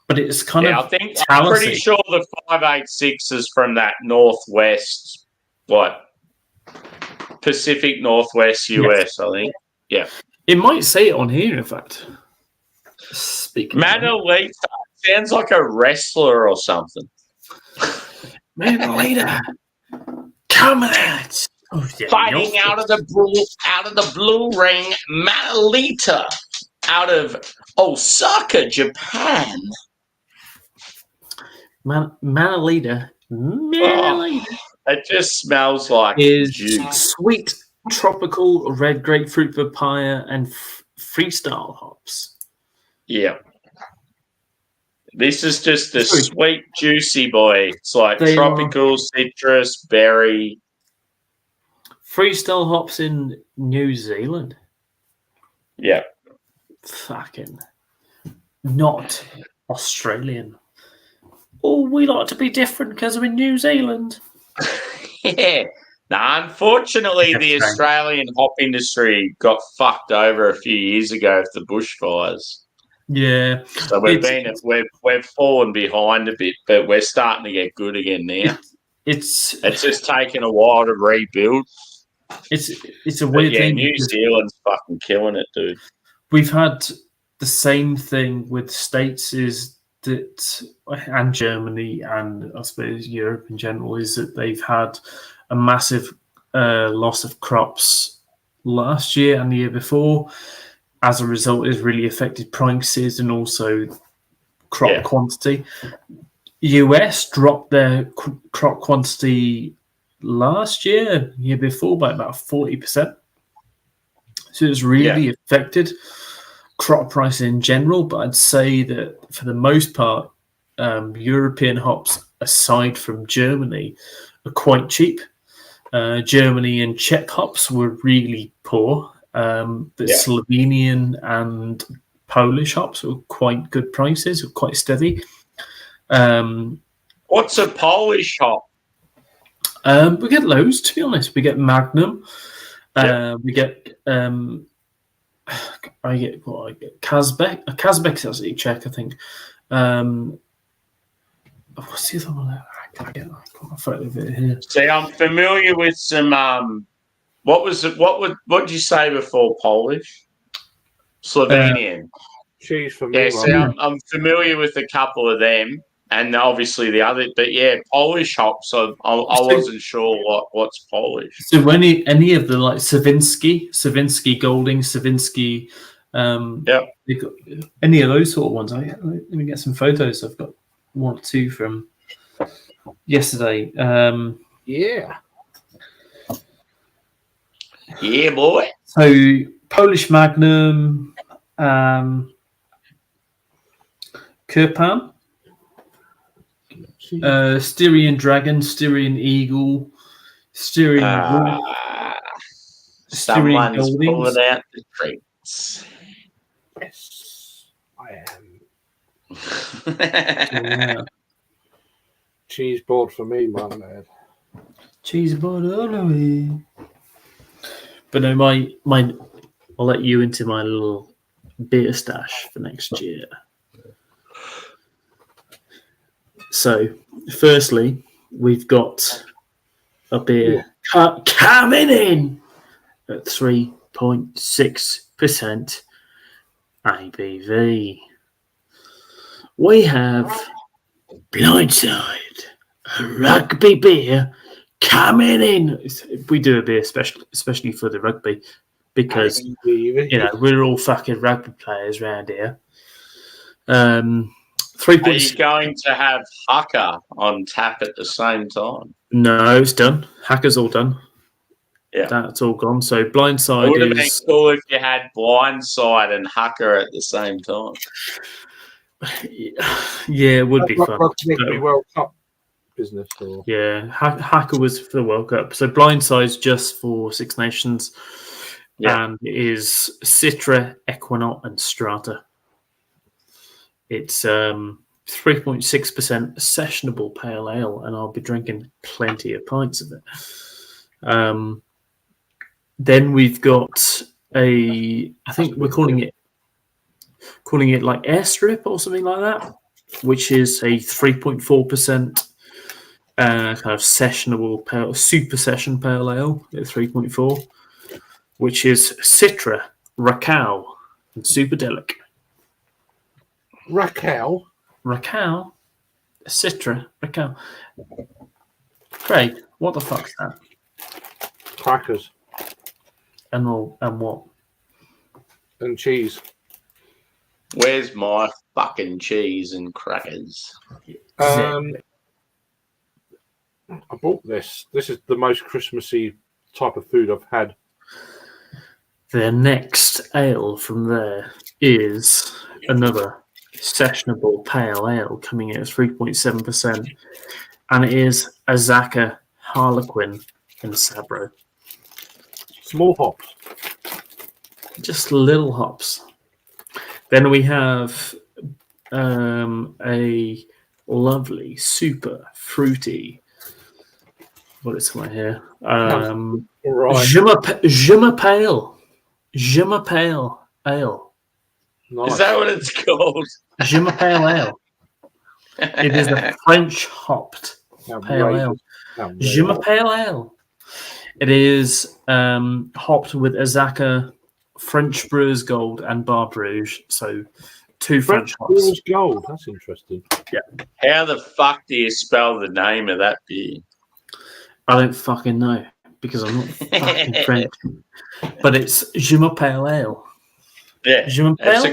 But it's kind of I'm pretty sure the 586 is from that northwest, Pacific Northwest US, I think. Yeah. It might say it on here, in fact. Speaking Manalita sounds like a wrestler or something. Manalita, coming at fighting out of the blue ring, Manalita out of Osaka, Japan. Manalita. It just smells like juice. Sweet tropical red grapefruit papaya and freestyle hops. Yeah. This is just a sweet, juicy boy. It's like tropical, citrus, berry. Freestyle hops in New Zealand. Yeah. Fucking not Australian. Oh, we like to be different because we're in New Zealand. Yeah. Now, unfortunately, the Australian hop industry got fucked over a few years ago with the bushfires. Yeah. So we've fallen behind a bit, but we're starting to get good again now. It's just taken a while to rebuild. It's a weird thing. New Zealand's fucking killing it, dude. We've had the same thing with states. Is that, and Germany, and I suppose Europe in general, is that they've had a massive loss of crops last year and the year before. As a result, it's really affected prices and also crop quantity. US dropped their crop quantity last year before by about 40%. So it's really affected crop price in general. But I'd say that for the most part, European hops, aside from Germany, are quite cheap. Germany and Czech hops were really poor. The Slovenian and Polish hops were quite good prices, were quite steady. What's a Polish hop? We get loads, to be honest. We get Magnum. We get I get Kazbek. Kazbek's actually Czech, I think. What's the other one? I got my photo of it here. See, I'm familiar with some. What was it? What did you say before? Polish, Slovenian. Cheese for me. Yeah, see, I'm familiar with a couple of them, and obviously the other. But yeah, Polish hops. I wasn't sure what's Polish. So any of the like Savinsky, Golding, Savinsky, any of those sort of ones. Let me get some photos. I've got one or two from yesterday. Yeah, boy. So Polish Magnum, Kirpan, Styrian Dragon, Styrian Eagle, Styrian Wolf, Someone's pulling out the treats. Yes, I am. Cheese board for me, my lad. Cheese board all the way. But no, my I'll let you into my little beer stash for next year. So, firstly, we've got a beer coming in at 3.6% ABV. We have Blindside, a rugby beer coming in. We do a beer especially for the rugby because we're all fucking rugby players around here. 3. Are you going to have Haka on tap at the same time? No, it's done. Haka's all done. Yeah, that's all gone. So Blindside it would have been cool if you had Blindside and Haka at the same time. Yeah, it would be fun. Rugby World Cup business. Or... Yeah, Haka was for the World Cup. So Blindside's just for Six Nations, and it is Citra, Equinaut, and Strata. It's 3.6% sessionable pale ale, and I'll be drinking plenty of pints of it. Then we've got I think we're calling it like Airstrip or something like that, which is a 3.4% kind of sessionable pale, super session pale ale at 3.4, which is Citra, Raquel, and Superdelic. Raquel, Citra, Raquel. Craig, what the fuck's that? Crackers. And what? And cheese. Where's my fucking cheese and crackers? I bought this. This is the most Christmassy type of food I've had. The next ale from there is another sessionable pale ale coming in at 3.7%, and it is Azaka, Harlequin, and Sabro. Small hops. Just little hops. Then we have a lovely, super fruity. What is my here? Juma Pale Ale. Nice. Is that what it's called? Juma Pale Ale. It is a French hopped pale ale. Juma Pale Ale. It is hopped with Azaka, French Brewers Gold, and Bar Bruges. So 2 French hops. Brewers Gold. That's interesting. How the fuck do you spell the name of that beer? I don't fucking know because I'm not fucking French. But it's Je m'appelle Ale. Yeah, Je m'appelle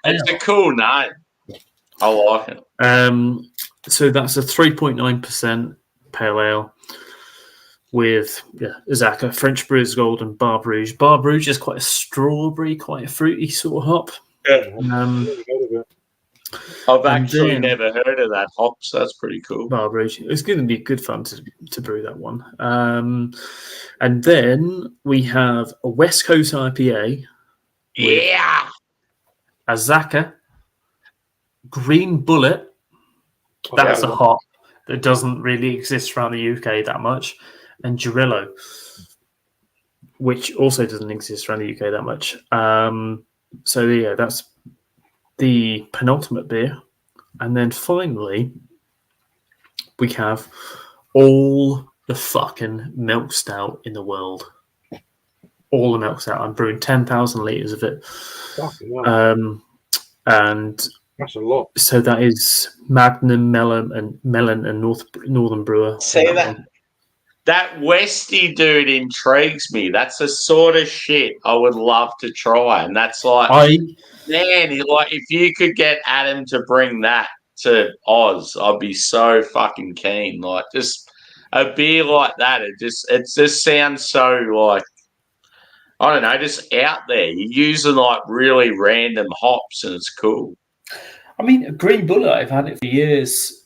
it's a cool name. I like it. So that's a 3.9% pale ale with Zaka, French Brewers Gold, and Bar Bruges. Bar Bruges is quite a strawberry, quite a fruity sort of hop. Yeah. I've actually never heard of that hop, so that's pretty cool. Bar Bruges. It's going to be good fun to brew that one. And then we have a West Coast IPA. Yeah. A Zaka, Green Bullet. That's a hop that doesn't really exist around the UK that much. And Girillo, which also doesn't exist around the UK that much. So yeah, that's the penultimate beer. And then finally, we have all the fucking milk stout in the world. All the milk stout. I'm brewing 10,000 litres of it. And that's a lot. So that is Magnum, Melon, and Northern Brewer. See that Westy dude intrigues me. That's the sort of shit I would love to try. And that's like, if you could get Adam to bring that to Oz, I'd be so fucking keen. Like, just a beer like that. It just sounds so like, I don't know, just out there. You're using like really random hops, and it's cool. I mean, Green Bullet, I've had it for years.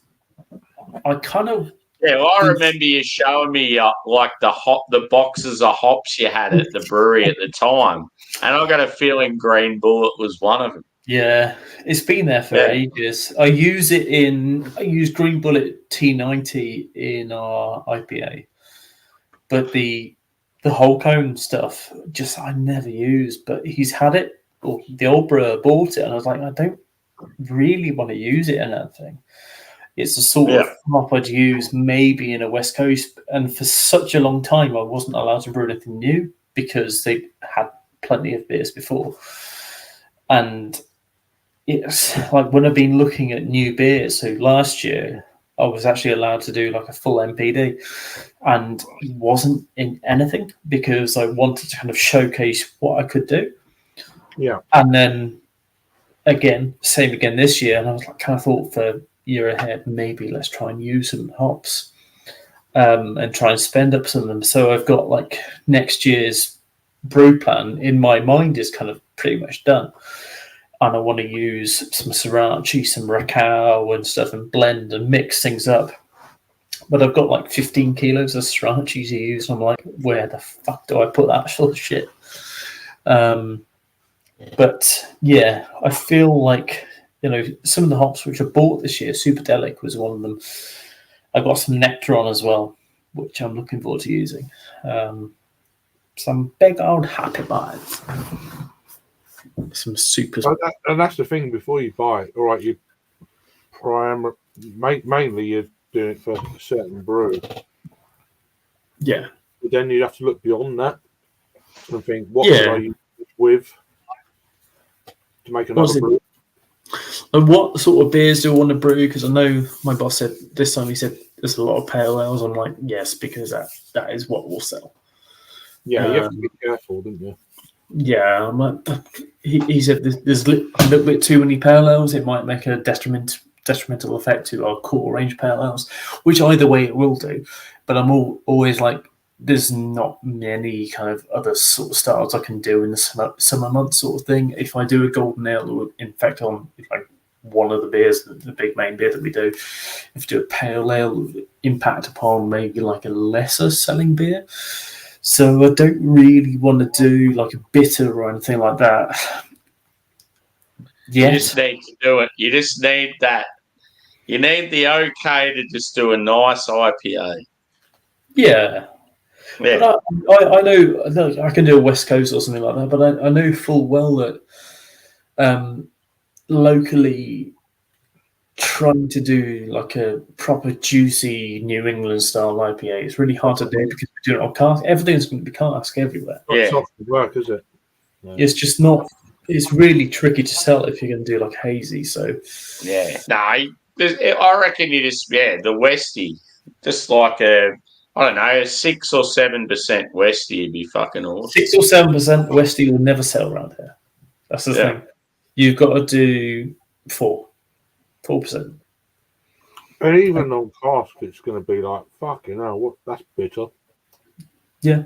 I kind of... Yeah, well, I remember you showing me like the boxes of hops you had at the brewery at the time. And I got a feeling Green Bullet was one of them. Yeah, it's been there for ages. I use Green Bullet T90 in our IPA. But the whole cone stuff, I never used. But he's had it, or the old brewer bought it, and I was like, I don't really want to use it in anything. It's the sort of hop I'd use maybe in a West Coast, and for such a long time I wasn't allowed to brew anything new because they had plenty of beers before. And it's like when I've been looking at new beers, so last year I was actually allowed to do like a full MPD, and it wasn't in anything because I wanted to kind of showcase what I could do. Yeah. And then same again this year, and I was like, kind of thought for year ahead, maybe let's try and use some hops and try and spend up some of them. So I've got like next year's brew plan in my mind is kind of pretty much done, and I want to use some Sriracha, some Rakau and stuff, and blend and mix things up. But I've got like 15 kilos of Sriracha to use. I'm like, where the fuck do I put that sort of shit? But yeah, I feel like, some of the hops which I bought this year, Superdelic was one of them. I got some Nectaron as well, which I'm looking forward to using. Some big old happy buys. Some super. And that's the thing, before you buy it, all right, you mainly you're doing it for a certain brew. Yeah. But then you'd have to look beyond that and think, what should I use it with to make another brew? And what sort of beers do I want to brew? Because I know my boss said this time, he said there's a lot of pale ales. I'm like, yes, because that is what will sell. Yeah, you have to be careful, don't you? Yeah, I'm like, he said there's a little bit too many pale ales. It might make a detrimental effect to our core range pale ales, which either way it will do. But I'm always like, there's not many kind of other sort of styles I can do in the summer months sort of thing. If I do a golden ale, or in fact on like one of the beers, the big main beer that we do, if you do a pale ale, impact upon maybe like a lesser selling beer. So I don't really want to do like a bitter or anything like that. You just need to do it. You just need that. You need the okay to just do a nice IPA. Yeah. But I know I can do a West Coast or something like that, but I know full well that locally trying to do like a proper juicy New England style IPA, it's really hard to do because we're doing it on cask. Everything's going to be cask everywhere. It's not good work, is it? No. It's just not. it's really tricky to sell if you're going to do like hazy. So yeah, no, I reckon you just the Westie, just like I don't know, a 6 or 7% Westie would be fucking awesome. 6 or 7% Westie will never sell around here. That's the thing. You've got to do 4%. And even on cask, it's going to be like, fucking hell, what? That's bitter. Yeah.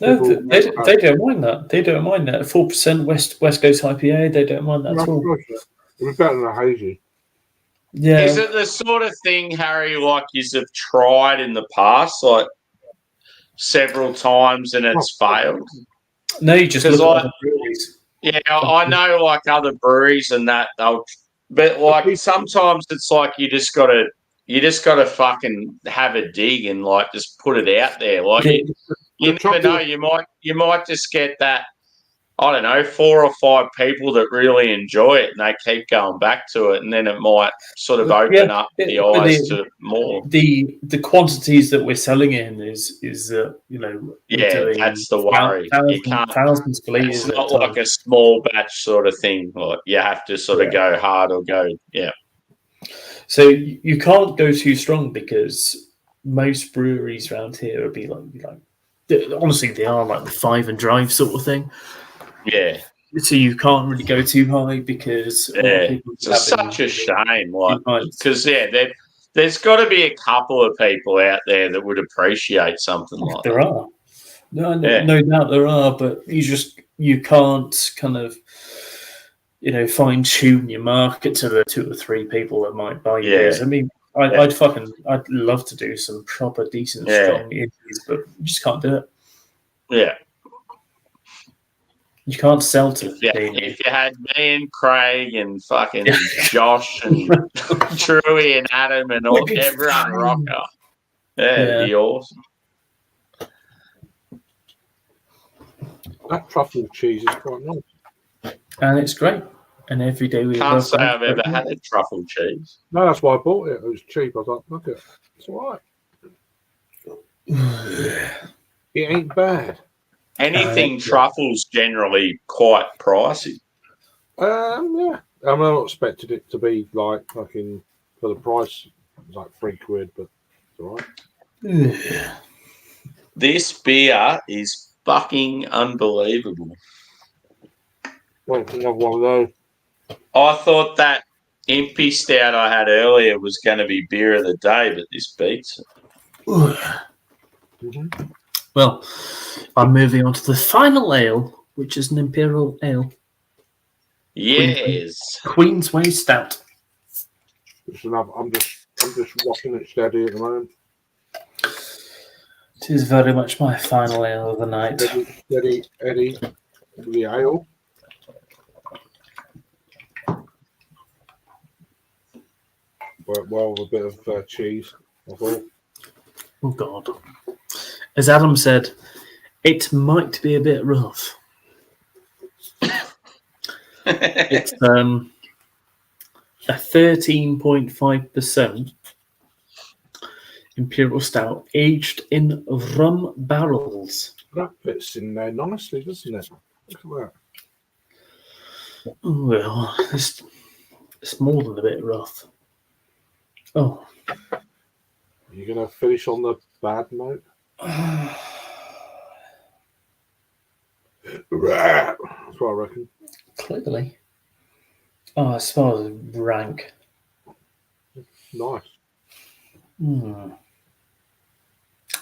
No, they don't mind that. They don't mind that. 4% West Coast IPA, they don't mind that at all. It's better than a hazy. Yeah. Is it the sort of thing, Harry, like you've tried in the past, like several times and it's failed? No, you just look at other breweries. Yeah, I know like other breweries and that but like sometimes it's like you just gotta fucking have a dig and like just put it out there. Like you never know, you might just get that, I don't know, 4 or 5 people that really enjoy it and they keep going back to it, and then it might sort of open up the eyes to more. The quantities that we're selling in is that's the worry. Thousands of liters. It's not like a small batch sort of thing. Like you have to sort of go hard or go So you can't go too strong because most breweries around here would be like honestly they are like the 5 and drive sort of thing. Yeah. So you can't really go too high because it's such a shame. Like because there's got to be a couple of people out there that would appreciate something like that. There are. No doubt there are, but you can't kind of fine tune your market to the 2 or 3 people that might buy your beers. I mean, I'd love to do some proper decent strong indies, but you just can't do it. Yeah. You can't sell to if you had me and Craig and fucking Josh and Truey and Adam and all everyone rocker, it'd be awesome. That truffle cheese is quite nice. And it's great. And every day we can't say I've ever had a truffle cheese. No, that's why I bought it. It was cheap. I was like, look at it. It's all right. It ain't bad. Anything truffles generally quite pricey. Yeah. I'm not expected it to be like fucking for the price. It's like £3, but it's all right. This beer is fucking unbelievable. Well, another one of those. I thought that Impy Stout I had earlier was going to be beer of the day, but this beats it. Mm-hmm. Well, I'm moving on to the final ale, which is an Imperial Ale. Yes. Queensway Stout. I'm just rocking it steady at the moment. It is very much my final ale of the night. Steady Eddie, the ale. Well, with a bit of cheese, I thought. Oh, God. As Adam said, it might be a bit rough. It's a 13.5% Imperial Stout aged in rum barrels. That fits in there nicely, doesn't it? Look at that. Well, it's more than a bit rough. Oh. Are you going to finish on the bad note? That's what I reckon. Clearly. Oh, it smells rank. Nice.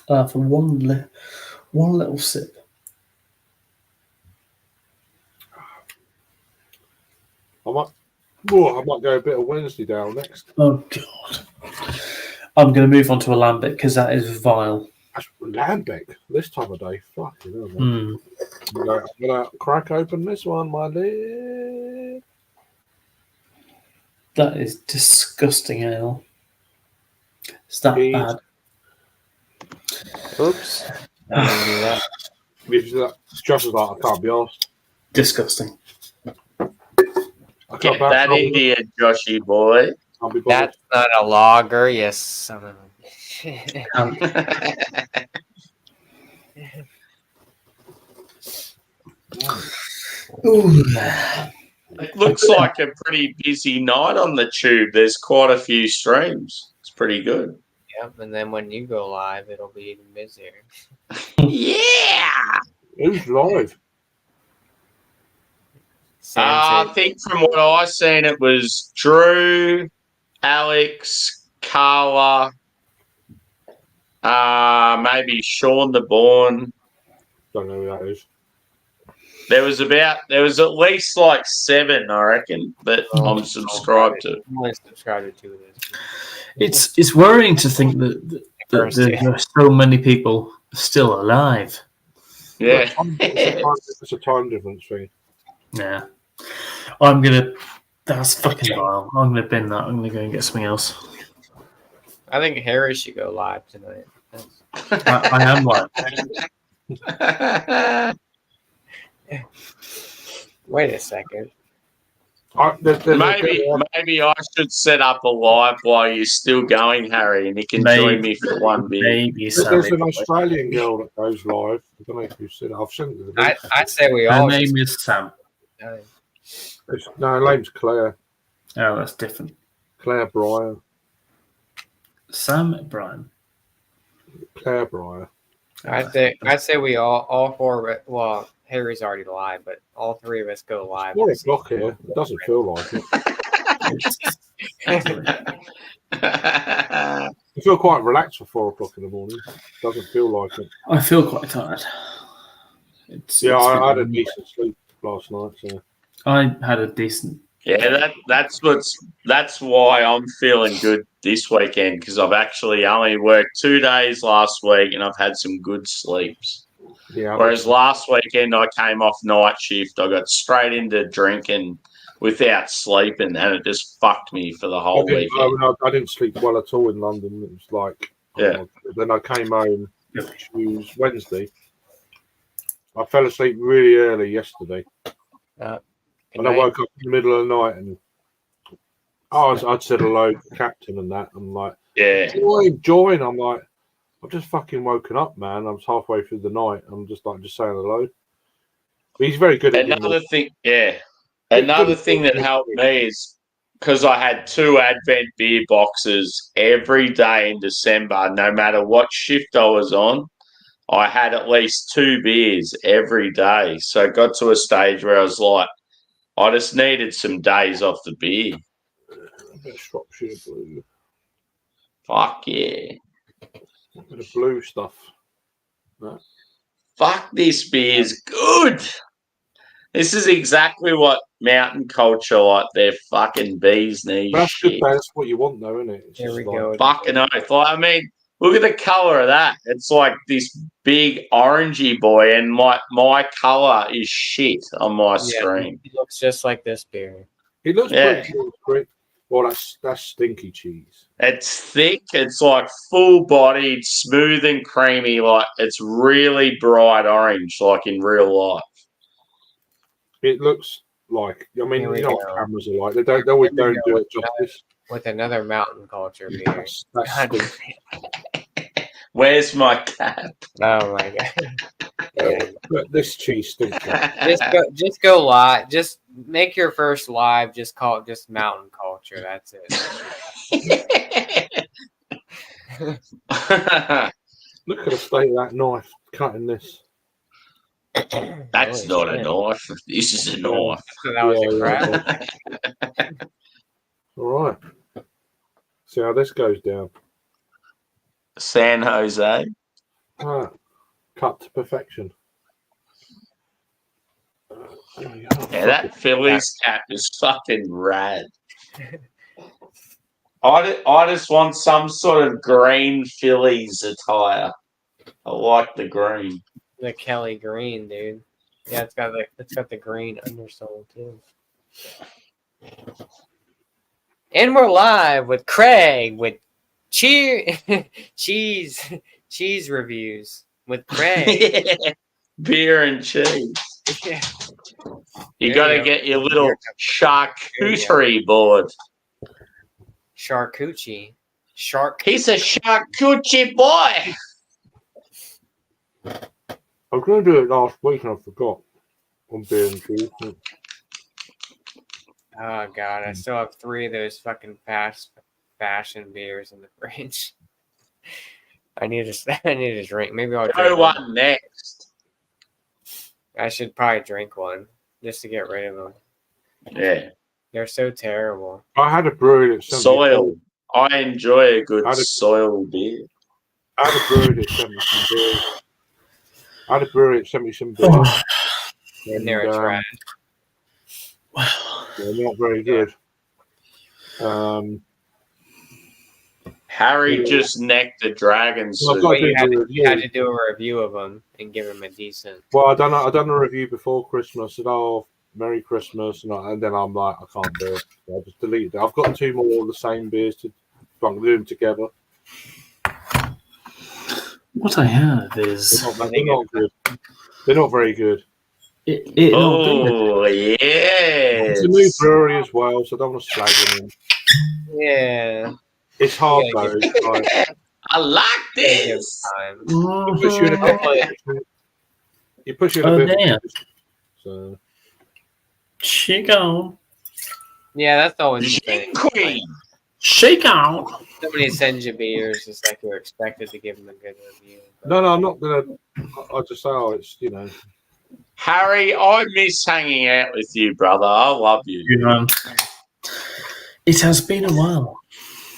For one little sip. I might go a bit of Wednesday down next. Oh, God. I'm going to move on to a lambic because that is vile. Lambic this time of day. Fucking hell, man. I'm going to crack open this one, my lid. That is disgusting ale. It's that bad. Oops. Josh is like, I can't be asked. Disgusting. Get that in here, Joshy boy. That's not a lager, yes, son of a shit. It looks like a pretty busy night on the tube. There's quite a few streams. It's pretty good. Yep, and then when you go live, it'll be even busier. Yeah. Who's live? I think from what I seen, it was Drew, Alex, Carla, maybe Sean the Born. Don't know who that is. There was at least like 7, I reckon, that I'm subscribed to. I'm only subscribed to 2 of this. It's worrying to think that there are so many people still alive. Yeah. It's a time difference thing. Yeah. That's fucking vile. I'm gonna bin that. I'm gonna go and get something else. I think Harry should go live tonight. I am live. Wait a second. Maybe I should set up a live while you're still going, Harry, and you can join me for one beer. There's an Australian girl that goes live. I don't know if you've seen it. I've seen it. I say we Her all. name is Sam. No, her name's Claire. Oh, that's different. Claire Breyer. Sam Bryan. Claire Breyer. I'd say we all 4. Well, Harry's already live, but all 3 of us go live. 4 o'clock here. It doesn't feel like it. I feel quite relaxed for 4 o'clock in the morning. Doesn't feel like it. I feel quite tired. I had a decent sleep last night. So I had a decent. Yeah, that's why I'm feeling good this weekend, because I've actually only worked 2 days last week and I've had some good sleeps. Yeah. Whereas last weekend I came off night shift, I got straight into drinking without sleeping, and it just fucked me for the whole weekend. I didn't sleep well at all in London. It was like, then I came home Wednesday. I fell asleep really early yesterday. And I woke up in the middle of the night and I'd said hello to the captain and that. I'm like, join. I'm like, I've just fucking woken up, man. I was halfway through the night. I'm just saying hello. But he's very good at Another thing that helped me is because I had 2 Advent beer boxes every day in December, no matter what shift I was on. I had at least 2 beers every day. So it got to a stage where I was like, I just needed some days off the beer. Shropshire Blue. Fuck yeah. The blue stuff. No. Fuck, this beer's good. This is exactly what mountain culture, like their fucking bees need. That's good. That's what you want, though, isn't it? It's Here we go. Fucking oath. Like, I mean, look at the color of that. It's like this big orangey boy, and my color is shit on my screen. He looks just like this beer. He looks pretty good. Well, that's stinky cheese. It's thick. It's like full-bodied, smooth and creamy. Like it's really bright orange, like in real life. It looks like. I mean, you know what cameras are like. They always don't do it justice. With another mountain culture beer. Where's my cap? Oh my god! But this cheese stinks. Just go live. Just make your first live. Just call it just mountain culture. That's it. Look at the state of that knife cutting this. That's not a knife. This is a knife. That was a crap. All right. See how this goes down. San Jose. Cut to perfection. Yeah, that Phillies cap is fucking rad. I just want some sort of green Phillies attire. I like the green. The Kelly green, dude. Yeah, it's got the green undersole too. And we're live with Craig with cheese reviews with Craig. Beer and cheese. Yeah. You got to get your little charcuterie board. Charcuterie. He's a charcuterie boy. I was going to do it last week and I forgot. on beer and food. Oh god, I still have 3 of those fucking fast fashion beers in the fridge. I need to drink. Maybe I'll Go drink one next. I should probably drink one just to get rid of them. Yeah. They're so terrible. I had a brewery that sent Soil. me I enjoy a good How did- soil beer. I had a brewery that sent me some beer. I had a brewery that sent me some beer. And they're trash. They're not very good. Harry just necked the dragon Well, I've suit. got But to you do had, the to, you had review. to do a review of them and give them a decent. Well, I done a review before Christmas. Said, "Oh, Merry Christmas," and then I'm like, I can't do it. So I just deleted it. I've got 2 more of the same beers to do them together. What I have is They're not good. They're not very good. Oh, yes. It's a new brewery as well, so I don't want to slag them in. Yeah. It's hard Yeah, though. It's like, I like Give this. time. it puts you in a bit. It puts you in a Oh, bit. damn. So Shake on. Yeah, that's always the thing. Queen. Shake on. Somebody sends you beers, it's like you're expected to give them a good review. But no, I'm not gonna. I just say, oh, it's Harry, I miss hanging out with you, brother. I love you. You know, it has been a while.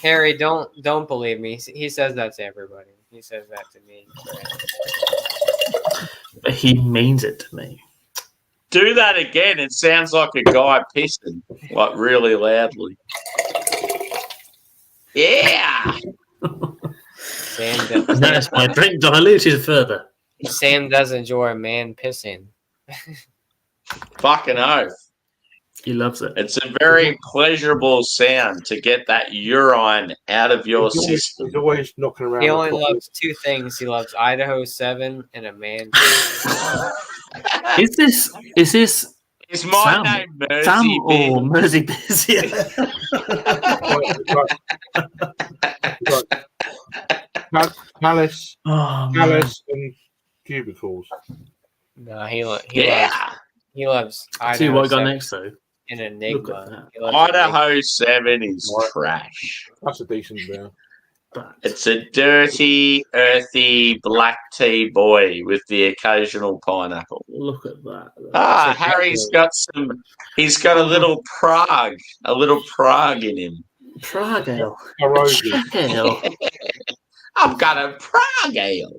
Harry, don't believe me. He says that to everybody. He says that to me. But he means it to me. Do that again. It sounds like a guy pissing, like really loudly. Yeah. Sam That's my drink diluted further. does enjoy a man pissing. Fucking oath. He loves it. It's a very pleasurable sound to get that urine out of your system. He's always knocking around. He the only top. loves 2 things. He loves Idaho 7 and a man. Is this Is my Sam? name Mersey Sam Beers? or Mersey Beers? Palace, Oh, man. Palace, and cubicles. No, he loves See Idaho what I got 7 next though. and Look at Enigma. that. He loves Enigma. Idaho 7 is trash. That's a decent beer. But It's a dirty, earthy black tea boy with the occasional pineapple. look at that. Ah, It's a Harry's got some. He's got a little Prague in him. Prague ale. A rose. Czech ale. I've got a Prague ale.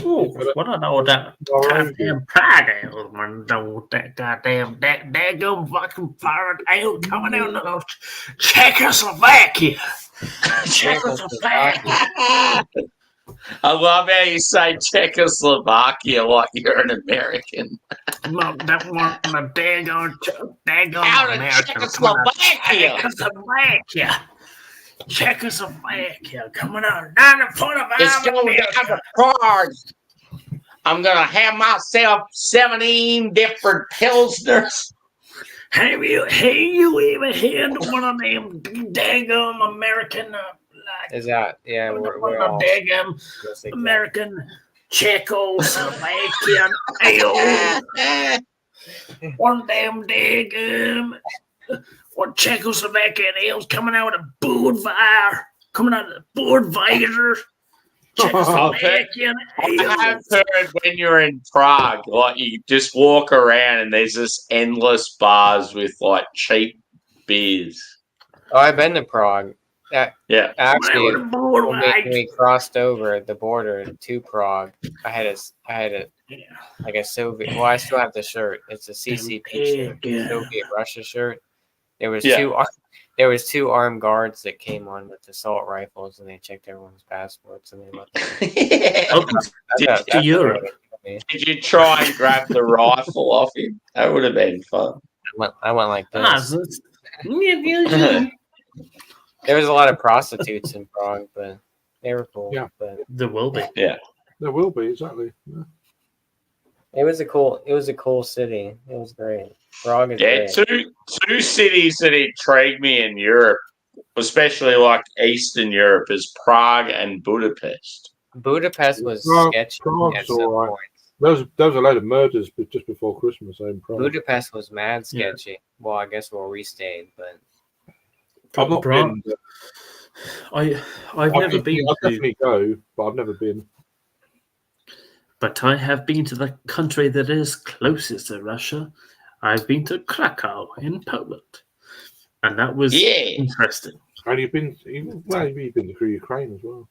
Oh, what I know that goddamn Prague ale, man. That goddamn daggum fucking pirate ale coming out of Czechoslovakia. Czechoslovakia. I love how you say Czechoslovakia like you're an American. That one, the daggum Out of American. Czechoslovakia. Czechoslovakia coming out down the front of It's going down to Prague. I'm going to have myself 17 different Pilsners. Have you ever had one of them daggum American Is that we're one all of them daggum American Czechoslovakian ale? One of them daggum Czechoslovakian ales coming out of Budweiser, Czechoslovakian I ale. have heard when you're in Prague, like you just walk around and there's just endless bars with like cheap beers. Oh, I've been to Prague. Yeah. Actually, when we crossed over the border to Prague, I had a like a Soviet. Well, I still have the shirt. It's a CCP shirt, Soviet Russia shirt. There was two armed guards that came on with assault rifles, and they checked everyone's passports, and they let them. To Europe. Did you try and grab the rifle off him? That would have been fun. I went like this. There was a lot of prostitutes in Prague, but they were cool. Yeah. But There will be. Yeah. There will be, exactly. Yeah. it was a cool city. It was great. Prague is Yeah, great. two cities that intrigue me in Europe, especially like Eastern Europe, is Prague and Budapest. Budapest was sketchy Prague's at some all right. points. There was a load of murders just before Christmas. Budapest was mad sketchy. Well, I guess where we stayed, but I've not been. I've never been. I'll definitely go, but I've never been. But I have been to the country that is closest to Russia. I've been to Krakow in Poland, and that was interesting. And you've been through Ukraine as well.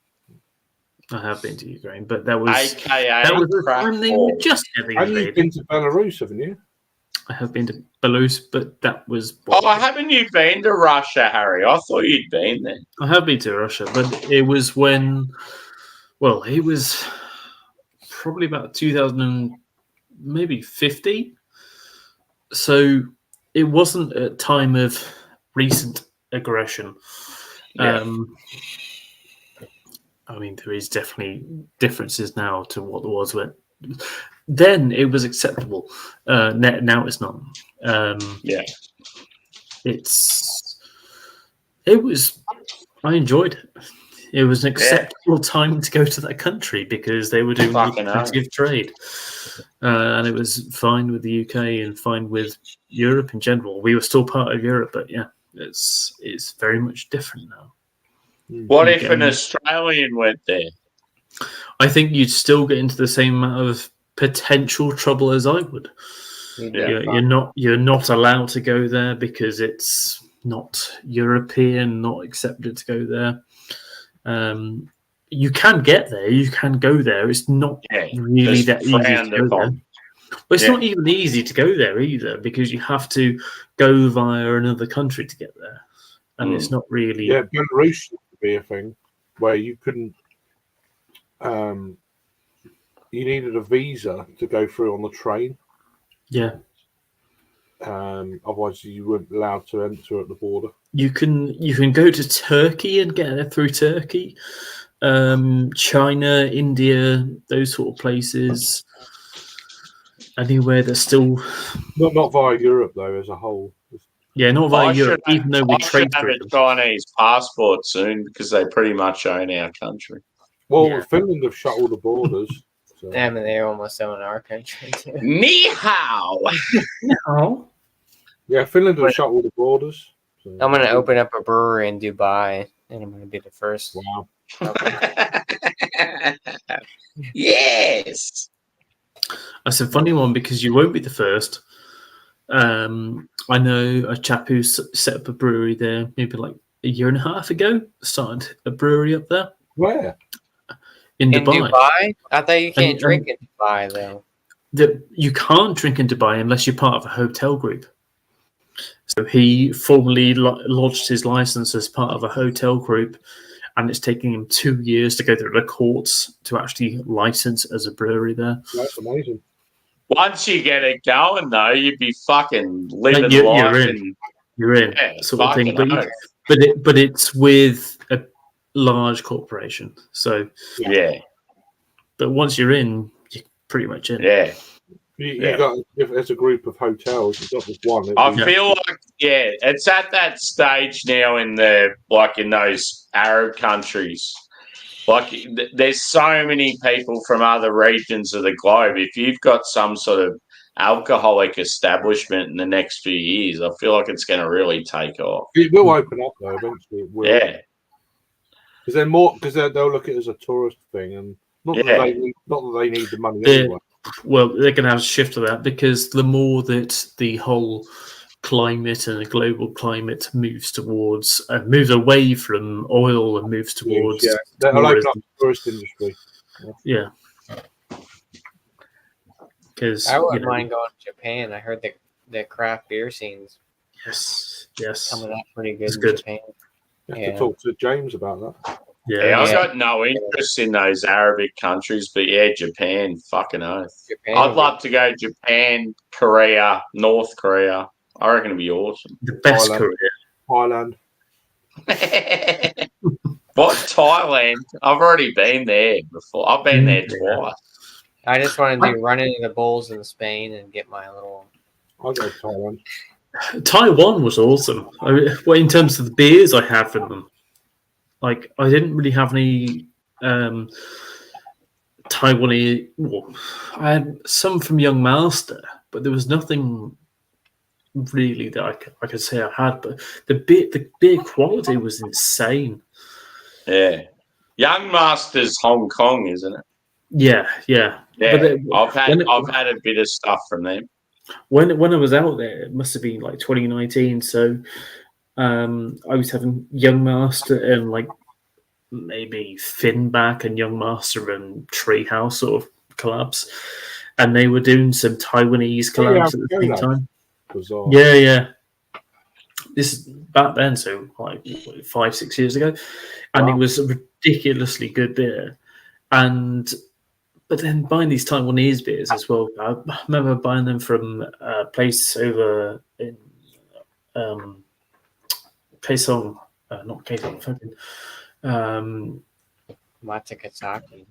I have been to Ukraine, but that was AKA the time they were just getting And invaded. you've been to Belarus, haven't you? I have been to Belarus, but that was. Haven't you been to Russia, Harry? I thought you'd been there. I have been to Russia, but it was when. Well, it was probably about 2000 and maybe 50. So it wasn't a time of recent aggression. Yeah. I mean, there is definitely differences now to what there was when. Then it was acceptable. Now it's not. It was. I enjoyed it. It was an acceptable time to go to that country because they were doing plenty of trade, and it was fine with the UK and fine with Europe in general. We were still part of Europe, but yeah, it's very much different now. What if an Australian went there? I think you'd still get into the same amount of potential trouble as I would. Yeah. You're not allowed to go there because it's not European, not accepted to go there. You can get there, you can go there. It's not really that easy to go there. But it's not even easy to go there either because you have to go via another country to get there, and it's not really. Yeah, Belarus used to be a thing where you couldn't. You needed a visa to go through on the train. Yeah. Otherwise, you weren't allowed to enter at the border. You can go to Turkey and get there through Turkey, China, India, those sort of places. Anywhere that's still not via Europe though, as a whole. Yeah, not via Europe. Even though we trade have through a Chinese passport soon because they pretty much own our country. Well, Finland have shut all the borders. So. Damn, and they're almost own our country too. Ni hao. No. Yeah, Finland have shut all the borders. So. I'm going to open up a brewery in Dubai, and I'm going to be the first. Wow. Yes. That's a funny one because you won't be the first. I know a chap who set up a brewery there maybe like a year and a half ago. Started a brewery up there. Where? In Dubai. I thought you can't drink in Dubai though. You can't drink in Dubai unless you're part of a hotel group. So he formally lodged his license as part of a hotel group, and it's taking him 2 years to go through the courts to actually license as a brewery there. That's amazing. Once you get it going, though, you'd be fucking living life. You're in, sort of thing. But it's with a large corporation. So yeah. But once you're in, you're pretty much in. Yeah. You got if it's a group of hotels, it's not just one. I feel like it's at that stage now in those Arab countries. Like there's so many people from other regions of the globe. If you've got some sort of alcoholic establishment in the next few years, I feel like it's going to really take off. It will open up though eventually. It will. Yeah. Because they'll look at it as a tourist thing, and not that they need the money anyway. Well, they're going to have to shift to that because the more that the whole climate and the global climate moves towards, moves away from oil and moves towards, they'll open up the tourist industry. Yeah. Because I wouldn't mind going to Japan. I heard the craft beer scenes. Yes, coming out pretty good in good. Japan. You have to talk to James about that. Yeah, I've got no interest in those Arabic countries, but Japan, fucking oath. I'd love to go to Japan, Korea, North Korea. I reckon it'd be awesome. The best Thailand. What, Thailand? I've already been there before. I've been there twice. I just want to run into the bulls in Spain and get my little... I'll go to Thailand. Taiwan was awesome. In terms of the beers I had from them. Like, I didn't really have any Taiwanese. Well, I had some from Young Master, but there was nothing really that I could say I had. But the beer quality was insane. Yeah. Young Master's Hong Kong, isn't it? Yeah. Yeah. But I've had a bit of stuff from them. When I was out there, it must have been like 2019. So I was having Young Master and like maybe Finback and Young Master and Treehouse sort of collabs, and they were doing some Taiwanese collabs at the same time. Bizarre. Yeah. This is back then, so like 5-6 years ago, and it was a ridiculously good beer. But then buying these Taiwanese beers as well. I remember buying them from a place over in Kaesong, not Kaesong, fucking Matakataki.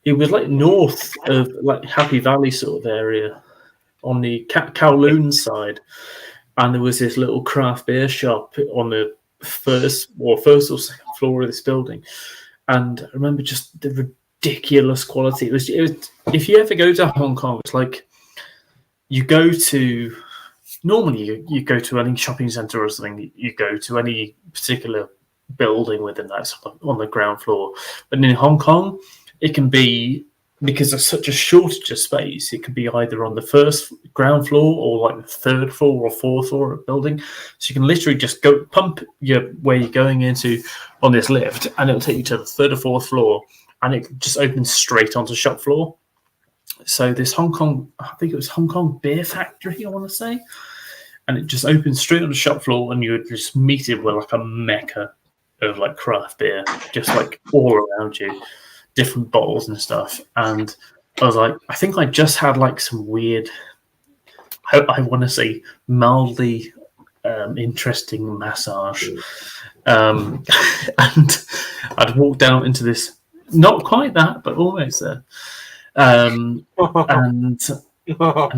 It was like north of like Happy Valley sort of area on the Kowloon side, and there was this little craft beer shop on the first or second floor of this building. And I remember just the ridiculous quality. It was if you ever go to Hong Kong, it's like you go to normally you go to any shopping center or something. You go to any particular building within that on the ground floor. But in Hong Kong, it can be, because there's such a shortage of space, it could be either on the first ground floor or like the third floor or fourth floor of a building. So you can literally just go pump where you're going into on this lift, and it'll take you to the third or fourth floor, and it just opens straight onto shop floor. So this Hong Kong, I think it was Hong Kong Beer Factory, I want to say, and it just opens straight on the shop floor, and you're just meted with like a mecca of like craft beer, just like all around you. Different bottles and stuff, and I was like, I think I just had like some weird, I want to say mildly interesting massage, and I'd walked out into this, not quite that, but almost there, and I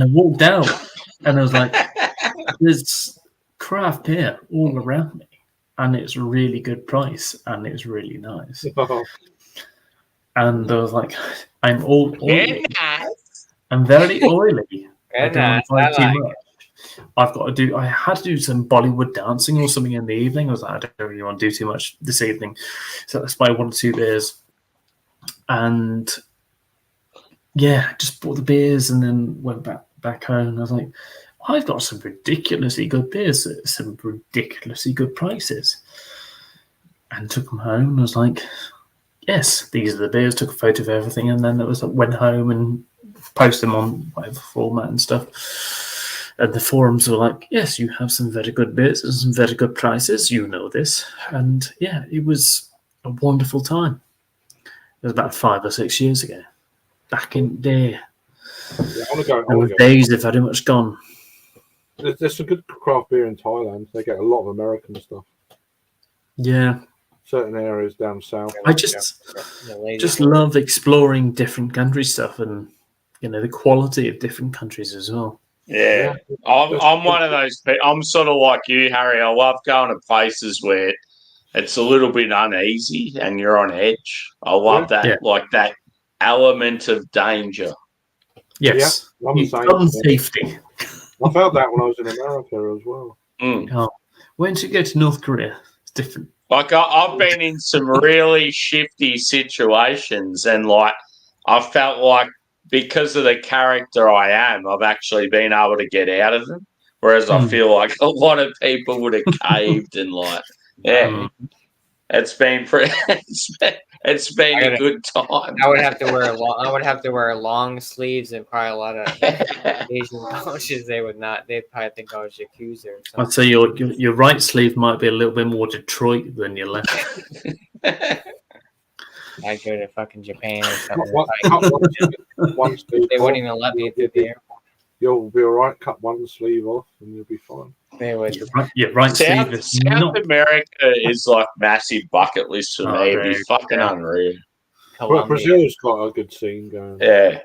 walked out, and I was like, there's craft beer all around me, and it's a really good price, and it's really nice. And I was like, I'm all oily. I'm very oily. I don't want to buy too much. I had to do some Bollywood dancing or something in the evening. I was like, I don't really want to do too much this evening. So that's why I wanted 2 beers. And yeah, just bought the beers and then went back home. And I was like, I've got some ridiculously good beers at some ridiculously good prices. And took them home and I was like, yes, these are the beers. Took a photo of everything, and then went home and posted them on whatever format and stuff. And the forums were like, yes, you have some very good beers and some very good prices. You know this. And yeah, it was a wonderful time. It was about 5 or 6 years ago. Back in there. Yeah, I want to go. And the days are very much gone. There's some good craft beer in Thailand. They get a lot of American stuff. Yeah. Certain areas down south. I just love exploring different country stuff, and the quality of different countries as well. Yeah, I'm one of those people. I'm sort of like you, Harry. I love going to places where it's a little bit uneasy and you're on edge. I love that, like that element of danger. Yes, safety. I felt that when I was in America as well. Oh, when you go to North Korea, it's different. Like I've been in some really shifty situations, and like I felt like because of the character I am, I've actually been able to get out of them. Whereas I feel like a lot of people would have caved and like, it's been pretty. It's been a good time. I would have to wear long sleeves, and probably a lot of Asian cultures they would not. They'd probably think I was Yakuza or something. I'd say your right sleeve might be a little bit more Detroit than your left. I'd go to fucking Japan or something. One sleeve they wouldn't even let me through the airport. You'll be all right. Cut one sleeve off, and you'll be fine. They would. Your right sleeve is South America is like massive bucket list for me. It'd be fucking unreal. Well, Brazil's got a good scene going. Yeah.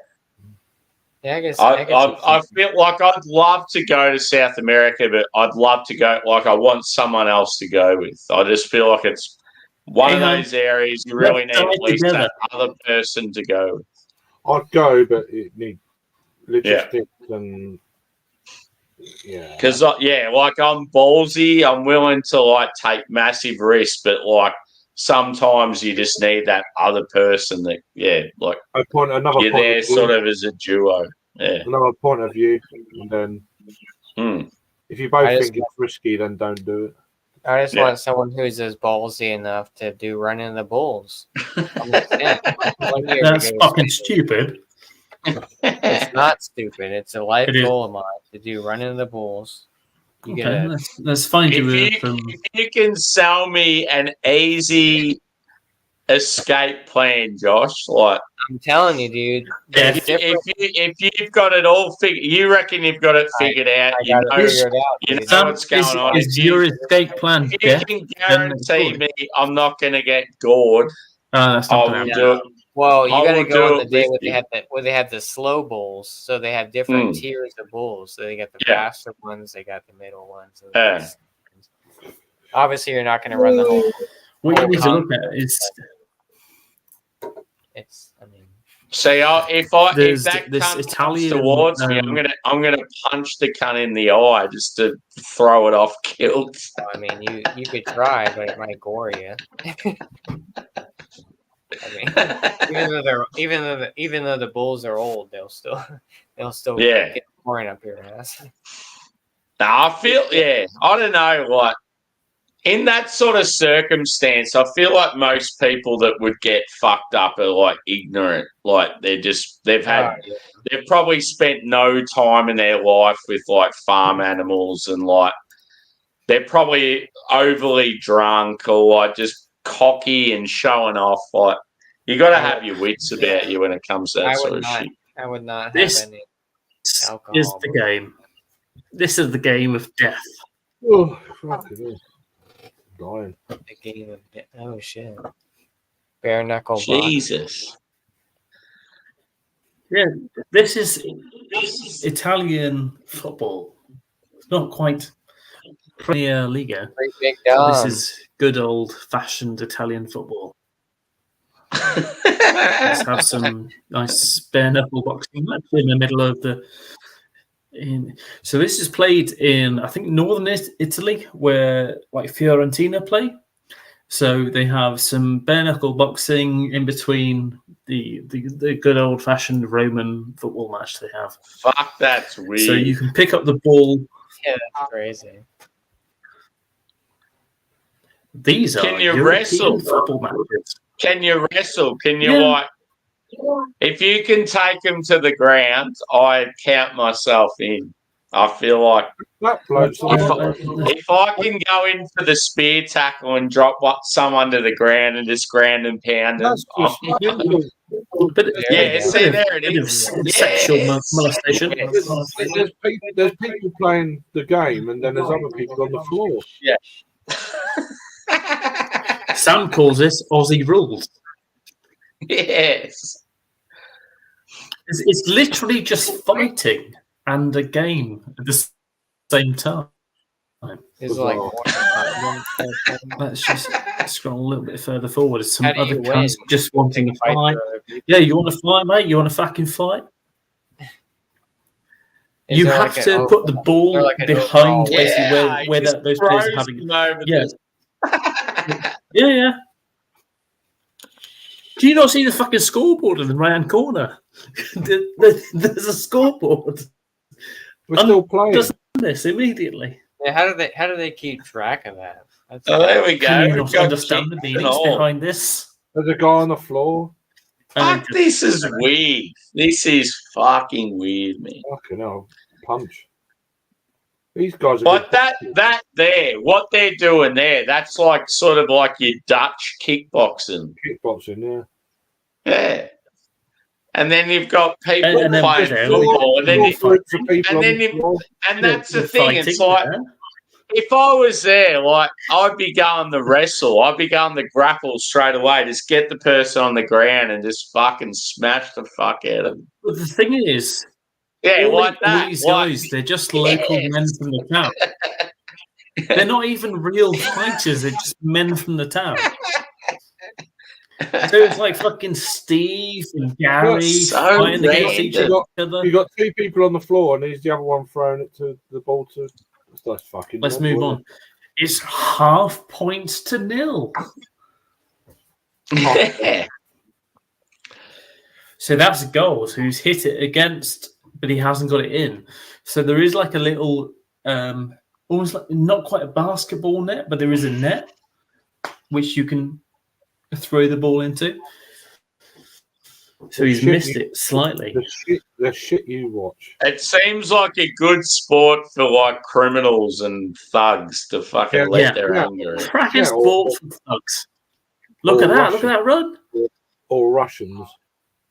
Yeah, I guess. I feel like I'd love to go to South America, but I'd love to go. Like I want someone else to go with. I just feel like it's One of Hang on. those areas you really need Let's at try least together. that other person to go. I'd go, but it need logistics and yeah. Because like I'm ballsy, I'm willing to like take massive risks, but like sometimes you just need that other person that like another you're point there of view, sort of as a duo. Yeah. another point of view, and then if you both think it's risky, then don't do it. I just want someone who's as ballsy enough to do running the bulls. That's fucking stupid. It's not stupid. It's a life goal of mine to do running the bulls. You get let's find you. If you can sell me an easy escape plan, Josh, like I'm telling you, dude. If you've got it all figured, you reckon you've got it figured out. You know what's going on. Is your escape plan? If you can guarantee me I'm not going to get gored, that's not going to happen. Well, you got to go on the day where they have the slow bulls. So they have different tiers of bulls. So they got the faster ones, they got the middle ones. Obviously, you're not going to run the whole. What you need to look at is. I mean. See, if that this cunt Italian comes towards me, I'm gonna punch the cunt in the eye just to throw it off kilt. I mean, you could try, but it might gore you. I mean, even though the bulls are old, they'll still get pouring up your ass. Now, I feel I don't know, like in that sort of circumstance, I feel like most people that would get fucked up are like ignorant, like they've probably spent no time in their life with like farm animals, and like they're probably overly drunk or like just cocky and showing off. Like you got to have your wits about you when it comes to that sort of shit. I would not have any alcohol. This is the game. This is the game of death. Oh, fucking hell. Dying. The game of death. Oh shit. Bare knuckle. Jesus. Yeah, this is Italian football. It's not quite Premier Liga. This is good old-fashioned Italian football. Let's have some nice bare knuckle boxing match in the middle of the. So this is played in, I think, northern Italy, where like Fiorentina play. So they have some bare knuckle boxing in between the good old fashioned Roman football match they have. Fuck, that's weird. So you can pick up the ball. Yeah, that's crazy. These can are you European wrestle football matches. Can you wrestle? Can you like? If you can take them to the ground, I count myself in. I feel like if I can go into the spear tackle and drop some under the ground and just ground and pound them. But see, there it is. Sexual molestation. There's people playing the game, and then there's other people on the floor. Yeah. Sam calls this Aussie rules. Yes. It's literally just fighting and a game at the same time. It's like let's just scroll a little bit further forward. Some How do other you cunts win? just wanting to Fight fight. for other people. Yeah, you want to fight, mate? You want to fucking fight? Is You there have like to put the ball like an behind overall- basically where those players are having. Yeah. Do you not see the fucking scoreboard in the right-hand corner? There's a scoreboard. We're still playing. Just this immediately. Yeah, how do they keep track of that? That's there we go. Can you We've not got understand the cheats meanings and all. behind this? There's a guy on the floor. Fuck, this is weird. This is fucking weird, man. Fucking hell. Punch. These guys are But that there, what they're doing there, that's like sort of like your Dutch kickboxing. kickboxing, Yeah. And then you've got people And then playing there, football, and then yeah. and that's the You're thing. It's like fighting, if I was there, like I'd be going the wrestle, I'd be going the grapple straight away. Just get the person on the ground and just fucking smash the fuck out of them. But the thing is, Yeah, all like that. these Like, guys, they're just local men from the town. They're not even real fighters. They're just men from the town. So it's like fucking Steve and Gary So fighting against each random. other. You got two people on the floor, and he's the other one throwing it to the ball to. That's fucking. Let's mental, move isn't on. It's 0.5 points to 0. Yeah. So that's goals. Who's hit it against, but he hasn't got it in. So there is like a little, almost like not quite a basketball net, but there is a net which you can throw the ball into. So The he's shit missed you- it slightly. The shit you watch. It seems like a good sport for like criminals and thugs to fucking Yeah, let their yeah. anger out. Cracking Yeah, sport for thugs. Look or at that! Russian. Look at that run! Or Russians.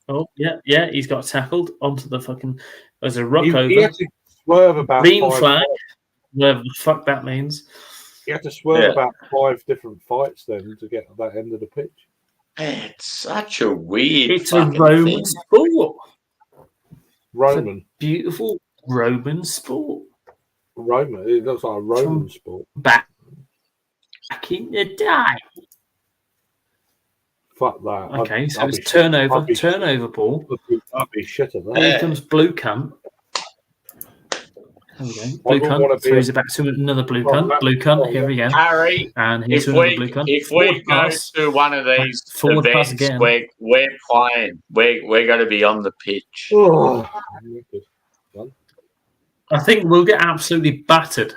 Oh yeah, he's got tackled onto the fucking. There's a rock He over. had to swerve about Green 5 flag, whatever the fuck that means. He had to swerve Yeah. about 5 different fights then to get to that end of the pitch. Man, it's such a weird It's a fucking Roman thing. sport. Roman. Beautiful Roman sport. Roman. It looks like a Roman sport. Back in the day. Fuck that. Okay, so I'd it's be- turnover, I'd be- turnover ball. I'd be shit at that. Here comes Blue Cunt. There we go. Blue wouldn't wanna Cunt be throws a- it back to another Blue Well, Cunt. that- Blue Cunt, well, here again. Harry, And here's if another we Blue Cunt. if Forward we go pass. to one of these Forward pass events, again. we're playing. We're going to be on the pitch. Oh, I think we'll get absolutely battered.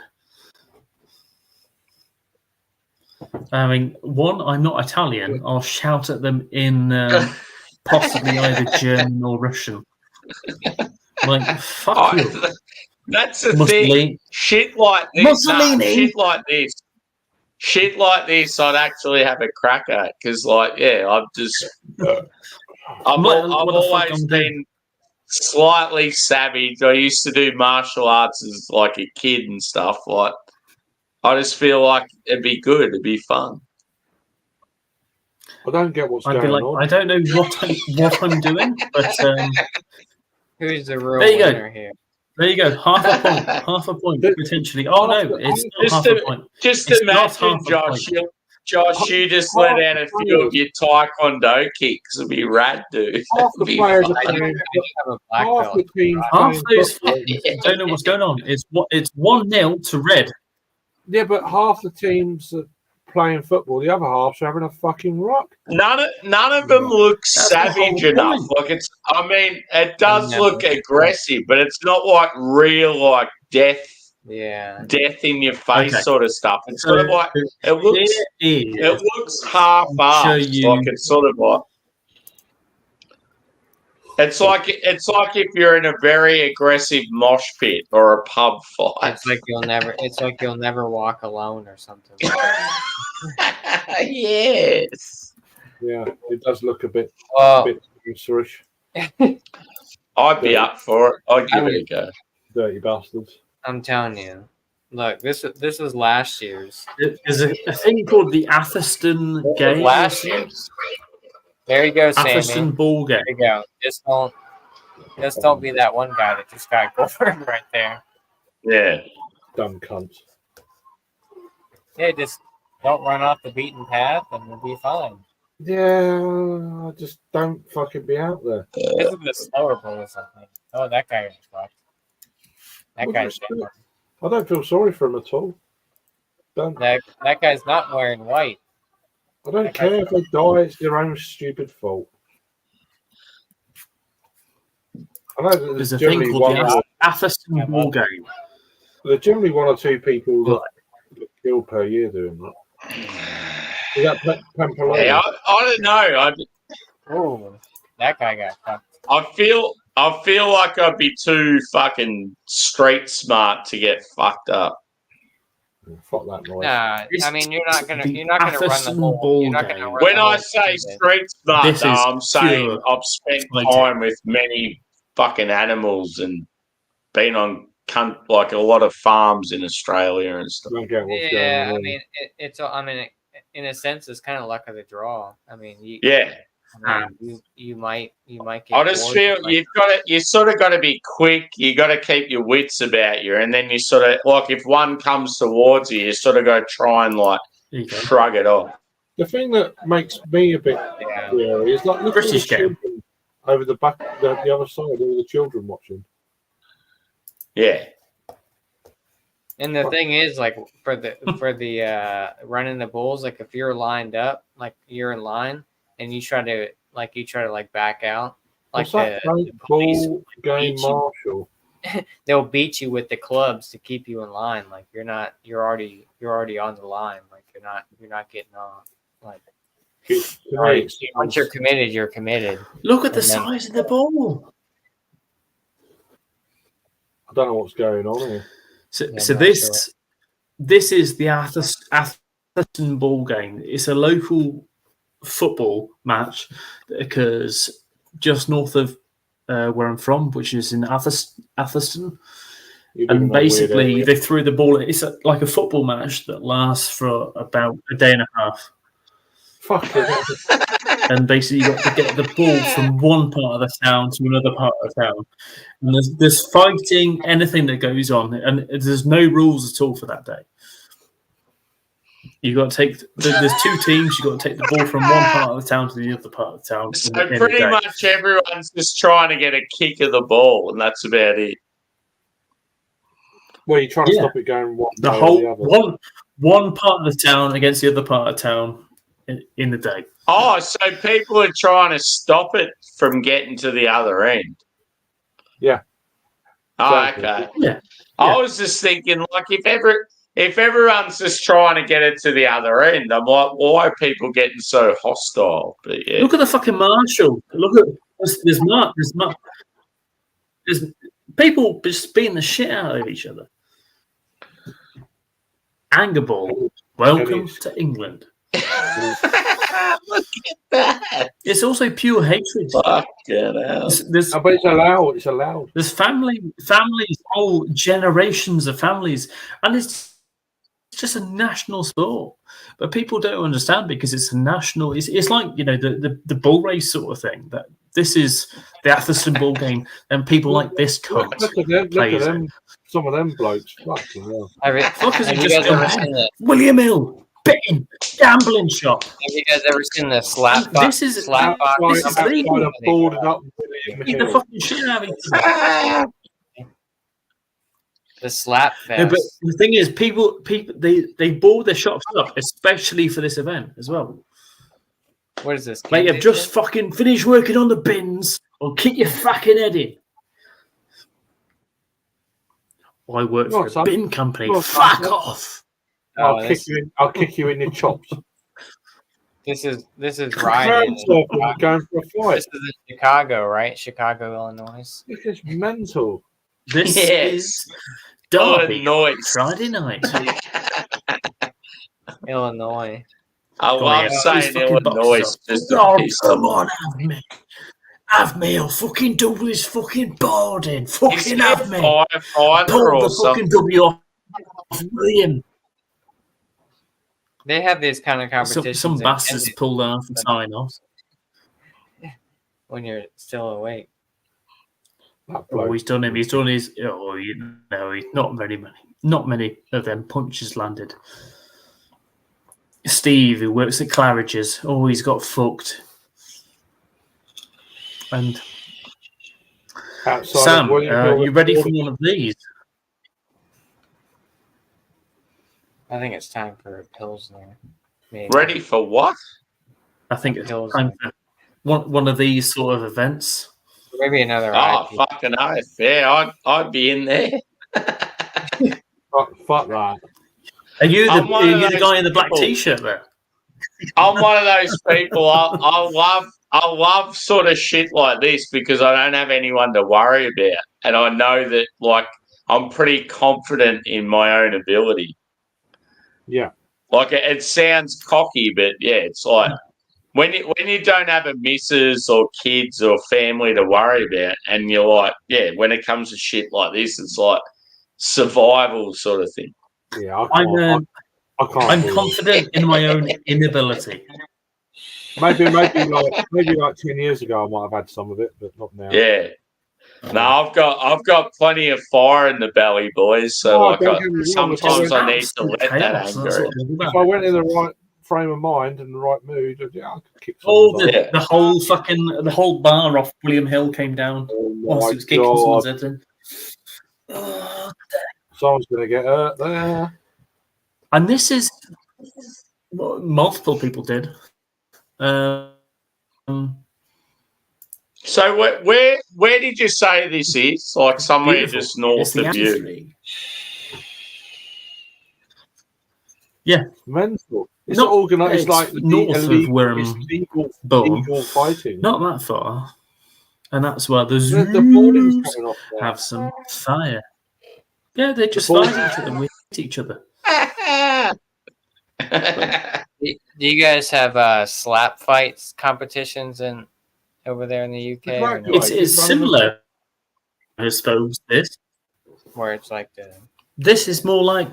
I mean, one, I'm not Italian. I'll shout at them in possibly either German or Russian. Like, fuck you. That's the Mussolini. thing. Shit like this. Mussolini. Shit like this, I'd actually have a crack at because, like, yeah, I've What the fuck always I'm been slightly savage. I used to do martial arts as like a kid and stuff. Like, I just feel like it'd be good. It'd be fun. I don't get what's I'd be going like, on. I don't know what I'm doing, but Who's the real there you go. winner here? There you go. Half a point potentially. Oh no, it's not Just half a point. Just It's not imagine, half a Josh. point. Josh, you just let out a few of your taekwondo kicks. It'd be rad, dude. Half the It'd be players fun. are playing. have a black Half belt. the teams Half playing those football. I don't know what's going on. It's 1-0 to red. Yeah, but half the teams are playing football. The other half's having a fucking rock. None of them look That's the savage whole enough. point. Like it's, I mean, it does Yeah. look aggressive, but it's not like real, like death Yeah. in your face Okay. sort of stuff. It's sort of like it looks Here is half-assed. show you- Like it's sort of like it's like if you're in a very aggressive mosh pit or a pub fight. It's like you'll never walk alone or something. Yes. Yeah, it does look a bit Well, gangster-ish. I'd be up for it. I'd give it a go. Dirty bastards. I'm telling you. Look, this was last year's. There's a thing called the Atherstone game. Last year's. There you go, Sammy. Atherstone ball game. There you go. Just don't be that one guy that just got gored right there. Yeah. Dumb cunts. Yeah, just don't run off the beaten path and we'll be fine. Yeah, I just don't fucking be out there. This is a slower bull or something. Oh, that guy is fucked. That With guy's respect, I don't feel sorry for him at all. Don't. that guy's not wearing white. I don't care if they die. It's their own stupid fault. I know that There's there's a thing generally called one. the Atherstone ball game. There's generally 1 or 2 people that get killed per year doing that. Is that Pampelone? Yeah, I don't know. Oh, that guy got fucked. I feel like I'd be too fucking street smart to get fucked up. Fuck that noise. Nah, I mean you're not gonna run the Atherstone whole. ball You're not game. gonna run When the I whole say season. street smart, This though, is I'm saying pure I've spent like- time with many fucking animals and been on like a lot of farms in Australia and stuff. I don't get what's Yeah, going on. I mean in a sense, it's kind of luck of the draw. I mean, Yeah. you might get. I just bored, feel but- you sort of got to be quick. You got to keep your wits about you, and then you sort of like if one comes towards you, you sort of got to try and like There you go. shrug it off. The thing that makes me a bit weary is like look at all the British game. children over the back, the other side, all the children watching. Yeah. And the thing is, like for the running the bulls, like if you're lined up, like you're in line, and you try to back out, like the police ball game marshal. They'll beat you with the clubs to keep you in line. Like you're already on the line. Like you're not getting off. Like once you're committed, you're committed. Look at the size of the ball. I don't know what's going on here. So this is the Atherstone ball game. It's a local football match that occurs just north of where I'm from, which is in Atherstone. And basically, they threw the ball. It's like a football match that lasts for about a day and a half. Fuck it. And basically, you got to get the ball from one part of the town to another part of the town. And there's fighting, anything that goes on, and there's no rules at all for that day. You got to take. There's two teams. You got to take the ball from one part of the town to the other part of the town. So pretty much everyone's just trying to get a kick of the ball, and that's about it. Well, you're trying to stop it going one the way whole or the other. one part of the town against the other part of town in the day. Oh, so people are trying to stop it from getting to the other end. Yeah. Oh, Exactly. okay. Yeah. I was just thinking, like, if everyone's just trying to get it to the other end, I'm like, why are people getting so hostile? But yeah. Look at the fucking marshal. Look at there's people just beating the shit out of each other. Anger ball. Welcome to England. Look at that. It's also pure hatred. Fucking hell. But it's allowed. It's allowed. There's families, whole generations of families, and it's just a national sport. But people don't understand because it's a national. It's like, you know, the bull race sort of thing. That this is the Atherstone ball game, and people like this cunt. Look at them. Some of them blokes. Fucking hell. Have you guys ever seen the William Hill betting gambling shop? Have you guys ever seen the slap? This is slap box. This is legal. Boarded up. Beat the fucking shit out of each other. The slap fest. No, but the thing is, people, they board their shops up, especially for this event as well. What is this? Like, you've just fucking finished working on the bins, or kick your fucking head in. I work for a bin company. Fuck off! I'll kick you in your chops. This is right. Going for a fight. This is in Chicago, right? Chicago, Illinois. This is mental. This is Derby, Illinois. Friday night. Illinois. I love saying Illinois. Just Come on, have me, I'll fucking do this fucking boarding. Fucking have me. Pull the fucking W off William. They have these kind of competitions. Some bastards pull off the sign off. When you're still awake. Oh, he's done him. He's done his. Oh, you know, he's not very many. Not many of them punches landed. Steve, who works at Claridge's, oh, he's got fucked. And Sam, you ready for one of these? I think it's time for a Pilsner. Maybe. Ready for what? I think it's time for one of these sort of events. Maybe another. Oh, fucking oath. Yeah, I'd be in there. Fuck that. Are you the guy in the black t-shirt there? I'm one of those people. I love sort of shit like this because I don't have anyone to worry about, and I know that, like, I'm pretty confident in my own ability. Yeah. Like, it sounds cocky, but yeah, it's like when you don't have a missus or kids or family to worry about, and you're like, yeah, when it comes to shit like this, it's like survival sort of thing. Yeah, I'm confident in my own inability. Maybe like 10 years ago I might have had some of it, but not now. Yeah. No, I've got plenty of fire in the belly, boys. So sometimes I need to let that anger. If I went in the right frame of mind and the right mood, yeah, I could kick Oh, someone's ass. the whole bar off William Hill came down Oh whilst my he was kicking God. someone's head in. Oh, Someone's going to get hurt there. and this is what multiple people did. So where did you say this is? Like somewhere Beautiful. just north It's the of you. Athens. Yeah, Mental. It's Not- organised. It's it's like north of illegal, where it's I'm legal, born. legal fighting. not that far, and that's where the The boarding's zoos coming off there. have some fire. Yeah, they just ball- fight each other with each other. Do you guys have slap fights competitions over there in the UK? Or no? It's similar, I suppose. Where it's like This is more like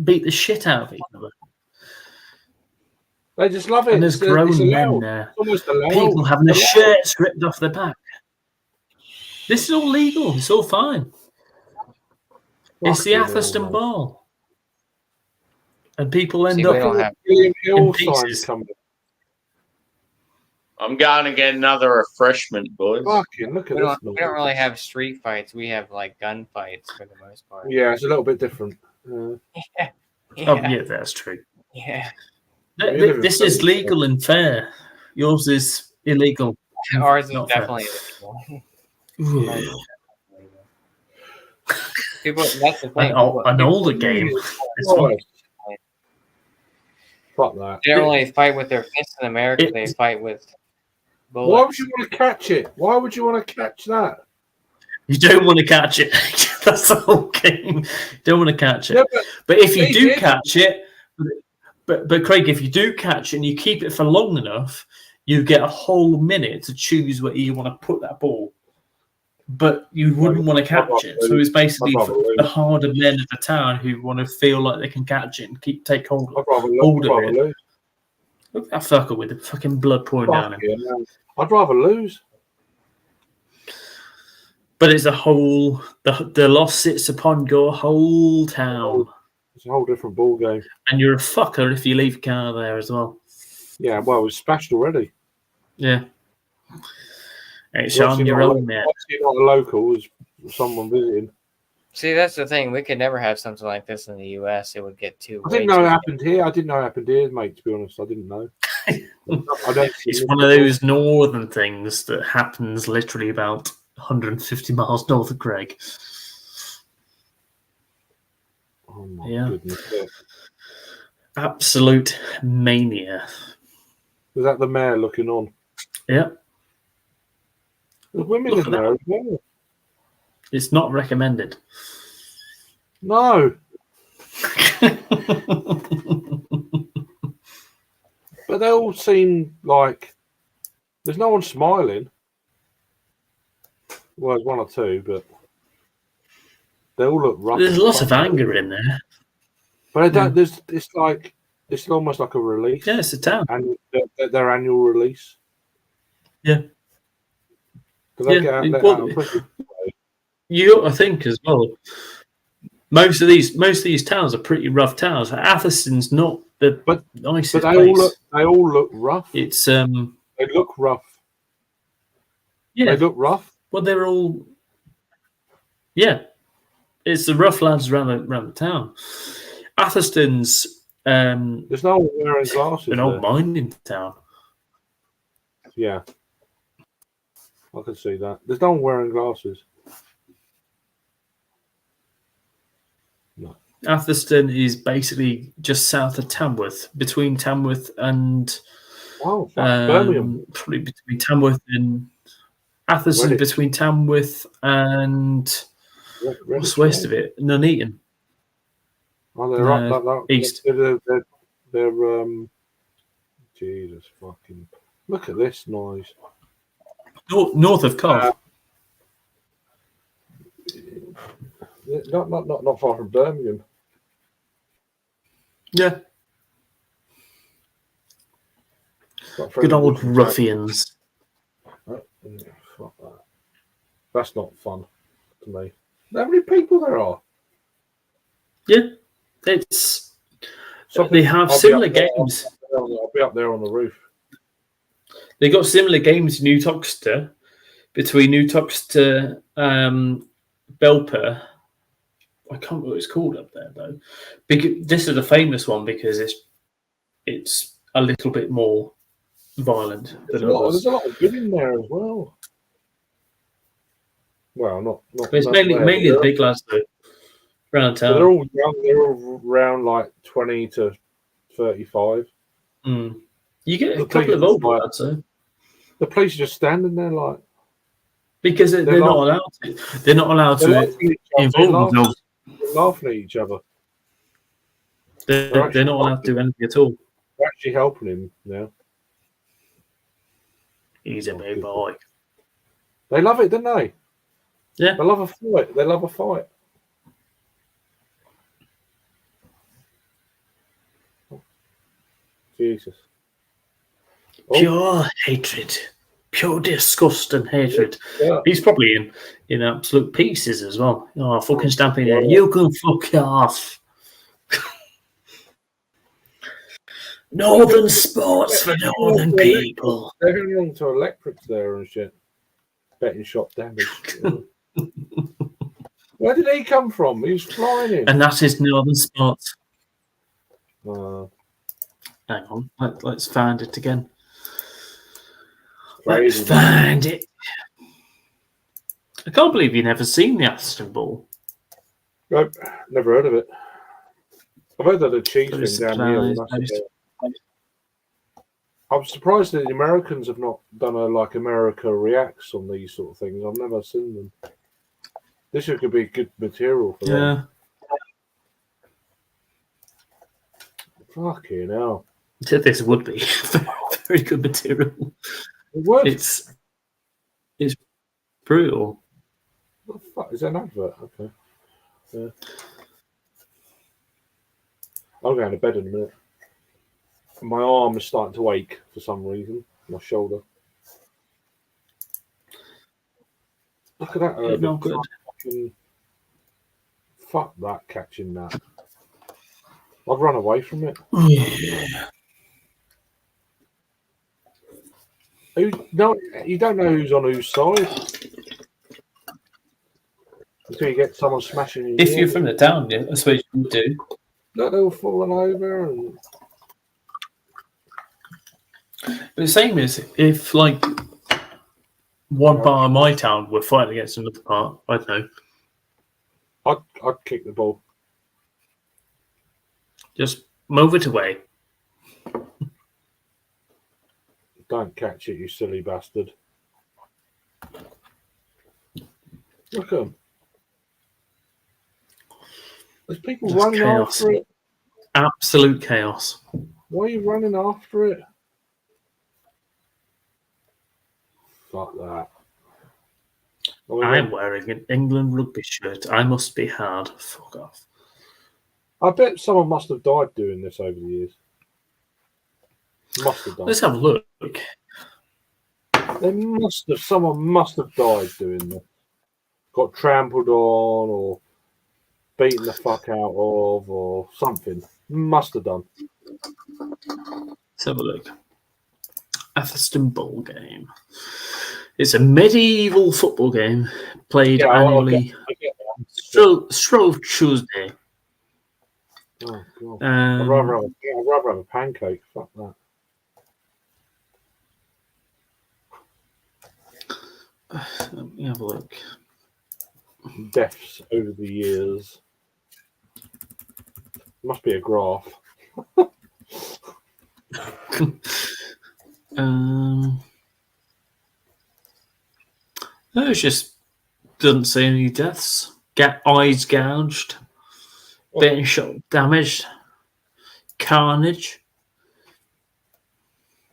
beat the shit out of each other. They just love it. And there's It's grown men allowed. there. It's almost allowed. People having their Allowed. shirts ripped off their back. This is all legal. It's all fine. It's the Fucking Athelston hell, Ball. And people end See, up we don't have William Hill in signs pieces. coming. I'm going to get another refreshment, boys. Fucking look at we this. don't really have street fights. We have like gun fights for the most part. Yeah, it's a little bit different. Oh, yeah, that's true. Yeah. This is legal and fair. Yours is illegal. Ours is Not fair. definitely illegal. Ours is definitely illegal. People, that's the thing. An older game. This one. Fuck that. They don't really fight with their fists in America. They fight with bullets. Why would you want to catch it? Why would you want to catch that? You don't want to catch it. That's the whole game. You don't want to catch it. Yeah, but if you they do did. catch it, but Craig, if you do catch it and you keep it for long enough, you get a whole minute to choose where you want to put that ball. But you wouldn't want to catch it. So it's basically for the harder men of the town who want to feel like they can catch it and take hold of it. Look at that fucker with the fucking blood pouring down him. I'd rather lose. But it's a whole, the loss sits upon your whole town. It's a whole different ball game. And you're a fucker if you leave a car there as well. Yeah, well, it's smashed already. Yeah. It's on your own, man. Obviously not a local, it's someone visiting. See, that's the thing. We could never have something like this in the U.S. It would get too. I didn't know it happened here. I didn't know it happened here, mate, to be honest. I didn't know. It's one of those northern things that happens literally about 150 miles north of Craig. Oh my Yeah. goodness. Yeah. Absolute mania. Was that the mayor looking on? Yeah. There's women Look in at there as well. It's not recommended. No. But they all seem like there's no one smiling. Well, there's one or two, but they all look rough. There's lots of anger in there. But I don't, it's almost like a release. Yeah, it's a town. And their annual release. Yeah. Do they Yeah, get out there well, out of prison? You got to think as well. Most of these towns are pretty rough towns. Athelston's not the nicest But place. they all look rough. It's They look rough. yeah. They look rough. Well, they're all It's the rough lads around the town. Athelston's There's no one wearing glasses. an old there. mining town. Yeah. I can see that. There's no one wearing glasses. No. Athelston is basically just south of Tamworth, between Tamworth and Birmingham. probably between Tamworth and Athelston, Redditch. between Tamworth and what's west of it? Nuneaton. Oh, they're up east. They're Jesus fucking. Look at this noise. North of Cov. Not far from Birmingham. Yeah. Got Good old friends- ruffians. Fuck that. That's not fun to me. How many people there are? Yeah. It's Something- they have I'll be similar up there games. I'll be up there on the roof. They got similar games in New Toxter between New Toxter, Belper. I can't remember what it's called up there though. Because this is a famous one because it's a little bit more violent than There's a lot of good in there as well. Well, not. But it's mainly the big lads though. Around town. They're all young. They're all around like 20 to 35. Mm. You get a couple of old lads though. The police are just standing there like because they're not allowed to. They're not allowed to involve themselves. They're laughing at each other. They're not allowed to do anything at all. They're actually helping him now. He's a big boy. They love it, don't they? Yeah. They love a fight. They love a fight. Jesus. Pure hatred. Pure disgust and hatred. Yeah. He's probably in absolute pieces as well. Oh, fucking stamping there. You can fuck off. Northern sports for northern people. They're going on to electrics there and shit. Betting shop damage. Where did he come from? He was flying in. And that is northern sports. Hang on. Let's find it again. Let's find it. I can't believe you've never seen the Aston Ball. Nope, never heard of it. I've heard that the cheese thing down here. I'm surprised that the Americans have not done a like America Reacts on these sort of things. I've never seen them. This could be good material for them. Fucking hell. This would be very good material. It would. It's brutal. What the fuck? Is that an advert? Okay. Yeah. I'm going to bed in a minute. My arm is starting to ache for some reason. My shoulder. Look at that. It's not good. Fuck that, catching that. I've run away from it. Yeah. You don't know who's on whose side until you get someone smashing you. If you're from the town, yeah, I suppose you do. No, they were falling over. But the same is if like one part of my town were fighting against another part, I don't know. I'd kick the ball. Just move it away. Don't catch it, you silly bastard. Look at them. There's people Just running chaos. after it. Absolute chaos. Why are you running after it? Fuck that. I'm wearing an England rugby shirt. I must be hard. Fuck off. I bet someone must have died doing this over the years. Must have done. Let's have a look. Someone must have died doing this. Got trampled on or beaten the fuck out of or something. Must have done. Let's have a look. Atherstone Bowl game. It's a medieval football game played annually. Stroll Tuesday. Oh god! I'd rather have a pancake. Fuck that. Let me have a look. Deaths over the years. Must be a graph. No, it just doesn't say any deaths. Eyes gouged, bitten shot, damaged, carnage.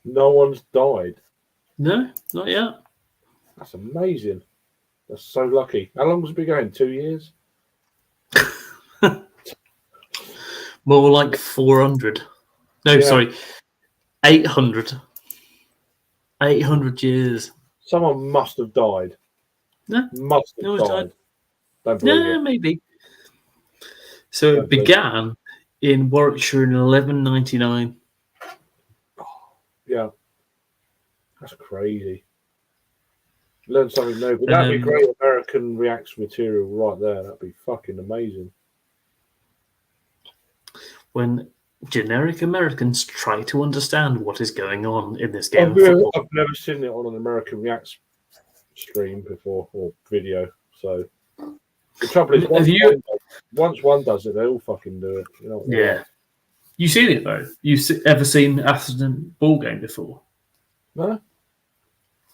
No one's died. No, not yet. That's amazing. That's so lucky. How long has it been going? 2 years? More like 400. No, sorry, 800. 800 years. Someone must have died. No, must have died. Don't believe it. Maybe. So it began in Warwickshire in 1199. Yeah. That's crazy. Learn something new. But that'd be great American reacts material right there. That'd be fucking amazing. When generic Americans try to understand what is going on in this game of football. I've never seen it on an American reacts stream before or video. So the trouble is, once one does it, they all fucking do it. You know? Yeah. You seen it though? You ever seen Atherton ball game before? No.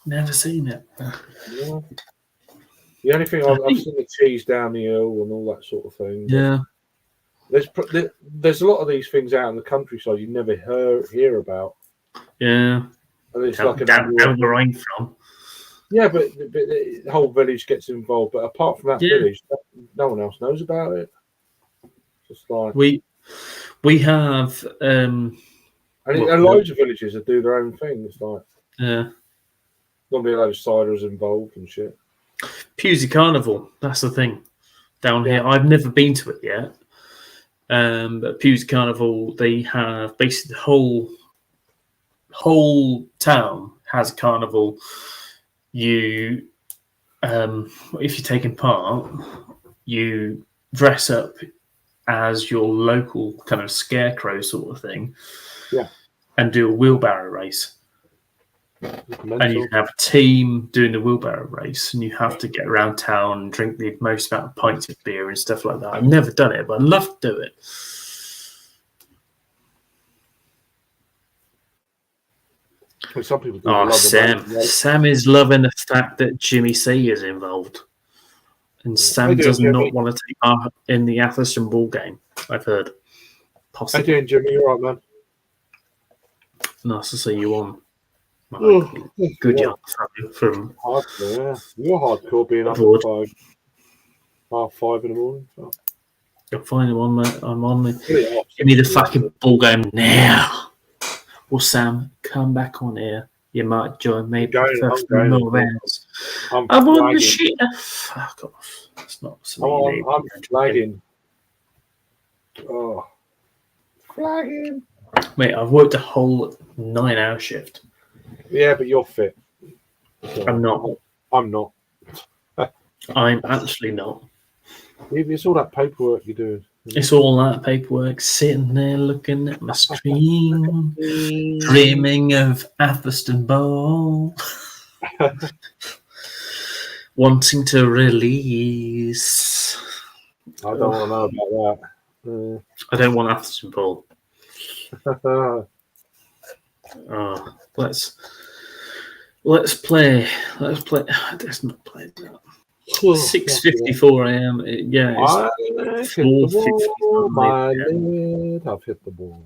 Never seen it. Yeah. The only thing I've seen the cheese down the hill and all that sort of thing. Yeah. There's a lot of these things out in the countryside you never hear about. Yeah. And it's down where I'm from. Yeah, but the whole village gets involved. But apart from that village, no one else knows about it. Just like we have and loads of villages that do their own thing. It's like normally a load of ciders involved and shit. Pewsey Carnival, that's the thing down here. I've never been to it yet. But Pewsey Carnival, they have basically the whole town has a carnival. You, if you're taking part, you dress up as your local kind of scarecrow sort of thing, and do a wheelbarrow race. And you can have a team doing the wheelbarrow race, and you have to get around town and drink the most amount of pints of beer and stuff like that. I've never done it, but I'd love to do it. Some people do Sam is loving the fact that Jimmy C is involved, and Sam does not want to take part in the Atherton ball game. I've heard. How you doing, Jimmy? You all right, man? Nice to see you on. Good job from hardcore. Yeah, you're hardcore being up at 5:30 in the morning. So. You'll find him on, mate. I'm on the. Give me the fucking ball game now. Well, Sam, come back on here. You might join me. I'm on the shit. Fuck off. That's not something I'm flagging. Oh, flagging. Mate, I've worked a whole 9-hour shift. Yeah, but you're fit. I'm not. I'm not. I'm actually not. It's all that paperwork you're doing. It's all that paperwork, sitting there looking at my screen, dreaming of Atherton Bowl, wanting to release. I don't want to know about that. I don't want Atherton Bowl. Let's play. Let's not play that. 6:54 a.m. Yeah, it's 4:54. I've hit the ball.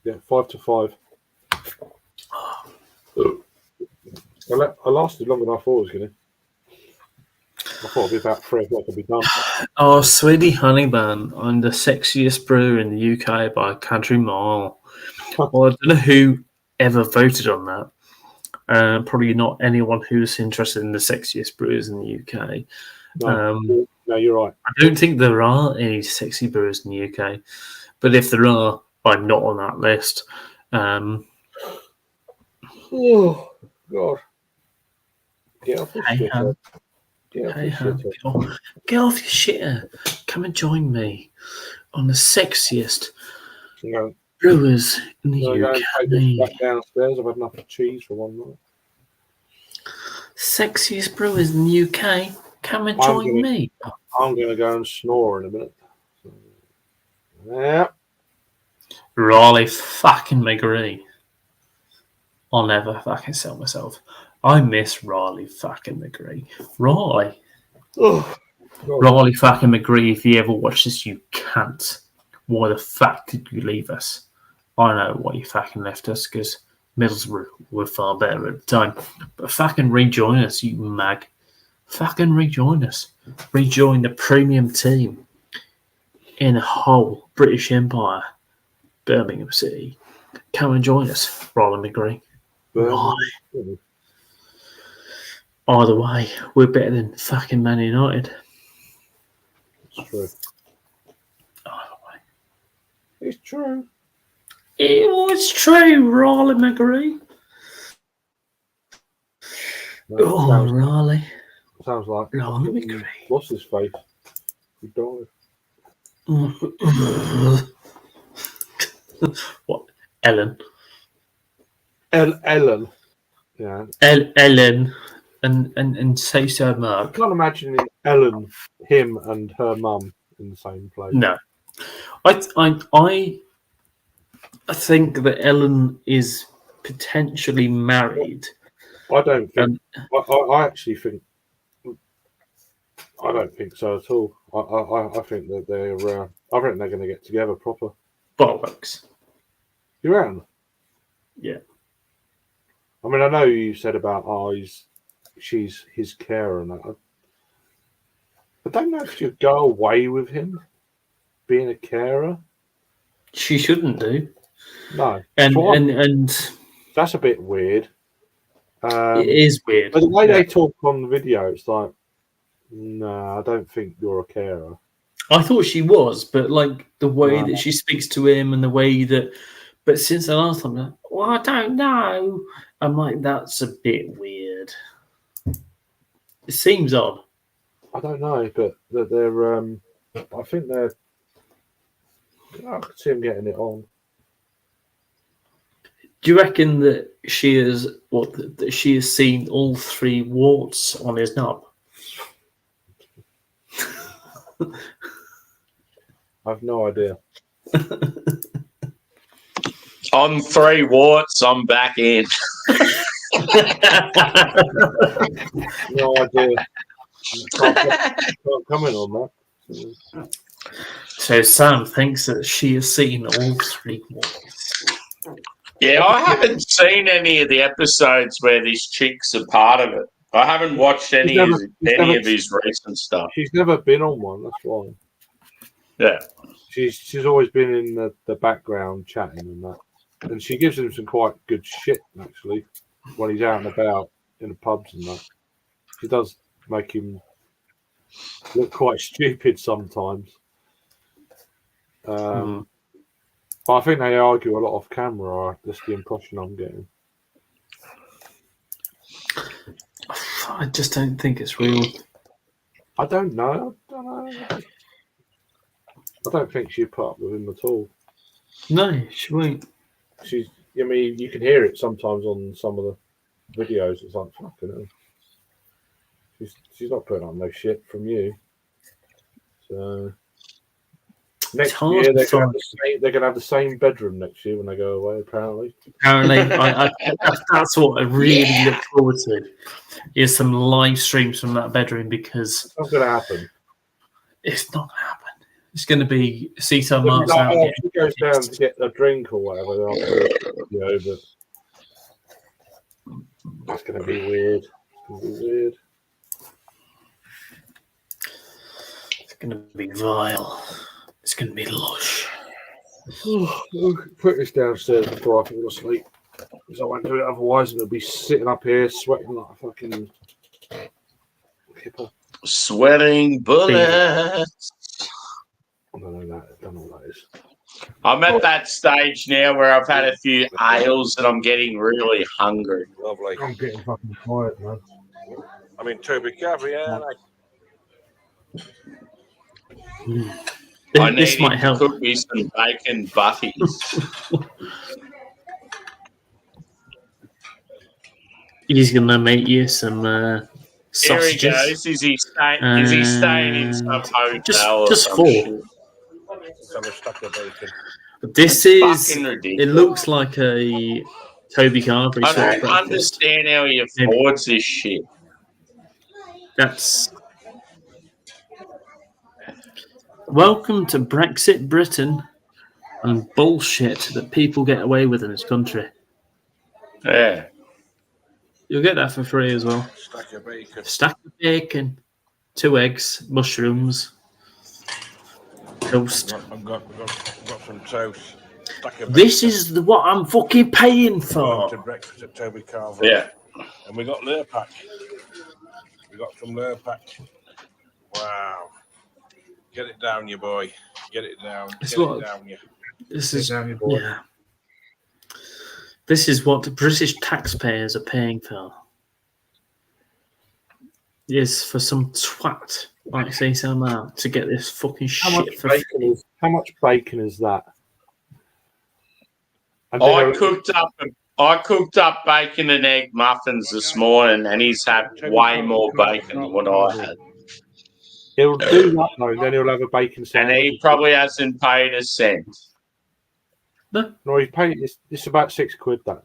Yeah, 5-5. I lasted longer than I thought it was going to. I thought it'd be about 3 o'clock to be done. Oh, Sweetie Honeybun, I'm the sexiest brewer in the UK by a country mile. Well, I don't know who ever voted on that. Probably not anyone who's interested in the sexiest brewers in the UK. No, you're right. I don't think there are any sexy brewers in the UK, but if there are, I'm not on that list. Oh God! Get off your shitter. Get off your shitter. Come and join me on the sexiest brewers in the UK. Back downstairs. I've had enough cheese for one night. Sexiest brewers in the UK. Come and join me. I'm going to go and snore in a minute. Yeah. Raleigh fucking McGree. I'll never fucking sell myself. I miss Raleigh fucking McGree. Raleigh. Raleigh fucking McGree, if you ever watch this, you can't. Why the fuck did you leave us? I know why you fucking left us, because Middlesbrough were far better at the time. But fucking rejoin us, you mag. Fucking rejoin us. Rejoin the premium team in the whole British Empire. Birmingham City. Come and join us, Raleigh McGree. Raleigh. Either way, we're better than fucking Man United. It's true. It's true. It's true, Raleigh McGree. No, Raleigh. sounds like Raleigh McGree. What's his face? He died. What? Ellen. Ellen. Yeah. Ellen. And say so, I Mark. can't imagine Ellen, him, and her mum in the same place. No. I think that Ellen is potentially married. I don't think. I actually think. I don't think so at all. I think that they're. I think they're going to get together proper. Bollocks. You reckon? Yeah. I mean, I know you said about she's his carer and that. I don't know if you'd go away with him being a carer. She shouldn't do. No. And that's a bit weird. it is weird. But the way they talk on the video, it's like, no, I don't think you're a carer. I thought she was, but like the way that she speaks to him and the way that. But since the last time, I'm like, well, I don't know. I'm like, that's a bit weird. It seems odd. I don't know, but they're. I think they're. I could see him getting it on. Do you reckon that she has that she has seen all 3 warts on his knob? I've no idea. On 3 warts, I'm back in. No idea. Can't comment on that. So Sam thinks that she has seen all 3 warts. Yeah, I haven't seen any of the episodes where this chick's a part of it. I haven't watched any of his recent stuff. She's never been on one. That's why. Yeah, she's always been in the background chatting and that, and she gives him some quite good shit actually when he's out and about in the pubs and that. She does make him look quite stupid sometimes. But I think they argue a lot off camera. That's the impression I'm getting. I just don't think it's real. I don't know. I don't think she'd put up with him at all. No, she won't. I mean, you can hear it sometimes on some of the videos. It's like, fucking hell. She's not putting up no shit from you. So next year they're going to have the same bedroom next year when they go away. Apparently, that's what I really look forward to. Is some live streams from that bedroom because it's not going to happen. It's not going to happen. It's going to be Cecil Marks out. She goes down to get a drink or whatever. But it's going to be weird. It's going to be vile. It's going to be lush. Put this downstairs before I fall asleep. Because I won't do it otherwise, and it'll be sitting up here sweating like a fucking kipper. Sweating bullets. I don't know what that is. I'm at that stage now where I've had a few ales and I'm getting really hungry. Lovely. I'm getting fucking quiet, man. I'm in Toby Cafe, aren't I? I need to cook me some bacon buffies. He's going to make you some sausages. Here he goes. Is he staying in some hotel? Just 4. Some stuck of bacon. This is. It looks like a Toby Carvery. I don't understand how he affords this shit. That's. Welcome to Brexit Britain and bullshit that people get away with in this country. Yeah. You'll get that for free as well. Stack of bacon. 2 eggs, mushrooms, toast. I've got some toast. This is what I'm fucking paying for. To breakfast at Toby Carver. Yeah. And we got Lurpak. We got some Lurpak. Wow. Get it down, you boy. Get it down. Get it down, you. This is down, your boy. Yeah. This is what the British taxpayers are paying for. Yes, for some twat like CSMR to get this fucking shit for free. How much bacon is that? I cooked up bacon and egg muffins this morning, and he's had way more bacon than what I had. He'll do that though, and then he'll have a bacon And sandwich. he probably hasn't paid a cent. No, he paid. It's about £6. That.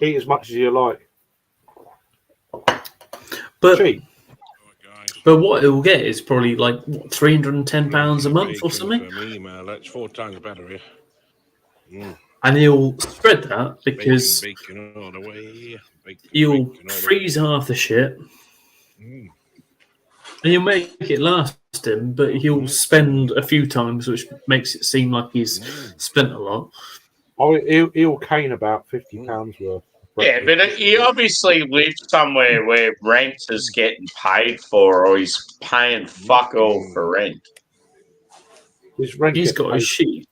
Eat as much as you like. But cheap. But what it will get is probably like £310 a month or something. That's 4 times better, yeah. Mm. And he'll spread that because bacon all the way. he'll freeze half the shit. Mm. And you'll make it last him, but he'll spend a few times, which makes it seem like he's spent a lot. Oh, he'll cane about £50 worth. Yeah, but he obviously lives somewhere where rent is getting paid for, or he's paying fuck all for rent. His rent He's got a sheet.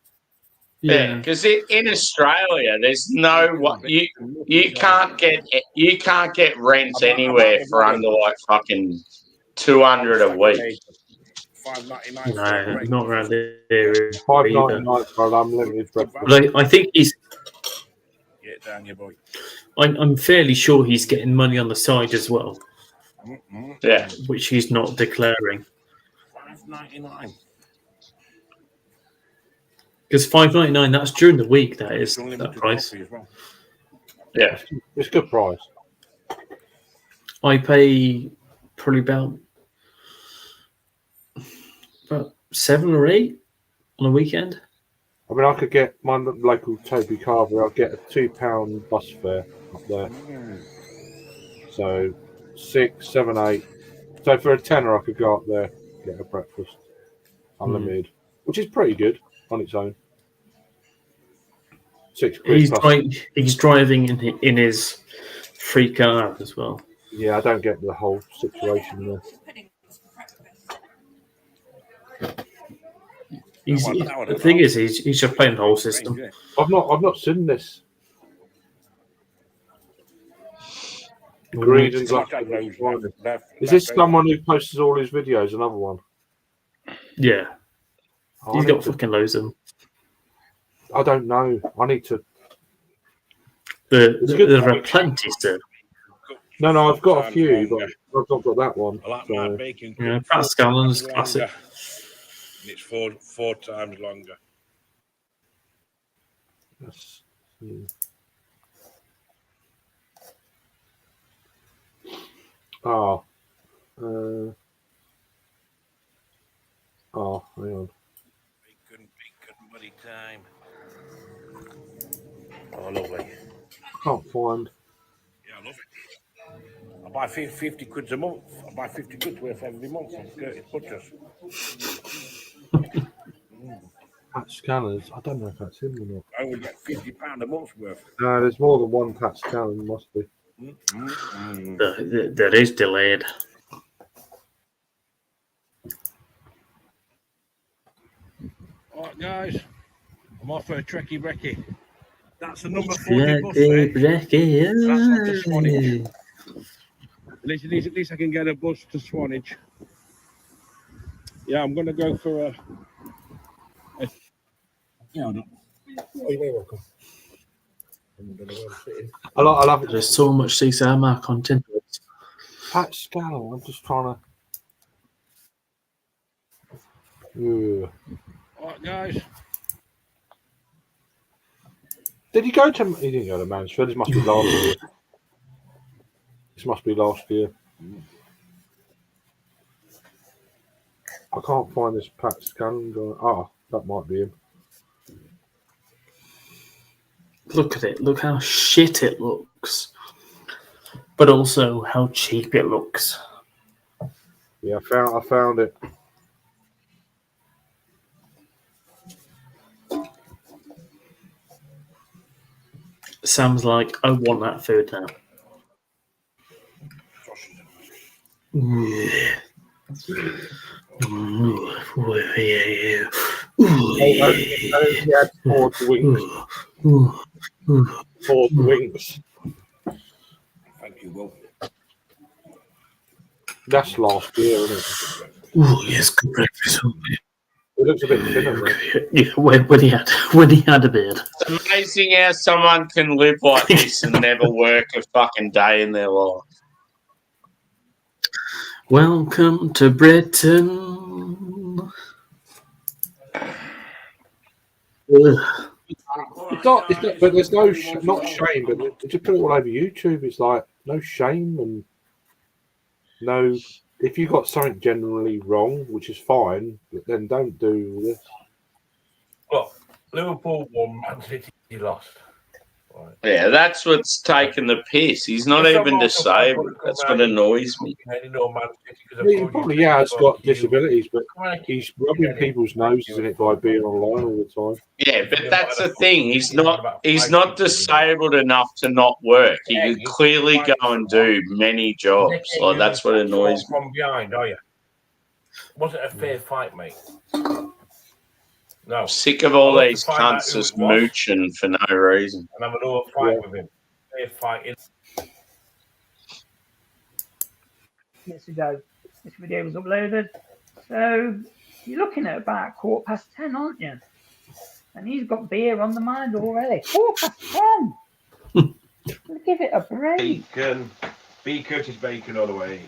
Yeah, because in Australia, there's no you can't get rent anywhere for under like fucking $200 a week. No, not around here. $5.99 for unlimited breakfast. But I think he's. Get down, your boy. I'm fairly sure he's getting money on the side as well. Yeah, which he's not declaring. $5.99. Because $5.99, that's during the week. That is that price. Well. Yeah, it's a good price. I pay probably about 7 or 8 on a weekend. I mean, I could get my local Toby Carver. I'll get a £2 bus fare up there. So 6, 7, 8. So for a tenner, I could go up there, get a breakfast, unlimited, which is pretty good on its own. £6. He's driving in his free car as well. Yeah, I don't get the whole situation there. The thing is, he's just playing the whole system. I've not seen this. Green and black. Is this someone who posts all his videos? Another one? Yeah. He's got fucking loads of them. I don't know. I need to. There are plenty still. No, I've got a few, but I've not got that one. I like my bacon. Yeah, Pat Scallon's classic. And it's four times longer. Yes. Oh. Hang on. Bacon, buddy time. Oh, lovely. I can't find. Yeah, I love it. I buy 50 quid a month. I buy 50 quid worth every month from Curtis Butchers. Pat Scanners. I don't know if that's him or not. I would get £50 a month's worth. No, there's more than one Pat Scanner, must be. That is delayed. Alright, guys. I'm off for a trekkie brekkie. That's the number 40 bus. That's on to Swanage. At least I can get a bus to Swanage. Yeah, I'm going to go for a... Yeah, oh, you're very welcome. I love it. There's so much CSMR content. Pat Scallon, I'm just trying to. Alright, guys. Did he go to? He didn't go to Mansfield. This must be last year. This must be last year. I can't find this Pat Scallon. Ah, that might be him. Look at it. Look how shit it looks. But also how cheap it looks. Yeah, I found it. Sam's like, I want that food now. for the wings. Thank you, Will. That's last year, isn't it? Oh yes, good breakfast. It looks a bit thinner. Right? Yeah, when he had a beard. It's amazing how someone can live like this and never work a fucking day in their life. Welcome to Britain. It's not, but there's no not shame, but to put it all over YouTube, it's like no shame and no. If you got something generally wrong, which is fine, but then don't do this. Look, Liverpool won, Man City lost. Right. Yeah, that's what's taking the piss. He's not even disabled. That's what annoys me. He probably has got disabilities, but he's rubbing people's noses in it by being online all the time. Yeah, but that's the thing. He's not disabled enough to not work. He could clearly go and do many jobs. Like, that's what annoys me. From behind, are you? Wasn't a fair fight, mate. No. I'm sick of all these cunts just mooching for no reason. And I'm going to fight with him. Fair fight. Minutes ago, this video was uploaded. So you're looking at about 10:15, aren't you? And he's got beer on the mind already. 10:15. Give it a break. Bacon. Be Curtis Bacon all the way.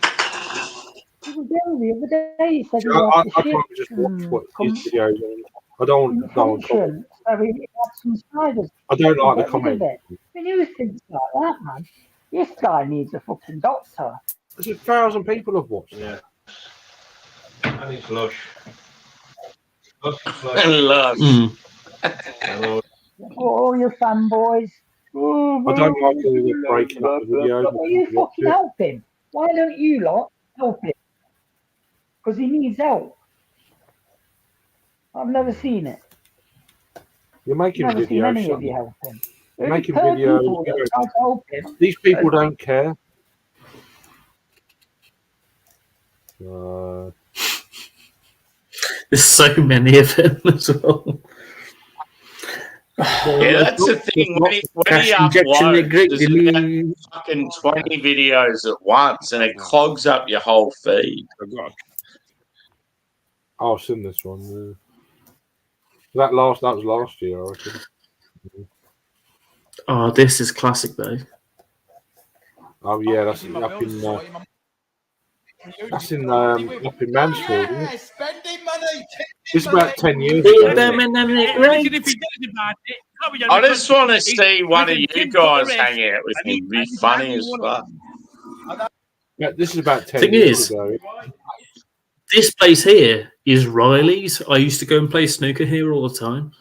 The other day he said he I lost can't just watch his videos. I don't comment. So he had some spiders. I don't like the comment. When you think like that, man, this guy needs a fucking doctor. There's 1,000 people have watched. Yeah. And it's lush. Lush. Lush. Hello. All your fanboys. I don't like the breaking up the videos. Well, you fucking help him. Why don't you lot help him? Because he needs help. I've never seen it. You're making Never seen any videos. of you help him. You're making videos. These people don't care. There's so many of them as well. Yeah, that's the thing. When he uploads, there's fucking 20 videos at once, and it clogs up your whole feed. I've seen this one. That was last year, I reckon. Oh, this is classic though. Oh yeah, that's up in Mansfield, isn't it? It's about 10 years ago. I just want to see one of you guys hang out with him. It'd be funny as fuck. Yeah, this is about 10 Thing years is, ago. This place here is Riley's. I used to go and play snooker here all the time.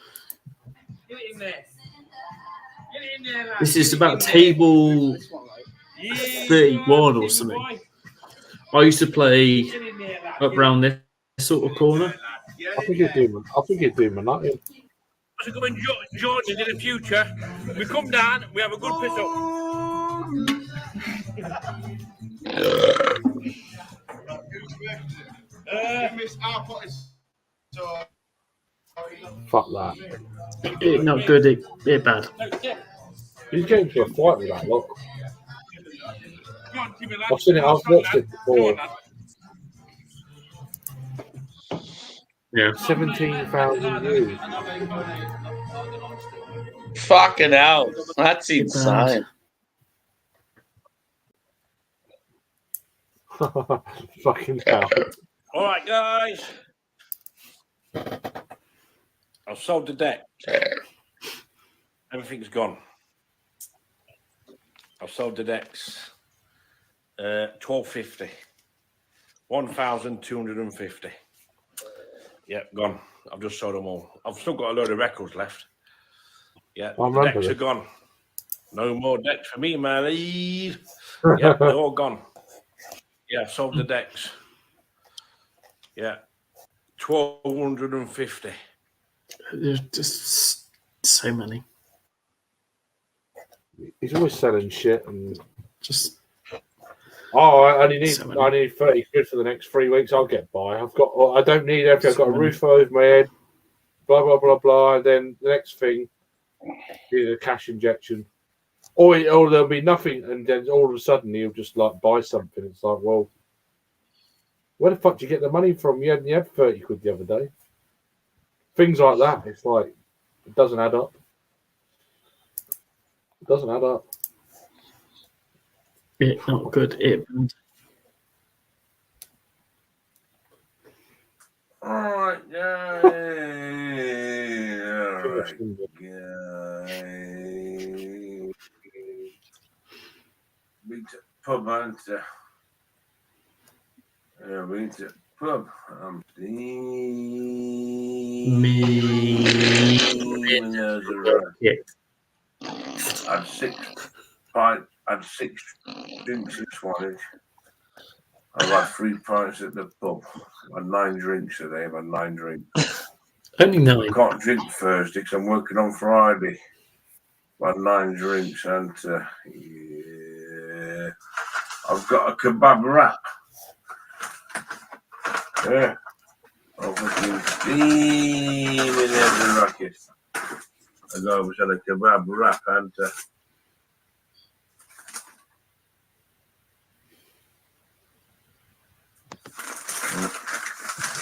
This is about table 31 or something. I used to play up around this sort of corner. I think it's doing Manhattan. So coming Georgia in the future, we come down, we have a good piss up. Fuck that. Not good, it bad. He's getting to a fight with that look. I've seen it, I've watched it before. Yeah. 17,000 views. Fucking hell. That's insane. Fucking hell. All right, guys. I've sold the deck. Everything's gone. I've sold the decks. 1250. 1,250. Yep, gone. I've just sold them all. I've still got a load of records left. Yeah, the decks are gone. No more decks for me, my lead. Yeah, they're all gone. Yeah, I've sold the decks. Yeah, 1,250. There's just so many. He's always selling shit and just. Oh, I need 30 quid for the next 3 weeks. I'll get by. I don't need everything. I've got a roof over my head. Blah blah blah blah. And then the next thing, get a cash injection, or there'll be nothing, and then all of a sudden he'll just like buy something. It's like, well, where the fuck do you get the money from? You had 30 quid the other day. Things like that. It's like it doesn't add up. It doesn't add up. It not good. It. All right, guys. All right, guys. Big pub answer. Big pub. I'm I'd 6 drinks this morning. I've had 3 pints at the pub. I had 9 drinks today. I've had 9 drinks. Only 9. I can't drink Thursday because I'm working on Friday. I've had 9 drinks and yeah, I've got a kebab wrap. Yeah. I'm fucking steaming every racket. I got over to the kebab wrap and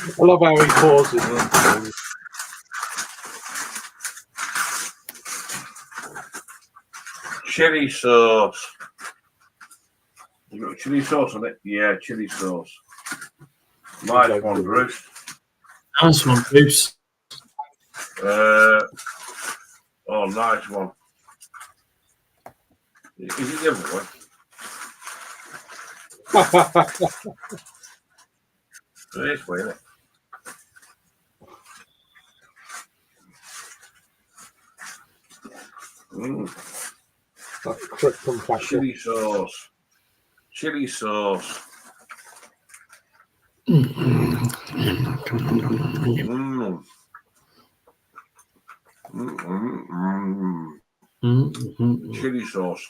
I love how he pauses. chili sauce. You got chili sauce on it? Yeah, chili sauce. Nice one, Bruce. Nice one, Bruce. Oh, nice one. Is it the other one? This way, isn't it? Chili sauce. Chili sauce. Chili sauce.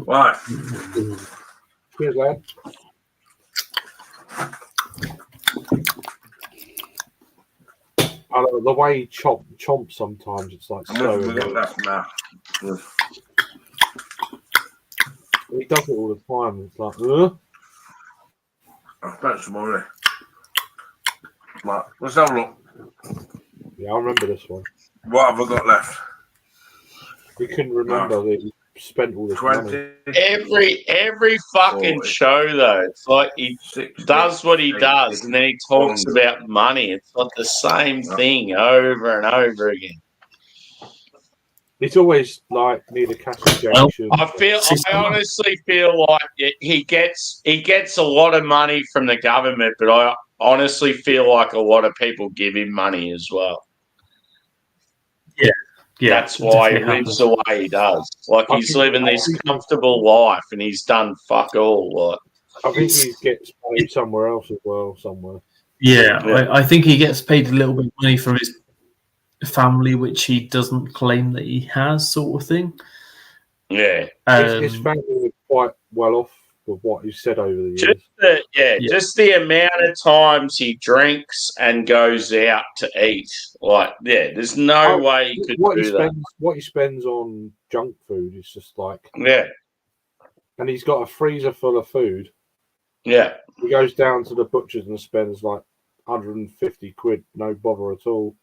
Right. Cheers, lad. I don't know, the way he chomps sometimes, it's like so. We got that now. He does it all the time. It's like, I've spent some money. Right, let's have a look. Yeah, I remember this one. What have I got left? We couldn't remember that he spent all this money. Every fucking show though, it's like he does what he does, and then he talks about money. It's like the same thing over and over again. It's always like near the cash injection. I honestly feel like he gets a lot of money from the government, but I honestly feel like a lot of people give him money as well. Yeah, that's why he lives the way he does. Like he's living this comfortable life, and he's done fuck all. Like I think he gets paid somewhere else as well. Somewhere. Yeah, I think he gets paid a little bit of money from his family, which he doesn't claim that he has, sort of thing. Yeah, his family was quite well off with what he said over the years. Just the amount of times he drinks and goes out to eat. Like, there's no way he could do that. What he spends on junk food is just like, and he's got a freezer full of food. Yeah, he goes down to the butcher's and spends like 150 quid, no bother at all.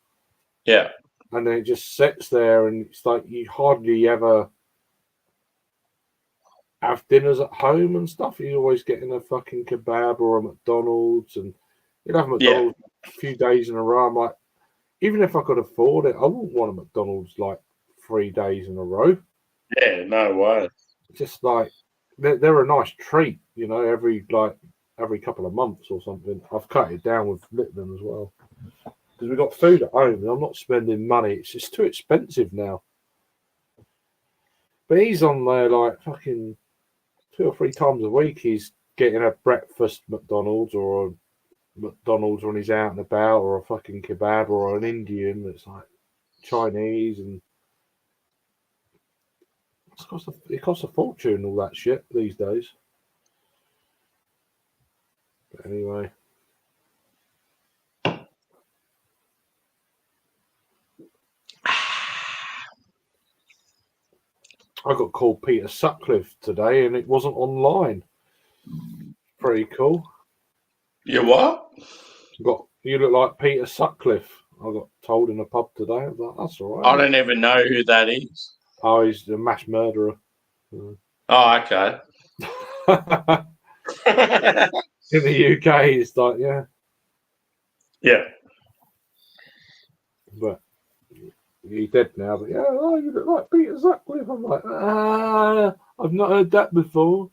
Yeah, and then it just sits there, and it's like you hardly ever have dinners at home and stuff. He's always getting a fucking kebab or a McDonald's, and he'd have McDonald's a few days in a row. I'm like, even if I could afford it, I wouldn't want a McDonald's like 3 days in a row. Yeah, no way. Just like they're a nice treat, you know, every couple of months or something. I've cut it down with Litman as well because we've got food at home, and I'm not spending money. It's just too expensive now. But he's on there like fucking 2 or 3 times a week. He's getting a breakfast McDonald's or a McDonald's when he's out and about, or a fucking kebab or an Indian that's like Chinese, and it costs a fortune, all that shit these days. But anyway, I got called Peter Sutcliffe today, and it wasn't online. Pretty cool. You what? You look like Peter Sutcliffe. I got told in a pub today. I was like, that's all right. I don't even know who that is. Oh, he's a mass murderer. Oh, okay. In the UK, it's like, yeah. Yeah. But he's dead now. But yeah, oh, you look like Peter Sutcliffe. I'm like, I've not heard that before.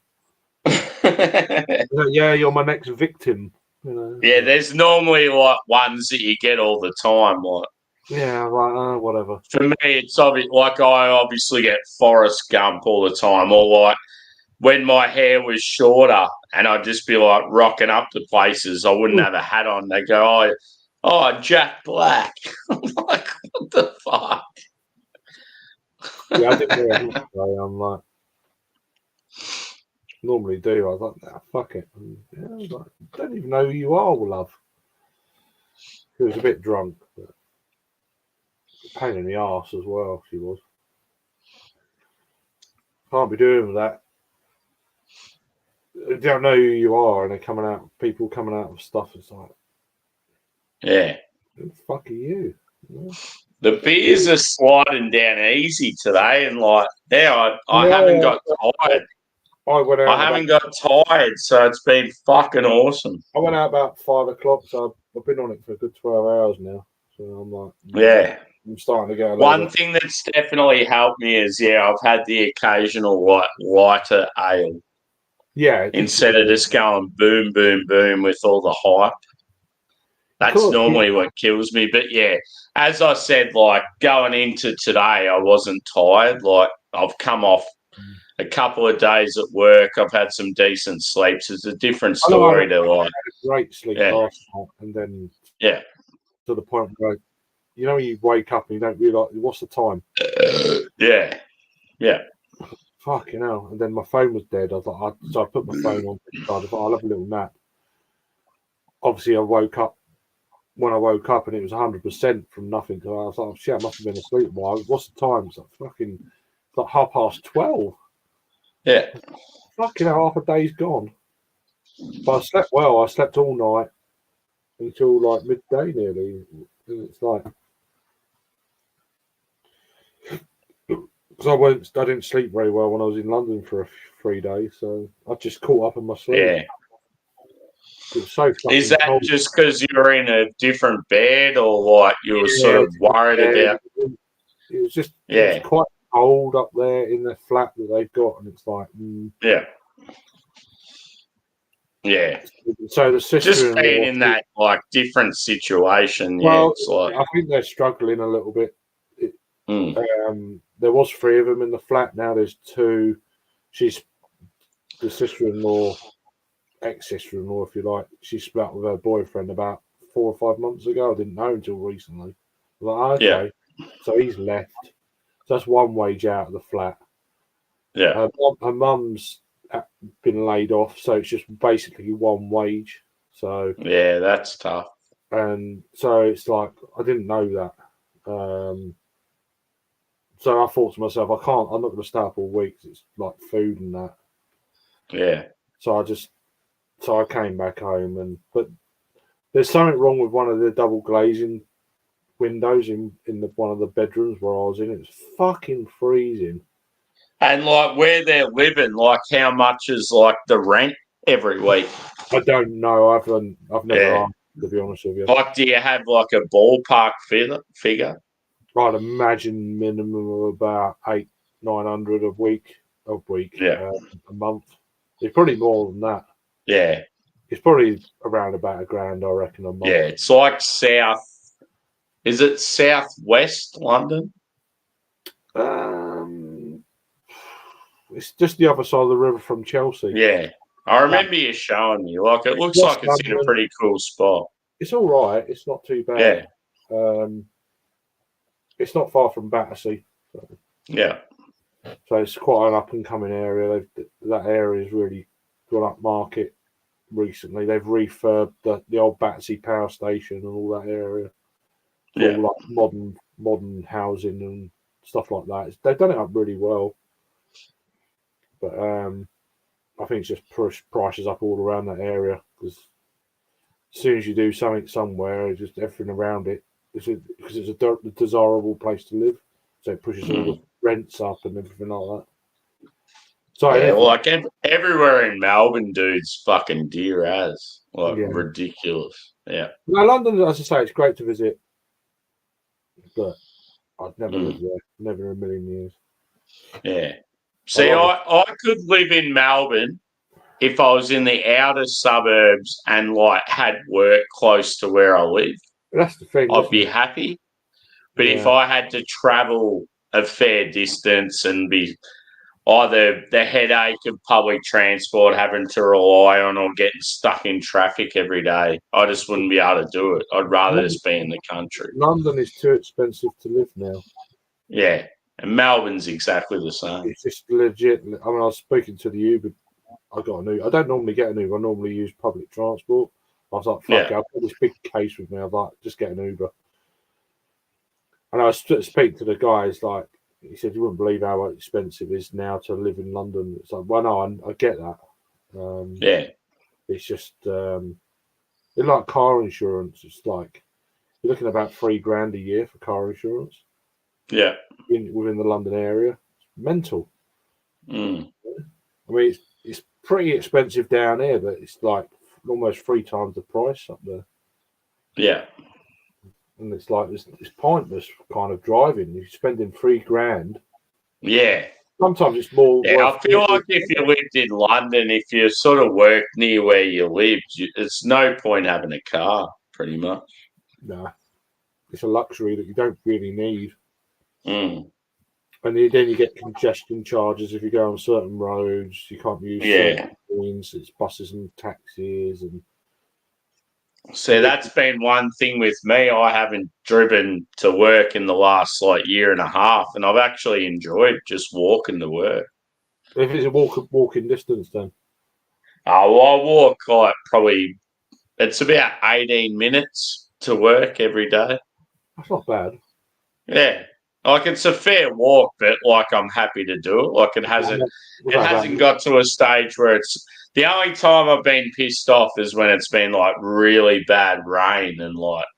Yeah, you're my next victim. You know? Yeah, there's normally like ones that you get all the time. Like, yeah, like whatever. For me, it's obvious. Like I obviously get Forrest Gump all the time, or like when my hair was shorter, and I'd just be like rocking up to places. I wouldn't have a hat on. They go, "Oh, Jack Black." I'm like, what the fuck? Yeah, I didn't wear a hat today. I'm like, normally do. I was like, nah, fuck it. And, yeah, I was like, don't even know who you are, love. He was a bit drunk, but pain in the arse as well. She was. Can't be doing with that. They don't know who you are, and they're coming out. People coming out with stuff. It's like, Yeah. who the fuck are you? The beers are sliding down easy today, and like now I haven't got tired. I haven't got tired, so it's been fucking awesome. I went out about 5 o'clock, so I've been on it for a good 12 hours now. So I'm like, yeah, I'm starting to get a One thing that's definitely helped me is I've had the occasional lighter ale. Yeah, instead of just going boom, boom, boom with all the hype. That's normally what kills me. But yeah, as I said, like going into today, I wasn't tired. Like I've come off a couple of days at work. I've had some decent sleeps. It's a different story to like. I had a great sleep last night, and then to the point where you know when you wake up and you don't realise what's the time. Yeah. Fucking hell! And then my phone was dead. I was like, so I put my phone on. I thought I'll have a little nap. Obviously, I woke up. When I woke up and it was 100% from nothing, because I was like, oh, shit, I must have been asleep. What's the time? It's like it's like 12:30. Yeah. Fucking hell, half a day's gone. But I slept well. I slept all night until like midday nearly. And it's like, because I didn't sleep very well when I was in London for 3 days, so I just caught up on my sleep. Yeah. It was so Is that cold. just because you were in a different bed, or like you were sort of worried about? It was just it was quite cold up there in the flat that they've got, and it's like yeah. So the sister just being in that like different situation, it's like I think they're struggling a little bit. There was 3 of them in the flat. Now there's 2. She's the sister-in-law, ex-sister-in-law, if you like. She split up with her boyfriend about 4 or 5 months ago. I didn't know until recently. I was like, okay, so he's left. So that's 1 wage out of the flat. Yeah, her mum's been laid off, so it's just basically 1 wage. So yeah, that's tough. And so it's like I didn't know that. So I thought to myself, I'm not going to stay up all week. It's like food and that. Yeah. So I came back home, but there's something wrong with one of the double glazing windows in one of the bedrooms where I was in. It's fucking freezing. And like where they're living, like how much is like the rent every week? I don't know. I've never asked, to be honest with you. Like, do you have like a ballpark figure? I'd imagine minimum of about 800-900 a month. It's probably more than that. Yeah. It's probably around about $1,000, I reckon, a month. Yeah, it's like south. Is it southwest London? It's just the other side of the river from Chelsea. Yeah. I remember you showing me. Like, it looks like it's in a pretty cool spot. It's all right. It's not too bad. Yeah. It's not far from Battersea. So. Yeah. So it's quite an up-and-coming area. That area's really gone up market recently. They've refurbed the old Battersea power station and all that area. All like modern housing and stuff like that. They've done it up really well. But I think it's just push prices up all around that area because as soon as you do something somewhere, it's just everything around it, because it's a desirable place to live, so it pushes all the rents up and everything like that. So yeah, like everywhere in Melbourne, dude's fucking dear as ridiculous. Yeah. No, London, as I say, it's great to visit, but I'd never live there, never in a million years. Yeah. See, I could live in Melbourne if I was in the outer suburbs and like had work close to where I live. That's the thing. I'd be happy. But if I had to travel a fair distance and be either the headache of public transport having to rely on or getting stuck in traffic every day, I just wouldn't be able to do it. I'd rather just be in the country. London is too expensive to live now. Yeah. And Melbourne's exactly the same. It's just legit. I mean, I was speaking to the Uber. I got an Uber. I don't normally get an Uber. I normally use public transport. I was like, fuck it, I've got this big case with me. I was like, just get an Uber. And I was speaking to the guys, like, he said, you wouldn't believe how expensive it is now to live in London. It's like, well, no, I get that. It's just, it's like car insurance. It's like, you're looking at about $3,000 a year for car insurance. Yeah. Within the London area. It's mental. I mean, it's pretty expensive down here, but it's like almost 3 times the price up there. Yeah. And it's like, it's pointless kind of driving. You're spending $3,000. Yeah. Sometimes it's more. Yeah, I feel like if you lived in London, if you sort of worked near where you lived, it's no point having a car, pretty much. No. It's a luxury that you don't really need. And then you get congestion charges if you go on certain roads. You can't use certain lanes. It's buses and taxis and. So that's been one thing with me. I haven't driven to work in the last year and a half, and I've actually enjoyed just walking to work. If it's a walking distance, then. Oh, well, I walk probably. It's about 18 minutes to work every day. That's not bad. Yeah. It's a fair walk, but I'm happy to do it. It hasn't got to a stage where it's the only time I've been pissed off is when it's been really bad rain and lashing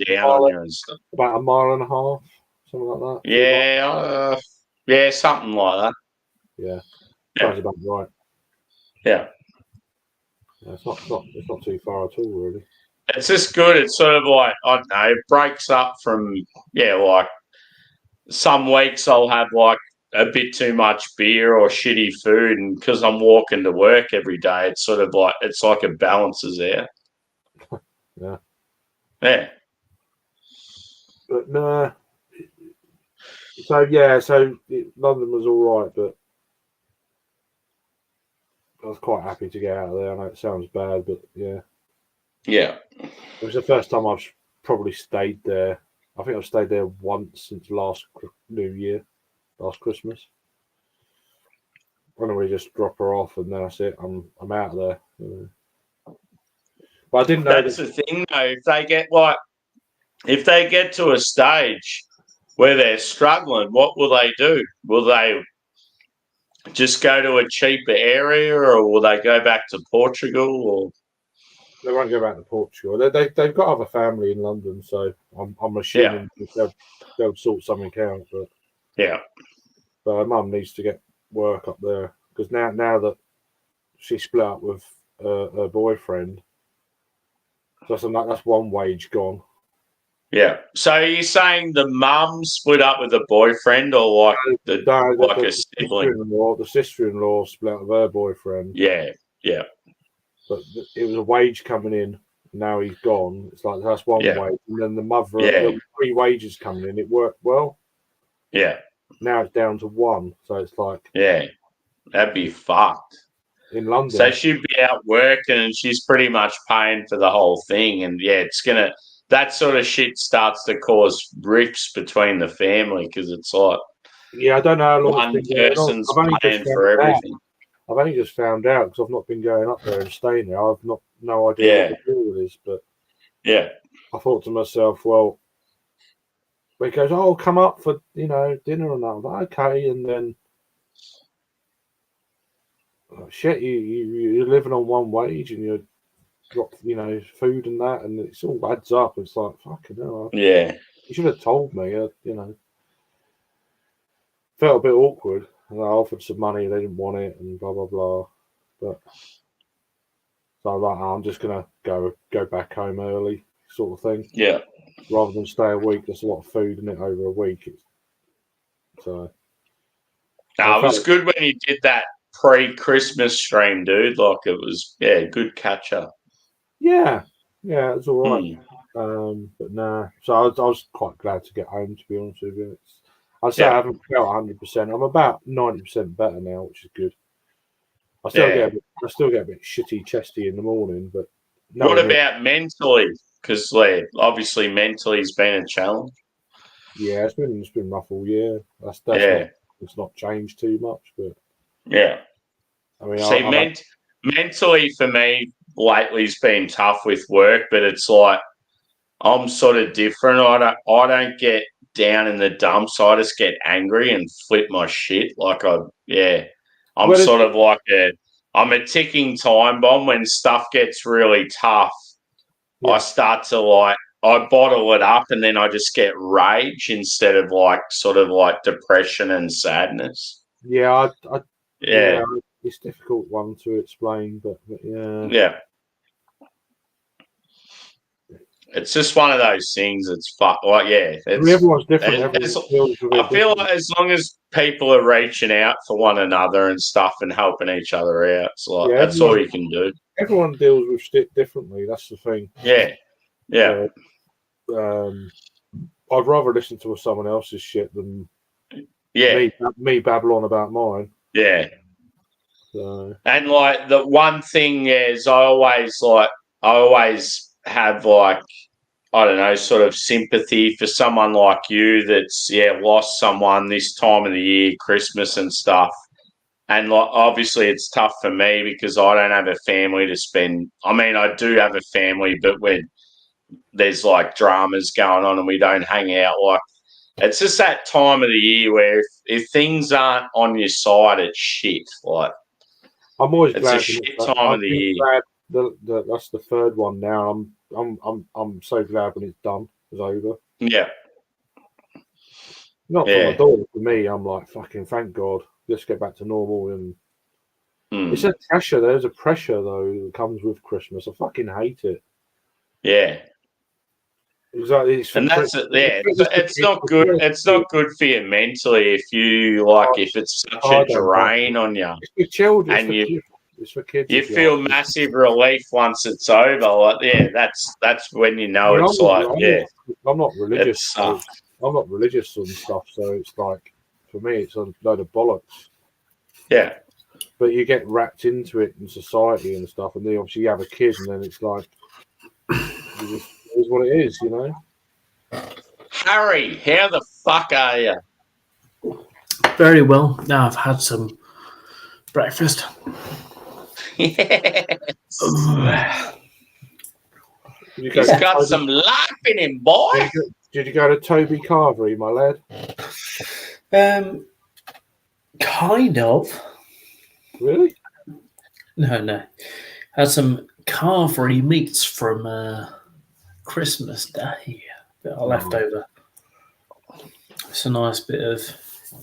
down on you and stuff. About a mile and a half, something like that. Yeah, something like that. Yeah, sounds about right. Yeah. It's not too far at all, really. It's just good. It's sort of I don't know, it breaks up from, some weeks I'll have a bit too much beer or shitty food. And because I'm walking to work every day, it's sort of it's like it balances out. Yeah. Yeah. But no. So London was all right, but I was quite happy to get out of there. I know it sounds bad, but yeah. Yeah. It was the first time I've probably stayed there. I think I've stayed there once since last Christmas. And we just drop her off and that's it. I'm out of there. But I didn't know that's the thing though. If they get to a stage where they're struggling, what will they do? Will they just go to a cheaper area, or will they go back to Portugal? Or they won't go back to Portugal. They've got other family in London, so I'm assuming they'll sort something out. But her mum needs to get work up there because now that she split up with her boyfriend, that's one wage gone. Yeah. So are you saying the mum split up with a boyfriend, or a sibling? The sister-in-law split up with her boyfriend. Yeah. Yeah. But it was a wage coming in. Now he's gone. It's that's one wage, and then the mother. There were 3 wages coming in. It worked well. Yeah. Now it's down to 1, so it's that'd be fucked in London. So she'd be out working, and she's pretty much paying for the whole thing. And it's gonna. That sort of shit starts to cause rifts between the family because it's I don't know how long one person's paying for everything. I've only just found out because I've not been going up there and staying there. I've no idea what the deal is, but I thought to myself, well, he goes, "Oh, come up for dinner," and I'm like, okay, and then shit, you're living on one wage and you're drop, food and that, and it's all adds up. It's like fucking hell. Yeah. You should have told me. Felt a bit awkward. And I offered some money, they didn't want it, and blah blah blah. But so I'm like, I'm just gonna go back home early, sort of thing. Yeah. Rather than stay a week, there's a lot of food in it over a week. No, it was good when you did that pre-Christmas stream, dude. Like it was, good catch up. Yeah, it was all right. But nah, so I was quite glad to get home. To be honest with you, I haven't felt 100%. I'm about 90% better now, which is good. I still get a bit shitty chesty in the morning, but what about mentally? Because obviously mentally has been a challenge. Yeah, it's been rough all year. That's it's not changed too much, but yeah. I mean, mentally for me lately has been tough with work, but it's like I'm sort of different. I don't get down in the dumps. I just get angry and flip my shit. I'm sort of like I'm a ticking time bomb. When stuff gets really tough, I start to I bottle it up and then I just get rage instead of depression and sadness. Yeah, it's a difficult one to explain, but yeah. Yeah. It's just one of those things. It's everyone's different. I feel like as long as people are reaching out for one another and stuff and helping each other out, that's all you can do. Everyone deals with shit differently. That's the thing. Yeah. I'd rather listen to someone else's shit than me babble on about mine. Yeah. So. And the one thing is, I always have I don't know, sort of sympathy for someone like you that's lost someone this time of the year, Christmas and stuff. And obviously it's tough for me because I don't have a family to spend. I mean, I do have a family, but when there's dramas going on and we don't hang out, it's just that time of the year where if things aren't on your side, it's shit. I'm always it's glad a shit time of the year. That's the third one now. I'm so glad when it's done. It's over. Yeah. Not for my daughter. For me, I'm like fucking thank God. Let's get back to normal. And it's a pressure. There's a pressure though that comes with Christmas. I fucking hate it. Yeah. Exactly. And that's it. Yeah. It's not good. It's not good for you mentally if you if it's such a drain on you. It's for children. And it's for kids. You feel massive relief once it's over. That's when you know it's I'm not religious. I'm not religious and stuff, so it's for me, it's a load of bollocks. Yeah. But you get wrapped into it in society and stuff, and then obviously you have a kid, and then it's it is what it is, Harry, how the fuck are you? Very well. Now I've had some breakfast. Yes. He's got some life in him, boy. Did you go to Toby Carvery, my lad? Kind of. Really? No. Had some carvery meats from Christmas Day that I left over. It's a nice bit of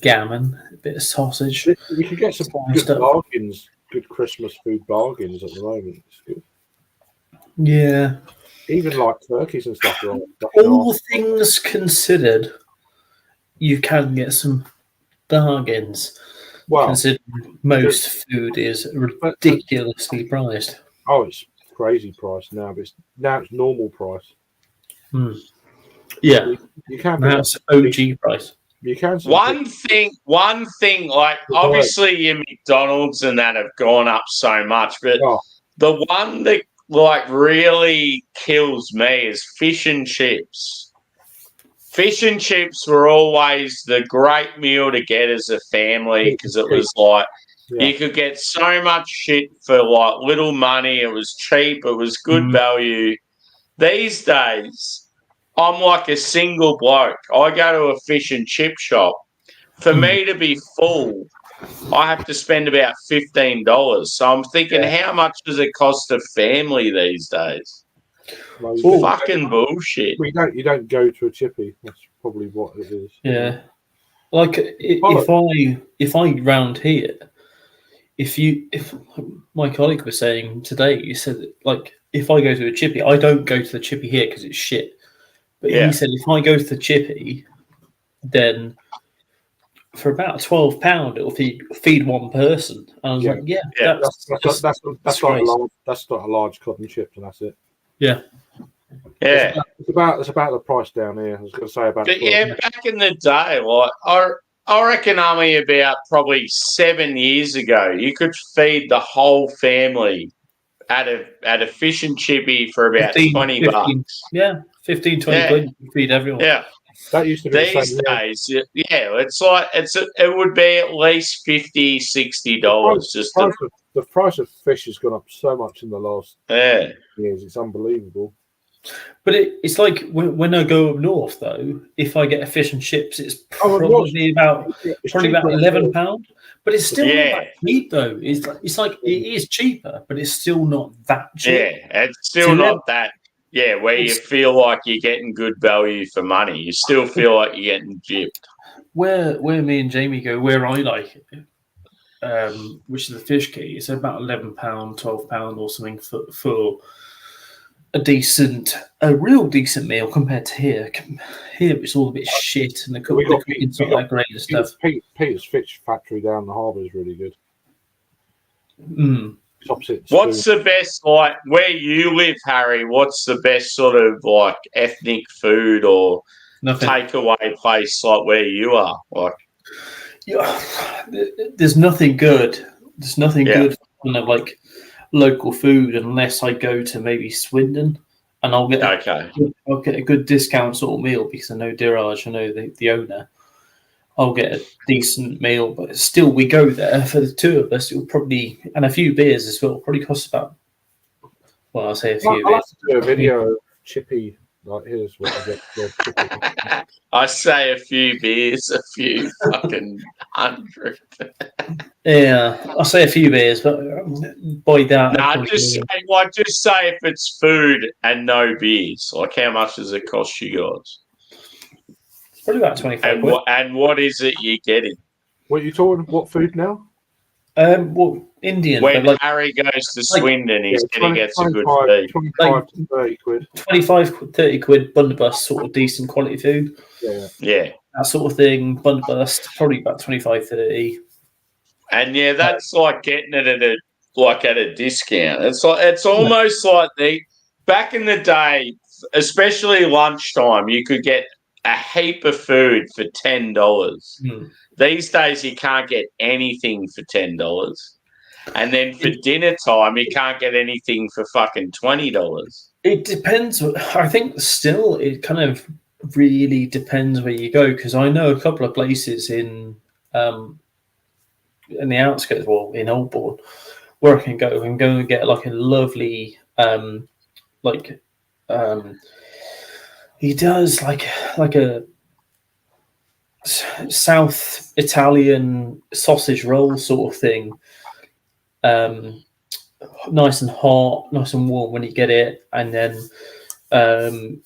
gammon, a bit of sausage. You can get some good bargains, good Christmas food bargains at the moment. It's good. Yeah. Even turkeys and stuff. All things considered, you can get some bargains. Well, considering most food is ridiculously priced. Oh, it's crazy price now, but now it's normal price. Yeah, you can't. Now it's OG price. You can. One thing. Obviously, your McDonald's and that have gone up so much, but the one that really kills me is fish and chips. Fish and chips were always the great meal to get as a family because it was you could get so much shit for little money. It was cheap. It was good value. These days, I'm like a single bloke. I go to a fish and chip shop. For me to be full, I have to spend about $15. So I'm thinking, how much does it cost a family these days? Well, fucking bullshit. You don't go to a chippy. That's probably what it is. Yeah. Like if I round here, if my colleague was saying today, he said like if I go to a chippy, I don't go to the chippy here because it's shit. But he said if I go to the chippy, then for about £12 it'll feed one person. And I was like, that's not a large cotton chips, and that's it. Yeah. Yeah. It's about the price down here. I was going to say about. But back in the day, like I reckon only about probably 7 years ago, you could feed the whole family at a fish and chippy for about 20 bucks. Yeah, 15, 20 quid. You feed everyone. Yeah. That used to be these days. Yeah, it's like it would be at least $50, $60. The price of fish has gone up so much in the last years. It's unbelievable. But it's like when I go up north, though, if I get a fish and chips, it's probably about £11. But it's still not that cheap, though. It's like it is cheaper, but it's still not that cheap. Yeah, it's still not that. Yeah, where you feel like you're getting good value for money. You still feel like you're getting gypped. Where me and Jamie go, where I like it, which is the fish key, it's about £11, £12 or something for a real decent meal compared to here. Here it's all a bit shit and the cooking's not that great and stuff. Peter's Fish Factory down the harbour is really good. What's the best, like, where you live, Harry, what's the best sort of, like, ethnic food or takeaway place like where you are? Like, there's nothing good. There's nothing good for like local food unless I go to maybe Swindon and I'll get a good discount sort of meal because I know Diraj, I know the owner. I'll get a decent meal, but still we go there for the two of us. It'll probably, and a few beers as well, probably cost about, well, I'll say a few beers. I'll have to do a video chippy, like here's what I get. I say a few beers, a few fucking 100. Yeah, I'll say a few beers, but by that. No, just say if it's food and no beers. Like, how much does it cost you guys? Probably about 25 quid. And what is it you're getting? What are you talking? What food now? Well, Indian. When Harry goes to Swindon, he gets a good feed. 25 to 30 quid. 25, 30 quid, Bunderbuss, sort of decent quality food. Yeah. That sort of thing. Bunderbuss, probably about 25, 30. And that's like getting it at a discount. It's almost like back in the day, especially lunchtime, you could get a heap of food for $10. These days, you can't get anything for $10. And then for dinner time, you can't get anything for fucking $20. It depends. I think still it kind of really depends where you go because I know a couple of places in the outskirts, well, in Oldbourne, where I can go and get like a lovely he does like a South Italian sausage roll sort of thing. Nice and hot, nice and warm when you get it, and then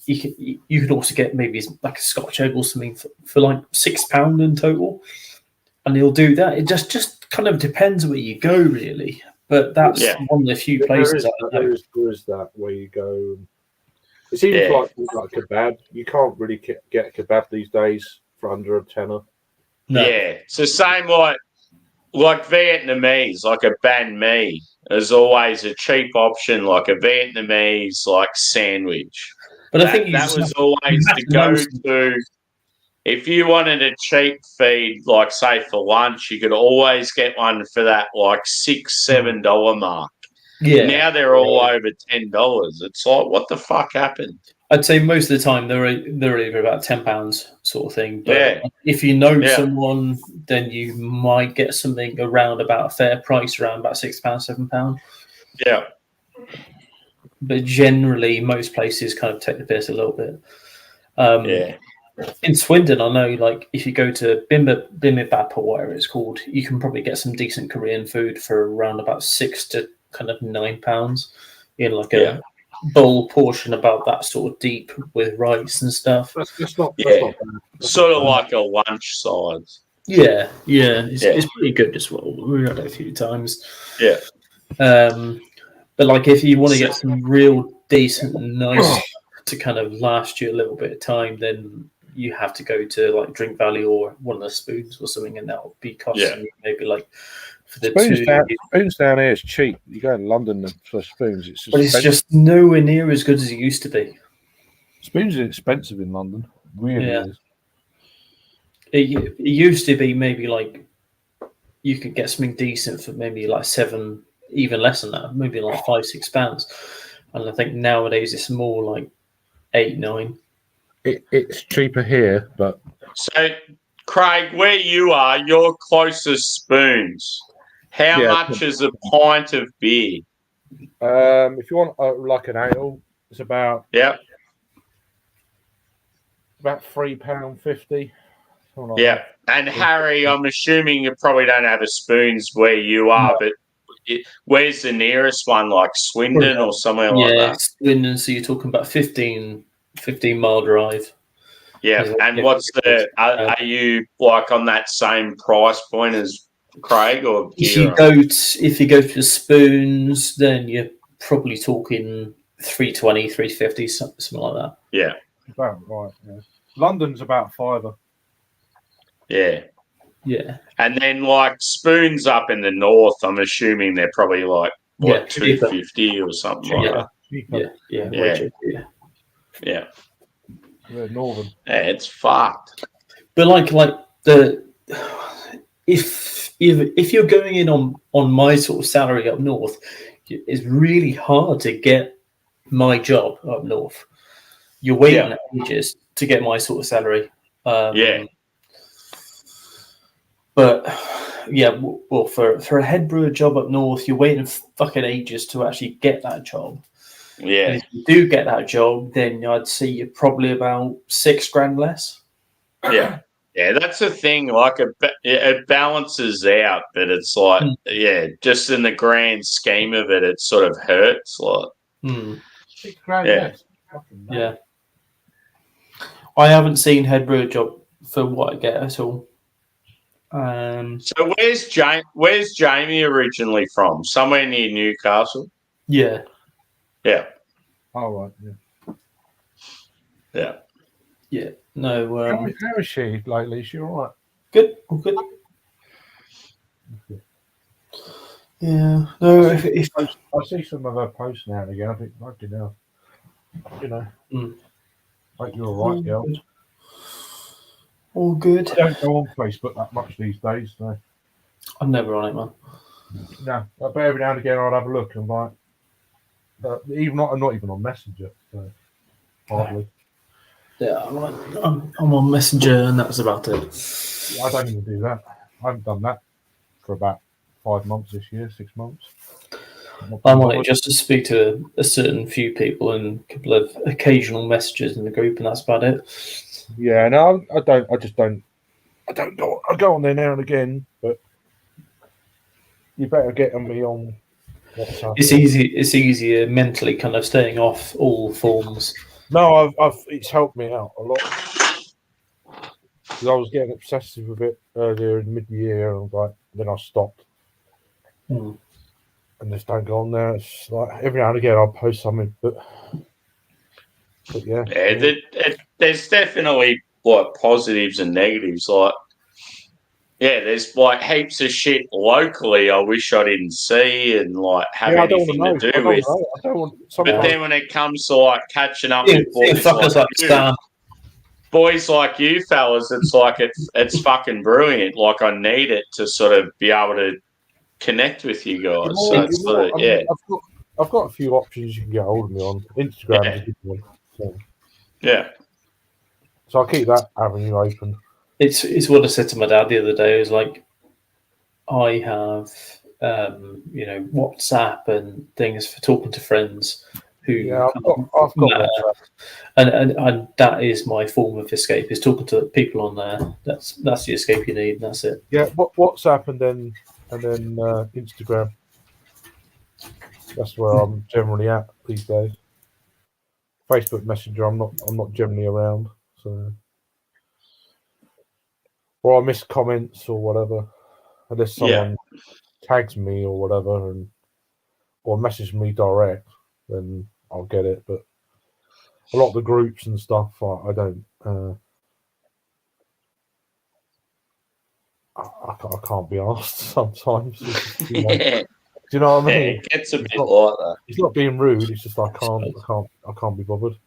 you can also get maybe like a Scotch egg or something for like £6 in total, and he'll do that. It just kind of depends where you go, really. But that's one of the few places there is that where you go. It seems like kebab. You can't really get a kebab these days for under a tenner. No. Yeah, it's the same like Vietnamese, like a banh mi is always a cheap option, like a Vietnamese like sandwich. But I think that was always the go-to. If you wanted a cheap feed, like say for lunch, you could always get one for that like $6-7 mark. Yeah. Now they're all over $10. It's like, what the fuck happened? I'd say most of the time they're either about £10 sort of thing. But if you know someone, then you might get something around about a fair price, around about £6, £7. Yeah. But generally, most places kind of take the piss a little bit. in Swindon, I know, like if you go to Bimbabap or whatever it's called, you can probably get some decent Korean food for around about £6 to kind of £9 in like a bowl portion about that sort of deep with rice and stuff. That's not Yeah, bad. sort of like a lunch size. Yeah, it's pretty good as well. We've had it a few times. Yeah. But like if you want to get some real decent, nice to kind of last you a little bit of time, then you have to go to like Drink Valley or one of the Spoons or something, and that'll be costing you maybe like for the Spoons down here is cheap. You go in London for Spoons, but it's just nowhere near as good as it used to be. Spoons is expensive in London. Really is. It used to be maybe like you could get something decent for maybe like £7, even less than that, maybe like £5-6, and I think nowadays it's more like 8-9. It's cheaper here, but So, Craig, where you are, your closest Spoons. How much is a pint of beer? if you want like an ale, it's about £3.50. Yeah, and Harry, I'm assuming you probably don't have a Spoons where you are, but where's the nearest one, like Swindon or somewhere like that? Swindon. So you're talking about 15-mile drive. Yeah, and what's the? Are you like on that same price point as Craig, or if you go to Spoons, then you're probably talking 320, 350, something like that. Yeah, about right. Yeah. London's about £5. Yeah. Yeah. And then like Spoons up in the north, I'm assuming they're probably like what, 250 or something like that. Yeah. They're northern. Yeah, it's fucked. But like the if you're going in on my sort of salary up north, it's really hard to get my job up north. You're waiting ages to get my sort of salary. But yeah, well, for a head brewer job up north, you're waiting fucking ages to actually get that job. Yeah. And if you do get that job, then I'd say you're probably about $6,000 less. Yeah. Yeah, that's the thing. Like it balances out, but it's like, just in the grand scheme of it, it sort of hurts. Like, £6,000 yeah. I haven't seen head brewer job for what I get at all. So where's Jamie originally from? Somewhere near Newcastle? Yeah. Yeah. Oh, right. Yeah. Yeah. No. How is she lately? Is she all right? Good. All good. Yeah. No. If I see some of her posts now and again, I think, fucking hell. You know. Like you're all right, girl. All good. I don't go on Facebook that much these days, so. I'm never on it, man. No, but every now and again I'd have a look and like, I'm not even on Messenger, so hardly. Yeah, I'm on Messenger, and that's about it. I don't even do that. I haven't done that for about 5 months this year, 6 months. I'm on it just to speak to a certain few people and a couple of occasional messages in the group, and that's about it. Yeah, no, I don't. I just don't. I don't go. I go on there now and again, but you better get on me on WhatsApp. It's easy. It's easier mentally, kind of staying off all forms. No, it's helped me out a lot because I was getting obsessive with it earlier in mid-year, and then I stopped. And just don't go on there. It's like every now and again I'll post something, but yeah. There's definitely like positives and negatives. Like, there's like heaps of shit locally I wish I didn't see and like have anything to do with. But then when it comes to like catching up with boys like you fellas, it's like it's fucking brilliant. Like I need it to sort of be able to connect with you guys. I've got a few options you can get hold of me on. Instagram is a good one. So I'll keep that avenue open. It's what I said to my dad the other day. It was like, I have WhatsApp and things for talking to friends, who Yeah, I've got WhatsApp. and that is my form of escape, is talking to people on there. That's the escape you need, and that's it. Yeah, WhatsApp and then Instagram. That's where I'm generally at these days. Facebook Messenger, I'm not generally around, so or I miss comments or whatever, unless someone tags me or whatever, or message me direct, then I'll get it. But a lot of the groups and stuff, I don't. I can't be asked sometimes. You know, do you know what I mean? It gets a bit like that. It's not being rude. It's just I can't be bothered.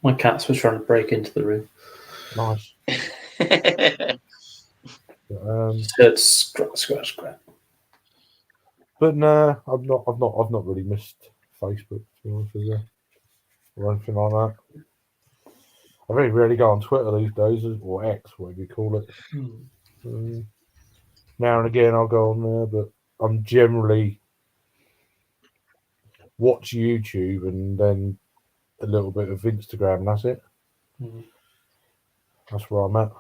My cats were trying to break into the room. Nice. Heard scratch. But no, I've not really missed Facebook, to be honest with you, or anything like that. I very rarely go on Twitter these days, or X, whatever you call it. Now and again, I'll go on there, but I'm generally watch YouTube and then a little bit of Instagram, and that's it. That's where I'm at.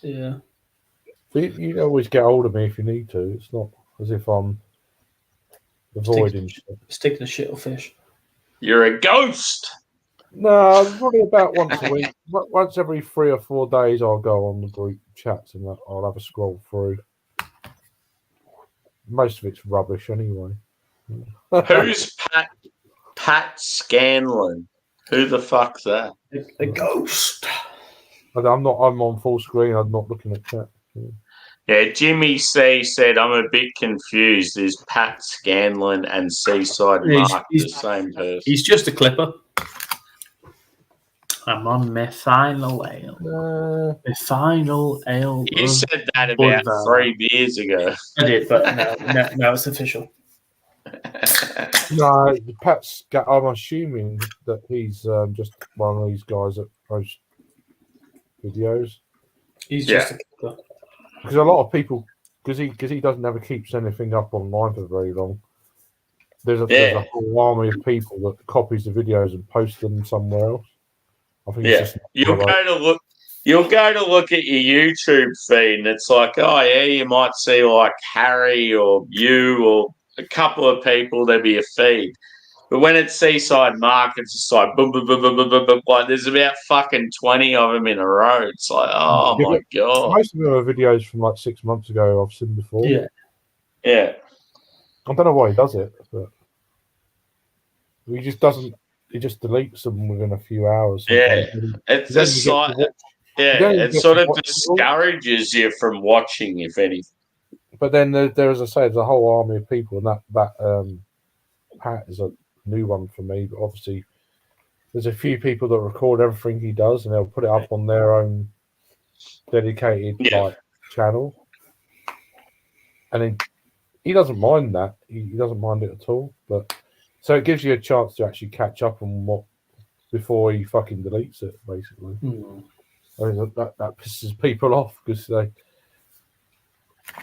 Yeah. But you always get hold of me if you need to. It's not as if I'm avoiding sticking a shit or fish. You're a ghost. No, probably about once a week. Once every 3 or 4 days, I'll go on the group chats and I'll have a scroll through. Most of it's rubbish anyway. Who's Pat Scanlon? Who the fuck's that? A ghost. I'm on full screen. I'm not looking at chat. Yeah, Jimmy C said, I'm a bit confused. Is Pat Scanlon and Seaside Mark the same person? He's just a clipper. I'm on methynyl ale. Methynyl ale. You said that about 3 beers ago. I did, but now it's official. No, Pat's. I'm assuming that he's just one of these guys that post videos. He's just a clipper. Because a lot of people, because he doesn't ever keeps anything up online for very long. There's a whole army of people that copies the videos and posts them somewhere else. I think it's just you'll go to look at your YouTube feed, and it's like, oh yeah, you might see like Harry or you or a couple of people. There'd be a feed, but when it's Seaside Mark, it's just like boom, boom, boom, boom, boom, boom, boom. Like there's about fucking 20 of them in a row. It's like, oh my god. Most of them are videos from like 6 months ago. I've seen before. Yeah. I don't know why he does it, but he just doesn't. He just deletes them within a few hours. Yeah, it's just like, it sort of discourages you from watching, if anything. But then there, as I say, there's a whole army of people, and that Pat is a new one for me. But obviously, there's a few people that record everything he does, and they'll put it up on their own dedicated channel. And then he doesn't mind that. He doesn't mind it at all. But so it gives you a chance to actually catch up on what before he fucking deletes it, basically. I mean, that pisses people off because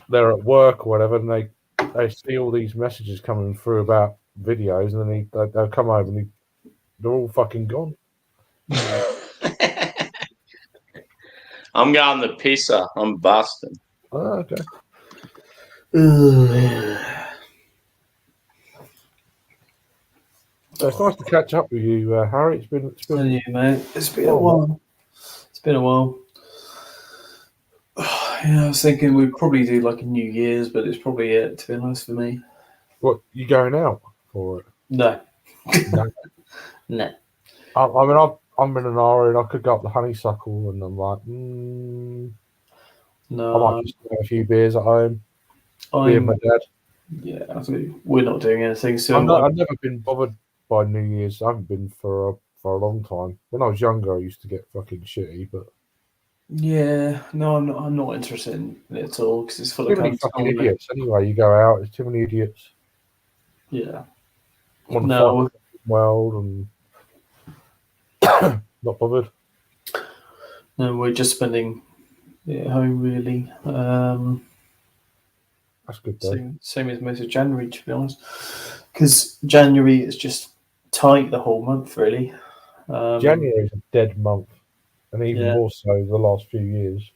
they're at work or whatever, and they see all these messages coming through about videos, and then they'll come over and they're all fucking gone. I'm going the pisser. I'm busting. Oh, okay. So it's nice to catch up with you, Harry. It's been you, mate. It's been a while. It's been a while. Yeah, I was thinking we'd probably do like a New Year's, but it's probably it, to be honest, for me. What, you going out for it? No. No. No. I mean, I'm in an hurry and I could go up the Honeysuckle, and I'm like, no. I might just have a few beers at home. Me and my dad. Yeah, we're not doing anything. So I've never been bothered by New Year's. I haven't been for a long time. When I was younger, I used to get fucking shitty, but yeah, no, I'm not interested in it at all because it's full too of many fucking idiots. Anyway, you go out, there's too many idiots. Yeah. Want to fight the world and not bothered. No, we're just spending it at home, really. That's good, though. Same as most of January, to be honest. Because January is just tight the whole month, really. January is a dead month, and even more so the last few years.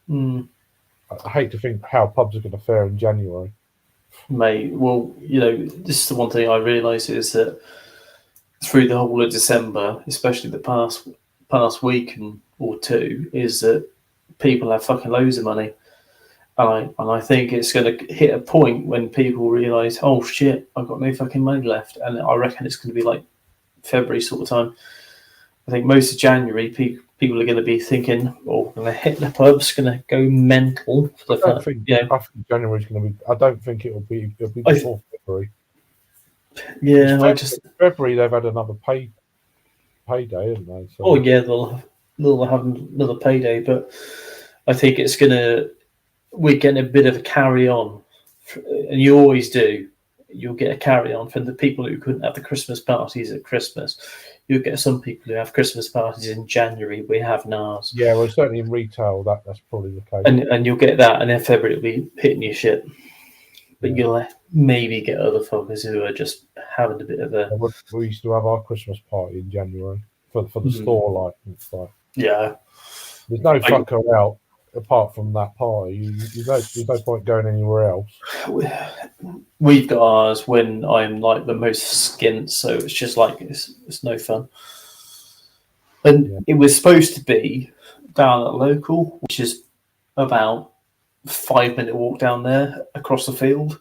I hate to think how pubs are going to fare in January. Mate, well, this is the one thing I realise is that through the whole of December, especially the past week or two, is that people have fucking loads of money. And I think it's going to hit a point when people realise, oh shit, I've got no fucking money left. And I reckon it's going to be like February sort of time. I think most of January, people are going to be thinking, oh, I'm going to hit the pubs, going to go mental. For the I think January's going to be. I don't think it'll be before February. Yeah, February they've had another payday, haven't they? So. Oh yeah, they'll have another payday, but I think it's we're getting a bit of a carry on, and you always do. You'll get a carry on from the people who couldn't have the Christmas parties at Christmas. You'll get some people who have Christmas parties in January. We have NARS. Yeah, well, certainly in retail, that's probably the case. And you'll get that, and then February will be hitting your shit. But you'll maybe get other fuckers who are just having a bit of a. We used to have our Christmas party in January for the store license. Yeah. There's no fucker out apart from that party. There's no point going anywhere else. We've got ours when I'm like the most skint, so it's just like it's no fun. And it was supposed to be down at local, which is about 5-minute walk down there across the field.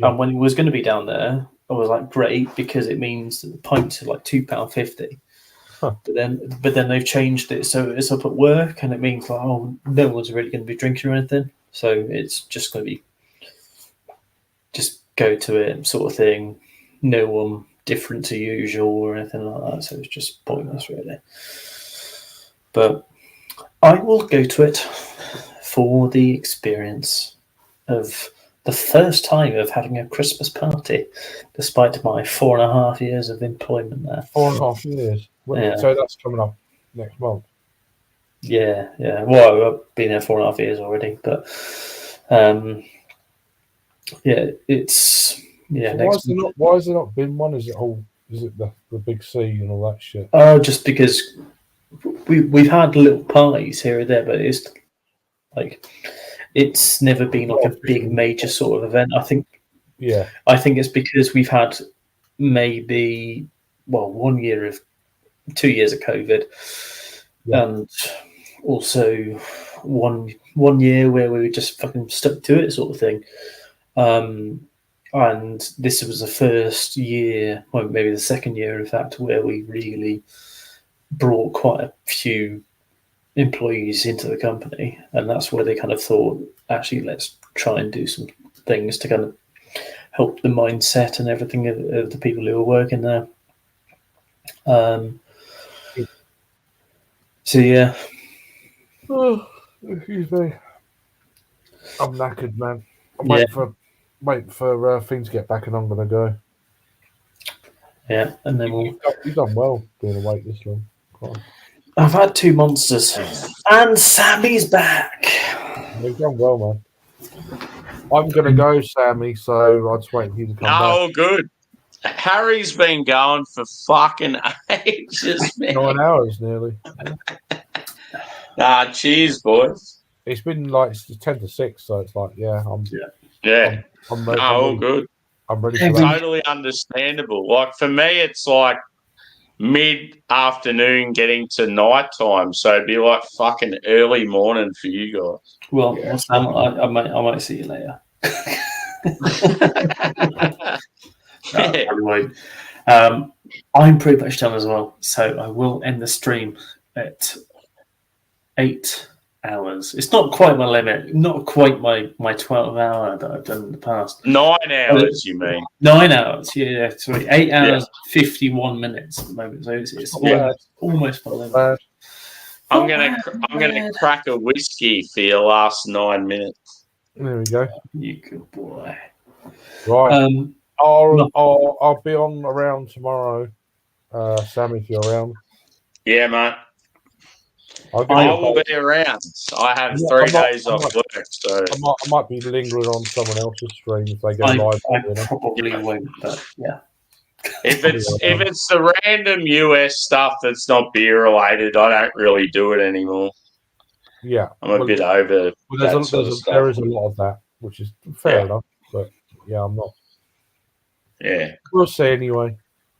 And when it was going to be down there, I was like, great, because it means that the pints are like £2.50. But then they've changed it, so it's up at work, and it means like, oh, no one's really going to be drinking or anything. So it's just going to be just go to it sort of thing. No one different to usual or anything like that. So it's just pointless, really. But I will go to it for the experience of the first time of having a Christmas party, despite my 4.5 years of employment there. 4.5 years. Yeah. So that's coming up next month. Yeah. Well, I've been there 4.5 years already, but it's So why has there not been one? Is it the big C and all that shit? Just because we've had little parties here and there, but it's like it's never been like a big major sort of event. I think it's because we've had maybe 2 years of COVID, and also one year where we were just fucking stuck to it, sort of thing. And this was the first year, well, maybe the second year, in fact, where we really brought quite a few employees into the company, and that's where they kind of thought, actually, let's try and do some things to kind of help the mindset and everything of the people who were working there. So yeah. Oh, excuse me. I'm knackered, man. I'm waiting for things to get back, and I'm gonna go. Yeah, and then you've done well being awake this long. I've had 2 monsters, and Sammy's back. You've done well, man. I'm gonna go, Sammy. So I'll just wait for you to come back. Oh, good. Harry's been going for fucking ages, man. 9 hours nearly. Cheers, boys. It's been like it's 10 to 6, so it's like, I'm ready. All good. I'm ready for that. Totally understandable. Like for me, it's like mid-afternoon getting to night time, so it'd be like fucking early morning for you guys. Well, Sam, I might see you later. I'm pretty much done as well, so I will end the stream at 8 hours. It's not quite my limit, not quite my 12 hour that I've done in the past. 9 hours, you mean? 9 hours, yeah. Sorry, 8 hours, 51 minutes at the moment. So it's almost my limit. I'm gonna crack a whiskey for your last 9 minutes. There we go. You good boy. Right. I'll be on around tomorrow, Sam, if you're around. Yeah, mate. I will be around. I have 3 days off work, so I might be lingering on someone else's stream if they go live. I probably won't, but yeah. If it's the random US stuff that's not beer related, I don't really do it anymore. Yeah, I'm a bit over that sort of stuff. There is a lot of that, which is fair enough. But yeah, I'm not. Yeah. We'll see anyway.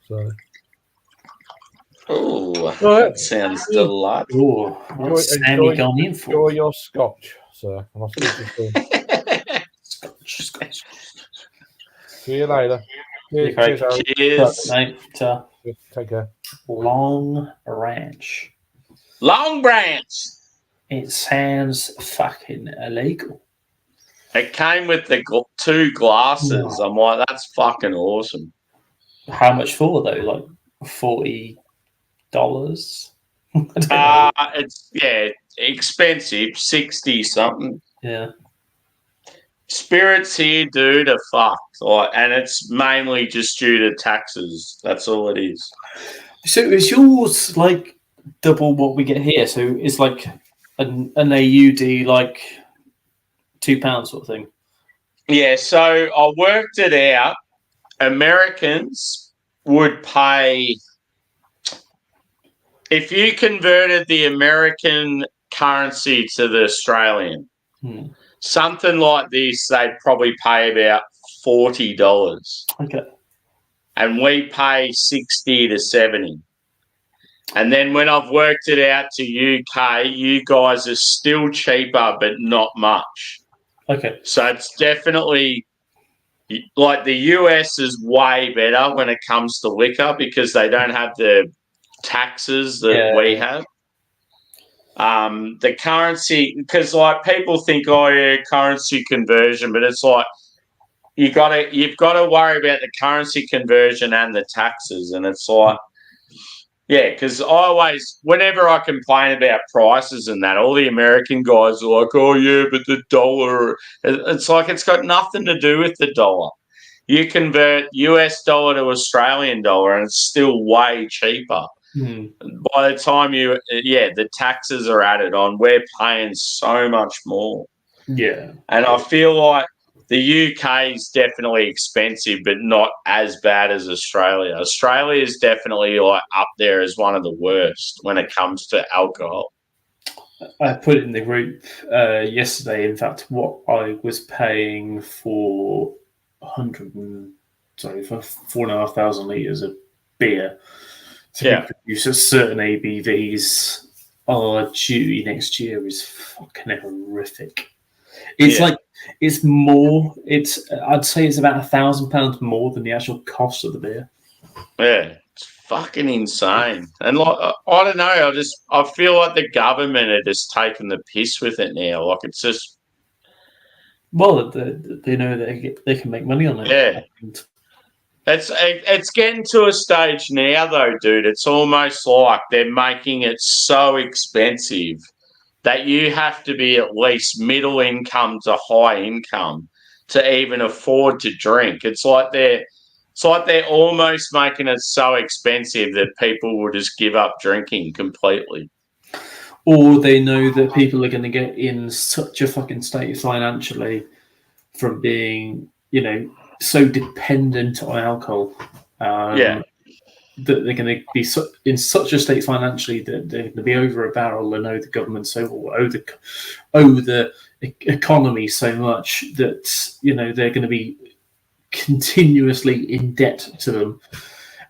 So. Oh, that sounds delightful. What's Sammy gone in for? Enjoy your scotch, sir. And I'll speak to you soon. Scotch. See you later. Cheers. Okay. Harry. Cheers. Mate, Take care. Long Ranch. Long Branch. It sounds fucking illegal. It came with the two glasses. I'm like, that's fucking awesome. How much for though? Like $40? It's expensive, 60 something. Yeah. Spirits here, dude, are fucked. And it's mainly just due to taxes. That's all it is. So is yours like double what we get here? So it's like an AUD like £2 sort of thing. Yeah, so I worked it out. Americans would pay, if you converted the American currency to the Australian, something like this, they'd probably pay about $40. Okay. And we pay 60 to 70. And then when I've worked it out to UK, you guys are still cheaper, but not much. Okay. So it's definitely like the US is way better when it comes to liquor because they don't have the taxes that we have. The currency, because like people think, currency conversion, but it's like you've got to worry about the currency conversion and the taxes, and it's like. Yeah, because whenever I complain about prices and that, all the American guys are like, oh, yeah, but the dollar. It's like it's got nothing to do with the dollar. You convert US dollar to Australian dollar and it's still way cheaper. By the time the taxes are added on, we're paying so much more. Yeah. And I feel like the UK is definitely expensive, but not as bad as Australia. Australia is definitely like up there as one of the worst when it comes to alcohol. I put it in the group yesterday. In fact, what I was paying for 4,500 litres of beer to produce at certain ABVs are due next year is fucking horrific. It's like it's more. I'd say it's about £1,000 more than the actual cost of the beer. Yeah, it's fucking insane. And like I don't know, I feel like the government are just taking the piss with it now. Like it's just. Well, they know they can make money on it. Yeah. It's getting to a stage now, though, dude. It's almost like they're making it so expensive that you have to be at least middle income to high income to even afford to drink. It's like they're almost making it so expensive that people will just give up drinking completely. Or they know that people are going to get in such a fucking state financially from being, so dependent on alcohol. That they're going to be in such a state financially that they're going to be over a barrel and owe the government owe the economy so much that they're going to be continuously in debt to them,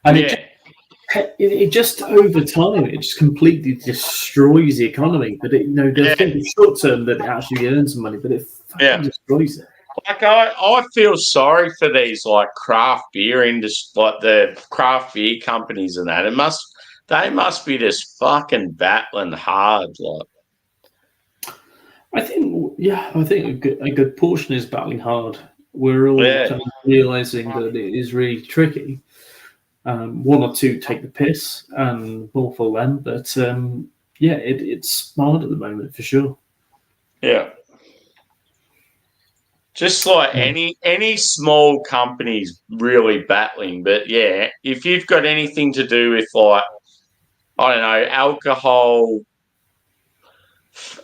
and it just over time it just completely destroys the economy. But they'll think in short term that it actually earns some money, but it fucking destroys it. Like I feel sorry for these like craft beer industry, like the craft beer companies and that. They must be just fucking battling hard. Like, I think a good portion is battling hard. We're all kind of realizing that it is really tricky. One or two take the piss, and more for them. But it's hard at the moment for sure. Yeah. Just like any small companies really battling, but if you've got anything to do with like, I don't know, alcohol,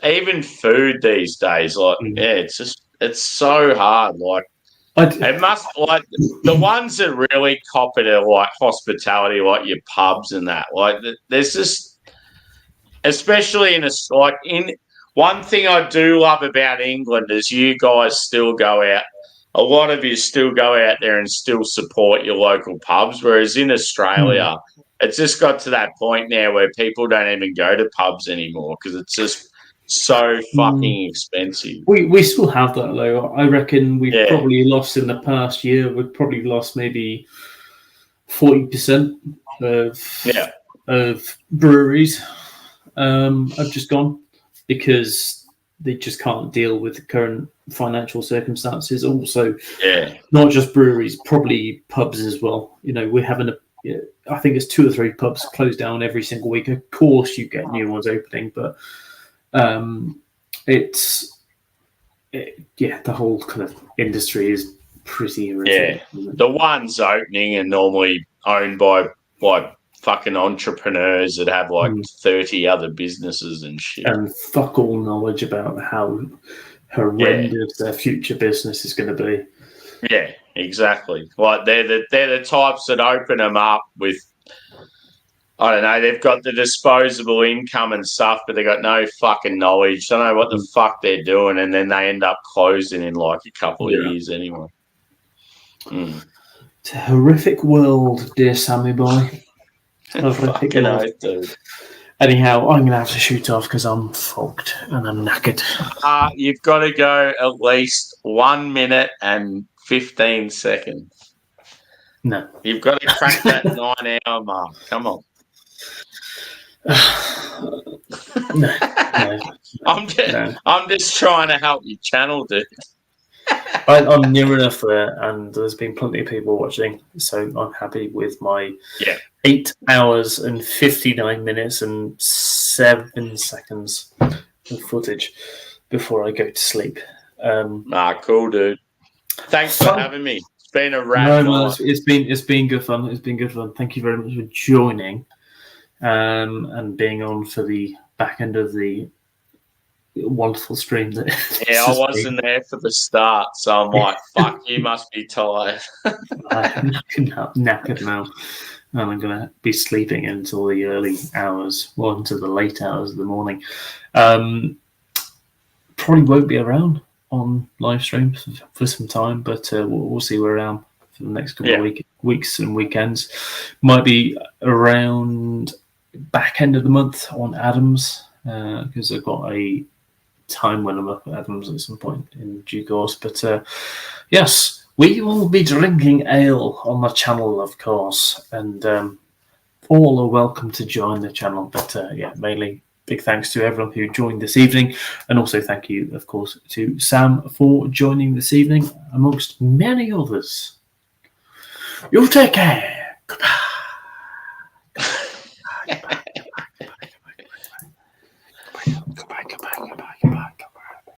even food these days, like it's so hard. Like It must like the ones that really cop it are like hospitality, like your pubs and that. Like there's just, especially in one thing I do love about England is you guys still go out. A lot of you still go out there and still support your local pubs, whereas in Australia, it's just got to that point now where people don't even go to pubs anymore because it's just so fucking expensive. We still have that though. I reckon we've probably lost in the past year. We've probably lost maybe 40% of breweries have just gone because they just can't deal with the current financial circumstances. Also, not just breweries, probably pubs as well. You know, we're having I think it's 2 or 3 pubs closed down every single week. Of course, you get new ones opening, but the whole kind of industry is pretty irritating. The ones opening are normally owned by fucking entrepreneurs that have like 30 other businesses and shit, and fuck all knowledge about how horrendous their future business is going to be. Yeah, exactly. Like they're the types that open them up with, I don't know, they've got the disposable income and stuff, but they got no fucking knowledge. Don't know what the fuck they're doing, and then they end up closing in like a couple of years anyway. It's a horrific world, dear Sammy boy. Horrific world. Dude. Anyhow, I'm going to have to shoot off because I'm fucked and I'm knackered. You've got to go at least 1 minute and 15 seconds. No. You've got to crack that 9-hour mark. Come on. No. I'm just trying to help your channel, dude. I'm near enough there, and there's been plenty of people watching, so I'm happy with my 8 hours and 59 minutes and 7 seconds of footage before I go to sleep. Cool, dude. Thanks for having me. It's been a rad. It's been good fun. It's been good fun. Thank you very much for joining and being on for the back end of the wonderful stream. I wasn't there for the start, so I'm like, fuck, you must be tired. I'm knackered now, and I'm going to be sleeping until the early hours, or until the late hours of the morning. Probably won't be around on live stream for some time, but we'll see where I am for the next couple of weeks and weekends. Might be around back end of the month on Adams, because I've got a time when I'm up at Adams at some point in due course. But yes, we will be drinking ale on the channel, of course, and all are welcome to join the channel. But mainly big thanks to everyone who joined this evening, and also thank you, of course, to Sam for joining this evening, amongst many others. You take care. Goodbye.